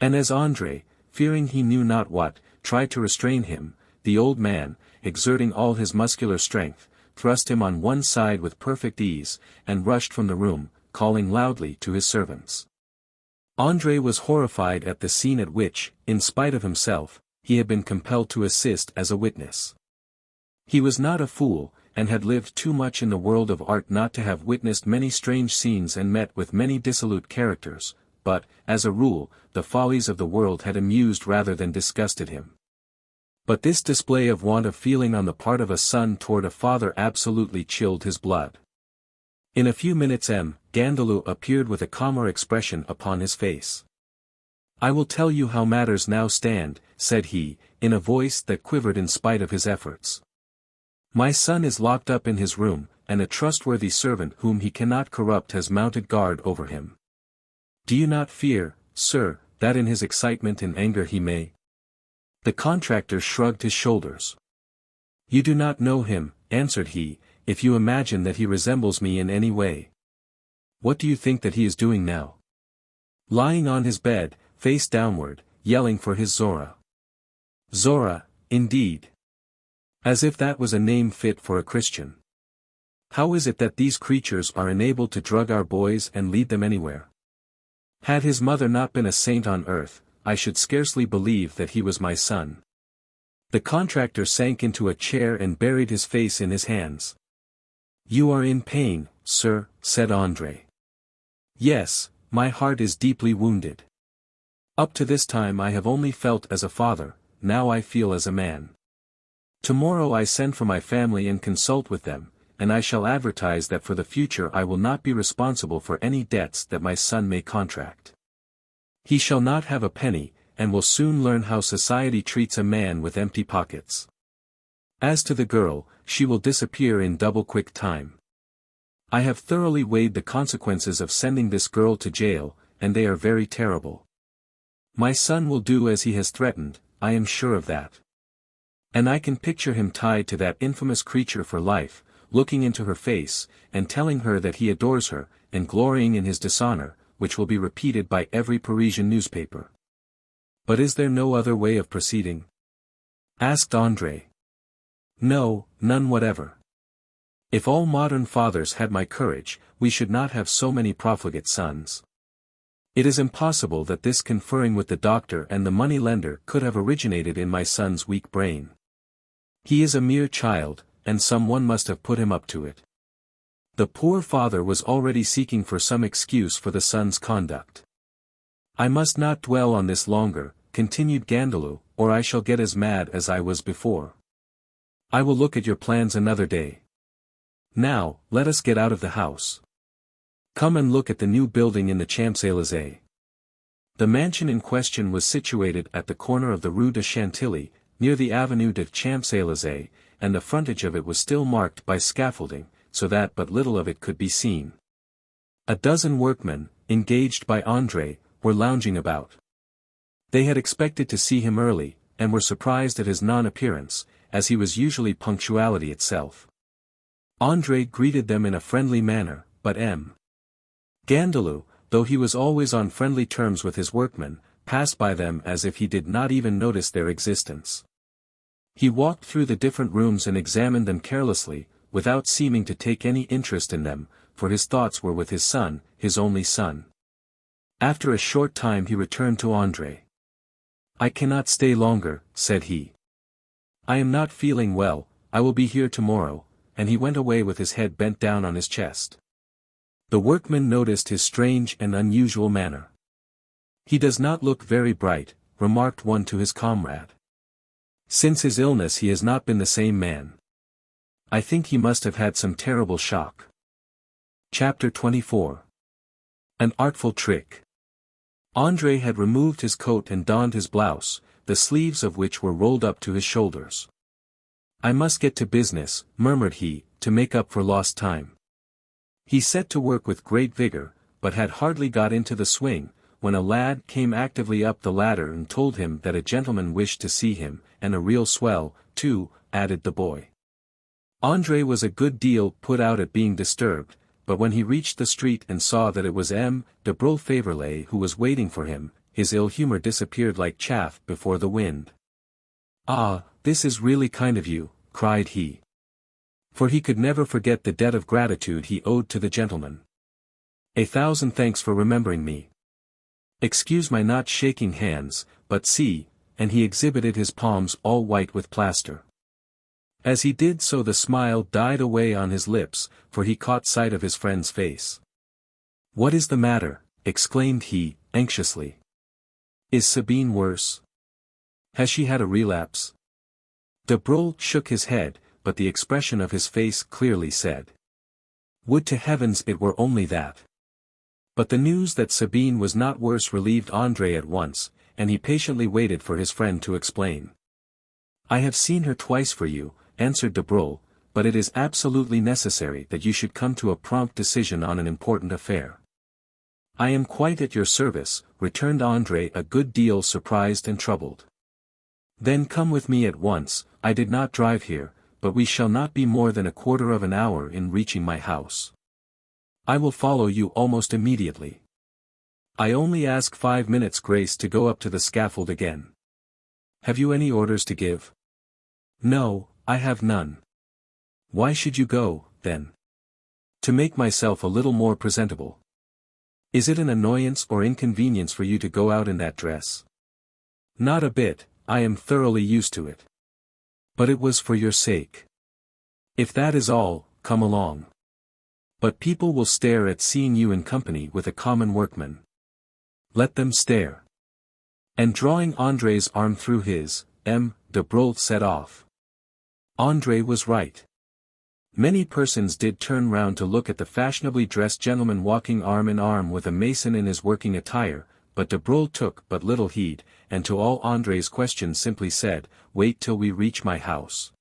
And as André, fearing he knew not what, tried to restrain him, the old man, exerting all his muscular strength, thrust him on one side with perfect ease, and rushed from the room, calling loudly to his servants. André was horrified at the scene at which, in spite of himself, he had been compelled to assist as a witness. He was not a fool, and had lived too much in the world of art not to have witnessed many strange scenes and met with many dissolute characters, but, as a rule, the follies of the world had amused rather than disgusted him. But this display of want of feeling on the part of a son toward a father absolutely chilled his blood. In a few minutes Gandalou appeared with a calmer expression upon his face. I will tell you how matters now stand, said he, in a voice that quivered in spite of his efforts. My son is locked up in his room, and a trustworthy servant whom he cannot corrupt has mounted guard over him. Do you not fear, sir, that in his excitement and anger he may? The contractor shrugged his shoulders. You do not know him, answered he, if you imagine that he resembles me in any way. What do you think that he is doing now? Lying on his bed, face downward, yelling for his Zora. Zora, indeed. As if that was a name fit for a Christian. How is it that these creatures are enabled to drug our boys and lead them anywhere? Had his mother not been a saint on earth, I should scarcely believe that he was my son. The contractor sank into a chair and buried his face in his hands. You are in pain, sir, said André. Yes, my heart is deeply wounded. Up to this time I have only felt as a father, now I feel as a man. Tomorrow I send for my family and consult with them, and I shall advertise that for the future I will not be responsible for any debts that my son may contract. He shall not have a penny, and will soon learn how society treats a man with empty pockets. As to the girl, she will disappear in double-quick time. I have thoroughly weighed the consequences of sending this girl to jail, and they are very terrible. My son will do as he has threatened, I am sure of that. And I can picture him tied to that infamous creature for life, looking into her face, and telling her that he adores her, and glorying in his dishonor, which will be repeated by every Parisian newspaper. But is there no other way of proceeding? Asked André. No, none whatever. If all modern fathers had my courage, we should not have so many profligate sons. It is impossible that this conferring with the doctor and the money-lender could have originated in my son's weak brain. He is a mere child, and someone must have put him up to it. The poor father was already seeking for some excuse for the son's conduct. I must not dwell on this longer, continued Gandalou, or I shall get as mad as I was before. I will look at your plans another day. Now, let us get out of the house. Come and look at the new building in the Champs-Élysées. The mansion in question was situated at the corner of the Rue de Chantilly, near the Avenue de Champs-Élysées, and the frontage of it was still marked by scaffolding, so that but little of it could be seen. A dozen workmen, engaged by André, were lounging about. They had expected to see him early, and were surprised at his non-appearance, as he was usually punctuality itself. André greeted them in a friendly manner, but Gandalou, though he was always on friendly terms with his workmen, passed by them as if he did not even notice their existence. He walked through the different rooms and examined them carelessly, without seeming to take any interest in them, for his thoughts were with his son, his only son. After a short time he returned to André. "I cannot stay longer," said he. "I am not feeling well, I will be here tomorrow," and he went away with his head bent down on his chest. The workmen noticed his strange and unusual manner. "He does not look very bright," remarked one to his comrade. "Since his illness he has not been the same man. I think he must have had some terrible shock." Chapter 24. An Artful Trick. André had removed his coat and donned his blouse, the sleeves of which were rolled up to his shoulders. "I must get to business," murmured he, to make up for lost time. He set to work with great vigor, but had hardly got into the swing, when a lad came actively up the ladder and told him that a gentleman wished to see him, and a real swell, too, added the boy. André was a good deal put out at being disturbed, but when he reached the street and saw that it was M. de Broglie who was waiting for him, his ill humor disappeared like chaff before the wind. "Ah, this is really kind of you," cried he. For he could never forget the debt of gratitude he owed to the gentleman. "1,000 thanks for remembering me. Excuse my not shaking hands, but see," and he exhibited his palms all white with plaster. As he did so the smile died away on his lips, for he caught sight of his friend's face. "What is the matter?" exclaimed he, anxiously. "Is Sabine worse? Has she had a relapse?" De Broglie shook his head, but the expression of his face clearly said, "Would to heavens it were only that." But the news that Sabine was not worse relieved André at once, and he patiently waited for his friend to explain. "I have seen her twice for you," answered de Broglie, "but it is absolutely necessary that you should come to a prompt decision on an important affair." "I am quite at your service," returned André, a good deal surprised and troubled. "Then come with me at once. I did not drive here, but we shall not be more than a quarter of an hour in reaching my house. I will follow you almost immediately. I only ask 5 minutes' grace to go up to the scaffold again. Have you any orders to give?" "No, I have none." "Why should you go, then?" "To make myself a little more presentable." "Is it an annoyance or inconvenience for you to go out in that dress?" "Not a bit, I am thoroughly used to it." "But it was for your sake." "If that is all, come along." "But people will stare at seeing you in company with a common workman." "Let them stare." And drawing André's arm through his, M. de Broglie set off. André was right. Many persons did turn round to look at the fashionably dressed gentleman walking arm in arm with a mason in his working attire, but de Broglie took but little heed, and to all André's questions simply said, "Wait till we reach my house."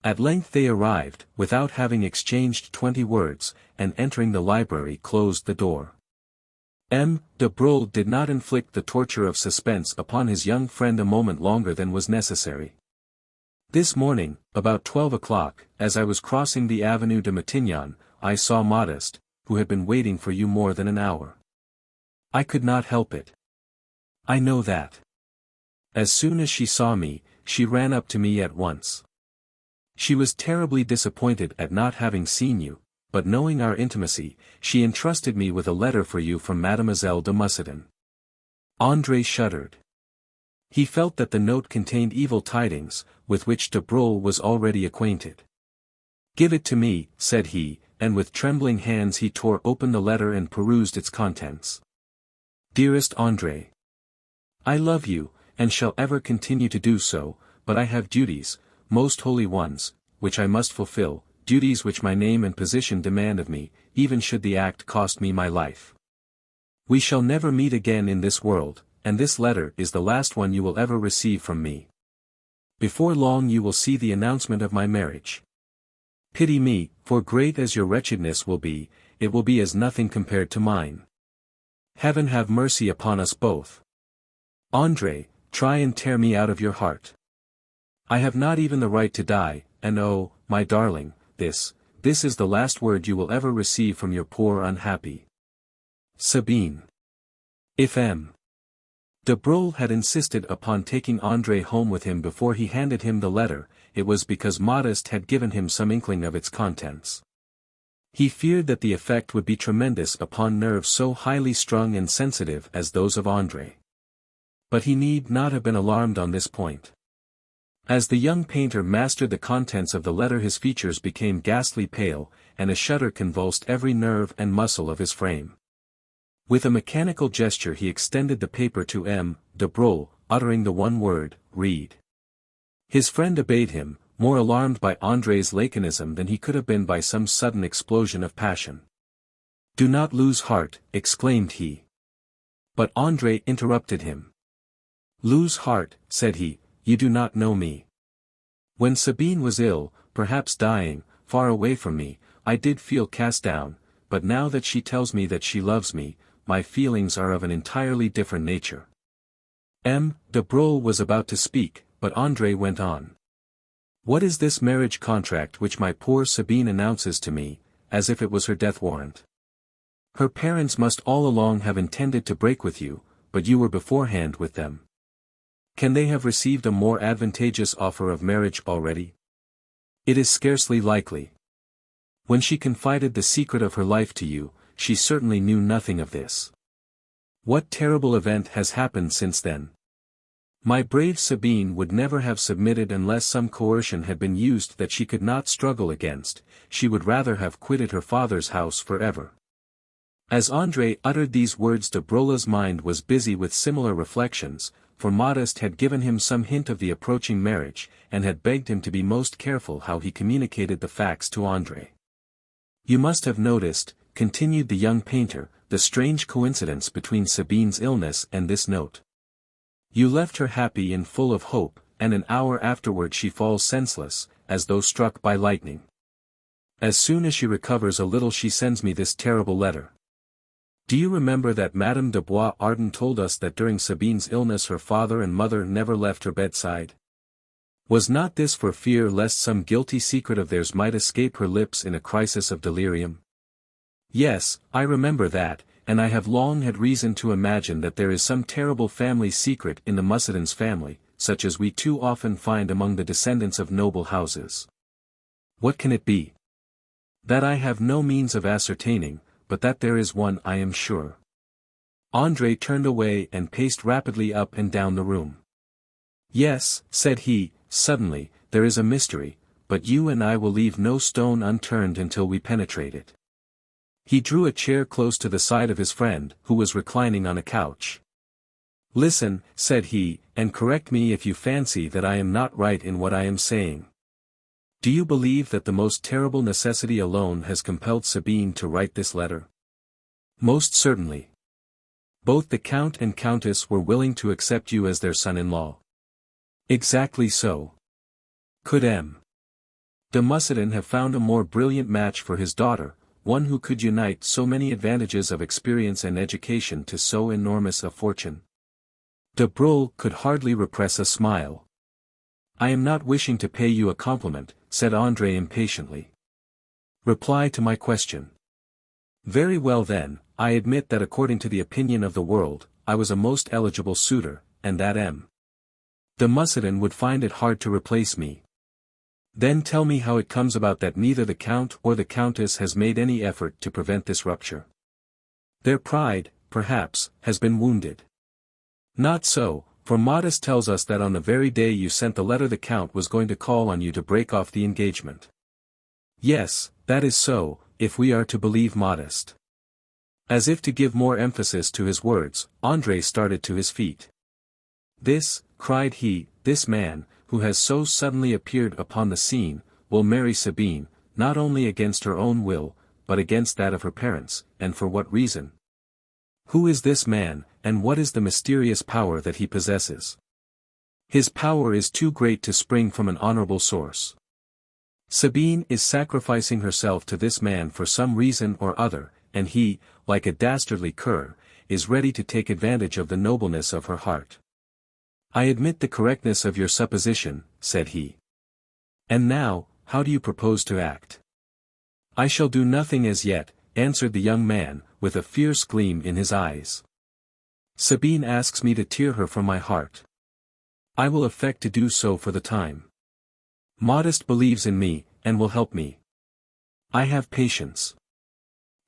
At length they arrived, without having exchanged 20 words, and entering the library closed the door. M. de Broglie did not inflict the torture of suspense upon his young friend a moment longer than was necessary. "This morning, about 12 o'clock, as I was crossing the Avenue de Matignon, I saw Modeste, who had been waiting for you more than an hour. I could not help it. I know that. As soon as she saw me, she ran up to me at once. She was terribly disappointed at not having seen you, but knowing our intimacy, she entrusted me with a letter for you from Mademoiselle de Mussidan." André shuddered. He felt that the note contained evil tidings, with which de Broglie was already acquainted. "Give it to me," said he, and with trembling hands he tore open the letter and perused its contents. "Dearest André, I love you, and shall ever continue to do so, but I have duties, most holy ones, which I must fulfill, duties which my name and position demand of me, even should the act cost me my life. We shall never meet again in this world, and this letter is the last one you will ever receive from me. Before long you will see the announcement of my marriage. Pity me, for great as your wretchedness will be, it will be as nothing compared to mine. Heaven have mercy upon us both. André, try and tear me out of your heart. I have not even the right to die, and oh, my darling, this is the last word you will ever receive from your poor unhappy Sabine. If M. de Broglie had insisted upon taking André home with him before he handed him the letter, it was because Modeste had given him some inkling of its contents. He feared that the effect would be tremendous upon nerves so highly strung and sensitive as those of André. But he need not have been alarmed on this point. As the young painter mastered the contents of the letter, his features became ghastly pale, and a shudder convulsed every nerve and muscle of his frame. With a mechanical gesture he extended the paper to M. de Broglie, uttering the one word, "Read." His friend obeyed him, more alarmed by André's laconism than he could have been by some sudden explosion of passion. "Do not lose heart," exclaimed he. But André interrupted him. "Lose heart," said he, "you do not know me. When Sabine was ill, perhaps dying, far away from me, I did feel cast down, but now that she tells me that she loves me, my feelings are of an entirely different nature." M. de Broglie was about to speak, but André went on. "What is this marriage contract which my poor Sabine announces to me, as if it was her death warrant? Her parents must all along have intended to break with you, but you were beforehand with them. Can they have received a more advantageous offer of marriage already? It is scarcely likely. When she confided the secret of her life to you, she certainly knew nothing of this. What terrible event has happened since then? My brave Sabine would never have submitted unless some coercion had been used that she could not struggle against. She would rather have quitted her father's house forever." As André uttered these words, de Broglie's mind was busy with similar reflections, for Modeste had given him some hint of the approaching marriage, and had begged him to be most careful how he communicated the facts to André. "You must have noticed," continued the young painter, "the strange coincidence between Sabine's illness and this note. You left her happy and full of hope, and an hour afterward she falls senseless, as though struck by lightning. As soon as she recovers a little she sends me this terrible letter. Do you remember that Madame de Bois-Ardent told us that during Sabine's illness her father and mother never left her bedside? Was not this for fear lest some guilty secret of theirs might escape her lips in a crisis of delirium? Yes, I remember that, and I have long had reason to imagine that there is some terrible family secret in the Mussidan's family, such as we too often find among the descendants of noble houses. What can it be? That I have no means of ascertaining, but that there is one I am sure." André turned away and paced rapidly up and down the room. "Yes," said he, suddenly, "there is a mystery, but you and I will leave no stone unturned until we penetrate it." He drew a chair close to the side of his friend, who was reclining on a couch. "Listen," said he, "and correct me if you fancy that I am not right in what I am saying. Do you believe that the most terrible necessity alone has compelled Sabine to write this letter?" "Most certainly. Both the Count and Countess were willing to accept you as their son-in-law." "Exactly so. Could M. de Mussidan have found a more brilliant match for his daughter, one who could unite so many advantages of experience and education to so enormous a fortune?" De Broglie could hardly repress a smile. "I am not wishing to pay you a compliment," said André impatiently. "Reply to my question." "Very well then, I admit that according to the opinion of the world, I was a most eligible suitor, and that M. de Mussidan would find it hard to replace me. Then tell me how it comes about that neither the Count or the Countess has made any effort to prevent this rupture. Their pride, perhaps, has been wounded." "Not so, for Modeste tells us that on the very day you sent the letter the Count was going to call on you to break off the engagement." "Yes, that is so, if we are to believe Modeste." As if to give more emphasis to his words, André started to his feet. "This," cried he, "this man, who has so suddenly appeared upon the scene, will marry Sabine, not only against her own will, but against that of her parents, and for what reason? Who is this man, and what is the mysterious power that he possesses? His power is too great to spring from an honorable source. Sabine is sacrificing herself to this man for some reason or other, and he, like a dastardly cur, is ready to take advantage of the nobleness of her heart." "I admit the correctness of your supposition," said he. "And now, how do you propose to act?" "I shall do nothing as yet," answered the young man, with a fierce gleam in his eyes. Sabine asks me to tear her from my heart. I will affect to do so for the time. Modest believes in me, and will help me. I have patience.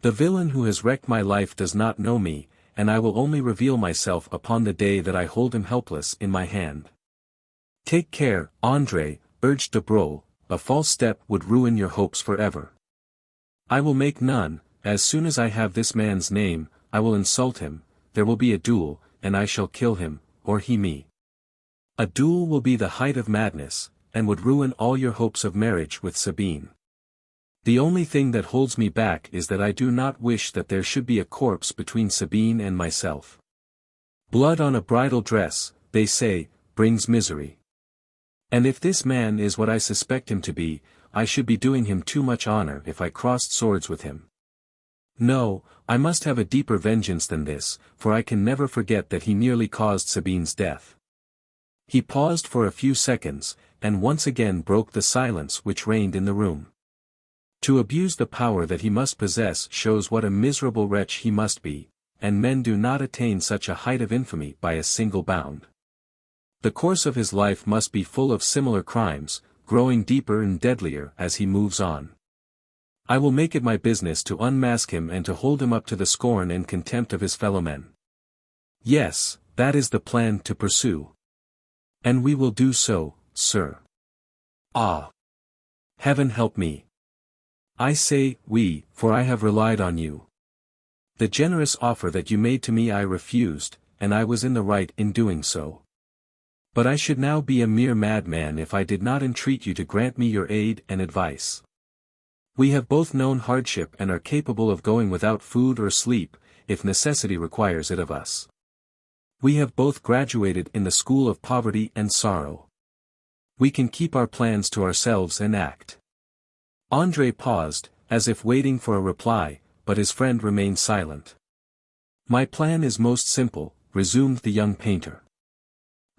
The villain who has wrecked my life does not know me, and I will only reveal myself upon the day that I hold him helpless in my hand. Take care, André, urged de Broglie, a false step would ruin your hopes forever. I will make none. As soon as I have this man's name, I will insult him, there will be a duel, and I shall kill him, or he me. A duel will be the height of madness, and would ruin all your hopes of marriage with Sabine. The only thing that holds me back is that I do not wish that there should be a corpse between Sabine and myself. Blood on a bridal dress, they say, brings misery. And if this man is what I suspect him to be, I should be doing him too much honor if I crossed swords with him. No, I must have a deeper vengeance than this, for I can never forget that he nearly caused Sabine's death. He paused for a few seconds, and once again broke the silence which reigned in the room. To abuse the power that he must possess shows what a miserable wretch he must be, and men do not attain such a height of infamy by a single bound. The course of his life must be full of similar crimes, growing deeper and deadlier as he moves on. I will make it my business to unmask him and to hold him up to the scorn and contempt of his fellowmen. Yes, that is the plan to pursue. And we will do so, sir. Ah! Heaven help me! I say, we, for I have relied on you. The generous offer that you made to me I refused, and I was in the right in doing so. But I should now be a mere madman if I did not entreat you to grant me your aid and advice. We have both known hardship and are capable of going without food or sleep, if necessity requires it of us. We have both graduated in the school of poverty and sorrow. We can keep our plans to ourselves and act. André paused, as if waiting for a reply, but his friend remained silent. My plan is most simple, resumed the young painter.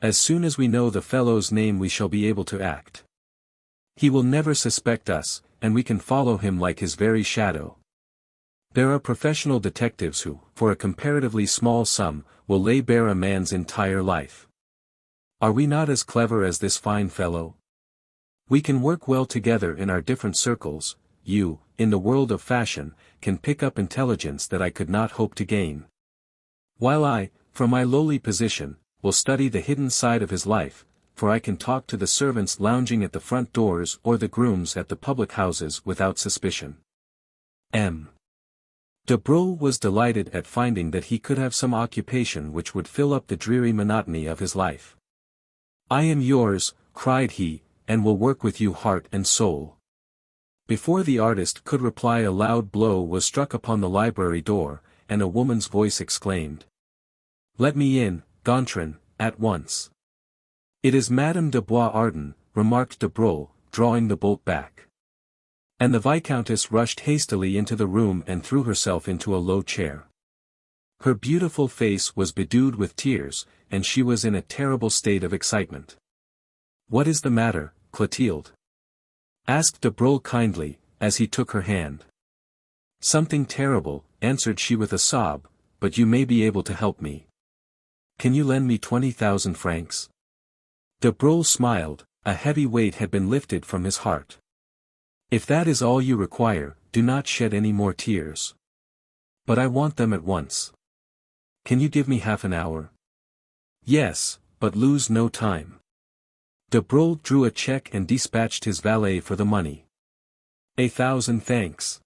As soon as we know the fellow's name we shall be able to act. He will never suspect us, and we can follow him like his very shadow. There are professional detectives who, for a comparatively small sum, will lay bare a man's entire life. Are we not as clever as this fine fellow? We can work well together in our different circles. You, in the world of fashion, can pick up intelligence that I could not hope to gain. While I, from my lowly position, will study the hidden side of his life, for I can talk to the servants lounging at the front doors or the grooms at the public houses without suspicion. M. De Broglie was delighted at finding that he could have some occupation which would fill up the dreary monotony of his life. I am yours, cried he, and will work with you heart and soul. Before the artist could reply a loud blow was struck upon the library door, and a woman's voice exclaimed. Let me in, Gontran, at once. It is Madame de Bois-Arden, remarked de Broglie, drawing the bolt back. And the Viscountess rushed hastily into the room and threw herself into a low chair. Her beautiful face was bedewed with tears, and she was in a terrible state of excitement. What is the matter, Clotilde? Asked de Broglie kindly, as he took her hand. Something terrible, answered she with a sob, but you may be able to help me. Can you lend me 20,000 francs? De Broglie smiled, a heavy weight had been lifted from his heart. If that is all you require, do not shed any more tears. But I want them at once. Can you give me half an hour? Yes, but lose no time. De Broglie drew a check and dispatched his valet for the money. 1,000 thanks,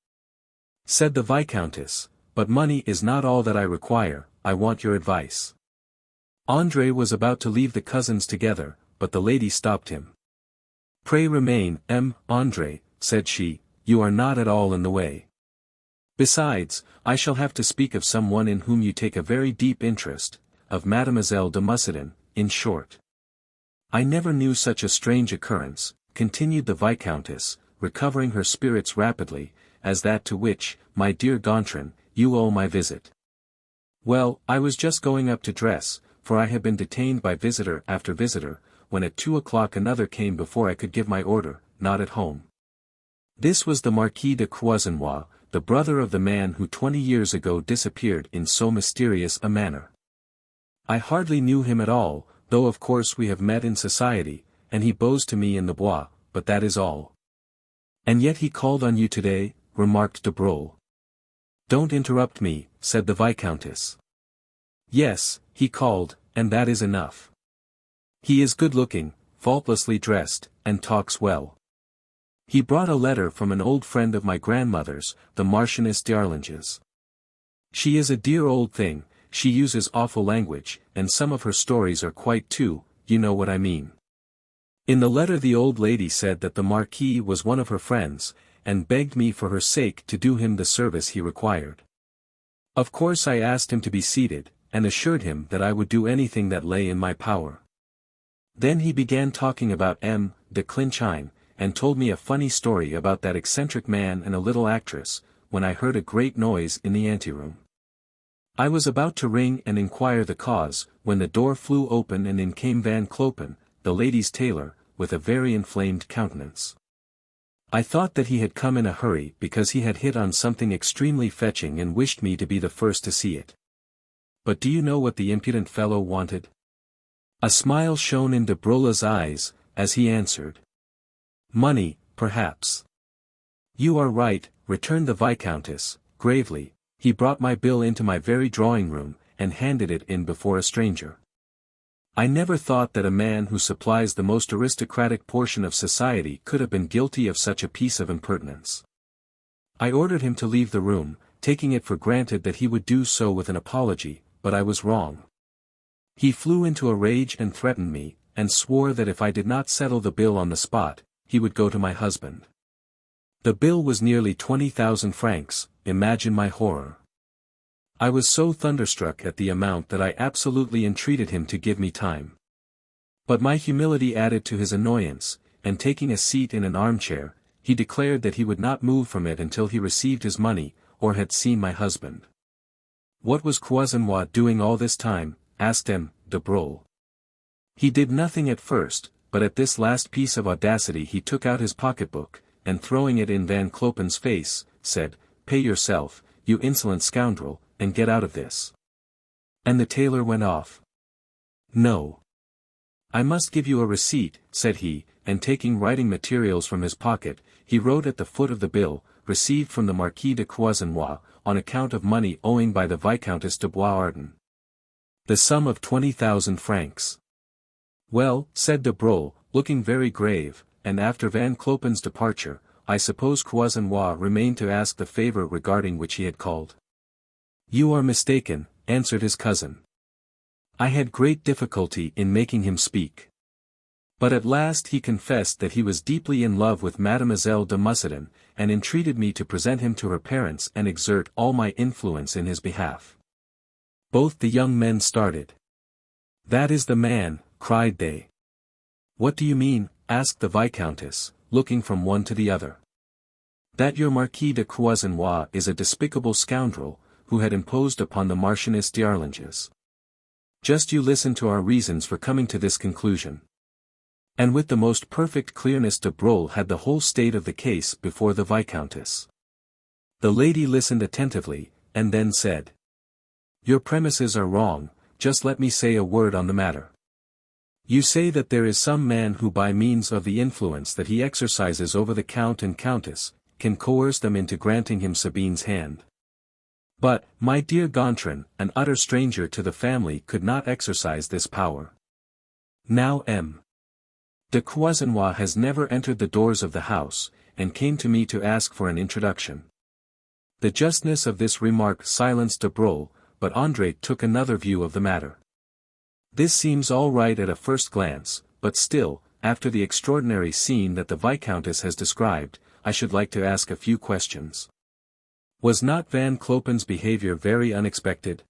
said the Viscountess, but money is not all that I require, I want your advice. André was about to leave the cousins together, but the lady stopped him. Pray remain, André, said she, you are not at all in the way. Besides, I shall have to speak of someone in whom you take a very deep interest, of Mademoiselle de Mussidan, in short. I never knew such a strange occurrence, continued the Viscountess, recovering her spirits rapidly, as that to which, my dear Gontran, you owe my visit. Well, I was just going up to dress, for I had been detained by visitor after visitor, when at 2 o'clock another came before I could give my order, not at home. This was the Marquis de Croisenois, the brother of the man who 20 years ago disappeared in so mysterious a manner. I hardly knew him at all, though of course we have met in society, and he bows to me in the Bois, but that is all." "And yet he called on you today," remarked de Broglie. "Don't interrupt me," said the Viscountess. "Yes, he called, and that is enough. He is good-looking, faultlessly dressed, and talks well. He brought a letter from an old friend of my grandmother's, the Marchioness d'Arlange's. She is a dear old thing, she uses awful language, and some of her stories are quite too, you know what I mean. In the letter the old lady said that the Marquis was one of her friends, and begged me for her sake to do him the service he required. Of course I asked him to be seated, and assured him that I would do anything that lay in my power. Then he began talking about M. de Clinchine, and told me a funny story about that eccentric man and a little actress, when I heard a great noise in the anteroom. I was about to ring and inquire the cause, when the door flew open and in came Van Clopen, the lady's tailor, with a very inflamed countenance. I thought that he had come in a hurry because he had hit on something extremely fetching and wished me to be the first to see it. But do you know what the impudent fellow wanted?" A smile shone in de Broglie's eyes, as he answered. "Money, perhaps." "You are right," returned the Viscountess, gravely. "He brought my bill into my very drawing-room, and handed it in before a stranger. I never thought that a man who supplies the most aristocratic portion of society could have been guilty of such a piece of impertinence. I ordered him to leave the room, taking it for granted that he would do so with an apology, but I was wrong. He flew into a rage and threatened me, and swore that if I did not settle the bill on the spot, he would go to my husband. The bill was nearly 20,000 francs, imagine my horror. I was so thunderstruck at the amount that I absolutely entreated him to give me time. But my humility added to his annoyance, and taking a seat in an armchair, he declared that he would not move from it until he received his money, or had seen my husband." "What was Croisenois doing all this time?" asked M. de Broglie. "He did nothing at first, but at this last piece of audacity he took out his pocketbook, and throwing it in Van Clopen's face, said, 'Pay yourself, you insolent scoundrel, and get out of this.' And the tailor went off." "No. I must give you a receipt," said he, and taking writing materials from his pocket, he wrote at the foot of the bill, "Received from the Marquis de Croisenois, on account of money owing by the Viscountess de Boisardin. The sum of 20,000 francs. "Well," said de Broglie, looking very grave, and after Van Clopen's departure, I suppose Croisenois remained to ask the favor regarding which he had called. "You are mistaken," answered his cousin. "I had great difficulty in making him speak. But at last he confessed that he was deeply in love with Mademoiselle de Mussidan, and entreated me to present him to her parents and exert all my influence in his behalf." Both the young men started. "That is the man," cried they. "What do you mean?" asked the Viscountess, looking from one to the other. "That your Marquis de Croisenois is a despicable scoundrel, who had imposed upon the Marchioness d'Arlange's. Just you listen to our reasons for coming to this conclusion." And with the most perfect clearness de Broglie had the whole state of the case before the Viscountess. The lady listened attentively, and then said, "Your premises are wrong, just let me say a word on the matter. You say that there is some man who by means of the influence that he exercises over the Count and Countess, can coerce them into granting him Sabine's hand. But, my dear Gontran, an utter stranger to the family could not exercise this power. Now M. de Croisenois has never entered the doors of the house, and came to me to ask for an introduction." The justness of this remark silenced de Broglie, but André took another view of the matter. "This seems all right at a first glance, but still, after the extraordinary scene that the Viscountess has described, I should like to ask a few questions. Was not Van Clopen's behavior very unexpected?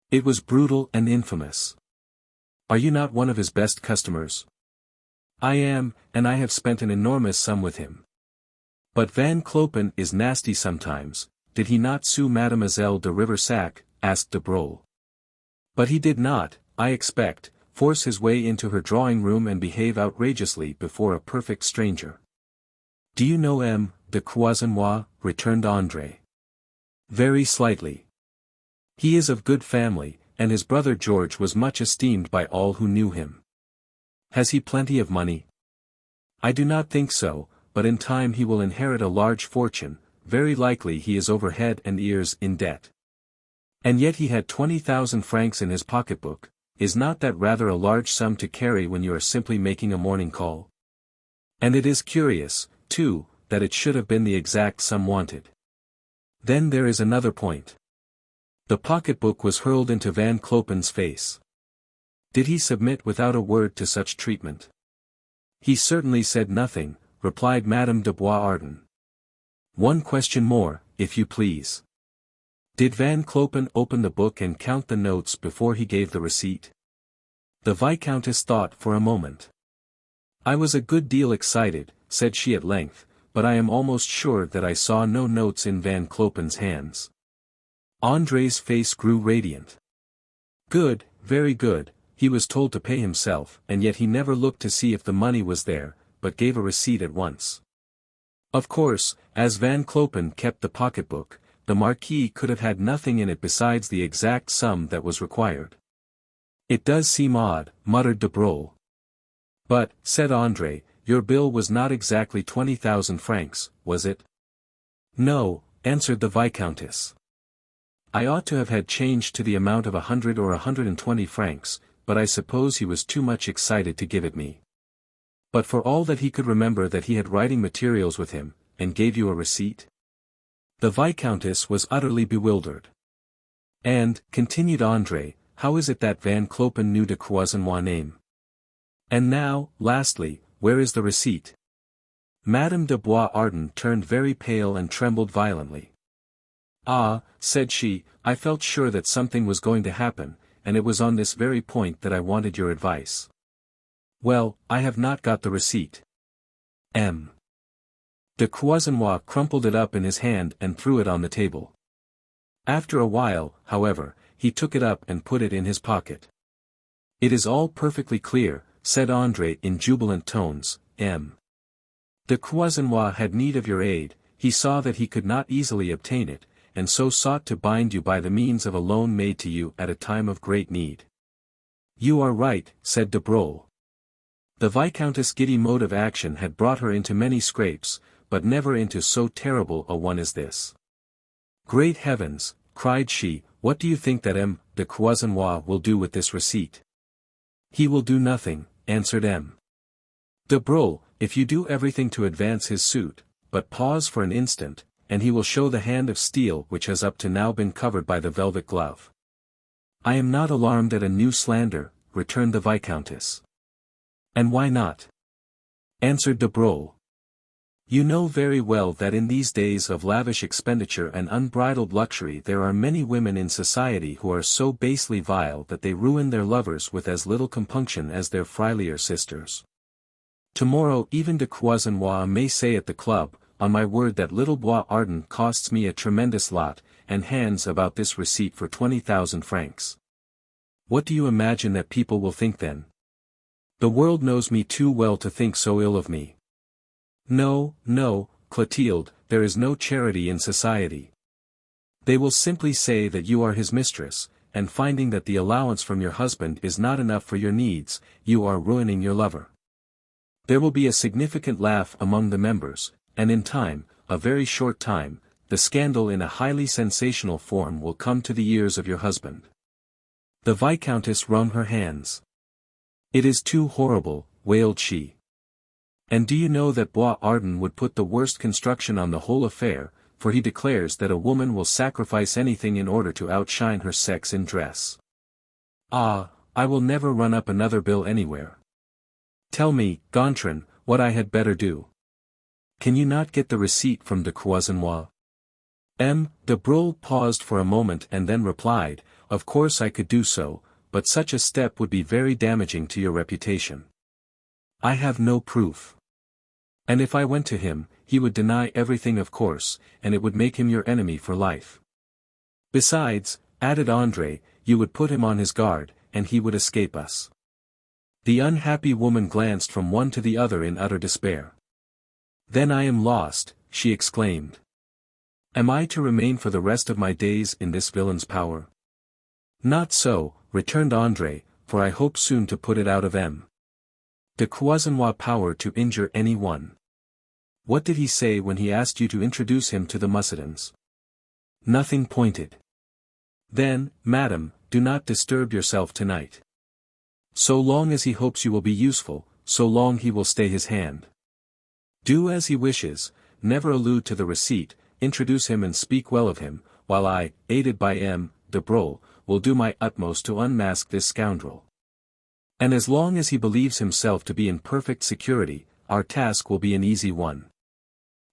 It was brutal and infamous. Are you not one of his best customers?" "I am, and I have spent an enormous sum with him." "But Van Clopen is nasty sometimes. Did he not sue Mademoiselle de Riversac?" asked de Broglie. "But he did not, I expect, force his way into her drawing-room and behave outrageously before a perfect stranger." "Do you know M. de Croisenois?" returned André. Very slightly. He is of good family, and his brother George was much esteemed by all who knew him. Has he plenty of money? I do not think so, but in time he will inherit a large fortune. Very likely he is over head and ears in debt. And yet he had 20,000 francs in his pocketbook. Is not that rather a large sum to carry when you are simply making a morning call? And it is curious, too, that it should have been the exact sum wanted. Then there is another point. The pocketbook was hurled into Van Clopen's face. Did he submit without a word to such treatment? He certainly said nothing, replied Madame de Boisardin. One question more, if you please. Did Van Clopen open the book and count the notes before he gave the receipt? The Viscountess thought for a moment. I was a good deal excited, said she at length, but I am almost sure that I saw no notes in Van Clopen's hands. André's face grew radiant. Good, very good, he was told to pay himself, and yet he never looked to see if the money was there, but gave a receipt at once. Of course, as Van Clopen kept the pocketbook, the Marquis could have had nothing in it besides the exact sum that was required. It does seem odd, muttered de Broglie. But, said André, your bill was not exactly 20,000 francs, was it? No, answered the Viscountess. I ought to have had change to the amount of 100 or 120 francs, but I suppose he was too much excited to give it me. But for all that he could remember that he had writing materials with him, and gave you a receipt? The Viscountess was utterly bewildered. And, continued André, how is it that Van Clopen knew de Croisenois' name? And now, lastly, where is the receipt? Madame de Boisardin turned very pale and trembled violently. Ah, said she, I felt sure that something was going to happen, and it was on this very point that I wanted your advice. Well, I have not got the receipt. M. De Croisenois crumpled it up in his hand and threw it on the table. After a while, however, he took it up and put it in his pocket. It is all perfectly clear, said André in jubilant tones, M. De Croisenois had need of your aid, he saw that he could not easily obtain it, and so sought to bind you by the means of a loan made to you at a time of great need. You are right, said de Broglie. The Viscountess' giddy mode of action had brought her into many scrapes, but never into so terrible a one as this. Great heavens, cried she, what do you think that M. de Croisenois will do with this receipt? He will do nothing, answered M. De Broglie, if you do everything to advance his suit, but pause for an instant, and he will show the hand of steel which has up to now been covered by the velvet glove. I am not alarmed at a new slander, returned the Viscountess. And why not? Answered de Broglie. You know very well that in these days of lavish expenditure and unbridled luxury there are many women in society who are so basely vile that they ruin their lovers with as little compunction as their Freilier sisters. Tomorrow even de Croisenois may say at the club, on my word that little Boisardin costs me a tremendous lot, and hands about this receipt for 20,000 francs. What do you imagine that people will think then? The world knows me too well to think so ill of me. No, no, Clotilde, there is no charity in society. They will simply say that you are his mistress, and finding that the allowance from your husband is not enough for your needs, you are ruining your lover. There will be a significant laugh among the members, and in time, a very short time, the scandal in a highly sensational form will come to the ears of your husband. The Viscountess wrung her hands. It is too horrible, wailed she. And do you know that Boisardin would put the worst construction on the whole affair, for he declares that a woman will sacrifice anything in order to outshine her sex in dress. Ah, I will never run up another bill anywhere. Tell me, Gontran, what I had better do. Can you not get the receipt from de Croisenois? M. de Broglie paused for a moment and then replied, of course I could do so, but such a step would be very damaging to your reputation. I have no proof. And if I went to him, he would deny everything of course, and it would make him your enemy for life. Besides, added André, you would put him on his guard, and he would escape us. The unhappy woman glanced from one to the other in utter despair. Then I am lost, she exclaimed. Am I to remain for the rest of my days in this villain's power? Not so, returned André, for I hope soon to put it out of M. de Croisenois' power to injure any one. What did he say when he asked you to introduce him to the Mussidans? Nothing pointed. Then, madam, do not disturb yourself tonight. So long as he hopes you will be useful, so long he will stay his hand. Do as he wishes, never allude to the receipt, introduce him and speak well of him, while I, aided by M. de Broglie, will do my utmost to unmask this scoundrel. And as long as he believes himself to be in perfect security, our task will be an easy one.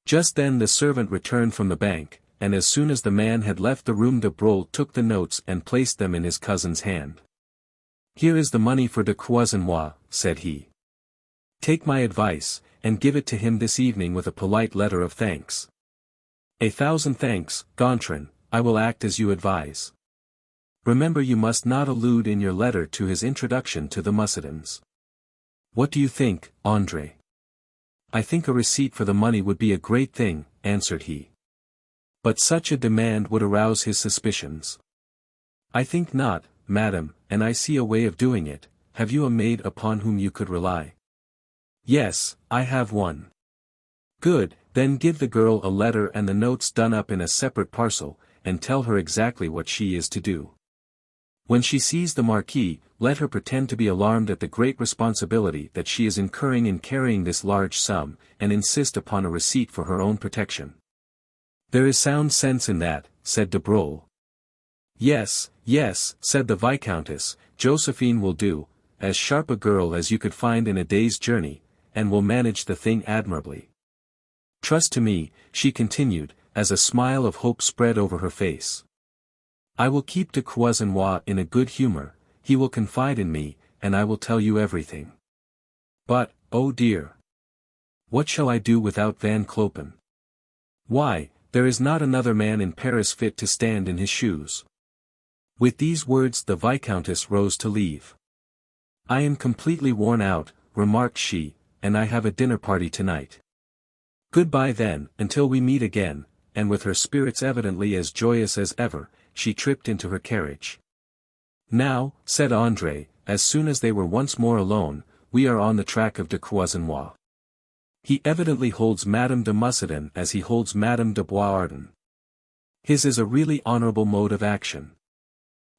Just then the servant returned from the bank, and as soon as the man had left the room de Broglie took the notes and placed them in his cousin's hand. Here is the money for de Croisenois, said he. Take my advice, and give it to him this evening with a polite letter of thanks. 1,000 thanks, Gontran, I will act as you advise. Remember you must not allude in your letter to his introduction to the Mussidans. What do you think, André? I think a receipt for the money would be a great thing, answered he. But such a demand would arouse his suspicions. I think not, madam, and I see a way of doing it. Have you a maid upon whom you could rely? Yes, I have one. Good, then give the girl a letter and the notes done up in a separate parcel, and tell her exactly what she is to do. When she sees the Marquis, let her pretend to be alarmed at the great responsibility that she is incurring in carrying this large sum, and insist upon a receipt for her own protection. There is sound sense in that, said de Broglie. Yes, yes, said the Viscountess, Josephine will do, as sharp a girl as you could find in a day's journey, and will manage the thing admirably. Trust to me, she continued, as a smile of hope spread over her face. I will keep de Croisenois in a good humor, he will confide in me, and I will tell you everything. But, oh dear! What shall I do without Van Clopen? Why, there is not another man in Paris fit to stand in his shoes. With these words the Viscountess rose to leave. I am completely worn out, remarked she, and I have a dinner party tonight. Goodbye then, until we meet again, and with her spirits evidently as joyous as ever, she tripped into her carriage. Now, said André, as soon as they were once more alone, we are on the track of de Croisenois. He evidently holds Madame de Mussidan as he holds Madame de Boisardin. His is a really honorable mode of action.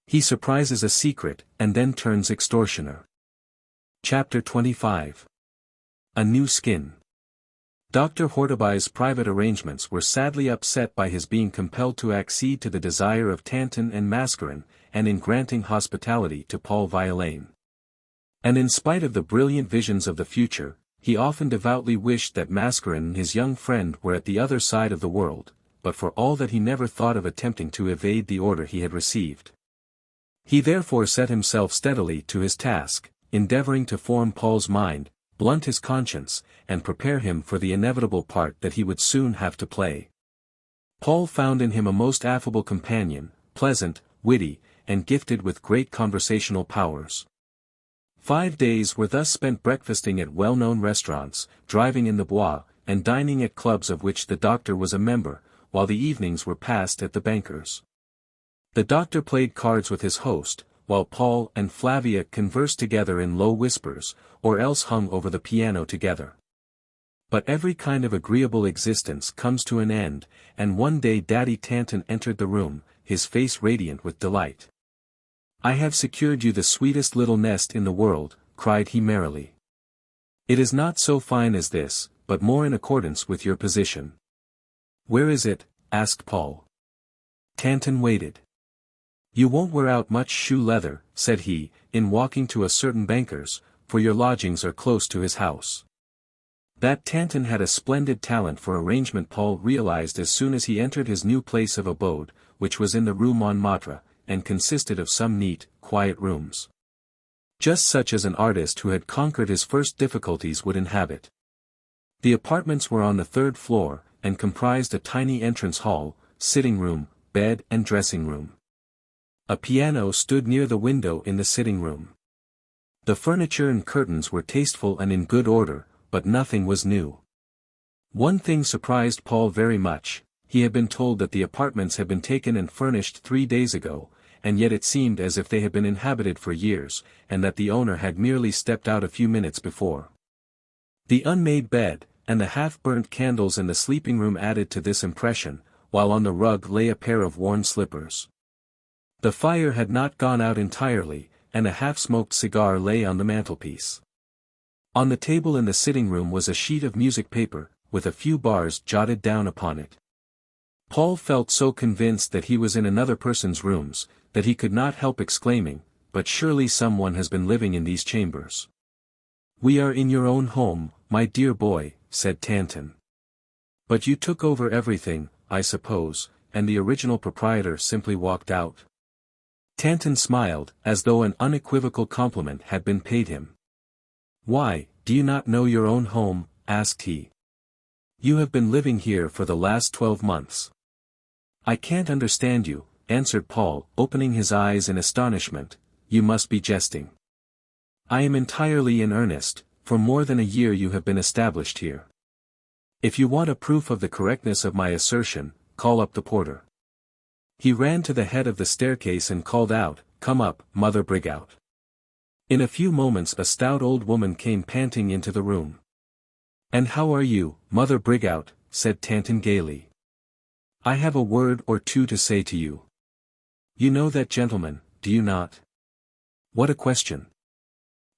He surprises a secret, and then turns extortioner. Chapter 25. A New Skin. Dr. Hortebise's private arrangements were sadly upset by his being compelled to accede to the desire of Tanton and Mascarin, and in granting hospitality to Paul Violaine. And in spite of the brilliant visions of the future, he often devoutly wished that Mascarin and his young friend were at the other side of the world, but for all that he never thought of attempting to evade the order he had received. He therefore set himself steadily to his task, endeavoring to form Paul's mind, blunt his conscience, and prepare him for the inevitable part that he would soon have to play. Paul found in him a most affable companion, pleasant, witty, and gifted with great conversational powers. 5 days were thus spent breakfasting at well-known restaurants, driving in the Bois, and dining at clubs of which the doctor was a member, while the evenings were passed at the banker's. The doctor played cards with his host, while Paul and Flavia conversed together in low whispers, or else hung over the piano together. But every kind of agreeable existence comes to an end, and one day Daddy Tanton entered the room, his face radiant with delight. I have secured you the sweetest little nest in the world, cried he merrily. It is not so fine as this, but more in accordance with your position. Where is it? Asked Paul. Tanton waited. You won't wear out much shoe leather, said he, in walking to a certain banker's, for your lodgings are close to his house. That Tanton had a splendid talent for arrangement Paul realized as soon as he entered his new place of abode, which was in the Rue Montmartre, and consisted of some neat, quiet rooms. Just such as an artist who had conquered his first difficulties would inhabit. The apartments were on the 3rd floor, and comprised a tiny entrance hall, sitting room, bed and dressing room. A piano stood near the window in the sitting room. The furniture and curtains were tasteful and in good order, but nothing was new. One thing surprised Paul very much, he had been told that the apartments had been taken and furnished 3 days ago, and yet it seemed as if they had been inhabited for years, and that the owner had merely stepped out a few minutes before. The unmade bed, and the half-burnt candles in the sleeping room added to this impression, while on the rug lay a pair of worn slippers. The fire had not gone out entirely, and a half-smoked cigar lay on the mantelpiece. On the table in the sitting room was a sheet of music paper, with a few bars jotted down upon it. Paul felt so convinced that he was in another person's rooms, that he could not help exclaiming, "But surely someone has been living in these chambers." "We are in your own home, my dear boy," said Tanton. "But you took over everything, I suppose, and the original proprietor simply walked out?" Tanton smiled, as though an unequivocal compliment had been paid him. "Why, do you not know your own home?" asked he. "You have been living here for the last 12 months. "I can't understand you," answered Paul, opening his eyes in astonishment. "You must be jesting." "I am entirely in earnest. For more than a year you have been established here. If you want a proof of the correctness of my assertion, call up the porter." He ran to the head of the staircase and called out, "Come up, Mother Brigout." In a few moments a stout old woman came panting into the room. "And how are you, Mother Brigout?" said Tanton gaily. "I have a word or two to say to you. You know that gentleman, do you not?" "What a question!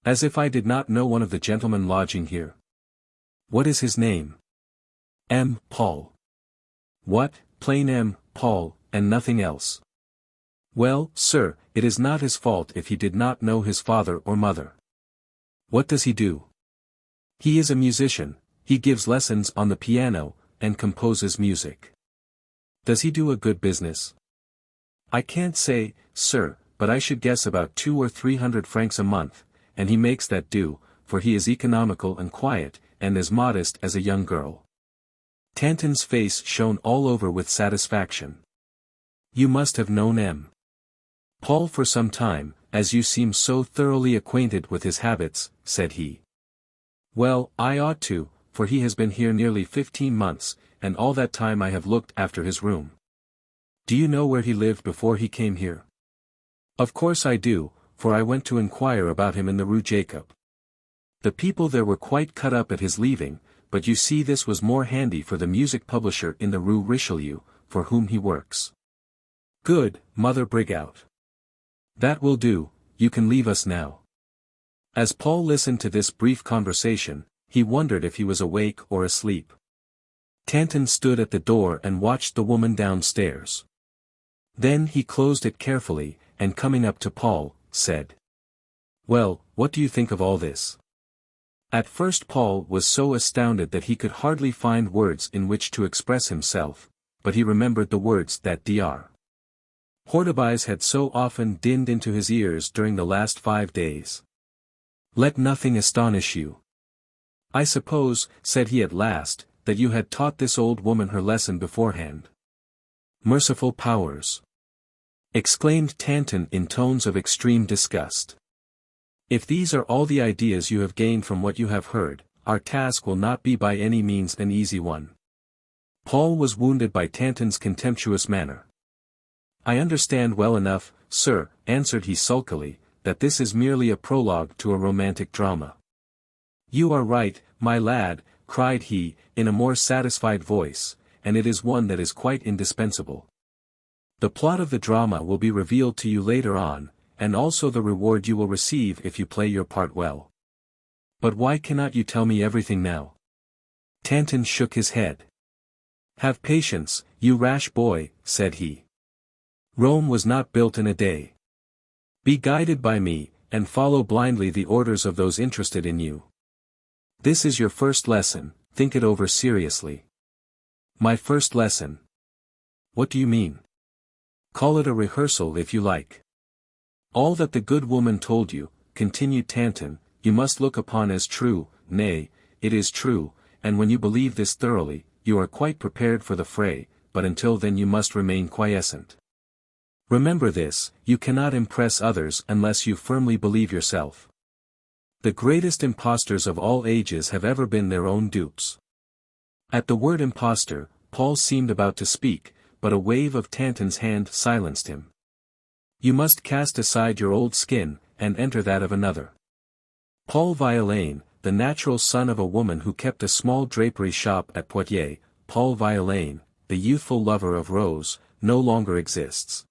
As if I did not know one of the gentlemen lodging here." "What is his name?" "M. Paul." "What, plain M. Paul, and nothing else?" "Well, sir, it is not his fault if he did not know his father or mother." "What does he do?" "He is a musician. He gives lessons on the piano, and composes music." "Does he do a good business?" "I can't say, sir, but I should guess about 200 or 300 francs a month, and he makes that do, for he is economical and quiet, and as modest as a young girl." Tanton's face shone all over with satisfaction. "You must have known M. Paul for some time, as you seem so thoroughly acquainted with his habits," said he. "Well, I ought to, for he has been here nearly 15 months, and all that time I have looked after his room." "Do you know where he lived before he came here?" "Of course I do, for I went to inquire about him in the Rue Jacob. The people there were quite cut up at his leaving, but you see this was more handy for the music publisher in the Rue Richelieu, for whom he works." "Good, Mother Brigout. That will do, you can leave us now." As Paul listened to this brief conversation, he wondered if he was awake or asleep. Tanton stood at the door and watched the woman downstairs. Then he closed it carefully, and coming up to Paul, said, "Well, what do you think of all this?" At first Paul was so astounded that he could hardly find words in which to express himself, but he remembered the words that Dr. Hortebise had so often dinned into his ears during the last 5 days. "Let nothing astonish you. I suppose," said he at last, "that you had taught this old woman her lesson beforehand." "Merciful powers!" exclaimed Tanton in tones of extreme disgust. "If these are all the ideas you have gained from what you have heard, our task will not be by any means an easy one." Paul was wounded by Tanton's contemptuous manner. "I understand well enough, sir," answered he sulkily, "that this is merely a prologue to a romantic drama." "You are right, my lad," cried he, in a more satisfied voice, "and it is one that is quite indispensable. The plot of the drama will be revealed to you later on, and also the reward you will receive if you play your part well. But why cannot you tell me everything now?" Tanton shook his head. "Have patience, you rash boy," said he. "Rome was not built in a day. Be guided by me, and follow blindly the orders of those interested in you. This is your first lesson, think it over seriously." "My first lesson? What do you mean?" "Call it a rehearsal if you like. All that the good woman told you," continued Tanton, "you must look upon as true, nay, it is true, and when you believe this thoroughly, you are quite prepared for the fray, but until then you must remain quiescent. Remember this, you cannot impress others unless you firmly believe yourself. The greatest impostors of all ages have ever been their own dupes." At the word impostor, Paul seemed about to speak, but a wave of Tanton's hand silenced him. You must cast aside your old skin, and enter that of another. Paul Violain, the natural son of a woman who kept a small drapery shop at Poitiers, Paul Violain, the youthful lover of Rose, no longer exists.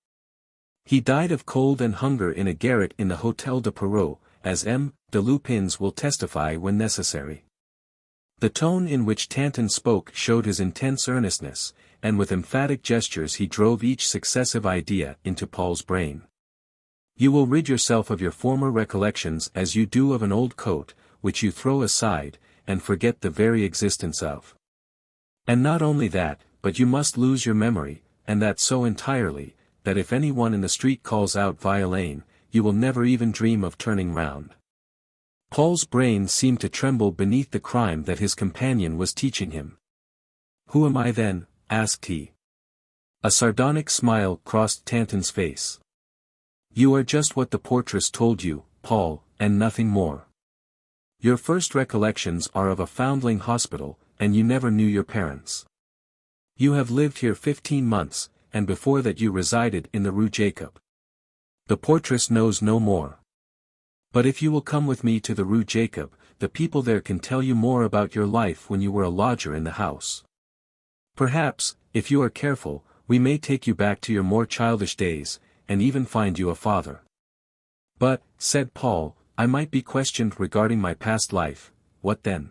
He died of cold and hunger in a garret in the Hôtel de Perrot, as M. de Lupins will testify when necessary. The tone in which Tanton spoke showed his intense earnestness, and with emphatic gestures he drove each successive idea into Paul's brain. You will rid yourself of your former recollections as you do of an old coat, which you throw aside, and forget the very existence of. And not only that, but you must lose your memory, and that so entirely, that if anyone in the street calls out Violain, you will never even dream of turning round. Paul's brain seemed to tremble beneath the crime that his companion was teaching him. Who am I then? Asked he. A sardonic smile crossed Tanton's face. You are just what the portress told you, Paul, and nothing more. Your first recollections are of a foundling hospital, and you never knew your parents. You have lived here 15 months, and before that you resided in the Rue Jacob. The portress knows no more. But if you will come with me to the Rue Jacob, the people there can tell you more about your life when you were a lodger in the house. Perhaps, if you are careful, we may take you back to your more childish days, and even find you a father. But, said Paul, I might be questioned regarding my past life, what then?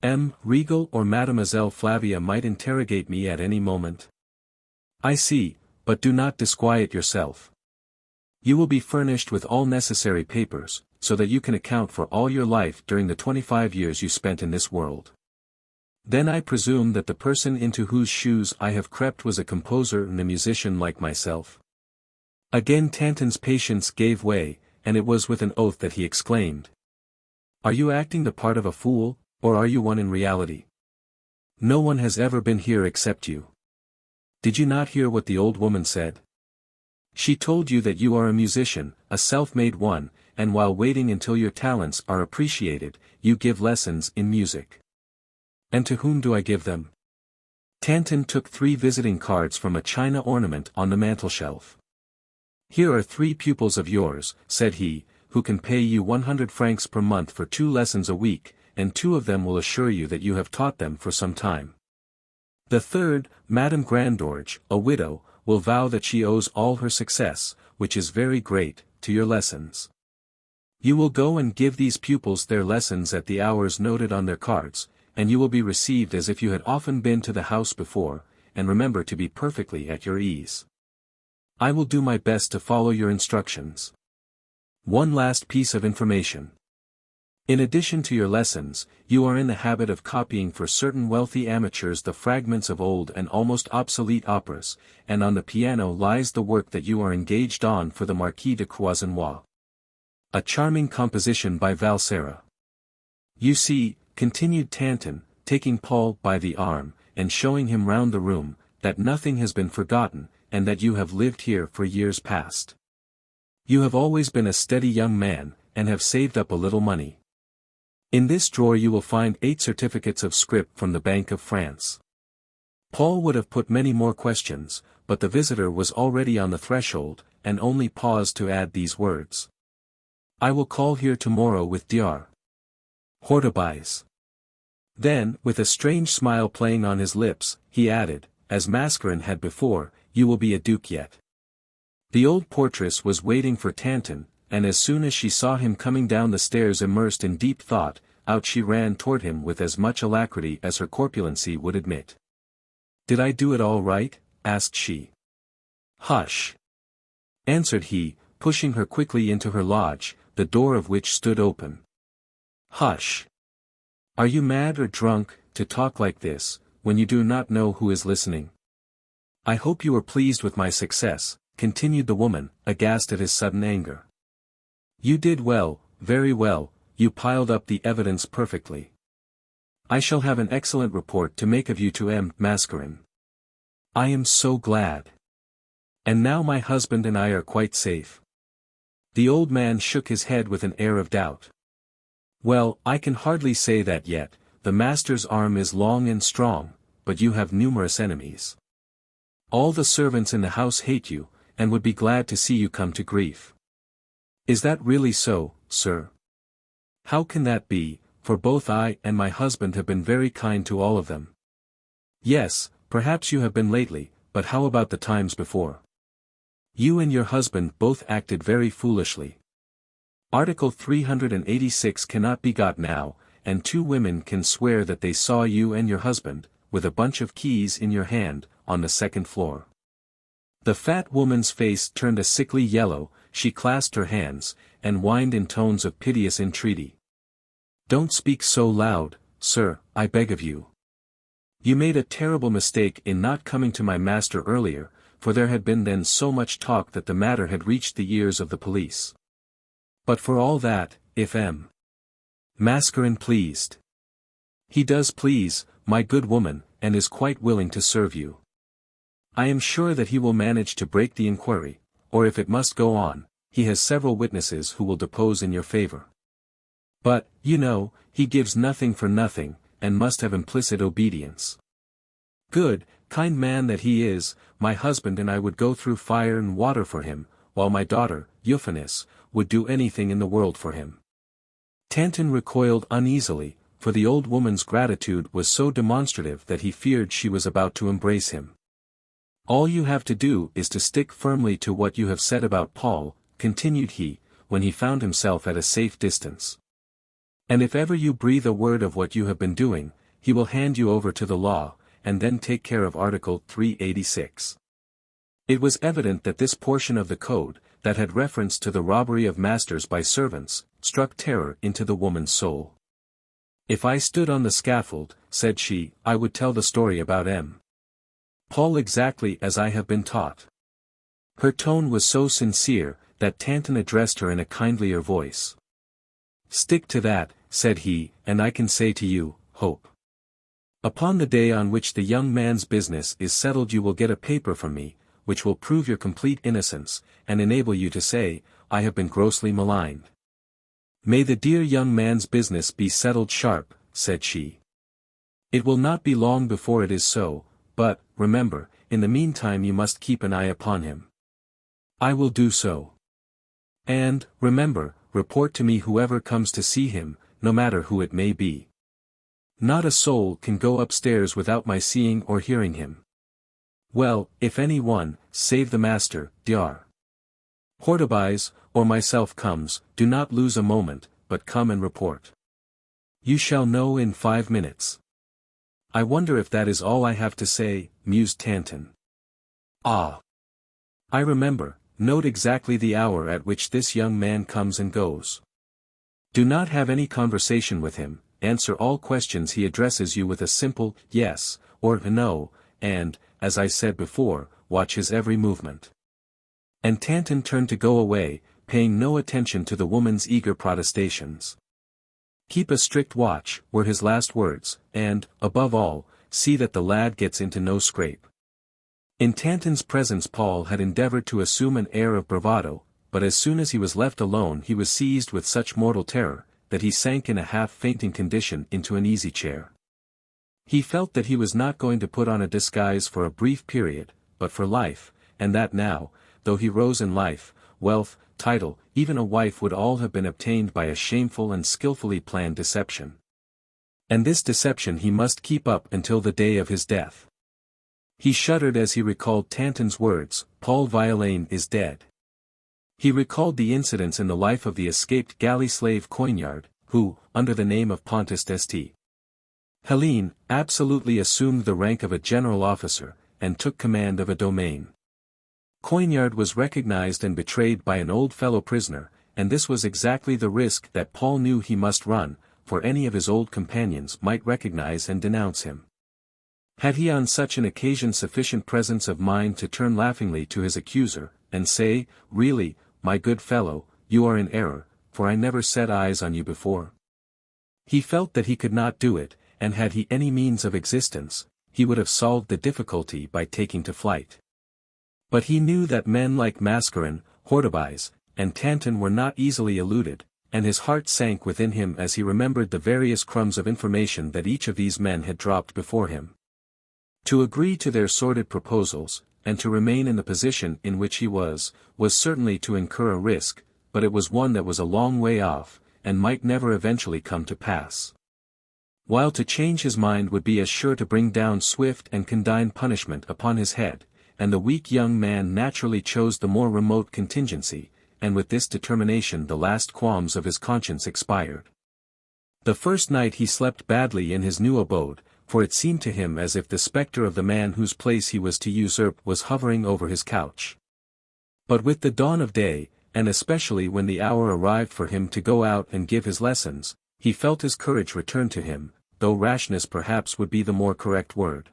M. Regal or Mademoiselle Flavia might interrogate me at any moment. I see, but do not disquiet yourself. You will be furnished with all necessary papers, so that you can account for all your life during the 25 years you spent in this world. Then I presume that the person into whose shoes I have crept was a composer and a musician like myself. Again Tanton's patience gave way, and it was with an oath that he exclaimed. Are you acting the part of a fool, or are you one in reality? No one has ever been here except you. Did you not hear what the old woman said? She told you that you are a musician, a self-made one, and while waiting until your talents are appreciated, you give lessons in music. And to whom do I give them? Tanton took 3 visiting cards from a china ornament on the mantelshelf. Here are 3 pupils of yours, said he, who can pay you 100 francs per month for 2 lessons a week, and 2 of them will assure you that you have taught them for some time. The third, Madame Grandorge, a widow, will vow that she owes all her success, which is very great, to your lessons. You will go and give these pupils their lessons at the hours noted on their cards, and you will be received as if you had often been to the house before, and remember to be perfectly at your ease. I will do my best to follow your instructions. One last piece of information. In addition to your lessons, you are in the habit of copying for certain wealthy amateurs the fragments of old and almost obsolete operas, and on the piano lies the work that you are engaged on for the Marquis de Croisenois. A charming composition by Valserra. You see, continued Tanton, taking Paul by the arm, and showing him round the room, that nothing has been forgotten, and that you have lived here for years past. You have always been a steady young man, and have saved up a little money. In this drawer you will find 8 certificates of scrip from the Bank of France. Paul would have put many more questions, but the visitor was already on the threshold, and only paused to add these words. I will call here tomorrow with Dr. Hortebise. Then, with a strange smile playing on his lips, he added, as Mascarin had before, you will be a duke yet. The old portress was waiting for Tanton, and as soon as she saw him coming down the stairs immersed in deep thought, out she ran toward him with as much alacrity as her corpulency would admit. Did I do it all right? Asked she. Hush! Answered he, pushing her quickly into her lodge, the door of which stood open. Hush! Are you mad or drunk, to talk like this, when you do not know who is listening? I hope you are pleased with my success, continued the woman, aghast at his sudden anger. You did well, very well, you piled up the evidence perfectly. I shall have an excellent report to make of you to M. Mascarin. I am so glad. And now my husband and I are quite safe. The old man shook his head with an air of doubt. Well, I can hardly say that yet, the master's arm is long and strong, but you have numerous enemies. All the servants in the house hate you, and would be glad to see you come to grief. Is that really so, sir? How can that be, for both I and my husband have been very kind to all of them. Yes, perhaps you have been lately, but how about the times before? You and your husband both acted very foolishly. Article 386 cannot be got now, and 2 women can swear that they saw you and your husband, with a bunch of keys in your hand, on the 2nd floor. The fat woman's face turned a sickly yellow, she clasped her hands, and whined in tones of piteous entreaty. Don't speak so loud, sir, I beg of you. You made a terrible mistake in not coming to my master earlier, for there had been then so much talk that the matter had reached the ears of the police. But for all that, if M. Mascarin pleased. He does please, my good woman, and is quite willing to serve you. I am sure that he will manage to break the inquiry, or if it must go on, he has several witnesses who will depose in your favor. But, you know, he gives nothing for nothing, and must have implicit obedience. Good, kind man that he is, my husband and I would go through fire and water for him, while my daughter, Euphanis, would do anything in the world for him. Tanton recoiled uneasily, for the old woman's gratitude was so demonstrative that he feared she was about to embrace him. All you have to do is to stick firmly to what you have said about Paul, continued he, when he found himself at a safe distance. And if ever you breathe a word of what you have been doing, he will hand you over to the law, and then take care of Article 386. It was evident that this portion of the code, that had reference to the robbery of masters by servants, struck terror into the woman's soul. If I stood on the scaffold, said she, I would tell the story about M. Paul exactly as I have been taught. Her tone was so sincere, that Tanton addressed her in a kindlier voice. Stick to that, said he, and I can say to you, hope. Upon the day on which the young man's business is settled you will get a paper from me, which will prove your complete innocence, and enable you to say, I have been grossly maligned. May the dear young man's business be settled sharp, said she. It will not be long before it is so, but, remember, in the meantime you must keep an eye upon him. I will do so. And, remember, report to me whoever comes to see him, no matter who it may be. Not a soul can go upstairs without my seeing or hearing him. Well, if any one, save the master, Dr. Hortebise, or myself comes, do not lose a moment, but come and report. You shall know in 5 minutes. I wonder if that is all I have to say, mused Tanton. Ah! I remember, note exactly the hour at which this young man comes and goes. Do not have any conversation with him, answer all questions he addresses you with a simple, yes, or a no, and, as I said before, watch his every movement. And Tanton turned to go away, paying no attention to the woman's eager protestations. Keep a strict watch, were his last words, and, above all, see that the lad gets into no scrape. In Tanton's presence Paul had endeavored to assume an air of bravado, but as soon as he was left alone he was seized with such mortal terror, that he sank in a half-fainting condition into an easy-chair. He felt that he was not going to put on a disguise for a brief period, but for life, and that now, though he rose in life, wealth, title, even a wife would all have been obtained by a shameful and skillfully planned deception. And this deception he must keep up until the day of his death. He shuddered as he recalled Tanton's words, Paul Violaine is dead. He recalled the incidents in the life of the escaped galley slave Coignard, who, under the name of Pontus St. Helene, absolutely assumed the rank of a general officer, and took command of a domain. Coignard was recognized and betrayed by an old fellow prisoner, and this was exactly the risk that Paul knew he must run, for any of his old companions might recognize and denounce him. Had he on such an occasion sufficient presence of mind to turn laughingly to his accuser, and say, really, my good fellow, you are in error, for I never set eyes on you before? He felt that he could not do it, and had he any means of existence, he would have solved the difficulty by taking to flight. But he knew that men like Mascarin, Hortebise, and Tanton were not easily eluded, and his heart sank within him as he remembered the various crumbs of information that each of these men had dropped before him. To agree to their sordid proposals, and to remain in the position in which he was certainly to incur a risk, but it was one that was a long way off, and might never eventually come to pass. While to change his mind would be as sure to bring down swift and condign punishment upon his head, and the weak young man naturally chose the more remote contingency, and with this determination the last qualms of his conscience expired. The first night he slept badly in his new abode, for it seemed to him as if the spectre of the man whose place he was to usurp was hovering over his couch. But with the dawn of day, and especially when the hour arrived for him to go out and give his lessons, he felt his courage return to him, though rashness perhaps would be the more correct word.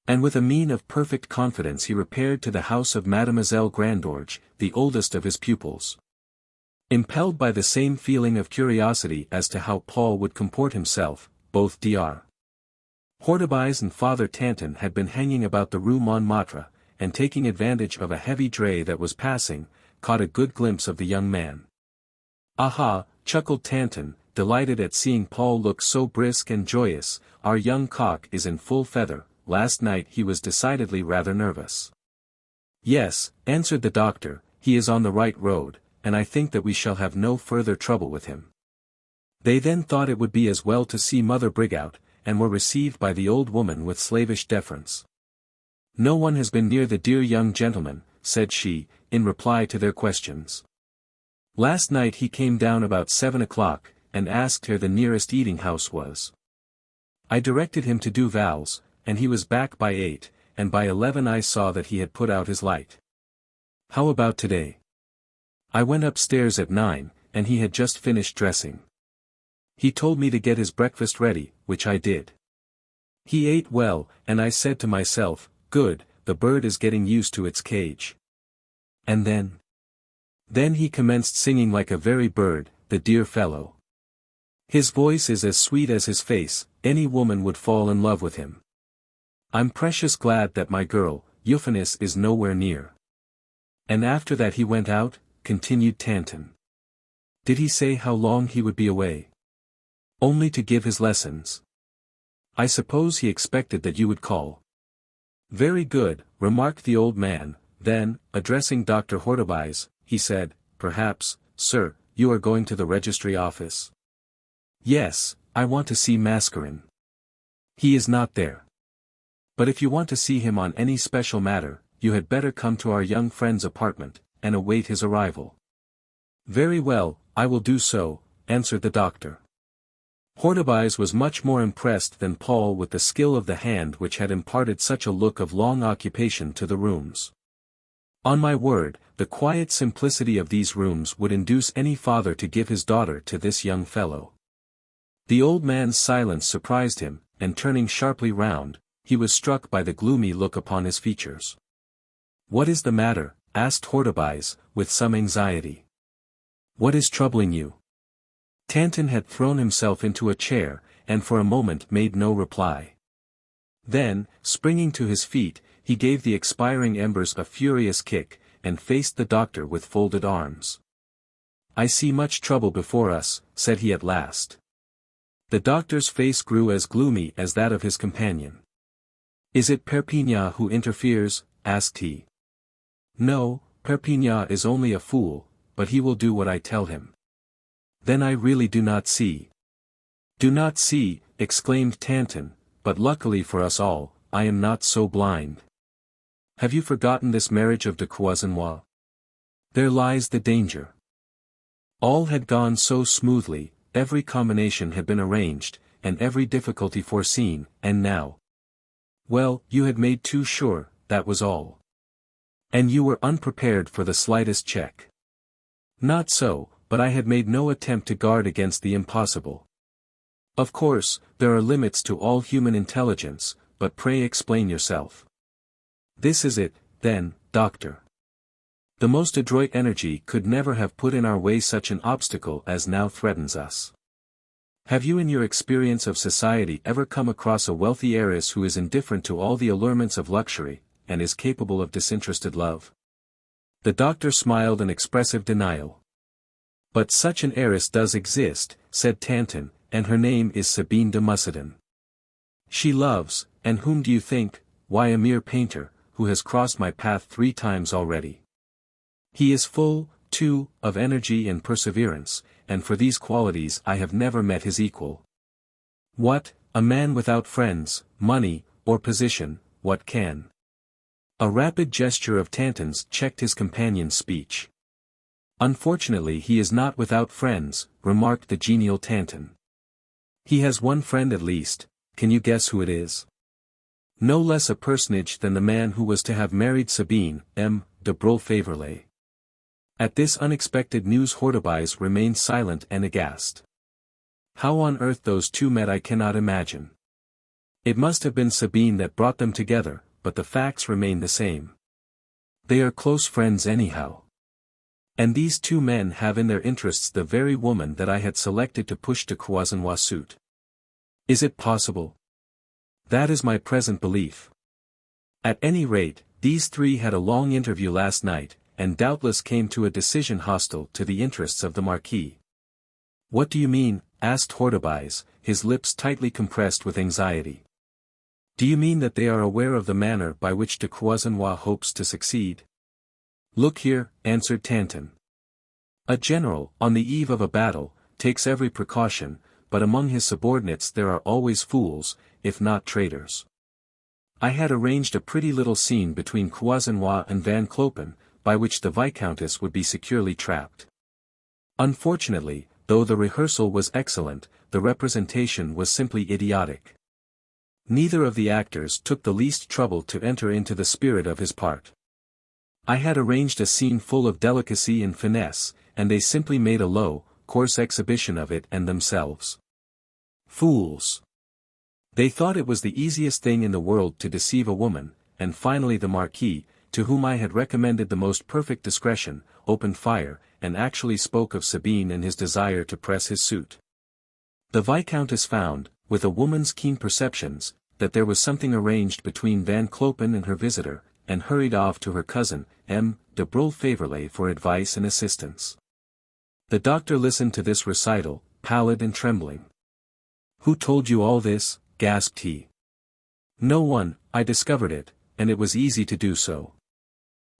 And with a mien of perfect confidence he repaired to the house of Mademoiselle Grandorge, the oldest of his pupils. Impelled by the same feeling of curiosity as to how Paul would comport himself, both Dr. Hortebise and Father Tantin had been hanging about the Rue Montmartre, and taking advantage of a heavy dray that was passing, caught a good glimpse of the young man. "Aha," chuckled Tantin, delighted at seeing Paul look so brisk and joyous, "our young cock is in full feather. Last night he was decidedly rather nervous." "Yes," answered the doctor, "he is on the right road, and I think that we shall have no further trouble with him." They then thought it would be as well to see Mother Brigout, and were received by the old woman with slavish deference. "No one has been near the dear young gentleman," said she, in reply to their questions. "Last night he came down about 7 o'clock, and asked where the nearest eating-house was. I directed him to Duval's, and he was back by 8, and by 11 I saw that he had put out his light. How about today? I went upstairs at 9, and he had just finished dressing. He told me to get his breakfast ready, which I did. He ate well, and I said to myself, 'Good, the bird is getting used to its cage.' And then he commenced singing like a very bird, the dear fellow. His voice is as sweet as his face, any woman would fall in love with him. I'm precious glad that my girl, Euphanis, is nowhere near." "And after that he went out," continued Tantin. "Did he say how long he would be away?" "Only to give his lessons." "I suppose he expected that you would call." "Very good," remarked the old man, then, addressing Dr. Hortebise, he said, "Perhaps, sir, you are going to the registry office?" "Yes, I want to see Mascarin. He is not there. But if you want to see him on any special matter, you had better come to our young friend's apartment, and await his arrival." "Very well, I will do so," answered the doctor. Hortebise was much more impressed than Paul with the skill of the hand which had imparted such a look of long occupation to the rooms. On my word, the quiet simplicity of these rooms would induce any father to give his daughter to this young fellow. The old man's silence surprised him, and turning sharply round, he was struck by the gloomy look upon his features. "What is the matter?" asked Hortebise, with some anxiety. "What is troubling you?" Tantin had thrown himself into a chair, and for a moment made no reply. Then, springing to his feet, he gave the expiring embers a furious kick, and faced the doctor with folded arms. "I see much trouble before us," said he at last. The doctor's face grew as gloomy as that of his companion. "Is it Perpignan who interferes?" asked he. "No, Perpignan is only a fool, but he will do what I tell him." "Then I really do not see." "Do not see," exclaimed Tantin, "but luckily for us all, I am not so blind. Have you forgotten this marriage of de Croisenois? There lies the danger." All had gone so smoothly, every combination had been arranged, and every difficulty foreseen, and now. Well, you had made too sure, that was all. And you were unprepared for the slightest check. Not so, but I had made no attempt to guard against the impossible. Of course, there are limits to all human intelligence, but pray explain yourself. This is it, then, doctor. The most adroit energy could never have put in our way such an obstacle as now threatens us. Have you in your experience of society ever come across a wealthy heiress who is indifferent to all the allurements of luxury, and is capable of disinterested love? The doctor smiled an expressive denial. "But such an heiress does exist," said Tantin, "and her name is Sabine de Mussidan." She loves, and whom do you think? Why, a mere painter, who has crossed my path 3 times already. He is full, too, of energy and perseverance, and for these qualities I have never met his equal. What, a man without friends, money, or position, what can? A rapid gesture of Tanton's checked his companion's speech. Unfortunately he is not without friends, remarked the genial Tanton. He has one friend at least. Can you guess who it is? No less a personage than the man who was to have married Sabine, M. de Brulé-Faverley. At this unexpected news Hortebise remained silent and aghast. How on earth those two met I cannot imagine. It must have been Sabine that brought them together, but the facts remain the same. They are close friends anyhow. And these two men have in their interests the very woman that I had selected to push to Croisenois' suit. Is it possible? That is my present belief. At any rate, these 3 had a long interview last night, and doubtless came to a decision hostile to the interests of the Marquis. What do you mean? Asked Hortebise, his lips tightly compressed with anxiety. Do you mean that they are aware of the manner by which de Croisenois hopes to succeed? Look here, answered Tanton. A general, on the eve of a battle, takes every precaution, but among his subordinates there are always fools, if not traitors. I had arranged a pretty little scene between Croisenois and Van Clopen, by which the Viscountess would be securely trapped. Unfortunately, though the rehearsal was excellent, the representation was simply idiotic. Neither of the actors took the least trouble to enter into the spirit of his part. I had arranged a scene full of delicacy and finesse, and they simply made a low, coarse exhibition of it and themselves. Fools! They thought it was the easiest thing in the world to deceive a woman, and finally the Marquis, to whom I had recommended the most perfect discretion, opened fire, and actually spoke of Sabine and his desire to press his suit. The Viscountess found, with a woman's keen perceptions, that there was something arranged between Van Clopen and her visitor, and hurried off to her cousin, M. de Brulé-Faverley for advice and assistance. The doctor listened to this recital, pallid and trembling. Who told you all this? Gasped he. No one. I discovered it, and it was easy to do so.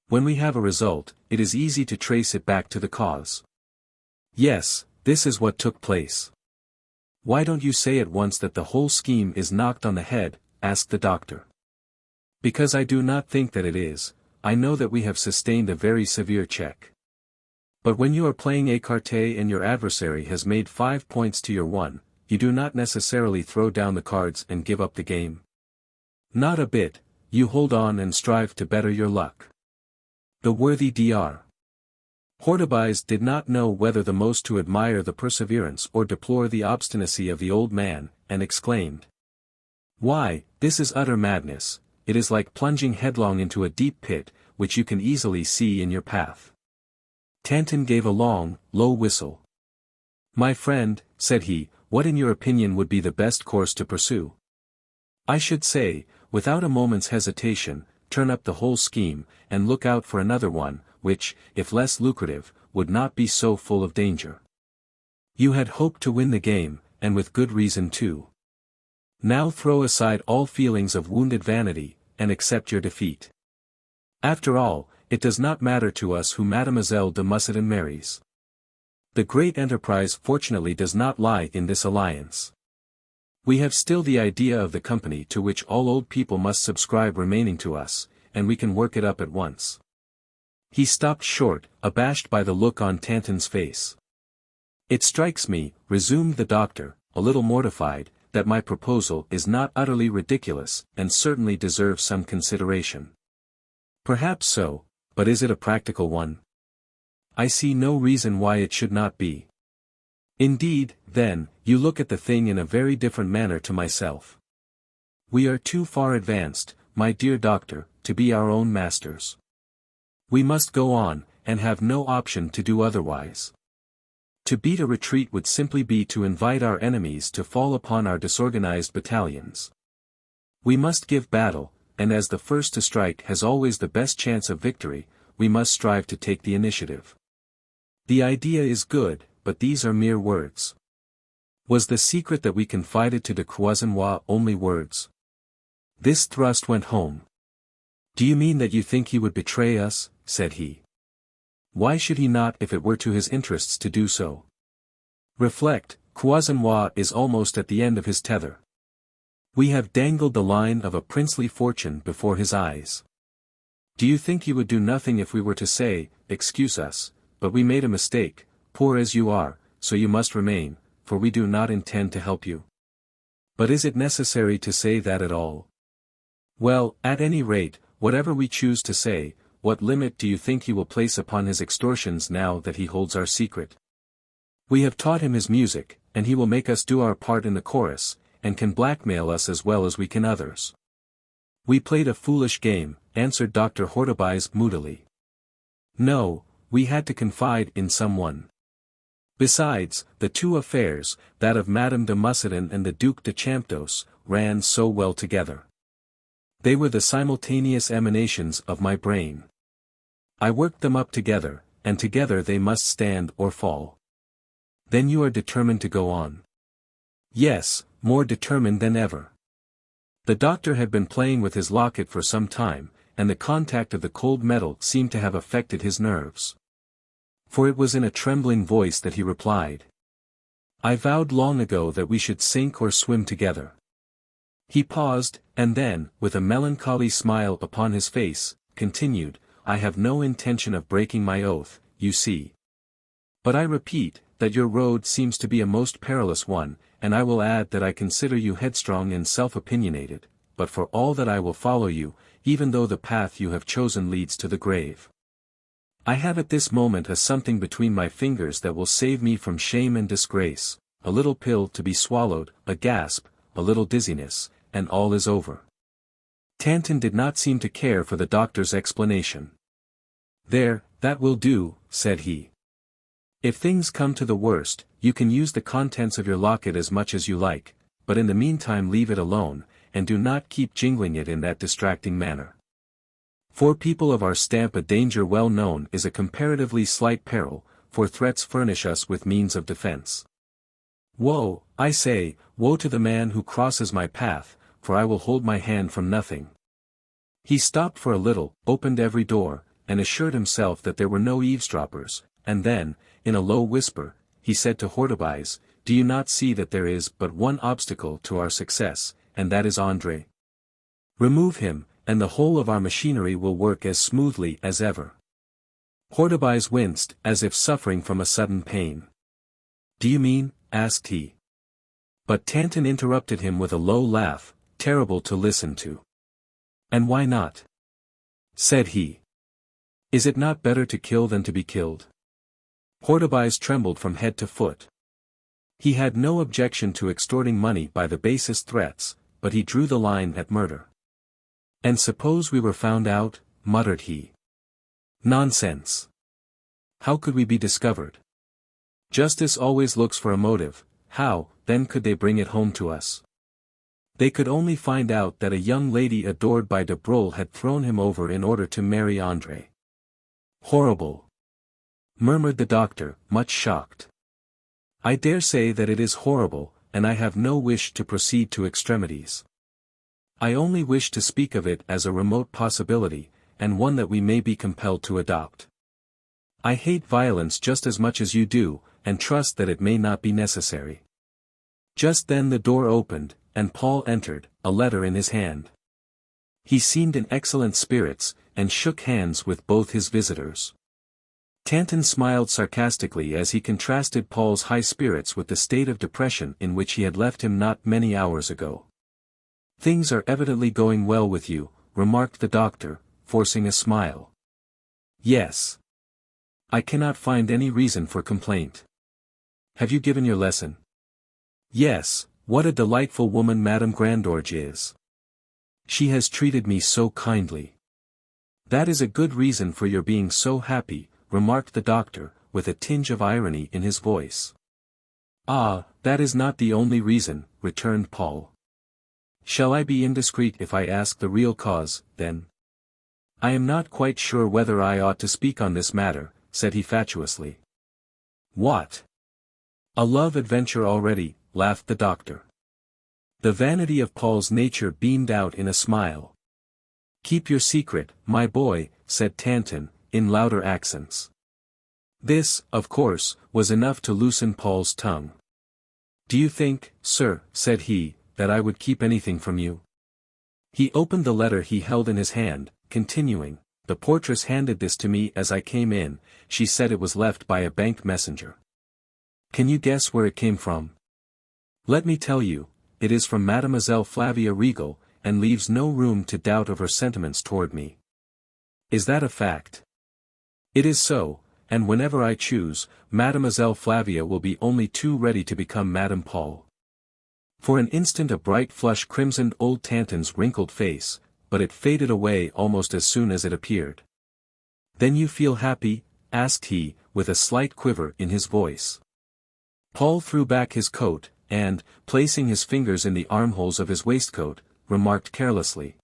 When we have a result, it is easy to trace it back to the cause. Yes, this is what took place. Why don't you say at once that the whole scheme is knocked on the head? Asked the doctor. Because I do not think that it is. I know that we have sustained a very severe check. But when you are playing écarté and your adversary has made 5 points to your 1, you do not necessarily throw down the cards and give up the game. Not a bit, you hold on and strive to better your luck. The worthy Dr. Hortebise did not know whether the most to admire the perseverance or deplore the obstinacy of the old man, and exclaimed. Why, this is utter madness, it is like plunging headlong into a deep pit, which you can easily see in your path. Tanton gave a long, low whistle. My friend, said he, what in your opinion would be the best course to pursue? I should say, without a moment's hesitation, turn up the whole scheme, and look out for another one, which, if less lucrative, would not be so full of danger. You had hoped to win the game, and with good reason too. Now throw aside all feelings of wounded vanity, and accept your defeat. After all, it does not matter to us who Mademoiselle de Mussidan marries. The great enterprise fortunately does not lie in this alliance. We have still the idea of the company to which all old people must subscribe remaining to us, and we can work it up at once. He stopped short, abashed by the look on Tanton's face. It strikes me, resumed the doctor, a little mortified, that my proposal is not utterly ridiculous, and certainly deserves some consideration. Perhaps so, but is it a practical one? I see no reason why it should not be. Indeed, then, you look at the thing in a very different manner to myself. We are too far advanced, my dear doctor, to be our own masters. We must go on, and have no option to do otherwise. To beat a retreat would simply be to invite our enemies to fall upon our disorganized battalions. We must give battle, and as the first to strike has always the best chance of victory, we must strive to take the initiative. The idea is good, but these are mere words. Was the secret that we confided to de Croisenois only words? This thrust went home. Do you mean that you think he would betray us? Said he. Why should he not if it were to his interests to do so? Reflect, Croisenois is almost at the end of his tether. We have dangled the line of a princely fortune before his eyes. Do you think you would do nothing if we were to say, excuse us, but we made a mistake, poor as you are, so you must remain, for we do not intend to help you? But is it necessary to say that at all? Well, at any rate, whatever we choose to say, what limit do you think he will place upon his extortions now that he holds our secret? We have taught him his music, and he will make us do our part in the chorus, and can blackmail us as well as we can others. We played a foolish game, answered Dr. Hortebise moodily. No, we had to confide in someone. Besides, the two affairs, that of Madame de Mussidan and the Duc de CHAMPDOCE, ran so well together. They were the simultaneous emanations of my brain. I worked them up together, and together they must stand or fall. Then you are determined to go on. Yes, more determined than ever. The doctor had been playing with his locket for some time, and the contact of the cold metal seemed to have affected his nerves. For it was in a trembling voice that he replied. I vowed long ago that we should sink or swim together. He paused, and then, with a melancholy smile upon his face, continued, I have no intention of breaking my oath, you see. But I repeat, that your road seems to be a most perilous one, and I will add that I consider you headstrong and self-opinionated, but for all that I will follow you, even though the path you have chosen leads to the grave. I have at this moment a something between my fingers that will save me from shame and disgrace, a little pill to be swallowed, a gasp, a little dizziness, and all is over. Tanton did not seem to care for the doctor's explanation. There, that will do, said he. If things come to the worst, you can use the contents of your locket as much as you like, but in the meantime leave it alone, and do not keep jingling it in that distracting manner. For people of our stamp a danger well known is a comparatively slight peril, for threats furnish us with means of defense. Woe, I say, woe to the man who crosses my path, for I will hold my hand from nothing. He stopped for a little, opened every door, and assured himself that there were no eavesdroppers, and then, in a low whisper, he said to Hortebise, do you not see that there is but one obstacle to our success, and that is André? Remove him, and the whole of our machinery will work as smoothly as ever. Hortebise winced, as if suffering from a sudden pain. Do you mean? Asked he. But Tanton interrupted him with a low laugh, terrible to listen to. And why not? Said he. Is it not better to kill than to be killed? Hortebise trembled from head to foot. He had no objection to extorting money by the basest threats, but he drew the line at murder. And suppose we were found out, muttered he. Nonsense. How could we be discovered? Justice always looks for a motive. How, then, could they bring it home to us? They could only find out that a young lady adored by de Broglie had thrown him over in order to marry André. Horrible! Murmured the doctor, much shocked. I dare say that it is horrible, and I have no wish to proceed to extremities. I only wish to speak of it as a remote possibility, and one that we may be compelled to adopt. I hate violence just as much as you do, and trust that it may not be necessary. Just then the door opened, and Paul entered, a letter in his hand. He seemed in excellent spirits, and shook hands with both his visitors. Tanton smiled sarcastically as he contrasted Paul's high spirits with the state of depression in which he had left him not many hours ago. Things are evidently going well with you, remarked the doctor, forcing a smile. Yes. I cannot find any reason for complaint. Have you given your lesson? Yes, what a delightful woman Madame Grandorge is. She has treated me so kindly. That is a good reason for your being so happy, remarked the doctor, with a tinge of irony in his voice. Ah, that is not the only reason, returned Paul. Shall I be indiscreet if I ask the real cause, then? I am not quite sure whether I ought to speak on this matter, said he fatuously. What? A love adventure already, laughed the doctor. The vanity of Paul's nature beamed out in a smile. "Keep your secret, my boy," said Tanton, in louder accents. This, of course, was enough to loosen Paul's tongue. "Do you think, sir," said he, "that I would keep anything from you?" He opened the letter he held in his hand, continuing, "The portress handed this to me as I came in. She said it was left by a bank messenger. Can you guess where it came from? Let me tell you, it is from Mademoiselle Flavia Regal, and leaves no room to doubt of her sentiments toward me. Is that a fact? It is so, and whenever I choose, Mademoiselle Flavia will be only too ready to become Madame Paul." For an instant a bright flush crimsoned old Tanton's wrinkled face, but it faded away almost as soon as it appeared. "Then you feel happy?" asked he, with a slight quiver in his voice. Paul threw back his coat, and, placing his fingers in the armholes of his waistcoat, remarked carelessly.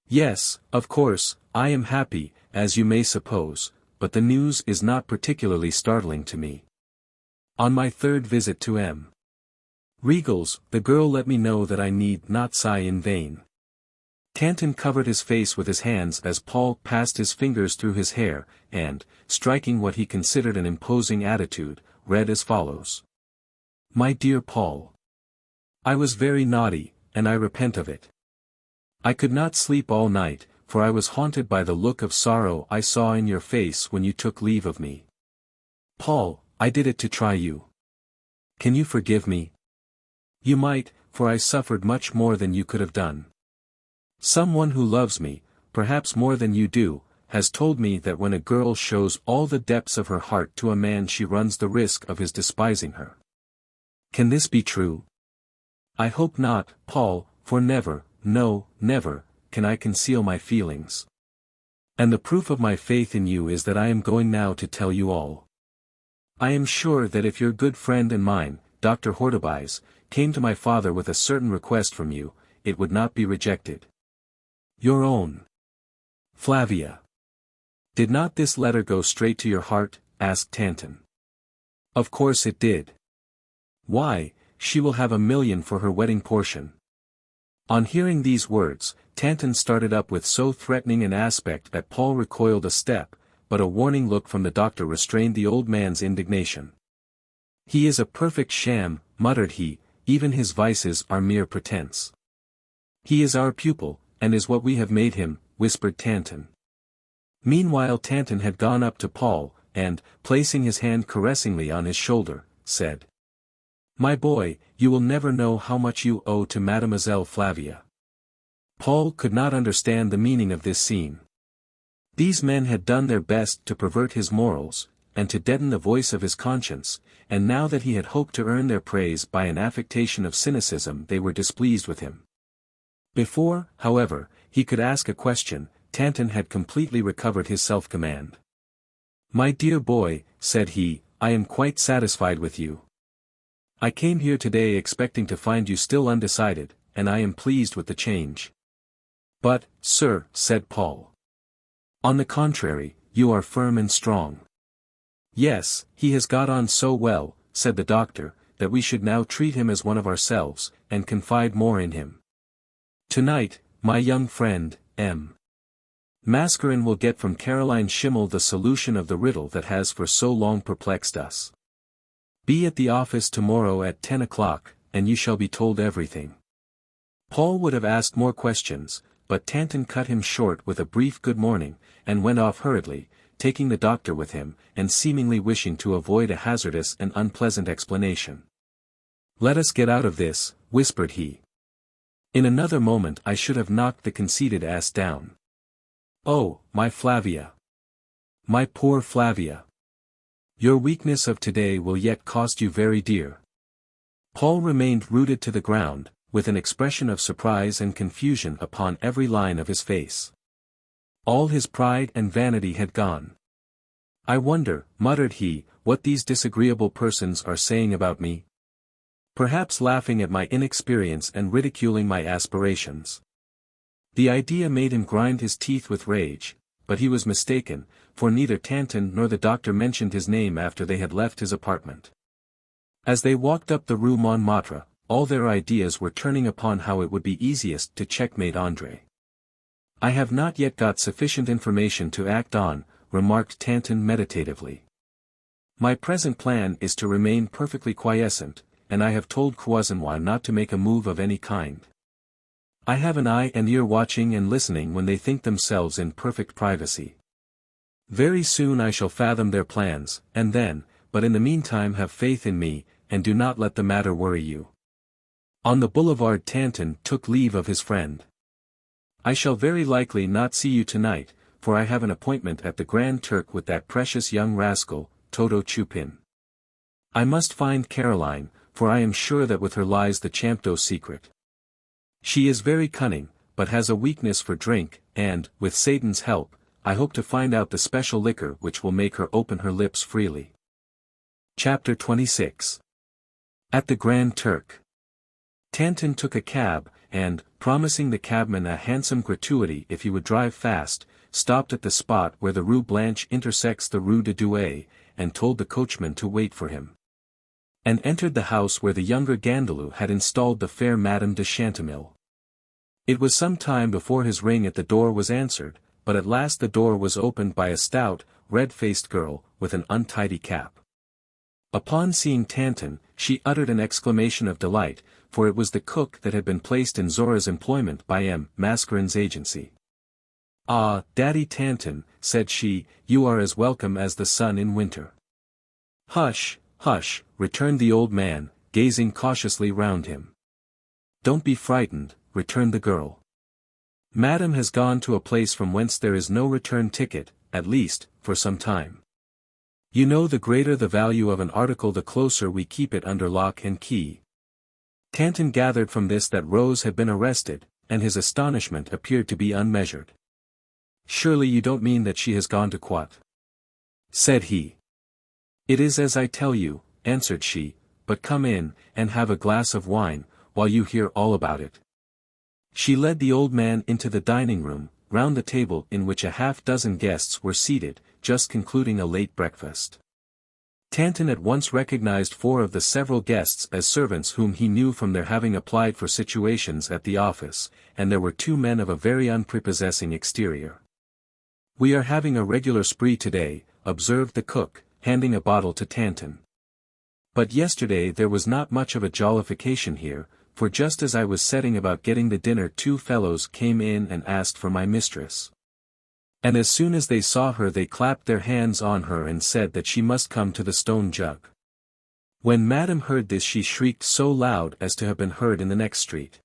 "Yes, of course, I am happy, as you may suppose, but the news is not particularly startling to me. On my third visit to M. Regal's, the girl let me know that I need not sigh in vain." Tanton covered his face with his hands as Paul passed his fingers through his hair, and, striking what he considered an imposing attitude, read as follows. "My dear Paul. I was very naughty, and I repent of it. I could not sleep all night, for I was haunted by the look of sorrow I saw in your face when you took leave of me. Paul, I did it to try you. Can you forgive me? You might, for I suffered much more than you could have done. Someone who loves me, perhaps more than you do, has told me that when a girl shows all the depths of her heart to a man she runs the risk of his despising her. Can this be true? I hope not, Paul, for never, no, never, can I conceal my feelings. And the proof of my faith in you is that I am going now to tell you all. I am sure that if your good friend and mine, Dr. Hortebise, came to my father with a certain request from you, it would not be rejected. Your own Flavia. Did not this letter go straight to your heart? Asked Tanton. Of course it did. Why, she will have 1,000,000 for her wedding portion. On hearing these words, Tanton started up with so threatening an aspect that Paul recoiled a step, but a warning look from the doctor restrained the old man's indignation. He is a perfect sham, muttered he, even his vices are mere pretense. He is our pupil, and is what we have made him, whispered Tanton. Meanwhile Tanton had gone up to Paul, and, placing his hand caressingly on his shoulder, said. My boy, you will never know how much you owe to Mademoiselle Flavia. Paul could not understand the meaning of this scene. These men had done their best to pervert his morals, and to deaden the voice of his conscience, and now that he had hoped to earn their praise by an affectation of cynicism they were displeased with him. Before, however, he could ask a question, Tanton had completely recovered his self-command. My dear boy, said he, I am quite satisfied with you. I came here today expecting to find you still undecided, and I am pleased with the change. But, sir, said Paul. On the contrary, you are firm and strong. Yes, he has got on so well, said the doctor, that we should now treat him as one of ourselves, and confide more in him. Tonight, my young friend, M. Mascarin will get from Caroline Schimmel the solution of the riddle that has for so long perplexed us. Be at the office tomorrow at 10 o'clock, and you shall be told everything. Paul would have asked more questions, but Tanton cut him short with a brief good morning, and went off hurriedly, taking the doctor with him, and seemingly wishing to avoid a hazardous and unpleasant explanation. Let us get out of this, whispered he. In another moment I should have knocked the conceited ass down. Oh, my Flavia! My poor Flavia! Your weakness of today will yet cost you very dear. Paul remained rooted to the ground, with an expression of surprise and confusion upon every line of his face. All his pride and vanity had gone. I wonder, muttered he, what these disagreeable persons are saying about me. Perhaps laughing at my inexperience and ridiculing my aspirations. The idea made him grind his teeth with rage, but he was mistaken, for neither Tanton nor the doctor mentioned his name after they had left his apartment. As they walked up the Rue Montmartre, all their ideas were turning upon how it would be easiest to checkmate André. "I have not yet got sufficient information to act on," remarked Tanton meditatively. "My present plan is to remain perfectly quiescent, and I have told Croisenois not to make a move of any kind. I have an eye and ear watching and listening when they think themselves in perfect privacy. Very soon I shall fathom their plans, and then, but in the meantime have faith in me, and do not let the matter worry you." On the boulevard Tanton took leave of his friend. "I shall very likely not see you tonight, for I have an appointment at the Grand Turk with that precious young rascal, Toto Chupin. I must find Caroline, for I am sure that with her lies the CHAMPDOCE secret. She is very cunning, but has a weakness for drink, and, with Satan's help, I hope to find out the special liquor which will make her open her lips freely." Chapter 26. At the Grand Turk. Tanton took a cab, and, promising the cabman a handsome gratuity if he would drive fast, stopped at the spot where the Rue Blanche intersects the Rue de Douai, and told the coachman to wait for him. And entered the house where the younger Gandalou had installed the fair Madame de Chantemille. It was some time before his ring at the door was answered, but at last the door was opened by a stout, red-faced girl, with an untidy cap. Upon seeing Tanton, she uttered an exclamation of delight, for it was the cook that had been placed in Zora's employment by M. Mascarin's agency. "Ah, Daddy Tanton," said she, "you are as welcome as the sun in winter." "Hush, hush," returned the old man, gazing cautiously round him. "Don't be frightened," returned the girl. "Madame has gone to a place from whence there is no return ticket, at least, for some time. You know the greater the value of an article the closer we keep it under lock and key." Tanton gathered from this that Rose had been arrested, and his astonishment appeared to be unmeasured. "Surely you don't mean that she has gone to Quat?" said he. "It is as I tell you," answered she, "but come in, and have a glass of wine, while you hear all about it." She led the old man into the dining room, round the table in which a half-dozen guests were seated, just concluding a late breakfast. Tanton at once recognized 4 of the several guests as servants whom he knew from their having applied for situations at the office, and there were 2 men of a very unprepossessing exterior. "We are having a regular spree today," observed the cook, handing a bottle to Tanton. "But yesterday there was not much of a jollification here, for just as I was setting about getting the dinner 2 fellows came in and asked for my mistress. And as soon as they saw her they clapped their hands on her and said that she must come to the Stone Jug. When Madame heard this she shrieked so loud as to have been heard in the next street.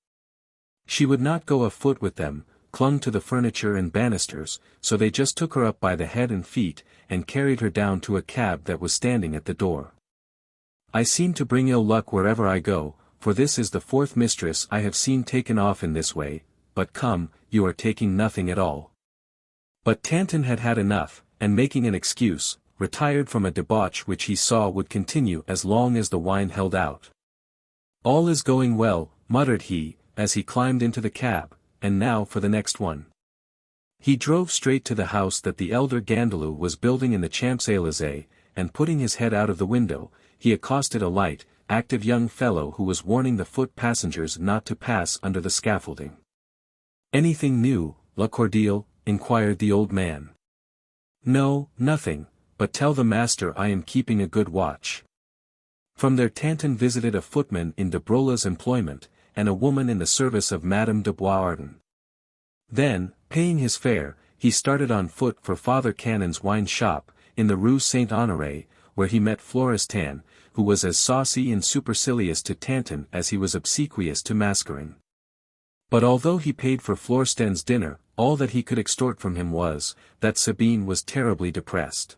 She would not go afoot with them, clung to the furniture and banisters, so they just took her up by the head and feet, and carried her down to a cab that was standing at the door. I seem to bring ill luck wherever I go, for this is the 4th mistress I have seen taken off in this way, but come, you are taking nothing at all." But Tanton had had enough, and making an excuse, retired from a debauch which he saw would continue as long as the wine held out. "All is going well," muttered he, as he climbed into the cab, "and now for the next one." He drove straight to the house that the elder Gandalou was building in the Champs-Élysées, and putting his head out of the window, he accosted a light, active young fellow who was warning the foot passengers not to pass under the scaffolding. "Anything new, La Cordiale?" inquired the old man. "No, nothing, but tell the master I am keeping a good watch." From there Tanton visited a footman in de Broglie's employment, and a woman in the service of Madame de Boisardin. Then, paying his fare, he started on foot for Father Cannon's wine shop, in the Rue Saint-Honoré, where he met Florestan, who was as saucy and supercilious to Tanton as he was obsequious to Mascarin. But although he paid for Florestan's dinner, all that he could extort from him was, that Sabine was terribly depressed.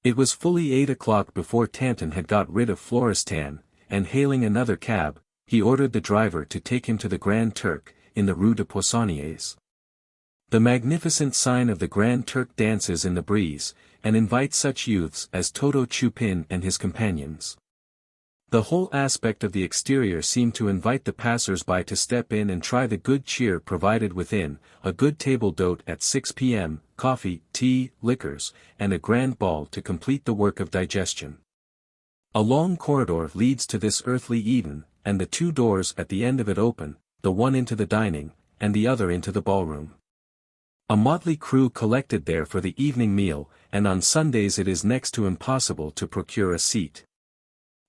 It was fully 8 o'clock before Tanton had got rid of Florestan, and hailing another cab, he ordered the driver to take him to the Grand Turk, in the Rue de Poissonniers. The magnificent sign of the Grand Turk dances in the breeze, and invites such youths as Toto Chupin and his companions. The whole aspect of the exterior seemed to invite the passers-by to step in and try the good cheer provided within, a good table d'hôte at 6 p.m., coffee, tea, liquors, and a grand ball to complete the work of digestion. A long corridor leads to this earthly Eden, and the two doors at the end of it open, the one into the dining, and the other into the ballroom. A motley crew collected there for the evening meal, and on Sundays it is next to impossible to procure a seat.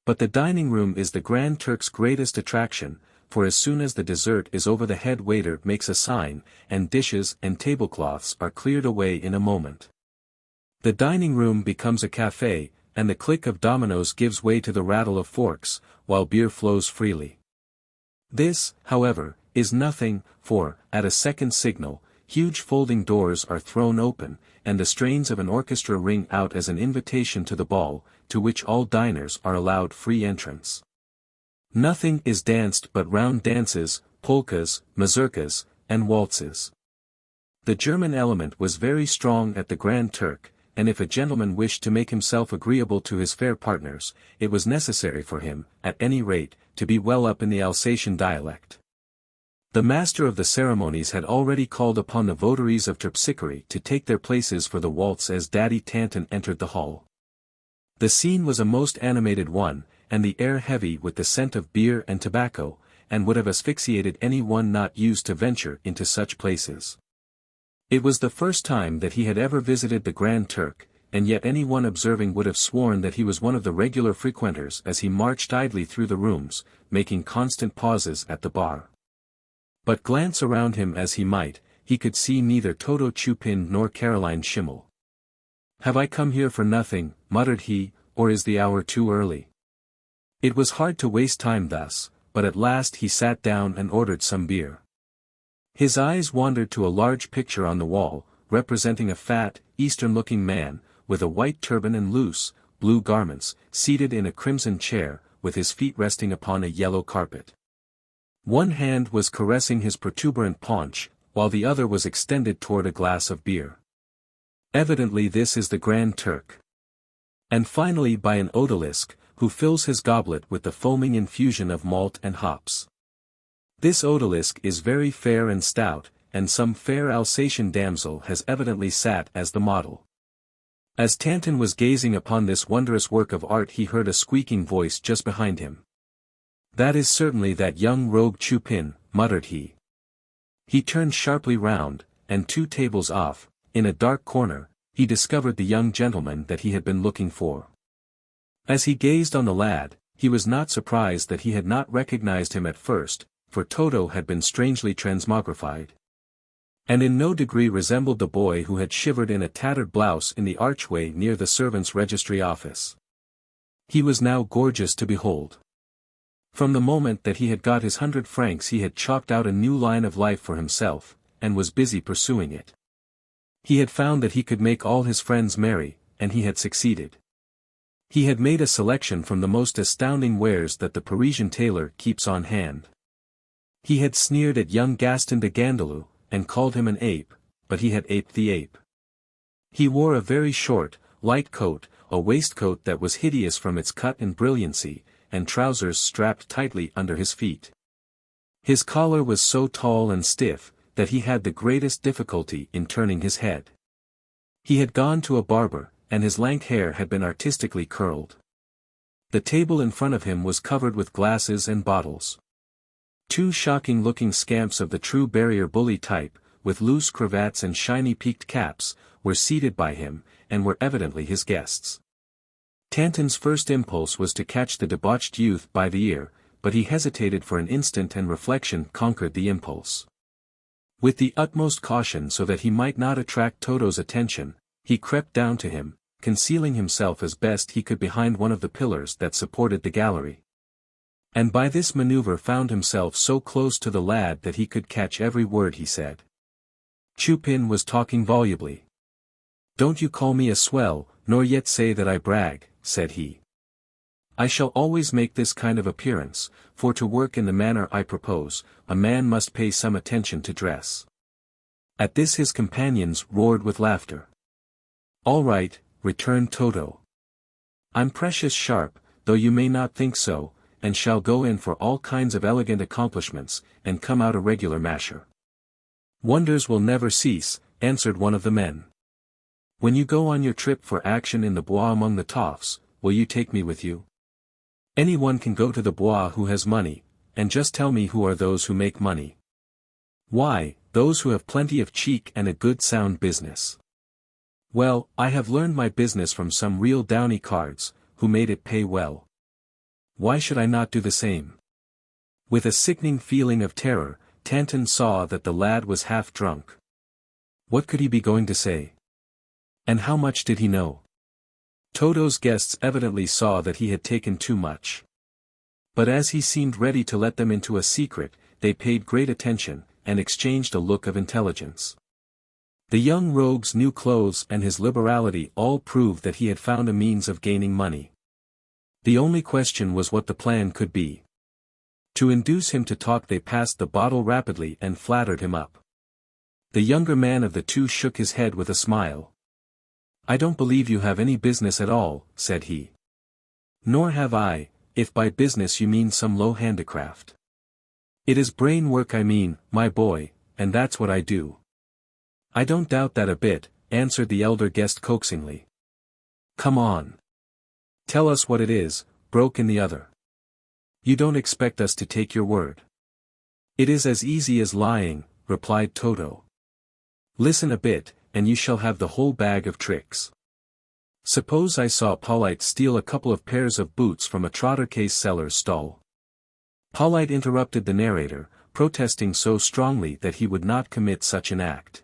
But the dining room is the Grand Turk's greatest attraction, for as soon as the dessert is over the head waiter makes a sign, and dishes and tablecloths are cleared away in a moment. The dining room becomes a café, and the click of dominoes gives way to the rattle of forks, while beer flows freely. This, however, is nothing, for, at a second signal, huge folding doors are thrown open, and the strains of an orchestra ring out as an invitation to the ball, to which all diners are allowed free entrance. Nothing is danced but round dances, polkas, mazurkas, and waltzes. The German element was very strong at the Grand Turk, and if a gentleman wished to make himself agreeable to his fair partners, it was necessary for him, at any rate, to be well up in the Alsatian dialect. The master of the ceremonies had already called upon the votaries of terpsichore to take their places for the waltz as Daddy Tanton entered the hall. The scene was a most animated one, and the air heavy with the scent of beer and tobacco, and would have asphyxiated any one not used to venture into such places. It was the first time that he had ever visited the Grand Turk, and yet any one observing would have sworn that he was one of the regular frequenters as he marched idly through the rooms, making constant pauses at the bar. But glance around him as he might, he could see neither Toto Chupin nor Caroline Schimmel. "Have I come here for nothing," muttered he, "or is the hour too early?" It was hard to waste time thus, but at last he sat down and ordered some beer. His eyes wandered to a large picture on the wall, representing a fat, Eastern-looking man, with a white turban and loose, blue garments, seated in a crimson chair, with his feet resting upon a yellow carpet. One hand was caressing his protuberant paunch, while the other was extended toward a glass of beer. Evidently this is the Grand Turk. And finally by an odalisque, who fills his goblet with the foaming infusion of malt and hops. This odalisque is very fair and stout, and some fair Alsatian damsel has evidently sat as the model. As Tanton was gazing upon this wondrous work of art he heard a squeaking voice just behind him. "That is certainly that young rogue Chupin," muttered he. He turned sharply round, and 2 tables off, in a dark corner, he discovered the young gentleman that he had been looking for. As he gazed on the lad, he was not surprised that he had not recognized him at first, for Toto had been strangely transmogrified, and in no degree resembled the boy who had shivered in a tattered blouse in the archway near the servants' registry office. He was now gorgeous to behold. From the moment that he had got his 100 francs he had chalked out a new line of life for himself, and was busy pursuing it. He had found that he could make all his friends merry, and he had succeeded. He had made a selection from the most astounding wares that the Parisian tailor keeps on hand. He had sneered at young Gaston de Gandalou, and called him an ape, but he had aped the ape. He wore a very short, light coat, a waistcoat that was hideous from its cut and brilliancy, and trousers strapped tightly under his feet. His collar was so tall and stiff, that he had the greatest difficulty in turning his head. He had gone to a barber, and his lank hair had been artistically curled. The table in front of him was covered with glasses and bottles. 2 shocking-looking scamps of the true barrier bully type, with loose cravats and shiny peaked caps, were seated by him, and were evidently his guests. Tanton's first impulse was to catch the debauched youth by the ear, but he hesitated for an instant and reflection conquered the impulse. With the utmost caution so that he might not attract Toto's attention, he crept down to him, concealing himself as best he could behind one of the pillars that supported the gallery. And by this maneuver found himself so close to the lad that he could catch every word he said. Chupin was talking volubly. "Don't you call me a swell, nor yet say that I brag," said he. "I shall always make this kind of appearance, for to work in the manner I propose, a man must pay some attention to dress." At this his companions roared with laughter. "All right," returned Toto. "I'm precious sharp, though you may not think so, and shall go in for all kinds of elegant accomplishments, and come out a regular masher." "Wonders will never cease," answered one of the men. "When you go on your trip for action in the bois among the toffs, will you take me with you?" Anyone can go to the Bois who has money, and just tell me who are those who make money. Why, those who have plenty of cheek and a good sound business. Well, I have learned my business from some real downy cards, who made it pay well. Why should I not do the same? With a sickening feeling of terror, Tanton saw that the lad was half drunk. What could he be going to say? And how much did he know? Todo's guests evidently saw that he had taken too much. But as he seemed ready to let them into a secret, they paid great attention, and exchanged a look of intelligence. The young rogue's new clothes and his liberality all proved that he had found a means of gaining money. The only question was what the plan could be. To induce him to talk they passed the bottle rapidly and flattered him up. The younger man of the two shook his head with a smile. "I don't believe you have any business at all," said he. "Nor have I, if by business you mean some low handicraft. It is brain work I mean, my boy, and that's what I do." "I don't doubt that a bit," answered the elder guest coaxingly. "Come on. Tell us what it is," broke in the other. "You don't expect us to take your word." "It is as easy as lying," replied Toto. "Listen a bit, and you shall have the whole bag of tricks. Suppose I saw Pauline steal a couple of pairs of boots from a trotter-case seller's stall." Pauline interrupted the narrator, protesting so strongly that he would not commit such an act.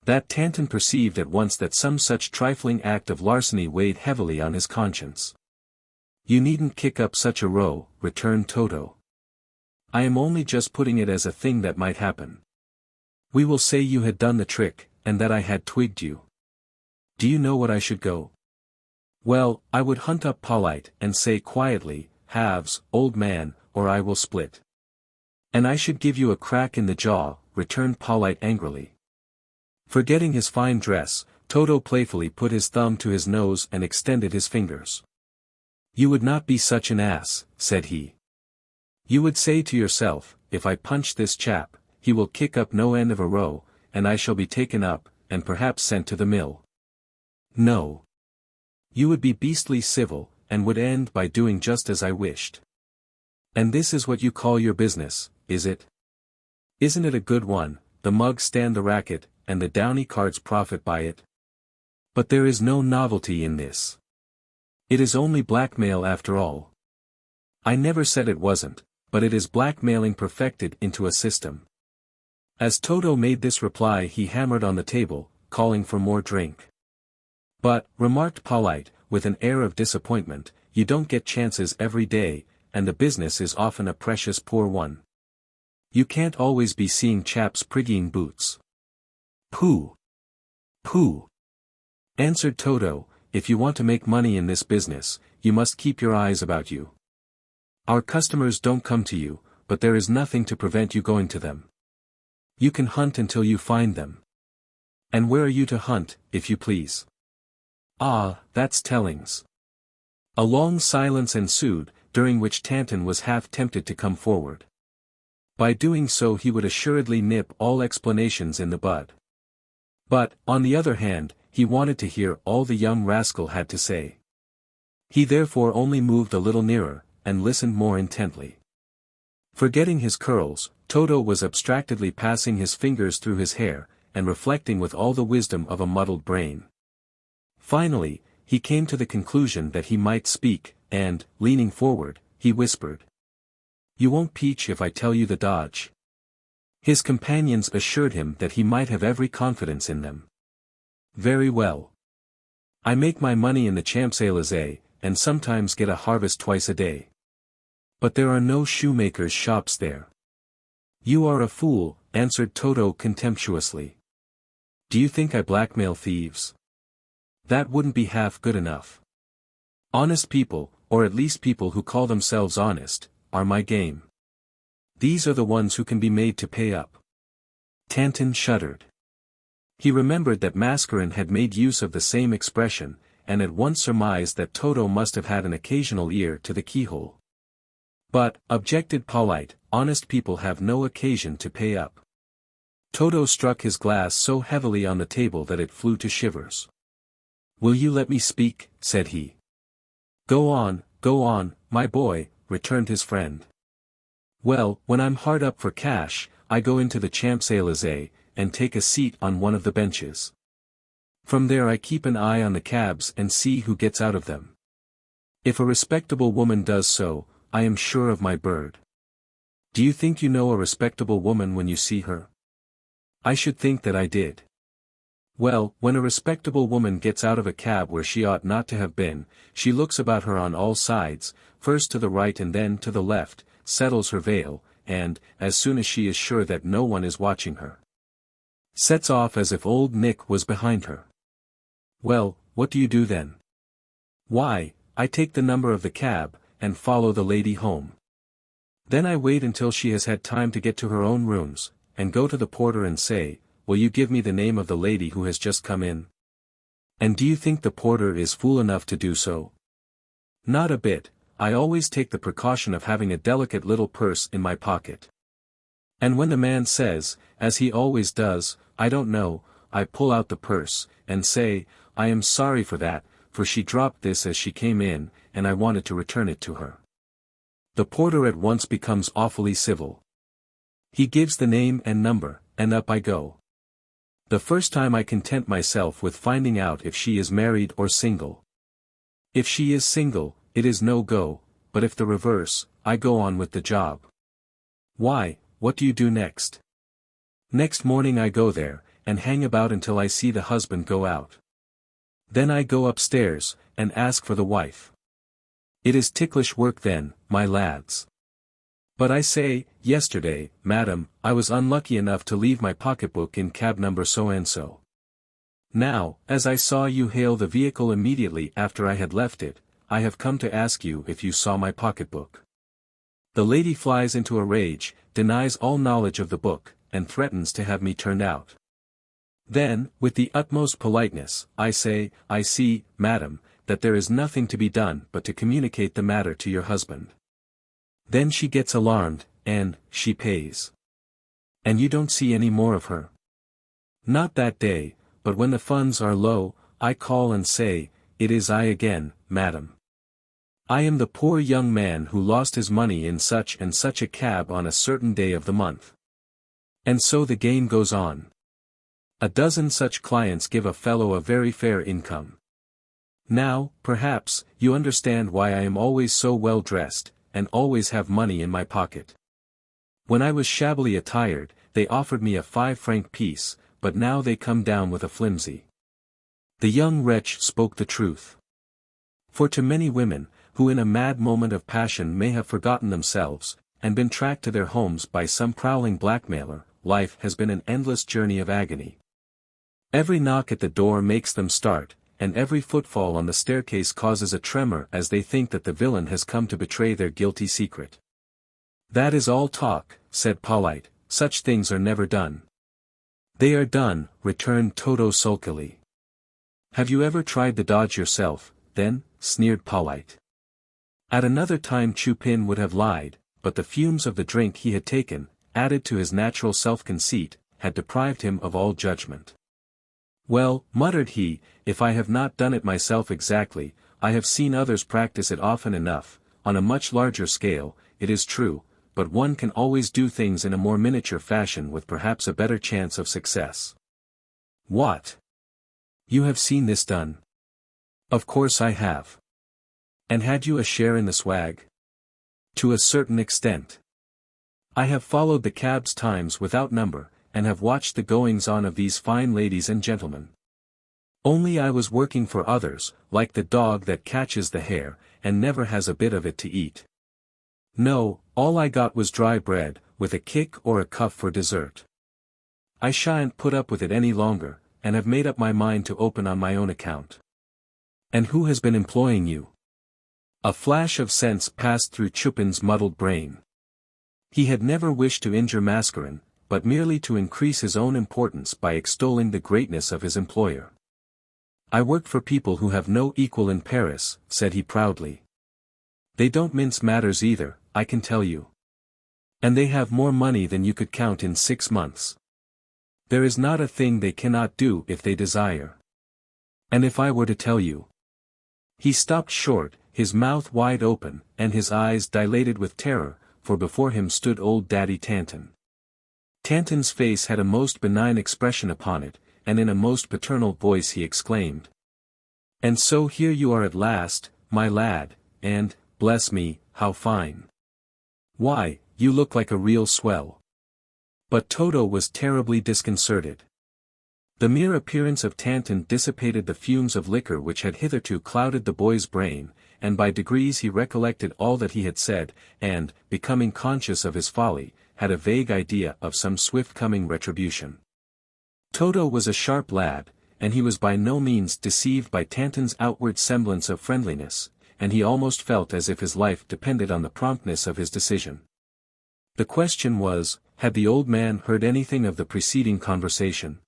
That Tanton perceived at once that some such trifling act of larceny weighed heavily on his conscience. "You needn't kick up such a row," returned Toto. "I am only just putting it as a thing that might happen. We will say you had done the trick, and that I had twigged you. Do you know what I should go? Well, I would hunt up Pauline and say quietly, 'Halves, old man, or I will split.' And I should give you a crack in the jaw," returned Pauline angrily. Forgetting his fine dress, Toto playfully put his thumb to his nose and extended his fingers. "You would not be such an ass," said he. "You would say to yourself, 'If I punch this chap, he will kick up no end of a row, and I shall be taken up, and perhaps sent to the mill.' No. You would be beastly civil, and would end by doing just as I wished. And this is what you call your business, is it? Isn't it a good one? The mugs stand the racket, and the downy cards profit by it. But there is no novelty in this. It is only blackmail after all. I never said it wasn't, but it is blackmailing perfected into a system." As Toto made this reply he hammered on the table, calling for more drink. "But," remarked Pauline, with an air of disappointment, "you don't get chances every day, and the business is often a precious poor one. You can't always be seeing chaps prigging boots." "Pooh! Pooh!" answered Toto, "if you want to make money in this business, you must keep your eyes about you. Our customers don't come to you, but there is nothing to prevent you going to them. You can hunt until you find them. And where are you to hunt, if you please?" "Ah, that's tellings." A long silence ensued, during which Tanton was half tempted to come forward. By doing so he would assuredly nip all explanations in the bud. But, on the other hand, he wanted to hear all the young rascal had to say. He therefore only moved a little nearer, and listened more intently. Forgetting his curls, Toto was abstractedly passing his fingers through his hair, and reflecting with all the wisdom of a muddled brain. Finally, he came to the conclusion that he might speak, and, leaning forward, he whispered. "You won't peach if I tell you the dodge?" His companions assured him that he might have every confidence in them. "Very well. I make my money in the Champs-Élysées, and sometimes get a harvest twice a day. But there are no shoemakers' shops there." "You are a fool," answered Toto contemptuously. "Do you think I blackmail thieves? That wouldn't be half good enough. Honest people, or at least people who call themselves honest, are my game. These are the ones who can be made to pay up." Tanton shuddered. He remembered that Mascarin had made use of the same expression, and at once surmised that Toto must have had an occasional ear to the keyhole. "But," objected Pauline, "honest people have no occasion to pay up." Toto struck his glass so heavily on the table that it flew to shivers. "Will you let me speak?" said he. "Go on," go on, my boy, returned his friend. Well, when I'm hard up for cash, I go into the Champs-Élysées, and take a seat on one of the benches. From there I keep an eye on the cabs and see who gets out of them. If a respectable woman does so, I am sure of my bird. Do you think you know a respectable woman when you see her? I should think that I did. Well, when a respectable woman gets out of a cab where she ought not to have been, she looks about her on all sides, first to the right and then to the left, settles her veil, and, as soon as she is sure that no one is watching her, sets off as if old Nick was behind her. Well, what do you do then? Why, I take the number of the cab, and follow the lady home. Then I wait until she has had time to get to her own rooms, and go to the porter and say, will you give me the name of the lady who has just come in? And do you think the porter is fool enough to do so? Not a bit. I always take the precaution of having a delicate little purse in my pocket. And when the man says, as he always does, I don't know, I pull out the purse, and say, I am sorry for that, for she dropped this as she came in, and I wanted to return it to her. The porter at once becomes awfully civil. He gives the name and number, and up I go. The first time I content myself with finding out if she is married or single. If she is single, it is no go, but if the reverse, I go on with the job. Why, what do you do next? Next morning I go there, and hang about until I see the husband go out. Then I go upstairs, and ask for the wife. It is ticklish work then, my lads. But I say, yesterday, madam, I was unlucky enough to leave my pocketbook in cab number so-and-so. Now, as I saw you hail the vehicle immediately after I had left it, I have come to ask you if you saw my pocketbook. The lady flies into a rage, denies all knowledge of the book, and threatens to have me turned out. Then, with the utmost politeness, I say, I see, madam, that there is nothing to be done but to communicate the matter to your husband. Then she gets alarmed, and, she pays. And you don't see any more of her? Not that day, but when the funds are low, I call and say, it is I again, madam. I am the poor young man who lost his money in such and such a cab on a certain day of the month. And so the game goes on. A dozen such clients give a fellow a very fair income. Now, perhaps, you understand why I am always so well dressed, and always have money in my pocket. When I was shabbily attired, they offered me a 5-franc piece, but now they come down with a flimsy. The young wretch spoke the truth. For to many women, who in a mad moment of passion may have forgotten themselves, and been tracked to their homes by some prowling blackmailer, life has been an endless journey of agony. Every knock at the door makes them start, and every footfall on the staircase causes a tremor as they think that the villain has come to betray their guilty secret. That is all talk, said Polite, such things are never done. They are done, returned Toto sulkily. Have you ever tried the dodge yourself, then? Sneered Polite. At another time Chupin would have lied, but the fumes of the drink he had taken, added to his natural self-conceit, had deprived him of all judgment. Well, muttered he, if I have not done it myself exactly, I have seen others practice it often enough, on a much larger scale, it is true, but one can always do things in a more miniature fashion with perhaps a better chance of success. What? You have seen this done? Of course I have. And had you a share in the swag? To a certain extent. I have followed the cab's times without number, and have watched the goings-on of these fine ladies and gentlemen. Only I was working for others, like the dog that catches the hare, and never has a bit of it to eat. No, all I got was dry bread, with a kick or a cuff for dessert. I shan't put up with it any longer, and have made up my mind to open on my own account. And who has been employing you? A flash of sense passed through Chupin's muddled brain. He had never wished to injure Mascarin, but merely to increase his own importance by extolling the greatness of his employer. I work for people who have no equal in Paris, said he proudly. They don't mince matters either, I can tell you. And they have more money than you could count in 6 months. There is not a thing they cannot do if they desire. And if I were to tell you. He stopped short, his mouth wide open, and his eyes dilated with terror, for before him stood old Daddy Tanton. Tanton's face had a most benign expression upon it, and in a most paternal voice he exclaimed. "And so here you are at last, my lad, and, bless me, how fine! Why, you look like a real swell." But Toto was terribly disconcerted. The mere appearance of Tanton dissipated the fumes of liquor which had hitherto clouded the boy's brain, and by degrees he recollected all that he had said, and, becoming conscious of his folly, had a vague idea of some swift coming retribution. Toto was a sharp lad, and he was by no means deceived by Tanton's outward semblance of friendliness, and he almost felt as if his life depended on the promptness of his decision. The question was, had the old man heard anything of the preceding conversation?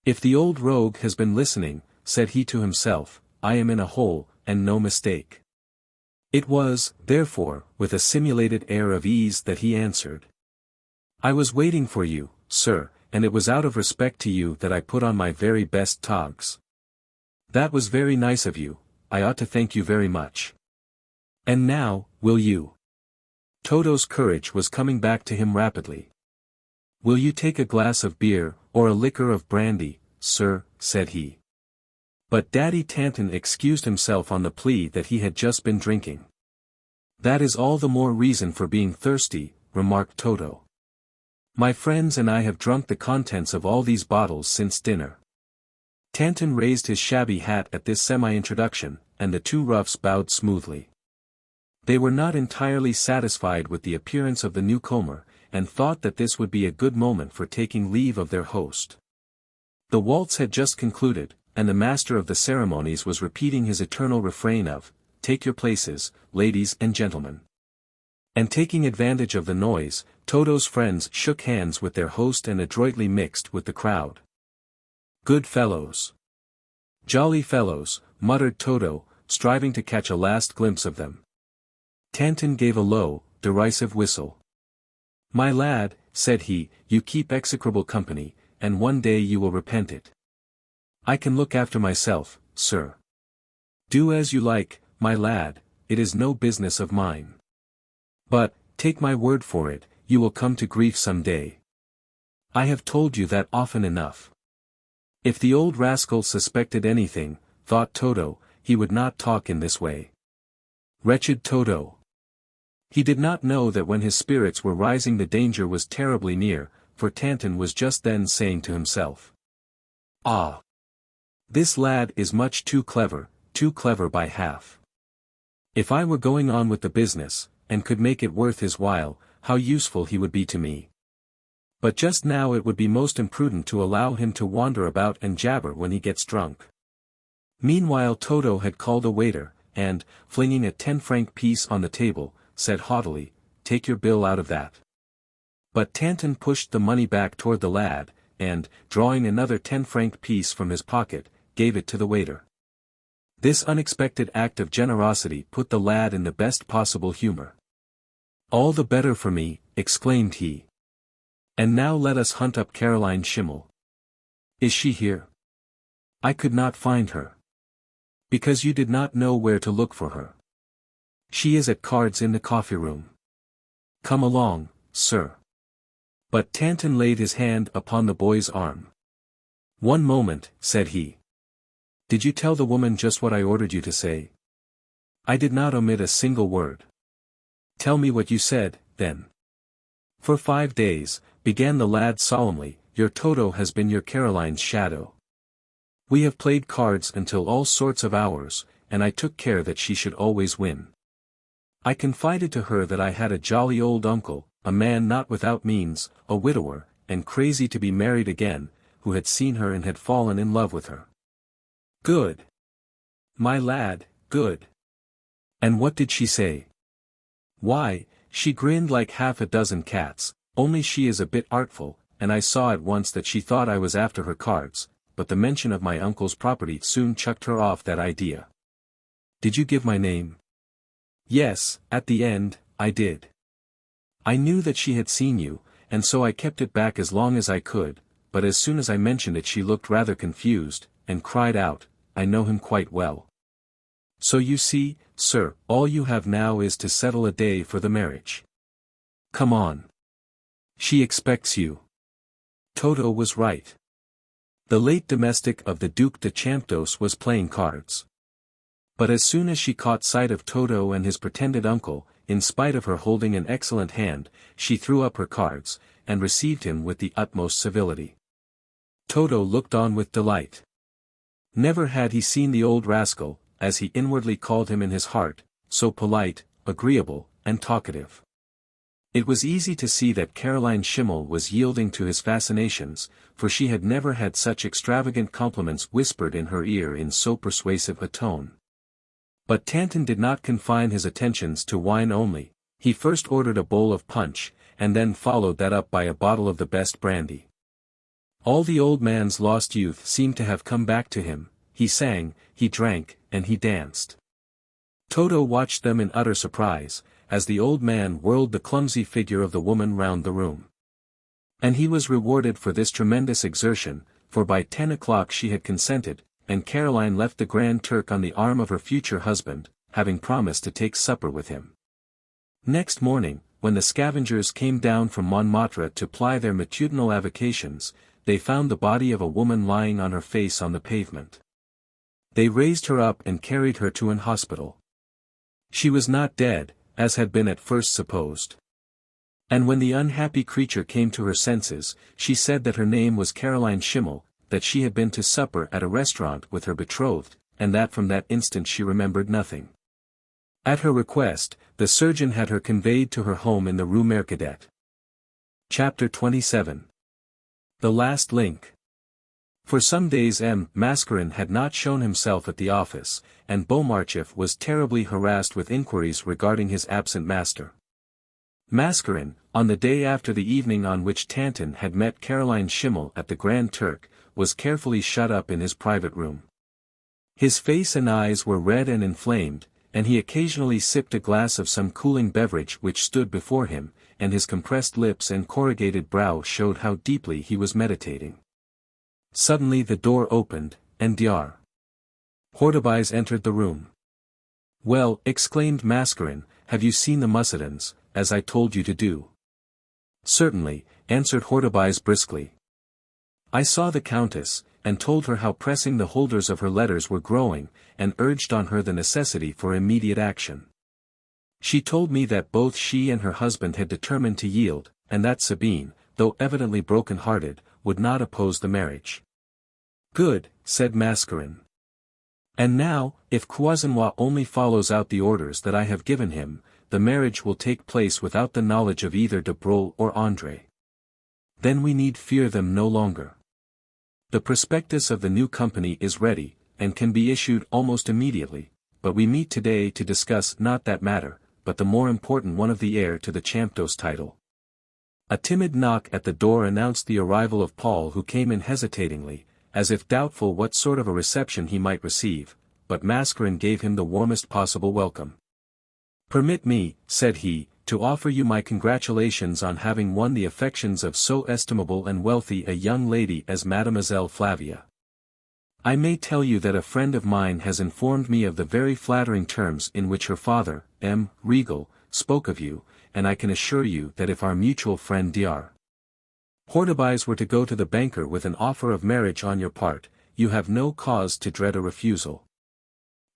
"If the old rogue has been listening," said he to himself, "I am in a hole, and no mistake." It was, therefore, with a simulated air of ease that he answered. "I was waiting for you, sir, and it was out of respect to you that I put on my very best togs." "That was very nice of you, I ought to thank you very much. And now, will you?" Toto's courage was coming back to him rapidly. "Will you take a glass of beer, or a liquor of brandy, sir?" said he. But Daddy Tanton excused himself on the plea that he had just been drinking. "That is all the more reason for being thirsty," remarked Toto. "My friends and I have drunk the contents of all these bottles since dinner." Tanton raised his shabby hat at this semi-introduction, and the two roughs bowed smoothly. They were not entirely satisfied with the appearance of the newcomer, and thought that this would be a good moment for taking leave of their host. The waltz had just concluded, and the master of the ceremonies was repeating his eternal refrain of, "Take your places, ladies and gentlemen." And taking advantage of the noise, Toto's friends shook hands with their host and adroitly mixed with the crowd. "Good fellows. Jolly fellows," muttered Toto, striving to catch a last glimpse of them. Tanton gave a low, derisive whistle. "My lad," said he, "you keep execrable company, and one day you will repent it." "I can look after myself, sir." "Do as you like, my lad, it is no business of mine. But, take my word for it, you will come to grief some day. I have told you that often enough." If the old rascal suspected anything, thought Toto, he would not talk in this way. Wretched Toto! He did not know that when his spirits were rising the danger was terribly near, for Tanton was just then saying to himself, "Ah! This lad is much too clever by half. If I were going on with the business, and could make it worth his while, how useful he would be to me. But just now it would be most imprudent to allow him to wander about and jabber when he gets drunk." Meanwhile Toto had called a waiter, and, flinging a 10-franc piece on the table, said haughtily, "Take your bill out of that." But Tanton pushed the money back toward the lad, and, drawing another 10-franc piece from his pocket, gave it to the waiter. This unexpected act of generosity put the lad in the best possible humor. "All the better for me," exclaimed he. "And now let us hunt up Caroline Schimmel. Is she here?" "I could not find her." "Because you did not know where to look for her. She is at cards in the coffee-room. Come along, sir." But Tanton laid his hand upon the boy's arm. "One moment," said he. "Did you tell the woman just what I ordered you to say?" "I did not omit a single word." "Tell me what you said, then." "For 5 days," began the lad solemnly, "your Toto has been your Caroline's shadow. We have played cards until all sorts of hours, and I took care that she should always win. I confided to her that I had a jolly old uncle, a man not without means, a widower, and crazy to be married again, who had seen her and had fallen in love with her." "Good! My lad, good! And what did she say?" "Why, she grinned like half a dozen cats, only she is a bit artful, and I saw at once that she thought I was after her cards, but the mention of my uncle's property soon chucked her off that idea." "Did you give my name?" "Yes, at the end, I did. I knew that she had seen you, and so I kept it back as long as I could, but as soon as I mentioned it she looked rather confused, and cried out, 'I know him quite well.'" So you see, sir, all you have now is to settle a day for the marriage. Come on. She expects you. Toto was right. The late domestic of the Duc de CHAMPDOCE was playing cards. But as soon as she caught sight of Toto and his pretended uncle, in spite of her holding an excellent hand, she threw up her cards, and received him with the utmost civility. Toto looked on with delight. Never had he seen the old rascal, as he inwardly called him in his heart, so polite, agreeable, and talkative. It was easy to see that Caroline Schimmel was yielding to his fascinations, for she had never had such extravagant compliments whispered in her ear in so persuasive a tone. But Tanton did not confine his attentions to wine only. He first ordered a bowl of punch, and then followed that up by a bottle of the best brandy. All the old man's lost youth seemed to have come back to him. He sang, he drank, and he danced. Toto watched them in utter surprise, as the old man whirled the clumsy figure of the woman round the room. And he was rewarded for this tremendous exertion, for by 10 o'clock she had consented, and Caroline left the Grand Turk on the arm of her future husband, having promised to take supper with him. Next morning, when the scavengers came down from Montmartre to ply their matutinal avocations, they found the body of a woman lying on her face on the pavement. They raised her up and carried her to an hospital. She was not dead, as had been at first supposed. And when the unhappy creature came to her senses, she said that her name was Caroline Schimmel, that she had been to supper at a restaurant with her betrothed, and that from that instant she remembered nothing. At her request, the surgeon had her conveyed to her home in the Rue Mercadet. Chapter 27. The Last Link. For some days Mascarin had not shown himself at the office, and Beaumarchais was terribly harassed with inquiries regarding his absent master. Mascarin, on the day after the evening on which Tanton had met Caroline Schimmel at the Grand Turk, was carefully shut up in his private room. His face and eyes were red and inflamed, and he occasionally sipped a glass of some cooling beverage which stood before him, and his compressed lips and corrugated brow showed how deeply he was meditating. Suddenly the door opened, and Dr. Hortebise entered the room. "Well," exclaimed Mascarin, "have you seen the Mussidans, as I told you to do?" "Certainly," answered Hortebise briskly. "I saw the Countess, and told her how pressing the holders of her letters were growing, and urged on her the necessity for immediate action. She told me that both she and her husband had determined to yield, and that Sabine, though evidently broken-hearted, would not oppose the marriage." "Good," said Mascarin. "And now, if Croisenois only follows out the orders that I have given him, the marriage will take place without the knowledge of either de Broglie or André. Then we need fear them no longer. The prospectus of the new company is ready, and can be issued almost immediately, but we meet today to discuss not that matter, but the more important one of the heir to the CHAMPDOCE title." A timid knock at the door announced the arrival of Paul, who came in hesitatingly, as if doubtful what sort of a reception he might receive, but Mascarin gave him the warmest possible welcome. "Permit me," said he, "to offer you my congratulations on having won the affections of so estimable and wealthy a young lady as Mademoiselle Flavia. I may tell you that a friend of mine has informed me of the very flattering terms in which her father, M. Regal, spoke of you, and I can assure you that if our mutual friend Dr. Hortebise were to go to the banker with an offer of marriage on your part, you have no cause to dread a refusal."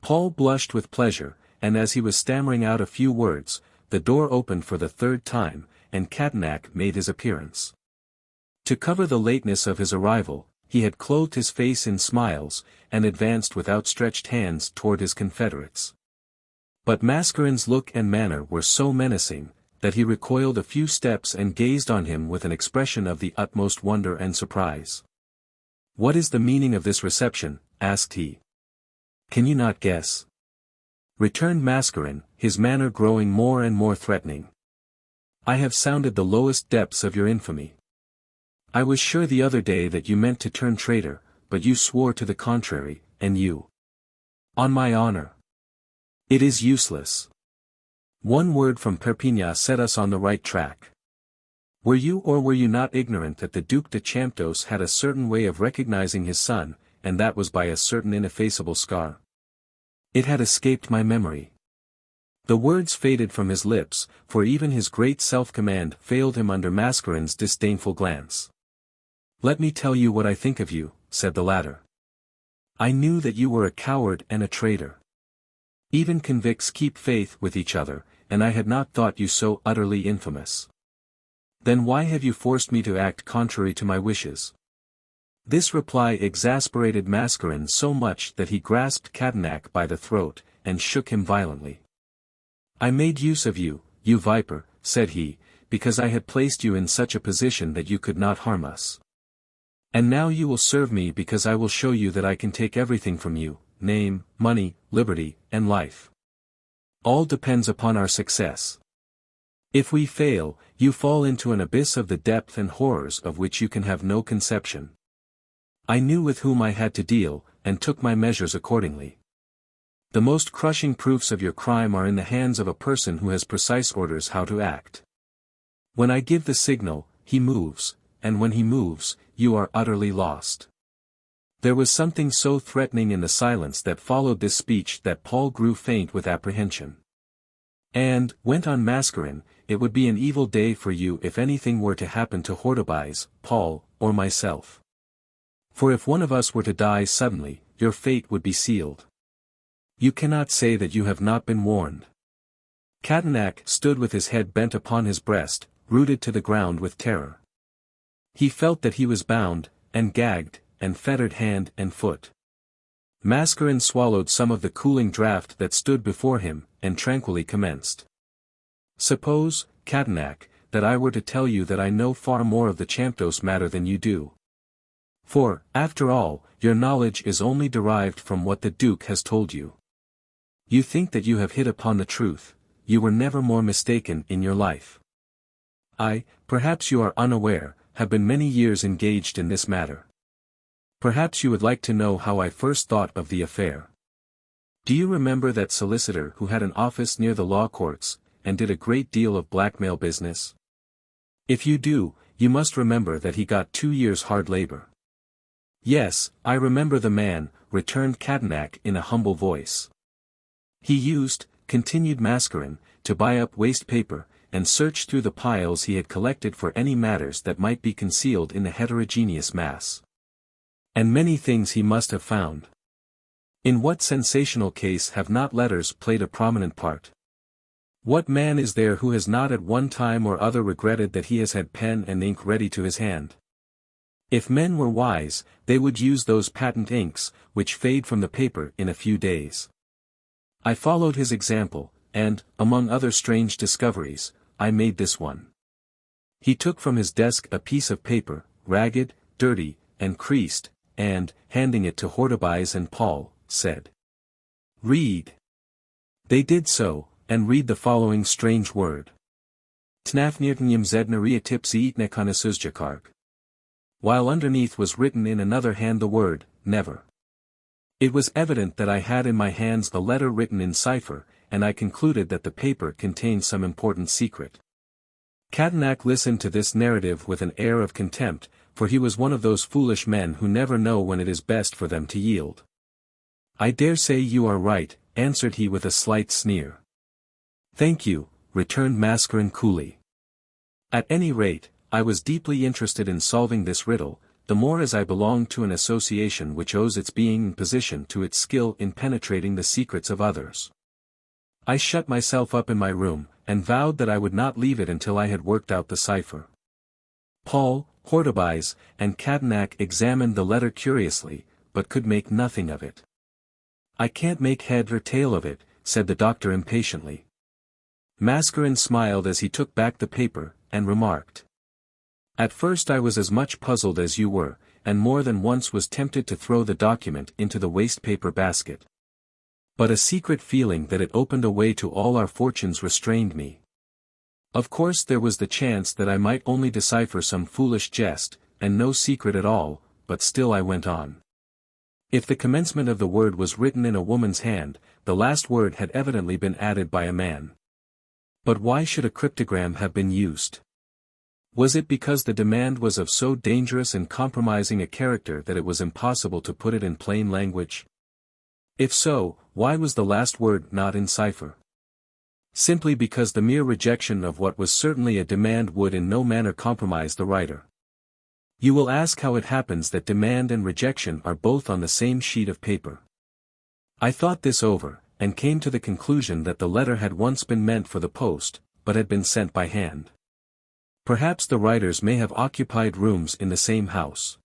Paul blushed with pleasure, and as he was stammering out a few words, the door opened for the third time, and Catanac made his appearance. To cover the lateness of his arrival, he had clothed his face in smiles, and advanced with outstretched hands toward his confederates. But Mascarin's look and manner were so menacing, that he recoiled a few steps and gazed on him with an expression of the utmost wonder and surprise. "What is the meaning of this reception?" asked he. "Can you not guess?" returned Mascarin, his manner growing more and more threatening. "I have sounded the lowest depths of your infamy. I was sure the other day that you meant to turn traitor, but you swore to the contrary, and you. On my honor. It is useless. One word from Perpignan set us on the right track. Were you or were you not ignorant that the Duc de CHAMPDOCE had a certain way of recognizing his son, and that was by a certain ineffaceable scar? It had escaped my memory. The words faded from his lips, for even his great self-command failed him under Mascaren's disdainful glance. "Let me tell you what I think of you," said the latter. "I knew that you were a coward and a traitor. Even convicts keep faith with each other, and I had not thought you so utterly infamous. Then why have you forced me to act contrary to my wishes?" This reply exasperated Mascaren so much that he grasped Cadenac by the throat, and shook him violently. "I made use of you, you viper," said he, "because I had placed you in such a position that you could not harm us. And now you will serve me because I will show you that I can take everything from you, name, money, liberty, and life. All depends upon our success. If we fail, you fall into an abyss of the depth and horrors of which you can have no conception. I knew with whom I had to deal, and took my measures accordingly. The most crushing proofs of your crime are in the hands of a person who has precise orders how to act. When I give the signal, he moves, and when he moves, you are utterly lost." There was something so threatening in the silence that followed this speech that Paul grew faint with apprehension. "And," went on Mascaren, "it would be an evil day for you if anything were to happen to Hortebise, Paul, or myself. For if one of us were to die suddenly, your fate would be sealed. You cannot say that you have not been warned." Cadenac stood with his head bent upon his breast, rooted to the ground with terror. He felt that he was bound, and gagged, and fettered hand and foot. Mascaren swallowed some of the cooling draught that stood before him, and tranquilly commenced. "Suppose, Cadenac, that I were to tell you that I know far more of the CHAMPDOCE matter than you do. For, after all, your knowledge is only derived from what the Duke has told you. You think that you have hit upon the truth, you were never more mistaken in your life. I, perhaps you are unaware, have been many years engaged in this matter. Perhaps you would like to know how I first thought of the affair. Do you remember that solicitor who had an office near the law courts, and did a great deal of blackmail business? If you do, you must remember that he got 2 years hard labor." "Yes, I remember the man," returned Cadenac in a humble voice. "He used," continued Mascaren, "to buy up waste paper, and search through the piles he had collected for any matters that might be concealed in the heterogeneous mass. And many things he must have found. In what sensational case have not letters played a prominent part? What man is there who has not at one time or other regretted that he has had pen and ink ready to his hand? If men were wise, they would use those patent inks, which fade from the paper in a few days. I followed his example, and, among other strange discoveries, I made this one." He took from his desk a piece of paper, ragged, dirty, and creased, and, handing it to Hortebise and Paul, said, "Read." They did so, and read the following strange word. Tnafnirtnyam zednaria tipsi etnekonasuzjakarg. While underneath was written in another hand the word, never. It was evident that I had in my hands a letter written in cipher, and I concluded that the paper contained some important secret. Cadenac listened to this narrative with an air of contempt, for he was one of those foolish men who never know when it is best for them to yield. "I dare say you are right," answered he with a slight sneer. "Thank you," returned Mascaren coolly. "At any rate, I was deeply interested in solving this riddle, the more as I belonged to an association which owes its being in position to its skill in penetrating the secrets of others. I shut myself up in my room, and vowed that I would not leave it until I had worked out the cipher." Paul, Hortebise, and Cadenac examined the letter curiously, but could make nothing of it. "I can't make head or tail of it," said the doctor impatiently. Mascaren smiled as he took back the paper, and remarked, "At first I was as much puzzled as you were, and more than once was tempted to throw the document into the waste paper basket. But a secret feeling that it opened a way to all our fortunes restrained me. Of course there was the chance that I might only decipher some foolish jest, and no secret at all, but still I went on. If the commencement of the word was written in a woman's hand, the last word had evidently been added by a man. But why should a cryptogram have been used? Was it because the demand was of so dangerous and compromising a character that it was impossible to put it in plain language? If so, why was the last word not in cipher? Simply because the mere rejection of what was certainly a demand would in no manner compromise the writer. You will ask how it happens that demand and rejection are both on the same sheet of paper. I thought this over, and came to the conclusion that the letter had once been meant for the post, but had been sent by hand. Perhaps the writers may have occupied rooms in the same house.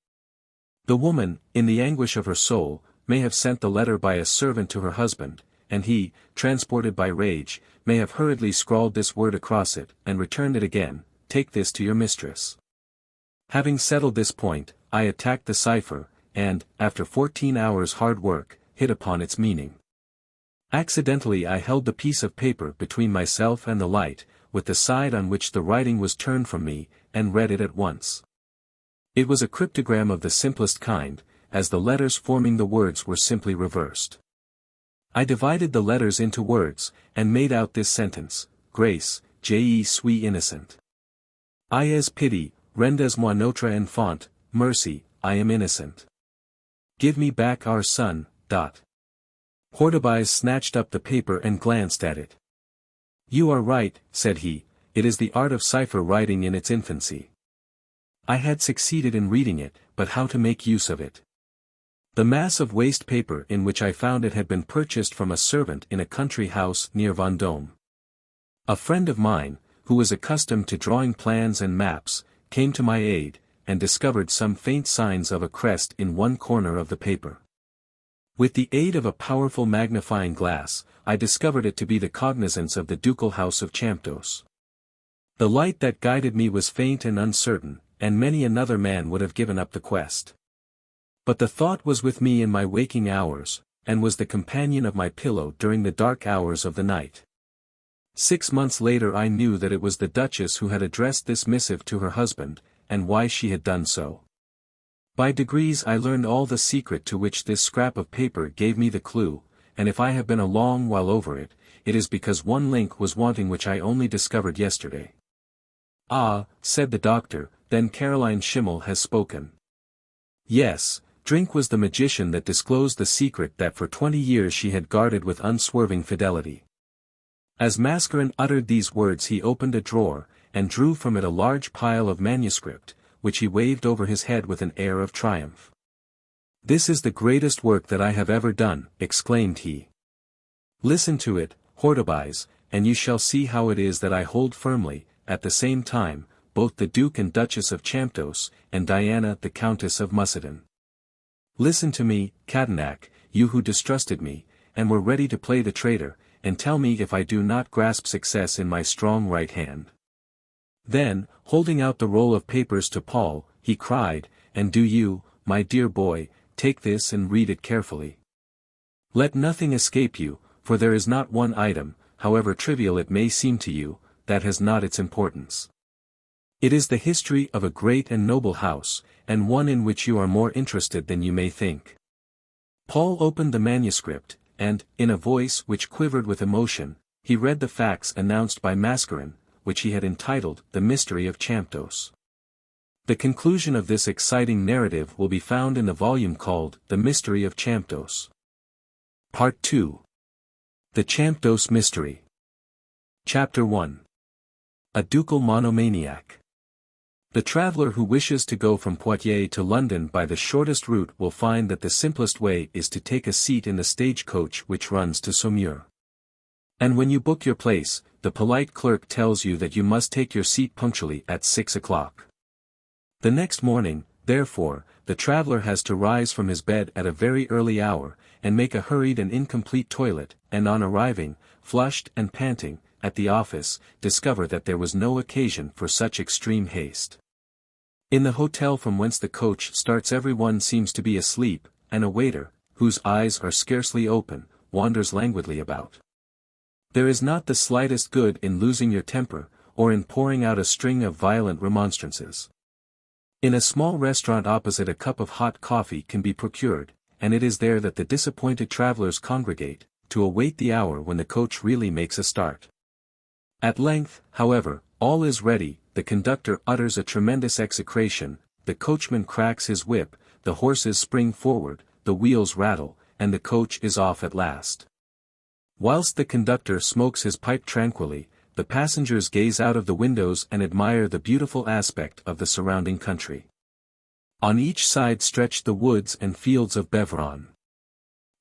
The woman, in the anguish of her soul, may have sent the letter by a servant to her husband, and he, transported by rage, may have hurriedly scrawled this word across it, and returned it again, "Take this to your mistress." Having settled this point, I attacked the cipher, and, after 14 hours' hard work, hit upon its meaning. Accidentally I held the piece of paper between myself and the light, with the side on which the writing was turned from me, and read it at once. It was a cryptogram of the simplest kind, as the letters forming the words were simply reversed. I divided the letters into words, and made out this sentence: Grace, je suis innocent. Ayez pity, rendez-moi notre enfant, mercy, I am innocent. Give me back our son. Hortebise snatched up the paper and glanced at it. "You are right," said he, "it is the art of cipher writing in its infancy. I had succeeded in reading it, but how to make use of it? The mass of waste paper in which I found it had been purchased from a servant in a country house near Vendôme. A friend of mine, who was accustomed to drawing plans and maps, came to my aid, and discovered some faint signs of a crest in one corner of the paper. With the aid of a powerful magnifying glass, I discovered it to be the cognizance of the Ducal house of CHAMPDOCE. The light that guided me was faint and uncertain, and many another man would have given up the quest. But the thought was with me in my waking hours, and was the companion of my pillow during the dark hours of the night. 6 months later I knew that it was the Duchess who had addressed this missive to her husband, and why she had done so. By degrees I learned all the secret to which this scrap of paper gave me the clue, and if I have been a long while over it, it is because one link was wanting which I only discovered yesterday. "Ah," said the doctor, "then Caroline Schimmel has spoken." Yes, drink was the magician that disclosed the secret that for 20 years she had guarded with unswerving fidelity. As Mascarin uttered these words he opened a drawer, and drew from it a large pile of manuscript, which he waved over his head with an air of triumph. "This is the greatest work that I have ever done," exclaimed he. "Listen to it, Hortebise, and you shall see how it is that I hold firmly, at the same time, both the Duke and Duchess of CHAMPDOCE, and Diana the Countess of Mussidan. Listen to me, Cadenac, you who distrusted me, and were ready to play the traitor, and tell me if I do not grasp success in my strong right hand." Then, holding out the roll of papers to Paul, he cried, "And do you, my dear boy, take this and read it carefully. Let nothing escape you, for there is not one item, however trivial it may seem to you, that has not its importance. It is the history of a great and noble house, and one in which you are more interested than you may think." Paul opened the manuscript, and, in a voice which quivered with emotion, he read the facts announced by Mascarin, which he had entitled The Mystery of CHAMPDOCE. The conclusion of this exciting narrative will be found in the volume called The Mystery of CHAMPDOCE. Part 2. The CHAMPDOCE Mystery. Chapter 1. A Ducal Monomaniac. The traveler who wishes to go from Poitiers to London by the shortest route will find that the simplest way is to take a seat in the stagecoach which runs to Saumur. And when you book your place, the polite clerk tells you that you must take your seat punctually at 6 o'clock. The next morning, therefore, the traveler has to rise from his bed at a very early hour, and make a hurried and incomplete toilet, and on arriving, flushed and panting, at the office, discover that there was no occasion for such extreme haste. In the hotel from whence the coach starts everyone seems to be asleep, and a waiter, whose eyes are scarcely open, wanders languidly about. There is not the slightest good in losing your temper, or in pouring out a string of violent remonstrances. In a small restaurant opposite a cup of hot coffee can be procured, and it is there that the disappointed travelers congregate, to await the hour when the coach really makes a start. At length, however, all is ready, the conductor utters a tremendous execration, the coachman cracks his whip, the horses spring forward, the wheels rattle, and the coach is off at last. Whilst the conductor smokes his pipe tranquilly, the passengers gaze out of the windows and admire the beautiful aspect of the surrounding country. On each side stretch the woods and fields of Beuvron.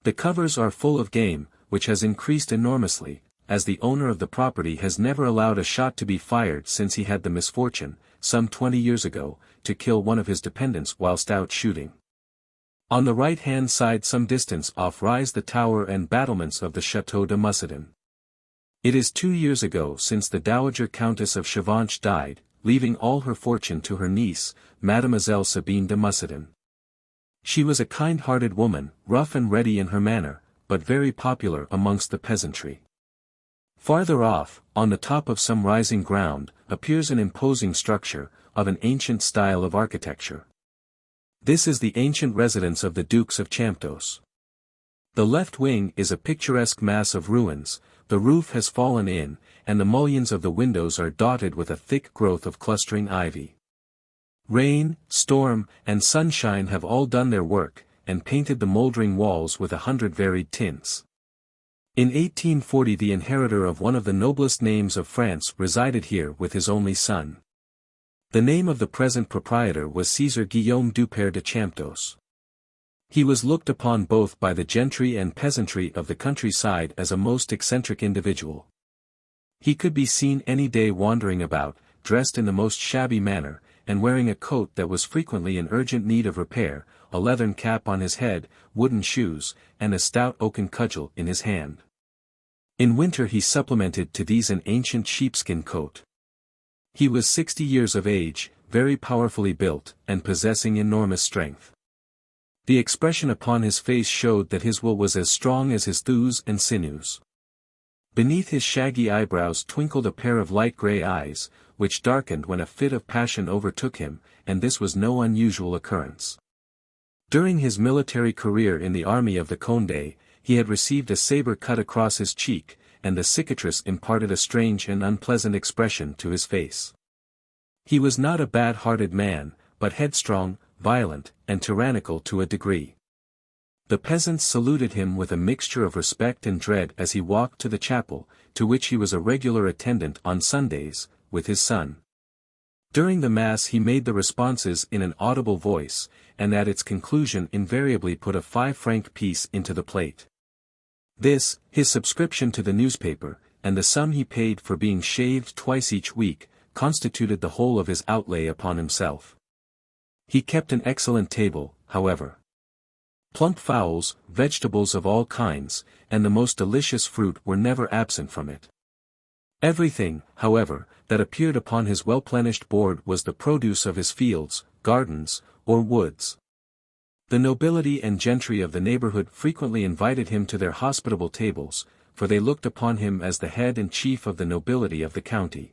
The covers are full of game, which has increased enormously, as the owner of the property has never allowed a shot to be fired since he had the misfortune, some 20 years ago, to kill one of his dependents whilst out shooting. On the right-hand side some distance off rise the tower and battlements of the Château de Mussidan. It is 2 years ago since the Dowager Countess of Chavanches died, leaving all her fortune to her niece, Mademoiselle Sabine de Mussidan. She was a kind-hearted woman, rough and ready in her manner, but very popular amongst the peasantry. Farther off, on the top of some rising ground, appears an imposing structure, of an ancient style of architecture. This is the ancient residence of the Dukes of CHAMPDOCE. The left wing is a picturesque mass of ruins, the roof has fallen in, and the mullions of the windows are dotted with a thick growth of clustering ivy. Rain, storm, and sunshine have all done their work, and painted the mouldering walls with 100 varied tints. In 1840 the inheritor of one of the noblest names of France resided here with his only son. The name of the present proprietor was César Guillaume Dupère de Champdocè. He was looked upon both by the gentry and peasantry of the countryside as a most eccentric individual. He could be seen any day wandering about, dressed in the most shabby manner, and wearing a coat that was frequently in urgent need of repair, a leathern cap on his head, wooden shoes, and a stout oaken cudgel in his hand. In winter he supplemented to these an ancient sheepskin coat. He was 60 years of age, very powerfully built, and possessing enormous strength. The expression upon his face showed that his will was as strong as his thews and sinews. Beneath his shaggy eyebrows twinkled a pair of light grey eyes, which darkened when a fit of passion overtook him, and this was no unusual occurrence. During his military career in the army of the Condé, he had received a sabre cut across his cheek, and the cicatrice imparted a strange and unpleasant expression to his face. He was not a bad-hearted man, but headstrong, violent, and tyrannical to a degree. The peasants saluted him with a mixture of respect and dread as he walked to the chapel, to which he was a regular attendant on Sundays, with his son. During the Mass he made the responses in an audible voice, and at its conclusion invariably put a 5-franc piece into the plate. This, his subscription to the newspaper, and the sum he paid for being shaved twice each week, constituted the whole of his outlay upon himself. He kept an excellent table, however. Plump fowls, vegetables of all kinds, and the most delicious fruit were never absent from it. Everything, however, that appeared upon his well-plenished board was the produce of his fields, gardens, or woods. The nobility and gentry of the neighborhood frequently invited him to their hospitable tables, for they looked upon him as the head and chief of the nobility of the county.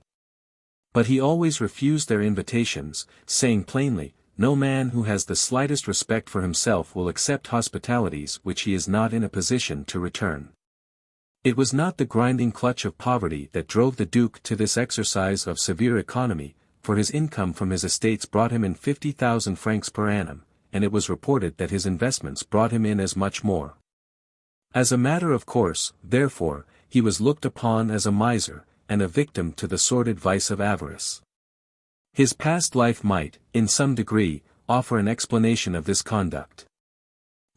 But he always refused their invitations, saying plainly, no man who has the slightest respect for himself will accept hospitalities which he is not in a position to return. It was not the grinding clutch of poverty that drove the Duke to this exercise of severe economy, for his income from his estates brought him in 50,000 francs per annum, and it was reported that his investments brought him in as much more. As a matter of course, therefore, he was looked upon as a miser, and a victim to the sordid vice of avarice. His past life might, in some degree, offer an explanation of this conduct.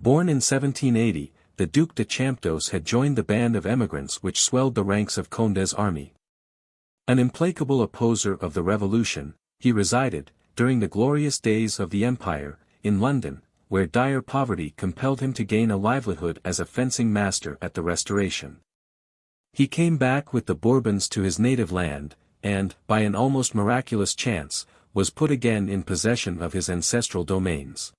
Born in 1780, the Duc de Champdocè had joined the band of emigrants which swelled the ranks of Condé's army. An implacable opposer of the Revolution, he resided, during the glorious days of the Empire, in London, where dire poverty compelled him to gain a livelihood as a fencing master at the Restoration. He came back with the Bourbons to his native land, and, by an almost miraculous chance, was put again in possession of his ancestral domains.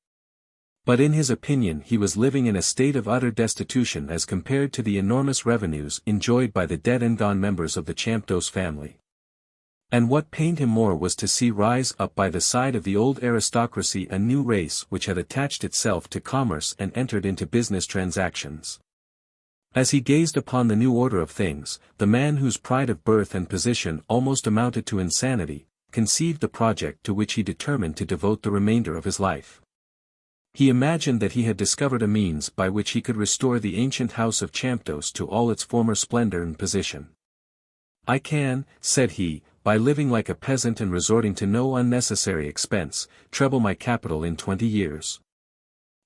But in his opinion he was living in a state of utter destitution as compared to the enormous revenues enjoyed by the dead and gone members of the Champdocè family. And what pained him more was to see rise up by the side of the old aristocracy a new race which had attached itself to commerce and entered into business transactions. As he gazed upon the new order of things, the man whose pride of birth and position almost amounted to insanity, conceived the project to which he determined to devote the remainder of his life. He imagined that he had discovered a means by which he could restore the ancient house of CHAMPDOCE to all its former splendor and position. "I can," said he, "by living like a peasant and resorting to no unnecessary expense, treble my capital in 20 years.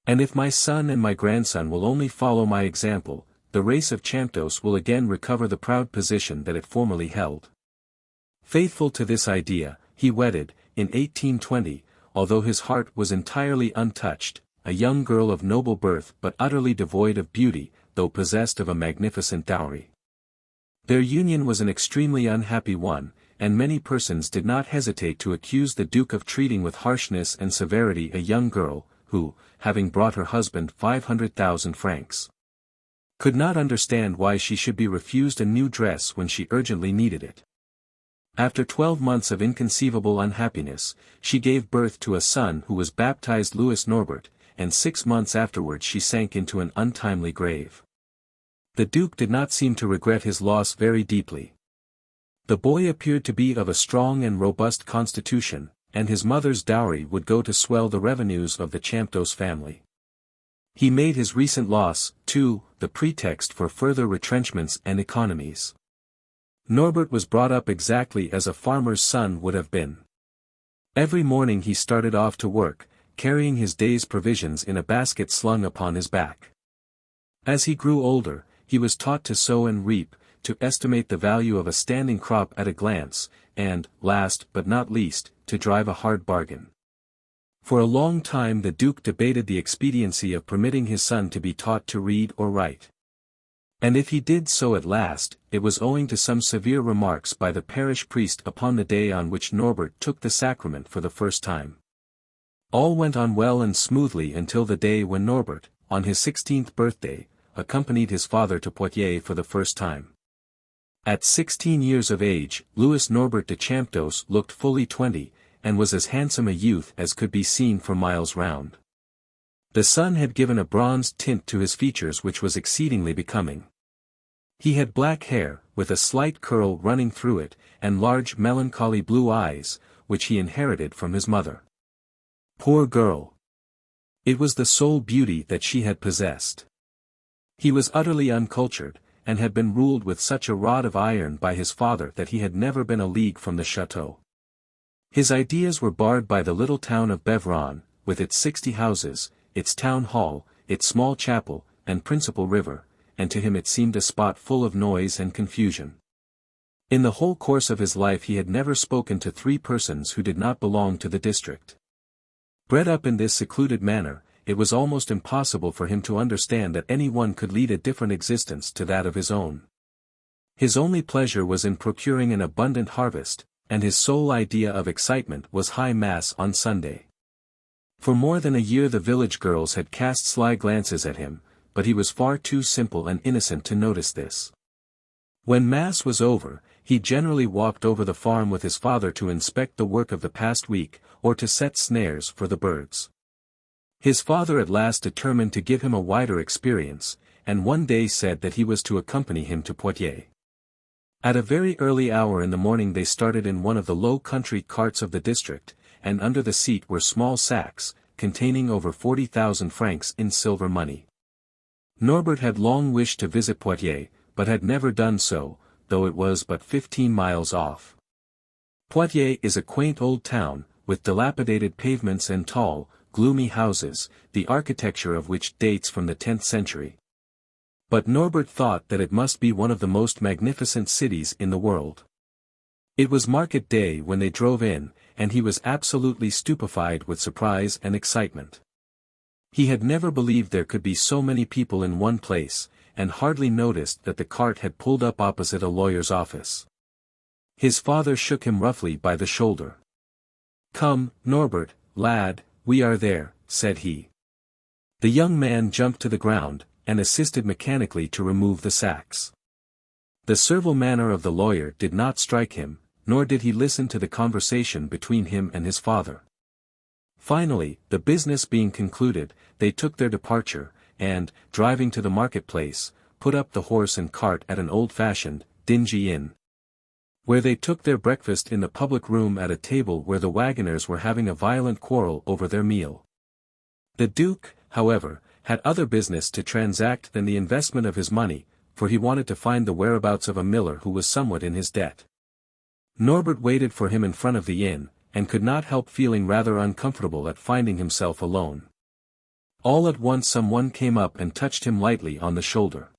And if my son and my grandson will only follow my example, the race of CHAMPDOCE will again recover the proud position that it formerly held." Faithful to this idea, he wedded, in 1820, although his heart was entirely untouched, a young girl of noble birth but utterly devoid of beauty, though possessed of a magnificent dowry. Their union was an extremely unhappy one, and many persons did not hesitate to accuse the Duke of treating with harshness and severity a young girl, who, having brought her husband 500,000 francs, could not understand why she should be refused a new dress when she urgently needed it. After 12 months of inconceivable unhappiness, she gave birth to a son who was baptized Louis Norbert, and 6 months afterwards she sank into an untimely grave. The Duke did not seem to regret his loss very deeply. The boy appeared to be of a strong and robust constitution, and his mother's dowry would go to swell the revenues of the CHAMPDOCE family. He made his recent loss, too, the pretext for further retrenchments and economies. Norbert was brought up exactly as a farmer's son would have been. Every morning he started off to work, carrying his day's provisions in a basket slung upon his back. As he grew older, he was taught to sow and reap, to estimate the value of a standing crop at a glance, and, last but not least, to drive a hard bargain. For a long time the Duke debated the expediency of permitting his son to be taught to read or write. And if he did so at last, it was owing to some severe remarks by the parish priest upon the day on which Norbert took the sacrament for the first time. All went on well and smoothly until the day when Norbert, on his 16th birthday, accompanied his father to Poitiers for the first time. At 16 years of age, Louis Norbert de CHAMPDOCE looked fully 20, and was as handsome a youth as could be seen for miles round. The sun had given a bronzed tint to his features which was exceedingly becoming. He had black hair, with a slight curl running through it, and large melancholy blue eyes, which he inherited from his mother. Poor girl! It was the sole beauty that she had possessed. He was utterly uncultured, and had been ruled with such a rod of iron by his father that he had never been a league from the chateau. His ideas were barred by the little town of Beuvron, with its 60 houses, its town hall, its small chapel, and principal river, and to him it seemed a spot full of noise and confusion. In the whole course of his life he had never spoken to 3 persons who did not belong to the district. Bred up in this secluded manner, it was almost impossible for him to understand that any one could lead a different existence to that of his own. His only pleasure was in procuring an abundant harvest, and his sole idea of excitement was high mass on Sunday. For more than a year the village girls had cast sly glances at him, but he was far too simple and innocent to notice this. When mass was over, he generally walked over the farm with his father to inspect the work of the past week, or to set snares for the birds. His father at last determined to give him a wider experience, and one day said that he was to accompany him to Poitiers. At a very early hour in the morning they started in one of the low country carts of the district, and under the seat were small sacks, containing over 40,000 francs in silver money. Norbert had long wished to visit Poitiers, but had never done so, though it was but 15 miles off. Poitiers is a quaint old town, with dilapidated pavements and tall, gloomy houses, the architecture of which dates from the 10th century. But Norbert thought that it must be one of the most magnificent cities in the world. It was market day when they drove in, and he was absolutely stupefied with surprise and excitement. He had never believed there could be so many people in one place, and hardly noticed that the cart had pulled up opposite a lawyer's office. His father shook him roughly by the shoulder. "Come, Norbert, lad, we are there," said he. The young man jumped to the ground, and assisted mechanically to remove the sacks. The servile manner of the lawyer did not strike him, nor did he listen to the conversation between him and his father. Finally, the business being concluded, they took their departure, and, driving to the market-place, put up the horse and cart at an old-fashioned, dingy inn, where they took their breakfast in the public room at a table where the wagoners were having a violent quarrel over their meal. The Duke, however, had other business to transact than the investment of his money, for he wanted to find the whereabouts of a miller who was somewhat in his debt. Norbert waited for him in front of the inn, and could not help feeling rather uncomfortable at finding himself alone. All at once someone came up and touched him lightly on the shoulder.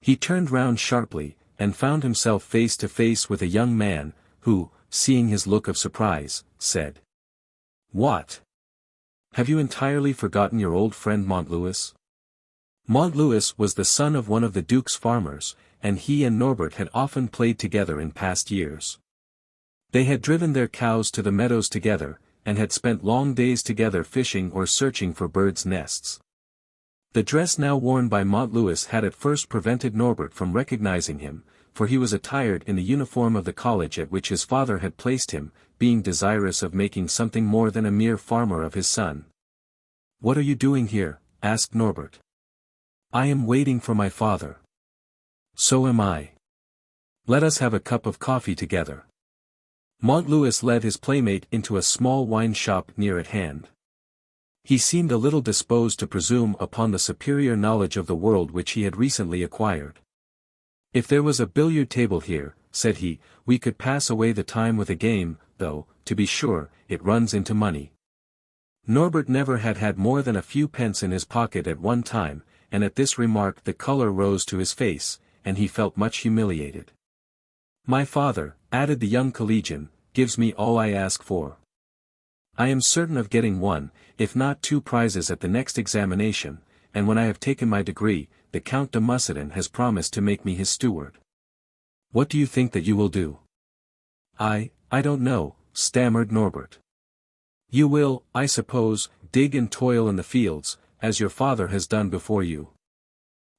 He turned round sharply, and found himself face to face with a young man, who, seeing his look of surprise, said, "What? Have you entirely forgotten your old friend Montlouis?" Montlouis was the son of one of the Duke's farmers, and he and Norbert had often played together in past years. They had driven their cows to the meadows together, and had spent long days together fishing or searching for birds' nests. The dress now worn by Montlouis had at first prevented Norbert from recognizing him, for he was attired in the uniform of the college at which his father had placed him, being desirous of making something more than a mere farmer of his son. "What are you doing here?" asked Norbert. "I am waiting for my father." "So am I. Let us have a cup of coffee together." Montlouis led his playmate into a small wine shop near at hand. He seemed a little disposed to presume upon the superior knowledge of the world which he had recently acquired. "If there was a billiard table here," said he, "we could pass away the time with a game, though, to be sure, it runs into money." Norbert never had had more than a few pence in his pocket at one time, and at this remark the colour rose to his face, and he felt much humiliated. "My father," added the young collegian, "gives me all I ask for. I am certain of getting one, if not two prizes at the next examination, and when I have taken my degree, the Count de Mussidan has promised to make me his steward. What do you think that you will do?" I don't know," stammered Norbert. "You will, I suppose, dig and toil in the fields, as your father has done before you.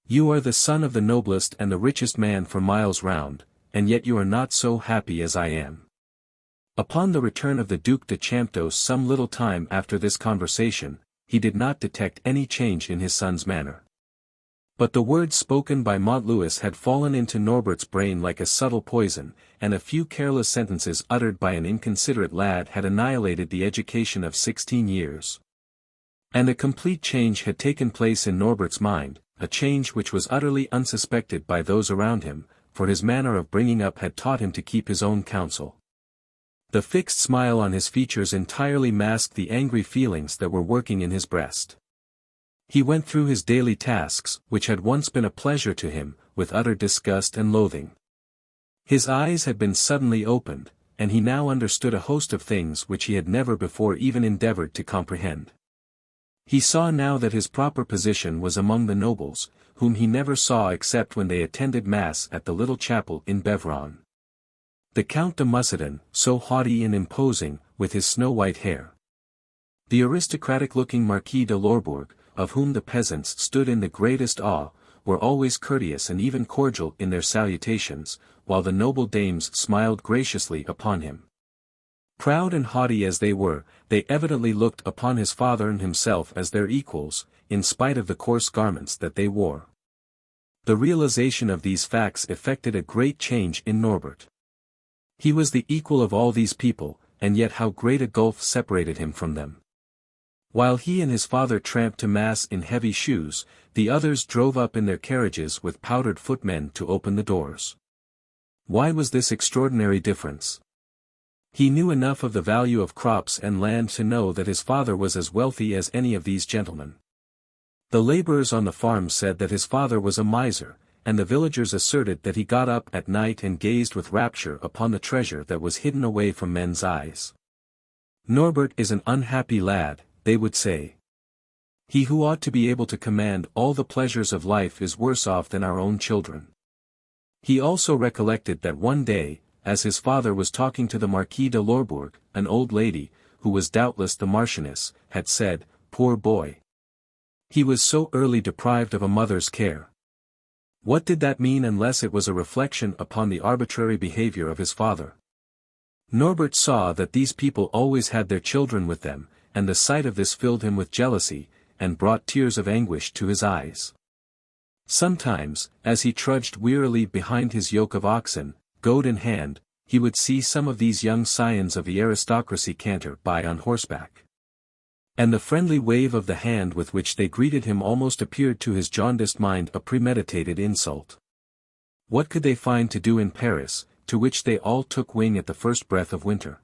You are the son of the noblest and the richest man for miles round, and yet you are not so happy as I am." Upon the return of the Duc de CHAMPDOCE some little time after this conversation, he did not detect any change in his son's manner. But the words spoken by Montlouis had fallen into Norbert's brain like a subtle poison, and a few careless sentences uttered by an inconsiderate lad had annihilated the education of 16 years. And a complete change had taken place in Norbert's mind, a change which was utterly unsuspected by those around him, for his manner of bringing up had taught him to keep his own counsel. The fixed smile on his features entirely masked the angry feelings that were working in his breast. He went through his daily tasks, which had once been a pleasure to him, with utter disgust and loathing. His eyes had been suddenly opened, and he now understood a host of things which he had never before even endeavored to comprehend. He saw now that his proper position was among the nobles, whom he never saw except when they attended mass at the little chapel in Beuvron. The Count de Mussidan, so haughty and imposing, with his snow-white hair. The aristocratic-looking Marquis de Lorbourg, of whom the peasants stood in the greatest awe, were always courteous and even cordial in their salutations, while the noble dames smiled graciously upon him. Proud and haughty as they were, they evidently looked upon his father and himself as their equals, in spite of the coarse garments that they wore. The realization of these facts effected a great change in Norbert. He was the equal of all these people, and yet how great a gulf separated him from them. While he and his father tramped to mass in heavy shoes, the others drove up in their carriages with powdered footmen to open the doors. Why was this extraordinary difference? He knew enough of the value of crops and land to know that his father was as wealthy as any of these gentlemen. The laborers on the farm said that his father was a miser, and the villagers asserted that he got up at night and gazed with rapture upon the treasure that was hidden away from men's eyes. Norbert is an unhappy lad, they would say. He who ought to be able to command all the pleasures of life is worse off than our own children. He also recollected that one day, as his father was talking to the Marquis de Lorbourg, an old lady, who was doubtless the Marchioness, had said, "Poor boy. He was so early deprived of a mother's care." What did that mean unless it was a reflection upon the arbitrary behavior of his father? Norbert saw that these people always had their children with them, and the sight of this filled him with jealousy, and brought tears of anguish to his eyes. Sometimes, as he trudged wearily behind his yoke of oxen, goad in hand, he would see some of these young scions of the aristocracy canter by on horseback. And the friendly wave of the hand with which they greeted him almost appeared to his jaundiced mind a premeditated insult. What could they find to do in Paris, to which they all took wing at the first breath of winter?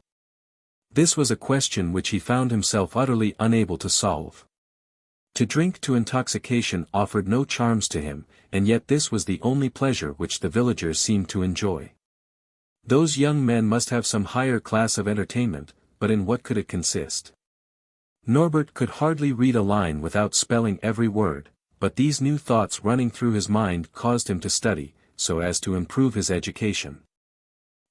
This was a question which he found himself utterly unable to solve. To drink to intoxication offered no charms to him, and yet this was the only pleasure which the villagers seemed to enjoy. Those young men must have some higher class of entertainment, but in what could it consist? Norbert could hardly read a line without spelling every word, but these new thoughts running through his mind caused him to study, so as to improve his education.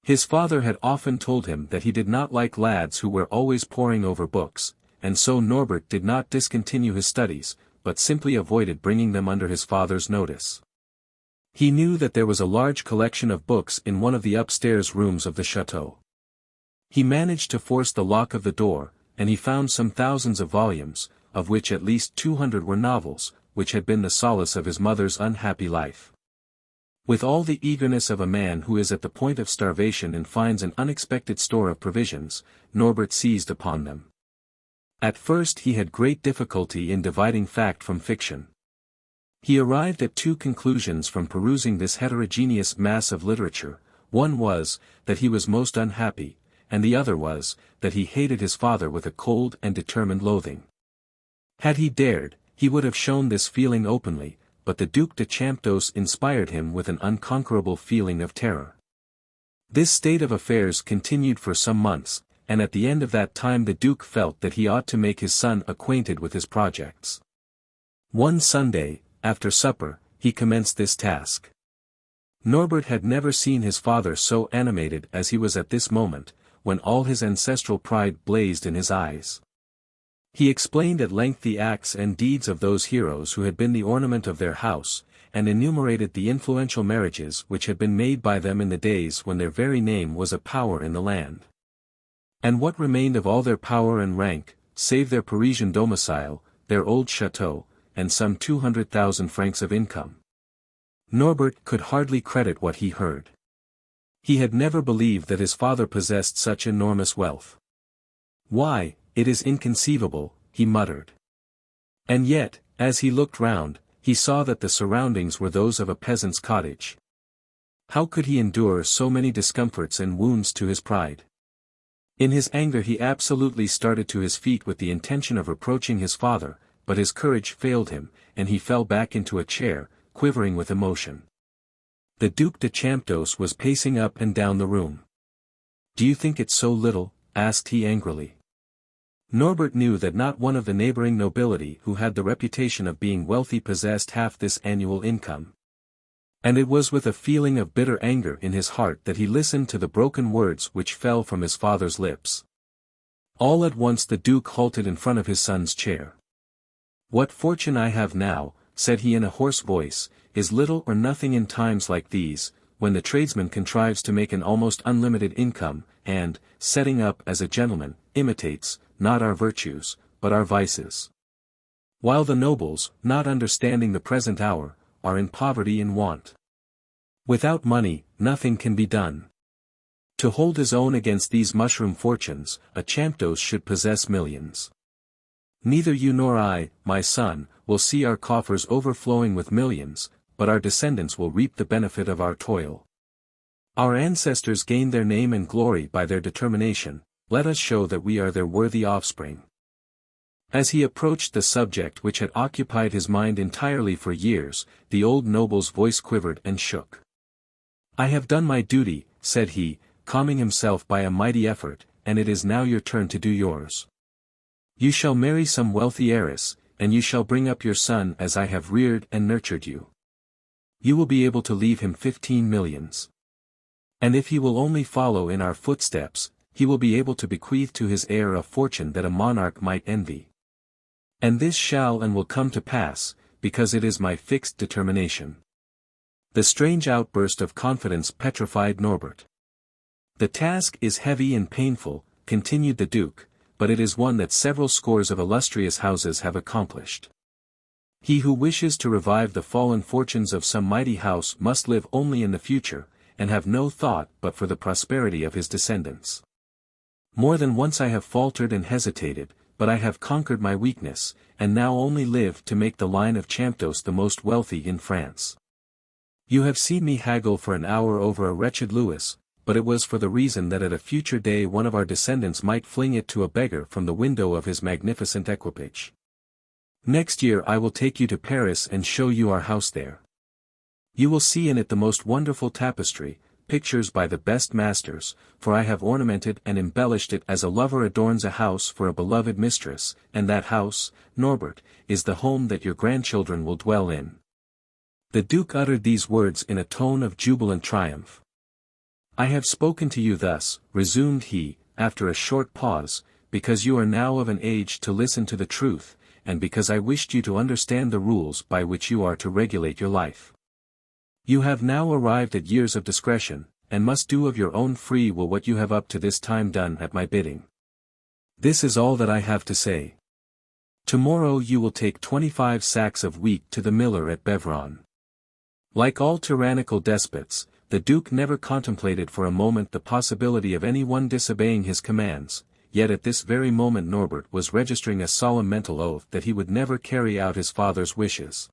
His father had often told him that he did not like lads who were always poring over books, and so Norbert did not discontinue his studies, but simply avoided bringing them under his father's notice. He knew that there was a large collection of books in one of the upstairs rooms of the chateau. He managed to force the lock of the door, and he found some thousands of volumes, of which at least 200 were novels, which had been the solace of his mother's unhappy life. With all the eagerness of a man who is at the point of starvation and finds an unexpected store of provisions, Norbert seized upon them. At first he had great difficulty in dividing fact from fiction. He arrived at two conclusions from perusing this heterogeneous mass of literature. One was, that he was most unhappy, and the other was, that he hated his father with a cold and determined loathing. Had he dared, he would have shown this feeling openly, but the Duc de CHAMPDOCE inspired him with an unconquerable feeling of terror. This state of affairs continued for some months, and at the end of that time the Duke felt that he ought to make his son acquainted with his projects. One Sunday, after supper, he commenced this task. Norbert had never seen his father so animated as he was at this moment, when all his ancestral pride blazed in his eyes. He explained at length the acts and deeds of those heroes who had been the ornament of their house, and enumerated the influential marriages which had been made by them in the days when their very name was a power in the land. And what remained of all their power and rank, save their Parisian domicile, their old chateau, and some 200,000 francs of income. Norbert could hardly credit what he heard. He had never believed that his father possessed such enormous wealth. "Why, it is inconceivable," he muttered. And yet, as he looked round, he saw that the surroundings were those of a peasant's cottage. How could he endure so many discomforts and wounds to his pride? In his anger he absolutely started to his feet with the intention of reproaching his father, but his courage failed him, and he fell back into a chair, quivering with emotion. The Duc de CHAMPDOCE was pacing up and down the room. "Do you think it so little?" asked he angrily. Norbert knew that not one of the neighboring nobility who had the reputation of being wealthy possessed half this annual income. And it was with a feeling of bitter anger in his heart that he listened to the broken words which fell from his father's lips. All at once the Duke halted in front of his son's chair. "What fortune I have now," said he in a hoarse voice, "is little or nothing in times like these, when the tradesman contrives to make an almost unlimited income, and, setting up as a gentleman, imitates, not our virtues, but our vices. While the nobles, not understanding the present hour, are in poverty and want. Without money, nothing can be done. To hold his own against these mushroom fortunes, a CHAMPDOCE should possess millions. Neither you nor I, my son, will see our coffers overflowing with millions, but our descendants will reap the benefit of our toil. Our ancestors gained their name and glory by their determination, let us show that we are their worthy offspring." As he approached the subject which had occupied his mind entirely for years, the old noble's voice quivered and shook. "I have done my duty," said he, calming himself by a mighty effort, "and it is now your turn to do yours. You shall marry some wealthy heiress, and you shall bring up your son as I have reared and nurtured you. You will be able to leave him 15 millions. And if he will only follow in our footsteps, he will be able to bequeath to his heir a fortune that a monarch might envy. And this shall and will come to pass, because it is my fixed determination." The strange outburst of confidence petrified Norbert. "The task is heavy and painful," continued the Duke, "but it is one that several scores of illustrious houses have accomplished. He who wishes to revive the fallen fortunes of some mighty house must live only in the future, and have no thought but for the prosperity of his descendants. More than once I have faltered and hesitated, but I have conquered my weakness, and now only live to make the line of CHAMPDOCE the most wealthy in France. You have seen me haggle for an hour over a wretched Louis, but it was for the reason that at a future day one of our descendants might fling it to a beggar from the window of his magnificent equipage. Next year I will take you to Paris and show you our house there. You will see in it the most wonderful tapestry, pictures by the best masters, for I have ornamented and embellished it as a lover adorns a house for a beloved mistress, and that house, Norbert, is the home that your grandchildren will dwell in." The Duke uttered these words in a tone of jubilant triumph. "I have spoken to you thus," resumed he, after a short pause, "because you are now of an age to listen to the truth, and because I wished you to understand the rules by which you are to regulate your life. You have now arrived at years of discretion, and must do of your own free will what you have up to this time done at my bidding. This is all that I have to say. Tomorrow you will take 25 sacks of wheat to the miller at Beuvron." Like all tyrannical despots, the Duke never contemplated for a moment the possibility of any one disobeying his commands, yet at this very moment Norbert was registering a solemn mental oath that he would never carry out his father's wishes.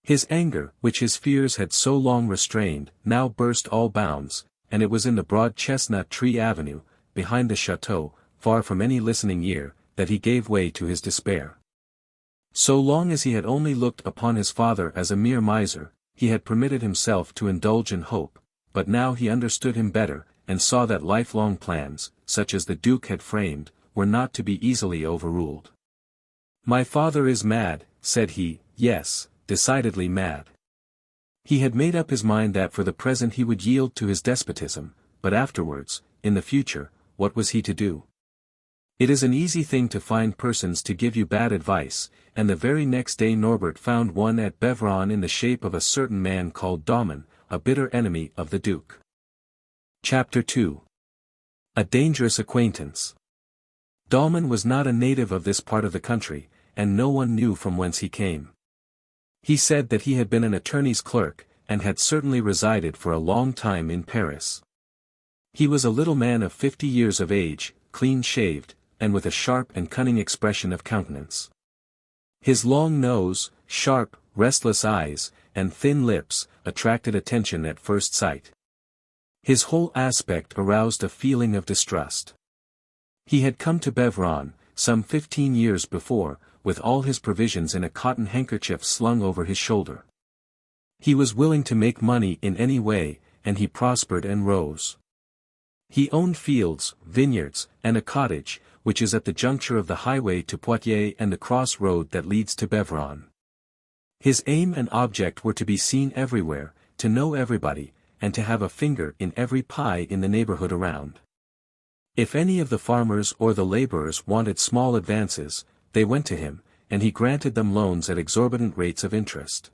His anger, which his fears had so long restrained, now burst all bounds, and it was in the broad chestnut tree avenue, behind the chateau, far from any listening ear, that he gave way to his despair. So long as he had only looked upon his father as a mere miser, he had permitted himself to indulge in hope, but now he understood him better, and saw that lifelong plans, such as the Duke had framed, were not to be easily overruled. "My father is mad," said he, "yes, decidedly mad." He had made up his mind that for the present he would yield to his despotism, but afterwards, in the future, what was he to do? It is an easy thing to find persons to give you bad advice, and the very next day Norbert found one at Beuvron in the shape of a certain man called Dauman, a bitter enemy of the Duke. Chapter 2. A dangerous acquaintance. Dauman was not a native of this part of the country, and no one knew from whence he came. He said that he had been an attorney's clerk, and had certainly resided for a long time in Paris. He was a little man of 50 years of age, clean-shaved, and with a sharp and cunning expression of countenance. His long nose, sharp, restless eyes, and thin lips, attracted attention at first sight. His whole aspect aroused a feeling of distrust. He had come to Beuvron, some 15 years before, with all his provisions in a cotton handkerchief slung over his shoulder. He was willing to make money in any way, and he prospered and rose. He owned fields, vineyards, and a cottage, which is at the juncture of the highway to Poitiers and the cross road that leads to Beuvron. His aim and object were to be seen everywhere, to know everybody, and to have a finger in every pie in the neighborhood around. If any of the farmers or the laborers wanted small advances, they went to him, and he granted them loans at exorbitant rates of interest.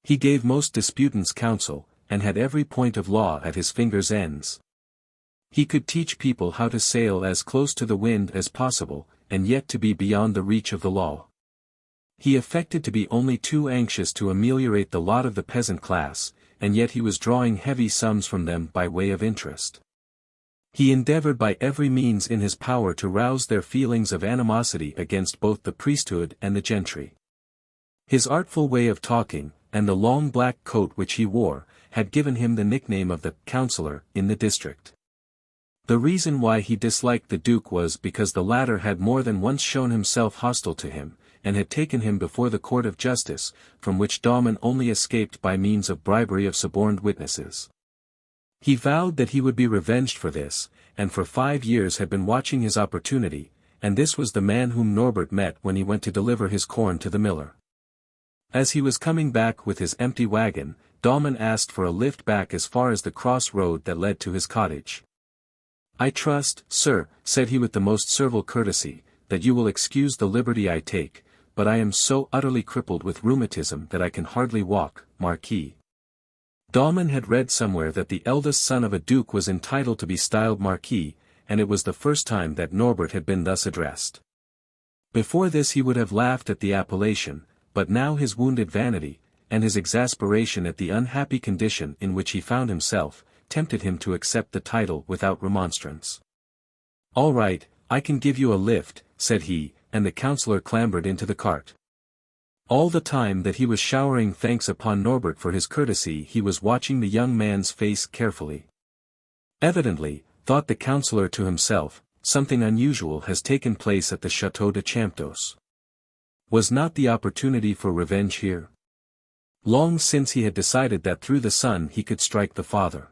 He gave most disputants counsel, and had every point of law at his fingers' ends. He could teach people how to sail as close to the wind as possible, and yet to be beyond the reach of the law. He affected to be only too anxious to ameliorate the lot of the peasant class, and yet he was drawing heavy sums from them by way of interest. He endeavored by every means in his power to rouse their feelings of animosity against both the priesthood and the gentry. His artful way of talking, and the long black coat which he wore, had given him the nickname of the "counsellor" in the district. The reason why he disliked the Duke was because the latter had more than once shown himself hostile to him, and had taken him before the court of justice, from which Dauman only escaped by means of bribery of suborned witnesses. He vowed that he would be revenged for this, and for 5 years had been watching his opportunity, and this was the man whom Norbert met when he went to deliver his corn to the miller. As he was coming back with his empty wagon, Dauman asked for a lift back as far as the cross road that led to his cottage. "I trust, sir," said he with the most servile courtesy, "that you will excuse the liberty I take, but I am so utterly crippled with rheumatism that I can hardly walk, Marquis." Dauman had read somewhere that the eldest son of a duke was entitled to be styled Marquis, and it was the first time that Norbert had been thus addressed. Before this he would have laughed at the appellation, but now his wounded vanity, and his exasperation at the unhappy condition in which he found himself, tempted him to accept the title without remonstrance. "All right, I can give you a lift," said he, and the counsellor clambered into the cart. All the time that he was showering thanks upon Norbert for his courtesy he was watching the young man's face carefully. Evidently, thought the counsellor to himself, something unusual has taken place at the Château de CHAMPDOCE. Was not the opportunity for revenge here? Long since he had decided that through the son he could strike the father.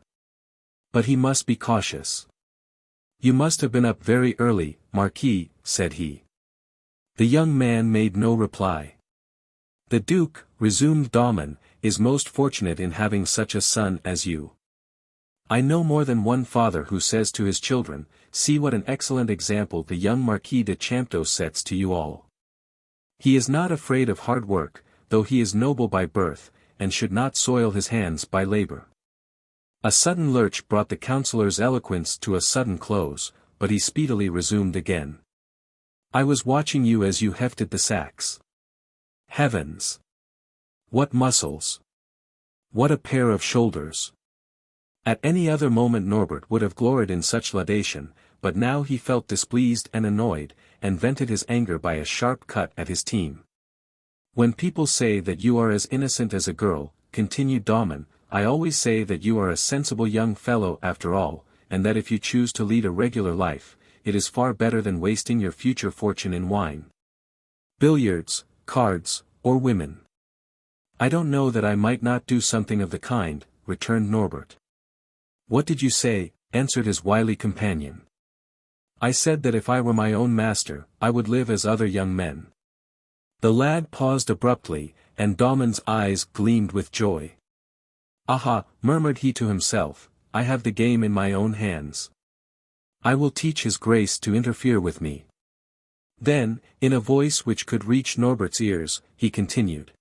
But he must be cautious. You must have been up very early, Marquis, said he. The young man made no reply. The Duke, resumed Daumon, is most fortunate in having such a son as you. I know more than one father who says to his children, see what an excellent example the young Marquis de Champdocè sets to you all. He is not afraid of hard work, though he is noble by birth, and should not soil his hands by labor. A sudden lurch brought the counsellor's eloquence to a sudden close, but he speedily resumed again. I was watching you as you hefted the sacks. Heavens! What muscles! What a pair of shoulders! At any other moment Norbert would have gloried in such laudation, but now he felt displeased and annoyed, and vented his anger by a sharp cut at his team. When people say that you are as innocent as a girl, continued Daumon, I always say that you are a sensible young fellow after all, and that if you choose to lead a regular life, it is far better than wasting your future fortune in wine, billiards, cards, or women. I don't know that I might not do something of the kind, returned Norbert. What did you say? Answered his wily companion. I said that if I were my own master, I would live as other young men. The lad paused abruptly, and Daumon's eyes gleamed with joy. Aha, murmured he to himself, I have the game in my own hands. I will teach his grace to interfere with me. Then, in a voice which could reach Norbert's ears, he continued.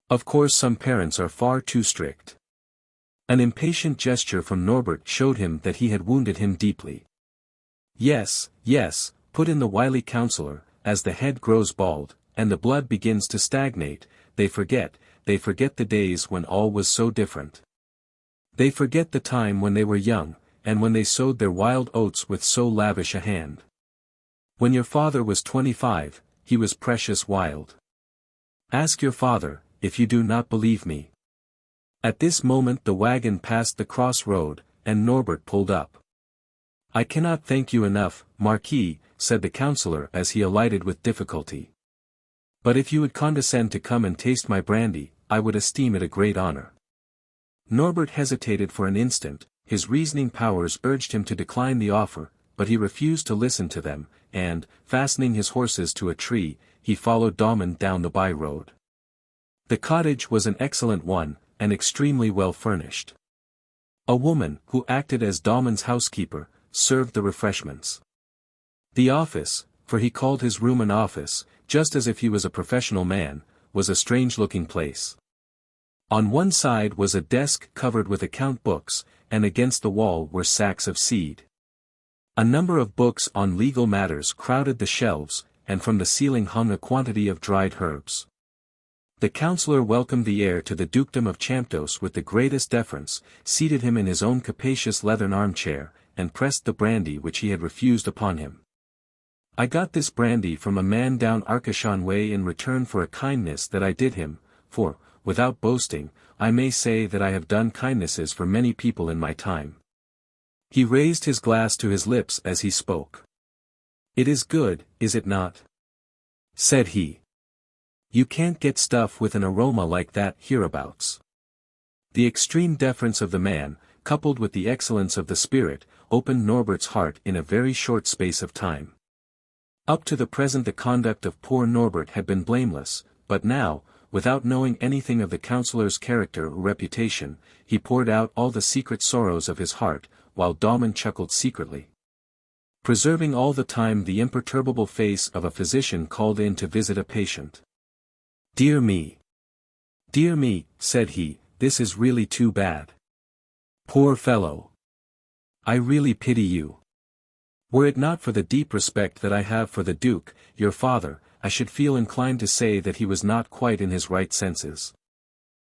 Of course some parents are far too strict. An impatient gesture from Norbert showed him that he had wounded him deeply. Yes, yes, put in the wily counsellor, as the head grows bald, and the blood begins to stagnate, they forget the days when all was so different. They forget the time when they were young, and when they sowed their wild oats with so lavish a hand. When your father was 25, he was precious wild. Ask your father, if you do not believe me. At this moment the wagon passed the cross road, and Norbert pulled up. I cannot thank you enough, Marquis, said the counsellor as he alighted with difficulty. But if you would condescend to come and taste my brandy, I would esteem it a great honor. Norbert hesitated for an instant, his reasoning powers urged him to decline the offer, but he refused to listen to them, and, fastening his horses to a tree, he followed Daumon down the by-road. The cottage was an excellent one, and extremely well furnished. A woman, who acted as Daumon's housekeeper, served the refreshments. The office, for he called his room an office, just as if he was a professional man, was a strange-looking place. On one side was a desk covered with account books, and against the wall were sacks of seed. A number of books on legal matters crowded the shelves, and from the ceiling hung a quantity of dried herbs. The counsellor welcomed the heir to the dukedom of Champdocè with the greatest deference, seated him in his own capacious leathern armchair, and pressed the brandy which he had refused upon him. I got this brandy from a man down Arcachon way in return for a kindness that I did him, for, without boasting, I may say that I have done kindnesses for many people in my time. He raised his glass to his lips as he spoke. It is good, is it not? Said he. You can't get stuff with an aroma like that hereabouts. The extreme deference of the man, coupled with the excellence of the spirit, opened Norbert's heart in a very short space of time. Up to the present the conduct of poor Norbert had been blameless, but now, without knowing anything of the counsellor's character or reputation, he poured out all the secret sorrows of his heart, while Daumon chuckled secretly. Preserving all the time the imperturbable face of a physician called in to visit a patient. Dear me, said he, this is really too bad. Poor fellow. I really pity you. Were it not for the deep respect that I have for the Duke, your father, I should feel inclined to say that he was not quite in his right senses.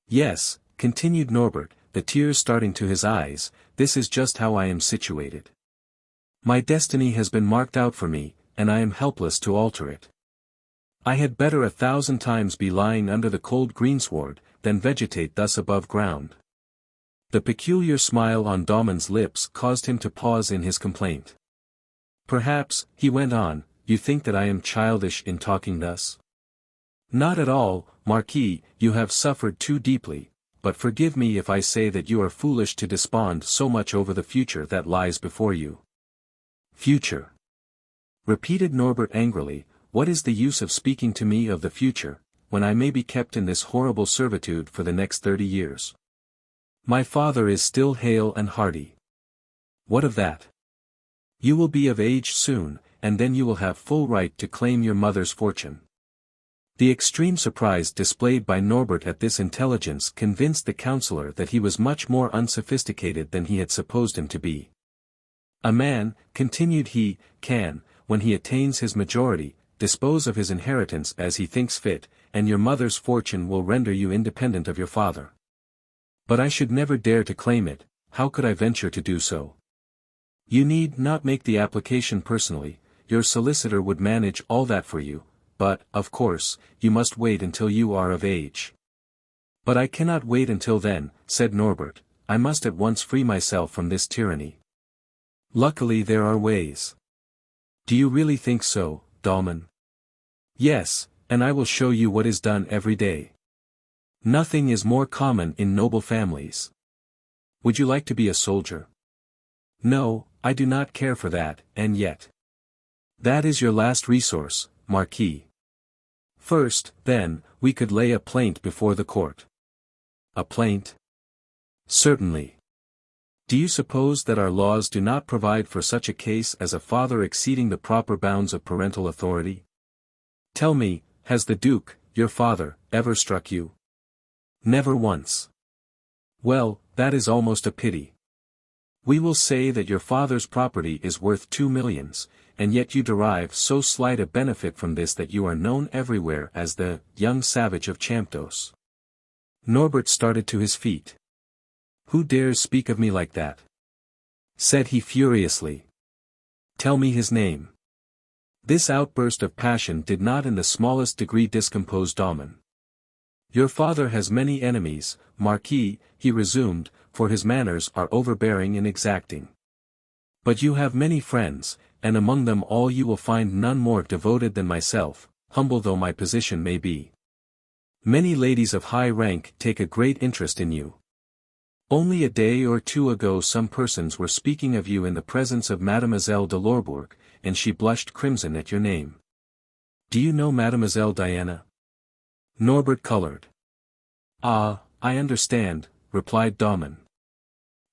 Yes, continued Norbert, the tears starting to his eyes, this is just how I am situated. My destiny has been marked out for me, and I am helpless to alter it. I had better 1,000 times be lying under the cold greensward, than vegetate thus above ground. The peculiar smile on Daumann's lips caused him to pause in his complaint. Perhaps, he went on, you think that I am childish in talking thus? Not at all, Marquis, you have suffered too deeply, but forgive me if I say that you are foolish to despond so much over the future that lies before you. Future? Repeated Norbert angrily, what is the use of speaking to me of the future, when I may be kept in this horrible servitude for the next 30 years? My father is still hale and hearty. What of that? You will be of age soon, and then you will have full right to claim your mother's fortune. The extreme surprise displayed by Norbert at this intelligence convinced the councillor that he was much more unsophisticated than he had supposed him to be. A man, continued he, can, when he attains his majority, dispose of his inheritance as he thinks fit, and your mother's fortune will render you independent of your father. But I should never dare to claim it, how could I venture to do so? You need not make the application personally, your solicitor would manage all that for you, but, of course, you must wait until you are of age. But I cannot wait until then, said Norbert, I must at once free myself from this tyranny. Luckily there are ways. Do you really think so, Daumann? Yes, and I will show you what is done every day. Nothing is more common in noble families. Would you like to be a soldier? No, I do not care for that, and yet. That is your last resource, Marquis. First, then, we could lay a plaint before the court. A plaint? Certainly. Do you suppose that our laws do not provide for such a case as a father exceeding the proper bounds of parental authority? Tell me, has the Duke, your father, ever struck you? Never once. Well, that is almost a pity. We will say that your father's property is worth 2 millions, and yet you derive so slight a benefit from this that you are known everywhere as the young savage of CHAMPDOCE. Norbert started to his feet. Who dares speak of me like that? Said he furiously. Tell me his name. This outburst of passion did not in the smallest degree discompose Daumann. Your father has many enemies, Marquis, he resumed, for his manners are overbearing and exacting. But you have many friends, and among them all you will find none more devoted than myself, humble though my position may be. Many ladies of high rank take a great interest in you. Only a day or two ago some persons were speaking of you in the presence of Mademoiselle de Lorbourg, and she blushed crimson at your name. Do you know Mademoiselle Diana? Norbert colored. Ah, I understand, replied Daumann.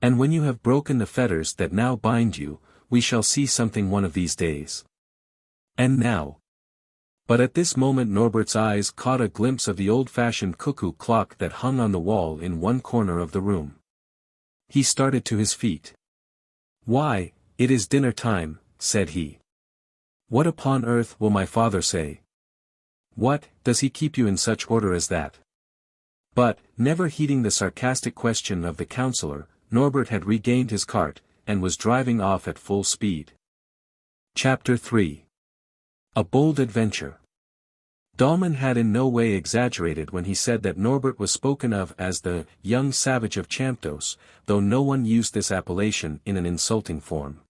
And when you have broken the fetters that now bind you, we shall see something one of these days. And now. But at this moment Norbert's eyes caught a glimpse of the old-fashioned cuckoo clock that hung on the wall in one corner of the room. He started to his feet. Why, it is dinner time, said he. What upon earth will my father say? What, does he keep you in such order as that? But, never heeding the sarcastic question of the councillor, Norbert had regained his cart, and was driving off at full speed. Chapter 3. A bold adventure. Daumann had in no way exaggerated when he said that Norbert was spoken of as the young savage of CHAMPDOCE, though no one used this appellation in an insulting form.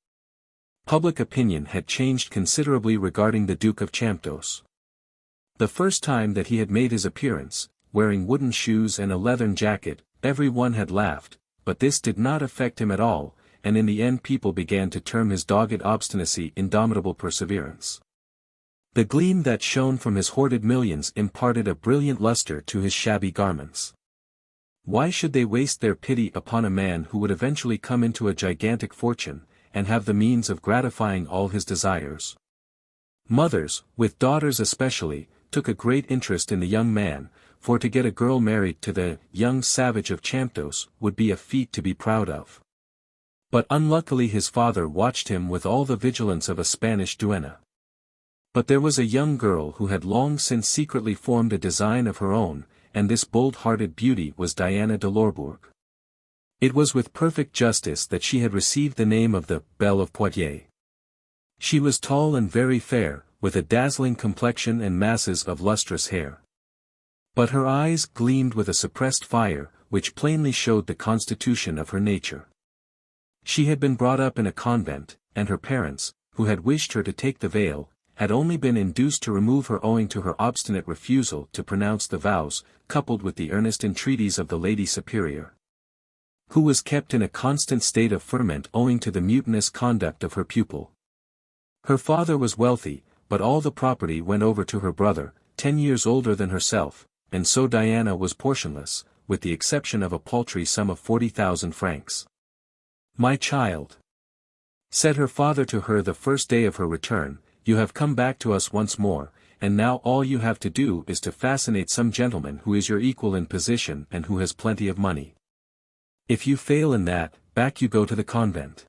Public opinion had changed considerably regarding the Duke of CHAMPDOCE. The first time that he had made his appearance, wearing wooden shoes and a leathern jacket, every one had laughed, but this did not affect him at all, and in the end people began to term his dogged obstinacy indomitable perseverance. The gleam that shone from his hoarded millions imparted a brilliant luster to his shabby garments. Why should they waste their pity upon a man who would eventually come into a gigantic fortune, and have the means of gratifying all his desires? Mothers, with daughters especially, took a great interest in the young man, for to get a girl married to the young savage of CHAMPDOCE would be a feat to be proud of. But unluckily his father watched him with all the vigilance of a Spanish duenna. But there was a young girl who had long since secretly formed a design of her own, and this bold-hearted beauty was Diana de Lorbourg. It was with perfect justice that she had received the name of the Belle of Poitiers. She was tall and very fair, with a dazzling complexion and masses of lustrous hair. But her eyes gleamed with a suppressed fire, which plainly showed the constitution of her nature. She had been brought up in a convent, and her parents, who had wished her to take the veil, had only been induced to remove her owing to her obstinate refusal to pronounce the vows, coupled with the earnest entreaties of the Lady Superior, who was kept in a constant state of ferment owing to the mutinous conduct of her pupil. Her father was wealthy, but all the property went over to her brother, 10 years older than herself, and so Diana was portionless, with the exception of a paltry sum of 40,000 francs. "My child," said her father to her the first day of her return, "you have come back to us once more, and now all you have to do is to fascinate some gentleman who is your equal in position and who has plenty of money. If you fail in that, back you go to the convent."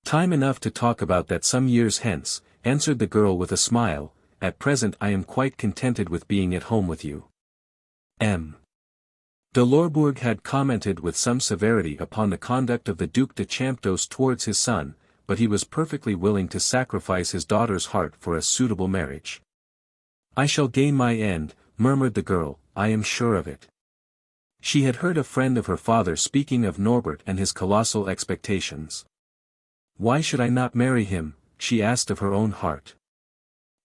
"Time enough to talk about that some years hence," answered the girl with a smile. "At present I am quite contented with being at home with you." M. de Lorbourg had commented with some severity upon the conduct of the Duc de Champdos towards his son, but he was perfectly willing to sacrifice his daughter's heart for a suitable marriage. "I shall gain my end," murmured the girl, "I am sure of it." She had heard a friend of her father speaking of Norbert and his colossal expectations. "Why should I not marry him?" she asked of her own heart.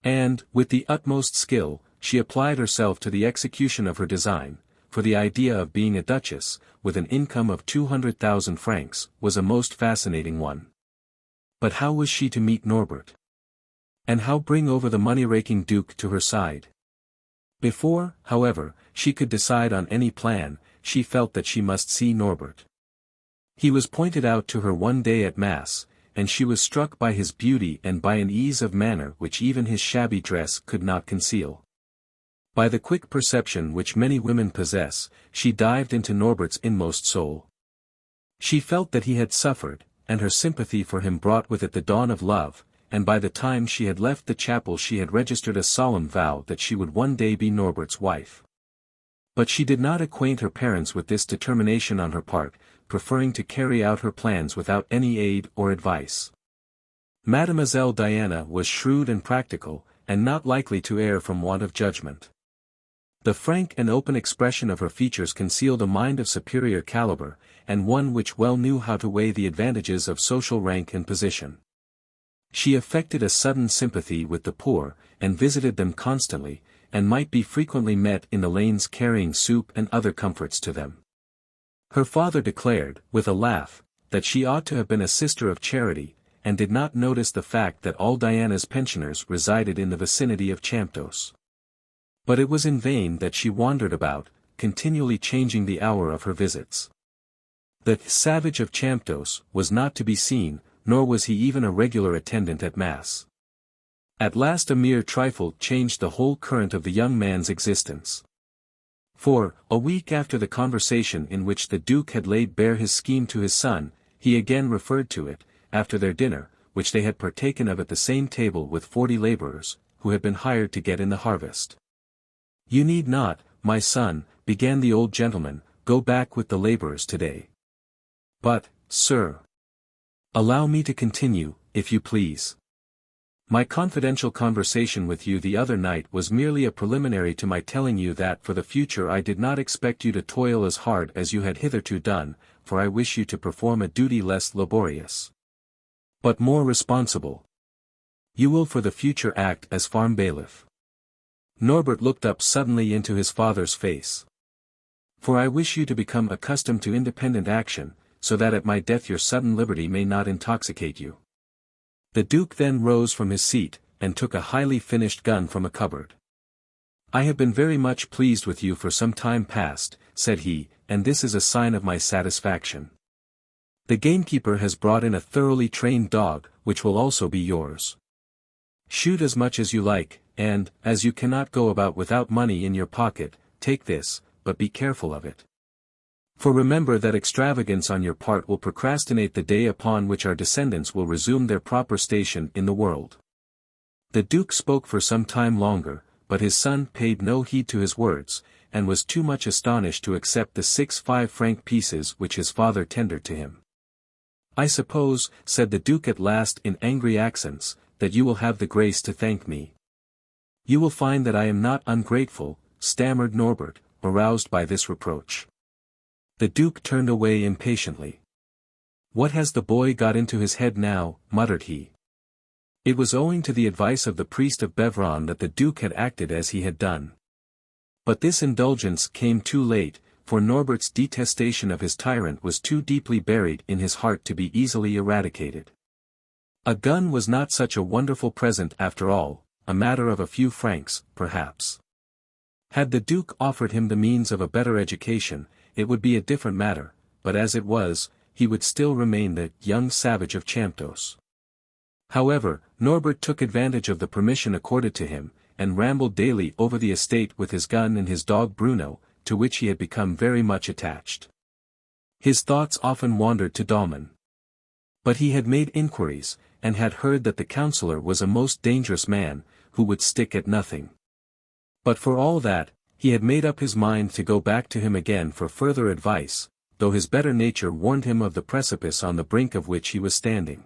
And, with the utmost skill, she applied herself to the execution of her design, for the idea of being a duchess, with an income of 200,000 francs, was a most fascinating one. But how was she to meet Norbert? And how bring over the money-raking duke to her side? Before, however, she could decide on any plan, she felt that she must see Norbert. He was pointed out to her one day at Mass, and she was struck by his beauty and by an ease of manner which even his shabby dress could not conceal. By the quick perception which many women possess, she dived into Norbert's inmost soul. She felt that he had suffered, and her sympathy for him brought with it the dawn of love, and by the time she had left the chapel she had registered a solemn vow that she would one day be Norbert's wife. But she did not acquaint her parents with this determination on her part, preferring to carry out her plans without any aid or advice. Mademoiselle Diana was shrewd and practical, and not likely to err from want of judgment. The frank and open expression of her features concealed a mind of superior caliber, and one which well knew how to weigh the advantages of social rank and position. She affected a sudden sympathy with the poor, and visited them constantly, and might be frequently met in the lanes carrying soup and other comforts to them. Her father declared, with a laugh, that she ought to have been a sister of charity, and did not notice the fact that all Diana's pensioners resided in the vicinity of Champdos. But it was in vain that she wandered about, continually changing the hour of her visits. The savage of Champdos was not to be seen, nor was he even a regular attendant at Mass. At last a mere trifle changed the whole current of the young man's existence. For, a week after the conversation in which the Duke had laid bare his scheme to his son, he again referred to it, after their dinner, which they had partaken of at the same table with 40 labourers, who had been hired to get in the harvest. "You need not, my son," began the old gentleman, "go back with the labourers today. But, sir, allow me to continue, if you please. My confidential conversation with you the other night was merely a preliminary to my telling you that for the future I did not expect you to toil as hard as you had hitherto done, for I wish you to perform a duty less laborious, but more responsible. You will for the future act as farm bailiff." Norbert looked up suddenly into his father's face. "For I wish you to become accustomed to independent action, so that at my death your sudden liberty may not intoxicate you." The Duke then rose from his seat, and took a highly finished gun from a cupboard. "I have been very much pleased with you for some time past," said he, "and this is a sign of my satisfaction. The gamekeeper has brought in a thoroughly trained dog, which will also be yours. Shoot as much as you like, and, as you cannot go about without money in your pocket, take this, but be careful of it. For remember that extravagance on your part will procrastinate the day upon which our descendants will resume their proper station in the world." The Duke spoke for some time longer, but his son paid no heed to his words, and was too much astonished to accept the 6 5-franc pieces which his father tendered to him. "I suppose," said the Duke at last in angry accents, that you will have the grace to thank me. You will find that I am not ungrateful, stammered Norbert, aroused by this reproach. The Duke turned away impatiently. What has the boy got into his head now, muttered he. It was owing to the advice of the priest of Beuvron that the Duke had acted as he had done. But this indulgence came too late, for Norbert's detestation of his tyrant was too deeply buried in his heart to be easily eradicated. A gun was not such a wonderful present after all, a matter of a few francs, perhaps. Had the Duke offered him the means of a better education, it would be a different matter, but as it was, he would still remain the young savage of CHAMPDOCE. However, Norbert took advantage of the permission accorded to him, and rambled daily over the estate with his gun and his dog Bruno, to which he had become very much attached. His thoughts often wandered to Daumon. But he had made inquiries, and had heard that the counsellor was a most dangerous man, who would stick at nothing. But for all that, he had made up his mind to go back to him again for further advice, though his better nature warned him of the precipice on the brink of which he was standing.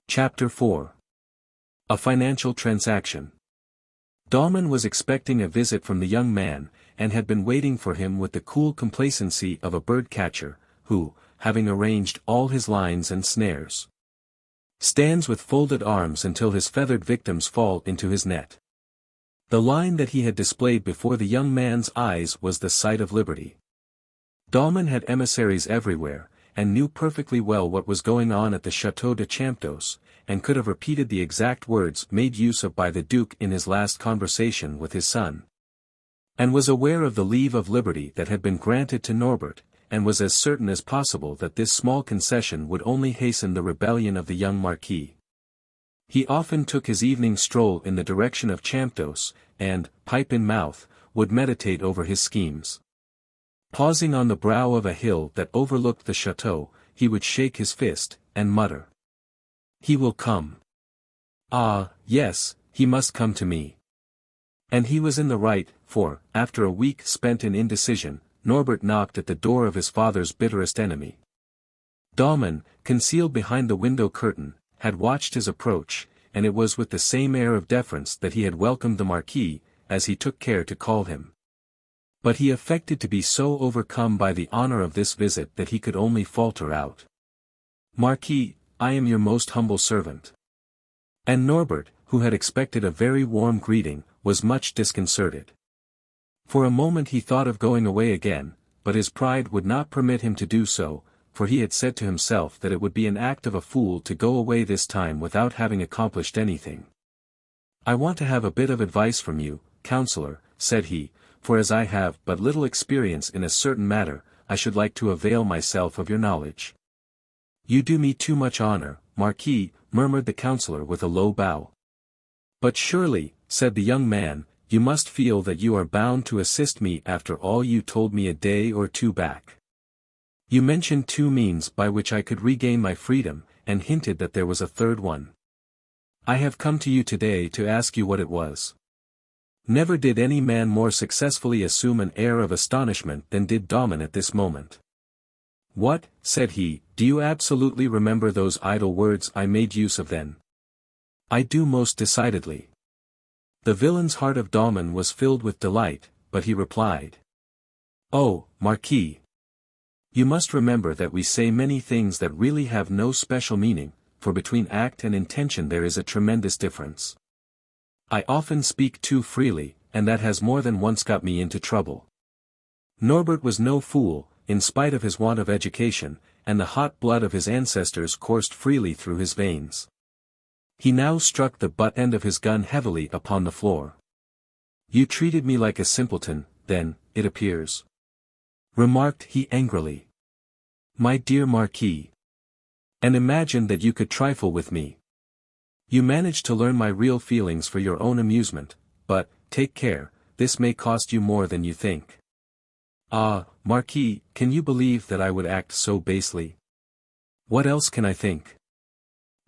Chapter 4. A Financial Transaction. Daumon was expecting a visit from the young man, and had been waiting for him with the cool complacency of a bird-catcher, who, having arranged all his lines and snares, stands with folded arms until his feathered victims fall into his net. The line that he had displayed before the young man's eyes was the sight of liberty. Daumon had emissaries everywhere, and knew perfectly well what was going on at the Château de CHAMPDOCE, and could have repeated the exact words made use of by the Duke in his last conversation with his son. And was aware of the leave of liberty that had been granted to Norbert, and was as certain as possible that this small concession would only hasten the rebellion of the young Marquis. He often took his evening stroll in the direction of CHAMPDOCE, and, pipe in mouth, would meditate over his schemes. Pausing on the brow of a hill that overlooked the chateau, he would shake his fist, and mutter, "He will come. Ah, yes, he must come to me." And he was in the right, for, after a week spent in indecision, Norbert knocked at the door of his father's bitterest enemy. Daumon, concealed behind the window curtain, had watched his approach, and it was with the same air of deference that he had welcomed the Marquis, as he took care to call him. But he affected to be so overcome by the honor of this visit that he could only falter out, "Marquis, I am your most humble servant." And Norbert, who had expected a very warm greeting, was much disconcerted. For a moment he thought of going away again, but his pride would not permit him to do so, for he had said to himself that it would be an act of a fool to go away this time without having accomplished anything. "I want to have a bit of advice from you, counsellor," said he, "for as I have but little experience in a certain matter, I should like to avail myself of your knowledge." "You do me too much honor, Marquis," murmured the counsellor with a low bow. "But surely," said the young man, "you must feel that you are bound to assist me after all you told me a day or two back. You mentioned two means by which I could regain my freedom, and hinted that there was a third one. I have come to you today to ask you what it was." Never did any man more successfully assume an air of astonishment than did Daumon at this moment. "What," said he, "do you absolutely remember those idle words I made use of then?" "I do most decidedly." The villain's heart of Daumon was filled with delight, but he replied, "Oh, Marquis, you must remember that we say many things that really have no special meaning, for between act and intention there is a tremendous difference. I often speak too freely, and that has more than once got me into trouble." Norbert was no fool, in spite of his want of education, and the hot blood of his ancestors coursed freely through his veins. He now struck the butt end of his gun heavily upon the floor. "You treated me like a simpleton, then, it appears," remarked he angrily. "My dear Marquis, and imagined that you could trifle with me. You managed to learn my real feelings for your own amusement, but, take care, this may cost you more than you think." "Ah, Marquis, can you believe that I would act so basely? What else can I think?"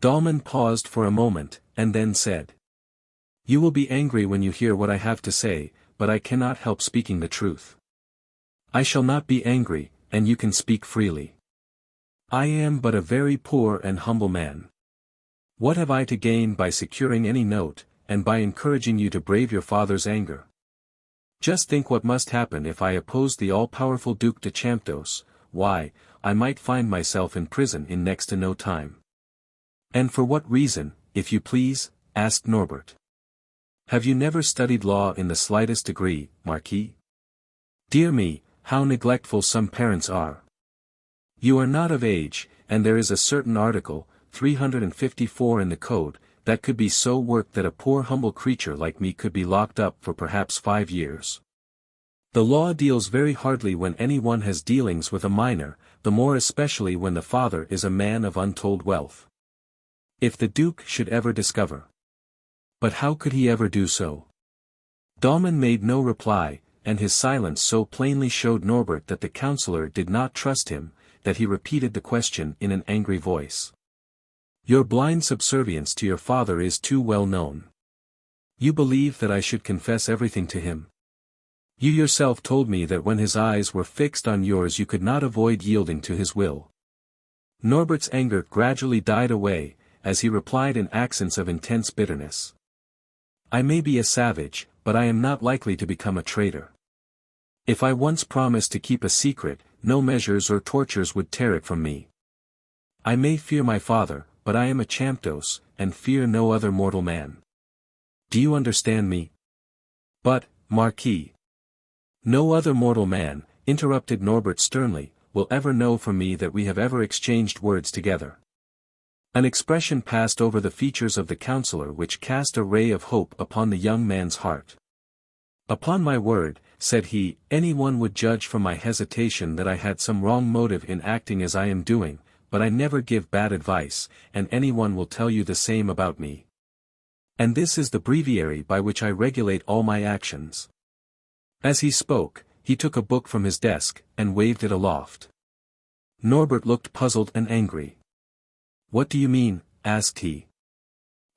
Daumon paused for a moment, and then said, "You will be angry when you hear what I have to say, but I cannot help speaking the truth." "I shall not be angry, and you can speak freely. I am but a very poor and humble man. What have I to gain by securing any note, and by encouraging you to brave your father's anger? Just think what must happen if I opposed the all-powerful Duc de CHAMPDOCE. Why, I might find myself in prison in next to no time. And for what reason, if you please? Asked Norbert. Have you never studied law in the slightest degree, Marquis? Dear me, how neglectful some parents are. You are not of age, and there is a certain article, 354 in the Code, that could be so worked that a poor humble creature like me could be locked up for perhaps 5 years. The law deals very hardly when anyone has dealings with a minor, the more especially when the father is a man of untold wealth. If the Duke should ever discover. But how could he ever do so? Dalman made no reply, and his silence so plainly showed Norbert that the counsellor did not trust him, that he repeated the question in an angry voice. Your blind subservience to your father is too well known. You believe that I should confess everything to him. You yourself told me that when his eyes were fixed on yours you could not avoid yielding to his will. Norbert's anger gradually died away, as he replied in accents of intense bitterness. I may be a savage, but I am not likely to become a traitor. If I once promised to keep a secret, no measures or tortures would tear it from me. I may fear my father, but I am a CHAMPDOCE, and fear no other mortal man. Do you understand me? But, Marquis. No other mortal man, interrupted Norbert sternly, will ever know from me that we have ever exchanged words together. An expression passed over the features of the counsellor which cast a ray of hope upon the young man's heart. Upon my word, said he, anyone would judge from my hesitation that I had some wrong motive in acting as I am doing, but I never give bad advice, and anyone will tell you the same about me. And this is the breviary by which I regulate all my actions. As he spoke, he took a book from his desk, and waved it aloft. Norbert looked puzzled and angry. What do you mean? Asked he.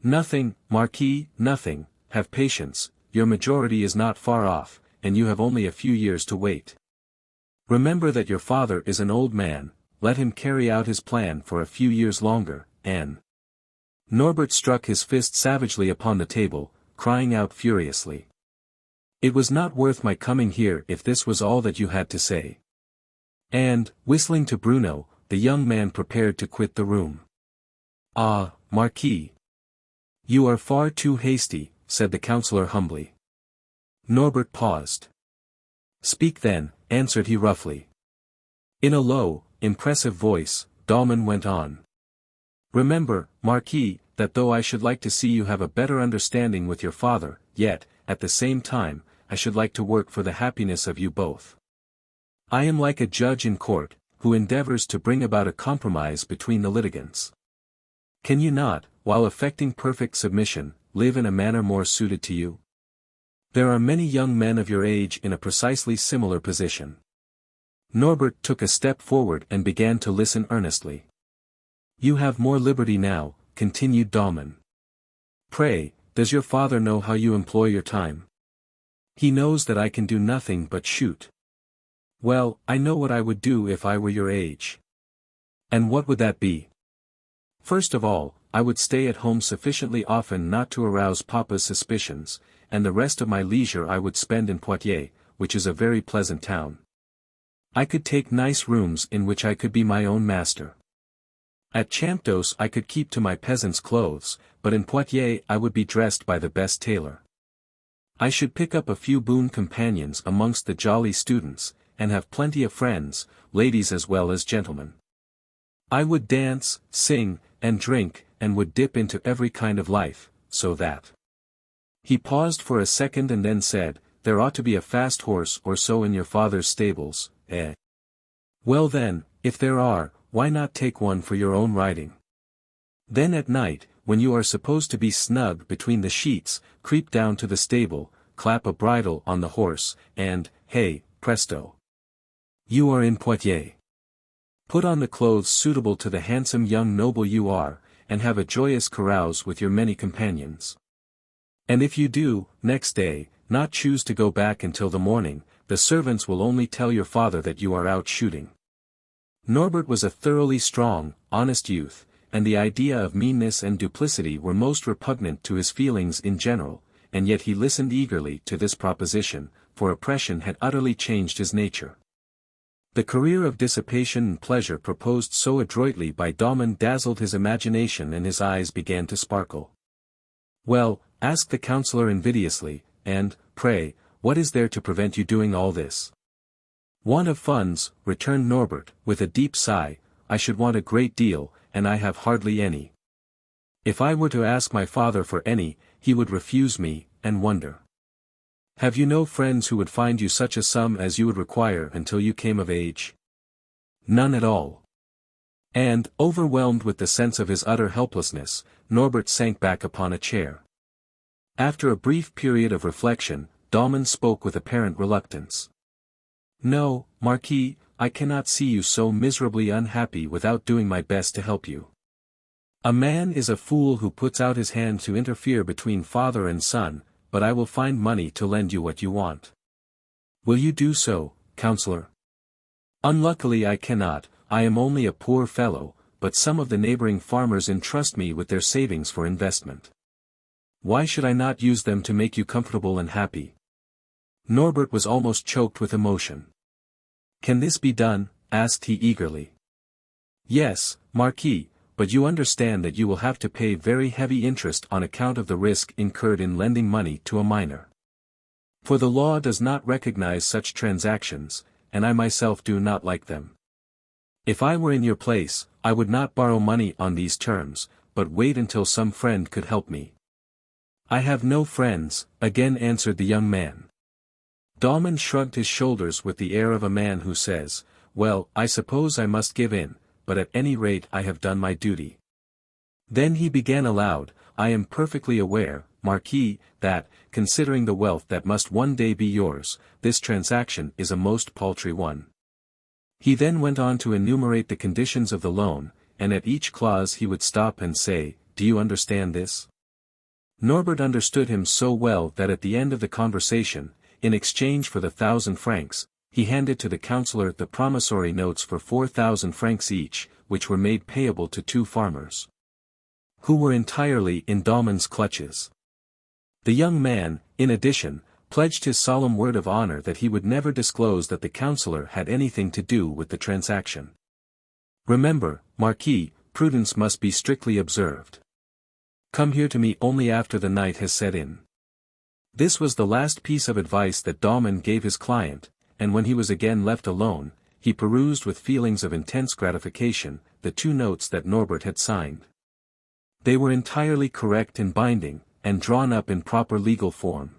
Nothing, Marquis, nothing. Have patience, your majority is not far off, and you have only a few years to wait. Remember that your father is an old man, let him carry out his plan for a few years longer, and... Norbert struck his fist savagely upon the table, crying out furiously. It was not worth my coming here if this was all that you had to say. And, whistling to Bruno, the young man prepared to quit the room. Ah, Marquis. You are far too hasty, said the counsellor humbly. Norbert paused. Speak then, answered he roughly. In a low, impressive voice, Dalman went on. Remember, Marquis, that though I should like to see you have a better understanding with your father, yet, at the same time, I should like to work for the happiness of you both. I am like a judge in court, who endeavors to bring about a compromise between the litigants. Can you not, while effecting perfect submission, live in a manner more suited to you? There are many young men of your age in a precisely similar position. Norbert took a step forward and began to listen earnestly. You have more liberty now, continued Dalman. Pray, does your father know how you employ your time? He knows that I can do nothing but shoot. Well, I know what I would do if I were your age. And what would that be? First of all, I would stay at home sufficiently often not to arouse Papa's suspicions, and the rest of my leisure I would spend in Poitiers, which is a very pleasant town. I could take nice rooms in which I could be my own master. At CHAMPDOCE I could keep to my peasant's clothes, but in Poitiers I would be dressed by the best tailor. I should pick up a few boon companions amongst the jolly students, and have plenty of friends, ladies as well as gentlemen. I would dance, sing, and drink, and would dip into every kind of life, so that... He paused for a second and then said, there ought to be a fast horse or so in your father's stables, eh? Well then, if there are, why not take one for your own riding? Then at night, when you are supposed to be snug between the sheets, creep down to the stable, clap a bridle on the horse, and, hey, presto! You are in Poitiers. Put on the clothes suitable to the handsome young noble you are, and have a joyous carouse with your many companions. And if you do, next day, not choose to go back until the morning, the servants will only tell your father that you are out shooting. Norbert was a thoroughly strong, honest youth, and the idea of meanness and duplicity were most repugnant to his feelings in general, and yet he listened eagerly to this proposition, for oppression had utterly changed his nature. The career of dissipation and pleasure proposed so adroitly by Damon dazzled his imagination and his eyes began to sparkle. "Well," asked the counsellor invidiously, "and, pray, what is there to prevent you doing all this?" "Want of funds," returned Norbert, with a deep sigh. "I should want a great deal, and I have hardly any. If I were to ask my father for any, he would refuse me, and wonder. Have you no friends who would find you such a sum as you would require until you came of age?" "None at all." And, overwhelmed with the sense of his utter helplessness, Norbert sank back upon a chair. After a brief period of reflection, Damon spoke with apparent reluctance. "No, Marquis, I cannot see you so miserably unhappy without doing my best to help you. A man is a fool who puts out his hand to interfere between father and son, but I will find money to lend you what you want." "Will you do so, counsellor?" "Unluckily I cannot, I am only a poor fellow, but some of the neighbouring farmers entrust me with their savings for investment. Why should I not use them to make you comfortable and happy?" Norbert was almost choked with emotion. "Can this be done?" asked he eagerly. "Yes, Marquis, but you understand that you will have to pay very heavy interest on account of the risk incurred in lending money to a minor. For the law does not recognize such transactions, and I myself do not like them. If I were in your place, I would not borrow money on these terms, but wait until some friend could help me." "I have no friends," again answered the young man. Damon shrugged his shoulders with the air of a man who says, "Well, I suppose I must give in, but at any rate I have done my duty." Then he began aloud, "I am perfectly aware, Marquis, that, considering the wealth that must one day be yours, this transaction is a most paltry one." He then went on to enumerate the conditions of the loan, and at each clause he would stop and say, "Do you understand this?" Norbert understood him so well that at the end of the conversation, in exchange for the 1,000 francs, he handed to the counsellor the promissory notes for 4,000 francs each, which were made payable to 2 farmers, who were entirely in Damon's clutches. The young man, in addition, pledged his solemn word of honor that he would never disclose that the counsellor had anything to do with the transaction. "Remember, Marquis, prudence must be strictly observed. Come here to me only after the night has set in." This was the last piece of advice that Damon gave his client, and when he was again left alone, he perused with feelings of intense gratification, the 2 notes that Norbert had signed. They were entirely correct and binding, and drawn up in proper legal form.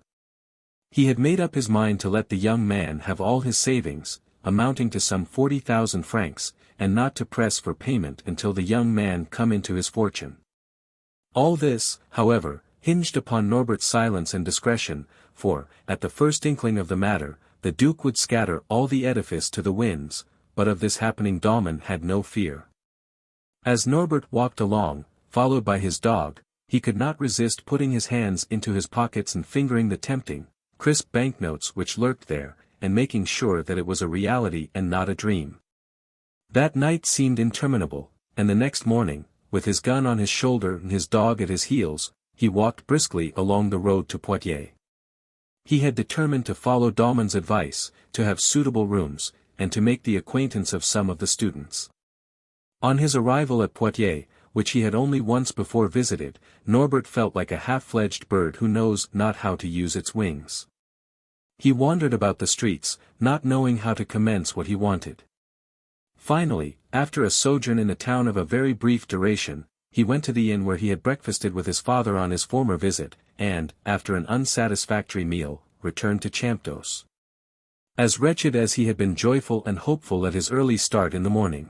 He had made up his mind to let the young man have all his savings, amounting to some 40,000 francs, and not to press for payment until the young man come into his fortune. All this, however, hinged upon Norbert's silence and discretion, for, at the first inkling of the matter, the Duke would scatter all the edifice to the winds, but of this happening Damon had no fear. As Norbert walked along, followed by his dog, he could not resist putting his hands into his pockets and fingering the tempting, crisp banknotes which lurked there, and making sure that it was a reality and not a dream. That night seemed interminable, and the next morning, with his gun on his shoulder and his dog at his heels, he walked briskly along the road to Poitiers. He had determined to follow Damon's advice, to have suitable rooms, and to make the acquaintance of some of the students. On his arrival at Poitiers, which he had only once before visited, Norbert felt like a half-fledged bird who knows not how to use its wings. He wandered about the streets, not knowing how to commence what he wanted. Finally, after a sojourn in a town of a very brief duration, he went to the inn where he had breakfasted with his father on his former visit, and, after an unsatisfactory meal, returned to CHAMPDOCE. As wretched as he had been joyful and hopeful at his early start in the morning.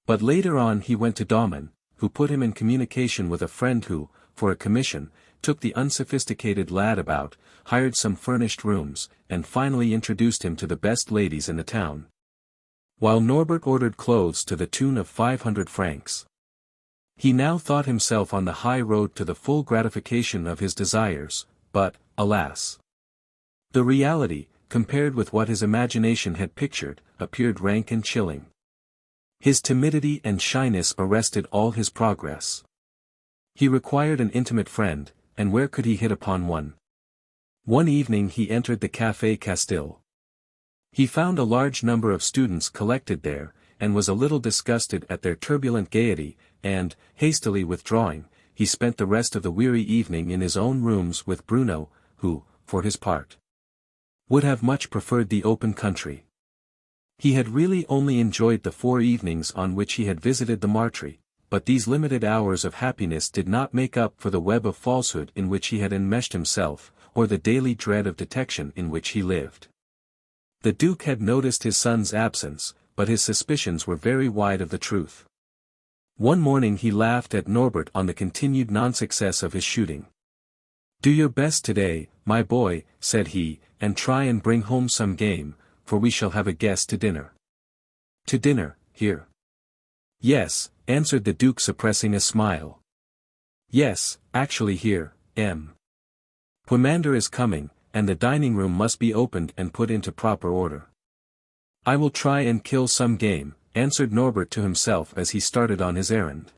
But later on he went to Damon, who put him in communication with a friend who, for a commission, took the unsophisticated lad about, hired some furnished rooms, and finally introduced him to the best ladies in the town. While Norbert ordered clothes to the tune of 500 francs. He now thought himself on the high road to the full gratification of his desires, but, alas! The reality, compared with what his imagination had pictured, appeared rank and chilling. His timidity and shyness arrested all his progress. He required an intimate friend, and where could he hit upon one? One evening he entered the Café Castille. He found a large number of students collected there, and was a little disgusted at their turbulent gaiety, and, hastily withdrawing, he spent the rest of the weary evening in his own rooms with Bruno, who, for his part, would have much preferred the open country. He had really only enjoyed the 4 evenings on which he had visited the Martree, but these limited hours of happiness did not make up for the web of falsehood in which he had enmeshed himself, or the daily dread of detection in which he lived. The Duke had noticed his son's absence, but his suspicions were very wide of the truth. One morning he laughed at Norbert on the continued non-success of his shooting. "Do your best today, my boy," said he, "and try and bring home some game, for we shall have a guest to dinner." "To dinner, here?" "Yes," answered the Duke suppressing a smile. "Yes, actually here, M. Puymandour is coming, and the dining room must be opened and put into proper order." "I will try and kill some game," answered Norbert to himself as he started on his errand.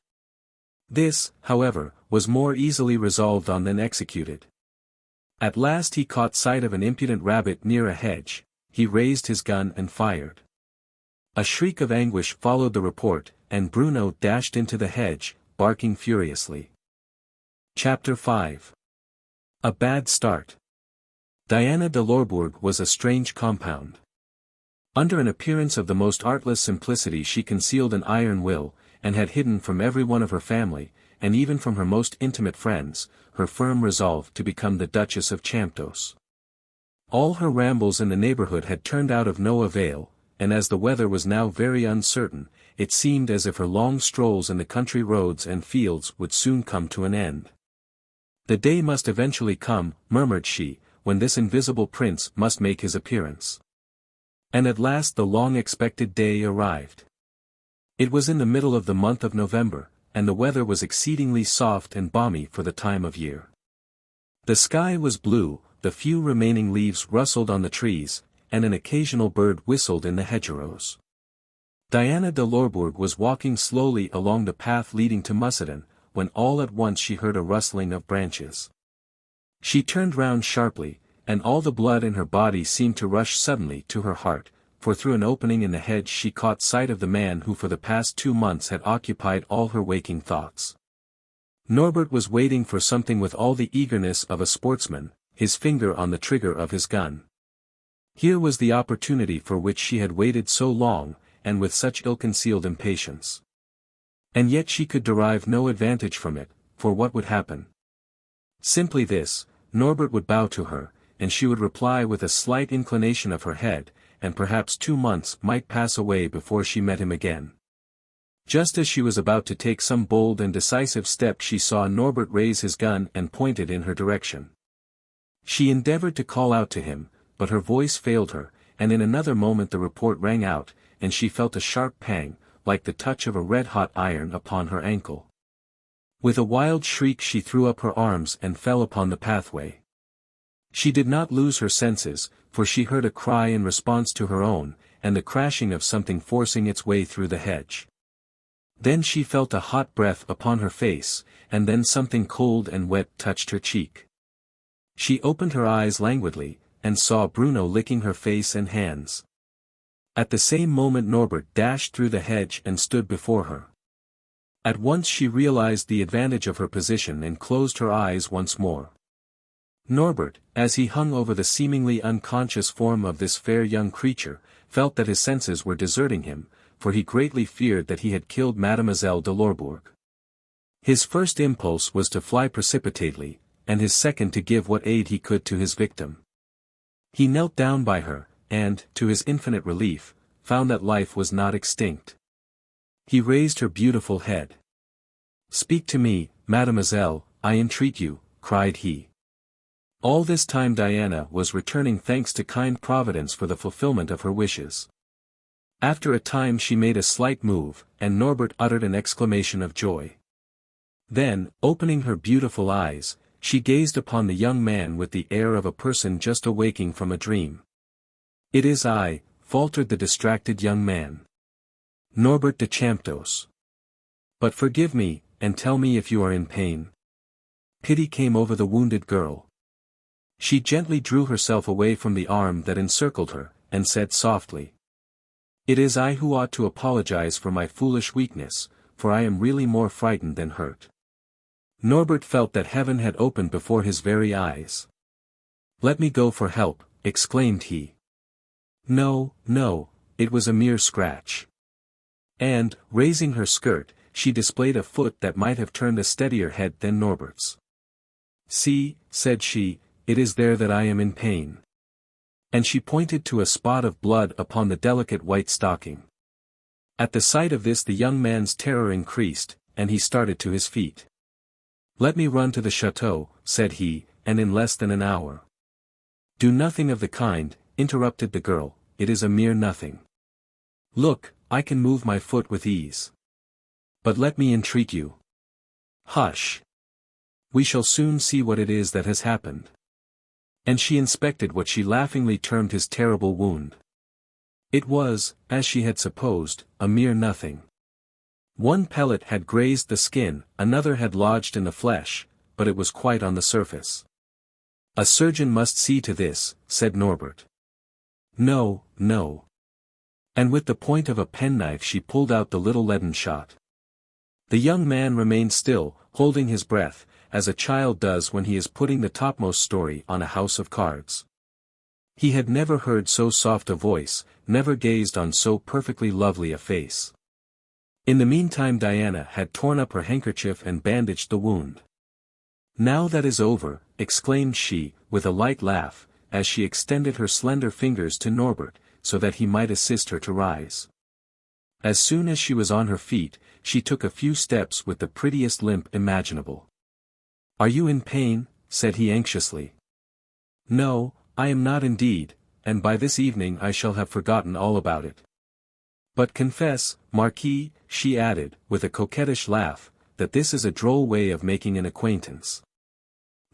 This, however, was more easily resolved on than executed. At last he caught sight of an impudent rabbit near a hedge. He raised his gun and fired. A shriek of anguish followed the report, and Bruno dashed into the hedge, barking furiously. Chapter 5. A Bad Start. Diana de Lorbourg was a strange compound. Under an appearance of the most artless simplicity she concealed an iron will, and had hidden from every one of her family, and even from her most intimate friends, her firm resolve to become the Duchess of CHAMPDOCE. All her rambles in the neighborhood had turned out of no avail, and as the weather was now very uncertain, it seemed as if her long strolls in the country roads and fields would soon come to an end. "The day must eventually come," murmured she, "when this invisible prince must make his appearance." And at last the long-expected day arrived. It was in the middle of the month of November, and the weather was exceedingly soft and balmy for the time of year. The sky was blue, the few remaining leaves rustled on the trees, and an occasional bird whistled in the hedgerows. Diana de Lorbourg was walking slowly along the path leading to Mussidan, when all at once she heard a rustling of branches. She turned round sharply, and all the blood in her body seemed to rush suddenly to her heart, for through an opening in the hedge she caught sight of the man who for the past 2 months had occupied all her waking thoughts. Norbert was waiting for something with all the eagerness of a sportsman, his finger on the trigger of his gun. Here was the opportunity for which she had waited so long, and with such ill-concealed impatience. And yet she could derive no advantage from it, for what would happen? Simply this: Norbert would bow to her, and she would reply with a slight inclination of her head, and perhaps 2 months might pass away before she met him again. Just as she was about to take some bold and decisive step she saw Norbert raise his gun and point it in her direction. She endeavored to call out to him, but her voice failed her, and in another moment the report rang out, and she felt a sharp pang, like the touch of a red-hot iron upon her ankle. With a wild shriek she threw up her arms and fell upon the pathway. She did not lose her senses, for she heard a cry in response to her own, and the crashing of something forcing its way through the hedge. Then she felt a hot breath upon her face, and then something cold and wet touched her cheek. She opened her eyes languidly, and saw Bruno licking her face and hands. At the same moment Norbert dashed through the hedge and stood before her. At once she realized the advantage of her position and closed her eyes once more. Norbert, as he hung over the seemingly unconscious form of this fair young creature, felt that his senses were deserting him, for he greatly feared that he had killed Mademoiselle de Lorbourg. His first impulse was to fly precipitately, and his second to give what aid he could to his victim. He knelt down by her, and, to his infinite relief, found that life was not extinct. He raised her beautiful head. "Speak to me, Mademoiselle, I entreat you," cried he. All this time Diana was returning thanks to kind Providence for the fulfillment of her wishes. After a time she made a slight move, and Norbert uttered an exclamation of joy. Then, opening her beautiful eyes, she gazed upon the young man with the air of a person just awaking from a dream. "It is I," faltered the distracted young man. Norbert de CHAMPDOCE. But forgive me, and tell me if you are in pain. Pity came over the wounded girl. She gently drew herself away from the arm that encircled her, and said softly. It is I who ought to apologize for my foolish weakness, for I am really more frightened than hurt. Norbert felt that heaven had opened before his very eyes. Let me go for help, exclaimed he. No, no, it was a mere scratch. And, raising her skirt, she displayed a foot that might have turned a steadier head than Norbert's. See, said she, it is there that I am in pain. And she pointed to a spot of blood upon the delicate white stocking. At the sight of this the young man's terror increased, and he started to his feet. Let me run to the chateau, said he, and in less than an hour. Do nothing of the kind, interrupted the girl, it is a mere nothing. Look, I can move my foot with ease. But let me entreat you. Hush. We shall soon see what it is that has happened. And she inspected what she laughingly termed his terrible wound. It was, as she had supposed, a mere nothing. One pellet had grazed the skin, another had lodged in the flesh, but it was quite on the surface. A surgeon must see to this, said Norbert. No, no. And with the point of a penknife she pulled out the little leaden shot. The young man remained still, holding his breath, as a child does when he is putting the topmost story on a house of cards. He had never heard so soft a voice, never gazed on so perfectly lovely a face. In the meantime Diana had torn up her handkerchief and bandaged the wound. Now that is over, exclaimed she, with a light laugh, as she extended her slender fingers to Norbert, so that he might assist her to rise. As soon as she was on her feet, she took a few steps with the prettiest limp imaginable. Are you in pain? Said he anxiously. No, I am not indeed, and by this evening I shall have forgotten all about it. But confess, Marquis, she added, with a coquettish laugh, that this is a droll way of making an acquaintance.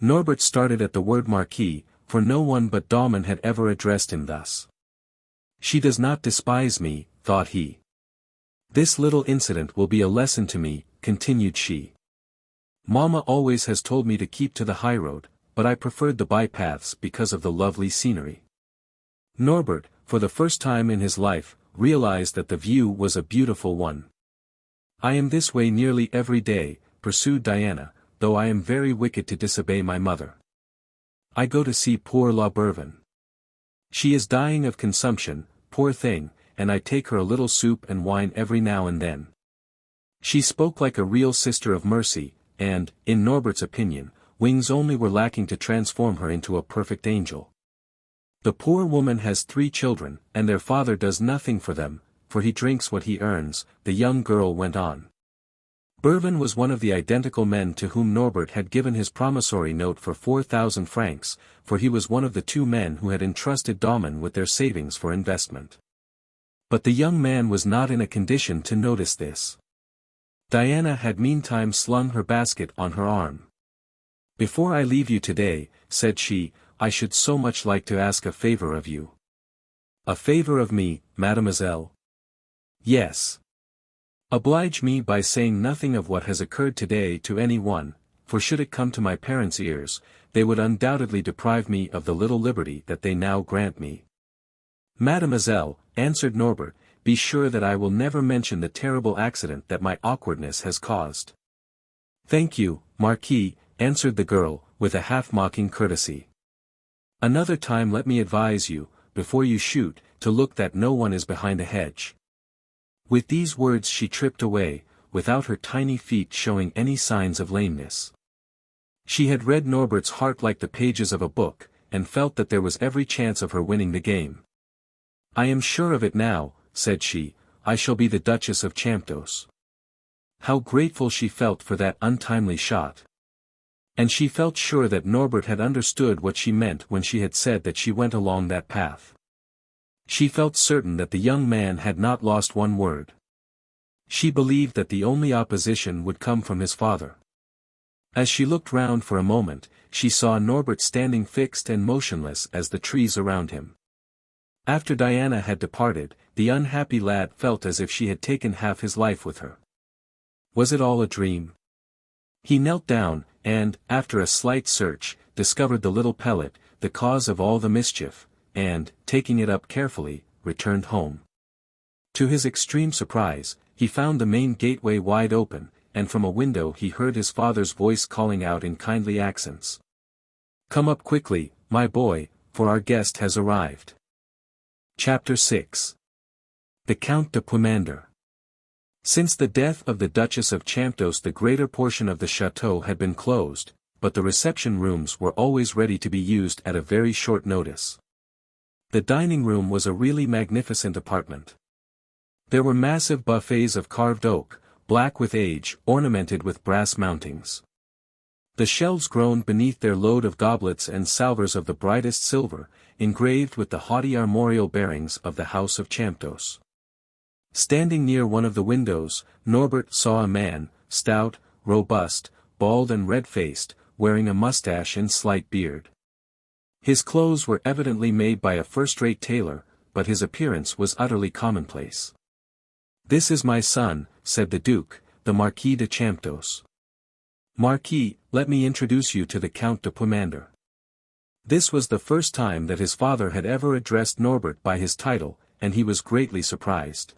Norbert started at the word Marquis, for no one but Dahlmann had ever addressed him thus. She does not despise me, thought he. This little incident will be a lesson to me, continued she. Mamma always has told me to keep to the highroad, but I preferred the bypaths because of the lovely scenery. Norbert, for the first time in his life, realized that the view was a beautiful one. I am this way nearly every day, pursued Diana, though I am very wicked to disobey my mother. I go to see poor La Bervin. She is dying of consumption, poor thing, and I take her a little soup and wine every now and then. She spoke like a real sister of mercy, and, in Norbert's opinion, wings only were lacking to transform her into a perfect angel. The poor woman has 3 children, and their father does nothing for them, for he drinks what he earns, the young girl went on. Bervin was one of the identical men to whom Norbert had given his promissory note for 4,000 francs, for he was one of the 2 men who had entrusted Dahlmann with their savings for investment. But the young man was not in a condition to notice this. Diana had meantime slung her basket on her arm. Before I leave you today, said she, I should so much like to ask a favor of you. A favor of me, mademoiselle? Yes. Oblige me by saying nothing of what has occurred today to any one, for should it come to my parents' ears, they would undoubtedly deprive me of the little liberty that they now grant me. Mademoiselle, answered Norbert, be sure that I will never mention the terrible accident that my awkwardness has caused. Thank you, Marquis, answered the girl, with a half-mocking courtesy. Another time let me advise you, before you shoot, to look that no one is behind a hedge. With these words she tripped away, without her tiny feet showing any signs of lameness. She had read Norbert's heart like the pages of a book, and felt that there was every chance of her winning the game. I am sure of it now, said she, I shall be the Duchess of CHAMPDOCE. How grateful she felt for that untimely shot. And she felt sure that Norbert had understood what she meant when she had said that she went along that path. She felt certain that the young man had not lost one word. She believed that the only opposition would come from his father. As she looked round for a moment, she saw Norbert standing fixed and motionless as the trees around him. After Diana had departed, the unhappy lad felt as if she had taken half his life with her. Was it all a dream? He knelt down, and, after a slight search, discovered the little pellet, the cause of all the mischief, and, taking it up carefully, returned home. To his extreme surprise, he found the main gateway wide open, and from a window he heard his father's voice calling out in kindly accents. "Come up quickly, my boy, for our guest has arrived." Chapter 6. The Count de Puymandour. Since the death of the Duchess of CHAMPDOCE the greater portion of the chateau had been closed, but the reception rooms were always ready to be used at a very short notice. The dining room was a really magnificent apartment. There were massive buffets of carved oak, black with age, ornamented with brass mountings. The shelves groaned beneath their load of goblets and salvers of the brightest silver, engraved with the haughty armorial bearings of the House of CHAMPDOCE. Standing near one of the windows, Norbert saw a man, stout, robust, bald and red-faced, wearing a mustache and slight beard. His clothes were evidently made by a first-rate tailor, but his appearance was utterly commonplace. "This is my son," said the Duke, the Marquis de CHAMPDOCE. "Marquis, let me introduce you to the Count de Puymandour." This was the first time that his father had ever addressed Norbert by his title, and he was greatly surprised.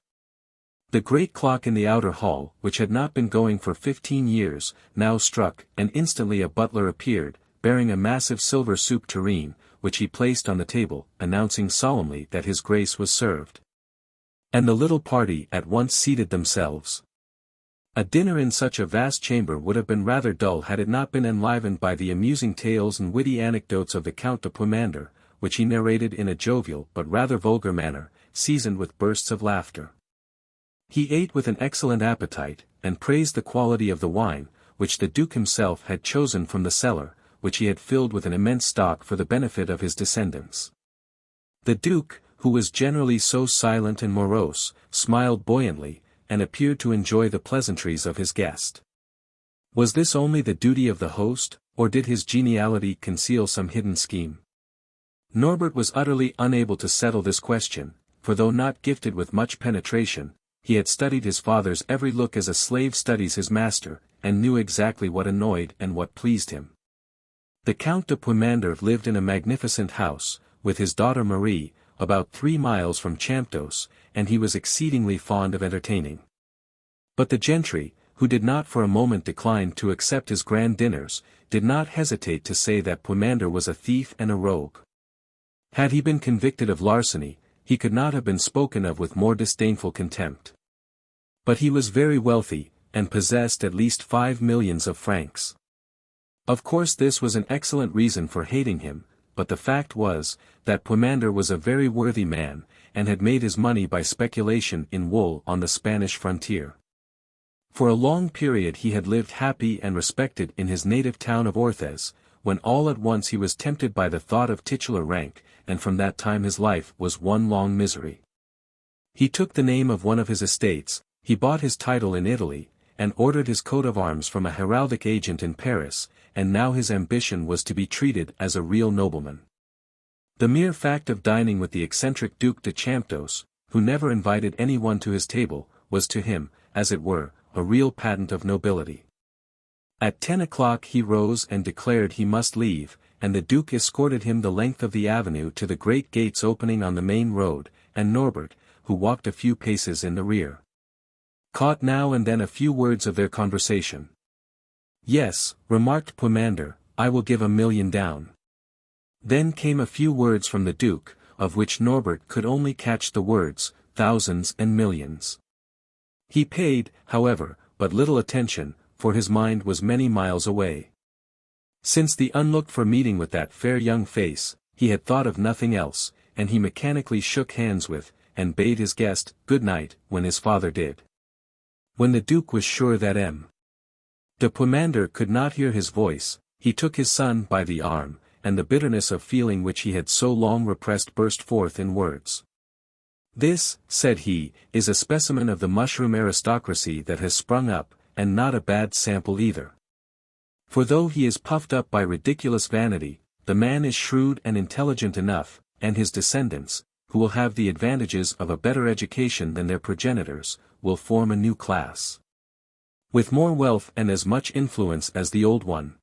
The great clock in the outer hall, which had not been going for 15 years, now struck, and instantly a butler appeared, bearing a massive silver soup tureen, which he placed on the table, announcing solemnly that his grace was served. And the little party at once seated themselves. A dinner in such a vast chamber would have been rather dull had it not been enlivened by the amusing tales and witty anecdotes of the Count de Puymandour, which he narrated in a jovial but rather vulgar manner, seasoned with bursts of laughter. He ate with an excellent appetite, and praised the quality of the wine, which the Duke himself had chosen from the cellar, which he had filled with an immense stock for the benefit of his descendants. The Duke, who was generally so silent and morose, smiled buoyantly, and appeared to enjoy the pleasantries of his guest. Was this only the duty of the host, or did his geniality conceal some hidden scheme? Norbert was utterly unable to settle this question, for though not gifted with much penetration, he had studied his father's every look as a slave studies his master, and knew exactly what annoyed and what pleased him. The Count de Puymandour lived in a magnificent house, with his daughter Marie, about 3 miles from CHAMPDOCE, and he was exceedingly fond of entertaining. But the gentry, who did not for a moment decline to accept his grand dinners, did not hesitate to say that Puymandour was a thief and a rogue. Had he been convicted of larceny, he could not have been spoken of with more disdainful contempt. But he was very wealthy, and possessed at least 5 millions of francs. Of course this was an excellent reason for hating him, but the fact was, that Puymandour was a very worthy man, and had made his money by speculation in wool on the Spanish frontier. For a long period he had lived happy and respected in his native town of Orthez, when all at once he was tempted by the thought of titular rank, and from that time his life was one long misery. He took the name of one of his estates, he bought his title in Italy, and ordered his coat of arms from a heraldic agent in Paris, and now his ambition was to be treated as a real nobleman. The mere fact of dining with the eccentric Duc de CHAMPDOCE, who never invited anyone to his table, was to him, as it were, a real patent of nobility. At 10 o'clock he rose and declared he must leave, and the Duke escorted him the length of the avenue to the great gates opening on the main road, and Norbert, who walked a few paces in the rear, caught now and then a few words of their conversation. "Yes," remarked Puymandour, "I will give 1,000,000 down." Then came a few words from the Duke, of which Norbert could only catch the words, thousands and millions. He paid, however, but little attention, for his mind was many miles away. Since the unlooked-for meeting with that fair young face, he had thought of nothing else, and he mechanically shook hands with, and bade his guest good night, when his father did. When the Duke was sure that M. de Puymandour could not hear his voice, he took his son by the arm, and the bitterness of feeling which he had so long repressed burst forth in words. "This," said he, "is a specimen of the mushroom aristocracy that has sprung up, and not a bad sample either. For though he is puffed up by ridiculous vanity, the man is shrewd and intelligent enough, and his descendants, who will have the advantages of a better education than their progenitors, will form a new class, with more wealth and as much influence as the old one.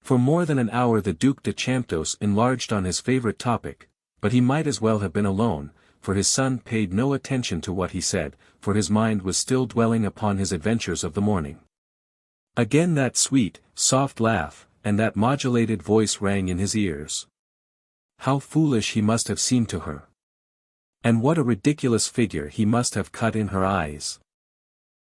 For more than an hour the Duc de CHAMPDOCE enlarged on his favorite topic, but he might as well have been alone, for his son paid no attention to what he said, for his mind was still dwelling upon his adventures of the morning. Again that sweet, soft laugh, and that modulated voice rang in his ears. How foolish he must have seemed to her! And what a ridiculous figure he must have cut in her eyes!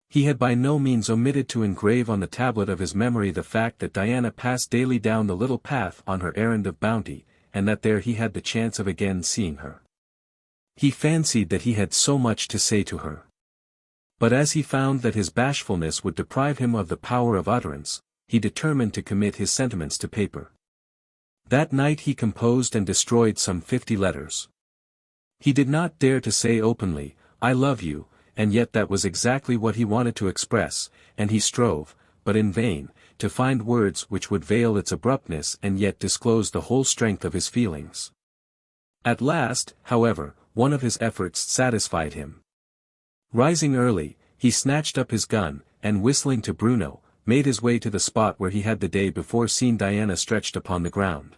He had by no means omitted to engrave on the tablet of his memory the fact that Diana passed daily down the little path on her errand of bounty, and that there he had the chance of again seeing her. He fancied that he had so much to say to her. But as he found that his bashfulness would deprive him of the power of utterance, he determined to commit his sentiments to paper. That night he composed and destroyed some 50 letters. He did not dare to say openly, "I love you," and yet that was exactly what he wanted to express, and he strove, but in vain, to find words which would veil its abruptness and yet disclose the whole strength of his feelings. At last, however, one of his efforts satisfied him. Rising early, he snatched up his gun, and whistling to Bruno, made his way to the spot where he had the day before seen Diana stretched upon the ground.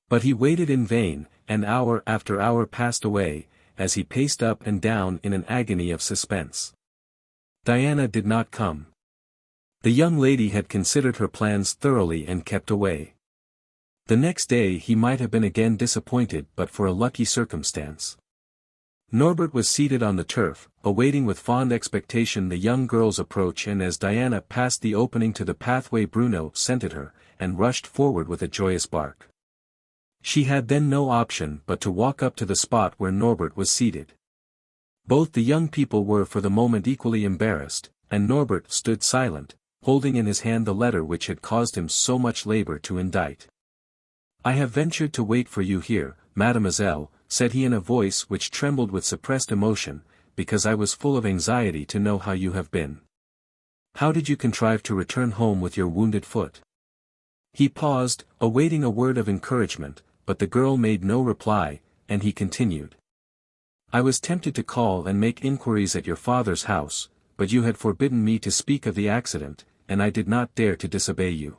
But he waited in vain, and hour after hour passed away, as he paced up and down in an agony of suspense. Diana did not come. The young lady had considered her plans thoroughly and kept away. The next day he might have been again disappointed but for a lucky circumstance. Norbert was seated on the turf, awaiting with fond expectation the young girl's approach, and as Diana passed the opening to the pathway Bruno scented her, and rushed forward with a joyous bark. She had then no option but to walk up to the spot where Norbert was seated. Both the young people were for the moment equally embarrassed, and Norbert stood silent, holding in his hand the letter which had caused him so much labor to indite. "I have ventured to wait for you here, Mademoiselle," said he in a voice which trembled with suppressed emotion, "because I was full of anxiety to know how you have been. How did you contrive to return home with your wounded foot?" He paused, awaiting a word of encouragement, but the girl made no reply, and he continued. "I was tempted to call and make inquiries at your father's house, but you had forbidden me to speak of the accident, and I did not dare to disobey you."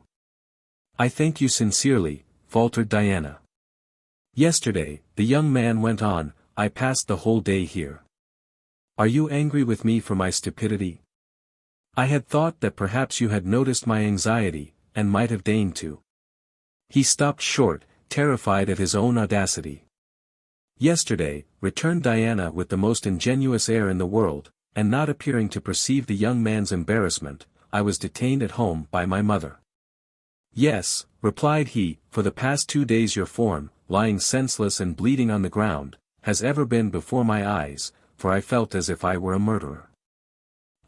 "I thank you sincerely," faltered Diana. "Yesterday," the young man went on, "I passed the whole day here. Are you angry with me for my stupidity? I had thought that perhaps you had noticed my anxiety, and might have deigned to." He stopped short, terrified at his own audacity. "Yesterday," returned Diana with the most ingenuous air in the world, and not appearing to perceive the young man's embarrassment, "I was detained at home by my mother." "Yes," replied he, "for the past 2 days your form, lying senseless and bleeding on the ground, has ever been before my eyes, for I felt as if I were a murderer.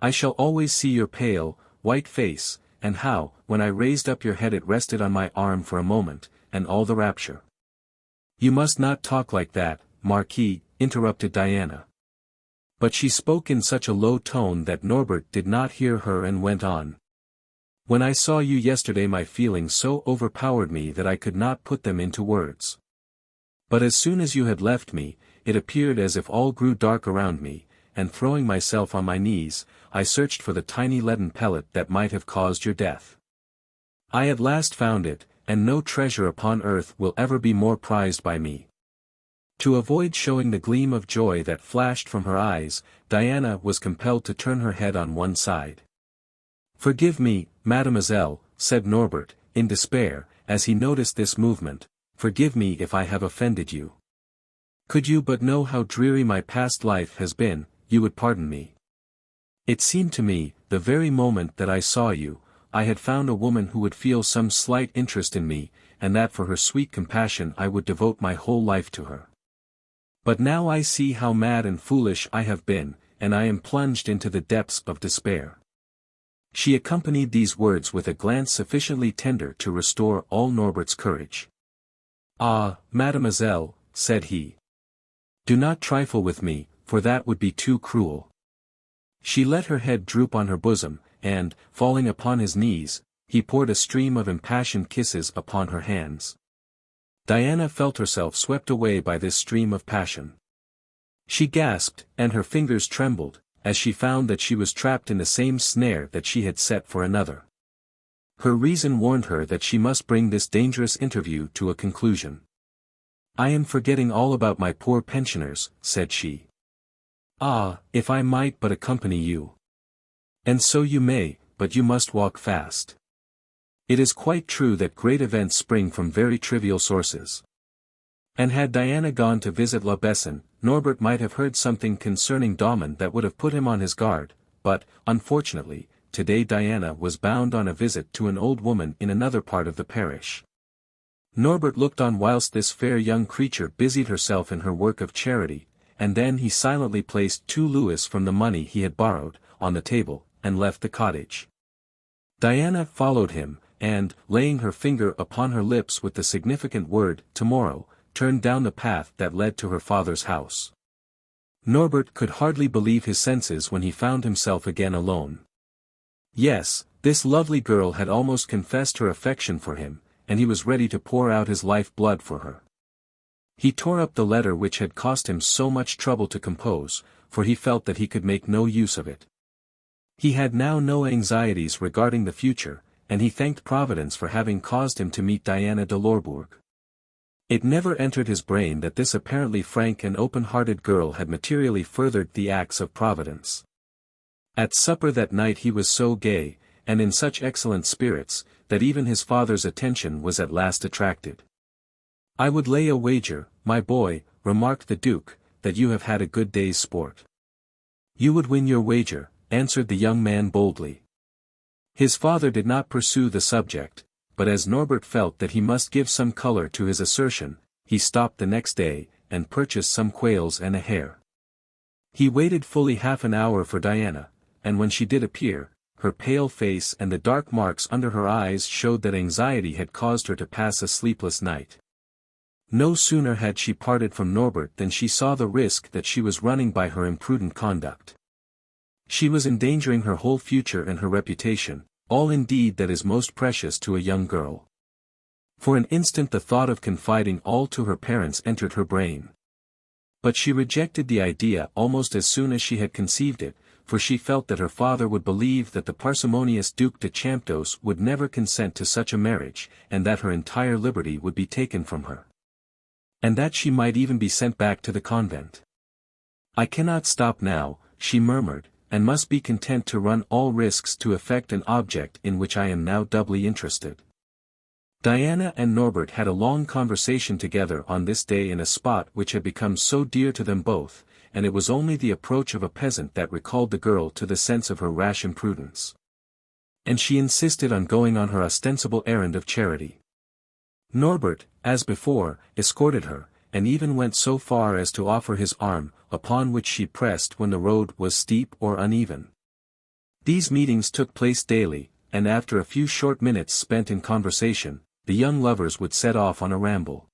I shall always see your pale, white face, and how, when I raised up your head it rested on my arm for a moment, and all the rapture." "You must not talk like that, Marquis," interrupted Diana. But she spoke in such a low tone that Norbert did not hear her and went on. "When I saw you yesterday my feelings so overpowered me that I could not put them into words. But as soon as you had left me, it appeared as if all grew dark around me, and throwing myself on my knees, I searched for the tiny leaden pellet that might have caused your death. I at last found it, and no treasure upon earth will ever be more prized by me." To avoid showing the gleam of joy that flashed from her eyes, Diana was compelled to turn her head on one side. "Forgive me, Mademoiselle," said Norbert, in despair, as he noticed this movement, "forgive me if I have offended you. Could you but know how dreary my past life has been, you would pardon me. It seemed to me, the very moment that I saw you, I had found a woman who would feel some slight interest in me, and that for her sweet compassion I would devote my whole life to her. But now I see how mad and foolish I have been, and I am plunged into the depths of despair." She accompanied these words with a glance sufficiently tender to restore all Norbert's courage. "Ah, Mademoiselle," said he. "Do not trifle with me, for that would be too cruel." She let her head droop on her bosom, and, falling upon his knees, he poured a stream of impassioned kisses upon her hands. Diana felt herself swept away by this stream of passion. She gasped, and her fingers trembled, as she found that she was trapped in the same snare that she had set for another. Her reason warned her that she must bring this dangerous interview to a conclusion. "I am forgetting all about my poor pensioners," said she. "Ah, if I might but accompany you." "And so you may, but you must walk fast. It is quite true that great events spring from very trivial sources." And had Diana gone to visit La Besson, Norbert might have heard something concerning Daumon that would have put him on his guard, but, unfortunately, today Diana was bound on a visit to an old woman in another part of the parish. Norbert looked on whilst this fair young creature busied herself in her work of charity, and then he silently placed 2 louis from the money he had borrowed, on the table, and left the cottage. Diana followed him, and, laying her finger upon her lips with the significant word, "tomorrow," turned down the path that led to her father's house. Norbert could hardly believe his senses when he found himself again alone. Yes, this lovely girl had almost confessed her affection for him, and he was ready to pour out his life-blood for her. He tore up the letter which had cost him so much trouble to compose, for he felt that he could make no use of it. He had now no anxieties regarding the future, and he thanked Providence for having caused him to meet Diana de Lorbourg. It never entered his brain that this apparently frank and open-hearted girl had materially furthered the acts of Providence. At supper that night he was so gay, and in such excellent spirits, that even his father's attention was at last attracted. "I would lay a wager, my boy," remarked the Duke, "that you have had a good day's sport." "You would win your wager," answered the young man boldly. His father did not pursue the subject, but as Norbert felt that he must give some colour to his assertion, he stopped the next day, and purchased some quails and a hare. He waited fully half an hour for Diana, and when she did appear, her pale face and the dark marks under her eyes showed that anxiety had caused her to pass a sleepless night. No sooner had she parted from Norbert than she saw the risk that she was running by her imprudent conduct. She was endangering her whole future and her reputation, all indeed that is most precious to a young girl. For an instant the thought of confiding all to her parents entered her brain. But she rejected the idea almost as soon as she had conceived it, for she felt that her father would believe that the parsimonious Duc de CHAMPDOCE would never consent to such a marriage, and that her entire liberty would be taken from her. And that she might even be sent back to the convent. "I cannot stop now," she murmured, "and must be content to run all risks to effect an object in which I am now doubly interested." Diana and Norbert had a long conversation together on this day in a spot which had become so dear to them both, and it was only the approach of a peasant that recalled the girl to the sense of her rash imprudence. And she insisted on going on her ostensible errand of charity. Norbert, as before, escorted her, and even went so far as to offer his arm, upon which she pressed when the road was steep or uneven. These meetings took place daily, and after a few short minutes spent in conversation, the young lovers would set off on a ramble.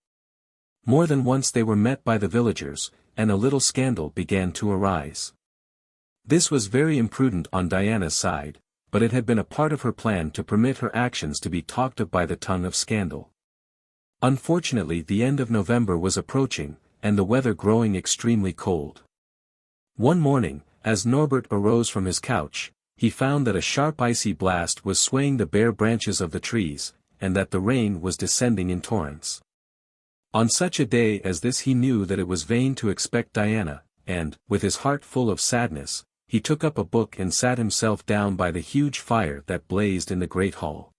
More than once they were met by the villagers, and a little scandal began to arise. This was very imprudent on Diana's side, but it had been a part of her plan to permit her actions to be talked of by the tongue of scandal. Unfortunately the end of November was approaching, and the weather growing extremely cold. One morning, as Norbert arose from his couch, he found that a sharp icy blast was swaying the bare branches of the trees, and that the rain was descending in torrents. On such a day as this he knew that it was vain to expect Diana, and, with his heart full of sadness, he took up a book and sat himself down by the huge fire that blazed in the great hall.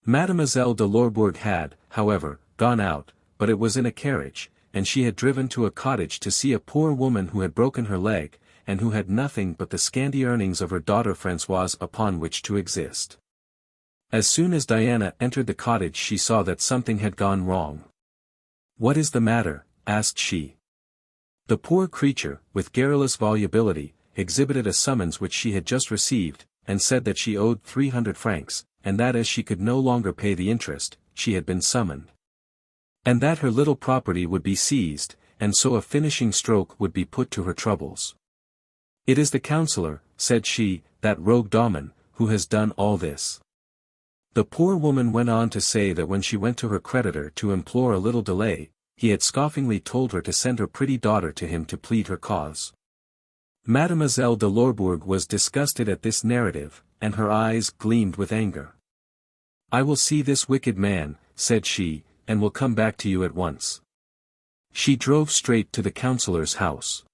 Mademoiselle de Lorbourg had, however, gone out, but it was in a carriage, and she had driven to a cottage to see a poor woman who had broken her leg, and who had nothing but the scanty earnings of her daughter Françoise upon which to exist. As soon as Diana entered the cottage she saw that something had gone wrong. "What is the matter?" asked she. The poor creature, with garrulous volubility, exhibited a summons which she had just received, and said that she owed 300 francs, and that as she could no longer pay the interest, she had been summoned. And that her little property would be seized, and so a finishing stroke would be put to her troubles. "It is the counsellor," said she, "that rogue Daumon, who has done all this." The poor woman went on to say that when she went to her creditor to implore a little delay, he had scoffingly told her to send her pretty daughter to him to plead her cause. Mademoiselle de Lorbourg was disgusted at this narrative, and her eyes gleamed with anger. "I will see this wicked man," said she, "and will come back to you at once." She drove straight to the councillor's house.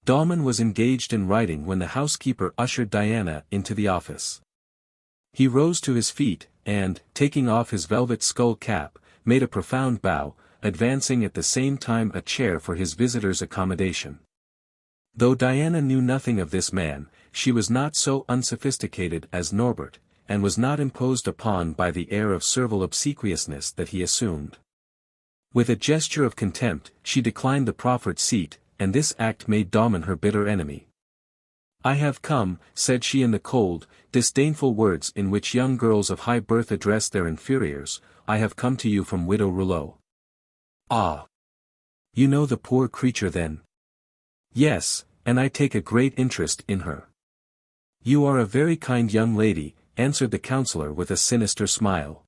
Dalman was engaged in writing when the housekeeper ushered Diana into the office. He rose to his feet, and, taking off his velvet skull cap, made a profound bow, advancing at the same time a chair for his visitor's accommodation. Though Diana knew nothing of this man, she was not so unsophisticated as Norbert, and was not imposed upon by the air of servile obsequiousness that he assumed. With a gesture of contempt, she declined the proffered seat, and this act made Dalman her bitter enemy. "I have come," said she in the cold, disdainful words in which young girls of high birth address their inferiors, "I have come to you from Widow Rouleau." "Ah! You know the poor creature then?" "Yes, and I take a great interest in her." "You are a very kind young lady," answered the councillor with a sinister smile.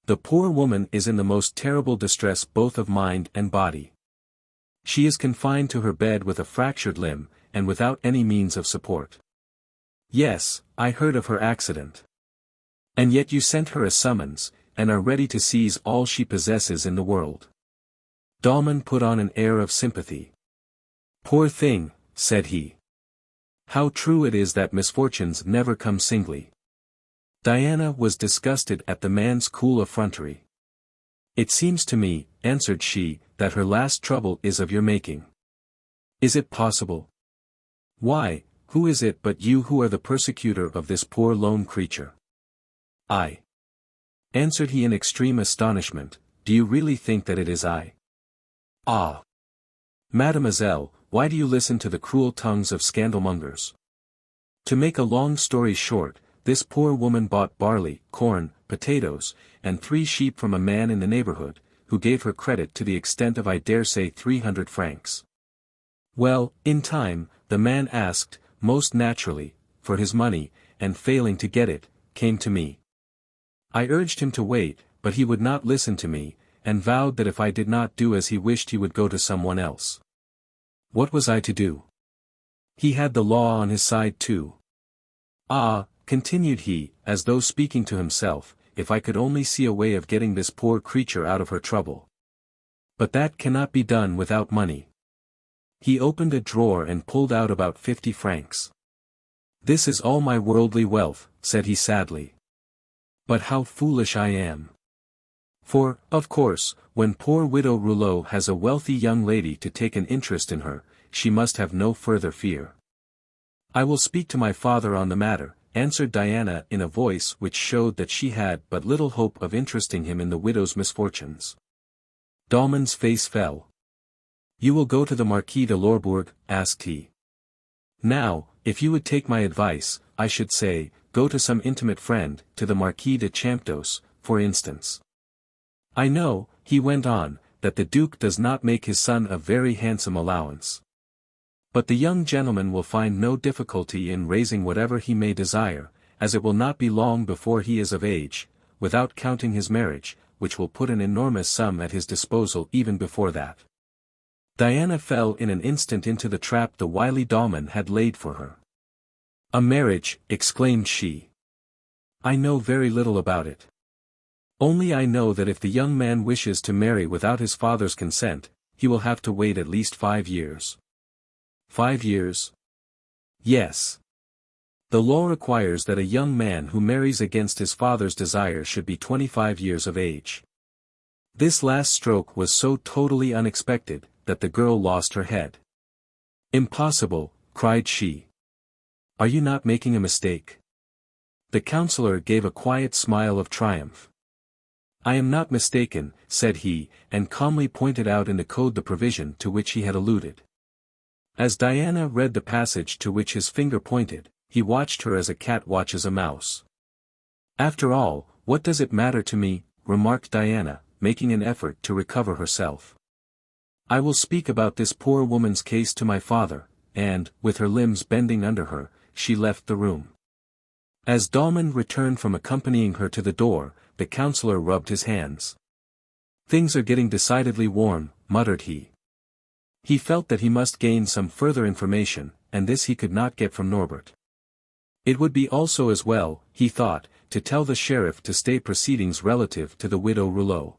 "The poor woman is in the most terrible distress both of mind and body. She is confined to her bed with a fractured limb, and without any means of support." "Yes, I heard of her accident." "And yet you sent her a summons, and are ready to seize all she possesses in the world." Dalman put on an air of sympathy. "Poor thing," said he. "How true it is that misfortunes never come singly." Diana was disgusted at the man's cool effrontery. "It seems to me," answered she, "that her last trouble is of your making." "Is it possible? Why, who is it but you who are the persecutor of this poor lone creature?" "I," answered he in extreme astonishment. "Do you really think that it is I?" "Ah! Mademoiselle, why do you listen to the cruel tongues of scandalmongers? To make a long story short, this poor woman bought barley, corn, potatoes, and 3 sheep from a man in the neighborhood, who gave her credit to the extent of I dare say 300 francs. Well, in time, the man asked, most naturally, for his money, and failing to get it, came to me. I urged him to wait, but he would not listen to me, and vowed that if I did not do as he wished he would go to someone else. What was I to do? He had the law on his side too. Ah, continued he, as though speaking to himself, if I could only see a way of getting this poor creature out of her trouble. But that cannot be done without money. He opened a drawer and pulled out about 50 francs. "This is all my worldly wealth," said he sadly. "But how foolish I am. For, of course, when poor Widow Rouleau has a wealthy young lady to take an interest in her, she must have no further fear." "I will speak to my father on the matter," answered Diana in a voice which showed that she had but little hope of interesting him in the widow's misfortunes. Dalman's face fell. "You will go to the Marquis de Lorbourg?" asked he. "Now, if you would take my advice, I should say, go to some intimate friend, to the Marquis de CHAMPDOCE, for instance. I know," he went on, "that the Duke does not make his son a very handsome allowance. But the young gentleman will find no difficulty in raising whatever he may desire, as it will not be long before he is of age, without counting his marriage, which will put an enormous sum at his disposal even before that." Diana fell in an instant into the trap the wily Dalman had laid for her. "A marriage," exclaimed she. "I know very little about it. Only I know that if the young man wishes to marry without his father's consent, he will have to wait at least 5 years. 5 years? Yes. The law requires that a young man who marries against his father's desire should be 25 years of age." This last stroke was so totally unexpected, that the girl lost her head. "Impossible," cried she. "Are you not making a mistake?" The councillor gave a quiet smile of triumph. "I am not mistaken," said he, and calmly pointed out in the code the provision to which he had alluded. As Diana read the passage to which his finger pointed, he watched her as a cat watches a mouse. "After all, what does it matter to me?" remarked Diana, making an effort to recover herself. "I will speak about this poor woman's case to my father," and, with her limbs bending under her, she left the room. As Dalman returned from accompanying her to the door, the councillor rubbed his hands. Things are getting decidedly warm, muttered he. He felt that he must gain some further information, and this he could not get from Norbert. It would be also as well, he thought, to tell the sheriff to stay proceedings relative to the widow Rouleau.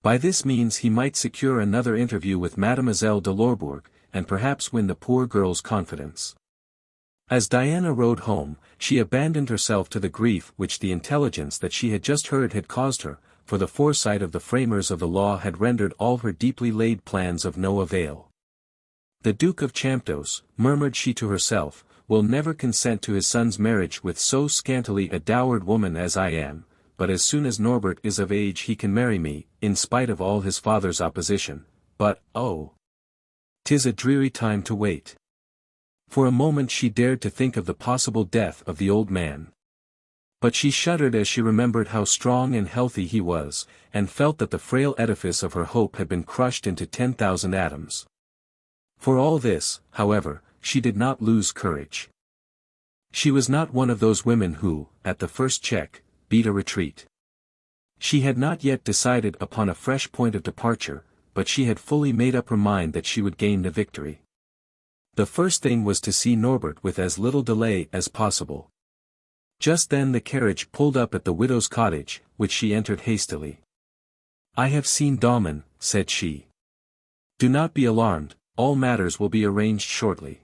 By this means he might secure another interview with Mademoiselle de Lorbourg, and perhaps win the poor girl's confidence. As Diana rode home, she abandoned herself to the grief which the intelligence that she had just heard had caused her, for the foresight of the framers of the law had rendered all her deeply laid plans of no avail. The Duke of CHAMPDOCE, murmured she to herself, will never consent to his son's marriage with so scantily a dowered woman as I am, but as soon as Norbert is of age he can marry me, in spite of all his father's opposition, but, oh! 'Tis a dreary time to wait. For a moment she dared to think of the possible death of the old man. But she shuddered as she remembered how strong and healthy he was, and felt that the frail edifice of her hope had been crushed into 10,000 atoms. For all this, however, she did not lose courage. She was not one of those women who, at the first check, beat a retreat. She had not yet decided upon a fresh point of departure, but she had fully made up her mind that she would gain the victory. The first thing was to see Norbert with as little delay as possible. Just then the carriage pulled up at the widow's cottage, which she entered hastily. "I have seen Daumon," said she. "Do not be alarmed, all matters will be arranged shortly."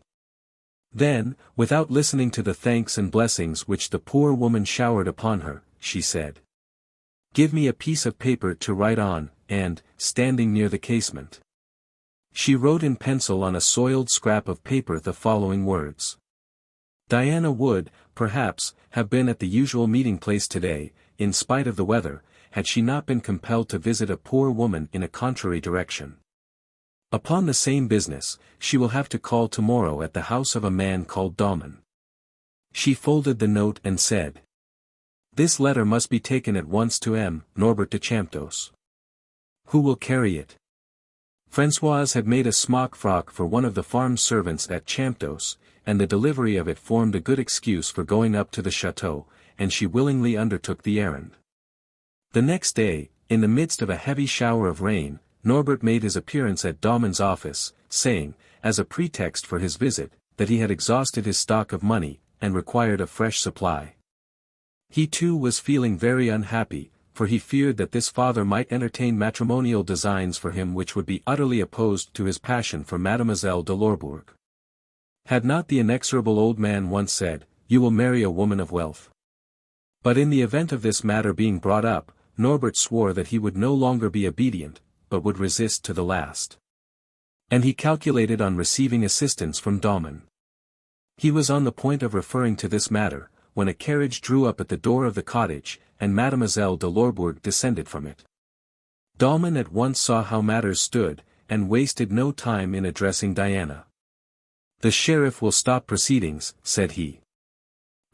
Then, without listening to the thanks and blessings which the poor woman showered upon her, she said, "Give me a piece of paper to write on," and, standing near the casement, she wrote in pencil on a soiled scrap of paper the following words. Diana would, perhaps, have been at the usual meeting place today, in spite of the weather, had she not been compelled to visit a poor woman in a contrary direction. Upon the same business, she will have to call tomorrow at the house of a man called Daumon. She folded the note and said, "This letter must be taken at once to M. Norbert de CHAMPDOCE. Who will carry it?" Françoise had made a smock frock for one of the farm servants at CHAMPDOCE, and the delivery of it formed a good excuse for going up to the chateau, and she willingly undertook the errand. The next day, in the midst of a heavy shower of rain, Norbert made his appearance at Daumon's office, saying, as a pretext for his visit, that he had exhausted his stock of money, and required a fresh supply. He too was feeling very unhappy, for he feared that this father might entertain matrimonial designs for him which would be utterly opposed to his passion for Mademoiselle de Lorbourg. Had not the inexorable old man once said, "You will marry a woman of wealth"? But in the event of this matter being brought up, Norbert swore that he would no longer be obedient, but would resist to the last. And he calculated on receiving assistance from Daumon. He was on the point of referring to this matter, when a carriage drew up at the door of the cottage, and Mademoiselle de Lorbourg descended from it. Daumon at once saw how matters stood, and wasted no time in addressing Diana. "The sheriff will stop proceedings," said he.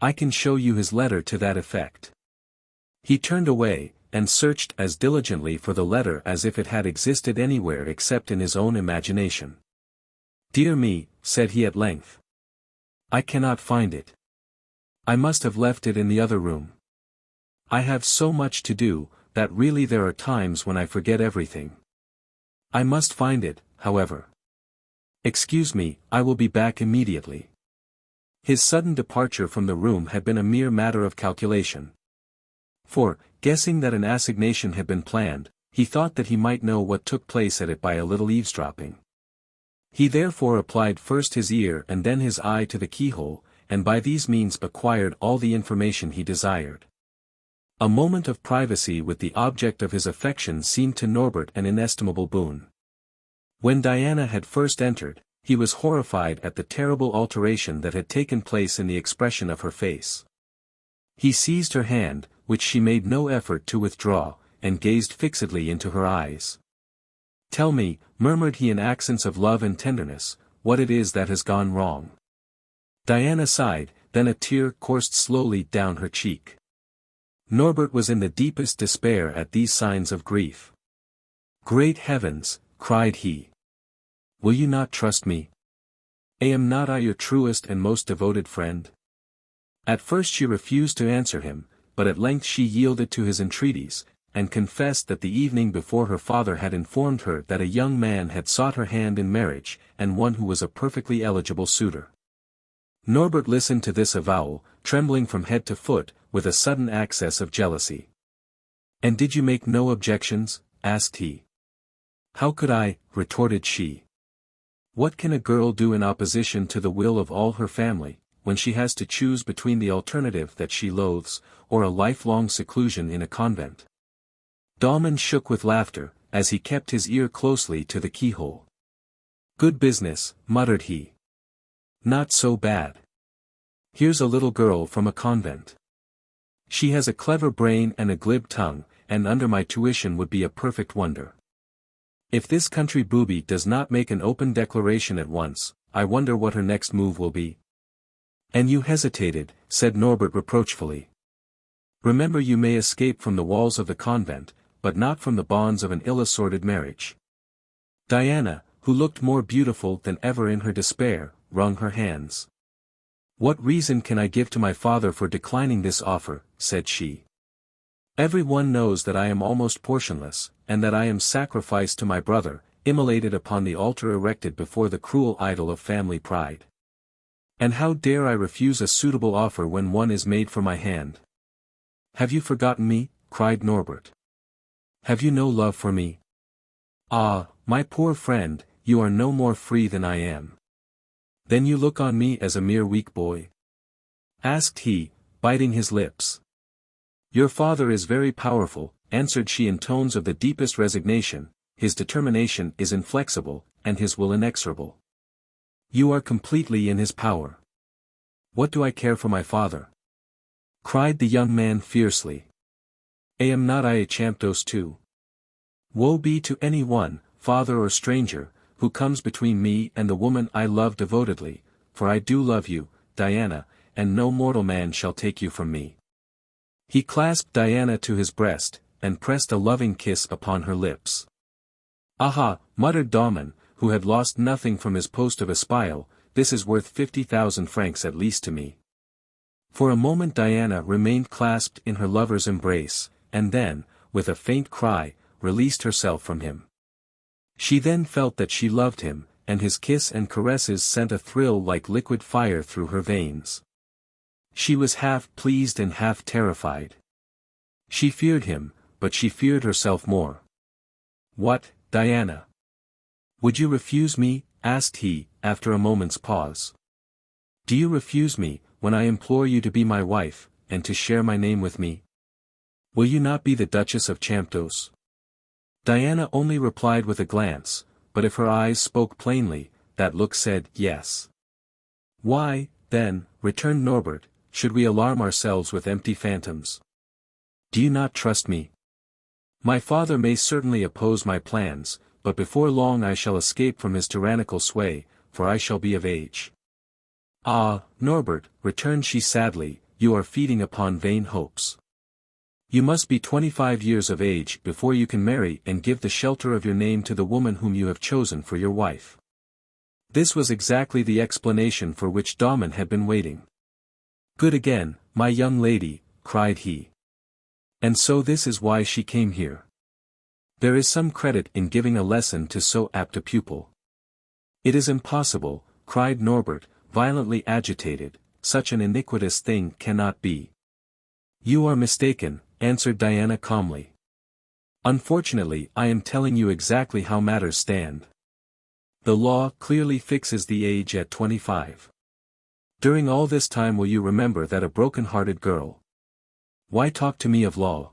"I can show you his letter to that effect." He turned away, and searched as diligently for the letter as if it had existed anywhere except in his own imagination. "Dear me," said he at length. "I cannot find it. I must have left it in the other room. I have so much to do, that really there are times when I forget everything. I must find it, however. Excuse me, I will be back immediately." His sudden departure from the room had been a mere matter of calculation. For, guessing that an assignation had been planned, he thought that he might know what took place at it by a little eavesdropping. He therefore applied first his ear and then his eye to the keyhole, and by these means acquired all the information he desired. A moment of privacy with the object of his affection seemed to Norbert an inestimable boon. When Diana had first entered, he was horrified at the terrible alteration that had taken place in the expression of her face. He seized her hand, which she made no effort to withdraw, and gazed fixedly into her eyes. "Tell me," murmured he in accents of love and tenderness, "what it is that has gone wrong." Diana sighed, then a tear coursed slowly down her cheek. Norbert was in the deepest despair at these signs of grief. "Great heavens," cried he. "Will you not trust me? Am not I your truest and most devoted friend?" At first she refused to answer him, but at length she yielded to his entreaties, and confessed that the evening before her father had informed her that a young man had sought her hand in marriage, and one who was a perfectly eligible suitor. Norbert listened to this avowal, trembling from head to foot, with a sudden access of jealousy. "And did you make no objections?" asked he. "How could I?" retorted she. "What can a girl do in opposition to the will of all her family, when she has to choose between the alternative that she loathes, or a lifelong seclusion in a convent?" Dalman shook with laughter, as he kept his ear closely to the keyhole. "Good business," muttered he. "Not so bad. Here's a little girl from a convent. She has a clever brain and a glib tongue, and under my tuition would be a perfect wonder. If this country booby does not make an open declaration at once, I wonder what her next move will be." "And you hesitated," said Norbert reproachfully. "Remember, you may escape from the walls of the convent, but not from the bonds of an ill-assorted marriage." Diana, who looked more beautiful than ever in her despair, wrung her hands. "What reason can I give to my father for declining this offer?" said she. "Every one knows that I am almost portionless, and that I am sacrificed to my brother, immolated upon the altar erected before the cruel idol of family pride. And how dare I refuse a suitable offer when one is made for my hand?" "Have you forgotten me?" cried Norbert. "Have you no love for me? Ah, my poor friend, you are no more free than I am. Then you look on me as a mere weak boy?" asked he, biting his lips. "Your father is very powerful," answered she in tones of the deepest resignation, "his determination is inflexible, and his will inexorable. You are completely in his power." "What do I care for my father?" cried the young man fiercely. "Am not I a CHAMPDOCE too? Woe be to any one, father or stranger, who comes between me and the woman I love devotedly, for I do love you, Diana, and no mortal man shall take you from me." He clasped Diana to his breast, and pressed a loving kiss upon her lips. "Aha," muttered Dalman, who had lost nothing from his post of espial, "this is worth 50,000 francs at least to me." For a moment Diana remained clasped in her lover's embrace, and then, with a faint cry, released herself from him. She then felt that she loved him, and his kiss and caresses sent a thrill like liquid fire through her veins. She was half pleased and half terrified. She feared him, but she feared herself more. "What, Diana? Would you refuse me?" asked he, after a moment's pause. "Do you refuse me, when I implore you to be my wife, and to share my name with me? Will you not be the Duchess of CHAMPDOCE?" Diana only replied with a glance, but if her eyes spoke plainly, that look said yes. "Why, then," returned Norbert, "should we alarm ourselves with empty phantoms? Do you not trust me? My father may certainly oppose my plans, but before long I shall escape from his tyrannical sway, for I shall be of age." "Ah, Norbert," returned she sadly, "you are feeding upon vain hopes. You must be 25 years of age before you can marry and give the shelter of your name to the woman whom you have chosen for your wife." This was exactly the explanation for which Dalman had been waiting. "Good again, my young lady," cried he. "And so this is why she came here. There is some credit in giving a lesson to so apt a pupil." "It is impossible," cried Norbert, violently agitated, "such an iniquitous thing cannot be." "You are mistaken," answered Diana calmly. "Unfortunately I am telling you exactly how matters stand. The law clearly fixes the age at 25. During all this time will you remember that a broken-hearted girl? Why talk to me of law?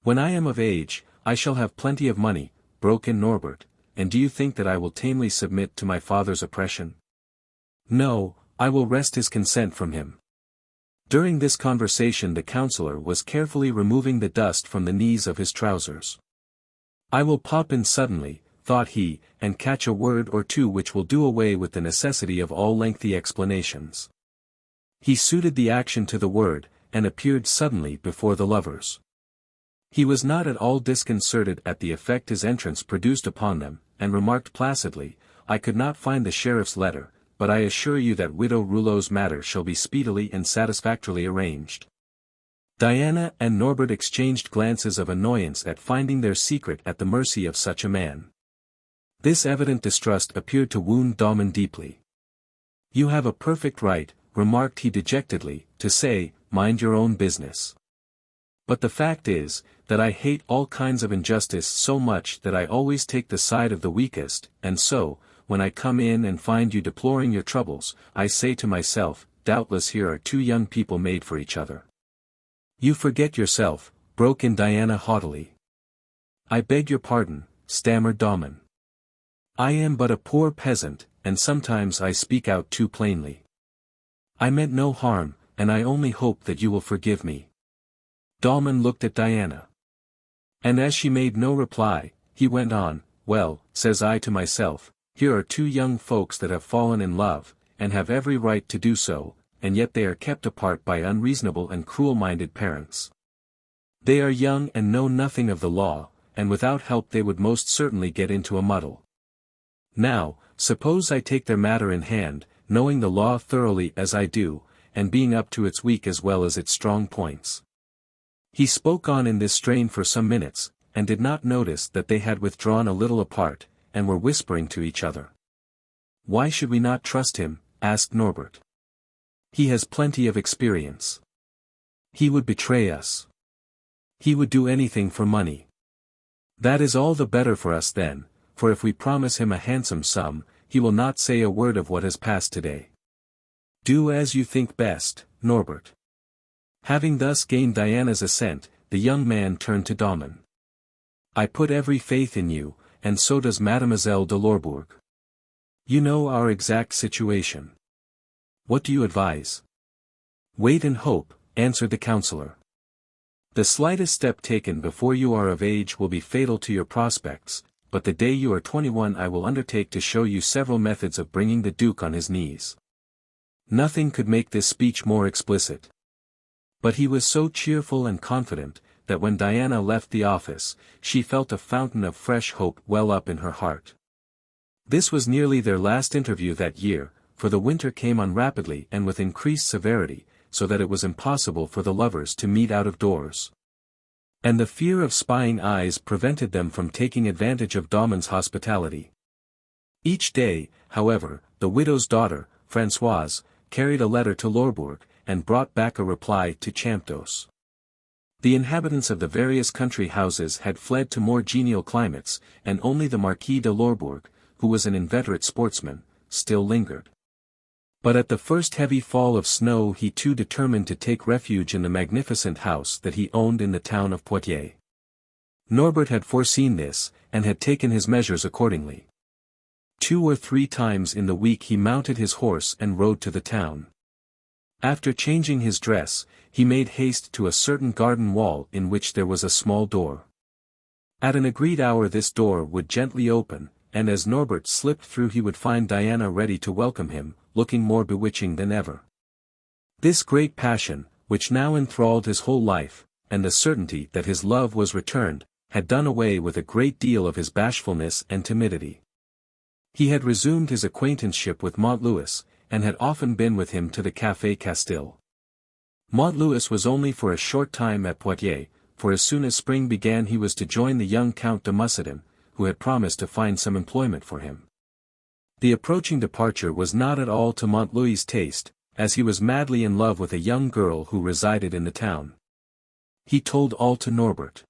When I am of age, I shall have plenty of money," broke in Norbert, "and do you think that I will tamely submit to my father's oppression? No, I will wrest his consent from him." During this conversation the counsellor was carefully removing the dust from the knees of his trousers. "I will pop in suddenly," thought he, "and catch a word or two which will do away with the necessity of all lengthy explanations." He suited the action to the word, and appeared suddenly before the lovers. He was not at all disconcerted at the effect his entrance produced upon them, and remarked placidly, "I could not find the sheriff's letter, but I assure you that Widow Rouleau's matter shall be speedily and satisfactorily arranged." Diana and Norbert exchanged glances of annoyance at finding their secret at the mercy of such a man. This evident distrust appeared to wound Damon deeply. "You have a perfect right," remarked he dejectedly, "to say, mind your own business. But the fact is, that I hate all kinds of injustice so much that I always take the side of the weakest, and so, when I come in and find you deploring your troubles, I say to myself, doubtless here are two young people made for each other." "You forget yourself," broke in Diana haughtily. "I beg your pardon," stammered Damon. "I am but a poor peasant, and sometimes I speak out too plainly. I meant no harm, and I only hope that you will forgive me." Damon looked at Diana. And as she made no reply, he went on, "Well, says I to myself, here are two young folks that have fallen in love, and have every right to do so, and yet they are kept apart by unreasonable and cruel-minded parents. They are young and know nothing of the law, and without help they would most certainly get into a muddle. Now, suppose I take their matter in hand, knowing the law thoroughly as I do, and being up to its weak as well as its strong points." He spoke on in this strain for some minutes, and did not notice that they had withdrawn a little apart, and were whispering to each other. "Why should we not trust him?" asked Norbert. "He has plenty of experience. He would betray us. He would do anything for money. That is all the better for us then, for if we promise him a handsome sum, he will not say a word of what has passed today. Do as you think best, Norbert." Having thus gained Diana's assent, the young man turned to Damon. "I put every faith in you, and so does Mademoiselle de Lorbourg. You know our exact situation. What do you advise?" "Wait and hope," answered the counselor. "The slightest step taken before you are of age will be fatal to your prospects, but the day you are 21 I will undertake to show you several methods of bringing the Duke on his knees." Nothing could make this speech more explicit. But he was so cheerful and confident, that when Diana left the office, she felt a fountain of fresh hope well up in her heart. This was nearly their last interview that year, for the winter came on rapidly and with increased severity, so that it was impossible for the lovers to meet out of doors. And the fear of spying eyes prevented them from taking advantage of Damon's hospitality. Each day, however, the widow's daughter, Françoise, carried a letter to Lorbourg, and brought back a reply to CHAMPDOCE. The inhabitants of the various country houses had fled to more genial climates, and only the Marquis de Lorbourg, who was an inveterate sportsman, still lingered. But at the first heavy fall of snow he too determined to take refuge in the magnificent house that he owned in the town of Poitiers. Norbert had foreseen this, and had taken his measures accordingly. 2 or 3 times in the week he mounted his horse and rode to the town. After changing his dress, he made haste to a certain garden wall in which there was a small door. At an agreed hour this door would gently open, and as Norbert slipped through he would find Diana ready to welcome him, looking more bewitching than ever. This great passion, which now enthralled his whole life, and the certainty that his love was returned, had done away with a great deal of his bashfulness and timidity. He had resumed his acquaintanceship with Montlouis, and had often been with him to the Café Castille. Montlouis was only for a short time at Poitiers, for as soon as spring began he was to join the young Count de Mussidan, who had promised to find some employment for him. The approaching departure was not at all to Montlouis' taste, as he was madly in love with a young girl who resided in the town. He told all to Norbert.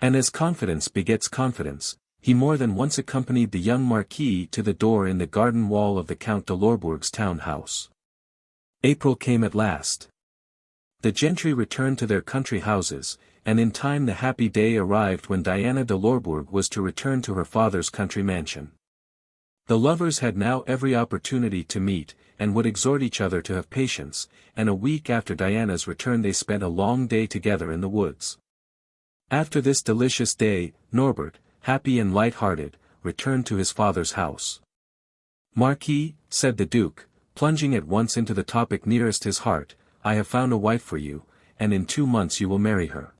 And as confidence begets confidence, he more than once accompanied the young Marquis to the door in the garden wall of the Count de Lorbourg's town house. April came at last. The gentry returned to their country houses, and in time the happy day arrived when Diana de Lorbourg was to return to her father's country mansion. The lovers had now every opportunity to meet, and would exhort each other to have patience, and a week after Diana's return they spent a long day together in the woods. After this delicious day, Norbert, happy and light-hearted, returned to his father's house. "Marquis," said the Duke, plunging at once into the topic nearest his heart, "I have found a wife for you, and in 2 months you will marry her."